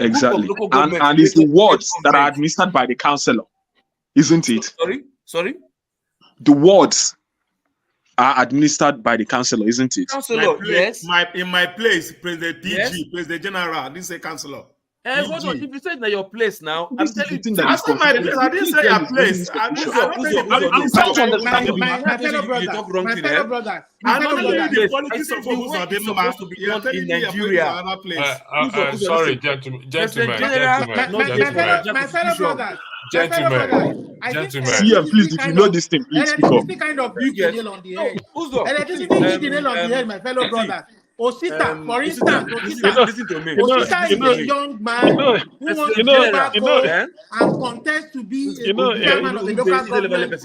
Exactly. And it's the wards that are administered by the councillor, isn't it? Sorry? The wards are administered by the councillor, isn't it? Councillor, yes. In my place, President PG, President General, this is a councillor. Hold on. If you said that your place now, I'm telling you. I said my place. I didn't say a place. I'm trying to understand. My fellow brothers. I don't know the politics of supposed to be done in Nigeria. Sorry, gentlemen. My fellow brothers. See, please, if you know this thing, please speak up. Electricity kind of beats the nail on the head. Electricity beats the nail on the head, my fellow brothers. Osita, for instance, Osita is a young man who wants to go back home and contest to be a chairman of the local government of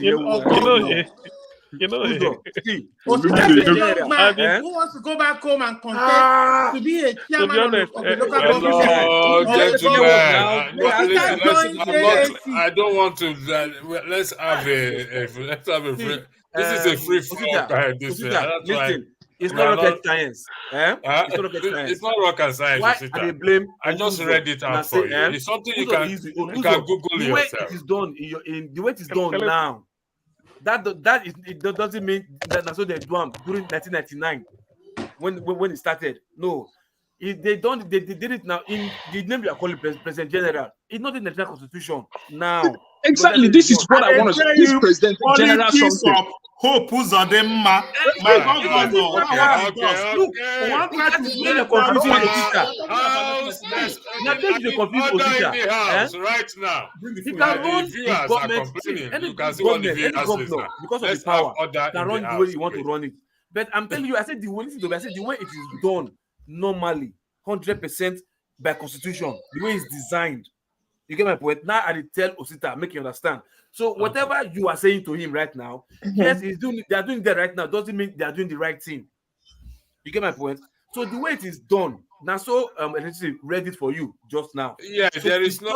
governor. Osita is a young man who wants to go back home and contest to be a chairman of the local government. I don't want to. Let's have a free. This is a free floor. It's not rocket science. It's not rocket science. Why are they blame? I just read it out for you. It's something you can Google yourself. The way it is done the way it is done now. It doesn't mean that's what they do during 1999 when it started. No, they did it now in the name you are calling President General. It's not in the Nigerian Constitution now. Exactly. This is what I want to say. This President General something. Hope who's on them, my governor. Look, one try to explain the confusion right now. You can run the government, any governor, because of the power, can run the way you want to run it. But I'm telling you, I said the way it is done normally, 100% by constitution, the way it's designed. You get my point? Now I tell Osita, make you understand. So whatever you are saying to him right now, yes, they are doing that right now, doesn't mean they are doing the right thing. You get my point? So the way it is done, now so read it for you just now. Yeah, so there is no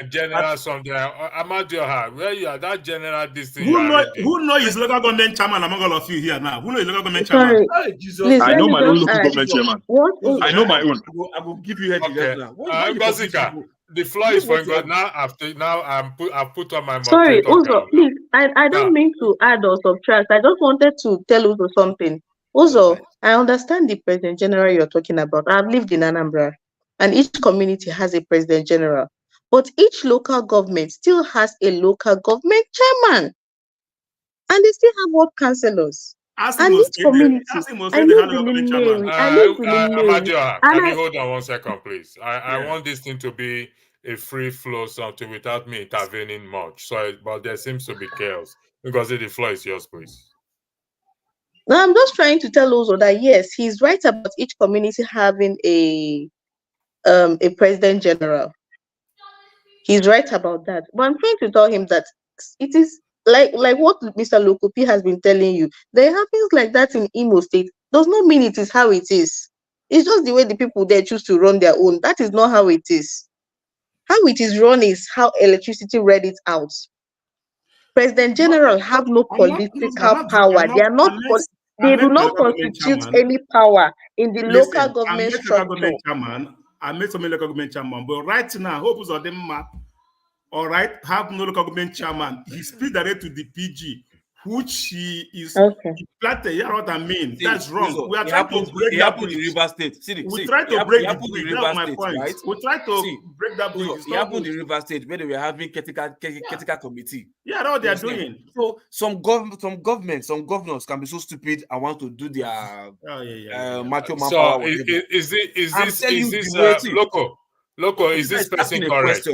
general something. Amadioha, where you are, that general this thing. Who know his local government chairman among all of you here now? Who know his local government chairman? Please, I know my own local government chairman. I know my own. I will give you head now. The floor is for God now. I've put on my mouth. Sorry, Uzo, please. I don't mean to add or subtract. I just wanted to tell Uzo something. Uzo, I understand the President General you're talking about. I've lived in Anambra, and each community has a President General, but each local government still has a local government chairman, and they still have ward councillors. And each community, Can you hold on 1 second, please? I want this thing to be a free flow something without me intervening much. So, but there seems to be chaos because the floor is yours, please. Now, I'm just trying to tell Uzo that yes, he's right about each community having a President General. He's right about that. But I'm trying to tell him that it is like what Mr. Lokopi has been telling you. There are things like that in Imo State. Does not mean it is how it is. It's just the way the people there choose to run their own. That is not how it is. How it is run is how electricity read it out. President General have no political power. They are not. They do not constitute any power in the local government structure. I made some local government chairman, but right now, hope is on them. All right, have no local government chairman. He speaks direct to the PG, which he is planted. You know what I mean? That's wrong. We are trying to break that bridge. River State. We try to break the bridge. That's my point. Right? We try to break that bridge. It happened in River State where they were having critical committee. Yeah, that's what they are doing. So some governors can be so stupid and want to do their macho man power. So is this local? Is this person correct?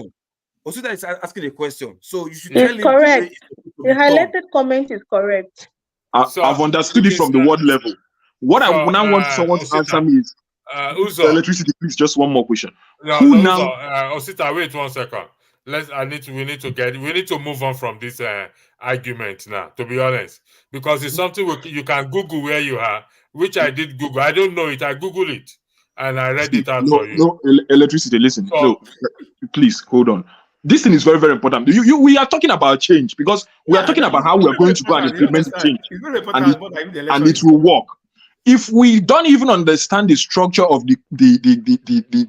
Osita is asking a question, so you should tell him correct. The highlighted comment is correct. I've understood it from the word level. What I now want someone to answer me is Uzo. electricity, please. Just one more question. No, Who no, now? Osita, wait 1 second. We need to move on from this argument now, to be honest, because it's something you can Google where you are, which I did Google. I don't know it. I Googled it and I read it out for you. No, electricity. Listen, So, no, please hold on. This thing is very, very important. We are talking about change because we are talking about how we are going to go and implement the change, and it will work. If we don't even understand the structure of the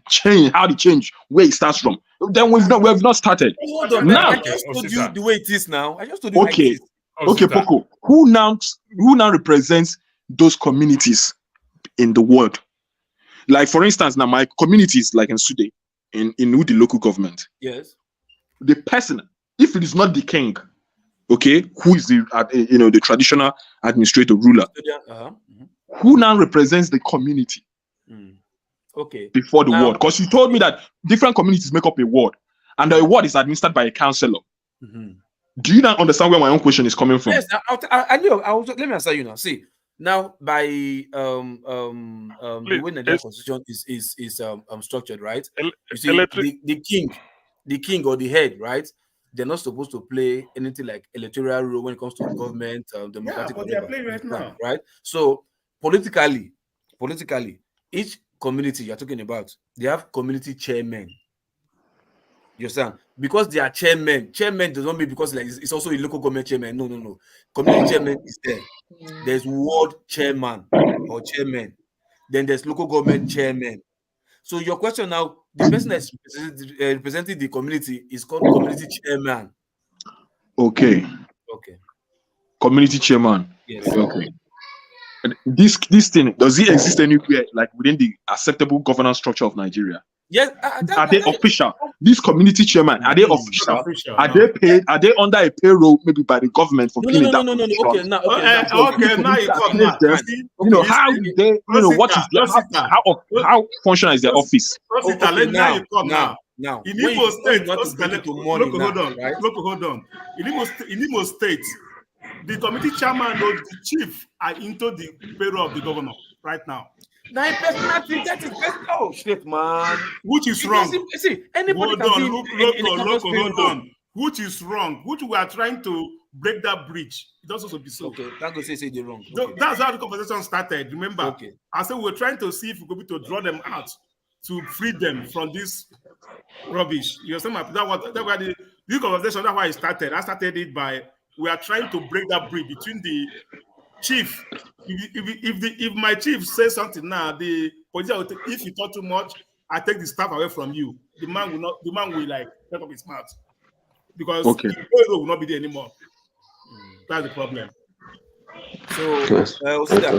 change, how the change, where it starts from, then we have not started. Hold on, Now, I just told you the way it is now. I just told you how it okay, is. Poco. Who now represents those communities in the world? Like, for instance, now my community is like in Sude, in the local government. Yes. The person, if it is not the king, okay, who is the traditional administrator ruler, who now represents the community Okay. before the ward? Because you told me that different communities make up a ward, and the ward is administered by a councillor. Do you now understand where my own question is coming from? Yes, let me answer you now. See, now by the way Nigerian constitution is structured, right? You see, the king or the head, right? They're not supposed to play anything like electoral role when it comes to government, democratic. Yeah, but they are playing right now, right? So politically, each community you're talking about, they have community chairmen. You understand? Because they are chairmen does not mean because like it's also a local government chairman. No. Community chairman is there. There's ward chairman or chairman. Then there's local government chairman. So your question now, the person that's representing the community is called community chairman. Okay. Community chairman. Yes. Okay. This thing, does it exist anywhere like within the acceptable governance structure of Nigeria? Yes. Are they official? These community chairman, are they official? Are they paid? Are they under a payroll maybe by the government for being in that position? Okay, now you come now. You know, how do they, you know, what is their, how functional is their office? Now, in Imo State, hold on. In Imo State, the committee chairman or the chief are into the payroll of the governor right now. Oh shit, man! Which is wrong? See, anybody hold on. Which is wrong? Which we are trying to break that bridge. It doesn't also be so. Okay, that goes say they're wrong. Okay. That's how the conversation started. Remember? Okay. I said we're trying to see if we're going to draw them out to free them from this rubbish. You understand? That's why the conversation. That's why it started. I started it by we are trying to break that bridge between the chief. If my chief says something now, the politician will take, if you talk too much, I take the staff away from you. The man will like take up his mouth because the payroll will not be there anymore. That's the problem. So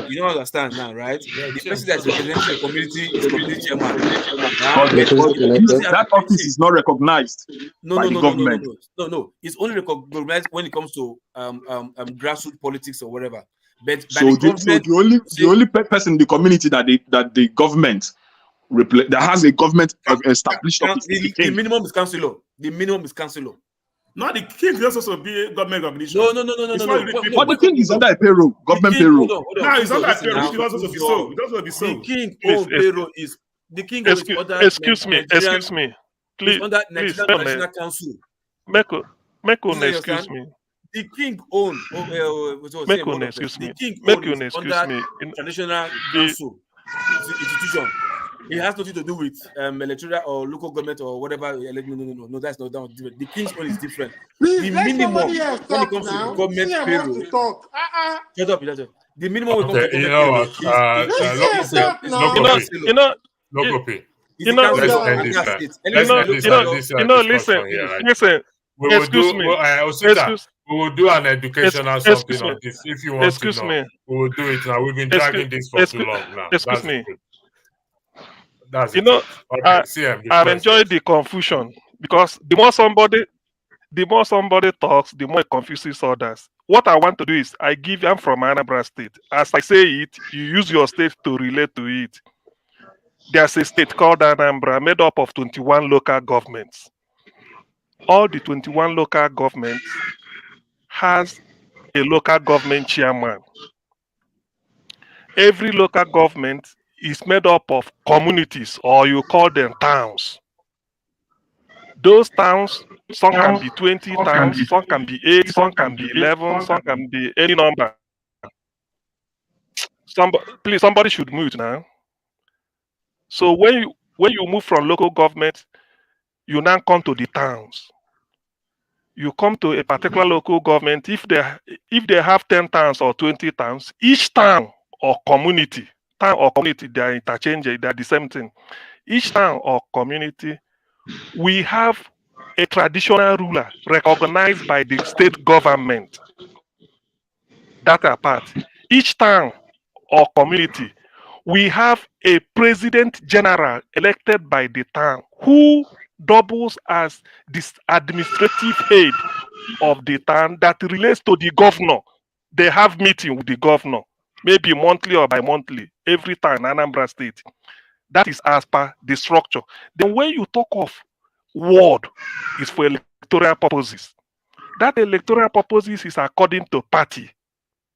you don't understand now, right? The person that's representing the community is community chairman. That office is not recognized by the government. No. It's only recognized when it comes to grassroots politics or whatever. But the only person in the community that the government that has a government established office is the king. The minimum is councillor. The minimum is councillor. No, the king is also be a government recognition. No. But the king is under a payroll, government payroll. No, it's under a payroll. It does also be so. The king own payroll is the king. Excuse me. Please, under National Council. Meko, excuse me. The king own. Excuse me. The king own under traditional council institution. It has nothing to do with electoral or local government or whatever. No, that's not different. The king's own is different. Please, the minimum when it comes to the government payroll. Shut up. The minimum when it comes to government listen. We will do an educational something on this. If you want to know, we will do it now. We've been dragging this for too long now. Excuse me. That's I've enjoyed the confusion because the more somebody talks, the more it confuses others. What I want to do is I give them from Anambra State. As I say it, you use your state to relate to it. There's a state called Anambra made up of 21 local governments. All the 21 local governments has a local government chairman. Every local government is made up of communities, or you call them towns. Those towns, some can be 20 towns, some can be 8, some can be 11, some can be any number. Please, somebody should mute now. So when you move from local government, you now come to the towns. You come to a particular local government. If they have 10 towns or 20 towns, each town or community, they are interchangeable, they are the same thing. Each town or community, we have a traditional ruler recognized by the state government. That apart, each town or community, we have a president general elected by the town who doubles as this administrative head of the town that relates to the governor. They have meeting with the governor, maybe monthly or bi-monthly, every time in Anambra State. That is as per the structure. Then when you talk of ward, is for electoral purposes. That electoral purposes is according to party.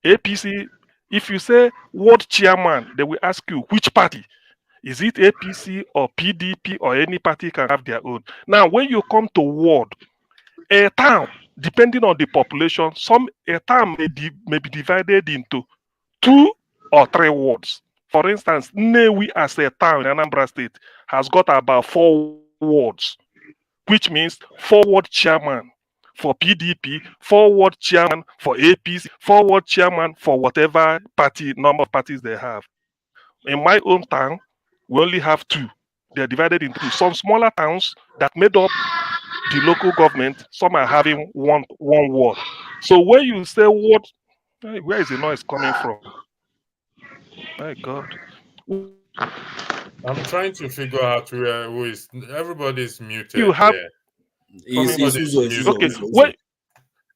APC, if you say ward chairman, they will ask you which party. Is it APC or PDP or any party can have their own? Now, when you come to ward, a town, depending on the population, a town may be divided into 2 or 3 wards. For instance, Nnewi as a town in Anambra State has got about 4 wards, which means 4 ward chairman for PDP, 4 ward chairman for APC, 4 ward chairman for whatever party, number of parties they have. In my own town, we only have 2. They're divided into 2. Some smaller towns that made up the local government, some are having one ward. So when you say ward, where is the noise coming from? My God. I'm trying to figure out who is. Everybody's muted. You have. Everybody's muted. Okay. Wait.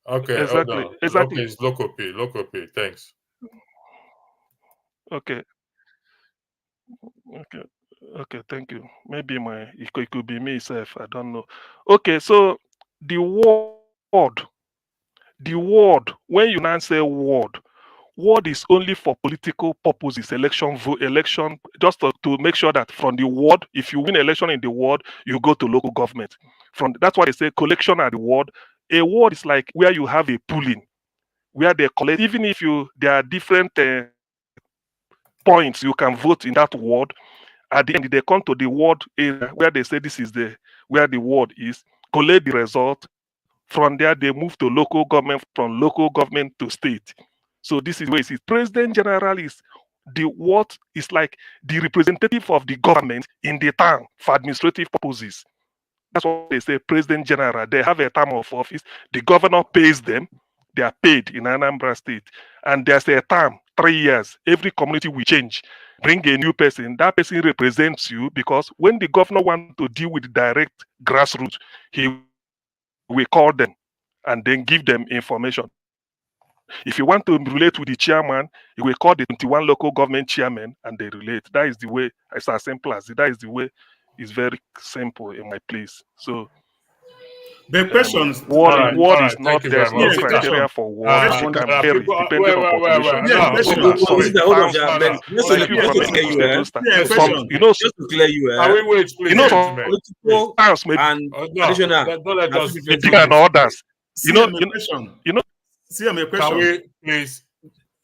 Okay. Exactly. Hold on. Exactly. Okay, it's local P. Local P. Thanks. Okay. Okay. Okay. Thank you. Maybe it could be me self. I don't know. Okay. So the ward. When you now say ward is only for political purposes, election, just to make sure that from the ward, if you win election in the ward, you go to local government. That's why they say collection at the ward. A ward is like where you have a pooling, where they collect, even if there are different points you can vote in that ward. At the end, they come to the ward area where they say this is where the ward is, collect the result. From there, they move to local government, from local government to state. So this is where it is. President General is like the representative of the government in the town for administrative purposes. That's what they say, President General. They have a term of office. The governor pays them. They are paid in Anambra State. And there's a term, 3 years. Every community will change. Bring a new person. That person represents you, because when the governor wants to deal with direct grassroots, he will call them and then give them information. If you want to relate with the chairman, you will call the 21 local government chairmen and they relate. That is the way. It's as simple as it. That is the way. It's very simple in my place. So the questions. Ward is not. There's no much. criteria for ward. It can vary depending on population. Just to clear you, towns may Don't let us be bigger than others. See my question. Can we please?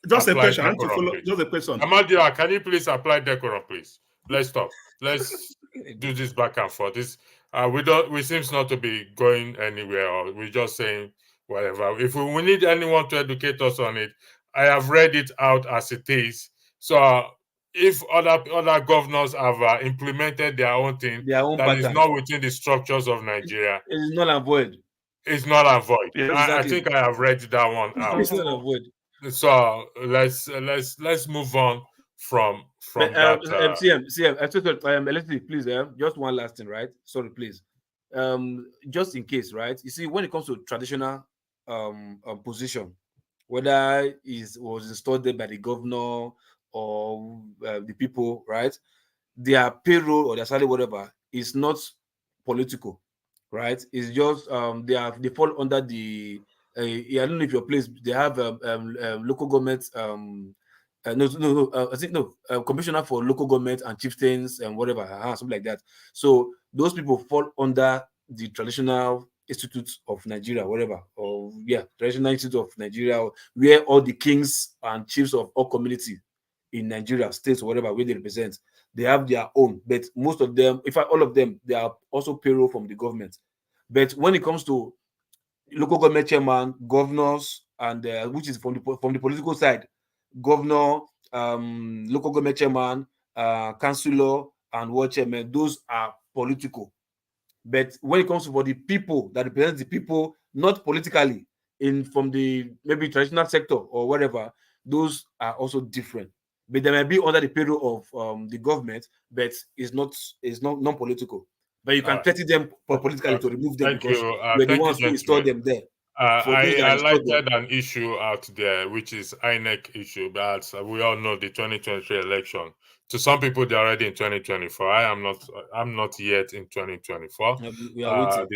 Just a apply question. I want to decorum, follow. please? Just a question. Amadia, can you please apply decorum, please? Let's stop. Let's do this back and forth. We seems not to be going anywhere, or we're just saying whatever. If we need anyone to educate us on it, I have read it out as it is. So if other governors have implemented their own thing, that is not within the structures of Nigeria, it is null and void. It's not a void. Yeah, I exactly. think I have read that one out. It's not a void. So let's move on from that. CM, Leslie, please, just one last thing, right? Sorry, please. Just in case, right? You see, when it comes to traditional position, whether it was installed there by the governor or the people, right? Their payroll or their salary, whatever, is not political, right? It's just they fall under the I don't know if your place they have local government I think commissioner for local government and chieftains and whatever, something like that. So those people fall under the traditional institutes of Nigeria, whatever, or traditional institute of Nigeria, where all the kings and chiefs of all community in Nigeria, states, or whatever, where they represent, they have their own. But most of them, in fact, all of them, they are also payroll from the government. But when it comes to local government chairman, governors, and which is from the political side, governor, local government chairman, councillor, and ward chairman, those are political. But when it comes to for the people that represent the people, not politically, from the maybe traditional sector or whatever, those are also different. But they may be under the payroll of the government, but it's not non-political. But you can threaten them politically to remove them because you're the ones who install them there. I highlighted an issue out there, which is INEC issue, but we all know the 2023 election. To some people, they're already in 2024. I'm not yet in 2024. We are waiting.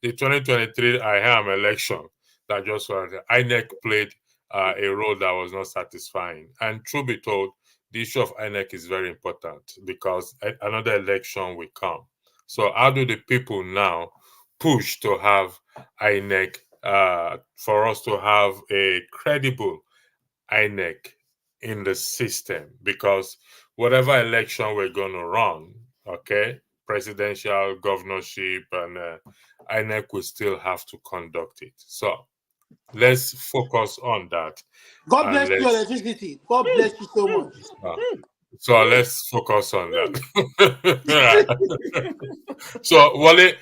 The 2023 I am election that just started. INEC played a role that was not satisfying. And truth be told, the issue of INEC is very important because another election will come. So how do the people now push to have INEC for us to have a credible INEC in the system? Because whatever election we're going to run, presidential, governorship, and INEC will still have to conduct it. So let's focus on that. God bless you, electricity. God bless you so much. So let's focus on that. So Wale,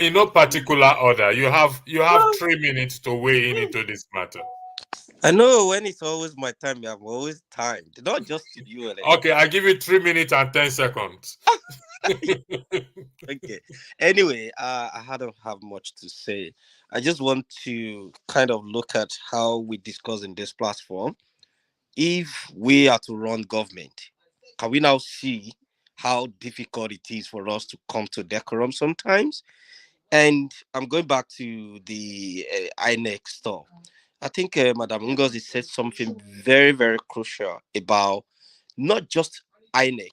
in no particular order, you have 3 minutes to weigh in into this matter. I know when it's always my time, I'm always timed. Not just to you. Okay, I give you 3 minutes and 10 seconds. Okay. Anyway, I don't have much to say. I just want to kind of look at how we discuss in this platform. If we are to run government, can we now see how difficult it is for us to come to decorum sometimes? And I'm going back to the INEC stuff. I think Madam Ngozi said something very, very crucial about not just INEC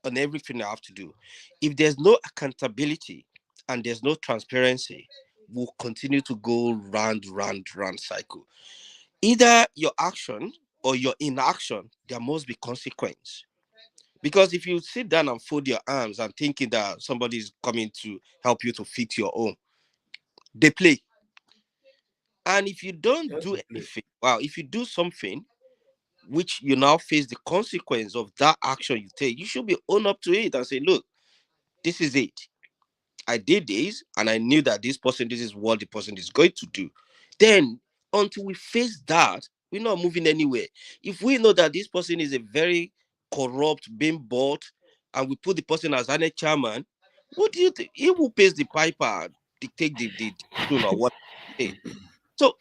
on everything I have to do. If there's no accountability and there's no transparency, we'll continue to go round cycle. Either your action or your inaction, there must be consequence. Because if you sit down and fold your arms and thinking that somebody is coming to help you to fix your own, they play. And if you don't do anything, if you do something which you now face the consequence of that action you take, you should be own up to it and say, look, this is it. I did this and I knew that this is what the person is going to do. Then until we face that, we're not moving anywhere. If we know that this person is a very corrupt, being bought, and we put the person as an chairman, what do you think? He will pays the piper, dictate the tune or what. So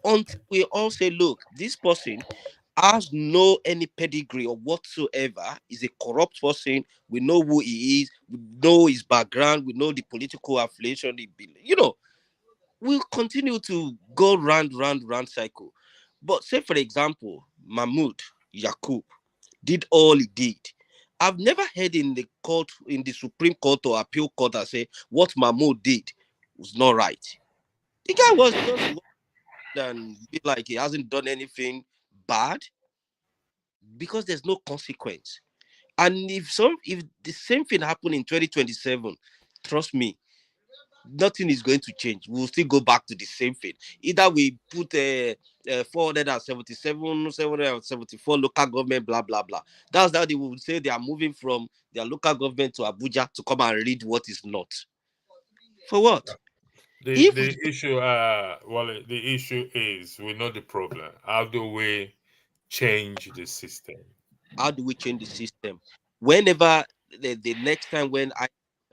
until we all say, look, this person has no any pedigree or whatsoever, is a corrupt person, we know who he is, we know his background, we know the political affiliation, we'll continue to go round cycle. But say, for example, Mahmoud Yakub did all he did. I've never heard in the court, in the Supreme Court or Appeal Court, that say what Mahmoud did was not right. The guy was just and be like he hasn't done anything bad because there's no consequence. And if the same thing happened in 2027, trust me, nothing is going to change. We'll still go back to the same thing. Either we put 477, 774 local government, blah, blah, blah. That's how they will say they are moving from their local government to Abuja to come and read what is not. For what? The issue is, we know the problem. How do we change the system? How do we change the system? Whenever the next time when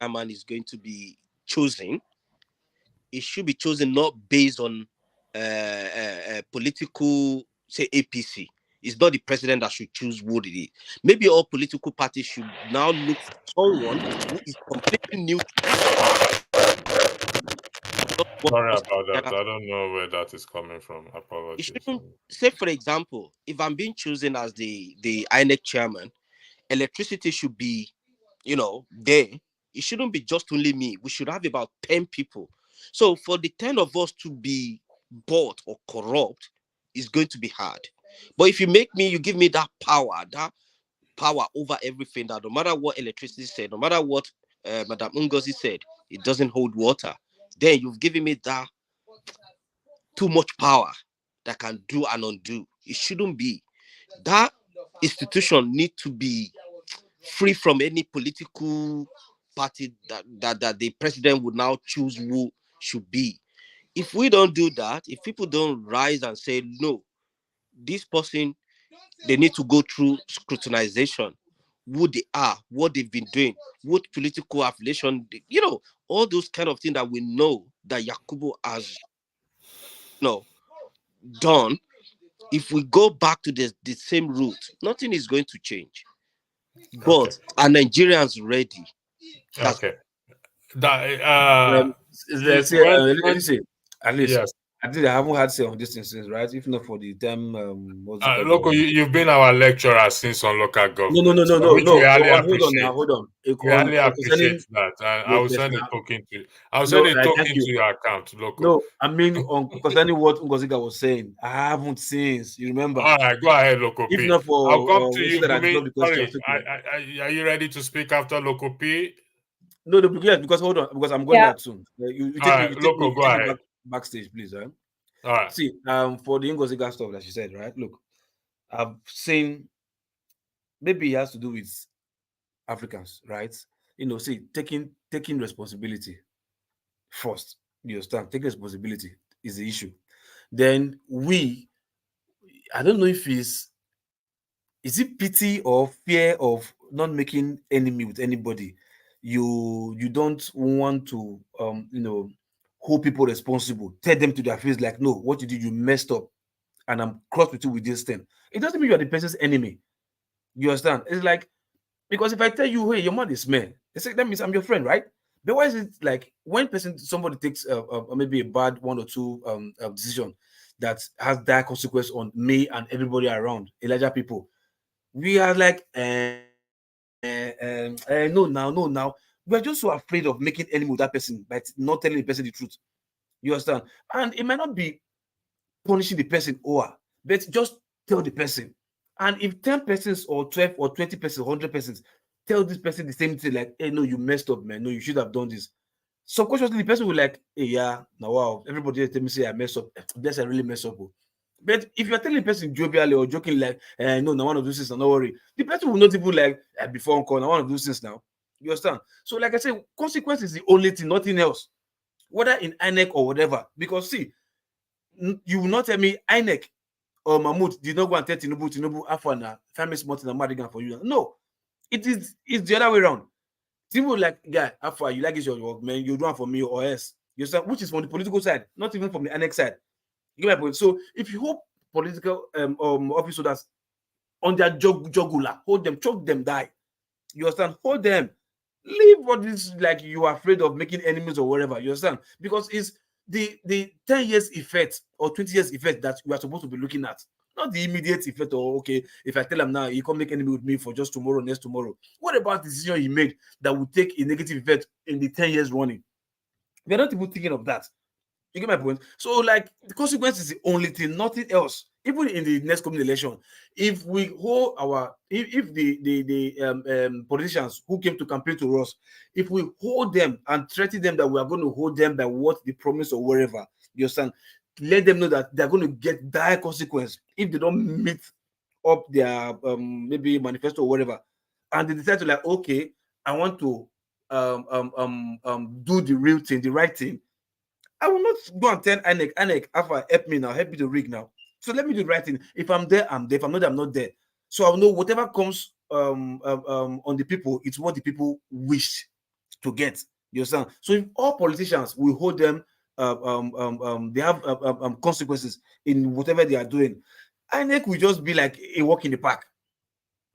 chairman is going to be chosen, it should be chosen not based on political, say, APC. It's not the president that should choose who it is. Maybe all political parties should now look for someone who is completely new to Sorry about that. I don't know where that is coming from. It Apologies. shouldn't, say for example, if I'm being chosen as the INEC chairman, electricity should be, there. It shouldn't be just only me. We should have about 10 people. So for the 10 of us to be bought or corrupt is going to be hard. But if you give me that power over everything, that no matter what electricity said, no matter what Madam Ngozi said, it doesn't hold water, then you've given me that too much power that can do and undo. It shouldn't be. That institution need to be free from any political party that the president would now choose who should be. If we don't do that, if people don't rise and say, no, this person, they need to go through scrutinization, who they are, what they've been doing, what political affiliation, all those kind of things that we know that Yakubu has done. If we go back to the same route, nothing is going to change. But are Nigerians ready? Okay. Listen, at least yes. I think I haven't had say on this instance, right? If not for the term, local, you've been our lecturer since on local government. No. We highly Hold on. We highly appreciate that. And I will send a token to you. I will send a token to your account, local. No, I mean, concerning what Ngoziga was saying, I haven't since. You remember? All right, go ahead, local If P. not for, I'll come to you. Sorry, are you ready to speak after local P? No, because hold on, because I'm going out soon. You take me go ahead. Backstage, please. All right. See, for the Ngoziga stuff that she said, right? Look, I've seen, maybe it has to do with Africans, right? See, taking responsibility first. You understand? Taking responsibility is the issue. Then I don't know if is it pity or fear of not making enemy with anybody? You don't want to hold people responsible, tell them to their face like, no, what you did, you messed up, and I'm cross with you with this thing. It doesn't mean you are the person's enemy. You understand? It's like, because if I tell you, hey, your mother is man, that means I'm your friend, right? But why is it like when somebody takes maybe a bad one or two decision that has that consequence on me and everybody around, Elijah people, we are like, no, now. We're just so afraid of making enemy with that person by not telling the person the truth. You understand? And it might not be punishing the person but just tell the person. And if 10 persons or 12 or 20 persons, 100 persons tell this person the same thing, like, hey, no, you messed up, man. No, you should have done this. Subconsciously, the person will like, hey, yeah, now wow, everybody tell me say I messed up. Bless, I really messed up. But if you're telling the person jovially or joking like, no, now one of those things, don't worry, the person will not even like, before on call, now one of those things now. You understand? So, like I said, consequence is the only thing, nothing else. Whether in INEC or whatever. Because see, you will not tell me INEC or Mahmoud did not go and tell Tinubu, Afana, family smart and Madigan for you. No, it's the other way around. People like, guy, Afa, you like this your work, man, you do it for me or else. You understand? Which is from the political side, not even from the INEC side. You get my point? So if you hope political officers on their jugular, hold them, choke them, die. You understand? Hold them. Leave what is like you are afraid of making enemies or whatever. You understand? Because it's the 10 years effect or 20 years effect that we are supposed to be looking at. Not the immediate effect or, okay, if I tell him now, he can't make enemy with me for just tomorrow, next tomorrow. What about the decision he made that would take a negative effect in the 10 years running? We're not even thinking of that. You get my point? So, like, the consequence is the only thing, nothing else. Even in the next coming election, if we hold if the politicians who came to campaign to us, if we hold them and threaten them that we are going to hold them by what they promise or wherever, you understand? Let them know that they're going to get dire consequence if they don't meet up their maybe manifesto or whatever, and they decide to like, okay, I want to do the real thing, the right thing. I will not go and tell INEC, Alpha, help me now, help me to rig now. So let me do the right thing. If I'm there, I'm there. If I'm not there, I'm not there. So I'll know whatever comes on the people, it's what the people wish to get. You understand? So if all politicians will hold them, they have consequences in whatever they are doing, INEC will just be like a walk in the park.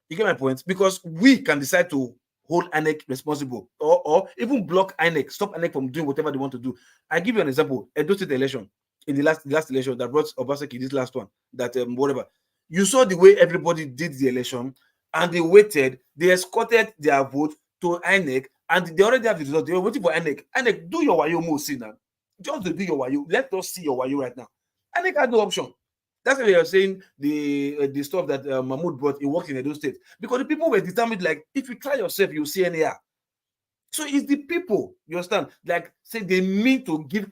You get my point? Because we can decide to hold INEC responsible, or even block INEC, stop INEC from doing whatever they want to do. I give you an example. Edo State election, in the last election that brought Obaseki, this last one, that whatever. You saw the way everybody did the election, and they waited, they escorted their vote to INEC, and they already have the result. They were waiting for INEC. INEC, do your wayo more, see now. Just to do your wayo. Let us see your wayo right now. INEC had no option. That's why they are saying the stuff that Mahmoud brought, it worked in Edo State. Because the people were determined, like, if you try yourself, you'll see NAR. So it's the people, you understand? Like, say they mean to give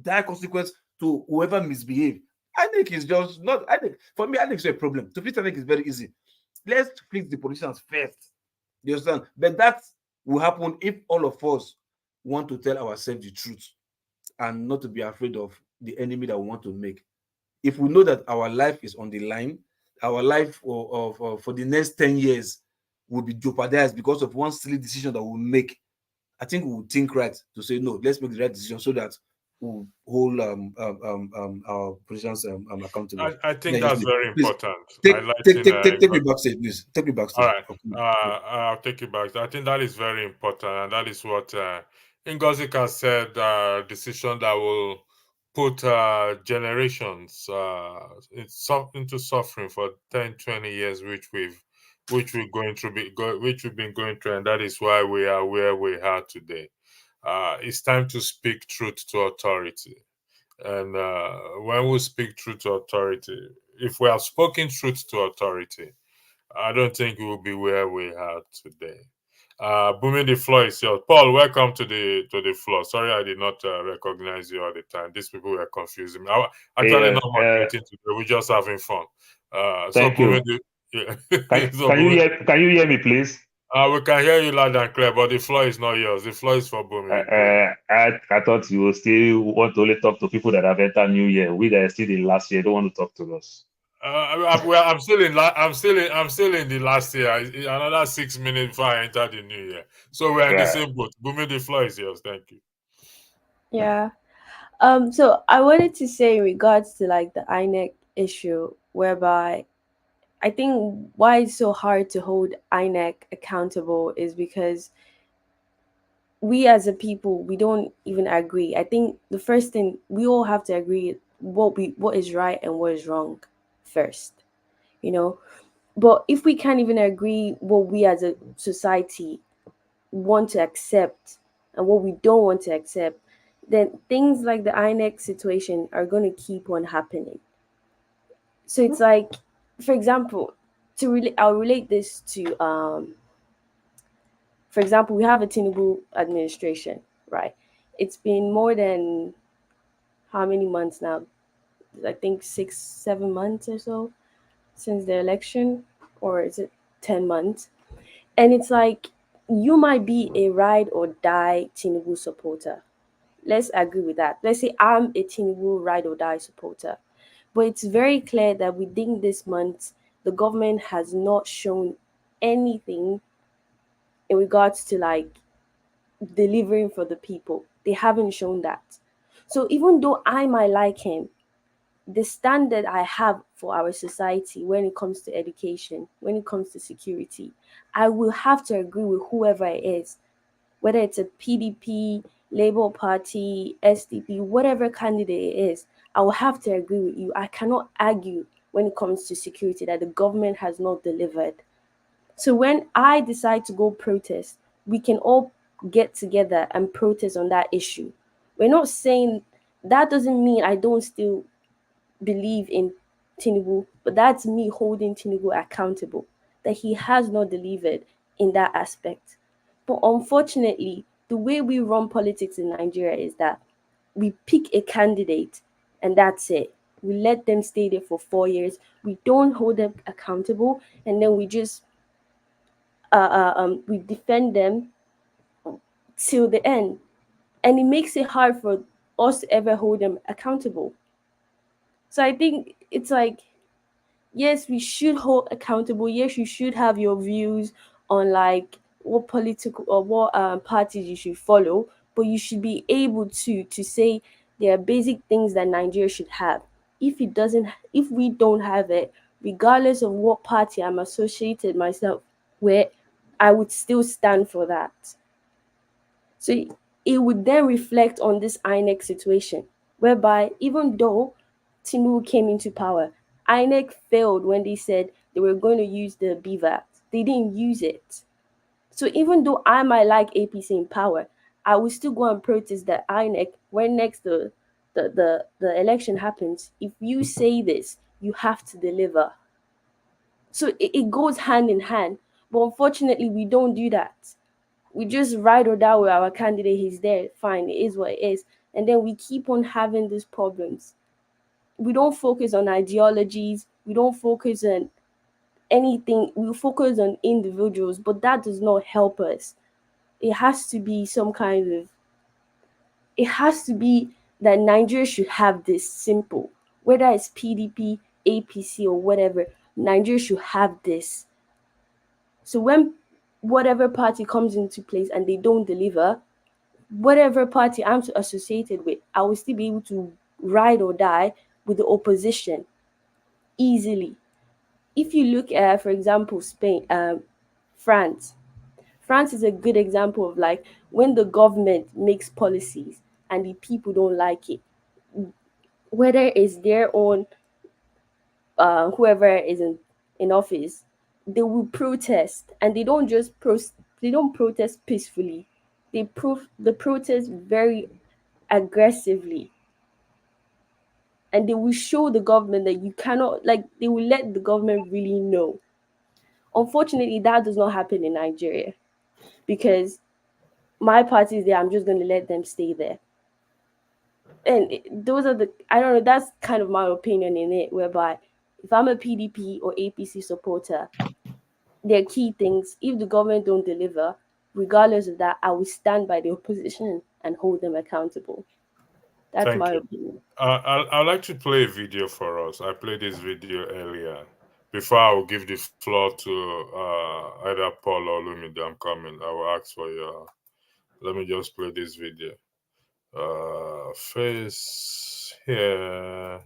that consequence to whoever misbehaves. I think it's just not, I think, for me, I think it's a problem. To fix, I think it's very easy. Let's fix the politicians first. You understand? But that will happen if all of us want to tell ourselves the truth and not to be afraid of the enemy that we want to make. If we know that our life is on the line, our life for the next 10 years will be jeopardized because of one silly decision that we'll make, I think we will think right to say, no, let's make the right decision so that we'll hold our positions accountable. I think that's very important. Take me backstage, please. Take me backstage. All right. I'll take you back. I think that is very important, and that is what Ngozika said, decision that will put generations into suffering for 10, 20 years, which we've been going through, and that is why we are where we are today. It's time to speak truth to authority. And when we speak truth to authority, if we have spoken truth to authority, I don't think we will be where we are today. Booming, the floor is yours. Paul, welcome to the floor. Sorry, I did not recognize you all the time. These people were confusing me. Actually, not moderating today. We're just having fun. Thank you. Can you hear me, please? We can hear you loud and clear, but the floor is not yours. The floor is for Booming. I thought you still want to only talk to people that have entered New Year. We that are still in last year don't want to talk to us. I'm still in the last year. Another 6 minutes before I enter the new year. So we're in the same boat. Booming, the floor is yours. Thank you. Yeah. So I wanted to say in regards to like the INEC issue, whereby I think why it's so hard to hold INEC accountable is because we as a people, we don't even agree. I think the first thing we all have to agree what is right and what is wrong first, you know. But if we can't even agree what we as a society want to accept and what we don't want to accept, then things like the INEC situation are going to keep on happening. So it's like, for example, I'll relate this to for example, we have a Tinubu administration, right? It's been more than how many months now? I think 6, 7 months or so since the election, or is it 10 months? And it's like, you might be a ride or die Tinubu supporter. Let's agree with that. Let's say I'm a Tinubu ride or die supporter. But it's very clear that within this month, the government has not shown anything in regards to like delivering for the people. They haven't shown that. So even though I might like him, the standard I have for our society when it comes to education, when it comes to security, I will have to agree with whoever it is, whether it's a PDP, Labour Party, SDP, whatever candidate it is. I will have to agree with you. I cannot argue when it comes to security that the government has not delivered. So when I decide to go protest, we can all get together and protest on that issue. We're not saying that doesn't mean I don't still believe in Tinubu, but that's me holding Tinubu accountable, that he has not delivered in that aspect. But unfortunately, the way we run politics in Nigeria is that we pick a candidate and that's it. We let them stay there for 4 years. We don't hold them accountable, and then we just we defend them till the end, and it makes it hard for us to ever hold them accountable. So I think it's like, yes, we should hold accountable. Yes, you should have your views on like what political or what parties you should follow, but you should be able to say there are basic things that Nigeria should have. If we don't have it, regardless of what party I'm associated myself with, I would still stand for that. So it would then reflect on this INEC situation, whereby even though Tinubu came into power, INEC failed when they said they were going to use the BVAT. They didn't use it. So even though I might like APC in power, I will still go and protest that INEC when next the election happens. If you say this, you have to deliver. So it goes hand in hand. But unfortunately, we don't do that. We just ride or die with our candidate. He's there, fine, it is what it is. And then we keep on having these problems. We don't focus on ideologies. We don't focus on anything. We focus on individuals, but that does not help us. It has to be that Nigeria should have this simple, whether it's PDP, APC, or whatever, Nigeria should have this. So when whatever party comes into place and they don't deliver, whatever party I'm associated with, I will still be able to ride or die with the opposition easily. If you look at, for example, France is a good example of like when the government makes policies and the people don't like it, whether it's their own whoever is in office, they will protest, and they don't just they don't protest peacefully. They protest very aggressively, and they will show the government that you cannot, like, they will let the government really know. Unfortunately, that does not happen in Nigeria, because my party is there, I'm just going to let them stay there. And those are I don't know, that's kind of my opinion in it, whereby if I'm a PDP or APC supporter, there are key things. If the government don't deliver, regardless of that, I will stand by the opposition and hold them accountable. That's Thank my you. opinion. I'd like to play a video for us. I played this video earlier. Before I will give the floor to either Paul or Lumide, I'm coming. I will ask for your... Let me just play this video. Face here.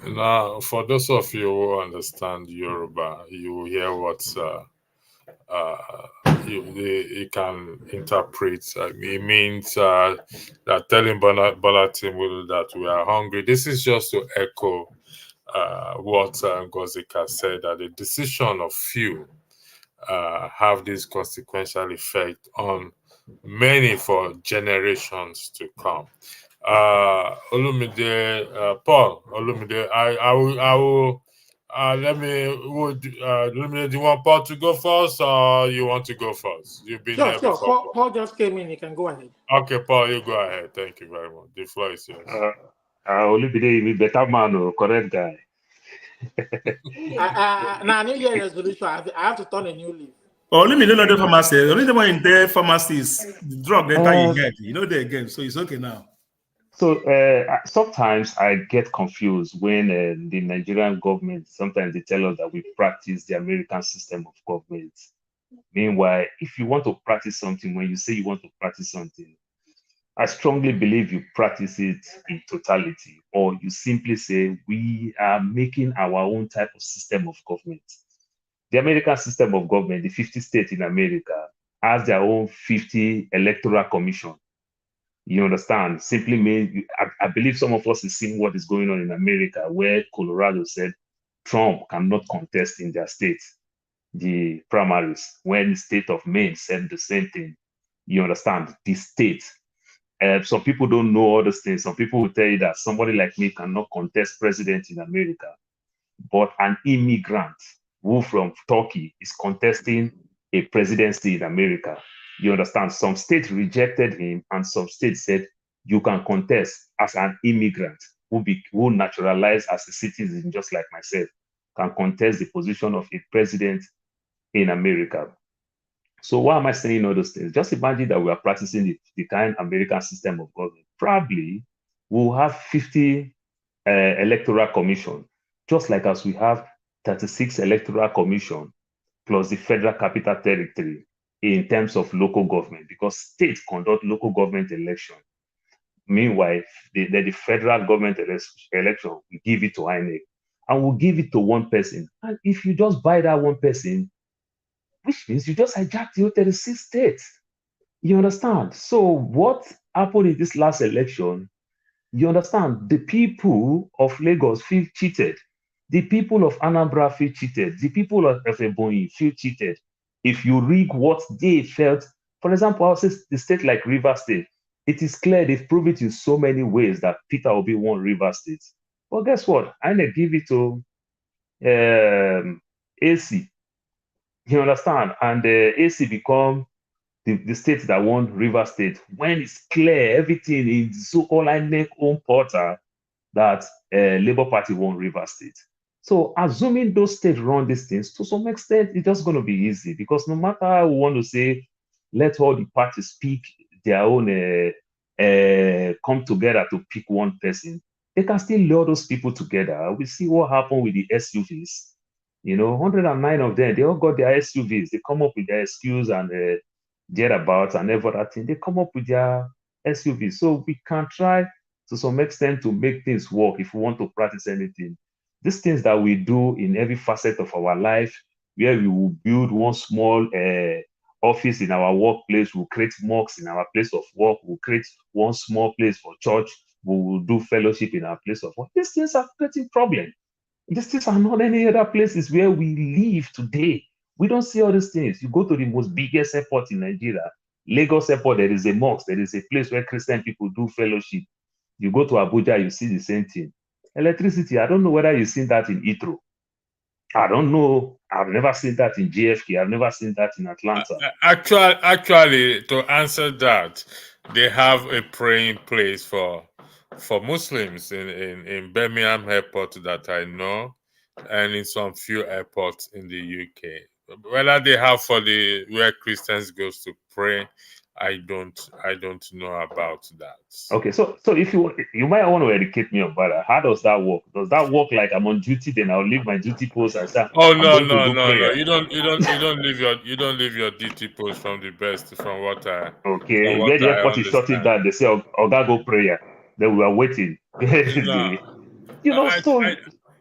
Now, for those of you who understand Yoruba, you will hear what you can interpret. It means that telling Bola Tinubu that we are hungry. This is just to echo what Ngozika said, that the decision of few have this consequential effect on many for generations to come. Olumide, Paul, Olumide, I will. Let me. Olumide, do you want Paul to go first, or you want to go first? You've been there Sure. before. Paul just came in. He can go ahead. Okay, Paul, you go ahead. Thank you very much. The floor is yours. Olumide, you better man, correct guy. Now, New Year resolution, I have to turn a new leaf. Only me don't know the pharmacy. Only the one in there pharmacy is the drug that you get. You know they again, so it's okay now. So sometimes I get confused when the Nigerian government, sometimes they tell us that we practice the American system of government. Meanwhile, if you want to practice something, when you say you want to practice something, I strongly believe you practice it in totality, or you simply say we are making our own type of system of government. The American system of government, the 50 states in America, has their own 50 electoral commission. You understand? Simply means, I believe some of us have seen what is going on in America, where Colorado said Trump cannot contest in their state the primaries, when the state of Maine said the same thing. You understand? The state. Some people don't know all those things. Some people will tell you that somebody like me cannot contest president in America, but an immigrant who from Turkey is contesting a presidency in America. You understand? Some states rejected him, and some states said you can contest as an immigrant who naturalized as a citizen, just like myself, can contest the position of a president in America. So why am I saying all those things? Just imagine that we are practicing the kind American system of government. Probably we'll have 50 electoral commission, just like as we have 36 electoral commission plus the federal capital territory in terms of local government, because states conduct local government election. Meanwhile, the federal government election, we give it to INEC, and we'll give it to one person. And if you just buy that one person, which means you just hijack the 36 states. You understand? So what happened in this last election, you understand, the people of Lagos feel cheated. The people of Anambra feel cheated. The people of Ebonyi feel cheated. If you read what they felt, for example, I'll say the state like Rivers State, it is clear they've proved it in so many ways that Peter Obi won Rivers State. But guess what? I need to give it to AC. You understand? And AC become the state that won Rivers State, when it's clear everything in the so-called INEC own portal that Labour Party won Rivers State. So assuming those states run these things, to some extent, it's just going to be easy, because no matter how we want to say, let all the parties speak their own, come together to pick one person, they can still lure those people together. We see what happened with the SUVs. You know, 109 of them, they all got their SUVs. They come up with their excuse and thereabouts and everything. They come up with their SUVs. So we can try to some extent to make things work if we want to practice anything. These things that we do in every facet of our life, where we will build one small office in our workplace, we'll create mosques in our place of work, we'll create one small place for church, we will do fellowship in our place of work. These things are creating problems. These things are not any other places where we live today. We don't see all these things. You go to the most biggest airport in Nigeria, Lagos Airport, there is a mosque, there is a place where Christian people do fellowship. You go to Abuja, you see the same thing. Electricity, I don't know whether you've seen that in Heathrow. I don't know. I've never seen that in JFK. I've never seen that in Atlanta. Actually, to answer that, they have a praying place for Muslims in Birmingham Airport that I know, and in some few airports in the UK. Whether they have for where Christians goes to pray, I don't know about that. Okay, so if you might want to educate me about that. How does that work? Does that work like I'm on duty, then I'll leave my duty post and say, oh no. You don't leave your duty post from what I okay, where the airport is shutting down, they say, Oga go prayer. Then we are waiting.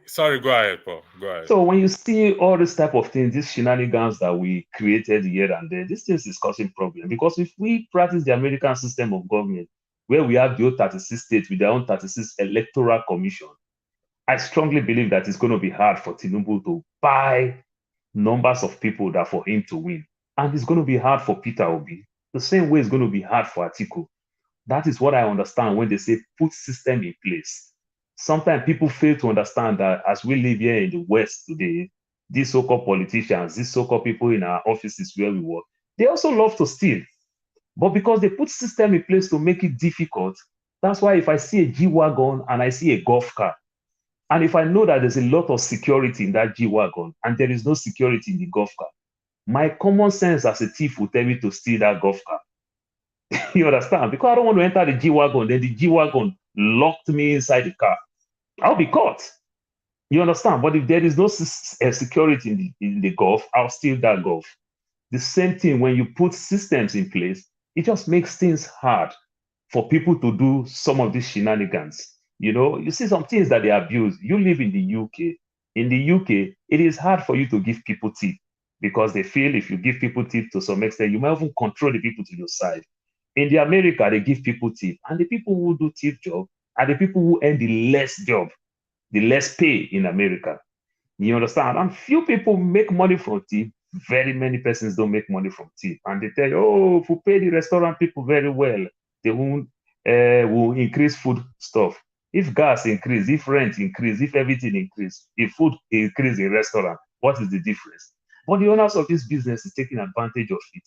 Sorry, go ahead, Paul. Go ahead. So when you see all this type of things, these shenanigans that we created here and there, these things is causing problem. Because if we practice the American system of government, where we have the old 36 states with their own 36 electoral commission, I strongly believe that it's going to be hard for Tinubu to buy numbers of people that for him to win. And it's going to be hard for Peter Obi. The same way it's going to be hard for Atiku. That is what I understand when they say put system in place. Sometimes people fail to understand that as we live here in the West today, these so-called politicians, these so-called people in our offices where we work, they also love to steal. But because they put system in place to make it difficult, that's why if I see a G-Wagon and I see a golf car, and if I know that there's a lot of security in that G-Wagon and there is no security in the golf car, my common sense as a thief will tell me to steal that golf car. You understand? Because I don't want to enter the G-Wagon, then the G-Wagon locked me inside the car. I'll be caught. You understand? But if there is no security in the golf, I'll steal that golf. The same thing when you put systems in place, it just makes things hard for people to do some of these shenanigans. You know, you see some things that they abuse. You live in the UK. In the UK, it is hard for you to give people tip because they feel if you give people tip to some extent, you might even control the people to your side. In the America, they give people tip, and the people who do tip job are the people who earn the less job, the less pay in America. You understand? And few people make money from tip. Very many persons don't make money from tip. And they tell you, oh, if we pay the restaurant people very well, they won't will increase food stuff. If gas increase, if rent increase, if everything increase, if food increase in restaurant, what is the difference? But the owners of this business is taking advantage of it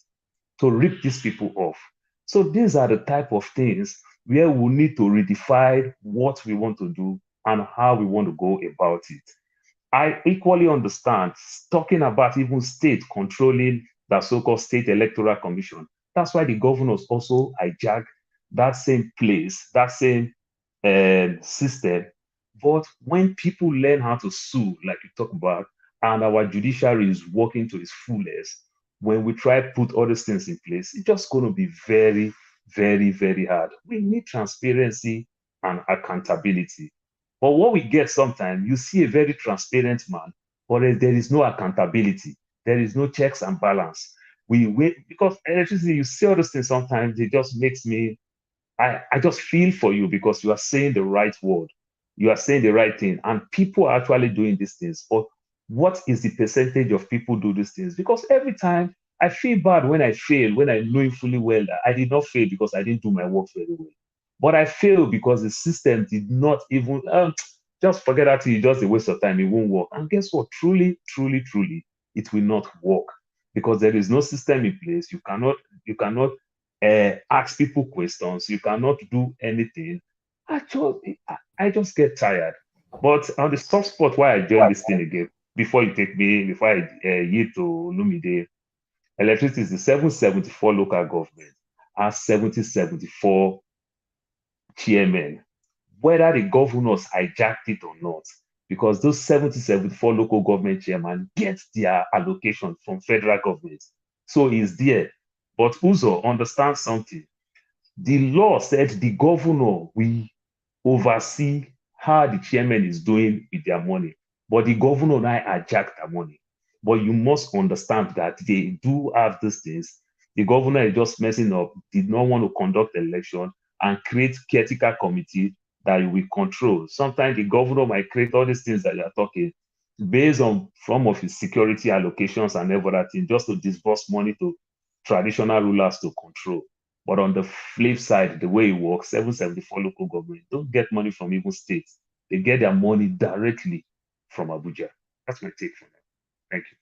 to rip these people off. So these are the type of things where we need to redefine what we want to do and how we want to go about it. I equally understand talking about even state controlling the so-called state electoral commission. That's why the governors also hijack that same place, that same system. But when people learn how to sue, like you talk about, and our judiciary is working to its fullest, when we try to put all these things in place, it's just going to be very, very, very hard. We need transparency and accountability. But what we get sometimes, you see a very transparent man, but there is no accountability. There is no checks and balance. We wait because electricity, you see all those things sometimes, it just makes me, I just feel for you because you are saying the right word. You are saying the right thing. And people are actually doing these things. But what is the percentage of people do these things? Because every time I feel bad when I fail, when I know fully well that I did not fail because I didn't do my work very well. But I failed because the system did not even, just forget that it's just a waste of time. It won't work. And guess what? Truly, truly, truly, it will not work because there is no system in place. You cannot ask people questions. You cannot do anything. I just get tired. But on the soft spot why I joined this thing again, before I yield to Lumide, electricity is the 774 local government has 7074 chairmen, whether the governors hijacked it or not, because those 7074 local government chairmen get their allocation from federal government. So it's there. But Uzo understands something. The law said the governor will oversee how the chairman is doing with their money. But the governor and I hijacked their money. But you must understand that they do have these things. The governor is just messing up, did not want to conduct the election and create caretaker committee that you will control. Sometimes the governor might create all these things that you are talking based on form of his security allocations and everything, just to disburse money to traditional rulers to control. But on the flip side, the way it works, 774 local government don't get money from even states. They get their money directly from Abuja. That's my take from that. Thank you.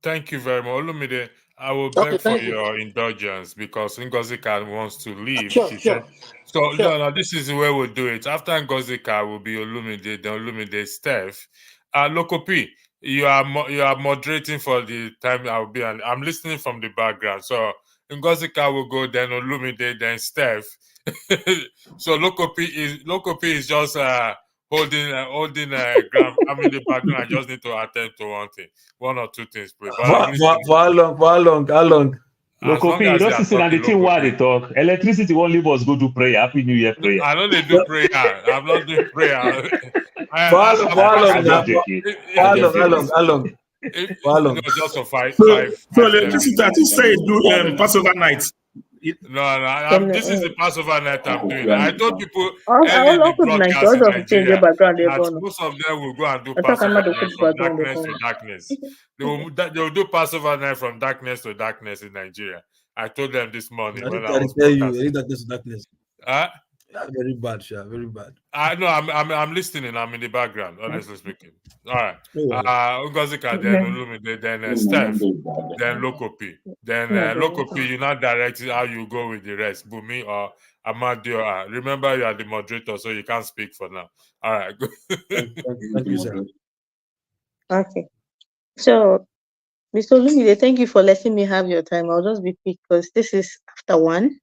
Thank you very much. Olumide, I will beg for your indulgence because Ngozika wants to leave. She said, no, this is the way we'll do it. After Ngozika will be Olumide, then Olumide Steph. Loco P, you are moderating for the time I'll be on. I'm listening from the background. So Ngozika will go, then Olumide, then Steph. So Loco P is just holding ground. I'm in the background. I just need to attend to one or two things, please. But for how long? Loco P, you don't see that the thing why they talk. Electricity won't leave us go do prayer. Happy New Year prayer. I know they do prayer. I'm not doing prayer. How long? Just for five. So electricity, I think say do Passover night. This is the Passover night I'm doing. I told people I early in the could night. broadcast in All of change Nigeria background there, that but most of them will go and do I talk Passover about the night food from background there, darkness to darkness. They will do Passover night from darkness to darkness in Nigeria. I told them this morning when I was broadcasting. Darkness. Very bad, Sha. Very bad. No, I'm listening. I'm in the background, honestly speaking. All right. Ngozika, then Olumide, then Steph, then Lokopi. Then Lokopi, you not direct how you go with the rest. Bumi or Amadio. Remember, you are the moderator, so you can't speak for now. All right. Thank you, sir. Okay. So, Mr. Olumide, thank you for letting me have your time. I'll just be quick because this is after 1.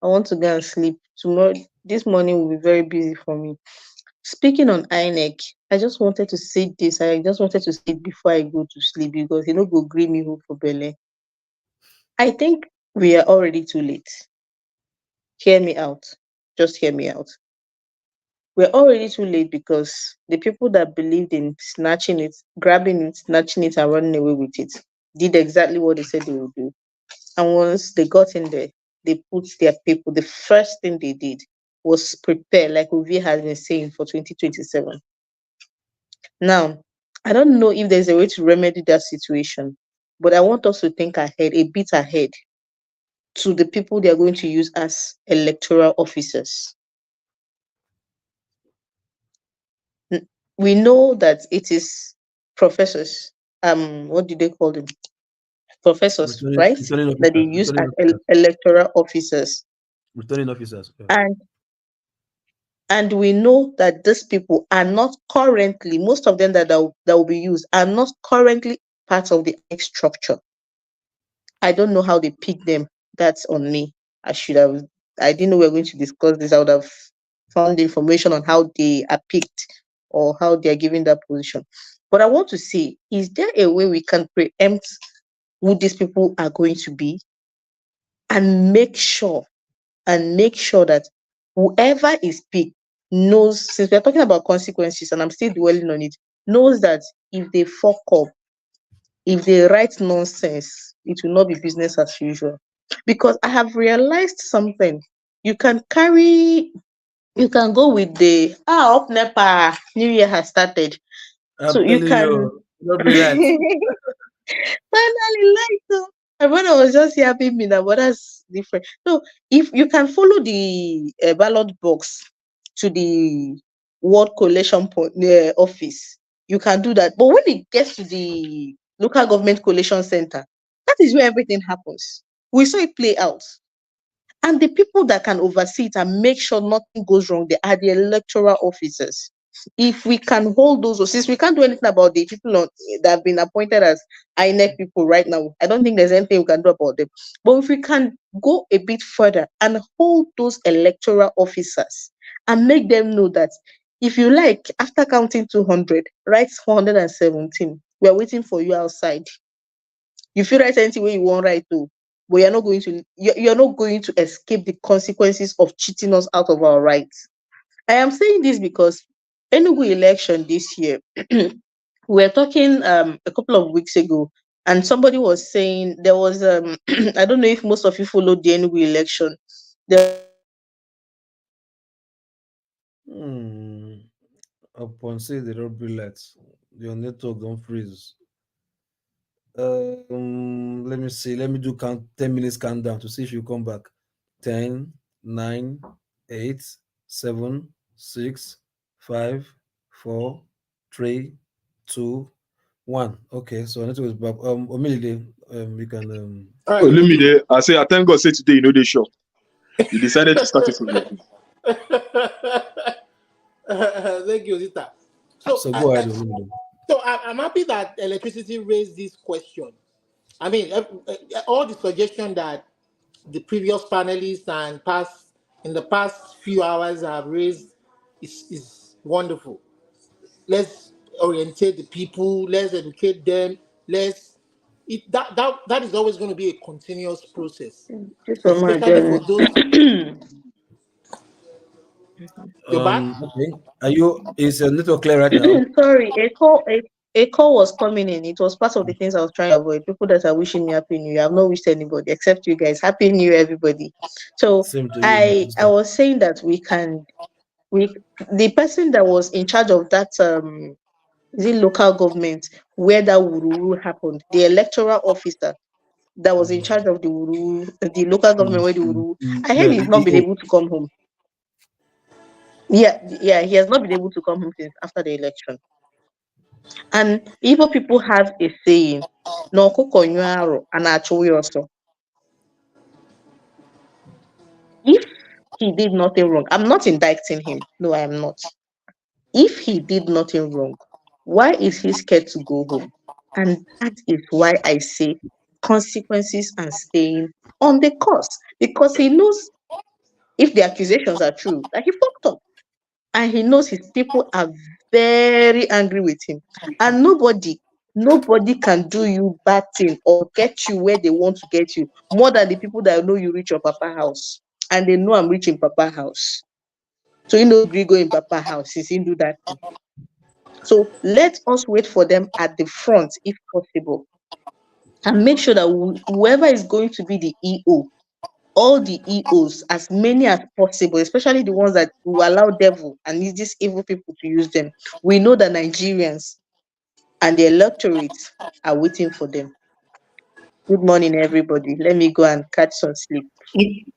I want to go and sleep. Tomorrow, this morning will be very busy for me. Speaking on INEC, I just wanted to say this. I just wanted to say it before I go to sleep because go green me hope for Bele. I think we are already too late. Hear me out. Just hear me out. We're already too late because the people that believed in snatching it, grabbing it, snatching it, and running away with it did exactly what they said they would do. And once they got in there, they put their people. The first thing they did was prepare, like Uvi has been saying, for 2027. Now, I don't know if there's a way to remedy that situation, but I want us to think ahead, a bit ahead, to the people they are going to use as electoral officers. We know that it is professors. What do they call them? Professors, right? That they use as electoral officers. Returning officers. Yeah. And we know that these people are not currently, most of them that will be used are not currently part of the structure. I don't know how they pick them. That's on me. I didn't know we were going to discuss this. I would have found information on how they are picked or how they are given that position. But I want to see, is there a way we can preempt who these people are going to be and make sure that whoever is picked knows, since we're talking about consequences and I'm still dwelling on it, knows that if they fuck up, if they write nonsense, it will not be business as usual. Because I have realized something. You can go with the up NEPA, New Year has started. So you can finally like so. Everyone was just yapping me that, but that's different. So if you can follow the ballot box to the ward collation office, you can do that. But when it gets to the local government collation center, that is where everything happens. We saw it play out. And the people that can oversee it and make sure nothing goes wrong, they are the electoral officers. If we can hold those, since we can't do anything about the people that have been appointed as INEC people right now, I don't think there's anything we can do about them. But if we can go a bit further and hold those electoral officers and make them know that, if you like, after counting 200, write 417, we're waiting for you outside. You feel right anything way you want right to, but you're not going to escape the consequences of cheating us out of our rights. I am saying this because Enugu election this year, we were talking a couple of weeks ago, and somebody was saying there was I don't know if most of you followed the Enugu election. Upon say the road lights, your network don't freeze. Let me see. Let me do 10 minutes countdown to see if you come back. 10, 9, 8, 7, 6, 5, 4, 3, 2, 1. Okay, so network is back. Omilide, you can. Olumide, I say, I thank God. Say today, they show. You decided to start it from there. Thank you, Zita. So go ahead. So I'm happy that electricity raised this question. I mean, all the suggestions that the previous panelists and in the past few hours have raised is wonderful. Let's orientate the people. Let's educate them. That is always going to be a continuous process, especially for those. Okay. Is your network clear right now? Sorry, a call was coming in. It was part of the things I was trying to avoid. People that are wishing me Happy New Year. I've not wished anybody except you guys. Happy New Year, everybody. So Same to you, I sister. was saying that the person that was in charge of that is it local government where that wuru happened, the electoral officer that was in charge of the wuru, the local government where the wuru, I heard Yeah, he's the not been EO. able to come home. Yeah, he has not been able to come home since after the election. And Igbo people have a saying, no kukonyo and also. If he did nothing wrong, I'm not indicting him. No, I am not. If he did nothing wrong, why is he scared to go home? And that is why I say consequences and staying on the course. Because he knows if the accusations are true, that he fucked up. And he knows his people are very angry with him. And nobody can do you bad thing or get you where they want to get you more than the people that know you reach your papa house. And they know I'm reaching papa house. So you know Grigo in papa house, he didn't do that thing. So let us wait for them at the front if possible. And make sure that whoever is going to be the EO, all the EOs, as many as possible, especially the ones that will allow devil and these evil people to use them. We know that Nigerians and the electorate are waiting for them. Good morning, everybody. Let me go and catch some sleep.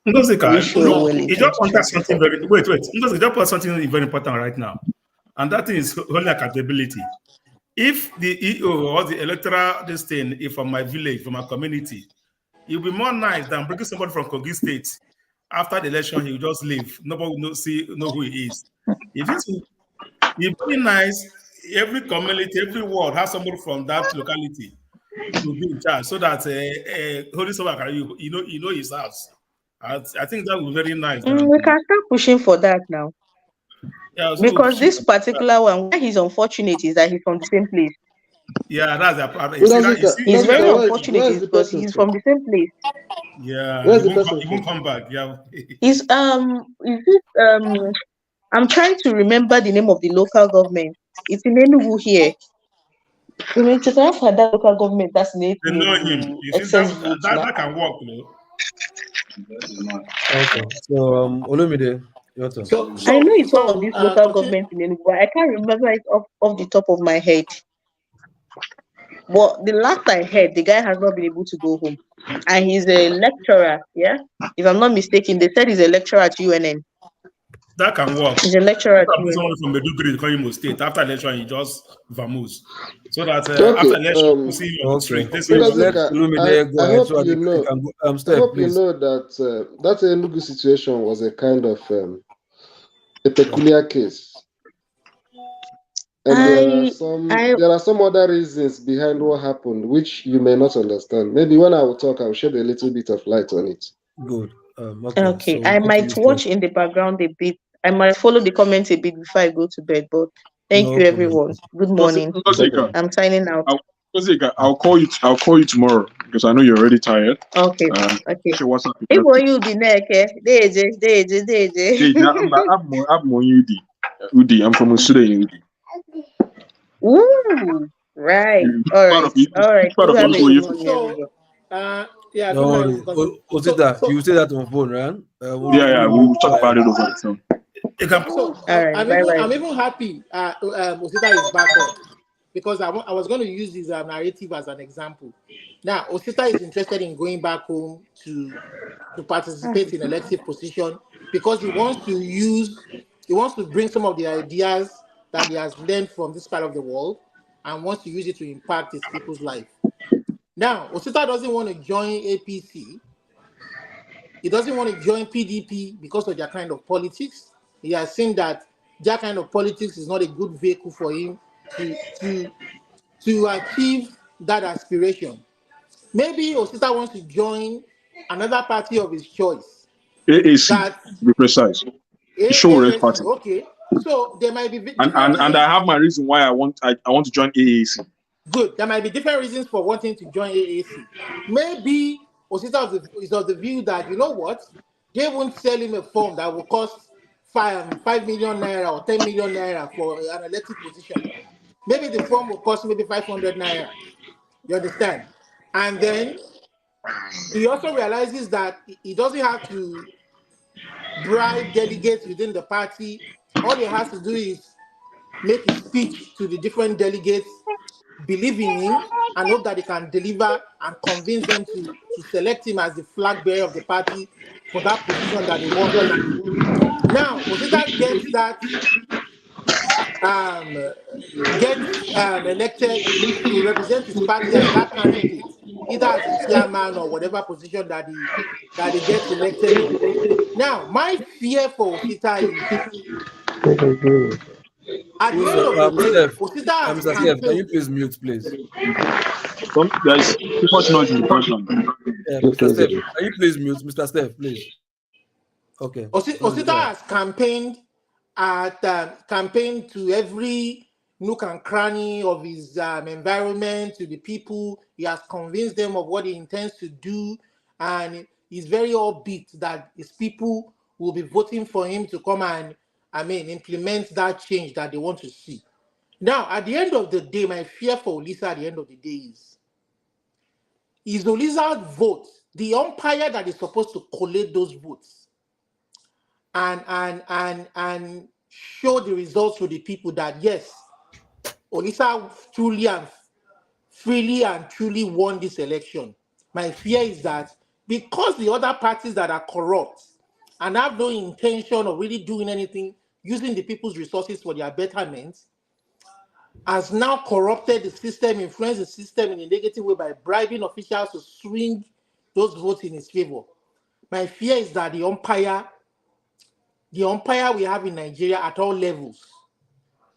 Wish you all well in you just want something 2024. very wait. You just put something very important right now, and that is holding accountability. If the EO or the electoral this thing is from my village, from my community, it will be more nice than bringing somebody from Kogi State. After the election, he will just leave. Nobody will know who he is. If it's very nice, every community, every ward has somebody from that locality to be in charge, so that holding someone, you know his house. I think that would be very nice. We can start pushing for that now. Yeah, so because this particular one, why he's unfortunate is that he's from the same place. Yeah, that's the problem. He's very unfortunate because he's from the same place. Yeah, Where's he the person won't come back. Yeah. Is it I'm trying to remember the name of the local government. It's in Enugu here. You know, to have had that local government that's made They know him. You see, that can work, though. Okay. So Olumide, your turn. I know it's one of these local governments in Enugu, but I can't remember it off the top of my head. But the last I heard, the guy has not been able to go home. And he's a lecturer, yeah? If I'm not mistaken, they said he's a lecturer at UNN. That can work. He's a lecturer at UNN. Someone from Bigotry, Imo State. After election, he just vamoose. So that after election, you see him on the street. They say, I hope you know. I hope you know that that Enugu situation was a kind of a peculiar case. And there are some other reasons behind what happened, which you may not understand. Maybe when I will talk, I'll shed a little bit of light on it. Good. Okay. So I might watch in the background a bit. I might follow the comments a bit before I go to bed. But thank you, everyone. Good morning. I'm signing out. I'll call you tomorrow because I know you're already tired. Okay. Okay. If you be naked, Udi. I'm from Usude. Ooh, right. All right. All right. Yeah. No worries. Osita, you say that on phone, right? We'll talk about it over the phone. I'm even happy Osita is back on because I was going to use his narrative as an example. Now, Osita is interested in going back home to participate in elective position because he wants to bring some of the ideas that he has learned from this part of the world and wants to use it to impact his people's life. Now, Osita doesn't want to join APC. He doesn't want to join PDP because of their kind of politics. He has seen that their kind of politics is not a good vehicle for him to achieve that aspiration. Maybe Osita wants to join another party of his choice. AAC, to be precise. The show red party. Okay. So there might be and I have my reason why I want to join AAC. Good. There might be different reasons for wanting to join AAC. Maybe Osita is of the view that, you know what, they won't sell him a form that will cost 5 million naira or 10 million naira for an elected position. maybe the form will cost maybe 500 naira. You understand? And then he also realizes that he doesn't have to bribe delegates within the party. All he has to do is make a speech to the different delegates, believe in him, and hope that he can deliver and convince them to select him as the flag bearer of the party for that position that they want. Now, Osita gets that elected to represent his party as that candidate, either as a chairman or whatever position that he gets elected in. Now, my fear for Osita is at the end of the day, Osita has Mr. Steph, can you please mute, please? There's too much noise in the background. Mr. Steph, can you please mute, Mr. Steph, please? Okay. Osita has campaigned to every nook and cranny of his environment, to the people. He has convinced them of what he intends to do, and he's very upbeat that his people will be voting for him to come and, implement that change that they want to see. Now, at the end of the day, my fear for Olisa at the end of the day is Olisa's vote, the umpire that is supposed to collate those votes and show the results to the people that yes, Olisa truly and freely and truly won this election. My fear is that because the other parties that are corrupt and have no intention of really doing anything, using the people's resources for their betterment, has now corrupted the system, influenced the system in a negative way by bribing officials to swing those votes in his favor. My fear is that the umpire we have in Nigeria at all levels,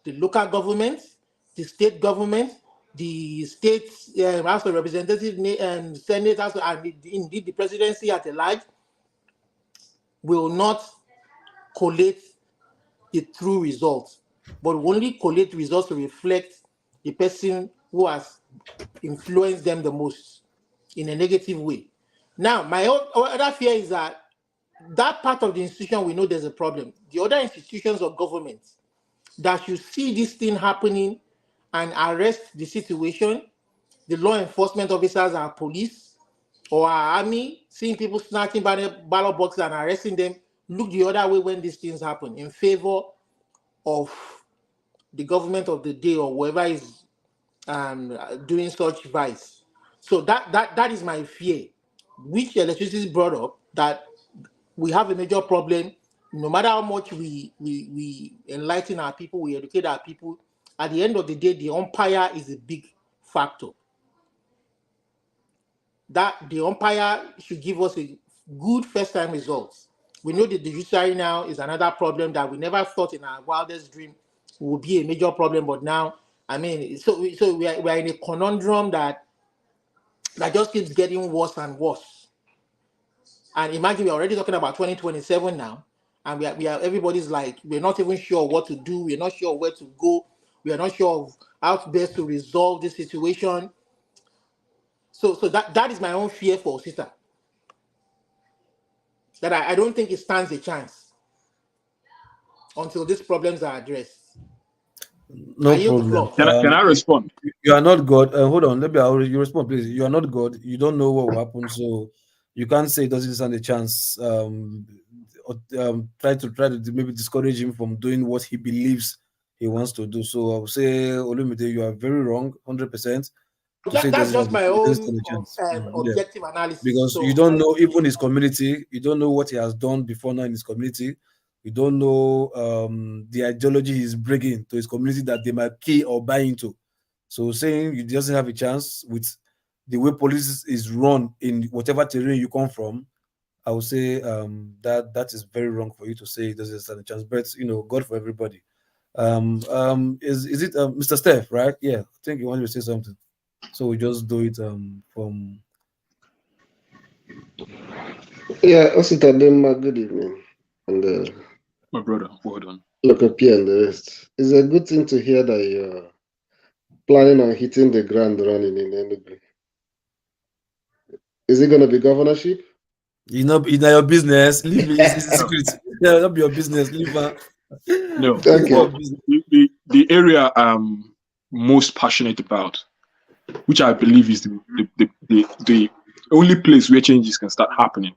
the local government, the state government, the state House of Representatives and senators, and indeed the presidency at large, will not collate the true results, but only collate results to reflect the person who has influenced them the most in a negative way. Now, my other fear is that part of the institution, we know there's a problem. The other institutions of government that should see this thing happening and arrest the situation, the law enforcement officers, our police or our army, seeing people snatching ballot boxes and arresting them, look the other way when these things happen in favor of the government of the day or whoever is doing such vice. So that is my fear, which electricity brought up, that we have a major problem. No matter how much we enlighten our people, we educate our people, at the end of the day, the umpire is a big factor. That the umpire should give us a good first-time results. We know that the judiciary now is another problem that we never thought in our wildest dream would be a major problem, but now, so we are in a conundrum that just keeps getting worse and worse. And imagine we're already talking about 2027 now, and we are everybody's like, we're not even sure what to do, we're not sure where to go, we are not sure of how best to resolve this situation. So that is my own fear for Osita. That I don't think it stands a chance until these problems are addressed. No problem. Can I respond? You are not God. Hold on, you respond, please. You are not God. You don't know what will happen, so you can't say it doesn't stand a chance. Try to maybe discourage him from doing what he believes he wants to do. So I would say, Olumide, you are very wrong, 100%. That's just my own objective analysis. Because you don't know even his community, you don't know what he has done before now in his community. You don't know the ideology he's bringing to his community that they might key or buy into. So saying he doesn't have a chance with the way police is run in whatever terrain you come from, I would say that is very wrong for you to say it doesn't stand a chance. But God for everybody. Is it Mr. Steph, right? Yeah, I think you wanted to say something. So we just do it from. Yeah, Osita Demma, good evening. And my brother, well done. Look up here and the rest. It's a good thing to hear that you're planning on hitting the ground running in Enugu. Is it going to be governorship? It's not your business. Leave it. It's a secret. Yeah, not your business. Leave her. No. Okay. Well, the area most passionate about, which I believe is the only place where changes can start happening,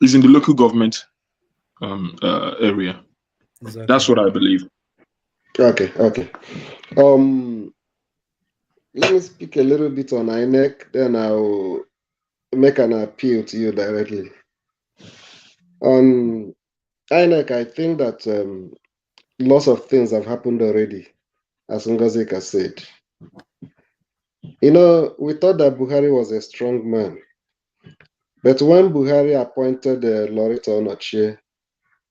is in the local government area. Exactly. That's what I believe. Okay. Let me speak a little bit on INEC, then I'll make an appeal to you directly. On INEC, I think that lots of things have happened already, as Ngozika said. You know, we thought that Buhari was a strong man. But when Buhari appointed Loretta Onochie,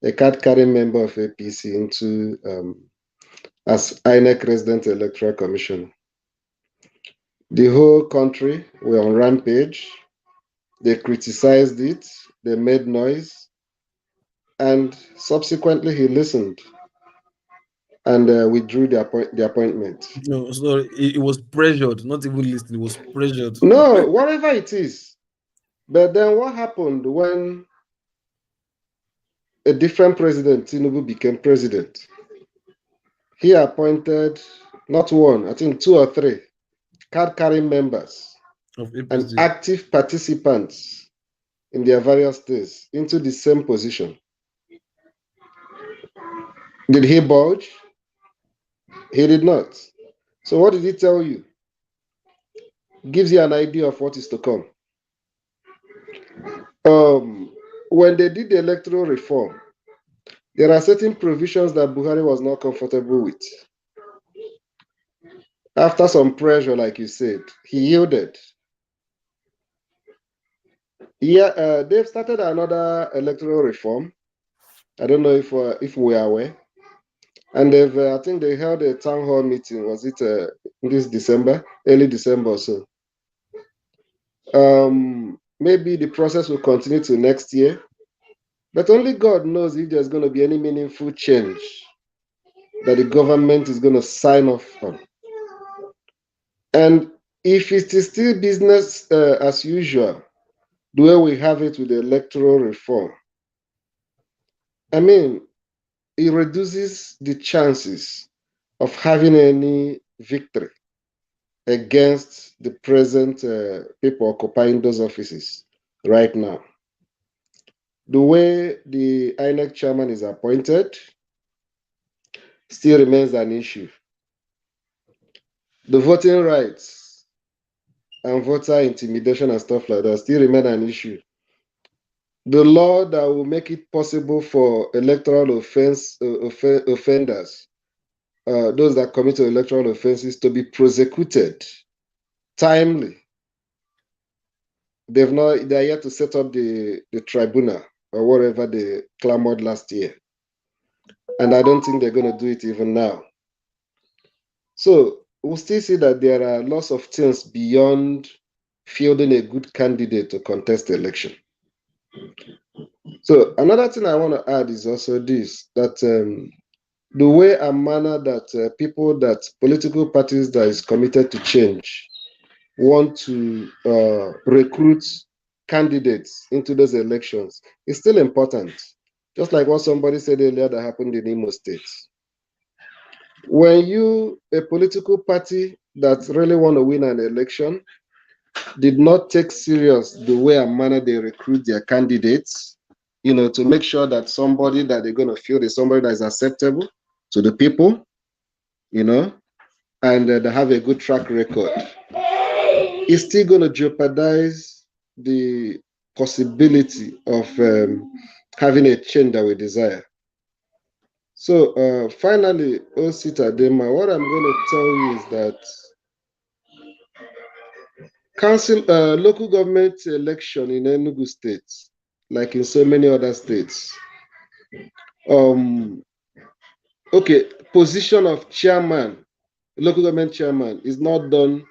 a card-carrying member of APC, into as INEC Resident Electoral Commission, the whole country were on rampage. They criticized it, they made noise, and subsequently he listened and withdrew the appointment. No, sorry, it was pressured, not even listening, it was pressured. No, whatever it is. But then what happened when a different president, Tinubu, became president? He appointed not one, I think 2 or 3 card-carrying members and active participants in their various states into the same position. Did he budge? He did not. So what did he tell you? Gives you an idea of what is to come. When they did the electoral reform, there are certain provisions that Buhari was not comfortable with. After some pressure, like you said, he yielded. Yeah, they've started another electoral reform. I don't know if we are aware. And they've, I think they held a town hall meeting. Was it this December, early December or so? Maybe the process will continue to next year. But only God knows if there's going to be any meaningful change that the government is going to sign off on. And if it is still business as usual, the way we have it with the electoral reform, I mean, it reduces the chances of having any victory against the present people occupying those offices right now. The way the INEC chairman is appointed still remains an issue. The voting rights and voter intimidation and stuff like that still remain an issue. The law that will make it possible for electoral offenders, those that commit electoral offenses, to be prosecuted timely. They're yet to set up the tribunal or whatever they clamored last year. And I don't think they're going to do it even now. So we'll still see that there are lots of things beyond fielding a good candidate to contest the election. So another thing I want to add is also this, that the way and manner that political parties that is committed to change want to recruit candidates into those elections is still important. Just like what somebody said earlier that happened in Imo State. When you, a political party that really want to win an election, did not take serious the way and manner they recruit their candidates, you know, to make sure that somebody that they're going to feel is somebody that is acceptable to the people, you know, and they have a good track record, it's still going to jeopardize the possibility of having a change that we desire. So finally, Osita Dema, what I'm going to tell you is that local government election in Enugu State, like in so many other states, okay, position of chairman, local government chairman, is not done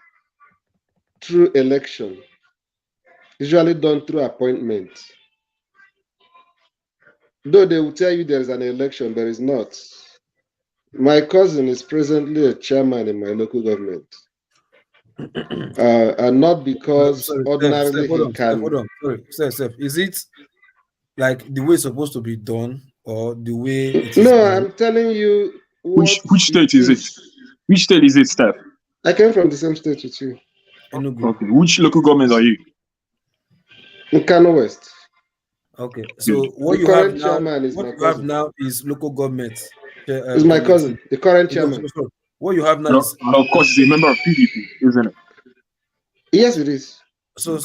through election. Usually done through appointment. Though they will tell you there is an election, there is not. My cousin is presently a chairman in my local government. And not because ordinarily he can. Hold on. Sorry, Steph. Is it like the way it's supposed to be done, or the way it is? No, I'm telling you. Which state is it? Which state is it, Steph? I came from the same state with you. Okay. Which local government are you? In Kano West. Okay. So what The you have current now, chairman is what my you have cousin. now is local government. Is my cousin, the current chairman. What you have now No, is of course, he's a member of PDP, isn't it? Yes, it is. so.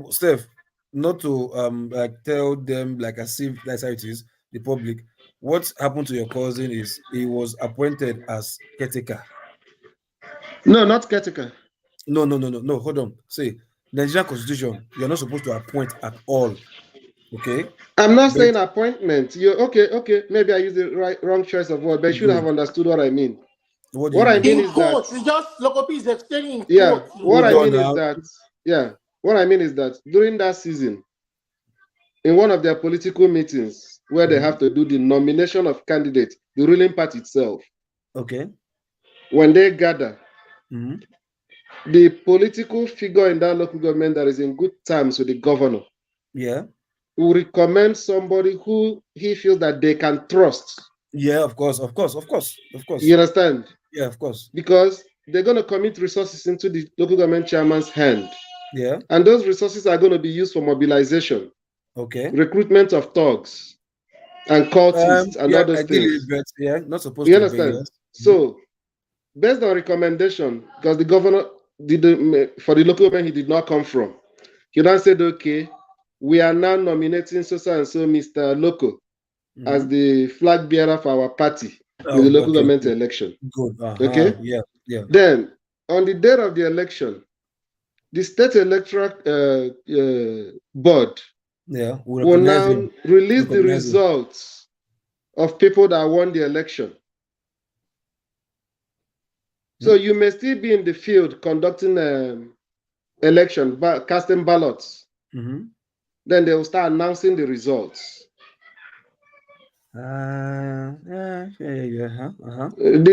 Steph, not to like tell them like as if that's how it is. The public. What happened to your cousin is he was appointed as caretaker. No, not caretaker. No. Hold on. Say, Nigerian Constitution, you're not supposed to appoint at all. Okay. I'm not saying appointment. You okay? Maybe I used the wrong choice of word, but you should have understood what I mean. What do you mean? I mean In is quotes, that it's just Lokopi is explaining in yeah. quotes. What I mean is that what I mean is that during that season, in one of their political meetings where they have to do the nomination of candidates, the ruling party itself. Okay. When they gather, the political figure in that local government that is in good terms with the governor, will recommend somebody who he feels that they can trust. Yeah, of course. You understand? Yeah, of course. Because they're going to commit resources into the local government chairman's hand. Yeah. And those resources are going to be used for mobilization. Okay. Recruitment of thugs and cultists and all those things. Not supposed you to understand? be. Yes. So, based on recommendation, because the governor for the local government he did not come from, he then said, okay, we are now nominating so and so Mr. Loco as the flag bearer for our party in the local government election. Good. Okay? Yeah. Then, on the day of the election, the state electoral board will now release the results of people that won the election. So you may still be in the field conducting election, casting ballots. Then they will start announcing the results. Did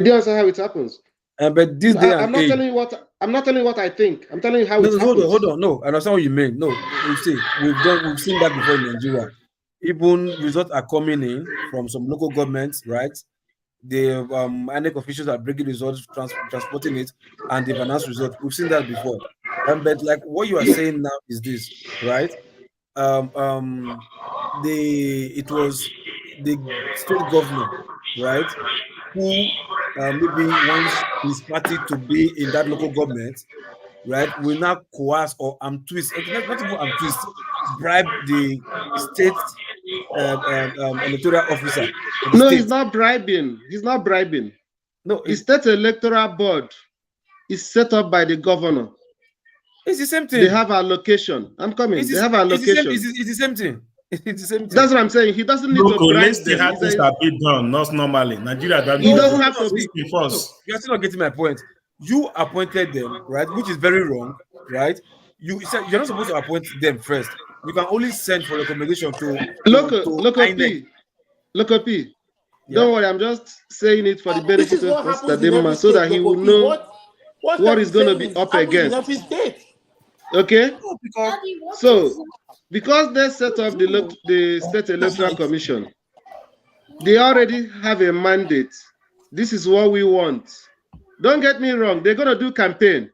you understand how it happens? But this day I'm not telling you what I think. I'm telling you how it happens. Hold on. No, I understand what you mean. No, you see, we've seen that before in Nigeria. Even results are coming in from some local governments, right? The INEC officials are bringing results, transporting it, and they've announced results. We've seen that before. But like what you are saying now is this, right? It was the state governor, right, who maybe wants his party to be in that local government, right, will now coerce or twist, okay, not even twist, bribe the state electoral officer. No, he's not bribing. No, the state electoral board is set up by the governor. It's the same thing. They have allocation. I'm coming. They have allocation. It's the same thing. It's the same thing. That's what I'm saying. He doesn't need to bribe them. How things are being done, not normally. Nigeria he doesn't have to be forced. You're still not getting my point. You appointed them, right? Which is very wrong, right? You said you're not supposed to appoint them first. You can only send for recommendation to Local P. Don't worry, I'm just saying it for the benefit of Mr. so that he will know what is going to be up against. Okay? So, because they set up the State Electoral Commission, they already have a mandate. This is what we want. Don't get me wrong, they're going to do campaign.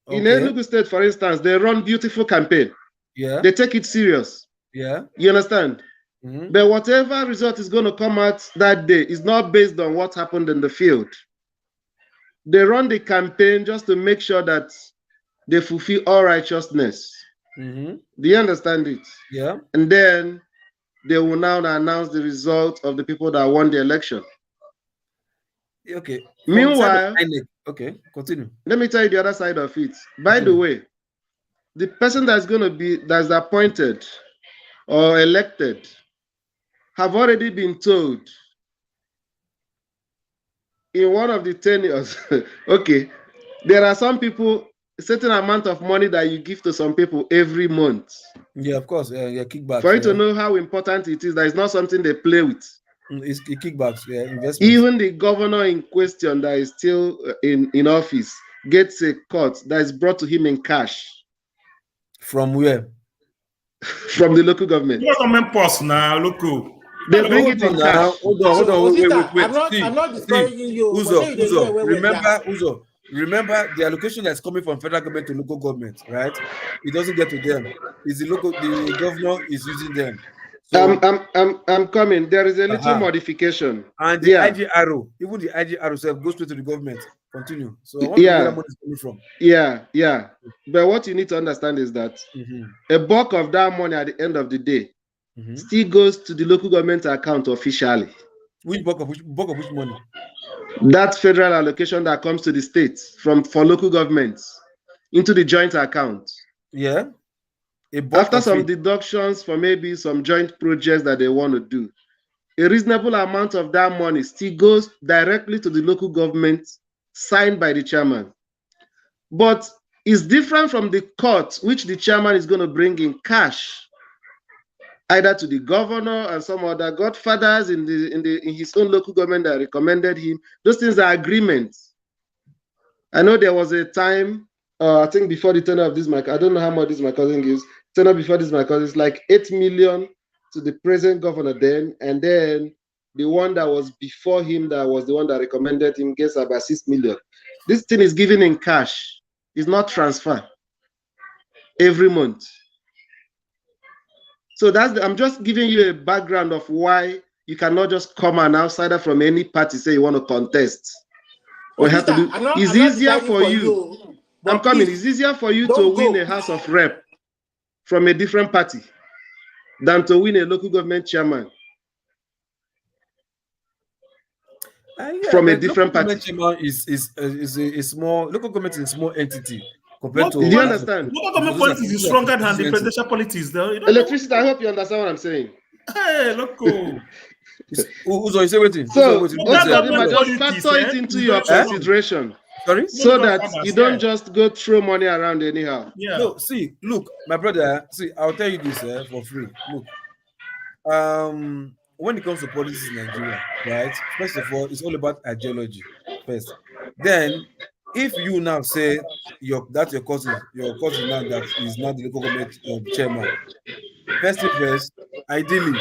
In Enugu State, for instance, they run beautiful campaign. Yeah. They take it serious. Yeah. You understand? But whatever result is going to come out that day is not based on what happened in the field. They run the campaign just to make sure that they fulfill all righteousness. Do you understand it? Yeah. And then they will now announce the result of the people that won the election. Okay. Meanwhile, okay, continue. Let me tell you the other side of it. By the way, the person that's appointed or elected have already been told in one of the tenures, okay, there are some people, a certain amount of money that you give to some people every month. Yeah, of course. Yeah, kickbacks. For you to know how important it is, that it's not something they play with. It's kickbacks, investments. Even the governor in question that is still in office gets a cut that is brought to him in cash. From where? From the local government. Government post now, local. They bring hold it in on now. cash. Hold on, So, wait. I'm not discouraging you. But Uzo, say you dey hear where we are. remember the allocation that's coming from federal government to local government, right? It doesn't get to them. It's the governor is using them. So I'm coming. There is a little modification. And the IGRO, even the IGRO self goes straight to the government. Continue. So I want to know where that money is coming from. Yeah. But what you need to understand is that a bulk of that money at the end of the day still goes to the local government account officially. Which bulk of which money? That federal allocation that comes to the states for local governments into the joint account. Yeah. After some deductions for maybe some joint projects that they want to do, a reasonable amount of that money still goes directly to the local government, signed by the chairman. But it's different from the cut, which the chairman is going to bring in cash, either to the governor and some other godfathers in his own local government that recommended him. Those things are agreements. I know there was a time, I think before the tenure of this, I don't know how much this my cousin gives. Tenure before this, my cousin is like 8 million to the present governor then, and then the one that was before him, that was the one that recommended him, gets about 6 million. This thing is given in cash. It's not transfer every month. So I'm just giving you a background of why you cannot just come an outsider from any party say you want to contest. Or have to do. It's easier for you. I'm coming. It's easier for you to win a House of Rep from a different party than to win a local government chairman from a different party. Chairman is a small local government is a small entity compared to. Do you understand? Local government politics is stronger than the presidential politics, though. Electricity. I hope you understand what I'm saying. Hey, loco. Uzo, you say waiting. So just factor it into your consideration. Sorry? So that you don't just go throw money around anyhow. Yeah. No, see, look, my brother, I'll tell you this for free. Look, when it comes to politics in Nigeria, right? First of all, it's all about ideology first. Then, if you now say that's your cousin now that is now the local government chairman, first, ideally,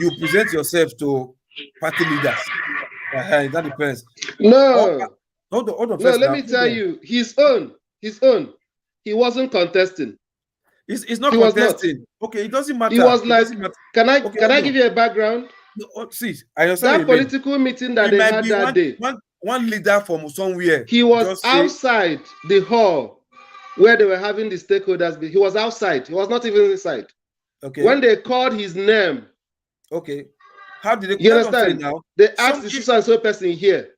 you present yourself to party leaders. That depends. No. Hold on. No, let me tell you, his own. He wasn't contesting. He's not contesting. Okay, it doesn't matter. He was like, can I give you a background? No, see, I understand that political meeting that they had that day. One leader from somewhere. He was outside the hall where they were having the stakeholders. He was outside. He was not even inside. Okay. When they called his name. Okay. How did they? You understand? Now they asked the so person here.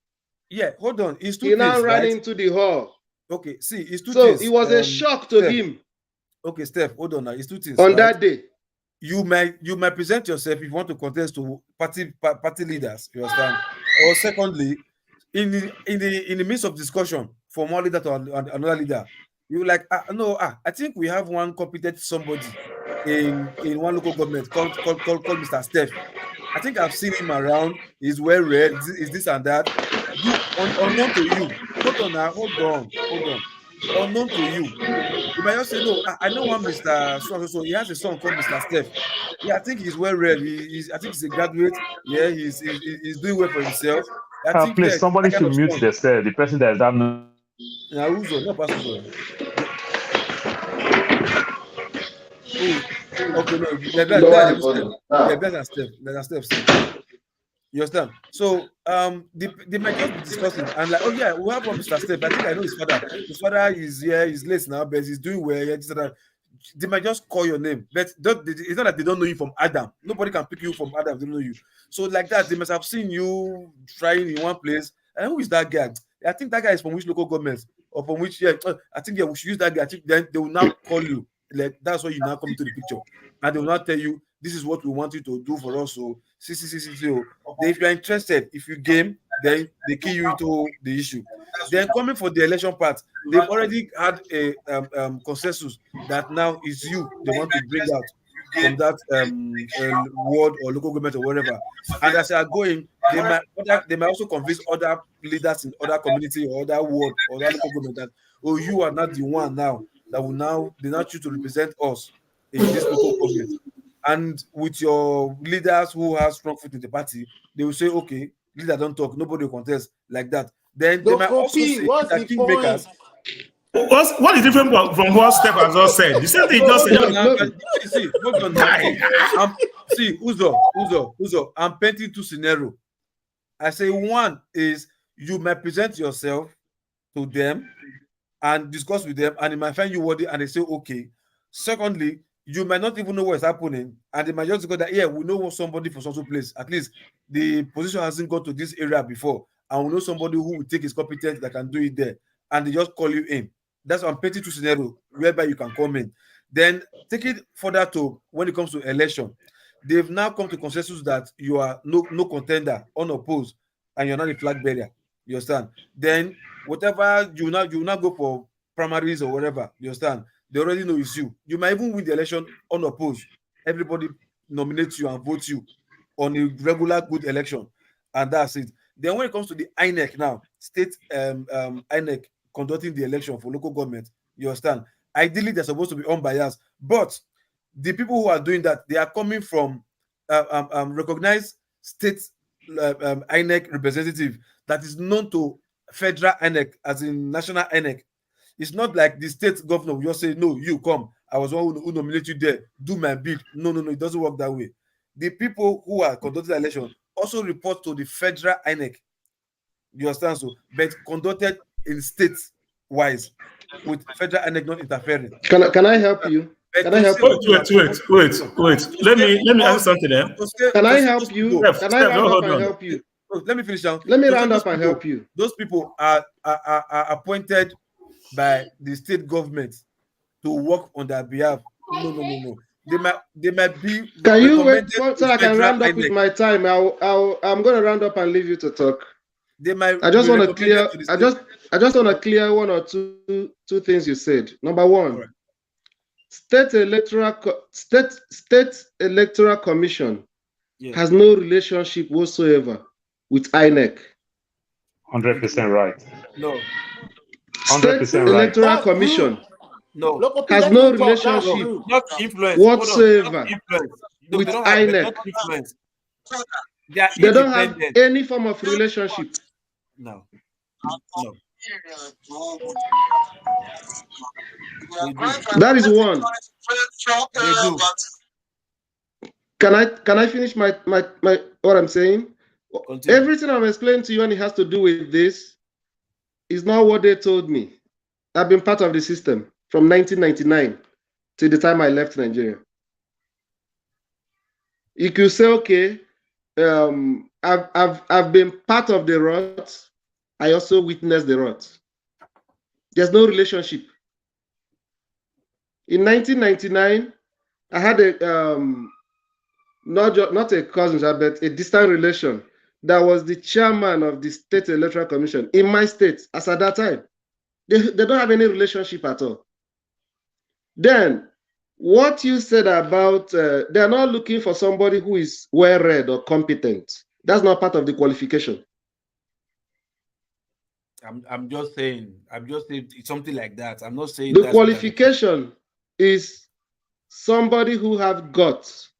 Yeah, hold on. He now ran into the hall. Okay, see, it's two so things. It was a shock to him. Okay, Steph, hold on now. It's two things. On that day, you might present yourself if you want to contest to party leaders. You understand? Or secondly, in the midst of discussion from one leader to another leader, you like I think we have one competent somebody in one local government called Mr. Steph. I think I've seen him around. He's well read. Is this and that? Unknown to you. Hold on. Unknown to you. You might just say, no, I know one Mr. So he has a son called Mr. Steph. Yeah, I think he's well read. I think he's a graduate. Yeah, he's doing well for himself. I think please, somebody should mute themselves. The person that is that. Now, Uzo, not Pastor. Okay, no, that's Steph. You understand? So they might just be discussing and like, oh yeah, we have one Mr. Steph. I think I know his father. His father is here, he's late now, but he's doing well. Yeah, they might just call your name, but it's not that they don't know you from Adam. Nobody can pick you from Adam. They don't know you. So like that, they must have seen you trying in one place. And who is that guy? I think that guy is from which local government or from which? Yeah, I think we should use that guy. I think then they will now call you. Like that's why you now come into the picture, and they will not tell you this is what we want you to do for us. So, if you're interested, if you game, then they key you into the issue. Then coming for the election part, they've already had a consensus that now is you they want to bring out from that ward or local government or whatever. And as they are going, they might also convince other leaders in other community or other ward or other local government that you are not the one now that will they now choose to represent us in this local government. and with your leaders who have strong foot in the party, they will say, okay, leader don't talk, nobody will contest like that. Then they might also say what's that the point? kingmakers. What is different from what Steph has just said? The same thing he just said. See, hold on now. See, Uzo, I'm painting two scenarios. I say one is you might present yourself to them and discuss with them, and they might find you worthy, and they say okay. Secondly, you might not even know what's happening, and they might just go that, yeah, we know somebody for social place. At least the position hasn't got to this area before, and we know somebody who will take his competence that can do it there, and they just call you in. That's what I'm painting two scenarios whereby you can come in. Then take it further to when it comes to election. They've now come to consensus that you are no contender, unopposed, and you're not a flag bearer. You understand? Then whatever you now go for primaries or whatever, you understand? They already know it's you. You might even win the election unopposed. Everybody nominates you and votes you on a regular good election, and that's it. Then when it comes to the INEC now, state INEC conducting the election for local government, you understand? Ideally, they're supposed to be unbiased, but the people who are doing that, they are coming from recognized state INEC representative that is known to federal INEC, as in national INEC. It's not like the state governor will just say, no, you come, I was one who nominated you there, do my bid. No, it doesn't work that way. The people who are conducting the election also report to the federal INEC. You understand? So, but conducted in states wise, with federal INEC not interfering. Can I help you? Can I help you? Wait. Let me ask something there. Can I help you? Can I round up and help you? Let me finish now. Let me round up and help you. Those people are appointed by the state government to work on their behalf. No. They might be. Can you wait so I can round up with my time? I'm going to round up and leave you to talk. They might. I just want to clear. I just want to clear one or two things you said. Number one, right. State electoral commission has no relationship whatsoever with INEC. 100% right. No. State electoral commission has no relationship whatsoever with INEC. They don't have any form of relationship. No. That is one. Can I finish my what I'm saying? Continue. Everything I'm explaining to you, and it has to do with this, is not what they told me. I've been part of the system from 1999 to the time I left Nigeria. You could say, okay, I've been part of the rot. I also witnessed the rot. There's no relationship. In 1999, I had a not a cousin, but a distant relation that was the chairman of the State Electoral Commission in my state as at that time. They don't have any relationship at all. Then, what you said about they're not looking for somebody who is well-read or competent. That's not part of the qualification. I'm just saying it's something like that. I'm not saying the qualification is somebody who have guts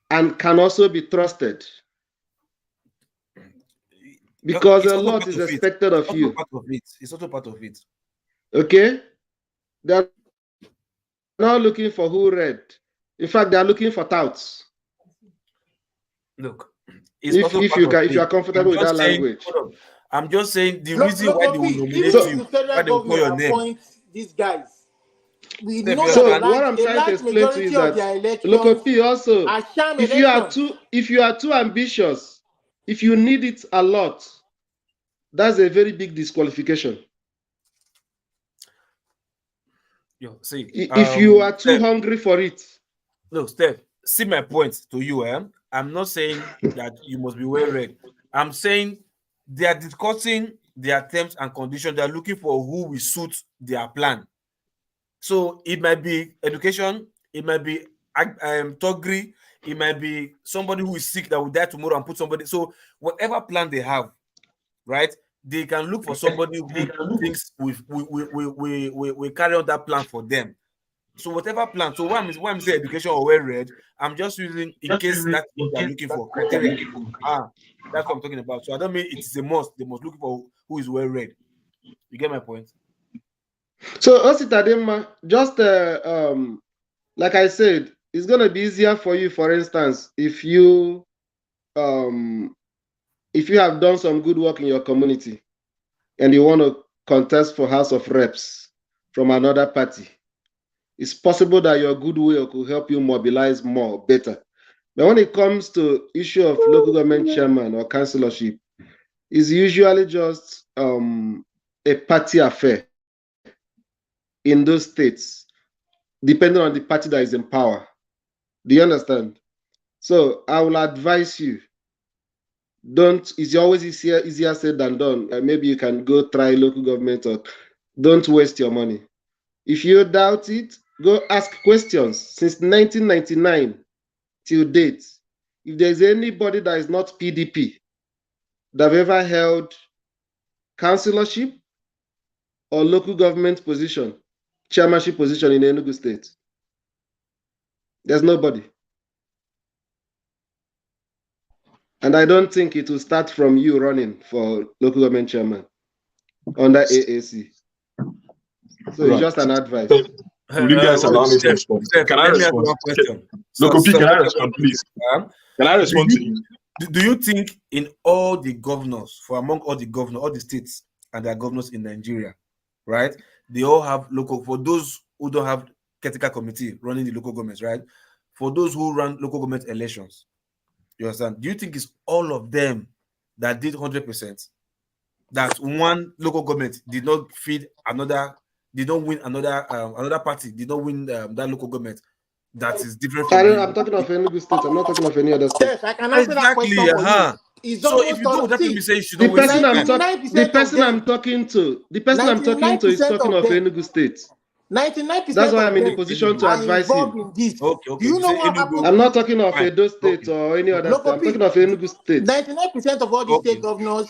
and can also be trusted. Because a lot is expected of you. It's also part of it. Okay? They're not looking for who read. In fact, they're looking for touts. Look, if you are comfortable with that language. I'm just saying the reason why they will nominate you, why they will call your name. These guys. We know so what I'm trying to explain to you is that local P also, if you are too ambitious, if you need it a lot, that's a very big disqualification. See, if you are too hungry for it. Look, Steph, see my point to you. I'm not saying that you must be well read. I'm saying they are discussing their terms and conditions. They are looking for who will suit their plan. So it might be education, it might be toggery, it might be somebody who is sick that will die tomorrow and put somebody. So whatever plan they have, right? They can look for somebody who thinks we carry on that plan for them. So whatever plan, so when I'm saying education or well read, I'm just using in case that's what they're looking for criteria. That's what I'm talking about. So I don't mean it is a must. They must look for who is well read. You get my point? So Ositadema, just like I said, it's gonna be easier for you, for instance, if you have done some good work in your community and you want to contest for House of Reps from another party. It's possible that your goodwill could help you mobilize more, better. But when it comes to issue of local government chairman or councillorship, it's usually just a party affair in those states, depending on the party that is in power. Do you understand? So I will advise you, it's always easier said than done. Maybe you can go try local government, or don't waste your money. If you doubt it, go ask questions. Since 1999 till date, if there's anybody that is not PDP that have ever held councillorship or local government position, chairmanship position in Enugu State, there's nobody. And I don't think it will start from you running for local government chairman under AAC. So it's just an advice. Will you guys allow me to respond? Can I respond? Local P, can I respond, please? Can I respond to you? Do you think in all the governors, among all the states and their governors in Nigeria, right? They all have local, for those who don't have critical committee running the local governments, right? For those who run local government elections, you understand? Do you think it's all of them that did 100%? That one local government did not feed another, did not win another party, did not win that local government that is different from I'm talking of Enugu State. I'm not talking of any other state. Yes, I can answer that question for you. So if you do that, you say you should the person I'm talking to is talking of Enugu State. 99%. That's why I'm in the position to advise him. Okay. Do you know what happened? I'm not talking of Edo State or any other state. I'm talking of Enugu State. 99% of all the state governors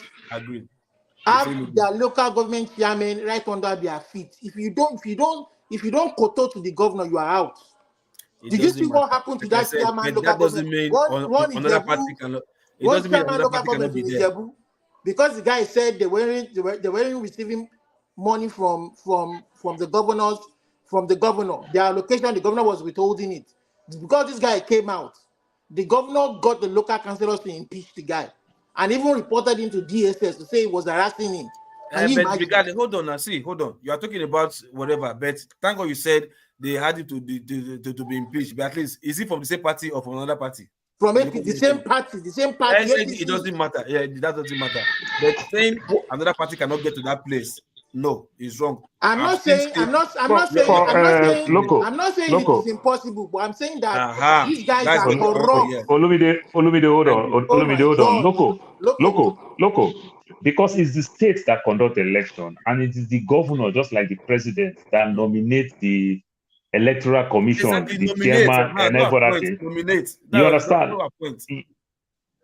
have their local government chairman right under their feet. If you don't kowtow to the governor, you are out. Did you see what happened to that chairman local government? One another party cannot. It one doesn't mean chairman another local party cannot government be in there. Ijebu, because the guy said they weren't receiving money from the governors, from the governor. Their allocation, the governor was withholding it. Because this guy came out, the governor got the local councillors to impeach the guy, and even reported him to DSS to say he was harassing him. But hold on. You are talking about whatever, but thank God you said they had him to be impeached. But at least, is he from the same party or from another party? From the same party. It doesn't matter. Yeah, that doesn't matter. But saying another party cannot get to that place, no, it's wrong. I'm not saying it is impossible, but I'm saying that these guys are corrupt. Olumide, hold on. Loco. Because it's the states that conduct the election, and it is the governor, just like the president, that nominates the Electoral Commission, the chairman, and everything. You understand?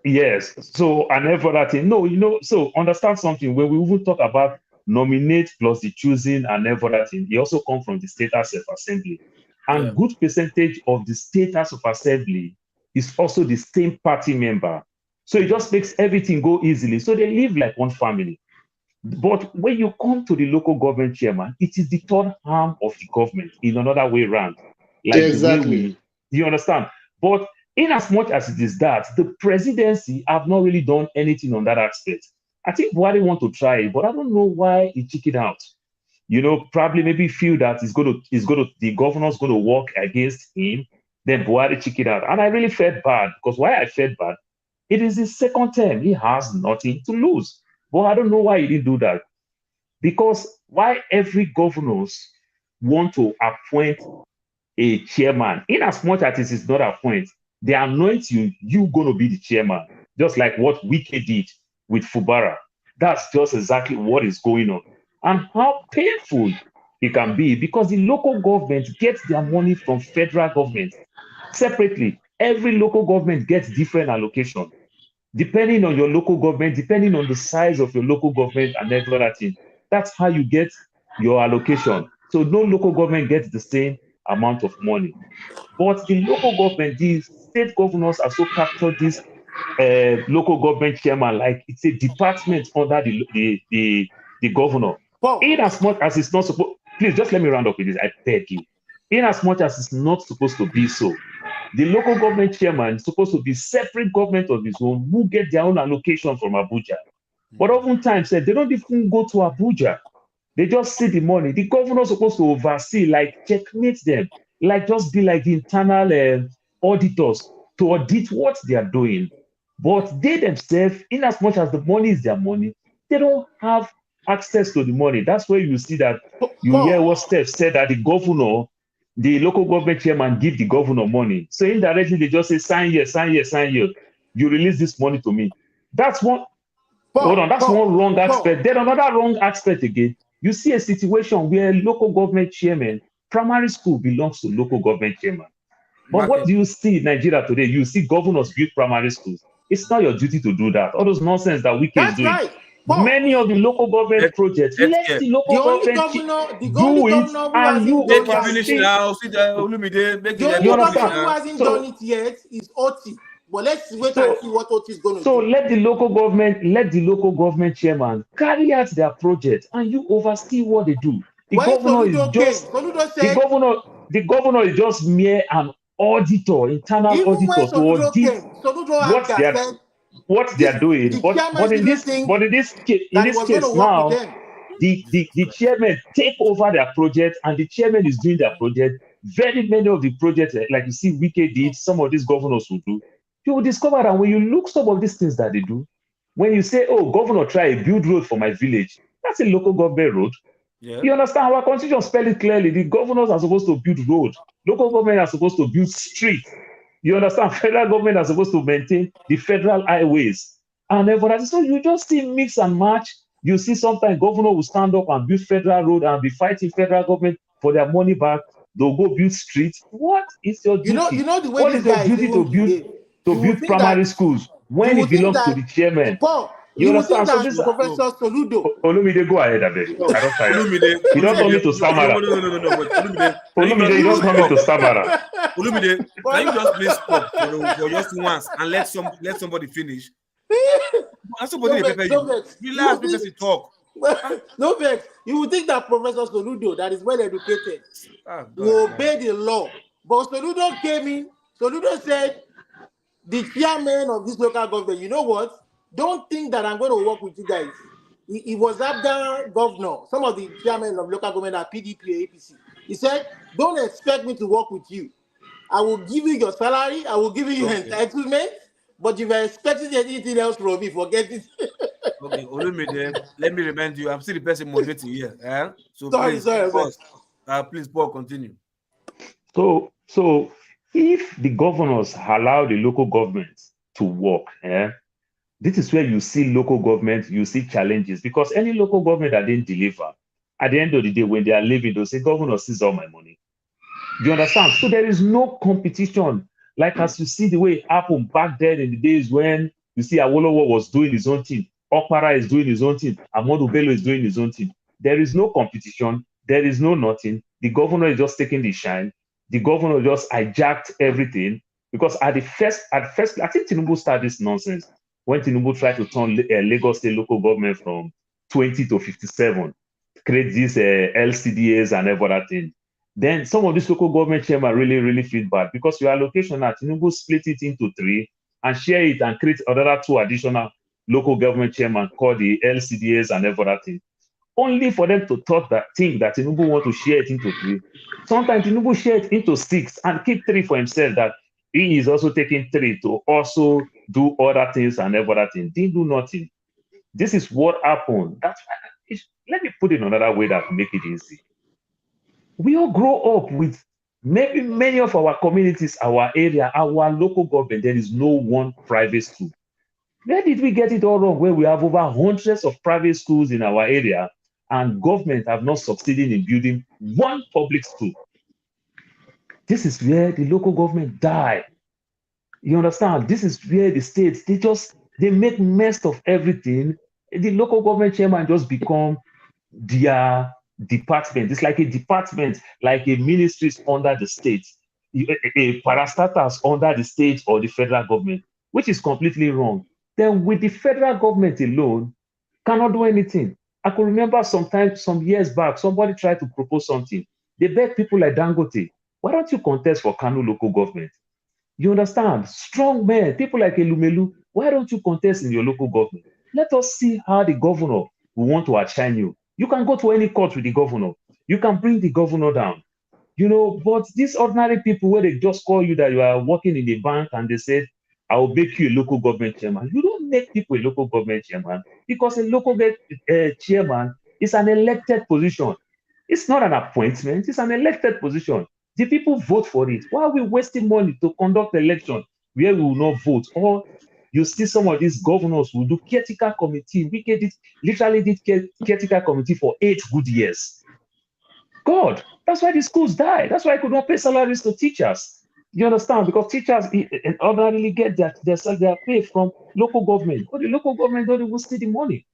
Yes. So, and everything. No, so understand something. When we even talk about nominate plus the choosing and everything, it also comes from the state house of assembly. And good percentage of the state house of assembly is also the same party member. So it just makes everything go easily. So they live like one family. But when you come to the local government chairman, it is the third arm of the government in another way around. Like exactly. You understand? But in as much as it is that, the presidency have not really done anything on that aspect. I think Buhari want to try it, but I don't know why he took it out. Probably maybe feel that the governor's going to work against him, then Buhari took it out. And I really felt bad, because why I felt bad, it is his second term. He has nothing to lose. But I don't know why he didn't do that. Because why every governors want to appoint a chairman, in as much as it is not appoint, they anoint you going to be the chairman, just like what Wike did with Fubara. That's just exactly what is going on. And how painful it can be, because the local government gets their money from federal government separately. Every local government gets different allocation. Depending on your local government, depending on the size of your local government and everything, that's how you get your allocation. So no local government gets the same amount of money. But the local government, the state governors have so captured this local government chairman like it's a department under the governor. In as much as it's not supposed, please just let me round up with this, I beg you. In as much as it's not supposed to be so, the local government chairman is supposed to be separate government of his own who get their own allocation from Abuja. But oftentimes, they don't even go to Abuja. They just see the money. The governor is supposed to oversee, like checkmate them, like just be like the internal auditors to audit what they are doing. But they themselves, in as much as the money is their money, they don't have access to the money. That's where you see that you hear what Steph said that the governor, the local government chairman give the governor money. So indirectly, they just say, sign here, sign here, sign here. You release this money to me. That's one, hold on, that's one wrong aspect. Then another wrong aspect again. You see a situation where local government chairman, primary school belongs to local government chairman. But what do you see in Nigeria today? You see governors build primary schools. It's not your duty to do that. All those nonsense that Wike is doing. Right. Many of the local government projects, let the local government do it, and you oversee. The only governor who hasn't done it yet is Oti. But let's wait and see what Oti is going to do. So let the local government chairman carry out their project, and you oversee what they do. The governor is just mere an auditor, internal auditor to audit what they are doing. But in this case now, the chairman take over their project, and the chairman is doing their project. Very many of the projects, like you see Wike did, some of these governors will do. You will discover that when you look some of these things that they do, when you say, oh, governor, try a build road for my village, that's a local government road. Yeah. You understand? Our constitution spell it clearly. The governors are supposed to build road. Local government are supposed to build street. You understand? Federal government are supposed to maintain the federal highways. And everything. So you just see mix and match. You see sometimes governor will stand up and build federal road and be fighting federal government for their money back. They'll go build streets. What is your duty? What is your duty to build primary schools when it belongs to the chairman? You understand? So this Professor Soludo. Olumide, go ahead, Abeg. I don't tire. You don't want me to stammer. No. Olumide, you don't want me to stammer. Olumide, can you just please stop for just once and let somebody finish? Somebody relax, because you talk. No vex. You would think that Professor Soludo, that is well educated, will obey the law. But Soludo came in. Soludo said, the chairman of this local government, you know what? Don't think that I'm going to work with you guys. He was after governor, some of the chairmen of local government are PDP or APC. He said, don't expect me to work with you. I will give you your salary, I will give you your entitlement, but if you're expecting anything else from me, forget it. Okay, Olumide, let me remind you, I'm still the person moderating here. So please, Paul, continue. So if the governors allow the local governments to work, this is where you see local government, you see challenges, because any local government that didn't deliver, at the end of the day, when they are leaving, they'll say, governor sees all my money. You understand? So there is no competition. Like as you see the way it happened back then in the days when you see Awolowo was doing his own thing, Okpara is doing his own thing, Ahmadu Bello is doing his own thing. There is no competition. There is no nothing. The governor is just taking the shine. The governor just hijacked everything, because at first, I think Tinubu started this nonsense when Tinubu tried to turn Lagos State local government from 20 to 57, create these LCDAs and everything. Then some of these local government chairmen really feel bad, because your allocation at Tinubu split it into 3 and share it and create another 2 additional local government chairmen called the LCDAs and everything. Only for them to think that Tinubu want to share it into 3. Sometimes Tinubu share it into 6 and keep 3 for himself, that he is also taking 3 to also do other things and everything. Didn't do nothing. This is what happened. That's why, let me put it another way that will make it easy. We all grow up with maybe many of our communities, our area, our local government, there is no one private school. Where did we get it all wrong? Where we have over hundreds of private schools in our area, and government have not succeeded in building one public school. This is where the local government die. You understand? This is where the states, they make mess of everything. The local government chairman just become their department. It's like a department, like a ministry is under the state. A parastatus under the state or the federal government, which is completely wrong. Then with the federal government alone, cannot do anything. I could remember sometimes, some years back, somebody tried to propose something. They begged people like Dangote, why don't you contest for Kano local government? You understand? Strong men, people like Elumelu, why don't you contest in your local government? Let us see how the governor will want to outshine you. You can go to any court with the governor. You can bring the governor down. You know, but these ordinary people where they just call you that you are working in a bank and they said, I will make you a local government chairman. You don't make people a local government chairman because a local chairman is an elected position. It's not an appointment, it's an elected position. The people vote for it. Why are we wasting money to conduct election where we will not vote? Or you see some of these governors who do caretaker committee. We literally did caretaker committee for 8 good years. God, that's why the schools die. That's why I could not pay salaries to teachers. You understand? Because teachers ordinarily get their pay from local government. But the local government don't even see the money.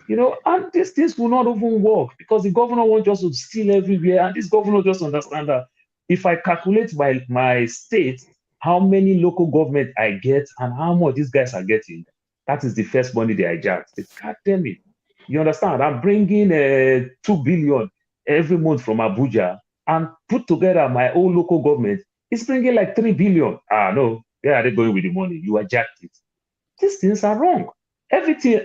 You know, and these things will not even work because the governor wants just to steal everywhere. And this governor just understand that if I calculate my state, how many local government I get and how much these guys are getting, that is the first money they hijacked. They can't tell me. You understand? I'm bringing 2 billion every month from Abuja and put together my own local government. It's bringing like 3 billion. No, where are they going with the money? You hijacked it. These things are wrong. Everything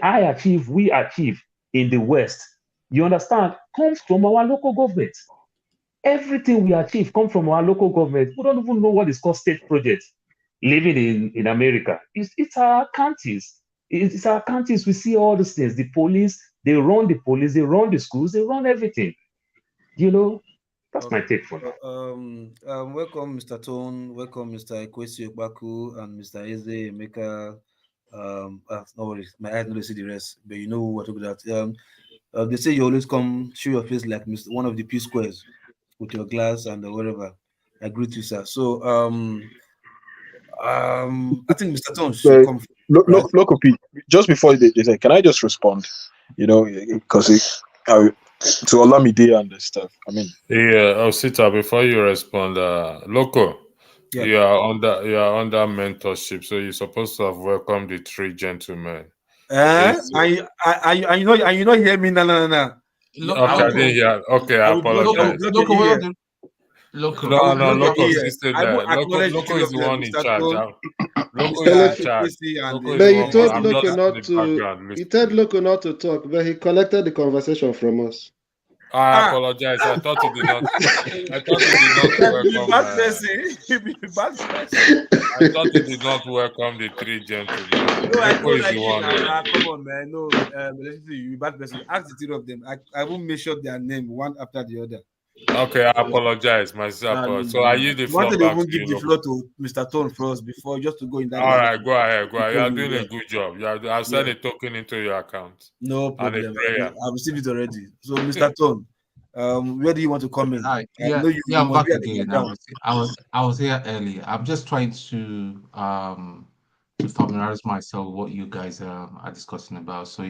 we achieve in the West, you understand, comes from our local government. Everything we achieve comes from our local government. We don't even know what is called state projects living in America. It's our counties. It's our counties. We see all these things. The police, they run the schools, they run everything. You know, that's my take for that. Welcome, Mr. Tone. Welcome, Mr. Ekwesi Okbaku and Mr. Eze Emeka. No worries, my eyes don't see the rest, but you know what to do that. They say you always come show your face like one of the P squares with your glass and whatever. I greet you, sir. So I think Mr. Tone should come. Local P, just before they say, can I just respond? You know, because to Olamide and stuff. I mean, yeah, Osita, before you respond, Loco, yeah. you are under mentorship, so you're supposed to have welcomed the 3 gentlemen. And you know hear me? No. Okay, I didn't hear. Okay, I apologize. Loco, Loco is still there. Loco is the one in charge. Loco is in charge. But he told Loco not to. He told Loco not to talk, but he collected the conversation from us. I apologize. I thought he did not. I thought he did not welcome. I thought he did not welcome the 3 gentlemen. No, I know like come on, man. No, you bad person. Ask the 3 of them. I won't mention their name one after the other. Okay, I apologize myself. So I use the floor back to you. Give the floor to Mr. Tone first before just to go in that. All right, go ahead. You are doing a good job. I've sent a token into your account. No problem. And a prayer. I've received it already. So, Mr. Tone, where do you want to come in? I'm back again. I was here earlier. I'm just trying to familiarize myself with what you guys are discussing about. So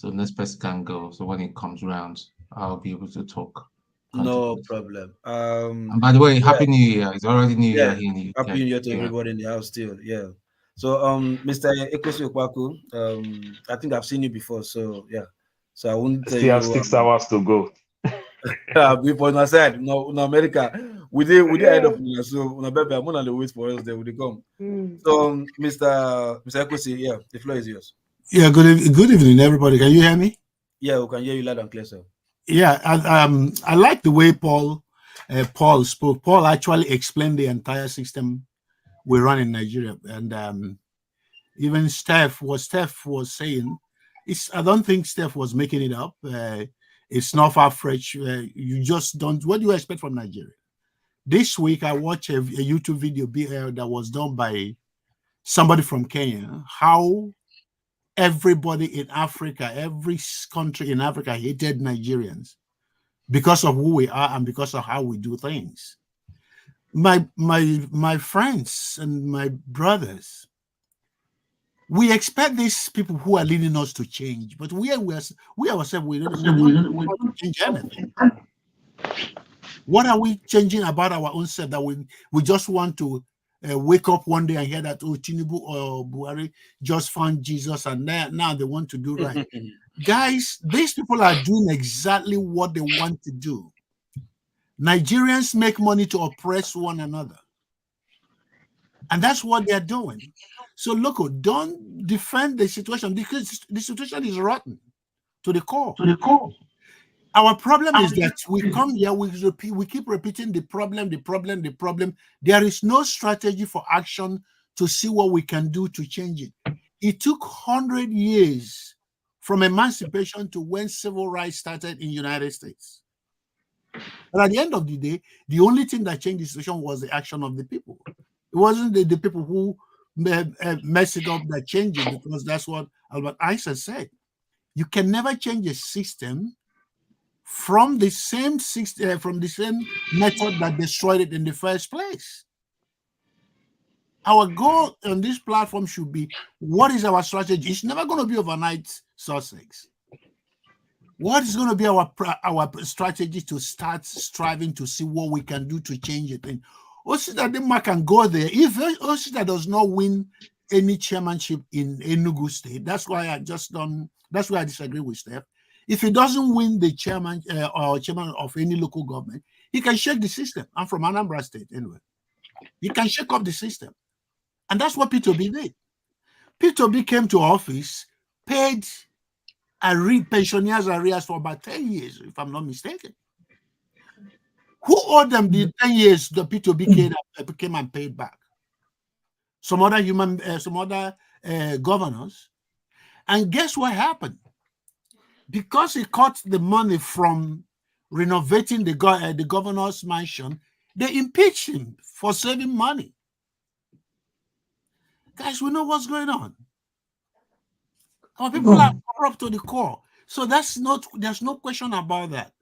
next person can go. So when it comes around, I'll be able to talk. No problem. And by the way, Happy New Year. It's already New Year here in the UK. Happy New Year to everybody in the house still. Yeah. So Mr. Ekwesi Okbaku, I think I've seen you before, so yeah. So I won't tell you. Still have 6 hours to go. Before I said no America, we did head of so I'm on the wait for us there. Will they come? So Mr. Ekwesi, yeah, the floor is yours. Yeah, good evening, everybody. Can you hear me? Yeah, we can hear you loud and clear, sir. Yeah, I like the way Paul spoke. Paul actually explained the entire system we run in Nigeria, and even Steph was saying, I don't think Steph was making it up. It's not far-fetched. You just don't. What do you expect from Nigeria? This week, I watched a YouTube video that was done by somebody from Kenya. How everybody in Africa, every country in Africa hated Nigerians because of who we are and because of how we do things. My friends and my brothers, We expect these people who are leading us to change, but we ourselves, we don't want to change anything. What are we changing about our own self that we just want to wake up one day and hear that, oh, Tinubu or Buhari just found Jesus and now they want to do right? Guys, these people are doing exactly what they want to do. Nigerians make money to oppress one another. And that's what they're doing. So, look, don't defend the situation because the situation is rotten to the core. Our problem is that we come here, we keep repeating the problem. There is no strategy for action to see what we can do to change it. It took 100 years from emancipation to when civil rights started in the United States. But at the end of the day, the only thing that changed the situation was the action of the people. It wasn't the people who messed it up that changed it, because that's what Albert Einstein said. You can never change a system from the same method that destroyed it in the first place. Our goal on this platform should be, what is our strategy? It's never going to be overnight success. What is going to be our strategy to start striving to see what we can do to change it? And Osita Dima can go there. If Osita does not win any chairmanship in Enugu State, that's why I disagree with Steph. If he doesn't win the chairman or chairman of any local government, he can shake the system. I'm from Anambra State anyway. He can shake up the system. And that's what Peter Obi did. Peter Obi came to office, paid pensioners arrears for about 10 years, if I'm not mistaken. Who owed them the 10 years that Peter Obi came and paid back? Some other governors. And guess what happened? Because he cut the money from renovating the governor's mansion, they impeached him for saving money. Guys, we know what's going on. Our people are corrupt to the core. So there's no question about that.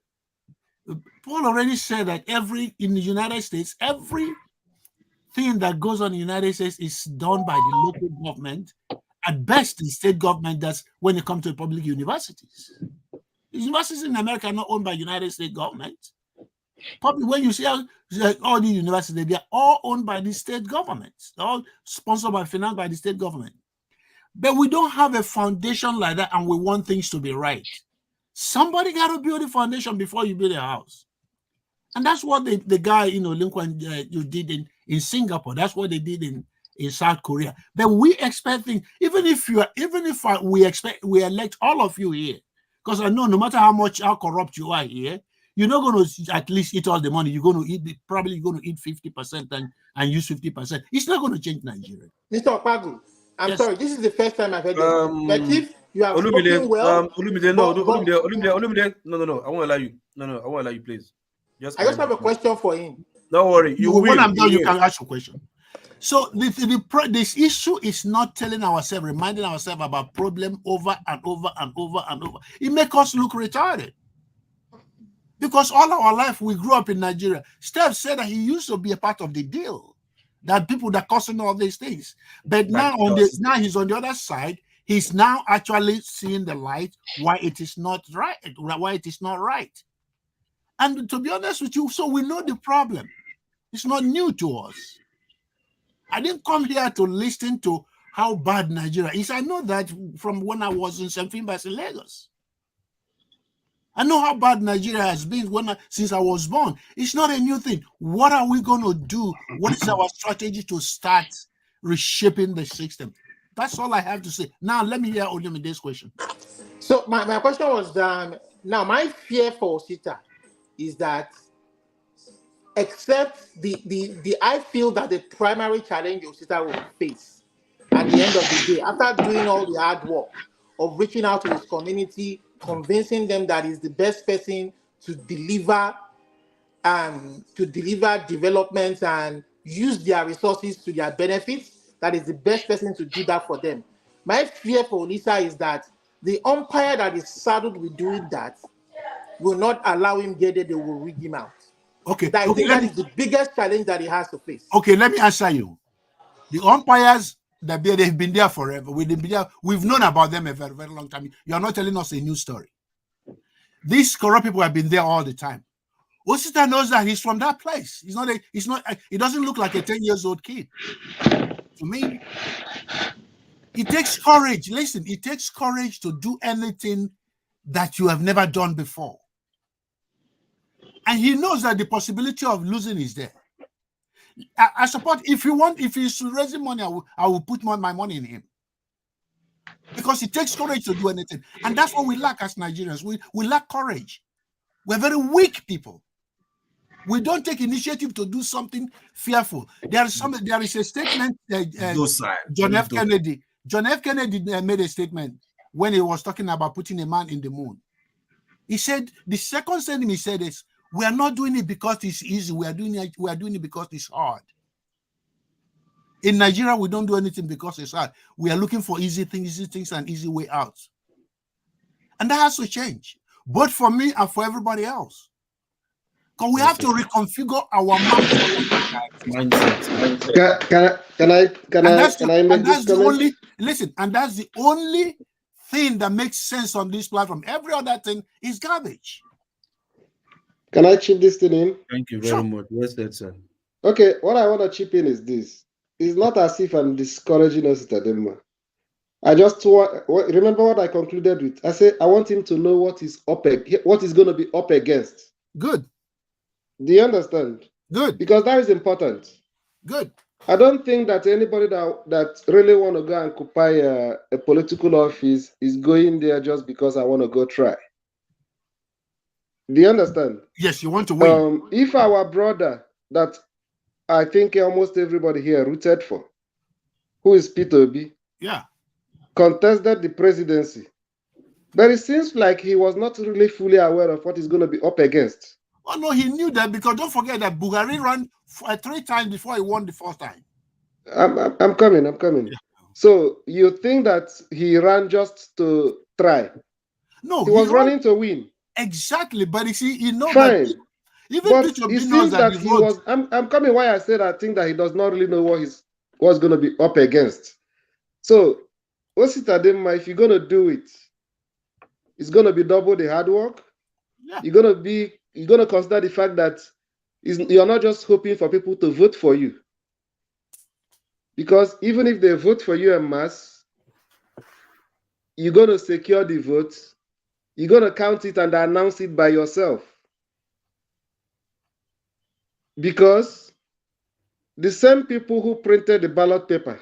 Paul already said that in the United States, everything that goes on in the United States is done by the local government. At best, the state government does when it comes to public universities. The universities in America are not owned by United States government. Probably when you see all the universities, they are all owned by the state governments. They're all sponsored by, financed by the state government. But we don't have a foundation like that, and we want things to be right. Somebody got to build a foundation before you build a house. And that's what the guy, Lincoln, you did in Singapore. That's what they did in South Korea. But we expect things, we elect all of you here, because I know no matter how corrupt you are here, you're not going to at least eat all the money. You're going to eat, probably going to eat 50% and use 50%. It's not going to change Nigeria. Mr. Okpagu, I'm sorry, this is the first time I've heard this. But if you have spoken well... Olumide, no, I won't allow you. No, I won't allow you, please. I just have a question for him. Don't worry. When I'm done, you can ask your question. So this issue is not telling ourselves, reminding ourselves about problem over and over and over and over. It makes us look retarded. Because all our life we grew up in Nigeria. Steph said that he used to be a part of the deal. That people that causing all these things. But now he's on the other side. He's now actually seeing the light why it is not right. Why it is not right. And to be honest with you, so we know the problem. It's not new to us. I didn't come here to listen to how bad Nigeria is. I know that from when I was in St. Finbas in Lagos. I know how bad Nigeria has been since I was born. It's not a new thing. What are we going to do? What is our strategy to start reshaping the system? That's all I have to say. Now, let me hear Olumide's question. So my question was, now my fear for Osita is that, except I feel that the primary challenge Osita will face at the end of the day, after doing all the hard work of reaching out to his community, convincing them that he's the best person to deliver development and use their resources to their benefits, that is the best person to do that for them. My fear for Olisa is that the umpire that is saddled with doing that will not allow him get there, they will rig him out. Okay. That is the biggest challenge that he has to face. Okay, let me answer you. The umpires They've been there forever. We've known about them a very, very long time. You are not telling us a new story. These corrupt people have been there all the time. Osita knows that he's from that place. He doesn't look like a 10-year-old kid. To me, it takes courage. Listen, it takes courage to do anything that you have never done before. And he knows that the possibility of losing is there. I support, if he's raising money, I will put my money in him. Because it takes courage to do anything. And that's what we lack as Nigerians. We lack courage. We're very weak people. We don't take initiative to do something fearful. There is a statement, John F. Kennedy made a statement when he was talking about putting a man in the moon. He said, the second sentence he said is, we are not doing it because it's easy. We are doing it because it's hard. In Nigeria, we don't do anything because it's hard. We are looking for easy things and easy way out. And that has to change, both for me and for everybody else. Because we have to reconfigure our mindset. Can I make this comment? Listen, and that's the only thing that makes sense on this platform. Every other thing is garbage. Can I chip this thing in? Thank you very much. Yes, sir. Okay, what I want to chip in is this. It's not as if I'm discouraging us, Tadema. I just remember what I concluded with. I said I want him to know what he's going to be up against. Good. Do you understand? Good. Because that is important. Good. I don't think that anybody that really want to go and occupy a political office is going there just because I want to go try. Do you understand? Yes, you want to win. If our brother that I think almost everybody here rooted for, who is Peter Obi, contested the presidency, but it seems like he was not really fully aware of what he's going to be up against. Oh no, he knew that, because don't forget that Buhari ran 3 times before he won the first time. I'm coming. Yeah. So you think that he ran just to try? No, he was running to win. Exactly, but you see, he knows Fine. that even Peter Obi knows that he was. I'm coming. Why I said I think that he does not really know what's going to be up against. So, Osita Dema, if you're going to do it, it's going to be double the hard work. Yeah. You're going to consider the fact that you're not just hoping for people to vote for you, because even if they vote for you en masse, you're going to secure the vote. You're going to count it and announce it by yourself. Because the same people who printed the ballot paper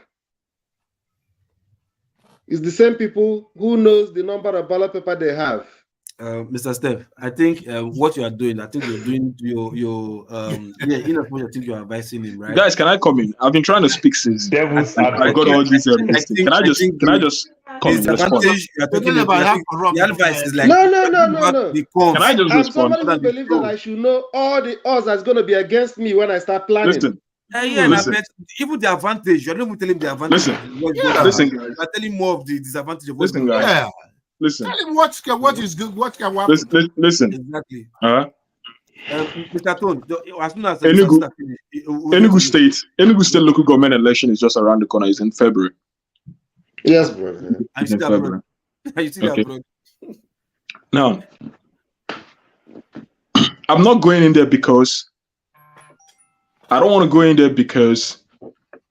is the same people who knows the number of ballot paper they have. Mr. Steph, I think what you are doing, I think you're doing your in as much I think you're advising him, right? Guys, can I come in? I've been trying to speak since I got all these Can I just come in? The advice is like no. Can I just respond? I'm somebody who believes that I should know all the odds that's going to be against me when I start planning. Listen. Even the advantage, you're not even telling the advantage. Listen, you're telling more of the disadvantage of listen, guys. Yeah. Listen. Tell him what is good, what can happen. Listen. Exactly. Mr. Tone, as soon as Enugu State local government election is just around the corner. It's in February. Yes, brother. You see that, bro? Now, I'm not going in there because I don't want to go in there because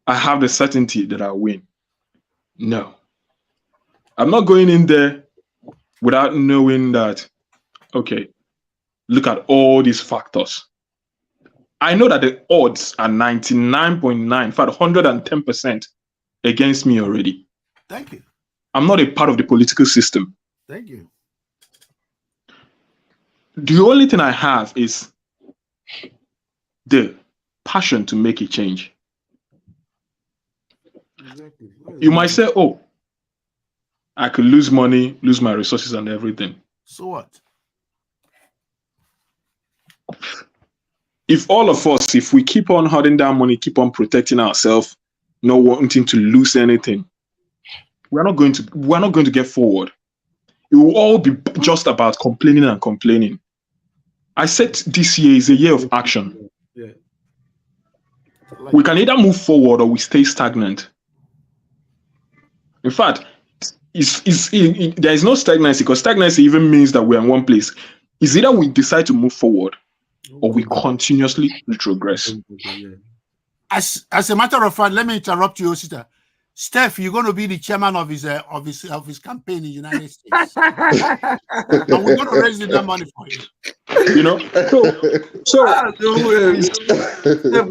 I have the certainty that I'll win. No. I'm not going in there without knowing that, okay, look at all these factors. I know that the odds are 99.9, in fact, 110% against me already. Thank you. I'm not a part of the political system. Thank you. The only thing I have is the passion to make a change. Exactly. You might say, oh, I could lose money, lose my resources and everything. So what? If all of us, if we keep on holding down money, keep on protecting ourselves, not wanting to lose anything, we're not going to get forward. It will all be just about complaining and complaining. I said this year is a year of action. Yeah. We can either move forward or we stay stagnant. In fact, there is no stagnancy, because stagnancy even means that we are in one place. It's either we decide to move forward or we continuously retrogress. As a matter of fact, let me interrupt you, Osita. Steph, you're going to be the chairman of his campaign in the United States. And we're going to raise that money for you. You know, so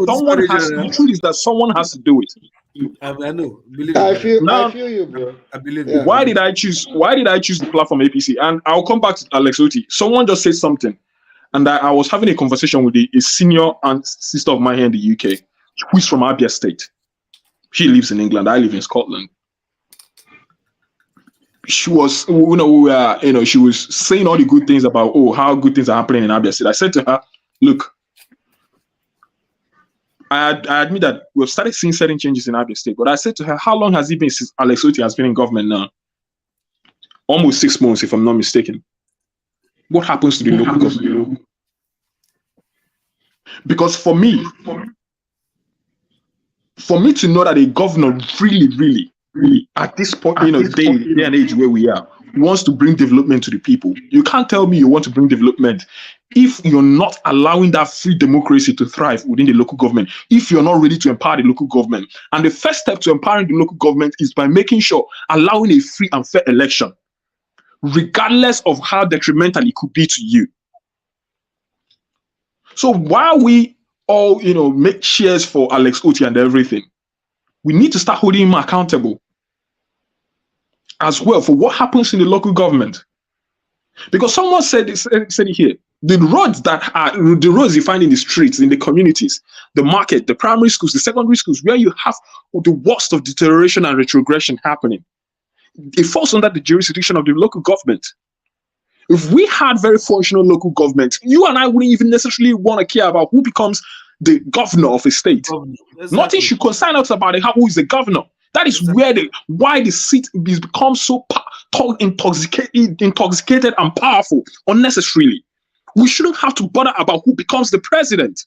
someone has. The truth is that someone has to do it. I know. I feel you, bro. I believe you. Why did I choose the platform APC? And I'll come back to Alex Oti. Someone just said something, and I was having a conversation with a senior and sister of mine here in the UK, who's from Abia State. She lives in England. I live in Scotland. She was, she was saying all the good things about, how good things are happening in Abia State. I said to her, look, I admit that we've started seeing certain changes in Abia State, but I said to her, how long has it been since Alex Oti has been in government now? Almost 6 months, if I'm not mistaken. What happens to the local government? Because for me to know that a governor really, at this point, day and age where we are, wants to bring development to the people, you can't tell me you want to bring development if you're not allowing that free democracy to thrive within the local government, if you're not ready to empower the local government. And the first step to empowering the local government is by making sure allowing a free and fair election, regardless of how detrimental it could be to you. So while we all, make cheers for Alex Oti and everything, we need to start holding him accountable as well for what happens in the local government. Because someone said it here, the roads you find in the streets, in the communities, the market, the primary schools, the secondary schools, where you have the worst of deterioration and retrogression happening, it falls under the jurisdiction of the local government. If we had very functional local government, you and I wouldn't even necessarily want to care about who becomes the governor of a state. Exactly. Nothing should concern us about who is the governor. That is why the seat has become so intoxicated and powerful unnecessarily. We shouldn't have to bother about who becomes the president.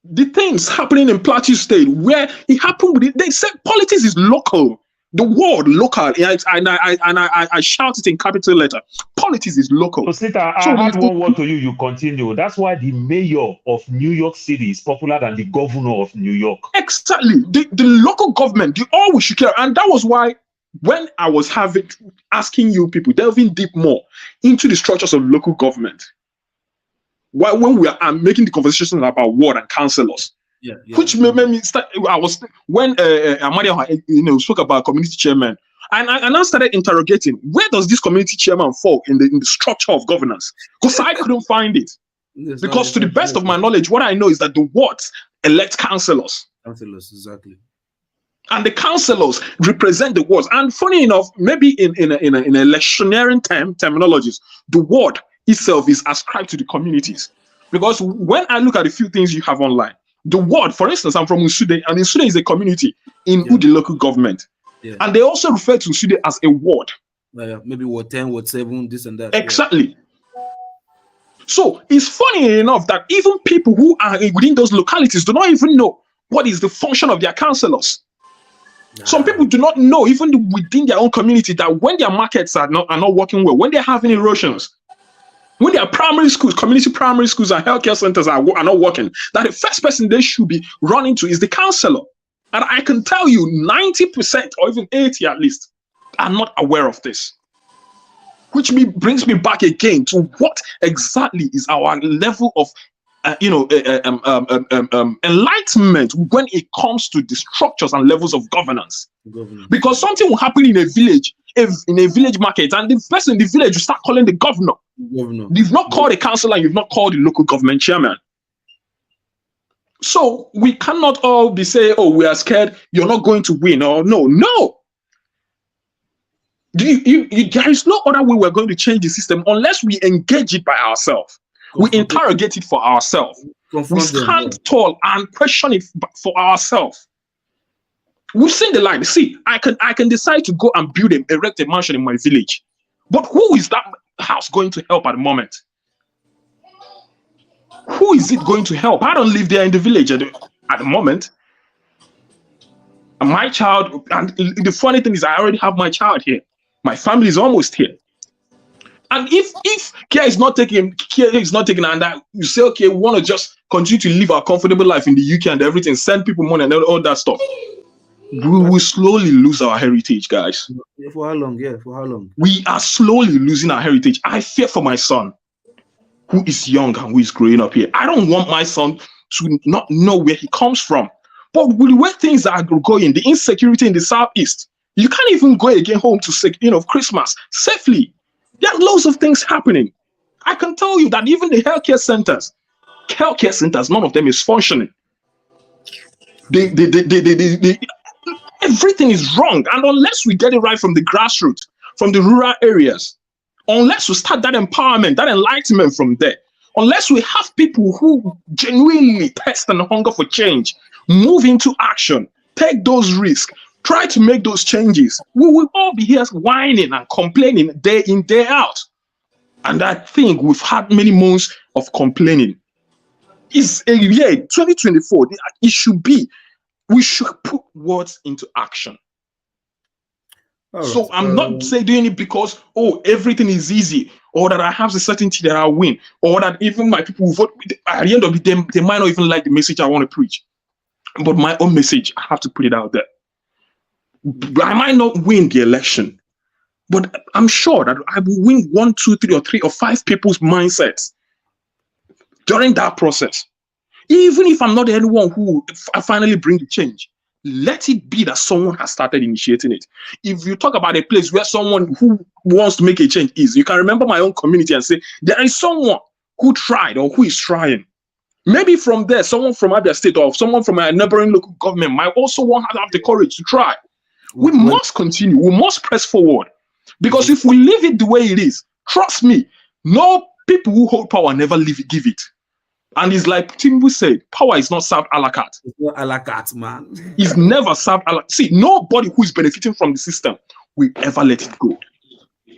The things happening in Plateau State, where it happened, they said politics is local. The word local, and I shout it in capital letter. Politics is local. So, Sita, I had one word to you. You continue. That's why the mayor of New York City is popular than the governor of New York. Exactly. The local government, all we should care. And that was why when I was asking you people, delving deep more into the structures of local government, when we are making the conversations about ward and councillors, which made me start. When Amadia spoke about community chairman, and I now started interrogating, where does this community chairman fall in the structure of governance? Because I couldn't find it. Because to the best of my knowledge, what I know is that the wards elect councillors. Councillors, exactly. And the councillors represent the wards. And funny enough, maybe in electioneering terminologies, the ward itself is ascribed to the communities. Because when I look at the few things you have online, the ward, for instance, I'm from Usude, and Usude is a community in Udi local government. Yeah. And they also refer to Usude as a ward. Maybe ward 10, ward 7, this and that. Exactly. Yeah. So it's funny enough that even people who are within those localities do not even know what is the function of their councillors. Some people do not know, even within their own community, that when their markets are not working well, when they're having erosions, when their primary schools, community primary schools and healthcare centers are not working, that the first person they should be running to is the councillor. And I can tell you 90% or even 80% at least are not aware of this. Which brings me back again to what exactly is our level of enlightenment when it comes to the structures and levels of governance. Because something will happen in a village, market, and the person in the village will start calling the governor. You've not called a councillor, you've not called the local government chairman. So we cannot all be saying, oh, we are scared, you're not going to win, or no. There is no other way we're going to change the system unless we engage it by ourselves. We interrogate it for ourselves. We stand tall and question it for ourselves. We've seen the line. See, I can decide to go and erect a mansion in my village. But who is that house going to help at the moment? Who is it going to help? I don't live there in the village at the moment. My child, and the funny thing is, I already have my child here. My family is almost here. And if care is not taken, and that you say, okay, we want to just continue to live our comfortable life in the UK and everything, send people money and all that stuff, we will slowly lose our heritage, guys. For how long? Yeah, for how long? We are slowly losing our heritage. I fear for my son, who is young and who is growing up here. I don't want my son to not know where he comes from. But with the way things are going, the insecurity in the Southeast, you can't even go again home to Christmas safely. There are loads of things happening. I can tell you that even the healthcare centers, none of them is functioning. Everything is wrong. And unless we get it right from the grassroots, from the rural areas, unless we start that empowerment, that enlightenment from there, unless we have people who genuinely thirst and hunger for change, move into action, take those risks, try to make those changes, we will all be here whining and complaining day in, day out. And I think we've had many months of complaining. It's a year, 2024, it should be, we should put words into action. So I'm not saying doing it because, everything is easy, or that I have the certainty that I'll win, or that even my people will vote. At the end of the day, they might not even like the message I want to preach. But my own message, I have to put it out there. I might not win the election, but I'm sure that I will win 1, 2, 3, or 3 or 5 people's mindsets during that process. Even if I'm not the only one who finally bring the change, let it be that someone has started initiating it. If you talk about a place where someone who wants to make a change is, you can remember my own community and say, there is someone who tried or who is trying. Maybe from there, someone from Abia State or someone from a neighboring local government might also want to have the courage to try. We must continue. We must press forward. Because if we leave it the way it is, trust me, no people who hold power never give it. And it's like Tinubu said, power is not served a la carte. It's not a la carte, man. It's never served a la carte. See, nobody who is benefiting from the system will ever let it go.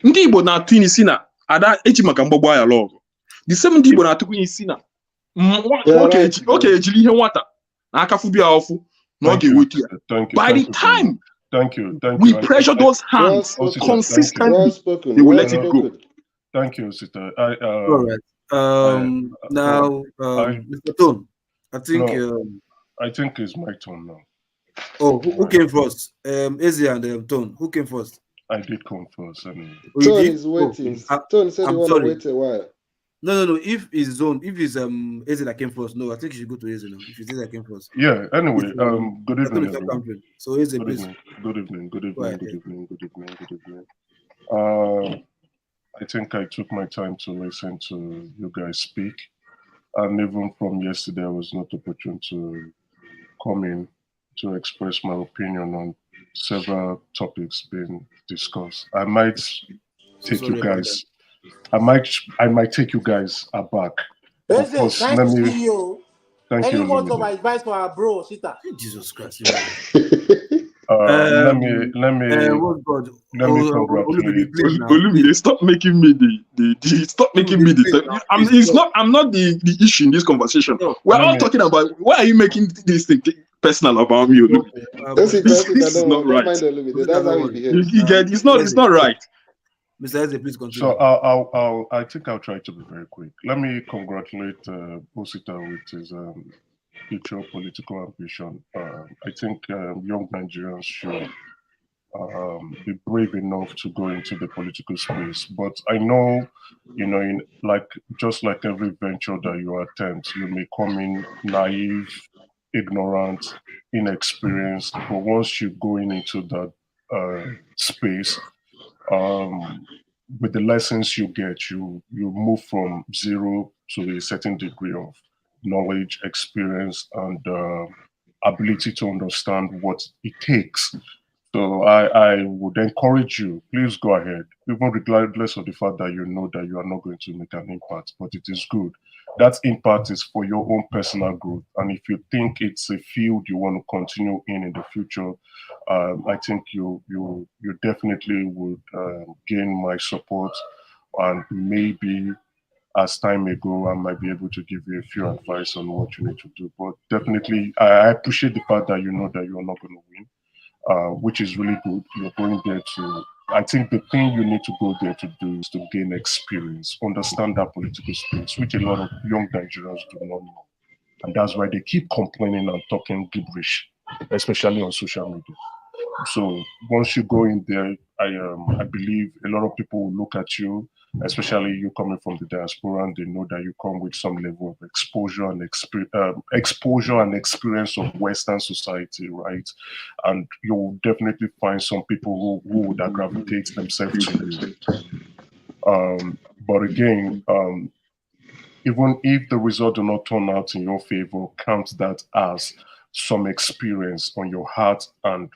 Ndị Igbo na-atụ isi na ada eji maka mgbagbo ya lọgụ. The same ndị Igbo na-atụ isi na oke ejiri ihe nwata na aka fubi ofu na oge wetu ya. By the time we pressure those hands consistently, they will let it go. Thank you, sister. All right. Mr. Tone, I think I think it's my turn now. Oh, who came first? Eze and Tone. Who came first? I did come first. Tone is waiting. Tone said he want to wait a while. No. If it's Zone, if it's Eze that came first, no, I think you should go to Eze now. If it's Eze that came first. Yeah. Anyway, good evening. So Eze, please. Good evening. I think I took my time to listen to you guys speak, and even from yesterday, I was not opportune to come in to express my opinion on several topics being discussed. I might take you guys. I might take you guys aback. Of course, nice to see you. Thank you. Any words of advice for our bro, Sita? Jesus Christ. Let me congratulate. Stop making me the I'm not the issue in this conversation. We're all talking about why are you making this thing personal about me? This is not right. It's not right. Mr. Eze, please continue. So I think I'll try to be very quick. Let me congratulate Osita with his future political ambition. I think young Nigerians should be brave enough to go into the political space. But I know, just like every venture that you attempt, you may come in naive, ignorant, inexperienced. But once you go into that space, with the lessons you get, you move from zero to a certain degree of knowledge, experience, and ability to understand what it takes. So I would encourage you, please go ahead, even regardless of the fact that you know that you are not going to make an impact, but it is good. That impact is for your own personal growth. And if you think it's a field you want to continue in the future, I think you definitely would gain my support, and maybe as time may go, I might be able to give you a few advice on what you need to do. But definitely, I appreciate the fact that you know that you're not going to win. which is really good. You're going there to, I think the thing you need to go there to do is to gain experience, understand that political space, which a lot of young Nigerians do not know. And that's why they keep complaining and talking gibberish, especially on social media. So once you go in there, I believe a lot of people will look at you, especially you coming from the diaspora, and they know that you come with some level of exposure and experience of Western society, right? And you'll definitely find some people who would gravitate themselves to you. But again, even if the result do not turn out in your favor, count that as some experience on your heart and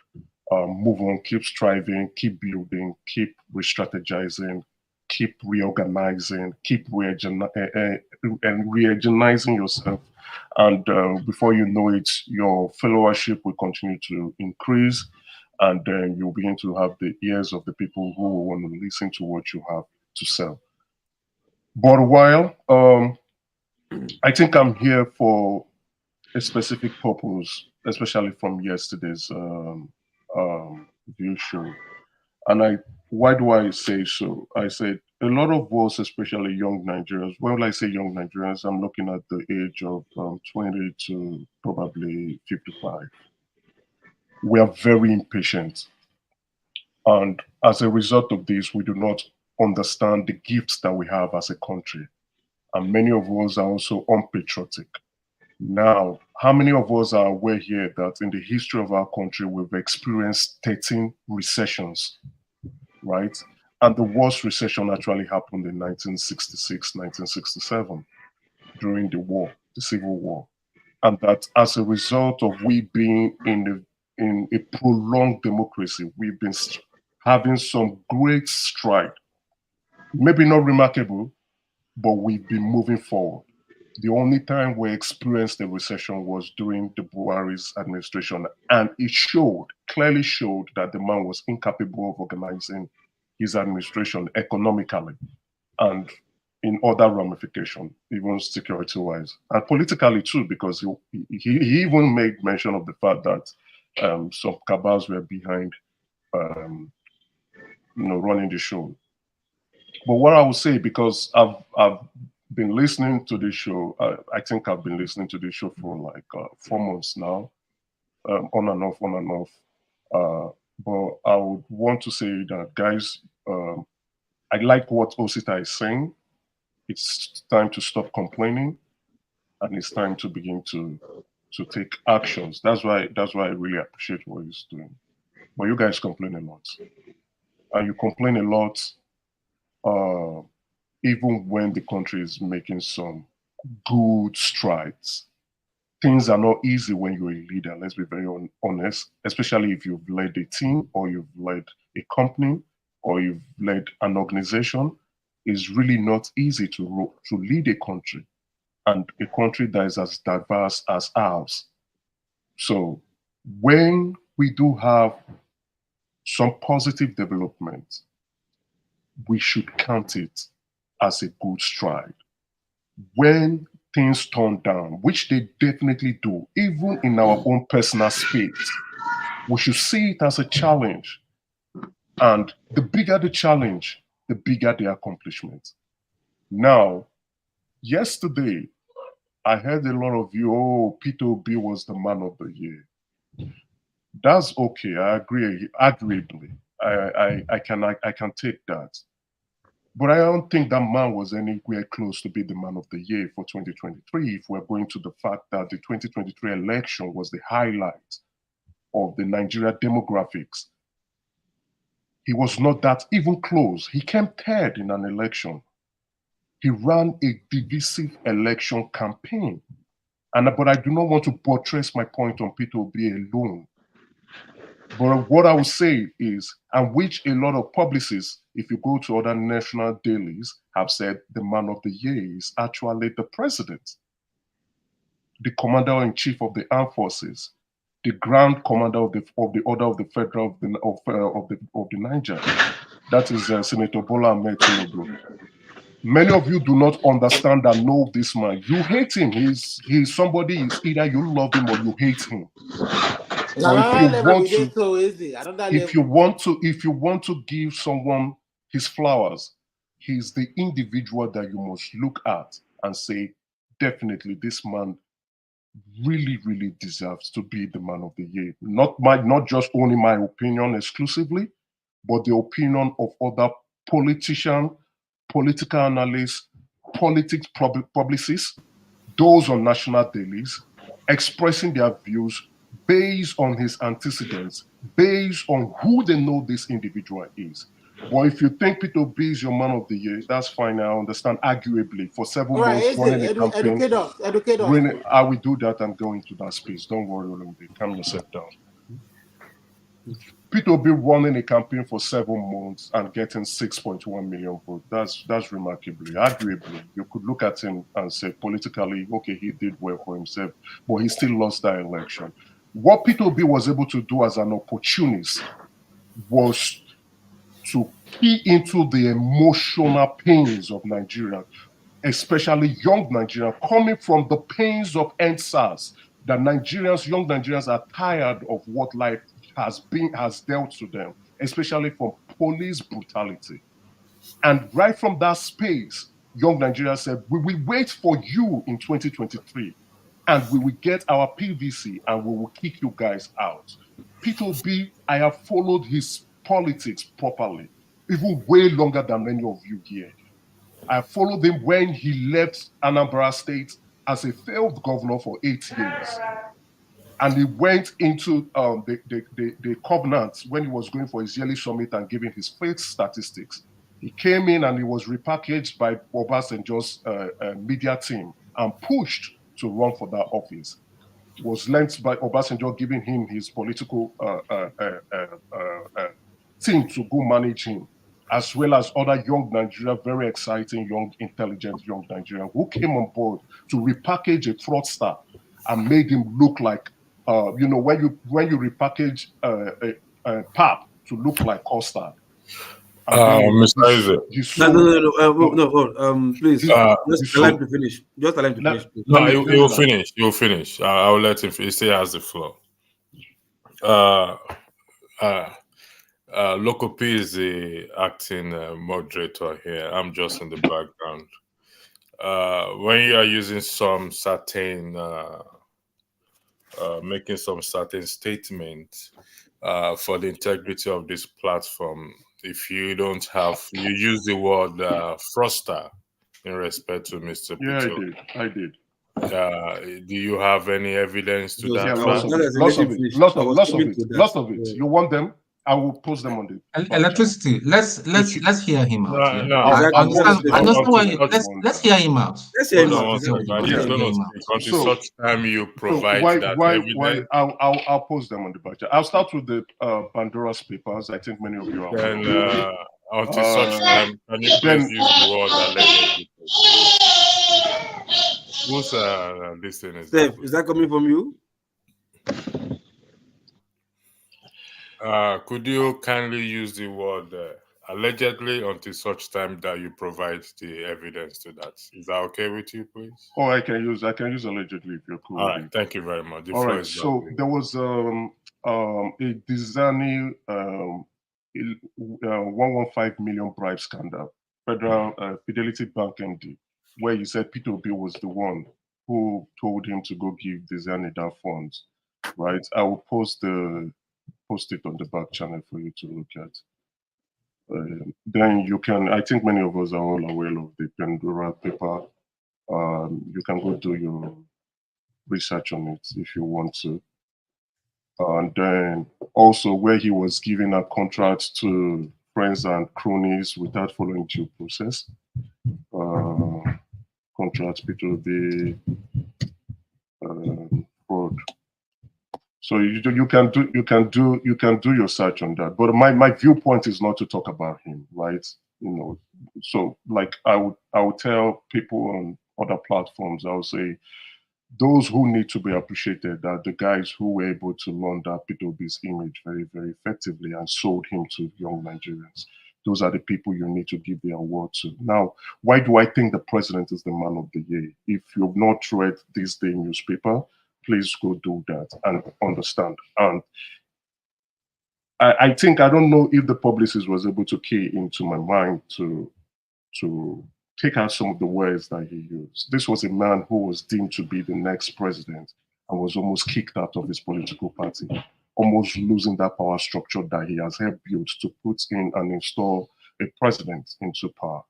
move on, keep striving, keep building, keep re-strategizing, keep reorganizing, keep re-energizing yourself. And before you know it, your followership will continue to increase, and then you'll begin to have the ears of the people who will want to listen to what you have to sell. But while I think I'm here for a specific purpose, especially from yesterday's view show. And why do I say so? I said a lot of us, especially young Nigerians, when I say young Nigerians, I'm looking at the age of 20 to probably 55. We are very impatient. And as a result of this, we do not understand the gifts that we have as a country. And many of us are also unpatriotic. Now, how many of us are aware here that in the history of our country, we've experienced 13 recessions, right? And the worst recession actually happened in 1966, 1967, during the war, the Civil War. And that as a result of we being in a prolonged democracy, we've been having some great stride. Maybe not remarkable, but we've been moving forward. The only time we experienced a recession was during the Buhari's administration, and it clearly showed that the man was incapable of organizing his administration economically and in other ramifications, even security-wise, and politically too, because he even made mention of the fact that some cabals were behind, running the show. But what I would say, because I've been listening to this show, I think I've been listening to this show for like 4 months now, on and off. But I would want to say that, guys, I like what Osita is saying. It's time to stop complaining, and it's time to begin to take actions. That's why I really appreciate what he's doing. But you guys complain a lot, and you complain a lot. Even when the country is making some good strides. Things are not easy when you're a leader, let's be very honest, especially if you've led a team or you've led a company or you've led an organization. It's really not easy to lead a country, and a country that is as diverse as ours. So when we do have some positive development, we should count it as a good stride. When things turn down, which they definitely do, even in our own personal space, we should see it as a challenge. And the bigger the challenge, the bigger the accomplishment. Now, yesterday, I heard a lot of you, Peter Obi was the man of the year. That's okay, I agree, agreeably. I can take that. But I don't think that man was anywhere close to be the man of the year for 2023 if we're going to the fact that the 2023 election was the highlight of the Nigeria demographics. He was not that even close. He came third in an election. He ran a divisive election campaign. But I do not want to buttress my point on Peter Obi alone. But what I would say is, and which a lot of publicists, if you go to other national dailies, have said the man of the year is actually the president, the commander-in-chief of the armed forces, the grand commander of the order of the federal of the Niger. That is Senator Bola Ahmed Tinubu. Many of you do not understand and know this man. You hate him. He's somebody. It's either you love him or you hate him. if you want to give someone his flowers, he's the individual that you must look at and say, definitely this man really, really deserves to be the man of the year. Not just only my opinion exclusively, but the opinion of other politicians, political analysts, politics publicists, those on national dailies, expressing their views based on his antecedents, based on who they know this individual is. But if you think Peter Obi is your man of the year, that's fine. I understand, arguably, for 7 months running a campaign. Educate I will do that and go into that space. Don't worry, Olumide. Calm yourself down. Peter Obi running a campaign for 7 months and getting 6.1 million votes. That's remarkably, arguably, you could look at him and say politically, okay, he did well for himself, but he still lost that election. What Peter Obi was able to do as an opportunist was to key into the emotional pains of Nigeria, especially young Nigeria, coming from the pains of EndSARS, that young Nigerians are tired of what life has dealt to them, especially from police brutality. And right from that space, young Nigeria said, we will wait for you in 2023, and we will get our PVC and we will kick you guys out. Peter Obi, I have followed his politics properly, even way longer than many of you here. I followed him when he left Anambra State as a failed governor for 8 years. And he went into the covenant when he was going for his yearly summit and giving his faith statistics. He came in and he was repackaged by Obasanjo's media team and pushed to run for that office. Was lent by Obasanjo giving him his political team to go manage him, as well as other young Nigeria, very exciting, young, intelligent young Nigerian who came on board to repackage a fraudster and made him look like, when you repackage Pap to look like Costa. Mr. Isaac. Please, just allow him to finish. Just allow him to finish. No, you'll finish. You'll finish. I'll let him. He still has the floor. Local P is the acting moderator here. I'm just in the background. When you are using some certain, making some certain statements for the integrity of this platform, if you don't have, you use the word froster in respect to Mr. Yeah, Peter. I did. Do you have any evidence to that? Yeah, lots of it. You want them? I will post them on the electricity. Let's hear him out. No, I understand why. Let's hear him out. Let's hear him out. Until such time you provide that evidence. I'll post them on the budget. I'll start with the Bandora's papers. I think many of you are. Then until such time, can you please use the word allegedly? Who's this thing is? Steph, is that coming from you? Could you kindly use the word allegedly until such time that you provide the evidence to that? Is that okay with you, please? Oh, I can use allegedly if you're cool. All right, thank you very much. All right, so there was a Disney 115 million bribe scandal, Federal Fidelity Bank MD, where you said Peter Obi was the one who told him to go give Disney that funds, right? I will post it on the back channel for you to look at. Then you can, I think many of us are all aware of the Pandora paper. You can go do your research on it if you want to. And then also where he was giving a contract to friends and cronies without following due process. Contract Peter Obi fraud. So you can do your search on that. But my viewpoint is not to talk about him, right? So like I would tell people on other platforms, I would say those who need to be appreciated are the guys who were able to launder Peter Obi's image very, very effectively and sold him to young Nigerians. Those are the people you need to give the award to. Now, why do I think the president is the man of the year? If you've not read this day newspaper, please go do that and understand. And I think, I don't know if the publicist was able to key into my mind to take out some of the words that he used. This was a man who was deemed to be the next president and was almost kicked out of his political party, almost losing that power structure that he has helped build to put in and install a president into power.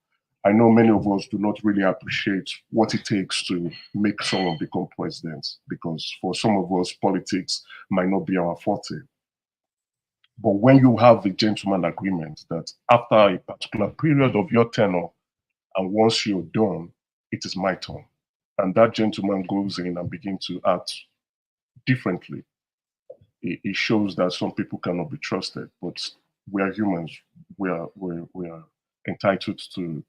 I know many of us do not really appreciate what it takes to make someone become president, because for some of us, politics might not be our forte. But when you have a gentleman agreement that after a particular period of your tenure, and once you're done, it is my turn, and that gentleman goes in and begins to act differently, it shows that some people cannot be trusted. But we are humans. We are entitled to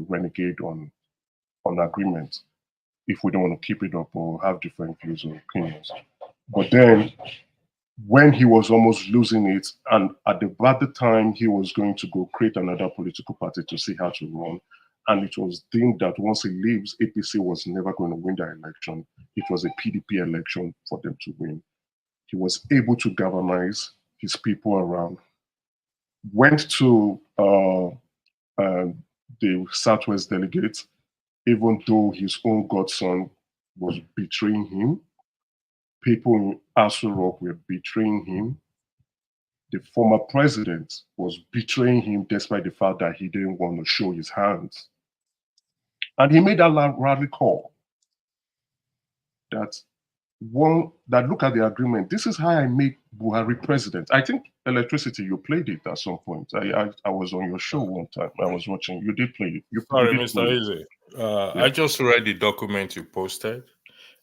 renegade on agreement if we don't want to keep it up or have different views or opinions. But then, when he was almost losing it, and at the time he was going to go create another political party to see how to run, and it was deemed that once he leaves, APC was never going to win that election. It was a PDP election for them to win. He was able to galvanize his people around, went to the Southwest delegates, even though his own godson was betraying him. People in Aso Rock were betraying him. The former president was betraying him despite the fact that he didn't want to show his hands. And he made that rally call that look at the agreement. This is how I make Buhari president. I think Electricity, you played it at some point. I was on your show one time. I was watching. You did play it. Sorry, Mr. Eze. I just read the document you posted.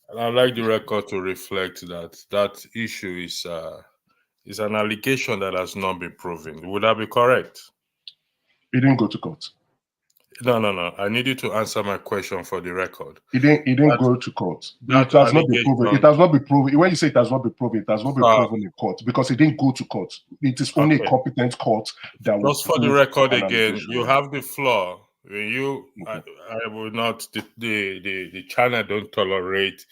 And I'd like the record to reflect that issue is an allegation that has not been proven. Would that be correct? It didn't go to court. No. I need you to answer my question for the record. It didn't go to court. It has not been proven. It has not been proven. When you say it has not been proven, it has not been proven in court because it didn't go to court. It is only a competent court that will. Just for the record again, you have the floor. I will not. The channel don't tolerate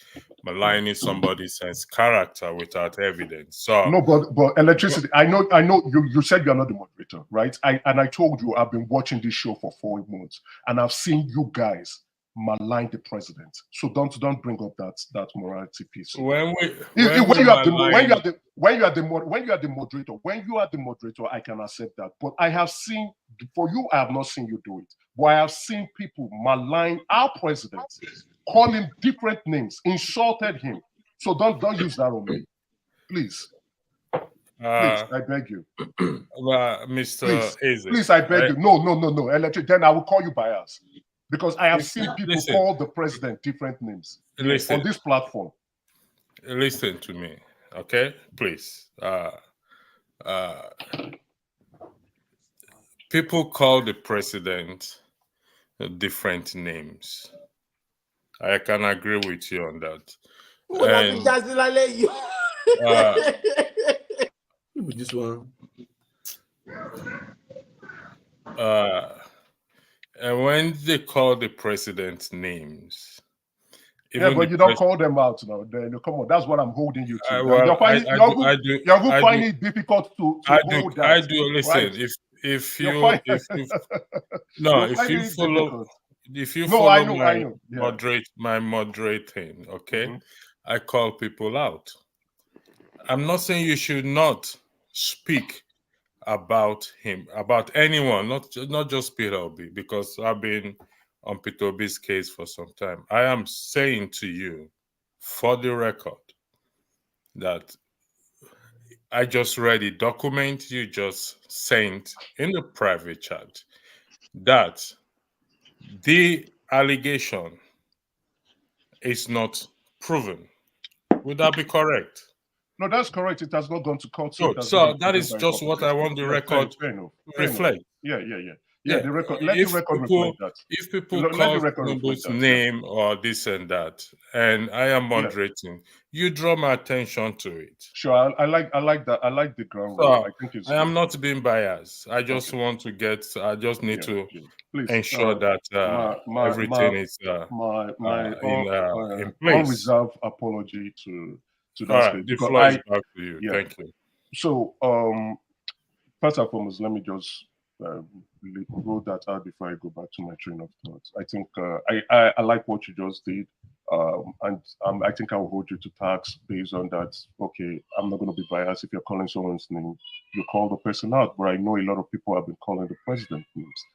maligning somebody's character without evidence. So no, but Electricity. I know. You said you are not the moderator, right? I told you I've been watching this show for 4 months, and I've seen you guys malign the president. So don't bring up that morality piece. When you are the moderator, I can accept that. But I have seen, for you, I have not seen you do it. But I have seen people malign our president, call him different names, insulted him. So don't use that on me, please. Please, I beg you. Mr. Eze, please, I beg you. No. Then I will call you bias. Because I have seen people call the president different names on this platform. Listen to me, okay? Please. People call the president different names. I can agree with you on that. This one. And when they call the president names, but you don't call them out now. Then come on, that's what I'm holding you to. You're finding it difficult to hold that. I do. Listen, right? if you follow my moderating, okay, I call people out. I'm not saying you should not speak about him, about anyone, not just Peter Obi, because I've been on Peter Obi's case for some time. I am saying to you, for the record, that I just read a document you just sent in the private chat that the allegation is not proven. Would that be correct? No, that's correct. It has not gone to court. So that is just what I want the record to reflect. Yeah. The record. Let the record reflect that. If people call somebody's name or this and that, and I am moderating, you draw my attention to it. Sure, I like that. I like the ground. So I am not being biased. I just want to get. I just need to ensure that everything is in place. Unreserved apology to to All that right, space. the Because floor is back to you. yeah. Thank you. So first and foremost, let me just roll that out before I go back to my train of thoughts. I think I like what you just did, and I think I will hold you to task based on that. Okay, I'm not going to be biased. If you're calling someone's name, you call the person out. But I know a lot of people have been calling the president names,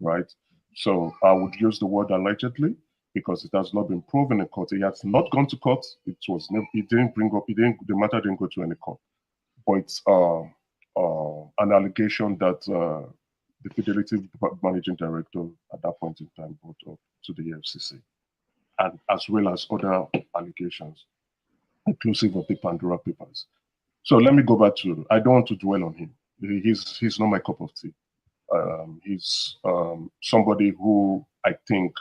right? So I would use the word allegedly because it has not been proven in court. He has not gone to court. It was never. It didn't bring up. It didn't. The matter didn't go to any court. But it's an allegation that the Fidelity managing director at that point in time brought up to the FCC, and as well as other allegations, inclusive of the Pandora Papers. So let me go back to. I don't want to dwell on him. He's not my cup of tea. He's somebody who I think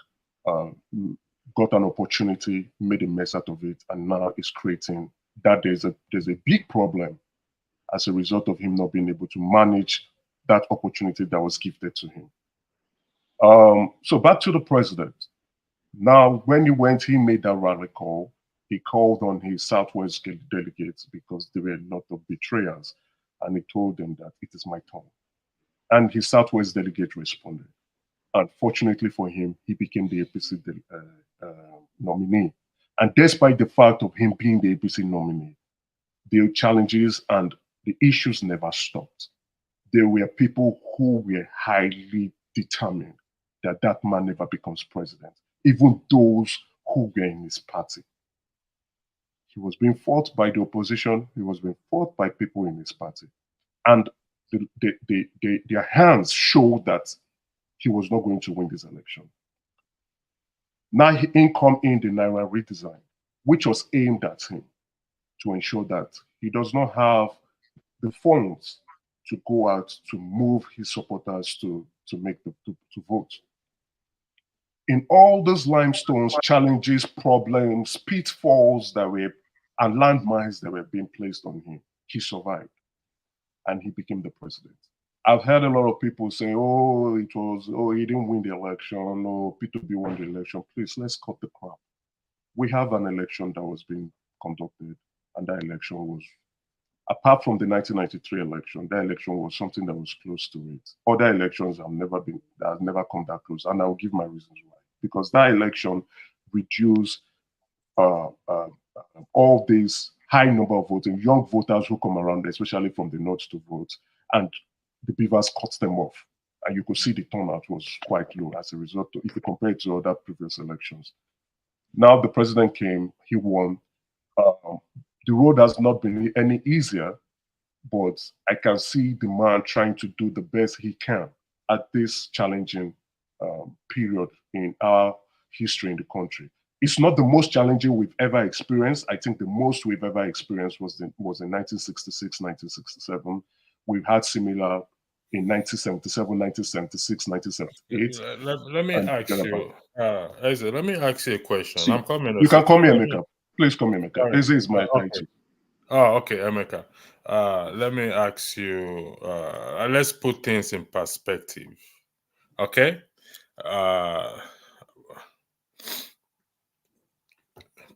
got an opportunity, made a mess out of it, and now is creating that there's a big problem as a result of him not being able to manage that opportunity that was gifted to him. So back to the president. Now, when he went, he made that rally call. He called on his Southwest delegates because there were a lot of betrayers, and he told them that it is my turn. And his Southwest delegate responded. Unfortunately for him, he became the APC nominee. And despite the fact of him being the APC nominee, the challenges and the issues never stopped. There were people who were highly determined that that man never becomes president, even those who were in his party. He was being fought by the opposition. He was being fought by people in his party. And their hands showed that he was not going to win this election. Now in come in the Naira redesign, which was aimed at him to ensure that he does not have the funds to go out to move his supporters to vote. In all those limestones, challenges, problems, pitfalls and landmines that were being placed on him, he survived and he became the president. I've heard a lot of people say, he didn't win the election, or Peter Obi won the election. Please, let's cut the crap. We have an election that was being conducted, and that election was, apart from the 1993 election, that election was something that was close to it. Other elections have never come that close, and I'll give my reasons why. Because that election reduced all these high number of voting, young voters who come around, especially from the north to vote, and the beavers cut them off. And you could see the turnout was quite low as a result, if you compare it to other previous elections. Now the president came, he won. The road has not been any easier, but I can see the man trying to do the best he can at this challenging period in our history in the country. It's not the most challenging we've ever experienced. I think the most we've ever experienced was in 1966, 1967. We've had similar in 1977, 1976, 1978. Let me ask you, Eze, let me ask you a question. See, I'm coming. you can call me Emeka. Please call me Emeka. Right. Eze is my Okay. title. Oh, okay, Emeka. Let me ask you, let's put things in perspective. Okay?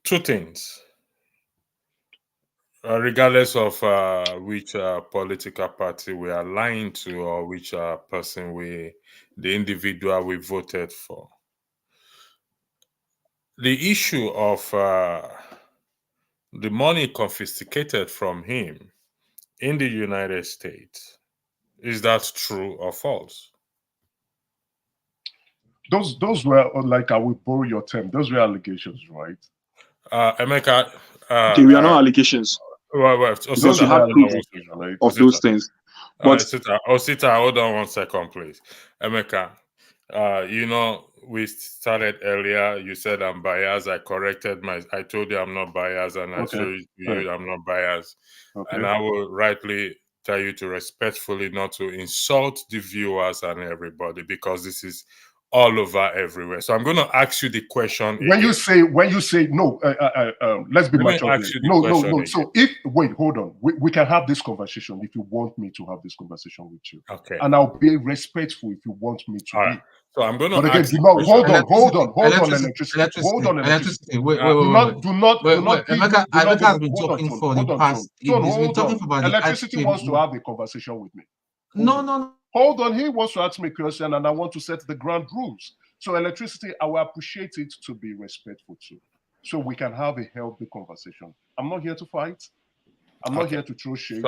Two things. Regardless of which political party we are aligned to or which person the individual we voted for. The issue of the money confiscated from him in the United States, is that true or false? Those were, like, I will borrow your term, those were allegations, right? Emeka. Okay, we are not allegations. Because we have proof of those things. But Osita, hold on 1 second, please. Emeka, we started earlier. You said I'm biased. I told you I'm not biased, and I showed you I'm not biased. Okay. And I will rightly tell you to respectfully not to insult the viewers and everybody, because this is all over everywhere. So I'm going to ask you the question when again. you say no, let's be mature. No. So hold on. We can have this conversation if you want me to have this conversation with you. Okay. And I'll be respectful if you want me to be. So I'm going to But again, ask. Hold on, electricity. Wait. Do not. Emeka has been talking for the past. He's been talking for about electricity wants to have a conversation with me. No. Hold on, he wants to ask me a question, and I want to set the ground rules. So electricity, I will appreciate it to be respectful too, so we can have a healthy conversation. I'm not here to fight. I'm not here to throw shades.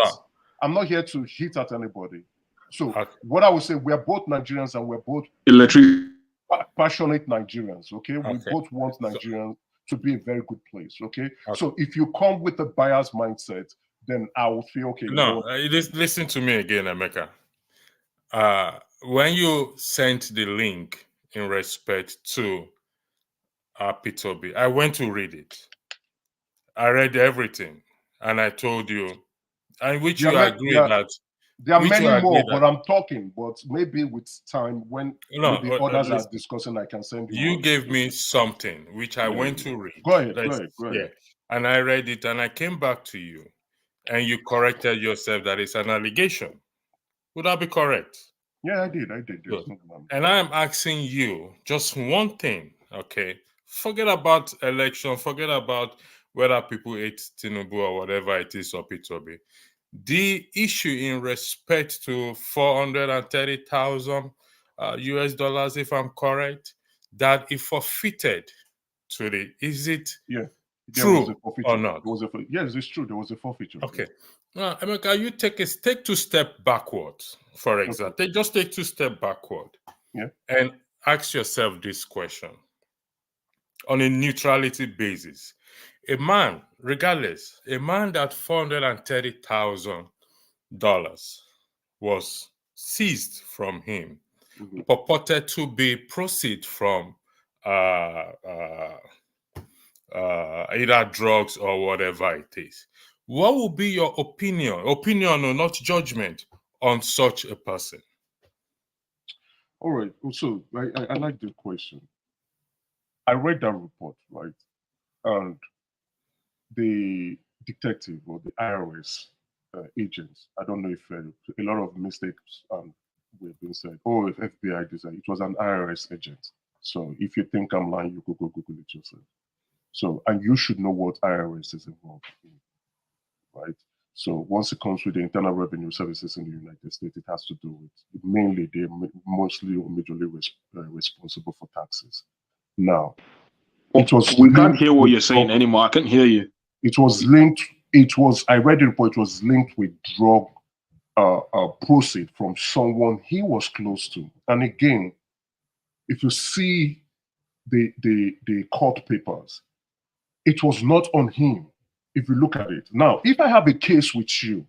I'm not here to hit at anybody. So what I would say, we are both Nigerians and we're both passionate Nigerians. Okay, we both want Nigerians to be a very good place. Okay, so if you come with a biased mindset, then I will feel okay. No, listen to me again, Emeka. When you sent the link in respect to Peter Obi, I went to read it. I read everything, and I told you, and which you agree that there are many more, but I'm talking. But maybe with time, when the others are discussing, I can send you. You gave me something which I went to read. Go ahead. Yeah, and I read it, and I came back to you, and you corrected yourself that it's an allegation. Would that be correct? Yeah, I did. And I'm asking you just one thing, okay? Forget about election, forget about whether people hate Tinubu or whatever it is or Peter Obi. The issue in respect to 430,000 US dollars, if I'm correct, that it forfeited to is it true or not? Yes, it's true. There was a forfeiture. Okay. Now, Emeka, you take 2 steps backward, for example. Just take 2 steps backward and ask yourself this question on a neutrality basis. A man, regardless, a man that $430,000 was seized from him, purported to be proceeds from either drugs or whatever it is. What would be your opinion or not judgment on such a person? All right. So I like the question. I read that report, right? And the detective or the IRS agents, I don't know if a lot of mistakes were being said. Oh, if FBI decided, it was an IRS agent. So if you think I'm lying, you go Google it yourself. So, and you should know what IRS is involved in, right? So once it comes with the Internal Revenue Services in the United States, it has to do with, mainly they're mostly or majorly responsible for taxes. Now, we can't hear what you're saying anymore. I can't hear you. I read the report, it was linked with drug proceed from someone he was close to. And again, if you see the court papers, it was not on him. If you look at it now, if I have a case with you,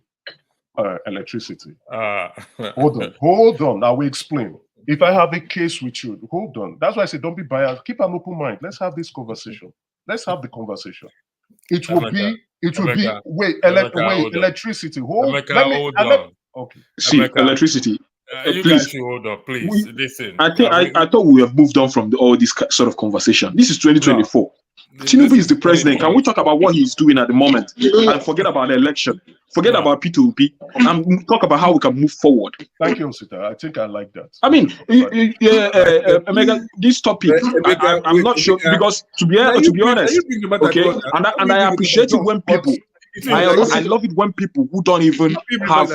electricity, hold on, I will explain. If I have a case with you, hold on. That's why I say don't be biased. Keep an open mind. Let's have this conversation. Let's have the conversation. It will be. Wait, electricity. Hold on. Okay. See, electricity. You guys should hold on, please. Listen. I thought we have moved on from all this sort of conversation. This is 2024. Tinubu is the president. Can we talk about what he's doing at the moment and forget about the election? Forget about Peter Obi and talk about how we can move forward. Thank you, Osita. I think I like that. I mean, this topic, I'm not sure because to be honest, okay, and I appreciate it when people. I love it when people who don't even have,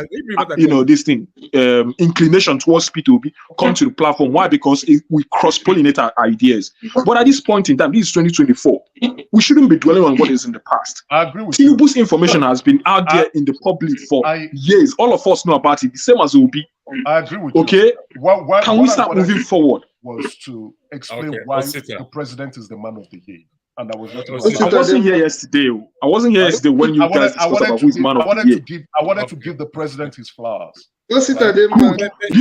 this thing, inclination towards P2P come to the platform. Why? Because we cross-pollinate our ideas. But at this point in time, this is 2024, we shouldn't be dwelling on what is in the past. I agree with you. Tinubu's information has been out there in the public for years. All of us know about it, the same as Obi. I agree with you. Okay? Can we start moving forward? Was to explain why the president is the man of the year. And I was not. I wasn't here yesterday. I wasn't here yesterday when you guys discussed about who's man of the year. I wanted to give the president his flowers. You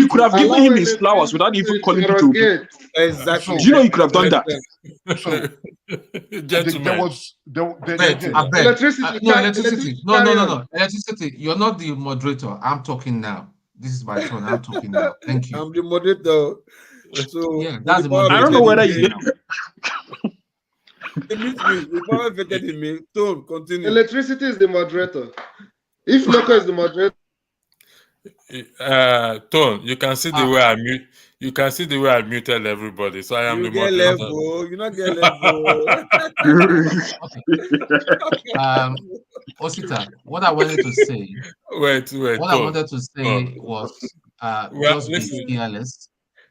could have given him his flowers without even calling it to. Exactly. Do you know you could have done that? Gentlemen, electricity. No. Electricity. You're not the moderator. I'm talking now. This is my turn. I'm talking now. Thank you. I'm the moderator. So yeah, that's the power I don't moderator. know vested whether in you. me. Meet me. The power vested in me. Tone, continue. Electricity is the moderator. If Loco is the moderator, Tone, you can see the way I mute. You can see the way I muted everybody. So I am You the get moderator. level. You not get level. Osita, what I wanted to say. Wait, What I Tone. wanted to say was, Well, just be listen, fearless.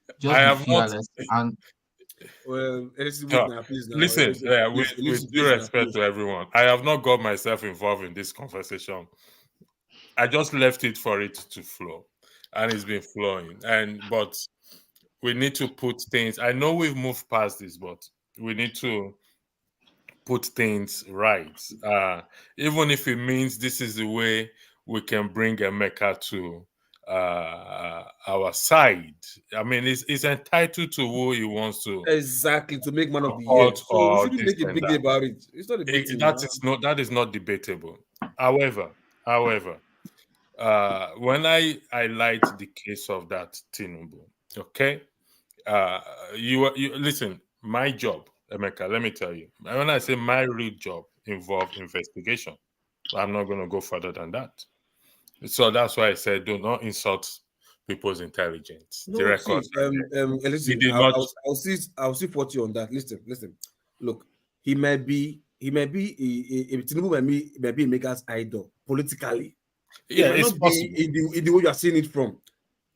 I Just be have not. fearless, and Well, Elizabeth now, please now. Listen, Elizabeth, with please, Elizabeth, due please now, respect please. to everyone, I have not got myself involved in this conversation. I just left it for it to flow, and it's been flowing. But we need to put things. I know we've moved past this, but we need to put things right. Even if it means this is the way we can bring Emeka to our side. I mean, he's entitled to who he wants to Exactly, to make man of the year. support So we or shouldn't this make a and big deal that. about it. It's not a big thing now. That is not debatable. However, when I highlight the case of that Tinubu, okay, you listen. My job, Emeka, let me tell you. When I say my real job involve investigation, I'm not going to go further than that. So that's why I said do not insult people's intelligence. The No, see, records are there. He listen, did not. I'll see for you on that. Listen. Look, he might be Tinubu might be Emeka's idol politically. It Yeah, might it's not be possible. in the way you are seeing it from.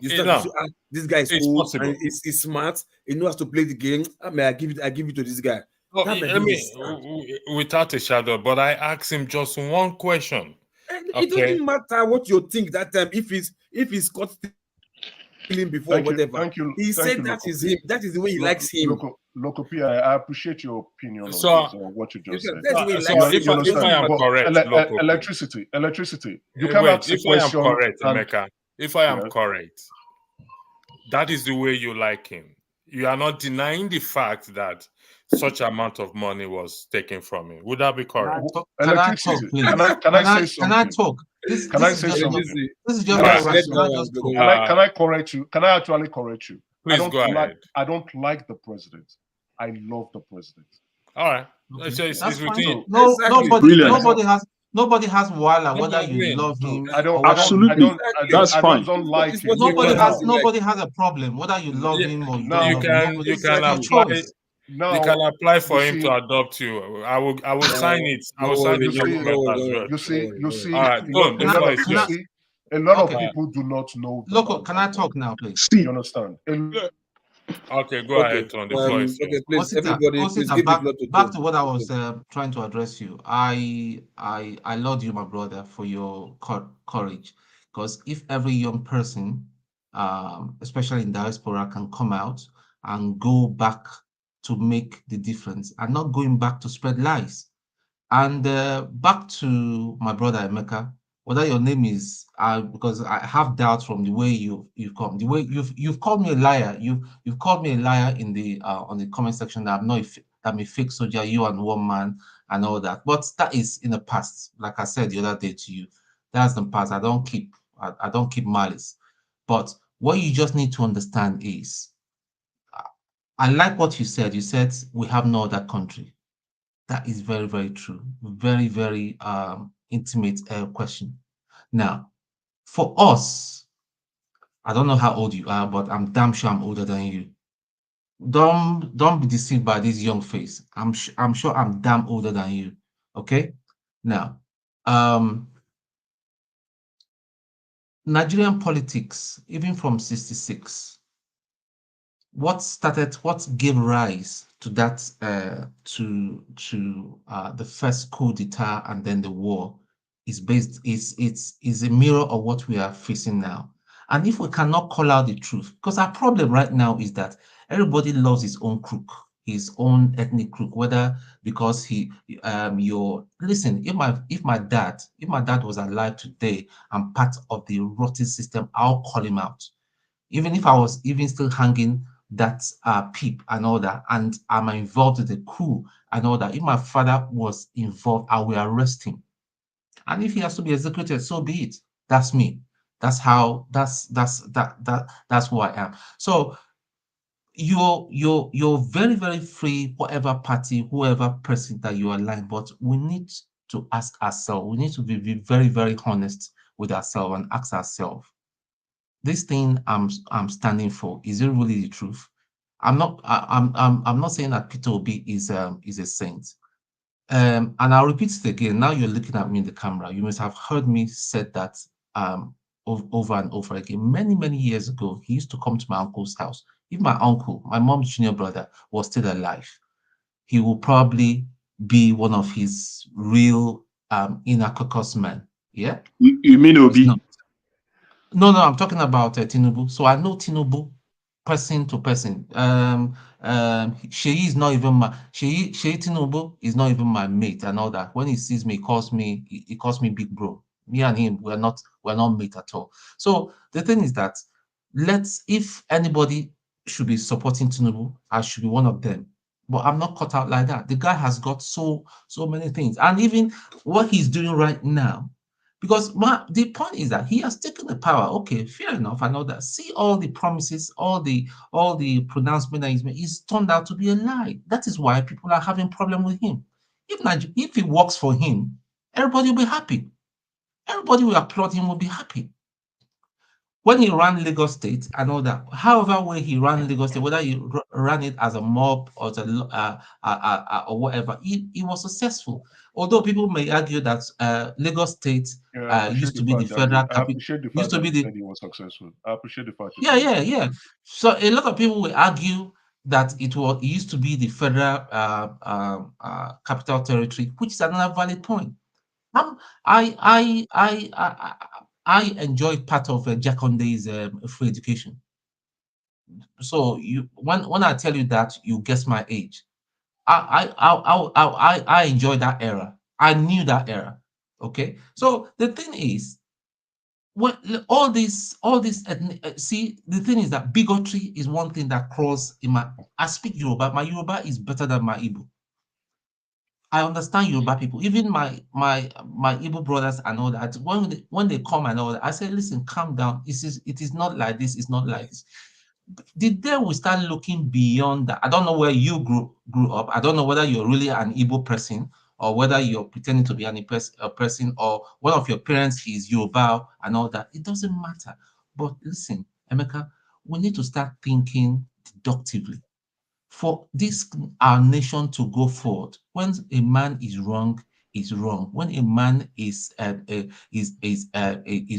You start to see, this guy is it's cool possible. and he's smart. He knows how to play the game. I give it to this guy. Oh, That might I be mean, his stand. without a shadow, but I asked him just one question. It doesn't matter what you think that time. If he's caught stealing before, whatever. He said that is him. That is the way he likes him. Loco P, I appreciate your opinion on So- this, or what you just said. That's the way he likes him. if I am correct, Loco P. Electricity. You can Wait, ask a if I am question. correct, and- Emeka, if I am correct, that is the way you like him. You are not denying the fact that such amount of money was taken from him. Would that be correct? Can I talk, please? Can I say something? Can I talk? This is just Can I say right. something? Can I correct you? Can I actually correct you? Please go ahead. I don't like the president. I love the president. All right. Okay. So it's That's routine. fine. No, nobody has wala, No, whether I you mean, love him I don't. or whether Absolutely. That's fine. don't like him. Nobody has a problem whether you love him or you don't You love can him. you It's can your apply. choice. Now, You can apply for you him see- to adopt you. I will sign it. I will sign the document as well. You see, All right, Tone, the floor is yours. a lot of Okay. people do not know. Look, can I talk now, please? You understand? Okay, go ahead, Tone. The floor is yours. Please, Osita, everybody, please give back, the floor to back Tone. to what I was trying to address you. I laud you, my brother, for your courage. Because if every young person, especially in diaspora, can come out and go back to make the difference and not going back to spread lies. And back to my brother Emeka, whether your name is because I have doubts from the way you've come, the way you've called me a liar. You've called me a liar in the on the comment section that I'm a fake soldier, you and one man and all that. But that is in the past. Like I said the other day to you, that's the past. I don't keep malice. But what you just need to understand is, I like what you said. You said we have no other country. That is very, very true. Very, very intimate question. Now, for us, I don't know how old you are, but I'm damn sure I'm older than you. Don't be deceived by this young face. I'm sure I'm damn older than you. Okay. Now, Nigerian politics, even from '66, what gave rise to that to the first coup d'etat and then the war is a mirror of what we are facing now. And if we cannot call out the truth, because our problem right now is that everybody loves his own crook, his own ethnic crook, whether because listen, if my dad was alive today and part of the rotten system, I'll call him out. Even if I was even still hanging that peep and all that, and I'm involved with the coup and all that. If my father was involved, I will arrest him. And if he has to be executed, so be it. That's me. That's who I am. So you're very, very free, whatever party, whoever person that you align, but we need to ask ourselves, we need to be very, very honest with ourselves and ask ourselves, this thing I'm standing for, is it really the truth? I'm not saying that Peter Obi is a saint. And I'll repeat it again. Now you're looking at me in the camera. You must have heard me said that over and over again. Many, many years ago, he used to come to my uncle's house. If my uncle, my mom's junior brother, was still alive, he will probably be one of his real inner caucus men. Yeah? You mean Obi? No, I'm talking about Tinubu. So I know Tinubu person to person. Sheyi is not even my Sheyi Tinubu is not even my mate and all that. When he sees me, he calls me big bro. Me and him, we're not mate at all. So the thing is that if anybody should be supporting Tinubu, I should be one of them. But I'm not cut out like that. The guy has got so many things, and even what he's doing right now. Because the point is that he has taken the power. Okay, fair enough. I know that. See all the promises, all the pronouncement that he's made, it's turned out to be a lie. That is why people are having problem with him. If it works for him, everybody will be happy. Everybody will applaud him, will be happy. When he ran Lagos State and all that, however way he ran Lagos State, whether he ran it as a mob or or whatever, he was successful. Although people may argue that Lagos State used to be the federal capital. I appreciate the fact that he said he was successful. I appreciate the fact. Yeah. So a lot of people will argue that it used to be the federal capital territory, which is another valid point. I enjoyed part of Jaconde's free education. So when I tell you that, you guess my age. I enjoyed that era. I knew that era. Okay. So the thing is, all this see, the thing is that bigotry is one thing that crawls in I speak Yoruba. My Yoruba is better than my Igbo. I understand Yoruba people, even my Igbo brothers and all that. When they come and all that, I say, listen, calm down. It is not like this. It's not like this. The day we start looking beyond that, I don't know where you grew up. I don't know whether you're really an Igbo person or whether you're pretending to be a person or one of your parents is Yoruba and all that. It doesn't matter. But listen, Emeka, we need to start thinking deductively. For our nation to go forward, when a man is wrong, is wrong. When a man is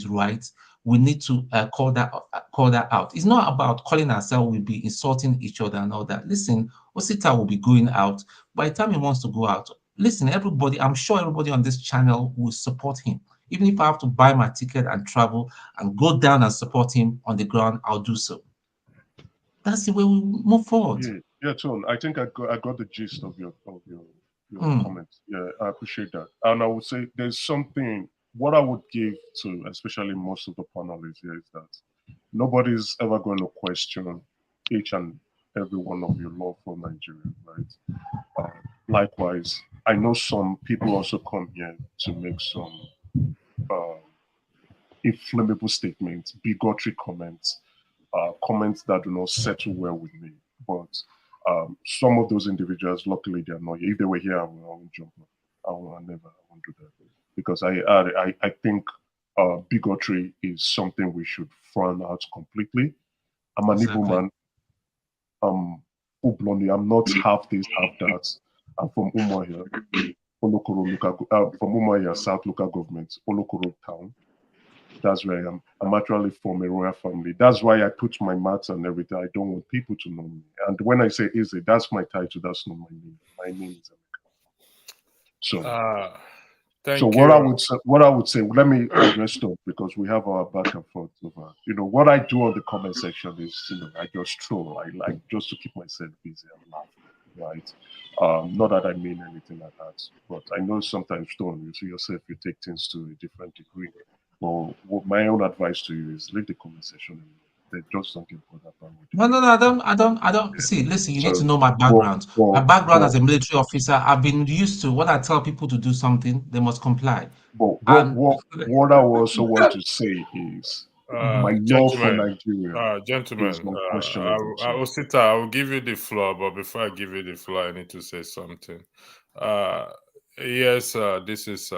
right, we need to call that out. It's not about calling ourselves. We'll be insulting each other and all that. Listen, Osita will be going out. By the time he wants to go out, listen, everybody. I'm sure everybody on this channel will support him. Even if I have to buy my ticket and travel and go down and support him on the ground, I'll do so. That's the way we move forward. Yeah, Tone. I think I got the gist of your comments. Yeah, I appreciate that. And I would say there's something. What I would give to, especially most of the panelists here, is that nobody's ever going to question each and every one of your love for Nigeria, right? Likewise, I know some people also come here to make some inflammable statements, bigotry comments, comments that do not settle well with me. But some of those individuals, luckily, they are not here. If they were here, I won't jump on. I won't do that. Because I think bigotry is something we should frown out completely. I'm an Igbo man. I'm not half this, half that. I'm from Umuahia, from Umuahia, South Local Government, Olokoro Town. That's where I am. I'm actually from a royal family. That's why I put my maths and everything. I don't want people to know me. And when I say Eze, that's my title. That's not my name. My name is Emeka. So what I would say, let me address stuff because we have our back and forth over. What I do on the comment section is, I just troll. I like just to keep myself busy and laugh, right? Not that I mean anything like that, but I know sometimes, Stone, you see yourself, you take things to a different degree. Well, my own advice to you is leave the comment section. They just don't get bothered about No, I don't. See, listen, you need to know my background. My background as a military officer, I've been used to when I tell people to do something, they must comply. But what I also want to say is, my love for Nigeria. Gentlemen, Osita, I will give you the floor, but before I give you the floor, I need to say something. Yes, this is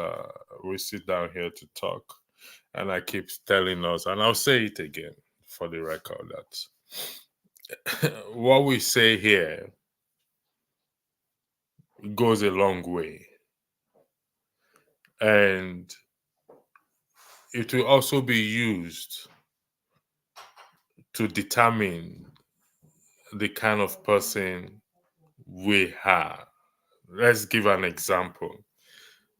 we sit down here to talk, and I keep telling us, and I'll say it again for the record, that what we say here goes a long way, and it will also be used to determine the kind of person we are. Let's give an example.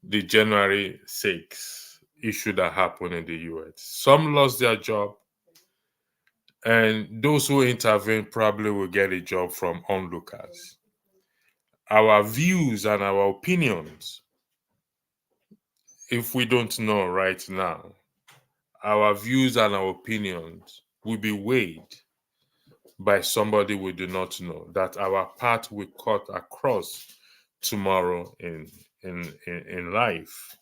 The January 6th issue that happened in the US. Some lost their job, and those who intervened probably will get a job from onlookers. Our views and our opinions, if we don't know right now, our views and our opinions will be weighed by somebody we do not know, that our path will cut across tomorrow in life.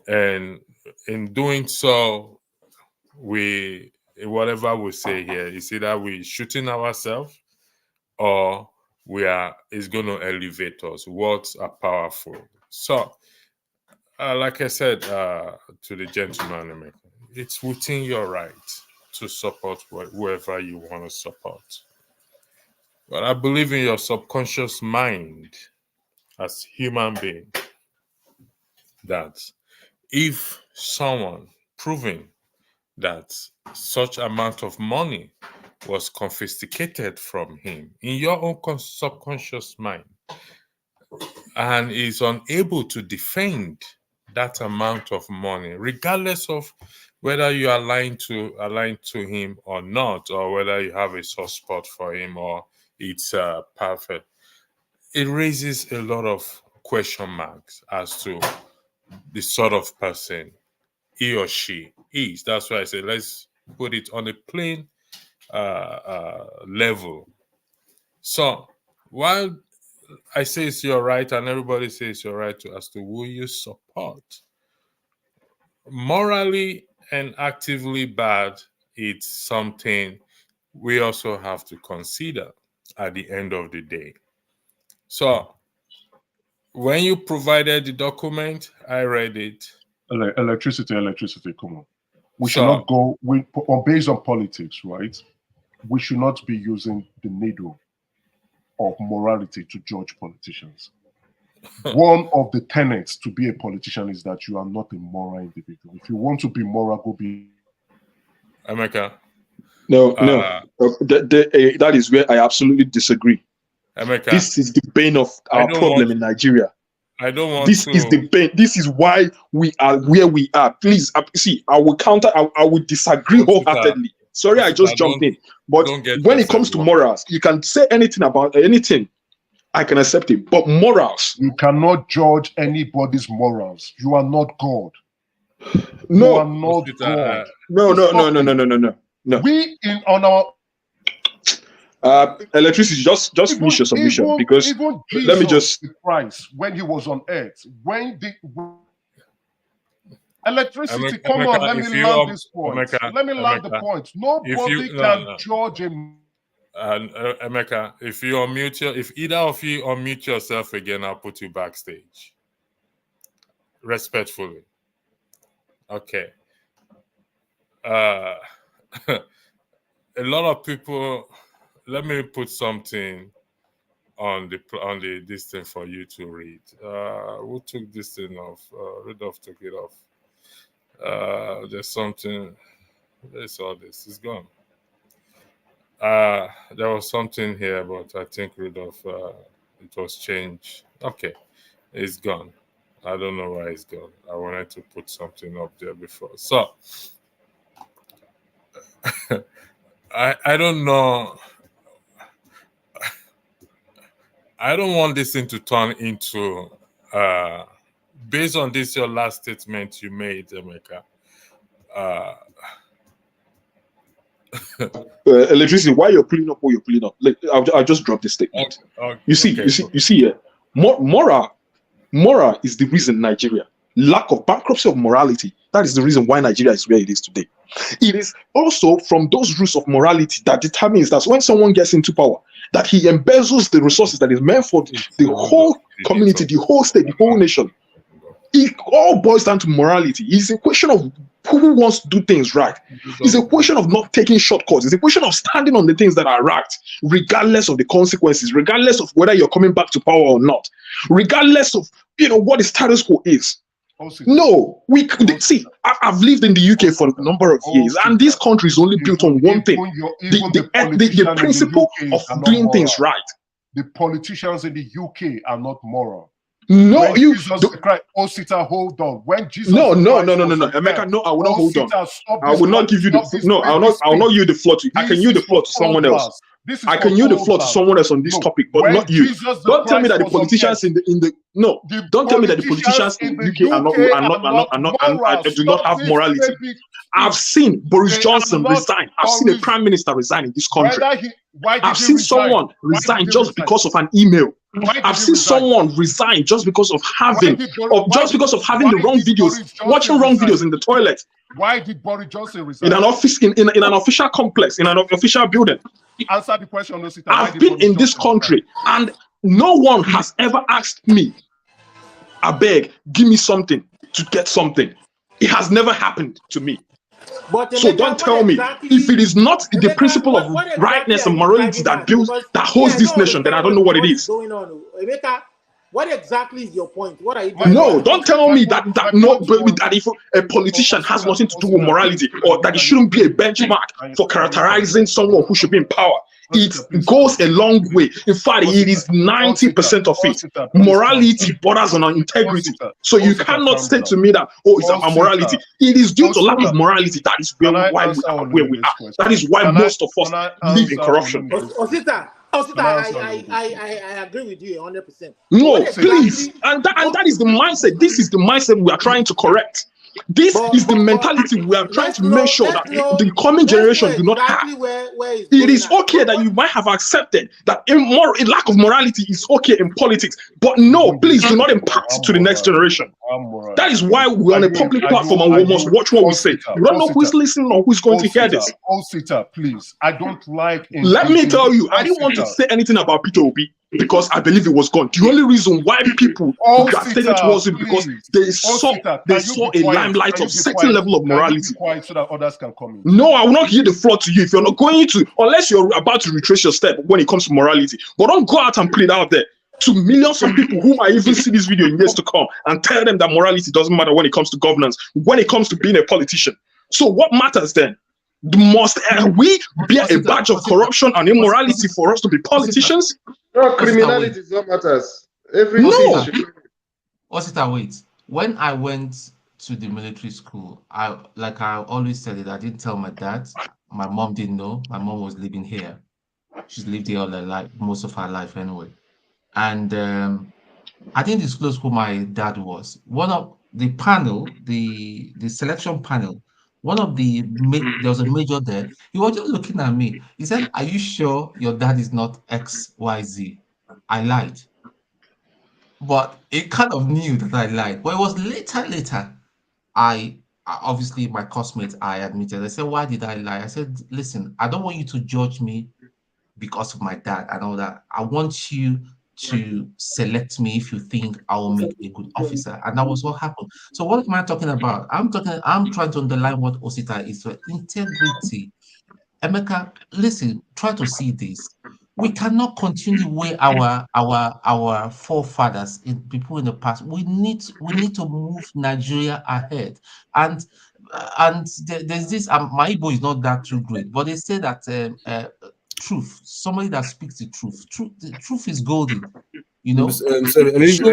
And in doing so, whatever we say here is either we're shooting ourselves or it's going to elevate us. Words are powerful. So, like I said to the gentleman, it's within your right to support whoever you want to support. But I believe in your subconscious mind as human being that if someone proving that such amount of money was confiscated from him in your own subconscious mind and is unable to defend that amount of money, regardless of whether you are aligned to him or not, or whether you have a soft spot for him or it's perfect, it raises a lot of question marks as to the sort of person he or she is. That's why I say let's put it on a plain level. So while I say it's your right and everybody says it's your right as to who you support, morally and actively bad, it's something we also have to consider at the end of the day. So when you provided the document, I read it. Electricity, come on. We should not go based on politics, right? We should not be using the needle of morality to judge politicians. One of the tenets to be a politician is that you are not a moral individual. If you want to be moral, go be. Emeka. No. That is where I absolutely disagree. Emeka. This is the bane of our problem in Nigeria. I don't want this is the bane. This is why we are where we are. Please, see, I will counter. I will disagree wholeheartedly. Sorry, I just jumped in. But when it comes to morals, you can say anything about anything. I can accept it. But morals, you cannot judge anybody's morals. You are not God. No, you are not God. No. We on our electricity. Just finish your submission because even Jesus, let me just Christ when he was on earth, electricity. Come on, let me land this point. Let me land the point. Nobody can judge him. Emeka, if either of you unmute yourself again, I'll put you backstage. Respectfully. Okay. A lot of people. Let me put something on this thing for you to read. Who took this thing off? Rudolph took it off. There's something. There's all this. It's gone. There was something here, but I think Rudolph, it was changed. Okay, it's gone. I don't know why it's gone. I wanted to put something up there before. So, I don't know. I don't want this thing to turn into, based on this, your last statement you made, Emeka. Electricity, why you're pulling up what you're pulling up? Like, I'll just drop this statement. You see here, moral is the reason Nigeria. Lack of bankruptcy of morality. That is the reason why Nigeria is where it is today. It is also from those rules of morality that determines that when someone gets into power, that he embezzles the resources that is meant for the whole community, the whole state, the whole nation. It all boils down to morality. It's a question of who wants to do things right. It's a question of not taking shortcuts. It's a question of standing on the things that are right, regardless of the consequences, regardless of whether you're coming back to power or not, regardless of what the status quo is. No, we could see. I've lived in the UK for a number of years, and this country is only built on one thing: the principle of doing things right. The politicians in the UK are not moral. No, when Jesus Christ, Osita, hold on. When Jesus no, Emeka, no, I will not hold on. I will not give you the no. I will not yield the floor to you. I can yield the floor to someone else. I can yield the floor to someone else on this topic, but not you. Don't tell me that the politicians in the no. Don't tell me that the politicians in the UK do not have morality. I've seen Boris Johnson resign. I've seen a prime minister resign in this country. I've seen someone resign just because of an email. I've seen someone resign just because of having the wrong videos, watching wrong videos in the toilet. Why did Boris Johnson resign? In an office, in an official complex, in an official building. Answer the question, Osita. I've been in this country, and no one has ever asked me, I beg, give me something to get something. It has never happened to me. But so don't tell me if it is not the principle of rightness and morality that holds this nation, then I don't know what it is. Going on, Emeka, what exactly is your point? What are you? No, don't tell me that if a politician has nothing to do with morality, or that it shouldn't be a benchmark for characterizing someone who should be in power. It goes a long way. In fact, it is 90% of it. Morality borders on integrity. So you cannot say to me that, it's about morality. It is due to lack of morality. That is why we are. That is why most of us live in corruption. Osita, I agree with you 100%. No, please. And that is the mindset. This is the mindset we are trying to correct. This is the mentality we are trying to make sure that the coming generation do not have. It is okay that you might have accepted that lack of morality is okay in politics, but no, please do not impact it to the next generation. That is why we're on a public platform and we must watch what we say. You don't know who is listening or who is going to hear this. Osita, please. I don't like. Let me tell you, I didn't want to say anything about Peter Obi, because I believe it was gone. The only reason why people gravitated towards it because they saw a limelight of certain level of morality. So that others can come in. No, I will not give the floor to you if you're not going to, unless you're about to retrace your step when it comes to morality. But don't go out and put it out there to millions of people who might even see this video in years to come and tell them that morality doesn't matter when it comes to governance, when it comes to being a politician. So what matters then? Must we bear a badge of corruption and immorality for us to be politicians? No, criminality is what matters. Wait. When I went to the military school, I always said it, I didn't tell my dad. My mom didn't know. My mom was living here. She's lived here all her life, most of her life anyway. And I didn't disclose who my dad was. One of the panel, the selection panel, there was a major there. He was just looking at me. He said, "Are you sure your dad is not XYZ?" I lied. But it kind of knew that I lied. But it was later, I obviously my classmates, I admitted. I said, "Why did I lie?" I said, "Listen, I don't want you to judge me because of my dad and all that. I want you to select me if you think I will make a good officer." And that was what happened. So what am I talking about? I'm trying to underline what Osita is. Integrity. Emeka, listen, try to see this. We cannot continue where our forefathers, people in the past. We need to move Nigeria ahead. And there's this. My Igbo is not that too great, but they say that truth. Somebody that speaks the truth. The truth is golden. You know. Sorry, this guy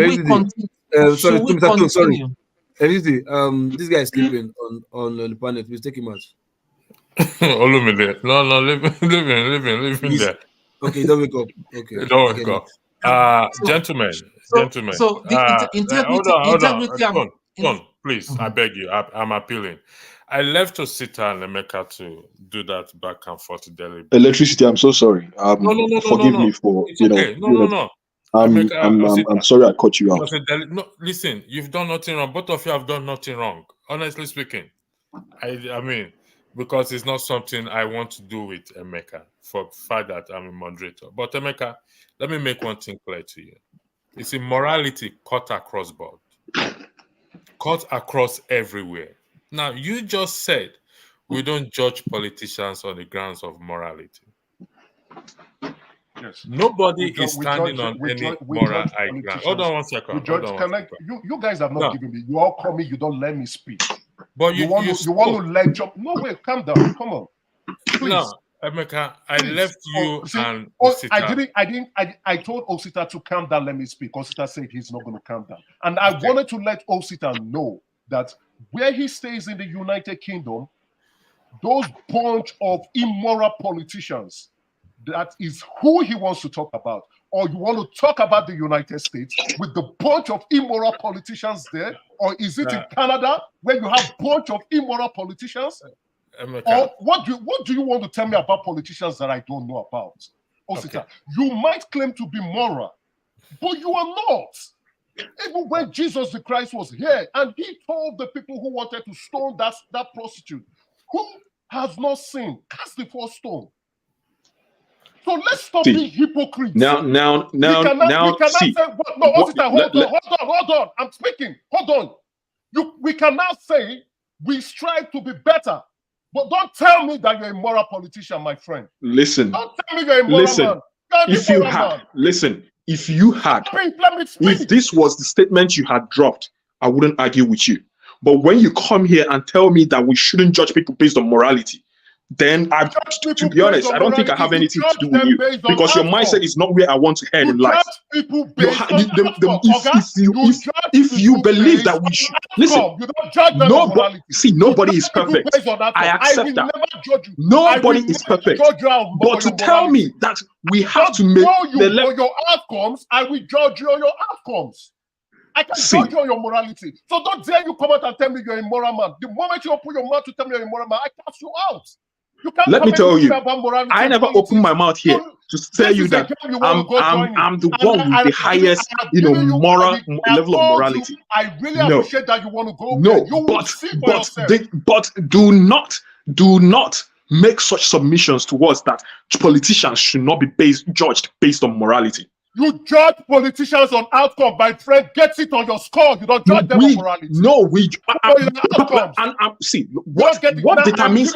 is sleeping on the planet. Please take him out. Olumide. No, leave him there. Okay, don't wake up. Okay. Don't wake up. Gentlemen. So the integrity. Hold on, please. I beg you. I'm appealing. I left to Osita and Emeka to do that back and forth daily. Electricity, I'm so sorry. Forgive me for No. I'm sorry I cut you out. No, listen, you've done nothing wrong. Both of you have done nothing wrong. Honestly speaking, I mean, because it's not something I want to do with Emeka for the fact that I'm a moderator. But Emeka, let me make one thing clear to you. It's immorality cut across board, cut across everywhere. Now, you just said we don't judge politicians on the grounds of morality. Yes. Nobody is standing on any moral high ground. Hold on one second. You guys have not given me. You all call me. You don't let me speak. But you want to lecture. No, wait, calm down. Come on, please. No, Emeka, I left you and Osita. I told Osita to calm down. Let me speak. Osita said he's not going to calm down, and I wanted to let Osita know that where he stays in the United Kingdom, those bunch of immoral politicians, that is who he wants to talk about. Or you want to talk about the United States with the bunch of immoral politicians there? Or is it in Canada where you have a bunch of immoral politicians? Or what do you want to tell me about politicians that I don't know about? Osita, you might claim to be moral, but you are not. Even when Jesus the Christ was here and he told the people who wanted to stone that prostitute, who has not sinned, cast the first stone. So let's stop being hypocrites. Now, we cannot see. Say, no, Osita, hold on. I'm speaking. Hold on. We cannot say we strive to be better, but don't tell me that you're a moral politician, my friend. Listen. Don't tell me you're a moral man. If this was the statement you had dropped, I wouldn't argue with you. But when you come here and tell me that we shouldn't judge people based on morality, then to be honest, I don't think I have anything to do with you because your mindset is not where I want to head in life. If you believe that we should listen, nobody is perfect. I accept that. Nobody is perfect. But to tell me that we have to make your outcomes, I will judge you on your outcomes. I can judge you on your morality. So don't dare you come out and tell me you're a moral man. The moment you open your mouth to tell me you're a moral man, I cast you out. Let me tell you, I never opened my mouth here to tell you that I'm the one with the highest, moral level of morality. I really appreciate that you want to go. No, but do not make such submissions towards that politicians should not be judged based on morality. You judge politicians on outcome. My friend gets it on your score. You don't judge them on morality. No, see what determines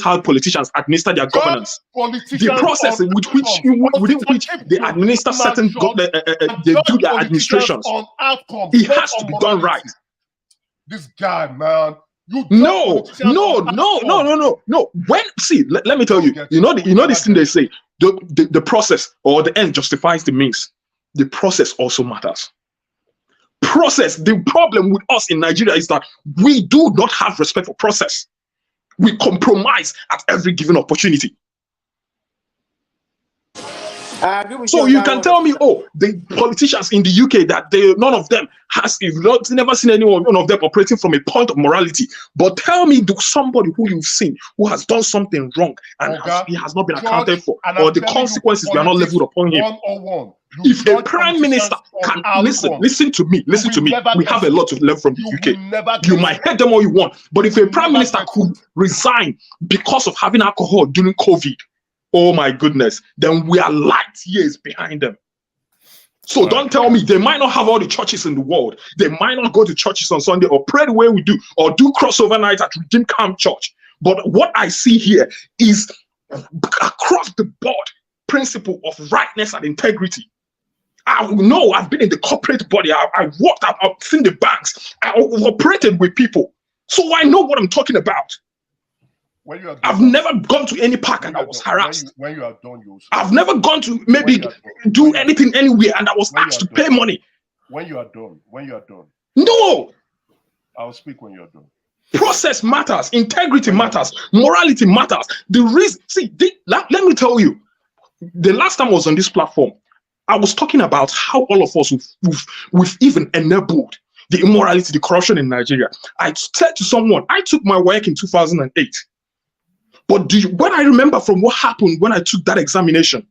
how politicians administer their governance. The process within which they administer certain they do their administrations. It has to be done right. This guy, man. No. Let me tell you. You know this thing they say. The process or the end justifies the means. The process also matters. The problem with us in Nigeria is that we do not have respect for process. We compromise at every given opportunity. So you can tell me, the politicians in the UK that none of them you've never seen none of them operating from a point of morality. But tell me, somebody who you've seen who has done something wrong and he has not been accounted for, or the consequences were not leveled upon him. If a prime minister can listen to me. We have a lot to learn from the UK. You might hate them all you want, but if a prime minister could resign because of having alcohol during COVID, oh my goodness, then we are light years behind them. So don't tell me they might not have all the churches in the world. They might not go to churches on Sunday or pray the way we do or do crossover nights at Redeemed Camp Church. But what I see here is across the board principle of rightness and integrity. I know I've been in the corporate body. I worked, I've seen the banks. I operated with people. So I know what I'm talking about. I've never gone to any park and I was harassed. When you are done, I've never gone to do anything anywhere and I was asked to pay money. When you are done. No! I'll speak when you're done. Process matters, integrity matters, morality matters. The reason, let me tell you, the last time I was on this platform, I was talking about how all of us we've even enabled the immorality, the corruption in Nigeria. I said to someone, I took my work in 2008. But when I remember from what happened when I took that examination,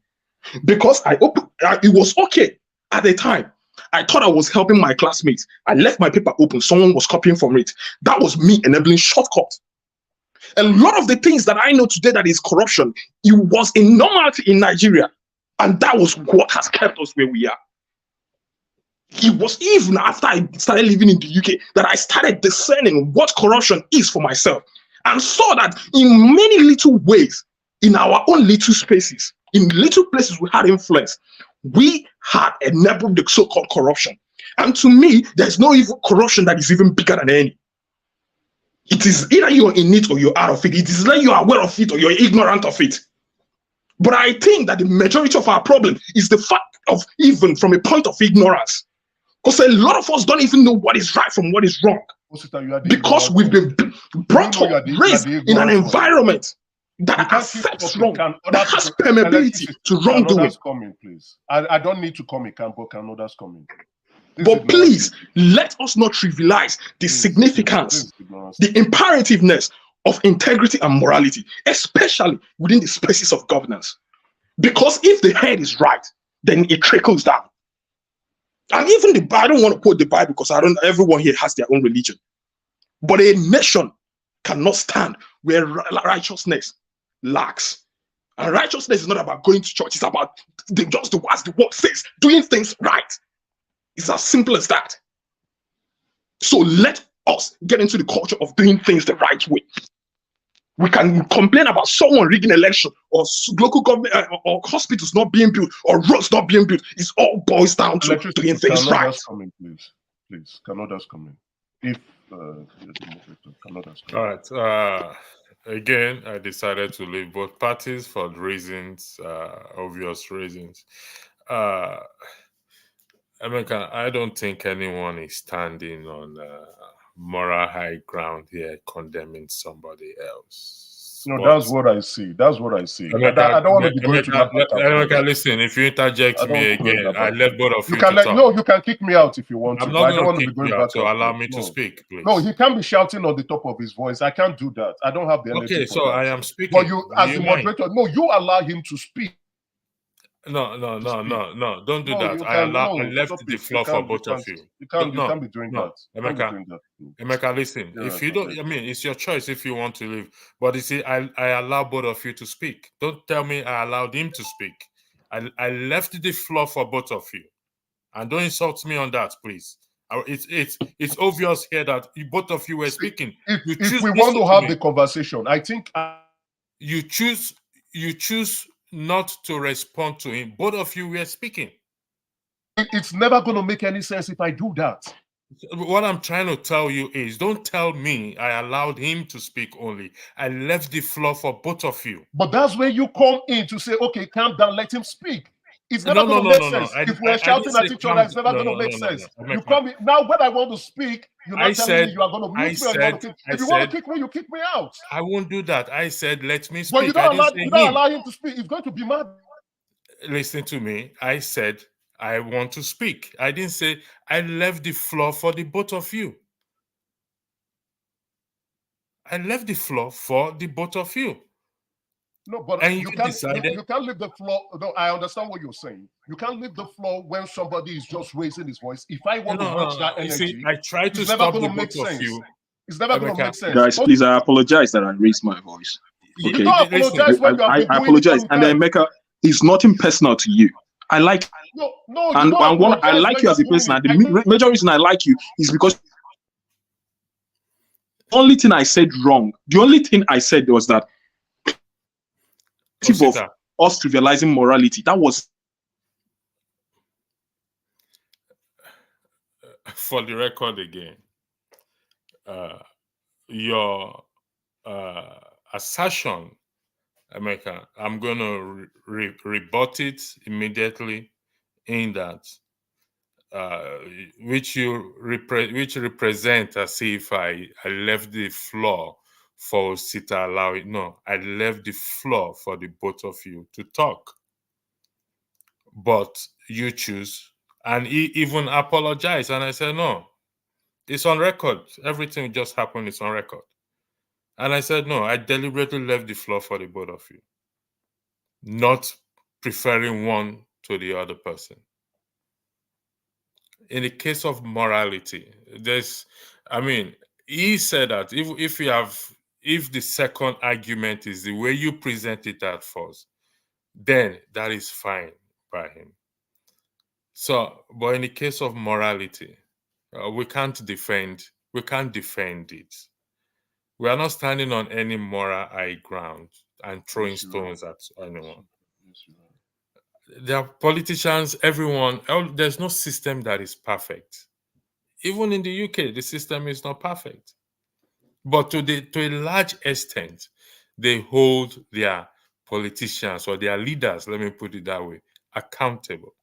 because it was okay at the time, I thought I was helping my classmates. I left my paper open. Someone was copying from it. That was me enabling shortcut. A lot of the things that I know today that is corruption, it was a normality in Nigeria. And that was what has kept us where we are. It was even after I started living in the UK that I started discerning what corruption is for myself and saw that in many little ways, in our own little spaces, in little places we had influence, we had enabled the so-called corruption. And to me, there's no even corruption that is even bigger than any. It is either you're in it or you're out of it. It is either you're aware of it or you're ignorant of it. But I think that the majority of our problem is the fact of even from a point of ignorance. Because a lot of us don't even know what is right from what is wrong. Because we've been brought up, raised in an environment that accepts wrong, that has permeability to wrongdoing. Come in, please. I don't need to come in, but can others come in? But please, let us not trivialize the significance, the imperativeness of integrity and morality, especially within the spaces of governance. Because if the head is right, then it trickles down. And even the Bible, I don't want to quote the Bible because everyone here has their own religion. But a nation cannot stand where righteousness lacks. And righteousness is not about going to church, it's about just as the word says, doing things right. It's as simple as that. So let us get into the culture of doing things the right way. We can complain about someone rigging election or local government or hospitals not being built or roads not being built. It all boils down to doing things right. Come in, please. Can others come in? If can others come in? All right. Again, I decided to leave both parties for reasons, obvious reasons. I don't think anyone is standing on moral high ground here condemning somebody else. No, that's what I see. That's what I see. I don't want to be going to that. Listen, if you interject me again, I let both of you can to talk. No, you can kick me out if you want to. I'm not I don't want to be going back. So allow me to speak, please. No, he can't be shouting on the top of his voice. I can't do that. I don't have the energy. Okay, so I am speaking. But you, as the moderator, no, you allow him to speak. No, don't do that. I left the floor for both of you. You can't be doing that. Emeka, listen. If you don't, it's your choice if you want to leave. But you see, I allow both of you to speak. Don't tell me I allowed him to speak. I left the floor for both of you. And don't insult me on that, please. It's obvious here that both of you were speaking. If we want to have the conversation, I think you choose not to respond to him. Both of you were speaking. It's never going to make any sense if I do that. What I'm trying to tell you is, don't tell me I allowed him to speak only. I left the floor for both of you. But that's where you come in to say, okay, calm down, let him speak. It's never going to make sense. If we're shouting at each other, it's never going to make sense. You come in, now when I want to speak, you're not telling me you are going to mute me. If you want to kick me, you kick me out. I won't do that. I said, let me speak. But you don't allow him to speak. He's going to be mad. Listen to me. I said, I want to speak. I didn't say I left the floor for the both of you. I left the floor for the both of you. No, but you can't leave the floor. No, I understand what you're saying. You can't leave the floor when somebody is just raising his voice. If I want to match that energy, see, I try to stop the both of you. It's never going to make sense. Guys, please, I apologize that I raised my voice. Okay? You don't apologize when you have I apologize. And then Emeka, it's nothing personal to you. I like I like you as a person. And the major reason I like you is because the only thing I said wrong, the only thing I said was that of us trivializing morality. That was for the record again. Your assertion, Emeka, I'm going to rebut it immediately in that which represent as if I left the floor for Sita allowing. No, I left the floor for the both of you to talk. But you choose, and he even apologized. And I said, no, it's on record. Everything just happened, it's on record. And I said, no, I deliberately left the floor for the both of you, not preferring one to the other person. in the case of morality, I mean, he said that if the second argument is the way you present it at first, then that is fine by him. So, but in the case of morality, we can't defend it. We are not standing on any moral high ground and throwing stones at anyone. There are politicians, everyone, there's no system that is perfect. Even in the UK, the system is not perfect. But to a large extent, they hold their politicians or their leaders, let me put it that way, accountable.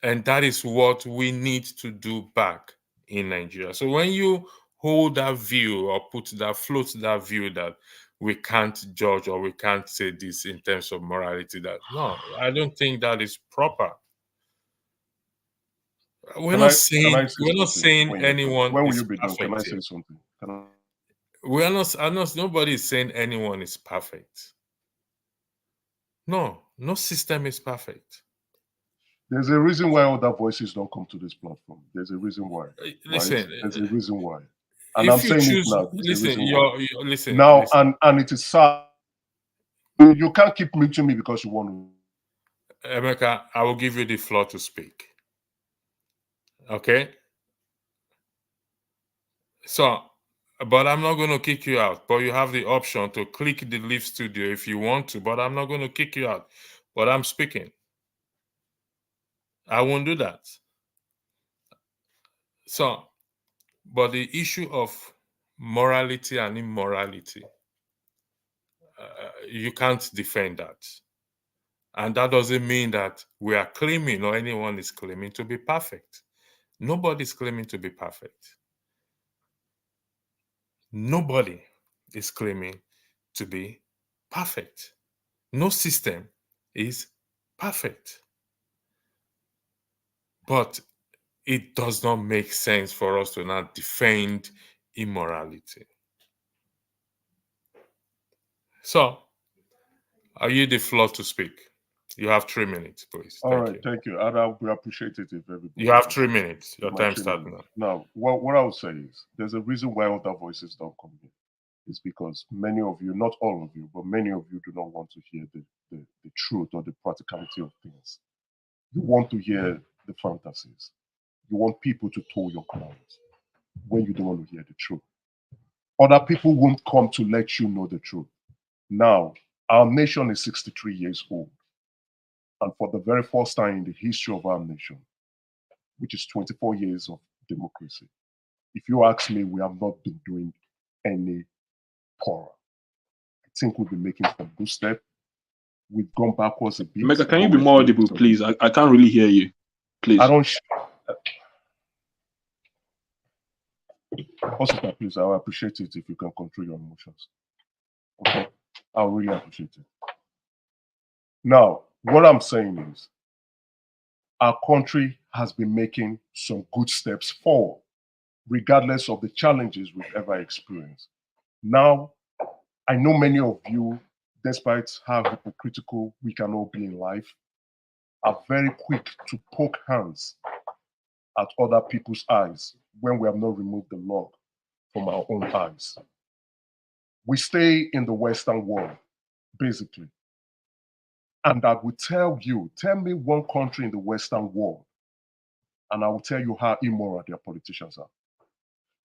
And that is what we need to do back in Nigeria. So when you hold that view or float that view that we can't judge or we can't say this in terms of morality, no, I don't think that is proper. We're not saying anyone when will is you be done? perfect. Can I say something? Nobody is saying anyone is perfect. No system is perfect. There's a reason why other voices don't come to this platform. There's a reason why. Listen, there's a reason why. And I'm saying it now. Listen. Now, and it is sad. You can't keep muting me because you want to. Emeka, I will give you the floor to speak. Okay? So, but I'm not going to kick you out. But you have the option to click the Leave Studio if you want to. But I'm not going to kick you out. But I'm speaking. I won't do that. So, but the issue of morality and immorality, you can't defend that. And that doesn't mean that we are claiming or anyone is claiming to be perfect. Nobody's claiming to be perfect. Nobody is claiming to be perfect. No system is perfect. But it does not make sense for us to not defend immorality. So, are you the floor to speak? You have 3 minutes, please. All right, thank you. And I would appreciate it if everybody. You have 3 minutes. Your time starts now. Now, what I would say is there's a reason why other voices don't come here. It's because many of you, not all of you, but many of you do not want to hear the truth or the practicality of things. You want to hear the fantasies. You want people to toe your crowns when you don't want to hear the truth. Other people won't come to let you know the truth. Now, our nation is 63 years old. And for the very first time in the history of our nation, which is 24 years of democracy, if you ask me, we have not been doing any poorer. I think we've been making some good steps. We've gone backwards a bit. Mega, can you be more audible, please? I can't really hear you. Please. I don't. Also, please, I will appreciate it if you can control your emotions. Okay? I really appreciate it. Now, what I'm saying is, our country has been making some good steps forward, regardless of the challenges we've ever experienced. Now, I know many of you, despite how hypocritical we can all be in life, are very quick to poke hands at other people's eyes when we have not removed the log from our own eyes. We stay in the Western world, basically. And I will tell me one country in the Western world, and I will tell you how immoral their politicians are.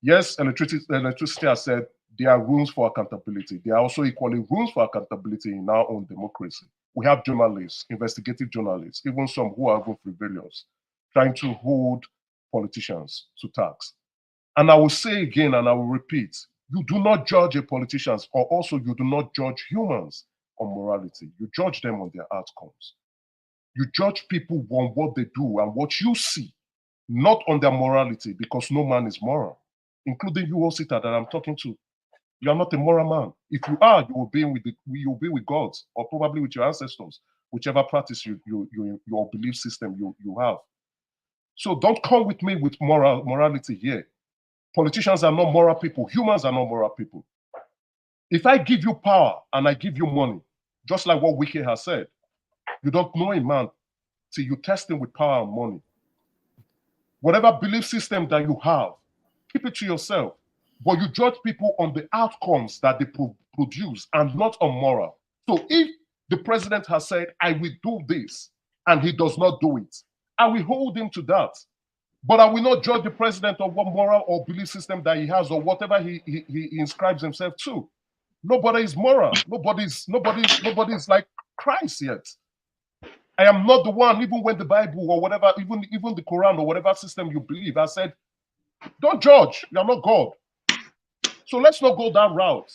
Yes, electricity has said there are rooms for accountability. There are also equally rooms for accountability in our own democracy. We have journalists, investigative journalists, even some who are even frivolous, trying to hold politicians to task. And I will say again, and I will repeat, you do not judge a politician, or also you do not judge humans on morality. You judge them on their outcomes. You judge people on what they do and what you see, not on their morality, because no man is moral, including you, Osita, that I'm talking to. You are not a moral man. If you are, you will be with God, or probably with your ancestors, whichever practice your belief system you have. So don't come with me with morality here. Politicians are not moral people. Humans are not moral people. If I give you power and I give you money, just like what Wiki has said, you don't know a man till you test him with power and money. Whatever belief system that you have, keep it to yourself. But you judge people on the outcomes that they produce and not on moral. So if the president has said, I will do this, and he does not do it, I will hold him to that. But I will not judge the president of what moral or belief system that he has or whatever he inscribes himself to. Nobody is moral. Nobody's like Christ yet. I am not the one, even when the Bible or whatever, even the Quran or whatever system you believe, I said, don't judge. You're not God. So let's not go that route.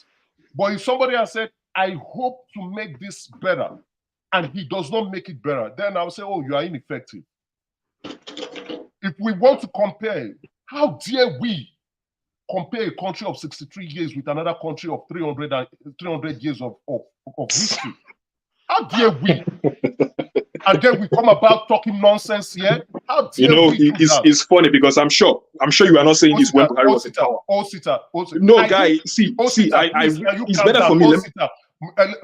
But if somebody has said, I hope to make this better, and he does not make it better, then I'll say, oh, you are ineffective. If we want to compare, how dare we compare a country of 63 years with another country of 300 years of history? How dare we? And then we come about talking nonsense here. How dare it's funny because I'm sure you are not saying this when Buhari was in power. No, guy, see, it's better for me.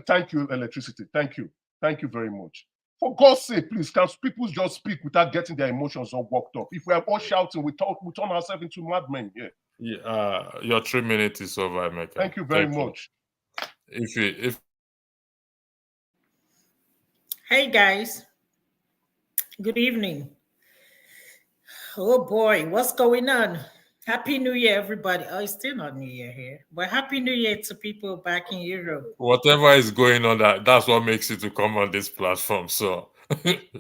Thank you, electricity. Thank you very much. For God's sake, please, can people just speak without getting their emotions all worked up? If we are all shouting, we turn ourselves into madmen here. Yeah, your 3 minutes is over, Emeka. Thank you very much. Hey guys, good evening. Oh boy, what's going on? Happy New Year, everybody. Oh, it's still not New Year here, but Happy New Year to people back in Europe. Whatever is going on, that's what makes you to come on this platform. So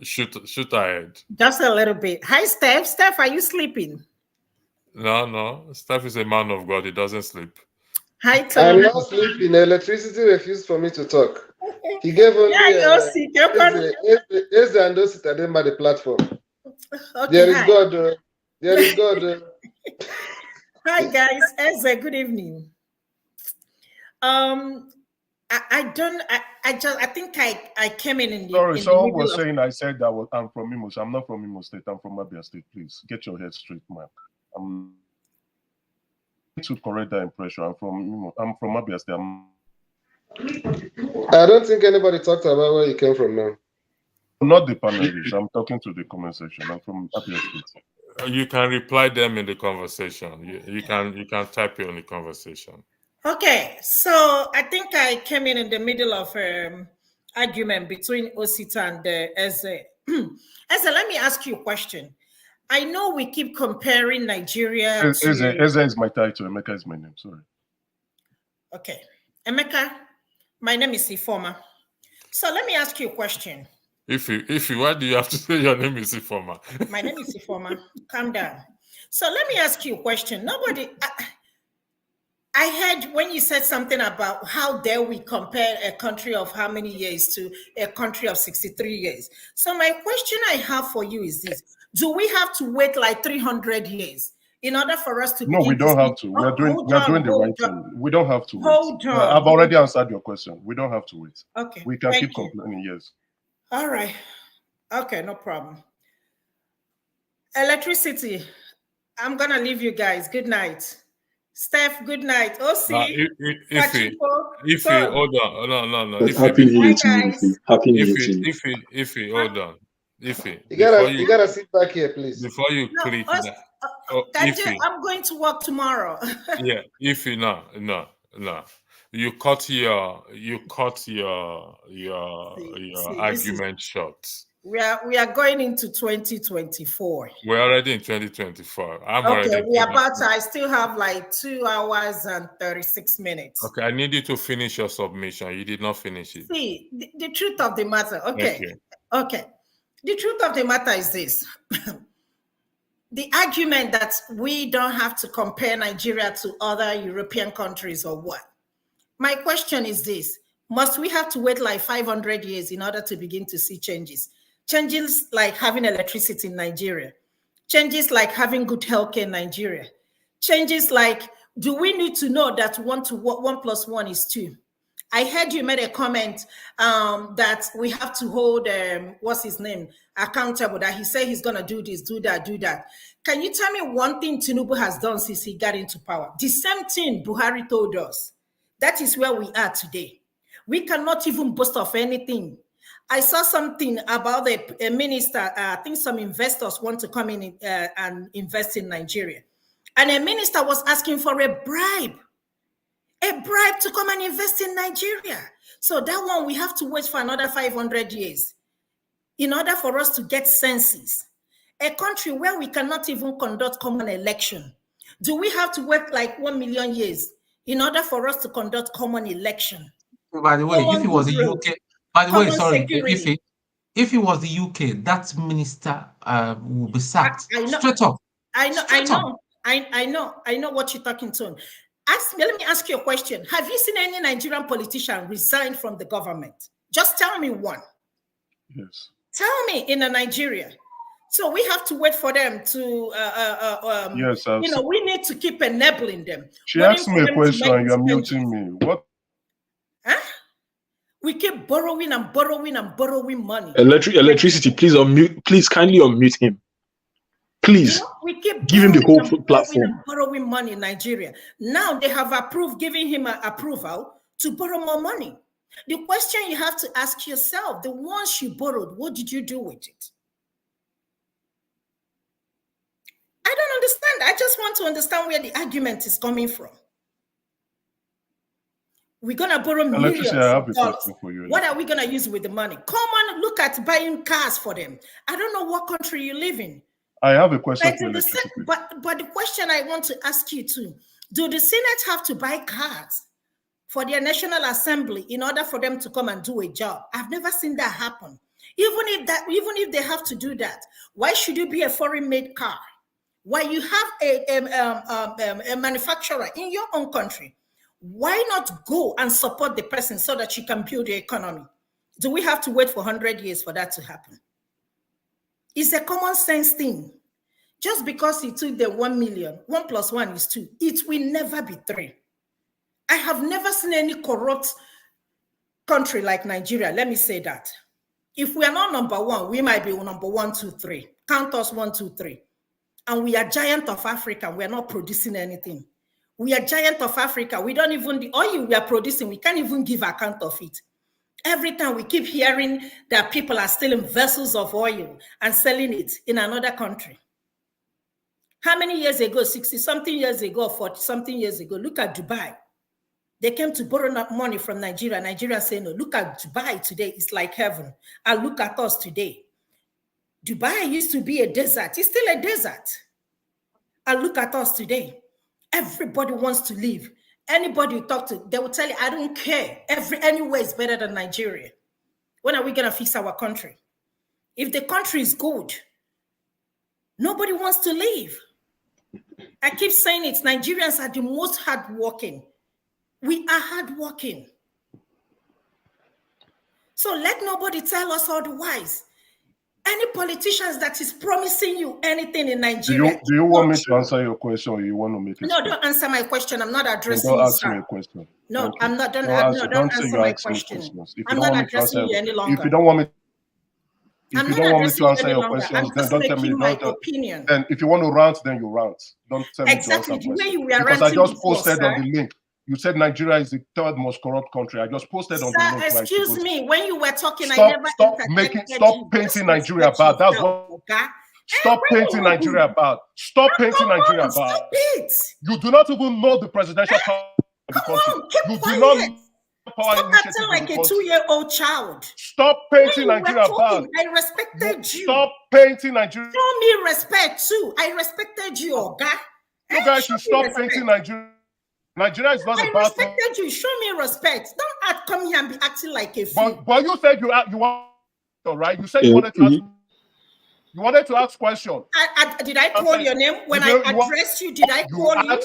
shoot ahead. Just a little bit. Hi, Steph. Steph, are you sleeping? No. Steph is a man of God. He doesn't sleep. Hi, Tom. I'm not sleeping. Electricity refused for me to talk. He gave only Eze and Osita them by the platform. Okay, there is God. There is God. Hi guys, Eze, good evening. I think I came in the. Sorry, someone was saying I said that I'm from Imo. I'm not from Imo State. I'm from Abia State. Please get your head straight, man. I'm to correct that impression. I'm from Abia State. I don't think anybody talked about where you came from now. Not the panelists. I'm talking to the comment section. I'm from Abia State. You can reply them in the conversation. You can type it in the conversation. Okay, so I think I came in the middle of argument between Osita and Eze. Eze, let me ask you a question. I know we keep comparing Nigeria to... Eze is my title. Emeka is my name. Sorry. Okay. Emeka, my name is Ifoma. So let me ask you a question. Ify, why do you have to say your name is Ifoma? My name is Ifoma. Calm down. So let me ask you a question. I heard when you said something about how dare we compare a country of how many years to a country of 63 years. So my question I have for you is this. Do we have to wait like 300 years in order for us to... No, we don't have to. We are doing the right thing. We don't have to wait. Hold on. I've already answered your question. We don't have to wait. Okay. We can keep complaining, yes. All right. Okay, no problem. Electricity. I'm going to leave you guys. Good night. Steph, good night. Ify, hold on. No. Happy New Year to you. Happy New Year to you. Ify, hold on. Ify, you gotta sit back here, please. Before you click that. I'm going to work tomorrow. Yeah, Ify, no. You cut your argument short. We are going into 2024. We're already in 2024. I still have like 2 hours and 36 minutes. Okay, I need you to finish your submission. You did not finish it. See, the truth of the matter. Okay. The truth of the matter is this. The argument that we don't have to compare Nigeria to other European countries or what? My question is this. Must we have to wait like 500 years in order to begin to see changes? Changes like having electricity in Nigeria. Changes like having good healthcare in Nigeria. Changes like, do we need to know that 1 + 1 is 2? I heard you made a comment that we have to hold, what's his name, accountable, that he said he's going to do this, do that. Can you tell me one thing Tinubu has done since he got into power? The same thing Buhari told us. That is where we are today. We cannot even boast of anything. I saw something about a minister. I think some investors want to come in and invest in Nigeria. And a minister was asking for a bribe to come and invest in Nigeria. So that one, we have to wait for another 500 years in order for us to get census. A country where we cannot even conduct common election. Do we have to wait like 1 million years in order for us to conduct common election? By the way, if it was the UK, by the way, sorry, if it was the UK, that minister will be sacked straight up. I know what you're talking to. Let me ask you a question. Have you seen any Nigerian politician resign from the government? Just tell me one. Yes. Tell me in Nigeria. So we have to wait for them to, yes, we need to keep enabling them. She asked me a question and you're muting me. What? Huh? We keep borrowing and borrowing and borrowing money. Electricity, please unmute. Please kindly unmute him. Please, we keep give him the whole platform. And borrowing money in Nigeria. Now they have giving him an approval to borrow more money. The question you have to ask yourself, the ones you borrowed, what did you do with it? I don't understand. I just want to understand where the argument is coming from. We're going to borrow millions of dollars. What are we going to use with the money? Come on, look at buying cars for them. I don't know what country you live in. I have a question but the question I want to ask you too, do the Senate have to buy cars for their National Assembly in order for them to come and do a job? I've never seen that happen. Even if they have to do that, why should it be a foreign-made car? Why you have a manufacturer in your own country? Why not go and support the person so that you can build the economy? Do we have to wait for 100 years for that to happen? It's a common sense thing. Just because he took the 1 million, 1 + 1 is 2, it will never be 3. I have never seen any corrupt country like Nigeria. Let me say that. If we are not number 1, we might be number 1, 2, 3. Count us 1, 2, 3. And we are giant of Africa. We are not producing anything. We are giant of Africa. We don't even, the oil we are producing, we can't even give account of it. Every time we keep hearing that people are stealing vessels of oil and selling it in another country. How many years ago, 60-something years ago, 40-something years ago, look at Dubai. They came to borrow money from Nigeria. Nigeria said, no, look at Dubai today. It's like heaven. And look at us today. Dubai used to be a desert. It's still a desert. And look at us today. Everybody wants to live. Anybody you talk to, they will tell you, I don't care. Anywhere is better than Nigeria. When are we going to fix our country? If the country is good, nobody wants to leave. I keep saying it. Nigerians are the most hardworking. We are hardworking. So let nobody tell us otherwise. Any politicians that is promising you anything in Nigeria. Do you want me to answer your question or you want to make it? No, don't answer my question. I'm not addressing you. Don't ask me a question. No, I'm not. Don't answer my question. I'm not addressing you any longer. If you don't want me to answer your questions, then don't tell me my opinion. Then if you want to rant, then you rant. Don't tell me to answer the way questions. you were because I just posted before, on the link. You said Nigeria is the 3rd most corrupt country. I just posted on the link. Excuse me. When you were talking, stop painting Nigeria bad. That's what. Stop painting Nigeria bad. Stop painting Nigeria bad. Stop it. You do not even know the presidential power of the country. You do not know power. Stop acting like a 2-year-old child. Stop painting Nigeria bad. I respected you. Stop painting Nigeria. Show me respect too. I respected you, Oga. You guys should stop painting Nigeria. Nigeria is not a bad thing. I respected you. Show me respect. Don't come here and be acting like a fool. But you said you want, right? You said you wanted to ask. You wanted to ask questions. Did I call your name when I addressed you? Did I call you?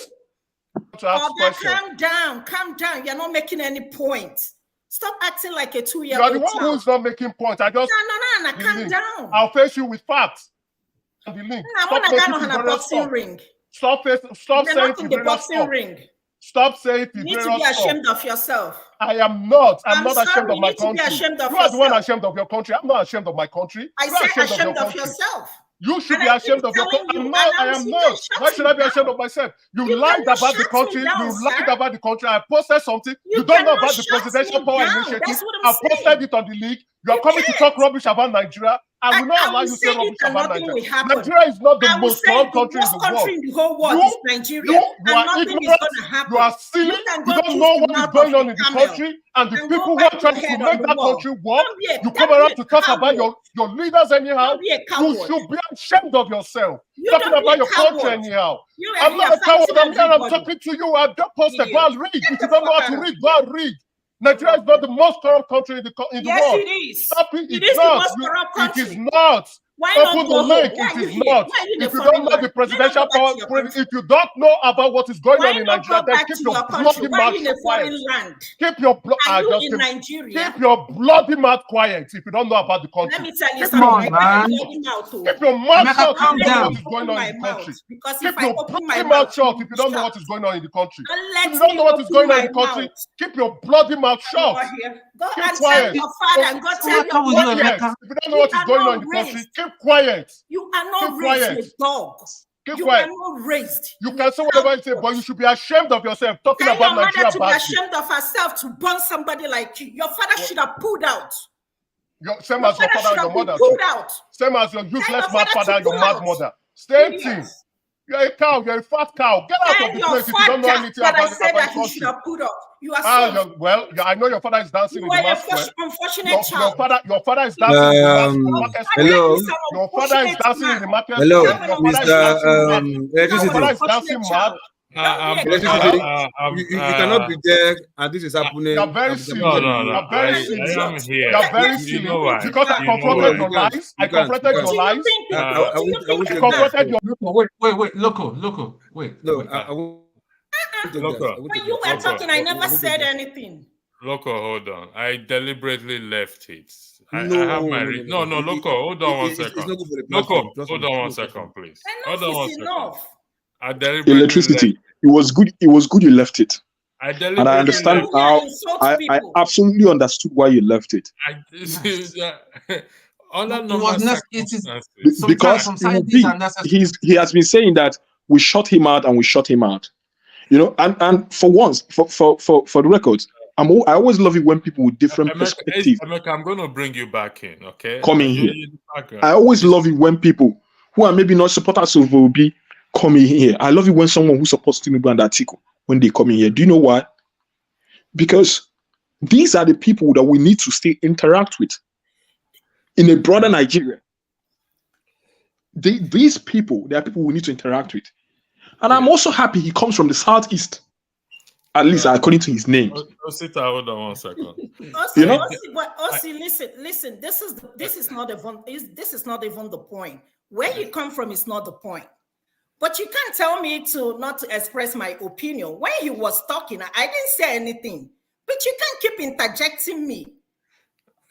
Calm down. Calm down. You're not making any point. Stop acting like a 2-year-old. You're the one who's not making points. I just no. Calm down. I'll face you with facts. The link. Stop a boxing ring. Stop saying the boxing ring. Stop saying you need to be ashamed of yourself. I am not. I'm not ashamed of my country. You are the one ashamed of your country. I'm not ashamed of my country. I said ashamed of yourself. You should be ashamed of your country. I am not. Why should I be ashamed of myself? You lied about the country. You lied about the country. I posted something. You don't know about the presidential power initiative. I posted it on the league. You are coming to talk rubbish about Nigeria. I will not allow you to say rubbish about Nigeria. Nigeria is not the most corrupt country in the world. You are ignorant. You are silly. You don't know what is going on in the country. And the people who are trying to make that country work, you come around to talk about your leaders anyhow. You should be ashamed of yourself. Talking about your country anyhow. I'm not a coward. I'm here. I'm talking to you. I've just posted. Go and read. If you don't know how to read, go and read. Nigeria is not the most corrupt country in the world. Yes, it is. Stop it. It is the most corrupt country. It is not. Why not Open go the link. home? It is not. If you don't know the presidential power, if you don't know about what is going on in Nigeria, then keep your bloody mouth quiet. Keep your keep your bloody mouth quiet if you don't know about the country. Let me tell you something. Keep your mouth shut if you don't know what is going on in the country. Keep your bloody mouth shut if you don't know what is going on in the country. If you don't know what is going on in the country, keep your bloody mouth shut. Go and tell your father and go tell your mother. If you don't know what is going on in the country, keep quiet. You are not raised a dog. Keep you quiet. are not raised. You can say whatever you say, but you should be ashamed of yourself. Talking about Nigeria. Your mother to be ashamed of herself to burn somebody like you. Your father should have pulled out. Same as your father and your mother. Same as your useless mad father and your mad mother. Same thing. You're a cow. You're a fat cow. Get out of the place if you don't know anything about the country. You are well, I know your father is dancing in the mass square. Unfortunate child. Your father is dancing in the market square. Hello. Your father is dancing in the market square. Hello, Mr. Electricity. Your father is dancing mad. You cannot be there, and this is happening. You're very silly. No. You're very silly. I am here. You're very silly. You know why? Because I confronted your lies. I confronted your lies. I confronted your. Wait, local. Wait. No, when you were talking, I never said anything. Loco, hold on. I deliberately left it. I have my No, Loco, hold on 1 second. Loco, hold on 1 second, please. Hold on 1 second. I deliberately Electricity. It was good you left it. And I understand how I absolutely understood why you left it. Because he has been saying that we shut him out and we shut him out. You know, and for once, for the records, I always love it when people with different perspectives. I'm going to bring you back in, okay? Come in here. I always love it when people who are maybe not supporters of Obi come in here. I love it when someone who supports Tinubu and Atiku, when they come in here. Do you know why? Because these are the people that we need to stay interact with in a broader Nigeria. These people, they are people we need to interact with. And I'm also happy he comes from the southeast, at least according to his name. Osita, hold on 1 second. Listen. This is not even the point. Where you come from is not the point. But you can't tell me not to express my opinion. When he was talking, I didn't say anything. But you can't keep interjecting me.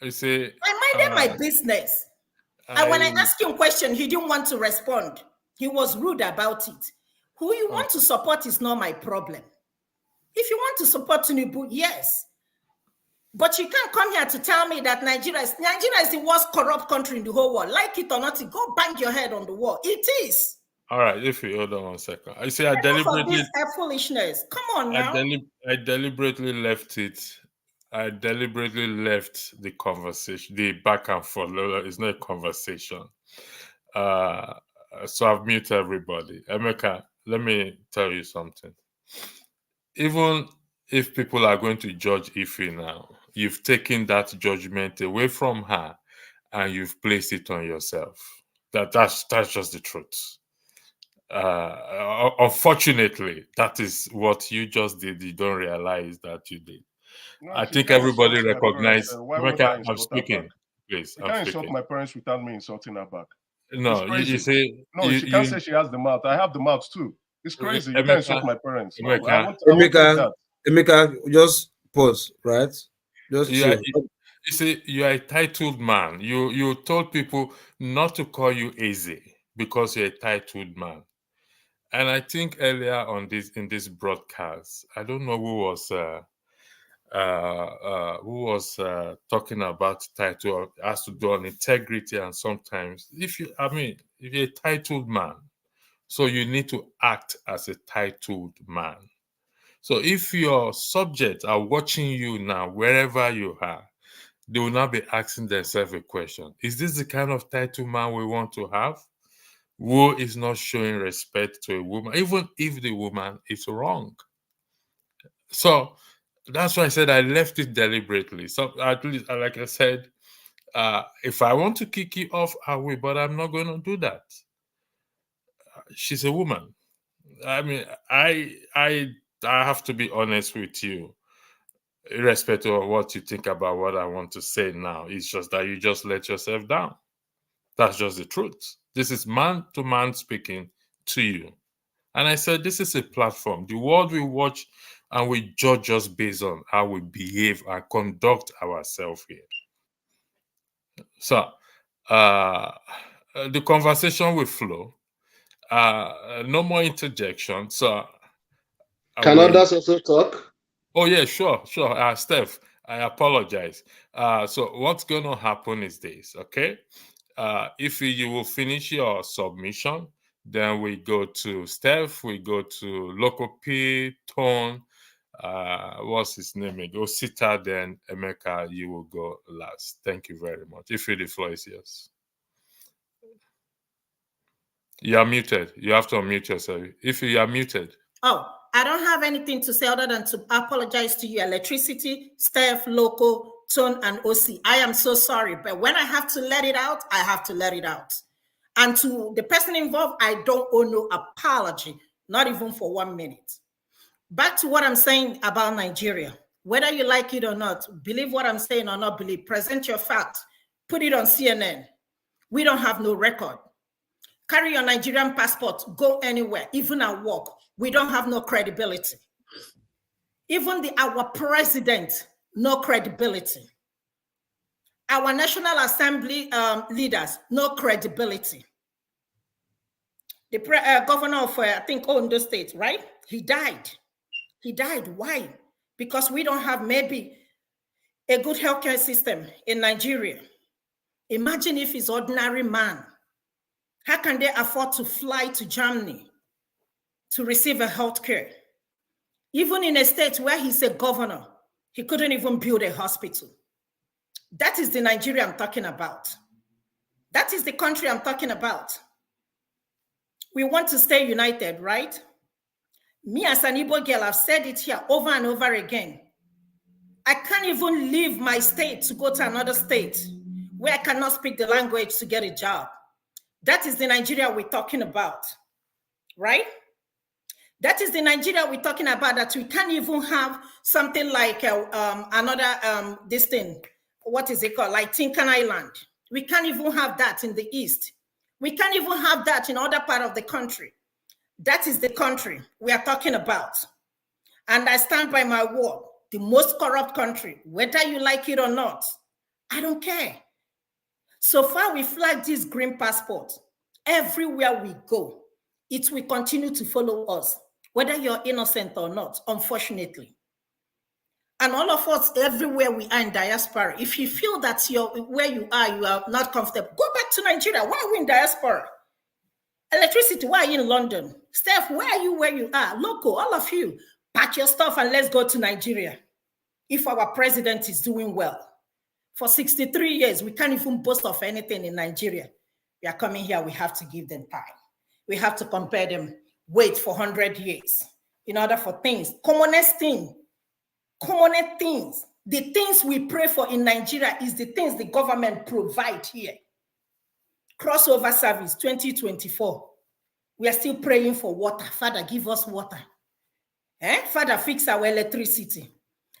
You see, I minded my business. And when I asked him a question, he didn't want to respond. He was rude about it. Who you want to support is not my problem. If you want to support Tinubu, yes. But you can't come here to tell me that Nigeria is the worst corrupt country in the whole world. Like it or not, go bang your head on the wall. It is. All right, if you hold on 1 second. I say I deliberately foolishness. Come on now. I deliberately left it. I deliberately left the conversation, the back and forth. It's not a conversation. So I've muted everybody. Emeka, let me tell you something. Even if people are going to judge Ife now, you've taken that judgment away from her and you've placed it on yourself. That's just the truth. Unfortunately, that is what you just did. You don't realize that you did. No, I think everybody recognizes. I'm speaking, please. You can't insult my parents without me insulting her back. No, you say no. She can't say she has the mouth. I have the mouth too. It's crazy. You can't insult my parents. Emeka, just pause, right? Just you see, you are a titled man. You told people not to call you easy because you're a titled man. And I think earlier in this broadcast, I don't know who was talking about title has to do on integrity, and sometimes You're a titled man. So you need to act as a titled man. So if your subjects are watching you now, wherever you are, they will now be asking themselves a question. Is this the kind of titled man we want to have? Who is not showing respect to a woman, even if the woman is wrong? So that's why I said I left it deliberately. So at least, like I said, if I want to kick you off, I will, but I'm not going to do that. She's a woman. I mean, I have to be honest with you, irrespective of what you think about what I want to say now. It's just that you just let yourself down. That's just the truth. This is man to man speaking to you. And I said, this is a platform. The world we watch and we judge us based on how we behave and conduct ourselves here. So the conversation will flow. No more interjection. So can others also talk? Oh yeah, sure. Steph, I apologize. So what's going to happen is this, okay? If you will finish your submission, then we go to Steph, we go to Local P, Tone, what's his name? Osita, then Emeka, you will go last. Thank you very much. If the floor is yours. You are muted. You have to unmute yourself. If you are muted. Oh, I don't have anything to say other than to apologize to you, Electricity, Steph, Local, Tone, and OC. I am so sorry, but when I have to let it out, I have to let it out. And to the person involved, I don't owe no apology, not even for 1 minute. Back to what I'm saying about Nigeria. Whether you like it or not, believe what I'm saying or not believe, present your fact, put it on CNN. We don't have no record. Carry your Nigerian passport, go anywhere, even at work. We don't have no credibility. Even our president, no credibility. Our National Assembly leaders, no credibility. The governor of, I think, Ondo State, right? He died. He died. Why? Because we don't have maybe a good healthcare system in Nigeria. Imagine if he's ordinary man. How can they afford to fly to Germany to receive a health care? Even in a state where he's a governor, he couldn't even build a hospital. That is the Nigeria I'm talking about. That is the country I'm talking about. We want to stay united, right? Me as an Igbo girl, I've said it here over and over again. I can't even leave my state to go to another state where I cannot speak the language to get a job. That is the Nigeria we're talking about, right? That is the Nigeria we're talking about, that we can't even have something like this thing, what is it called? Like Tinkan Island. We can't even have that in the East. We can't even have that in other part of the country. That is the country we are talking about. And I stand by my word, the most corrupt country, whether you like it or not, I don't care. So far, we flag this green passport. Everywhere we go, it will continue to follow us, whether you're innocent or not, unfortunately. And all of us, everywhere we are in diaspora, if you feel that where you are not comfortable, go back to Nigeria. Why are we in diaspora? Electricity, why are you in London? Steph, where are you where you are? Local, all of you, pack your stuff and let's go to Nigeria. If our president is doing well. For 63 years, we can't even boast of anything in Nigeria. We are coming here, we have to give them time. We have to compare them, wait for 100 years in order for things, commonest things, the things we pray for in Nigeria is the things the government provide here. Crossover service 2024. We are still praying for water. Father, give us water. Father, fix our electricity.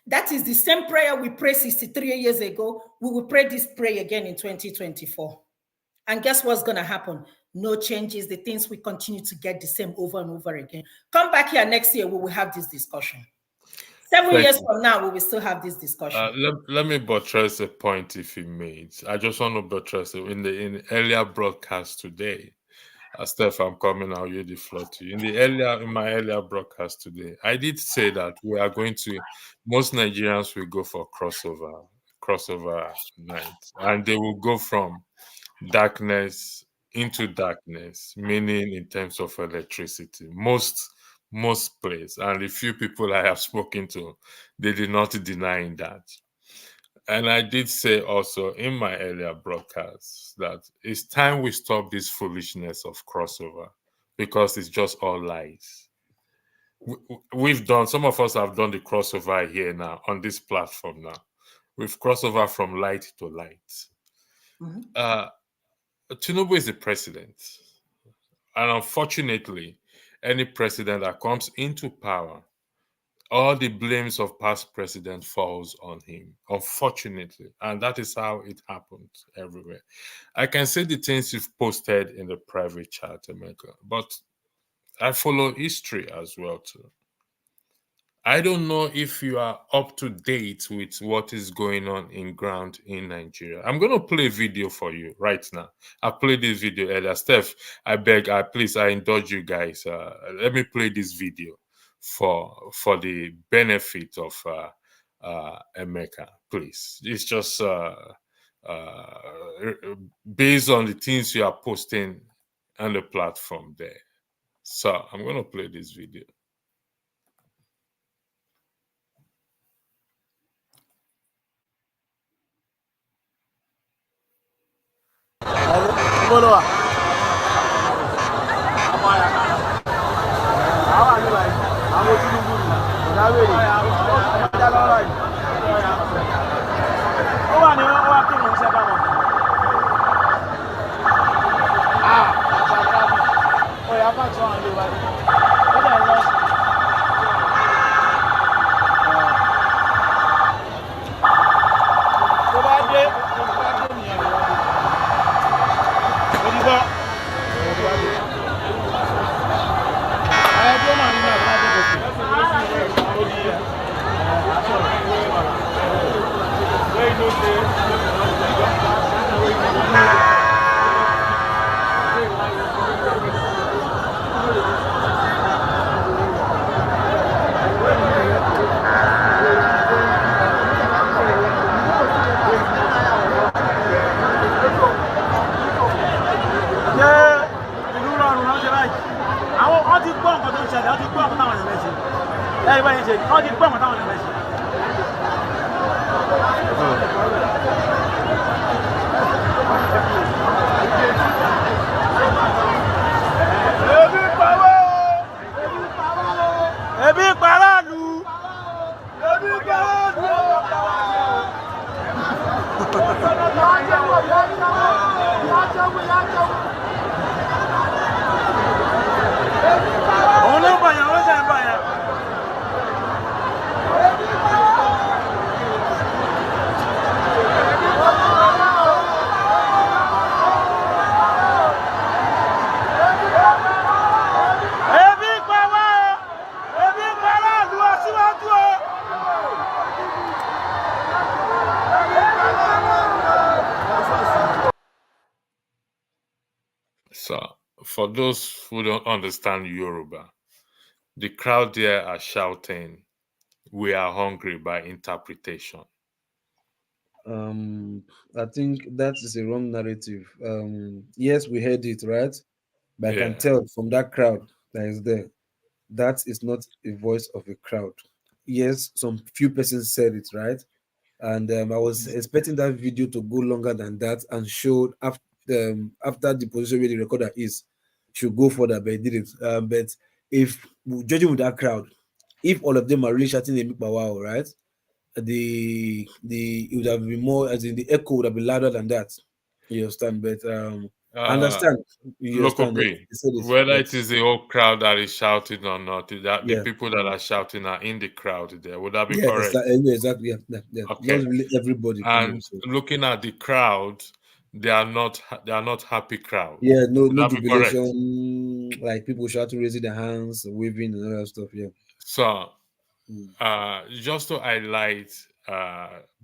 That is the same prayer we prayed 63 years ago. We will pray this prayer again in 2024. And guess what's going to happen? No changes. The things we continue to get the same over and over again. Come back here next year, we will have this discussion. 7 years from now, we will still have this discussion. Let me buttress a point if he made. I just want to buttress it. In the earlier broadcast today, Steph, I'm coming, I'll yield the floor to you. In my earlier broadcast today, I did say that we are going to, most Nigerians will go for crossover night, and they will go from darkness into darkness, meaning in terms of electricity. Most places, and the few people I have spoken to, they did not deny that. And I did say also in my earlier broadcasts that it's time we stop this foolishness of crossover, because it's just all lies. We've done, some of us have done the crossover here now on this platform now. We've crossed over from light to light. Tinubu is the president. And unfortunately, any president that comes into power, all the blames of past president falls on him, unfortunately. And that is how it happens everywhere. I can say the things you've posted in the private chat, America, but I follow history as well too. I don't know if you are up to date with what is going on in ground in Nigeria. I'm going to play a video for you right now. I played this video earlier. Steph, I beg, please, I indulge you guys. Let me play this video for the benefit of Emeka, please. It's just based on the things you are posting on the platform there. So I'm going to play this video. So, for those who don't understand Yoruba, the crowd there are shouting, "We are hungry," by interpretation. I think that is a wrong narrative. Yes, we heard it, right? But I can tell from that crowd that is there, that is not a voice of a crowd. Yes, some few persons said it, right? And I was expecting that video to go longer than that and show after the position where the recorder is, should go further, but it didn't. But if judging with that crowd, if all of them are really shouting a wow, right? It would have been more, as in the echo would have been louder than that. You understand? But I understand. Look, whether it is the whole crowd that is shouting or not, that the people that are shouting are in the crowd there. Would that be correct? Exactly. Yeah. Okay. Not really everybody. And looking at the crowd, they are not happy crowd. Yeah, no jubilation, like people shouting, raising their hands, waving, and all that stuff. Yeah. So, just to highlight,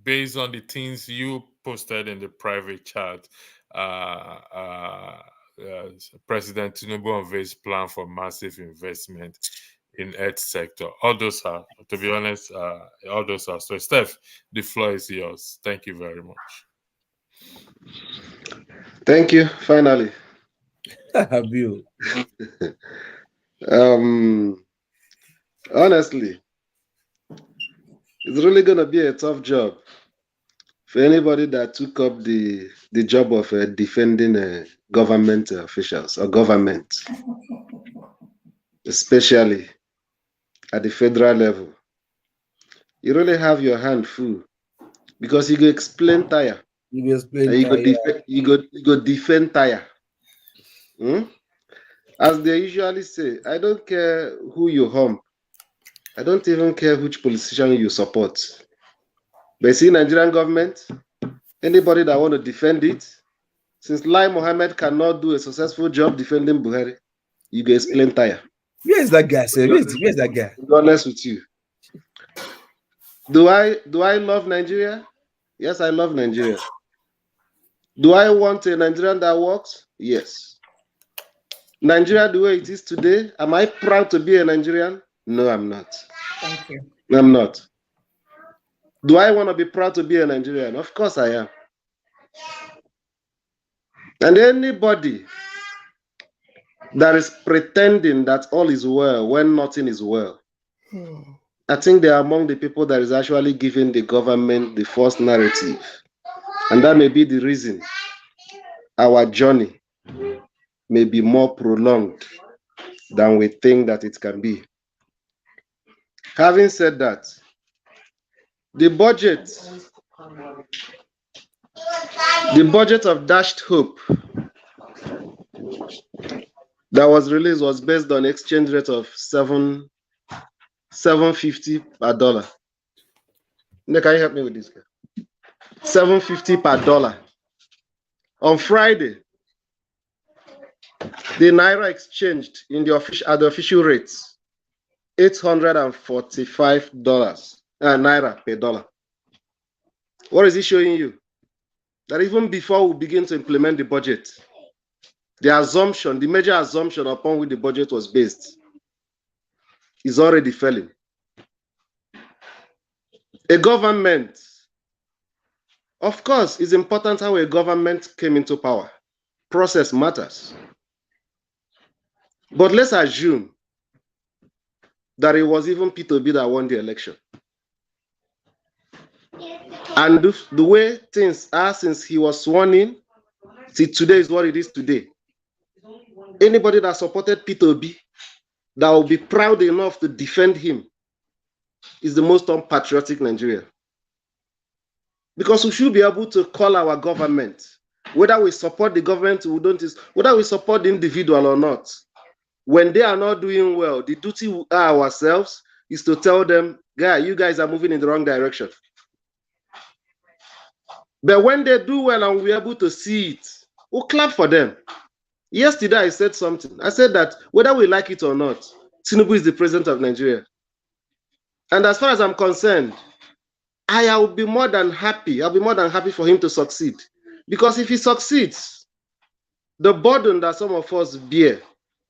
based on the things you posted in the private chat, President Tinubu unveils plan for massive investment in health sector. All those are, to be honest, all those are. So, Steph, the floor is yours. Thank you very much. Thank you. Finally, Honestly, it's really gonna be a tough job for anybody that took up the job of defending government officials or government, especially at the federal level. You really have your hand full because you go explain tire. You explain and tire. you go defend tire. As they usually say, I don't care who you hump. I don't even care which politician you support. But see, Nigerian government, anybody that want to defend it, since Lai Mohammed cannot do a successful job defending Buhari, you go explain tire. Where is that guy, sir? Where's that guy? To be honest with you. Do I love Nigeria? Yes, I love Nigeria. Do I want a Nigerian that works? Yes. Nigeria the way it is today, am I proud to be a Nigerian? No, I'm not. Thank you. I'm not. Do I want to be proud to be a Nigerian? Of course I am. And anybody that is pretending that all is well when nothing is well, I think they are among the people that is actually giving the government the false narrative. And that may be the reason our journey may be more prolonged than we think that it can be. Having said that, the budget of Dashed Hope that was released was based on exchange rate of 750 per dollar. Nick, can you help me with this guy? 750 per dollar. On Friday, the Naira exchanged in the at the official rates, $845 Naira per dollar. What is it showing you? That even before we begin to implement the budget, the assumption, the major assumption upon which the budget was based is already failing. A government, of course, it's important how a government came into power. Process matters. But let's assume that it was even Peter Obi that won the election. And the way things are since he was sworn in, see, today is what it is today. Anybody that supported Peter Obi, that will be proud enough to defend him, is the most unpatriotic Nigerian. Because we should be able to call our government, whether we support the government or we don't, whether we support the individual or not. When they are not doing well, the duty we are ourselves is to tell them, you guys are moving in the wrong direction. But when they do well and we're able to see it, we'll clap for them. Yesterday, I said something. I said that whether we like it or not, Tinubu is the president of Nigeria. And as far as I'm concerned, I will be more than happy. I'll be more than happy for him to succeed. Because if he succeeds, the burden that some of us bear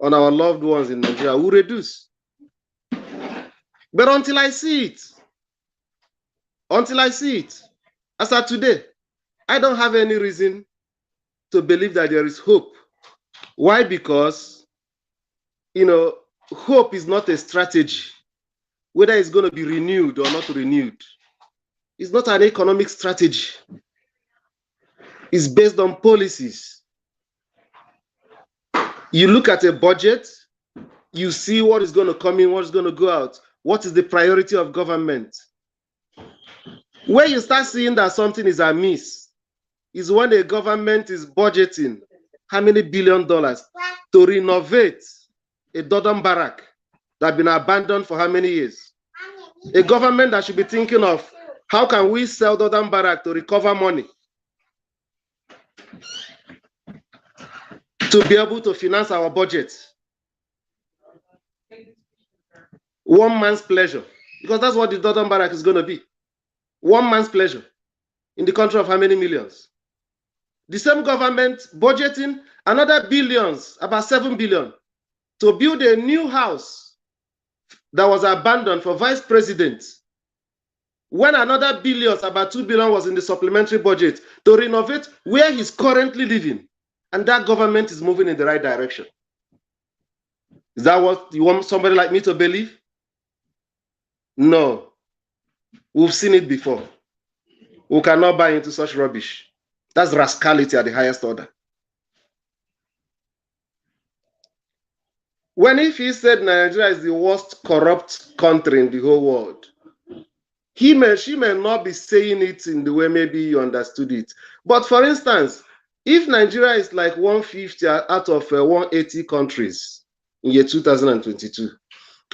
on our loved ones in Nigeria will reduce. But until I see it, as of today, I don't have any reason to believe that there is hope. Why? Because, hope is not a strategy, whether it's going to be renewed or not renewed. It's not an economic strategy. It's based on policies. You look at a budget, you see what is going to come in, what is going to go out. What is the priority of government? Where you start seeing that something is amiss is when a government is budgeting how many $1 billion to renovate a Dodon barrack that has been abandoned for how many years? A government that should be thinking of how can we sell Dodon barrack to recover money to be able to finance our budget. One man's pleasure, because that's what the Dodon barrack is going to be. One man's pleasure in the country of how many millions? The same government budgeting another billions, about 7 billion, to build a new house that was abandoned for vice president, when another billions, about 2 billion, was in the supplementary budget to renovate where he's currently living. and that government is moving in the right direction. Is that what you want somebody like me to believe? No. We've seen it before. We cannot buy into such rubbish. That's rascality at the highest order. If he said Nigeria is the worst corrupt country in the whole world, she may not be saying it in the way maybe you understood it. But for instance, if Nigeria is like 150 out of 180 countries in year 2022,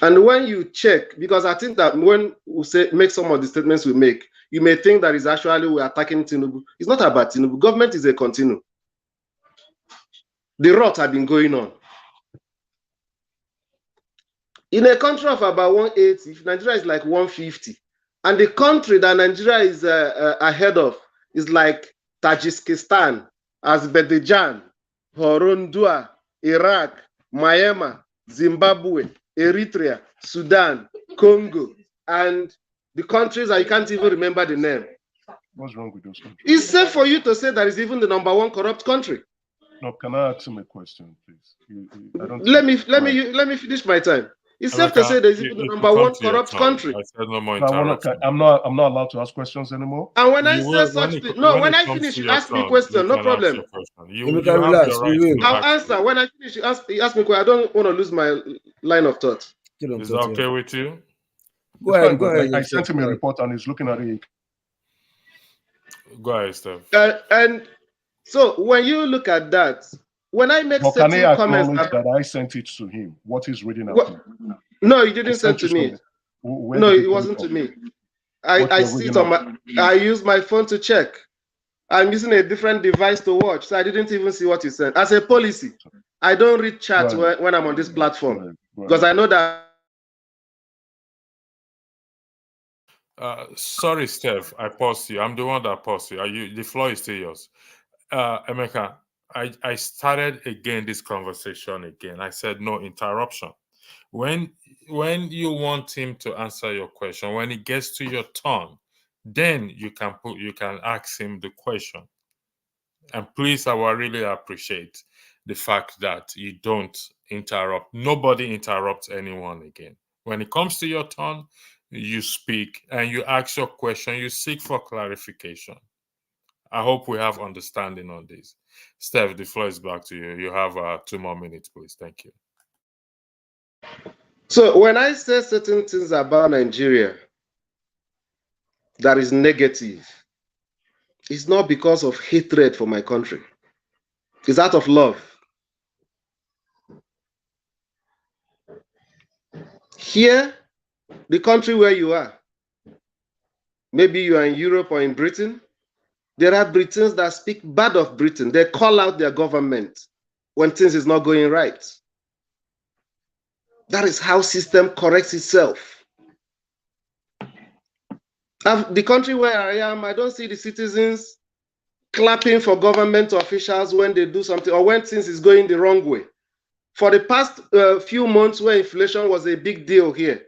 and when you check, because I think that when we make some of the statements we make, you may think that is actually we're attacking Tinubu. It's not about Tinubu. Government is a continuum. The rot have been going on. In a country of about 180, if Nigeria is like 150, and the country that Nigeria is ahead of is like Tajikistan, Azerbaijan, Horondua, Iraq, Myanmar, Zimbabwe, Eritrea, Sudan, Congo, and the countries that you can't even remember the name. What's wrong with those countries? It's safe for you to say that it's even the #1 corrupt country. No, can I ask him a question, please? Let me finish my time. It's safe to say there's even the #1 corrupt country. I said no more I'm not allowed to ask questions anymore. And when I say such thing, when I finish, you ask me question, no problem. I'll answer. When I finish, you ask me question. I don't want to lose my line of thought. Is that okay with you? Go ahead. I sent him a report and he's looking at it. Go ahead, Steph. And so when you look at that, when I make certain comments that I sent it to him, what he's reading out. No, you didn't send to me. No, it wasn't to me. I see it on my. I use my phone to check. I'm using a different device to watch, so I didn't even see what you sent. As a policy, I don't read chat when I'm on this platform because I know that. Sorry, Steph. I paused you. I'm the one that paused you. The floor is still yours. Emeka, I started again this conversation again. I said no interruption. When you want him to answer your question, when it gets to your turn, then you can ask him the question. And please, I will really appreciate the fact that you don't interrupt. Nobody interrupts anyone again. When it comes to your turn, you speak and you ask your question, you seek for clarification. I hope we have understanding on this. Steph, the floor is back to you. You have 2 more minutes, please. Thank you. So when I say certain things about Nigeria that is negative, it's not because of hatred for my country. It's out of love. Here, the country where you are, maybe you are in Europe or in Britain, there are Britons that speak bad of Britain. They call out their government when things is not going right. That is how system corrects itself. The country where I am, I don't see the citizens clapping for government officials when they do something or when things is going the wrong way. For the past few months where inflation was a big deal here,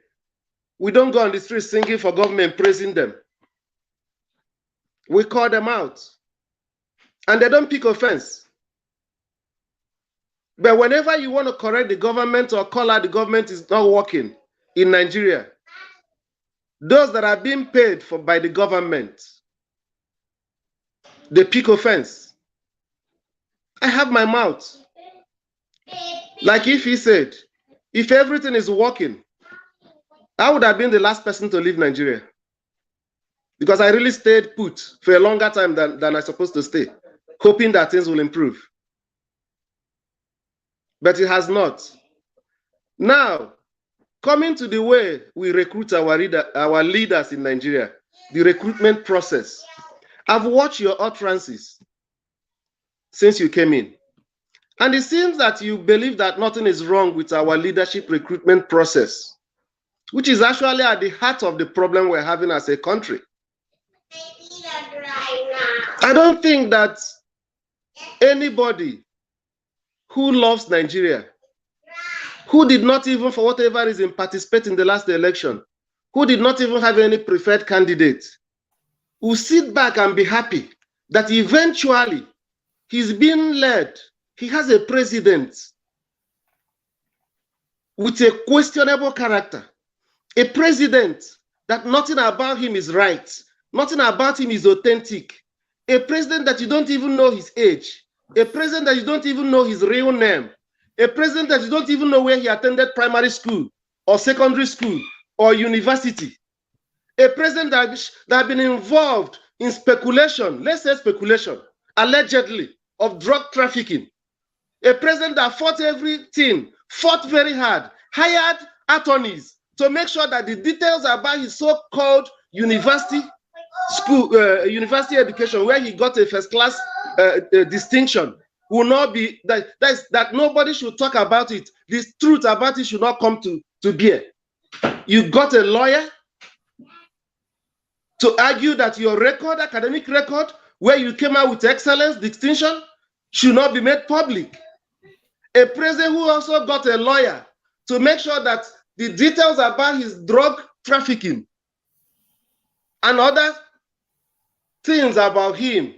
we don't go on the streets singing for government, praising them. We call them out. And they don't pick offense. But whenever you want to correct the government or call out the government is not working in Nigeria, those that are being paid for by the government, they pick offense. I have my mouth. Like if he said, if everything is working, I would have been the last person to leave Nigeria. Because I really stayed put for a longer time than I'm supposed to stay, hoping that things will improve. But it has not. Now, coming to the way we recruit our leaders in Nigeria, the recruitment process. I've watched your utterances since you came in. And it seems that you believe that nothing is wrong with our leadership recruitment process, which is actually at the heart of the problem we're having as a country. I don't think that anybody who loves Nigeria, who did not even, for whatever reason, participate in the last election, who did not even have any preferred candidate, will sit back and be happy that eventually he's being led he has a president with a questionable character, a president that nothing about him is right, nothing about him is authentic, a president that you don't even know his age, a president that you don't even know his real name, a president that you don't even know where he attended primary school or secondary school or university, a president that has been involved in speculation, let's say speculation, allegedly, of drug trafficking, a president that fought everything, fought very hard, hired attorneys to make sure that the details about his so-called university education, where he got a first-class distinction, will not be that nobody should talk about it. This truth about it should not come to bear. You got a lawyer to argue that your record, academic record, where you came out with excellence, distinction, should not be made public. A president who also got a lawyer to make sure that the details about his drug trafficking and other things about him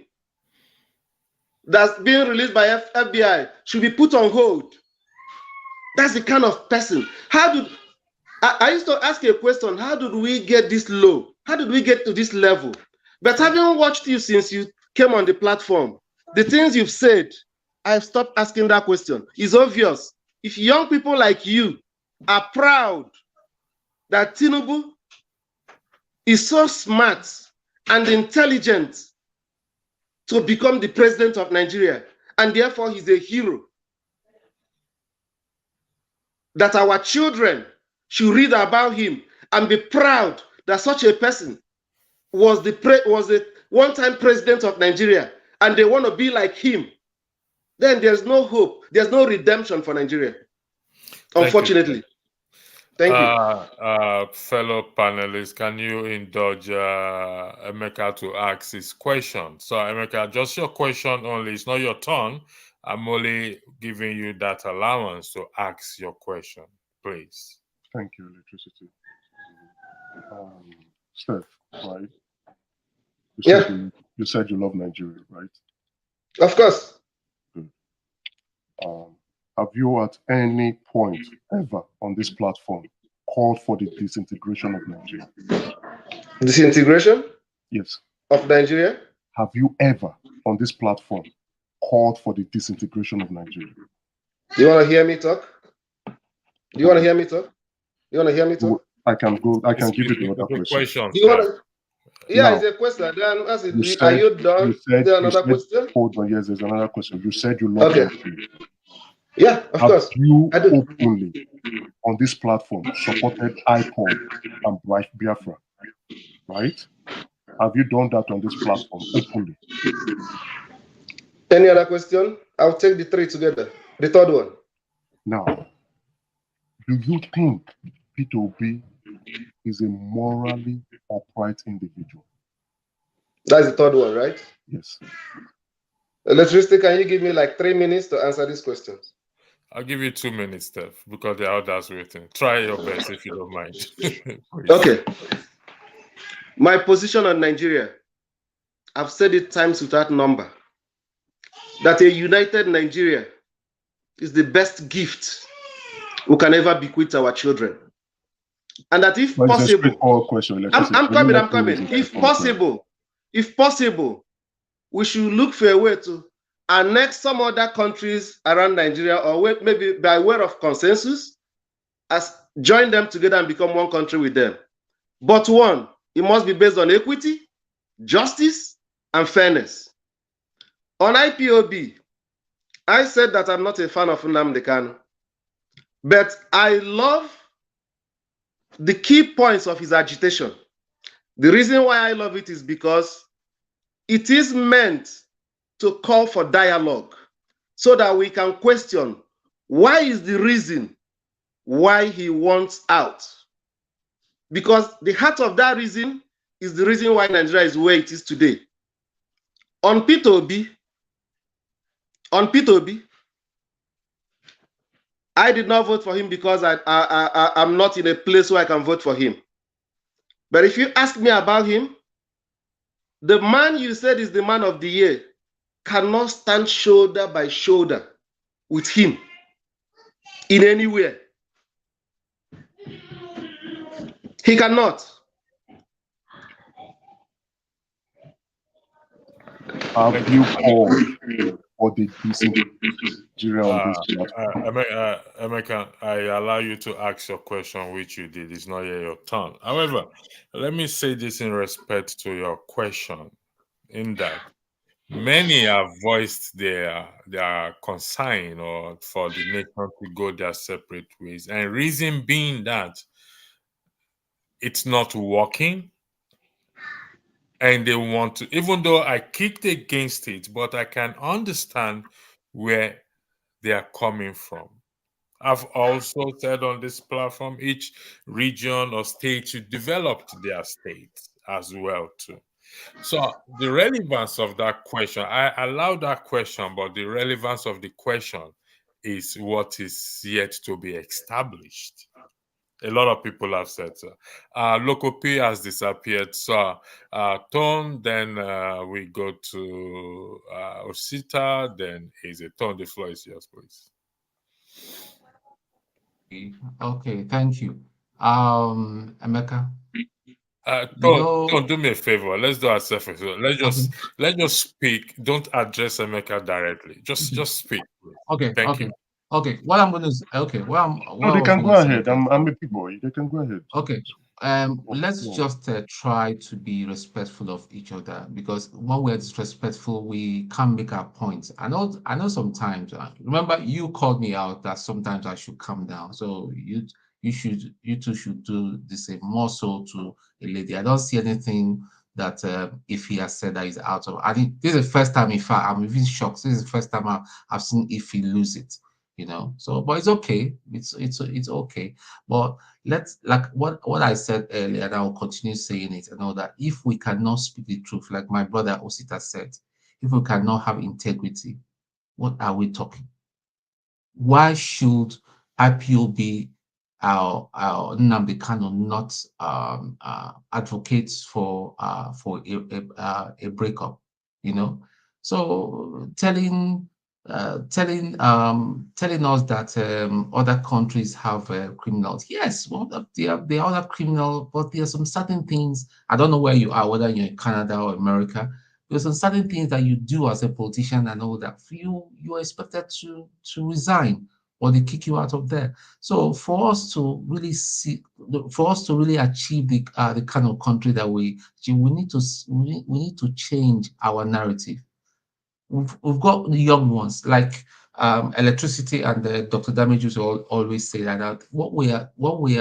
that's being released by FBI should be put on hold. That's the kind of person. I used to ask a question, how did we get this low? How did we get to this level? But having watched you since you came on the platform, the things you've said, I've stopped asking that question. It's obvious. If young people like you are proud that Tinubu is so smart and intelligent to become the president of Nigeria, and therefore he's a hero, that our children should read about him and be proud that such a person was the one-time president of Nigeria, and they want to be like him, then there's no hope. There's no redemption for Nigeria, unfortunately. Thank you. Fellow panelists, can you indulge Emeka to ask his question? So, Emeka, just your question only. It's not your turn. I'm only giving you that allowance to ask your question, please. Thank you, Electricity. Steph, right? You said you love Nigeria, right? Of course. Good. Have you at any point ever on this platform called for the disintegration of Nigeria? Disintegration? Yes. Of Nigeria? Have you ever on this platform called for the disintegration of Nigeria? Do you want to hear me talk? Do you want to hear me talk? You want to hear me talk? I can give you the other question. Do you want to? Yeah, now, it's a question. Then are you done? Is there another question? Hold on, yes, there's another question. You said you love Nigeria. Yeah, of course. You openly on this platform supported IPOD and Biafra, right? Have you done that on this platform openly? Any other question? I'll take the three together. The third one. Now, do you think Peter Obi is a morally upright individual? That's the third one, right? Yes. Electricity, can you give me like 3 minutes to answer these questions? I'll give you 2 minutes, Steph, because the others waiting. Try your best if you don't mind. Okay. My position on Nigeria, I've said it times without number, that a united Nigeria is the best gift we can ever bequeath our children. And that if possible, I'm coming. If possible, we should look for a way to annex some other countries around Nigeria, or maybe by way of consensus, as join them together and become one country with them. But one, it must be based on equity, justice, and fairness. On IPOB, I said that I'm not a fan of Nnamdi Kanu, but I love the key points of his agitation. The reason why I love it is because it is meant to call for dialogue so that we can question why is the reason why he wants out. Because the heart of that reason is the reason why Nigeria is where it is today. On Peter Obi, I did not vote for him because I'm not in a place where I can vote for him. But if you ask me about him, the man you said is the man of the year cannot stand shoulder by shoulder with him in anywhere. He cannot. Have you called for the Nigeria on this platform? Emeka, I allow you to ask your question, which you did. It's not yet your turn. However, let me say this in respect to your question, in that many have voiced their concern or for the nation to go their separate ways, and reason being that it's not working, and they want to, even though I kicked against it, but I can understand where they are coming from. I've also said on this platform, each region or state should develop their state as well too. So the relevance of that question, I allow that question, but the relevance of the question is what is yet to be established. A lot of people have said so. Local P has disappeared. So Tone, then we go to Osita, then is a Tone. The floor is yours, please. Okay, thank you. Emeka. Don't do me a favor. Let's do ourselves. Let's just speak. Don't address Emeka directly. Just speak. Okay. Thank you. Okay. What I'm going to say. Okay. No, they can go ahead. I'm a big boy. They can go ahead. Okay. Let's just try to be respectful of each other, because when we're disrespectful, we can't make our points. I know sometimes. Remember, you called me out that sometimes I should calm down. So you two should do the same, more so to a lady. I don't see anything that if he has said that he's out of. I think this is the first time. In fact, I'm even shocked. This is the first time I've seen if he lose it. So, but it's okay. It's okay. But let's, like what I said earlier, and I will continue saying it, and all that. If we cannot speak the truth, like my brother Osita said, if we cannot have integrity, what are we talking? Why should IPOB, our Nnamdi Kanu, not advocate for a breakup? So telling us that other countries have criminals. Yes, well, they are other criminal, but there are some certain things. I don't know where you are, whether you're in Canada or America. There's some certain things that you do as a politician and all that. You are expected to resign, or they kick you out of there. So for us to really achieve the kind of country that we need to change our narrative. We've got the young ones like electricity, and Dr. Damages always say that what we are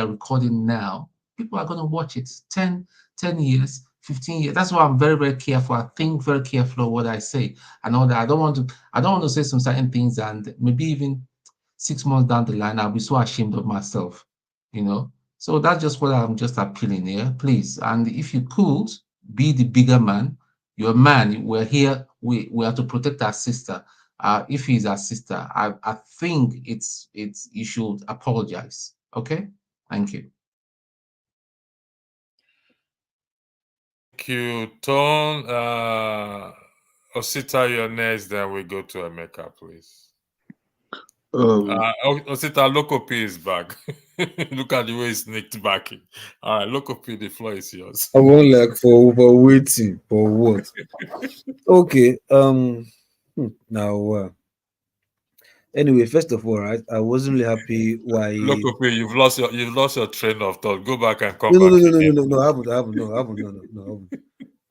recording now, people are going to watch it 10 years, 15 years. That's why I'm very, very careful. I think very careful of what I say. I know that I don't want to say some certain things, and maybe even 6 months down the line, I'll be so ashamed of myself, So that's just what I'm just appealing here, please. And if you could be the bigger man, you're a man. We're here. We have to protect our sister. If he's our sister, I think you should apologize. Okay? Thank you. Thank you, Tone. Osita, you're next. Then we go to Emeka, please. Osita, Local P is back. Look at the way he sneaked back in. All right, Local P, the floor is yours. I won't like for waiting for what? Okay. Now. Anyway, first of all, right, I wasn't really happy why. Local P, you've lost your train of thought. Go back and come back. No, I haven't.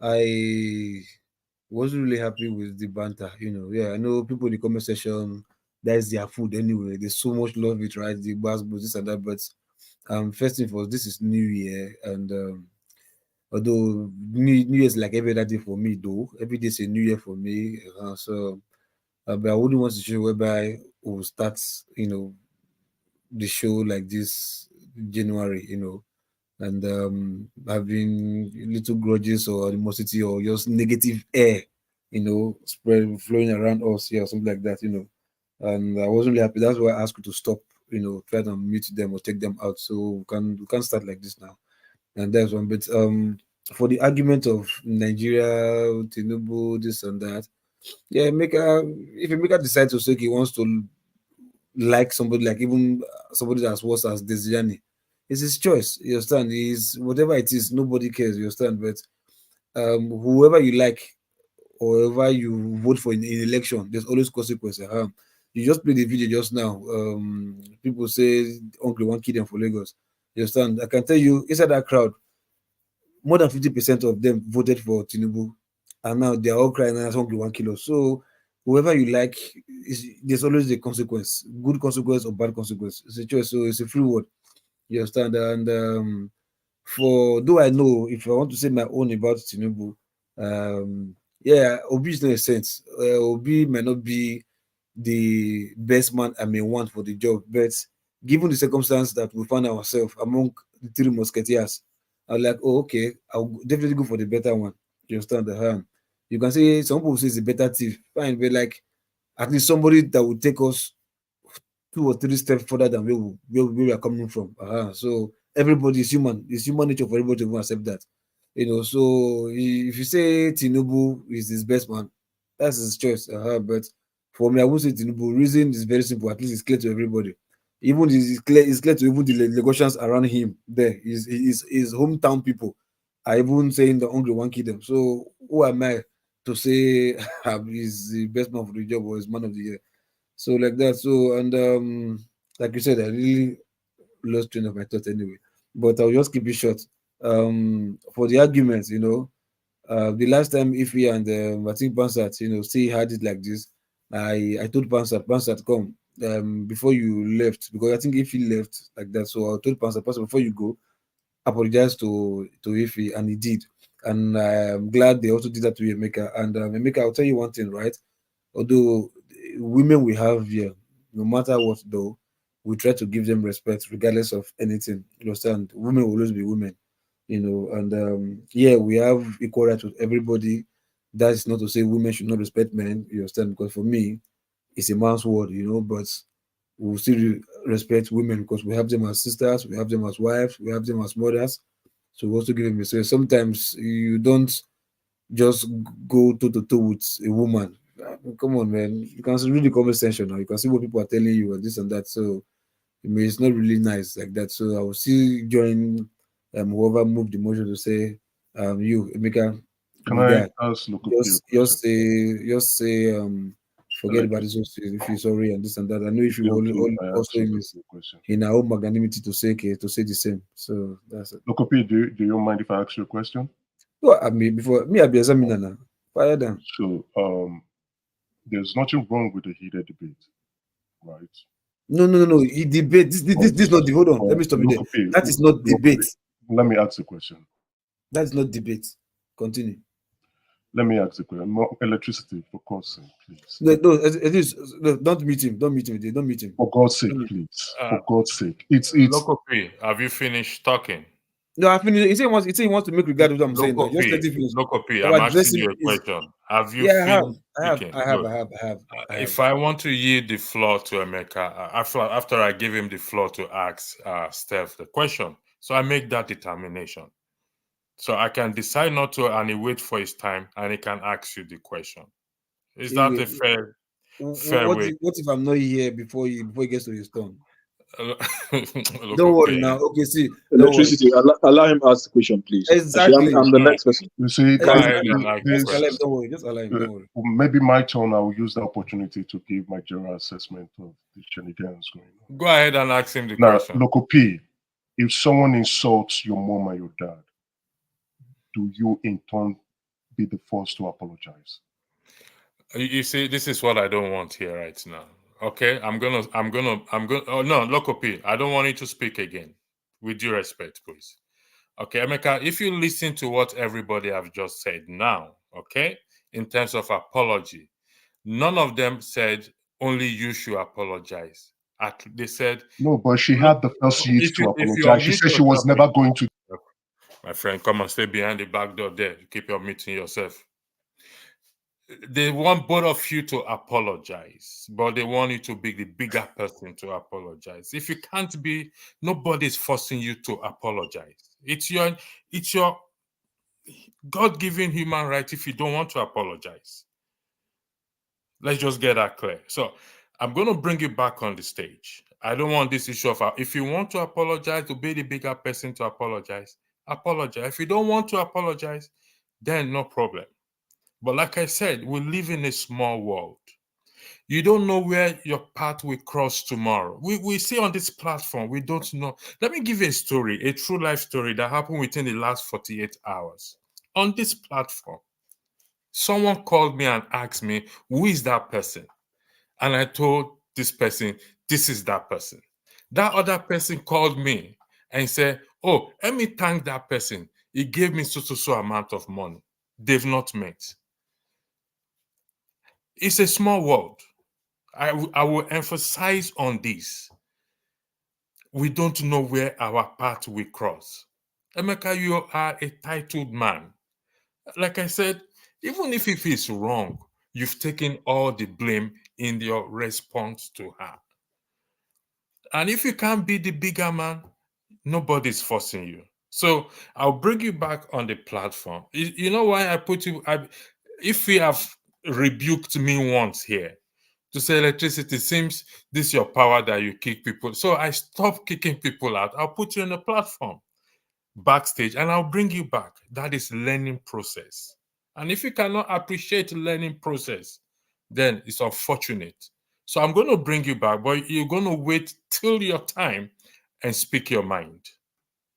I wasn't really happy with the banter. I know people in the comment section, that's their food anyway. There's so much love it, right? The bass, this and that. But first thing first, this is New Year, and although New Year is like every other day for me, though every day is a New Year for me. So, but I wouldn't want to show whereby we'll start, the show like this January, and having little grudges or animosity or just negative air, spread flowing around us here or something like that, And I wasn't really happy. That's why I asked you to stop, try to mute them or take them out. So we can start like this now. And that's one. But for the argument of Nigeria, Tinubu, this and that, yeah, if Emeka decides to say he wants to like somebody, like even somebody that's worse as Desiani. It's his choice. You understand? He's whatever it is, nobody cares. You understand? But whoever you like, or whoever you vote for in election, there's always consequences. You just played the video just now. People say Uncle one kid them for Lagos. You understand? I can tell you, inside that crowd, more than 50% of them voted for Tinubu, and now they are all crying as Uncle 1 kilo. So whoever you like, there's always a consequence, good consequence or bad consequence. It's a choice, so it's a free word. You understand? And for though I know, if I want to say my own about Tinubu, yeah, Obi is not a sense. Obi may not be the best man I may want for the job, but given the circumstance that we find ourselves among the three musketeers, I'm like, oh, okay, I'll definitely go for the better one. You understand? You can say some people say it's a better thief, fine, but like at least somebody that will take us 2 or 3 steps further than where we are coming from. So everybody is human. It's human nature for everybody to accept that. So if you say Tinubu is his best man, that's his choice. But for me, I would say Tinubu. Reason is very simple. At least it's clear to everybody. Even it's clear to even the Lagosians around him. There, his hometown people are even saying the hungry one kill them. So who am I to say he's the best man for the job or is man of the year? So like that. So and like you said, I really lost train of my thought anyway. But I'll just keep it short. For the arguments, the last time Ife and I think Bansat, still had it like this. I told Bansat, come before you left, because I think Ife left like that. So I told Bansat, before you go, apologize to Ife, and he did. And I'm glad they also did that to Emeka. And Emeka, I'll tell you one thing, right? Although women we have here, no matter what though, we try to give them respect regardless of anything. You understand? Women will always be women, and yeah, we have equal rights with everybody. That's not to say women should not respect men, you understand? Because for me, it's a man's word, but we still respect women because we have them as sisters, we have them as wives, we have them as mothers. So we also give them respect. Sometimes you don't just go toe to toe with a woman. Come on, man. You can read the comment section now. You can see what people are telling you and this and that. So it's not really nice like that. So I will still join whoever moved the motion to say, you, Emeka, can I ask just say forget about this if you're sorry and this and that. I know if you also in our own magnanimity to say the same. So that's it. Lokopi, do you mind if I ask you a question? No, I mean before me, I'll be examining now. Fire them. So there's nothing wrong with a heated debate, right? No. He debate. This is not debate. Hold on. Let me stop you there. That is not debate. Let me ask the question. That is not debate. Continue. Let me ask the question. More electricity, for God's sake, please. No, don't meet him. Don't meet him. Don't meet him. For God's sake, please. For God's sake. It's Lokopi, have you finished talking? No, I finished. He said he wants to make regard of what I'm saying. Just let him finish. Lokopi, I'm asking you a question. Have you finished speaking? I have. If I want to yield the floor to Emeka, after I give him the floor to ask Steph the question, so I make that determination. So I can decide not to, and he wait for his time, and he can ask you the question. Is that a fair way? What if I'm not here before he gets to his turn? Don't worry now. Okay, see. Electricity. Allow him ask the question, please. Exactly. I'm the next person. You see, don't worry. Just allow him. Don't worry. Maybe my turn. I will use the opportunity to give my general assessment of the shenanigans going on. Go ahead and ask him the now, question. Lokopi, if someone insults your mom or your dad, do you in turn be the first to apologize? You see, this is what I don't want here right now. Okay, I'm gonna. Oh no, Lokopi, I don't want you to speak again. With due respect, please. Okay, Emeka, if you listen to what everybody have just said now, okay, in terms of apology, none of them said only you should apologize. They said no, but she had the first youth to apologize. She said she was never going to. My friend, come and stay behind the back door there. Keep your meeting yourself. They want both of you to apologize, but they want you to be the bigger person to apologize. If you can't be, nobody's forcing you to apologize. It's your God-given human right if you don't want to apologize. Let's just get that clear. So I'm going to bring you back on the stage. I don't want this issue of, if you want to apologize, to be the bigger person to apologize, apologize. If you don't want to apologize, then no problem. But like I said, we live in a small world. You don't know where your path will cross tomorrow. We see on this platform, we don't know. Let me give you a story, a true life story that happened within the last 48 hours. On this platform, someone called me and asked me, who is that person? And I told this person, this is that person. That other person called me and said, oh, let me thank that person. He gave me so amount of money. They've not met. It's a small world. I will emphasize on this. We don't know where our path will cross. Emeka, you are a titled man. Like I said, even if it is wrong, you've taken all the blame in your response to her. And if you can't be the bigger man, nobody's forcing you. So I'll bring you back on the platform. You know why I put you? If you have rebuked me once here, to say electricity seems this is your power that you kick people. So I stop kicking people out. I'll put you on a platform backstage and I'll bring you back. That is learning process. And if you cannot appreciate learning process, then it's unfortunate. So I'm going to bring you back, but you're going to wait till your time and speak your mind.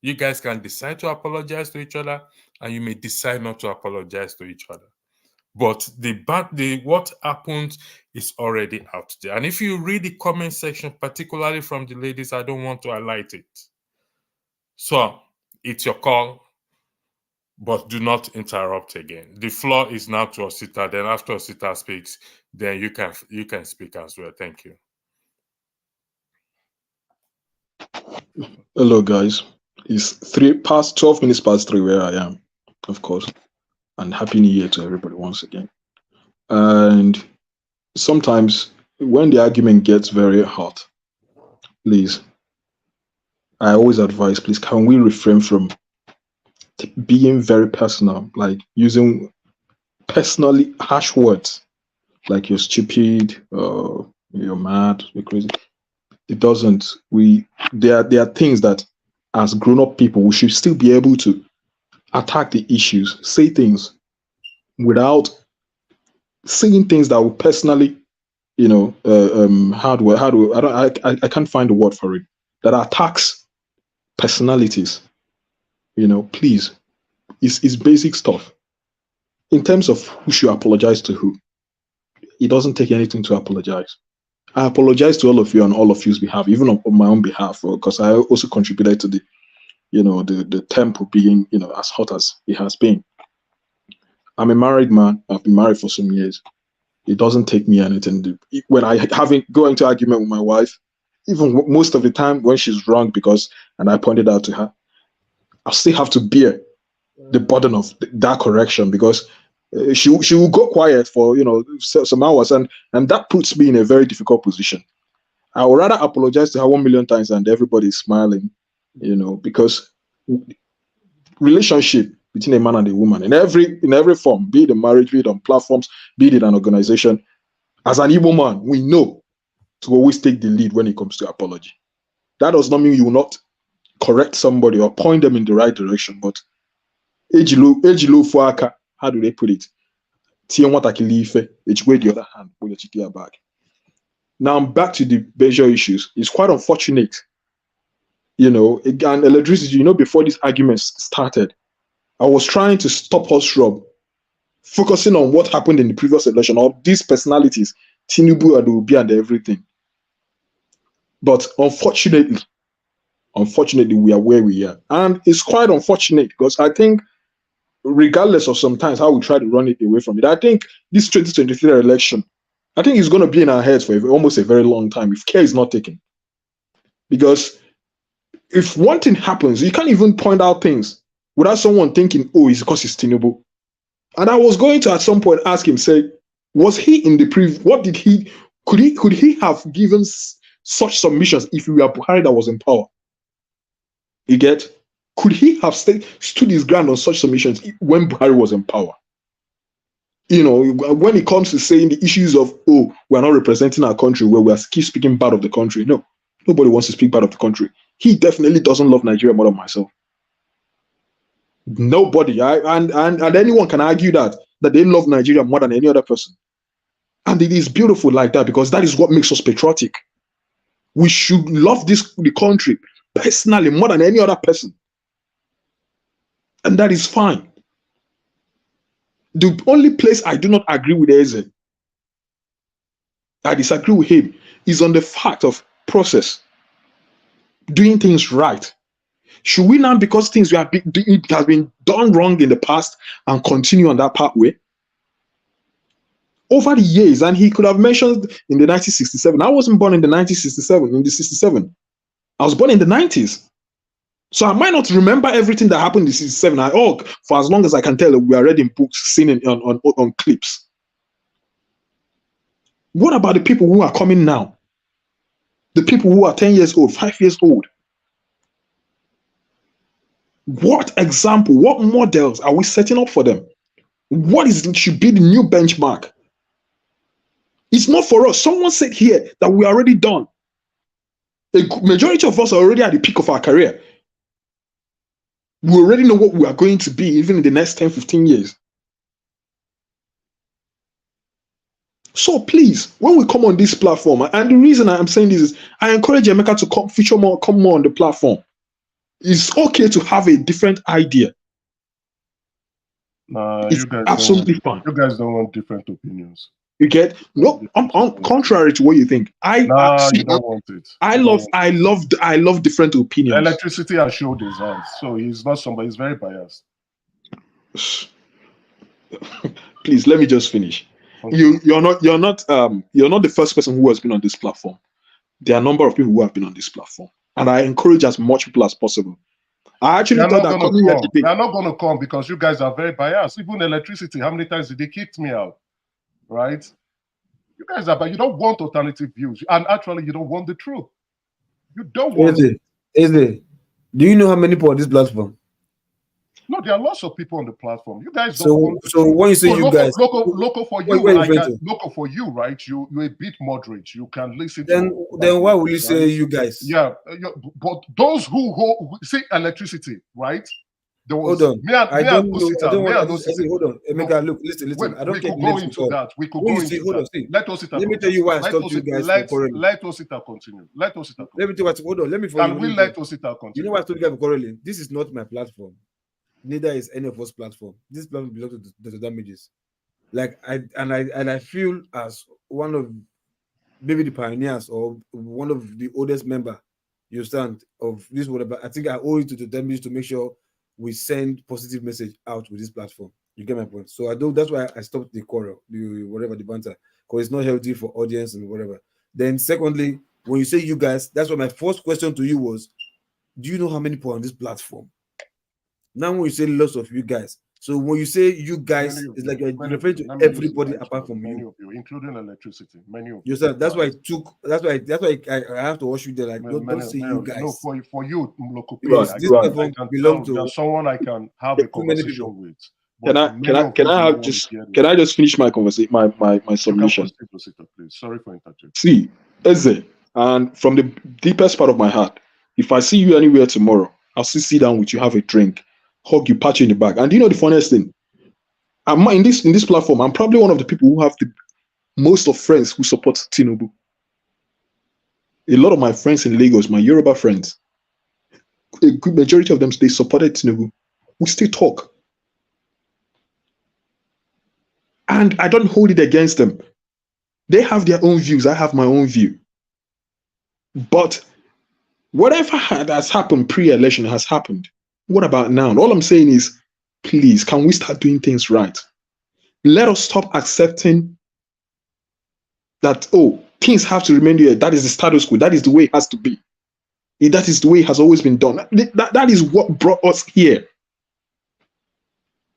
You guys can decide to apologize to each other and you may decide not to apologize to each other. But what happened is already out there. And if you read the comment section, particularly from the ladies, I don't want to highlight it. So it's your call, but do not interrupt again. The floor is now to Osita. Then after Osita speaks, then you can speak as well. Thank you. Hello, guys. It's 12 minutes past 3 where I am, of course. And Happy New Year to everybody once again. And sometimes when the argument gets very hot, please, I always advise, please, can we refrain from being very personal, like using personally harsh words, like you're stupid, you're mad, you're crazy. It doesn't. There are things that as grown-up people, we should still be able to attack the issues, say things without saying things that will personally, I can't find a word for it, that attacks personalities. Please, it's basic stuff. In terms of who should apologize to who, it doesn't take anything to apologize. I apologize to all of you on all of you's behalf, even on my own behalf, because I also contributed to the tempo being, as hot as it has been. I'm a married man. I've been married for some years. It doesn't take me anything. When I go into argument with my wife, even most of the time when she's wrong and I pointed out to her, I still have to bear the burden of that correction because she will go quiet for some hours, and that puts me in a very difficult position. I would rather apologize to her 1 million times and everybody's smiling, because relationship between a man and a woman in every form, be it a marriage, be it on platforms, be it an organization, as an Igbo man, we know to always take the lead when it comes to apology. That does not mean you will not correct somebody or point them in the right direction, but ejilo fuaka, how do they put it? The other hand, with your back. Now back to the major issues. It's quite unfortunate, and electricity. Before these arguments started, I was trying to stop us from focusing on what happened in the previous election of these personalities, Tinubu and Obi and everything. But unfortunately, we are where we are, and it's quite unfortunate because I think, regardless of sometimes how we try to run it away from it, I think this 2023 election, I think it's going to be in our heads for almost a very long time if care is not taken. Because if one thing happens, you can't even point out things without someone thinking, oh, it's because it's Tinubu. And I was going to at some point ask him, say, was he in the could he have given such submissions if we were Buhari that was in power? You get? Could he have stood his ground on such submissions when Buhari was in power? You know, when it comes to saying the issues of, oh, we're not representing our country, where we keep speaking bad of the country. No, nobody wants to speak bad of the country. He definitely doesn't love Nigeria more than myself. Nobody, and anyone can argue that they love Nigeria more than any other person. And it is beautiful like that, because that is what makes us patriotic. We should love the country personally more than any other person. And that is fine. The only place I do not agree with Eze, I disagree with him, is on the fact of process. Doing things right. Should we now, because things have been done wrong in the past, and continue on that pathway? Over the years, and he could have mentioned in the 1967. I wasn't born in the 1967, in the 67. I was born in the 90s. So I might not remember everything that happened in the 67. For as long as I can tell, we are reading books, seen on clips. What about the people who are coming now? The people who are 10 years old, 5 years old? What example, what models are we setting up for them? What should be the new benchmark? It's not for us. Someone said here that we are already done. A majority of us are already at the peak of our career. We already know what we are going to be, even in the next 10, 15 years. So please, when we come on this platform, and the reason I'm saying this is, I encourage Emeka to come more on the platform. It's okay to have a different idea. It's absolutely fine. You guys don't want different opinions. You get I'm contrary to what you think. You don't want it. I love different opinions. Electricity has showed his hands, so he's not somebody. He's very biased. Please let me just finish. Okay. You're not the first person who has been on this platform. There are a number of people who have been on this platform, and I encourage as much people as possible. I actually thought that they're not going to come because you guys are very biased. Even electricity, how many times did they kick me out? Right? You guys are, but you don't want alternative views, and actually, you don't want the truth. You don't want it. Do you know how many people on this platform? No, there are lots of people on the platform. You guys don't. So when you say local for you, local for you, right? You're a bit moderate. You can listen. Then why will you say you guys? Yeah, but those who see electricity, right? Hold on. Hold on. Emeka, look, listen. I don't get go into that. We could go into that. Let us let me tell you why I stopped you guys. Let Osita continue. Let us continue. Let me tell you what. Hold on. Let me. Can we let Osita continue? You know why I told you guys quarreling? This is not my platform. Neither is any of us platform. This platform belongs to the damages. Like I feel as one of maybe the pioneers or one of the oldest member, you understand, of this whatever. I think I owe it to the damages to make sure we send positive message out with this platform. You get my point. So that's why I stopped the quarrel, the banter, because it's not healthy for audience and whatever. Then secondly, when you say you guys, that's why my first question to you was, do you know how many people on this platform? Now when you say lots of you guys, so when you say you guys, it's like you're referring to everybody apart from many of you, including electricity. Many of you. That's why I have to watch you there. Like don't say you guys. No, for you, local people. This belongs to someone I can have a conversation with. Can I just finish my conversation, my submission? Please. Sorry for interrupting. See, Eze, and from the deepest part of my heart, if I see you anywhere tomorrow, I'll sit down with you, have a drink, hug you, pat you in the back. And do you know the funniest thing? I'm in this platform, I'm probably one of the people who have the most of friends who support Tinubu. A lot of my friends in Lagos, my Yoruba friends, a good majority of them, they supported Tinubu. We still talk. And I don't hold it against them. They have their own views. I have my own view. But whatever has happened pre-election has happened. What about now? And all I'm saying is, please, can we start doing things right? Let us stop accepting that, things have to remain here. That is the status quo. That is the way it has to be. That is the way it has always been done. That is what brought us here.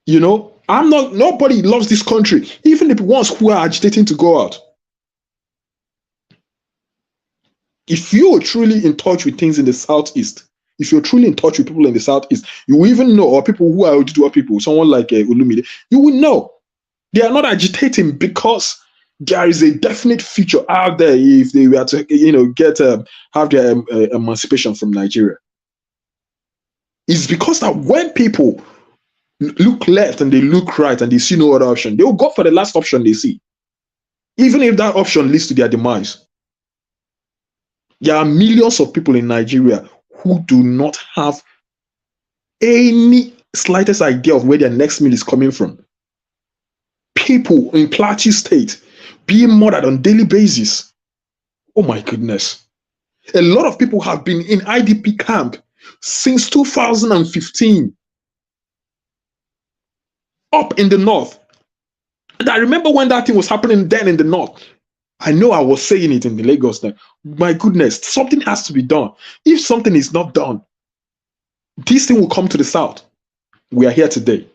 You know, nobody loves this country, even the ones who are agitating to go out. If you're truly in touch with things in the Southeast, if you're truly in touch with people in the Southeast, you will even know, or people who are Oduduwa people, someone like Olumide, you will know They are not agitating because there is a definite future out there if they were to, get have their emancipation from Nigeria. It's because that when people look left and they look right and they see no other option, they will go for the last option they see, even if that option leads to their demise. There are millions of people in Nigeria who do not have any slightest idea of where their next meal is coming from. People in Plateau State being murdered on a daily basis. Oh my goodness. A lot of people have been in IDP camp since 2015 up in the north. And I remember when that thing was happening then in the north. I know I was saying it in the Lagos then. My goodness, something has to be done. If something is not done, this thing will come to the south. We are here today.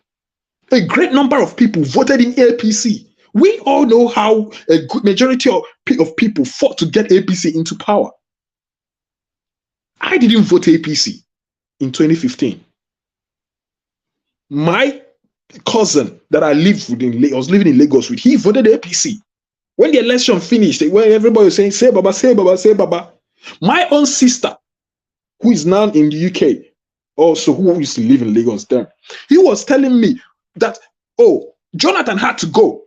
A great number of people voted in APC. We all know how a good majority of people fought to get APC into power. I didn't vote APC in 2015. My cousin that I lived with was living in Lagos with, he voted APC. When the election finished, when everybody was saying, say Baba, say Baba, say Baba. My own sister, who is now in the UK, also who used to live in Lagos then, he was telling me that, oh, Jonathan had to go.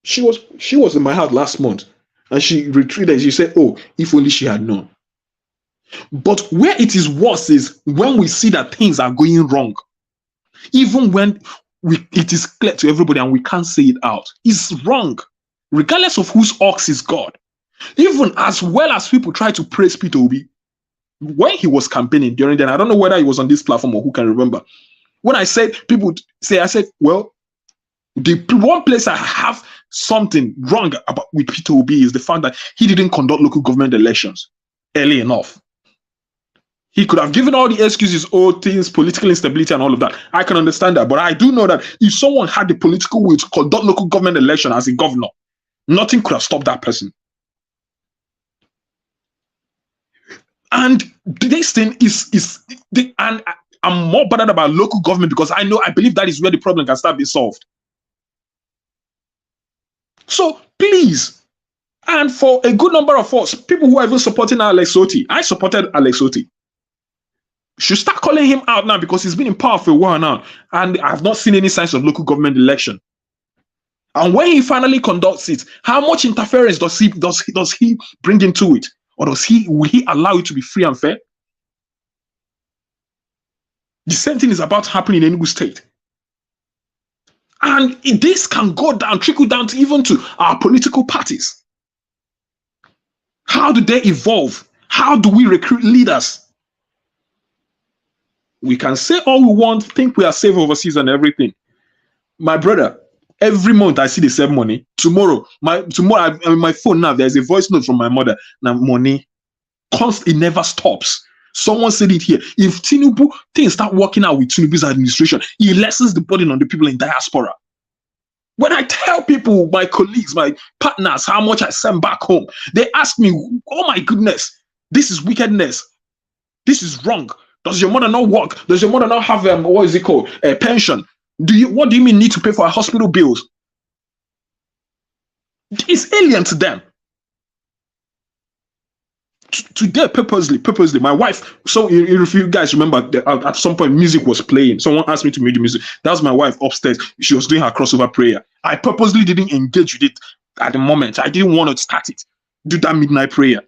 She was in my house last month and she retreated. She said, oh, if only she had known. But where it is worse is when we see that things are going wrong, even when it is clear to everybody and we can't say it out, it's wrong, regardless of whose ox is God. Even as well as people try to praise Peter Obi, when he was campaigning during then, I don't know whether he was on this platform or who can remember. When I said, people say, I said, well, the one place I have something wrong about with Peter Obi is the fact that he didn't conduct local government elections early enough. He could have given all the excuses, all things, political instability and all of that. I can understand that. But I do know that if someone had the political will to conduct local government election as a governor, nothing could have stopped that person. And this thing and I'm more bothered about local government because I believe that is where the problem can start being solved. So please, and for a good number of us, people who are even supporting Alex Otti, I supported Alex Otti, should start calling him out now because he's been in power for a while now, and I've not seen any signs of local government election. And when he finally conducts it, how much interference does he bring into it, or will he allow it to be free and fair? The same thing is about to happen in Enugu State. And this can go down, trickle down to even to our political parties. How do they evolve? How do we recruit leaders? We can say all we want, think we are safe overseas and everything. My brother, every month I see the same money. Tomorrow, my phone now, there's a voice note from my mother. Now money, it never stops. Someone said it here. If Tinubu, things start working out with Tinubu's administration, he lessens the burden on the people in diaspora. When I tell people, my colleagues, my partners, how much I send back home, they ask me, oh my goodness, this is wickedness. This is wrong. Does your mother not work? Does your mother not have, what is it called, a pension? What do you mean need to pay for hospital bills? It's alien to them. Today, purposely, my wife, so if you guys remember, at some point music was playing. Someone asked me to mute the music. That was my wife upstairs. She was doing her crossover prayer. I purposely didn't engage with it at the moment. I didn't want to start it, do that midnight prayer.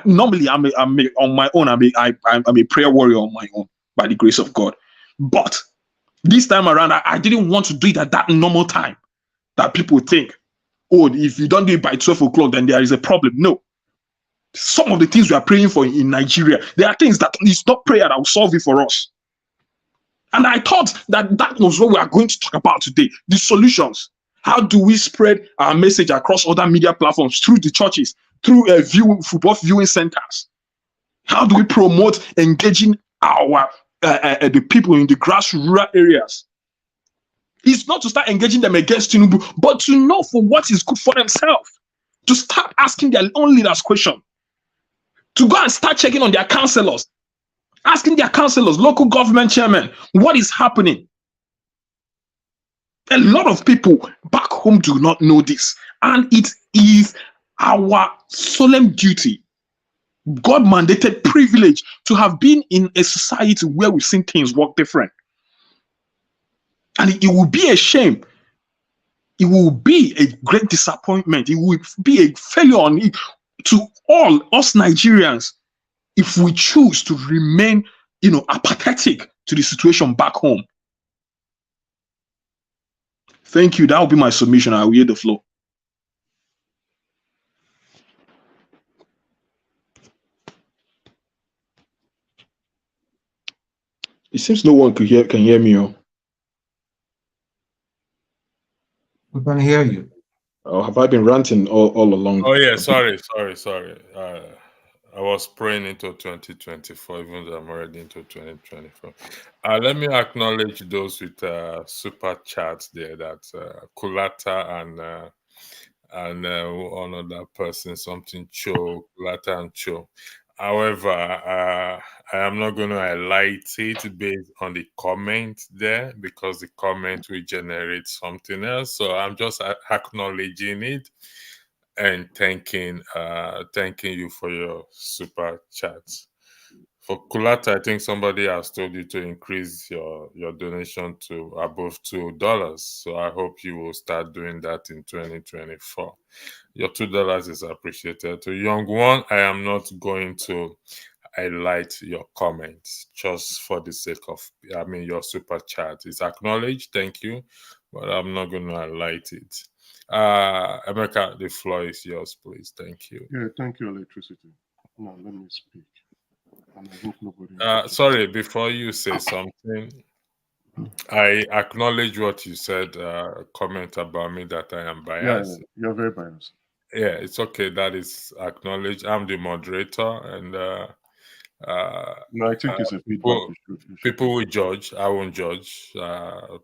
Normally I'm on my own. I'm a prayer warrior on my own by the grace of God. But this time around, I didn't want to do it at that normal time that people think, oh, if you don't do it by 12 o'clock, then there is a problem. No. Some of the things we are praying for in Nigeria, there are things that it's not prayer that will solve it for us. And I thought that was what we are going to talk about today, the solutions. How do we spread our message across other media platforms, through the churches, through football viewing centers? How do we promote engaging our the people in the grassroots rural areas? It's not to start engaging them against Tinubu, but to know for what is good for themselves. To start asking their own leaders questions. To go and start checking on their councillors, asking their councillors, local government chairmen, what is happening? A lot of people back home do not know this, and it is our solemn duty, God mandated privilege, to have been in a society where we've seen things work different. And it will be a shame. It will be a great disappointment. It will be a failure on it to all us Nigerians if we choose to remain, apathetic to the situation back home. Thank you. That will be my submission. I will yield the floor. It seems no one can hear me. Oh. We can hear you. Oh, have I been ranting all along? Oh yeah, sorry. I was praying into 2024, even though I'm already into 2024. Let me acknowledge those with super chats there. That's Kulata and one other person, something Cho, Kulata and Cho. However, I am not going to highlight it based on the comment there, because the comment will generate something else. So I'm just acknowledging it and thanking you for your super chats. For Kulata, I think somebody has told you to increase your donation to above $2. So I hope you will start doing that in 2024. Your $2 is appreciated. To Young One, I am not going to highlight your comments just for the sake of, your super chat. It's acknowledged, thank you, but I'm not going to highlight it. Emeka, the floor is yours, please. Thank you. Yeah, thank you, Electricity. Now let me speak. And I hope nobody. Sorry, before you say something, I acknowledge what you said. Comment about me that I am biased. Yeah, you're very biased. Yeah, it's okay. That is acknowledged. I'm the moderator, and no, I think it's a feedback. People will judge. I won't judge.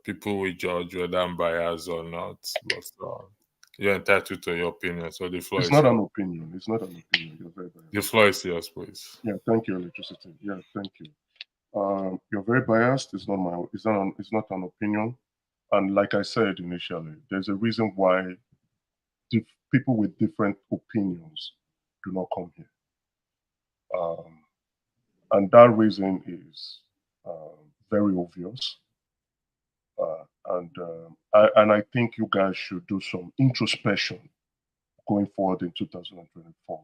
People will judge whether I'm biased or not. But you're entitled to your opinion. So the floor is not an opinion. It's not an opinion. You're very biased. The floor is yours, please. Yeah, thank you, Electricity. Yeah, thank you. You're very biased. It's not an opinion. And like I said initially, there's a reason why people with different opinions do not come here. And that reason is very obvious. And I think you guys should do some introspection going forward in 2024.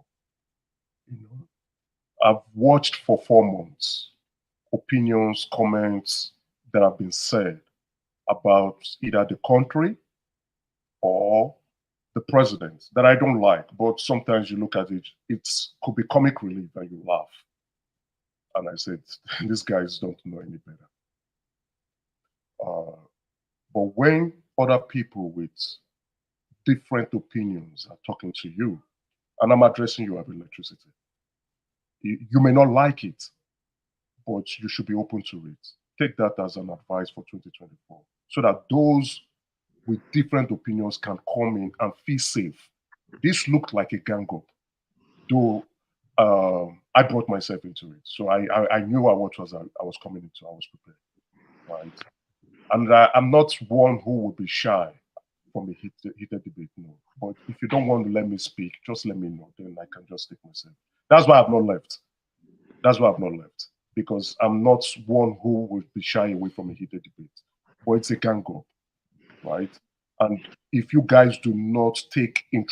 I've watched for 4 months opinions, comments that have been said about either the country or the president that I don't like, but sometimes you look at it, it could be comic relief and you laugh. And I said, these guys don't know any better. But when other people with different opinions are talking to you, and I'm addressing you as Electricity, you may not like it, but you should be open to it. Take that as an advice for 2024, so that those with different opinions can come in and feel safe. This looked like a gang up, though I brought myself into it. So I knew what I was coming into. I was prepared, right? And I'm not one who would be shy from a heated debate, no. But if you don't want to let me speak, just let me know. Then I can just take myself. That's why I've not left. That's why I've not left. Because I'm not one who would be shy away from a heated debate. But it's a gang up, right? And if you guys do not take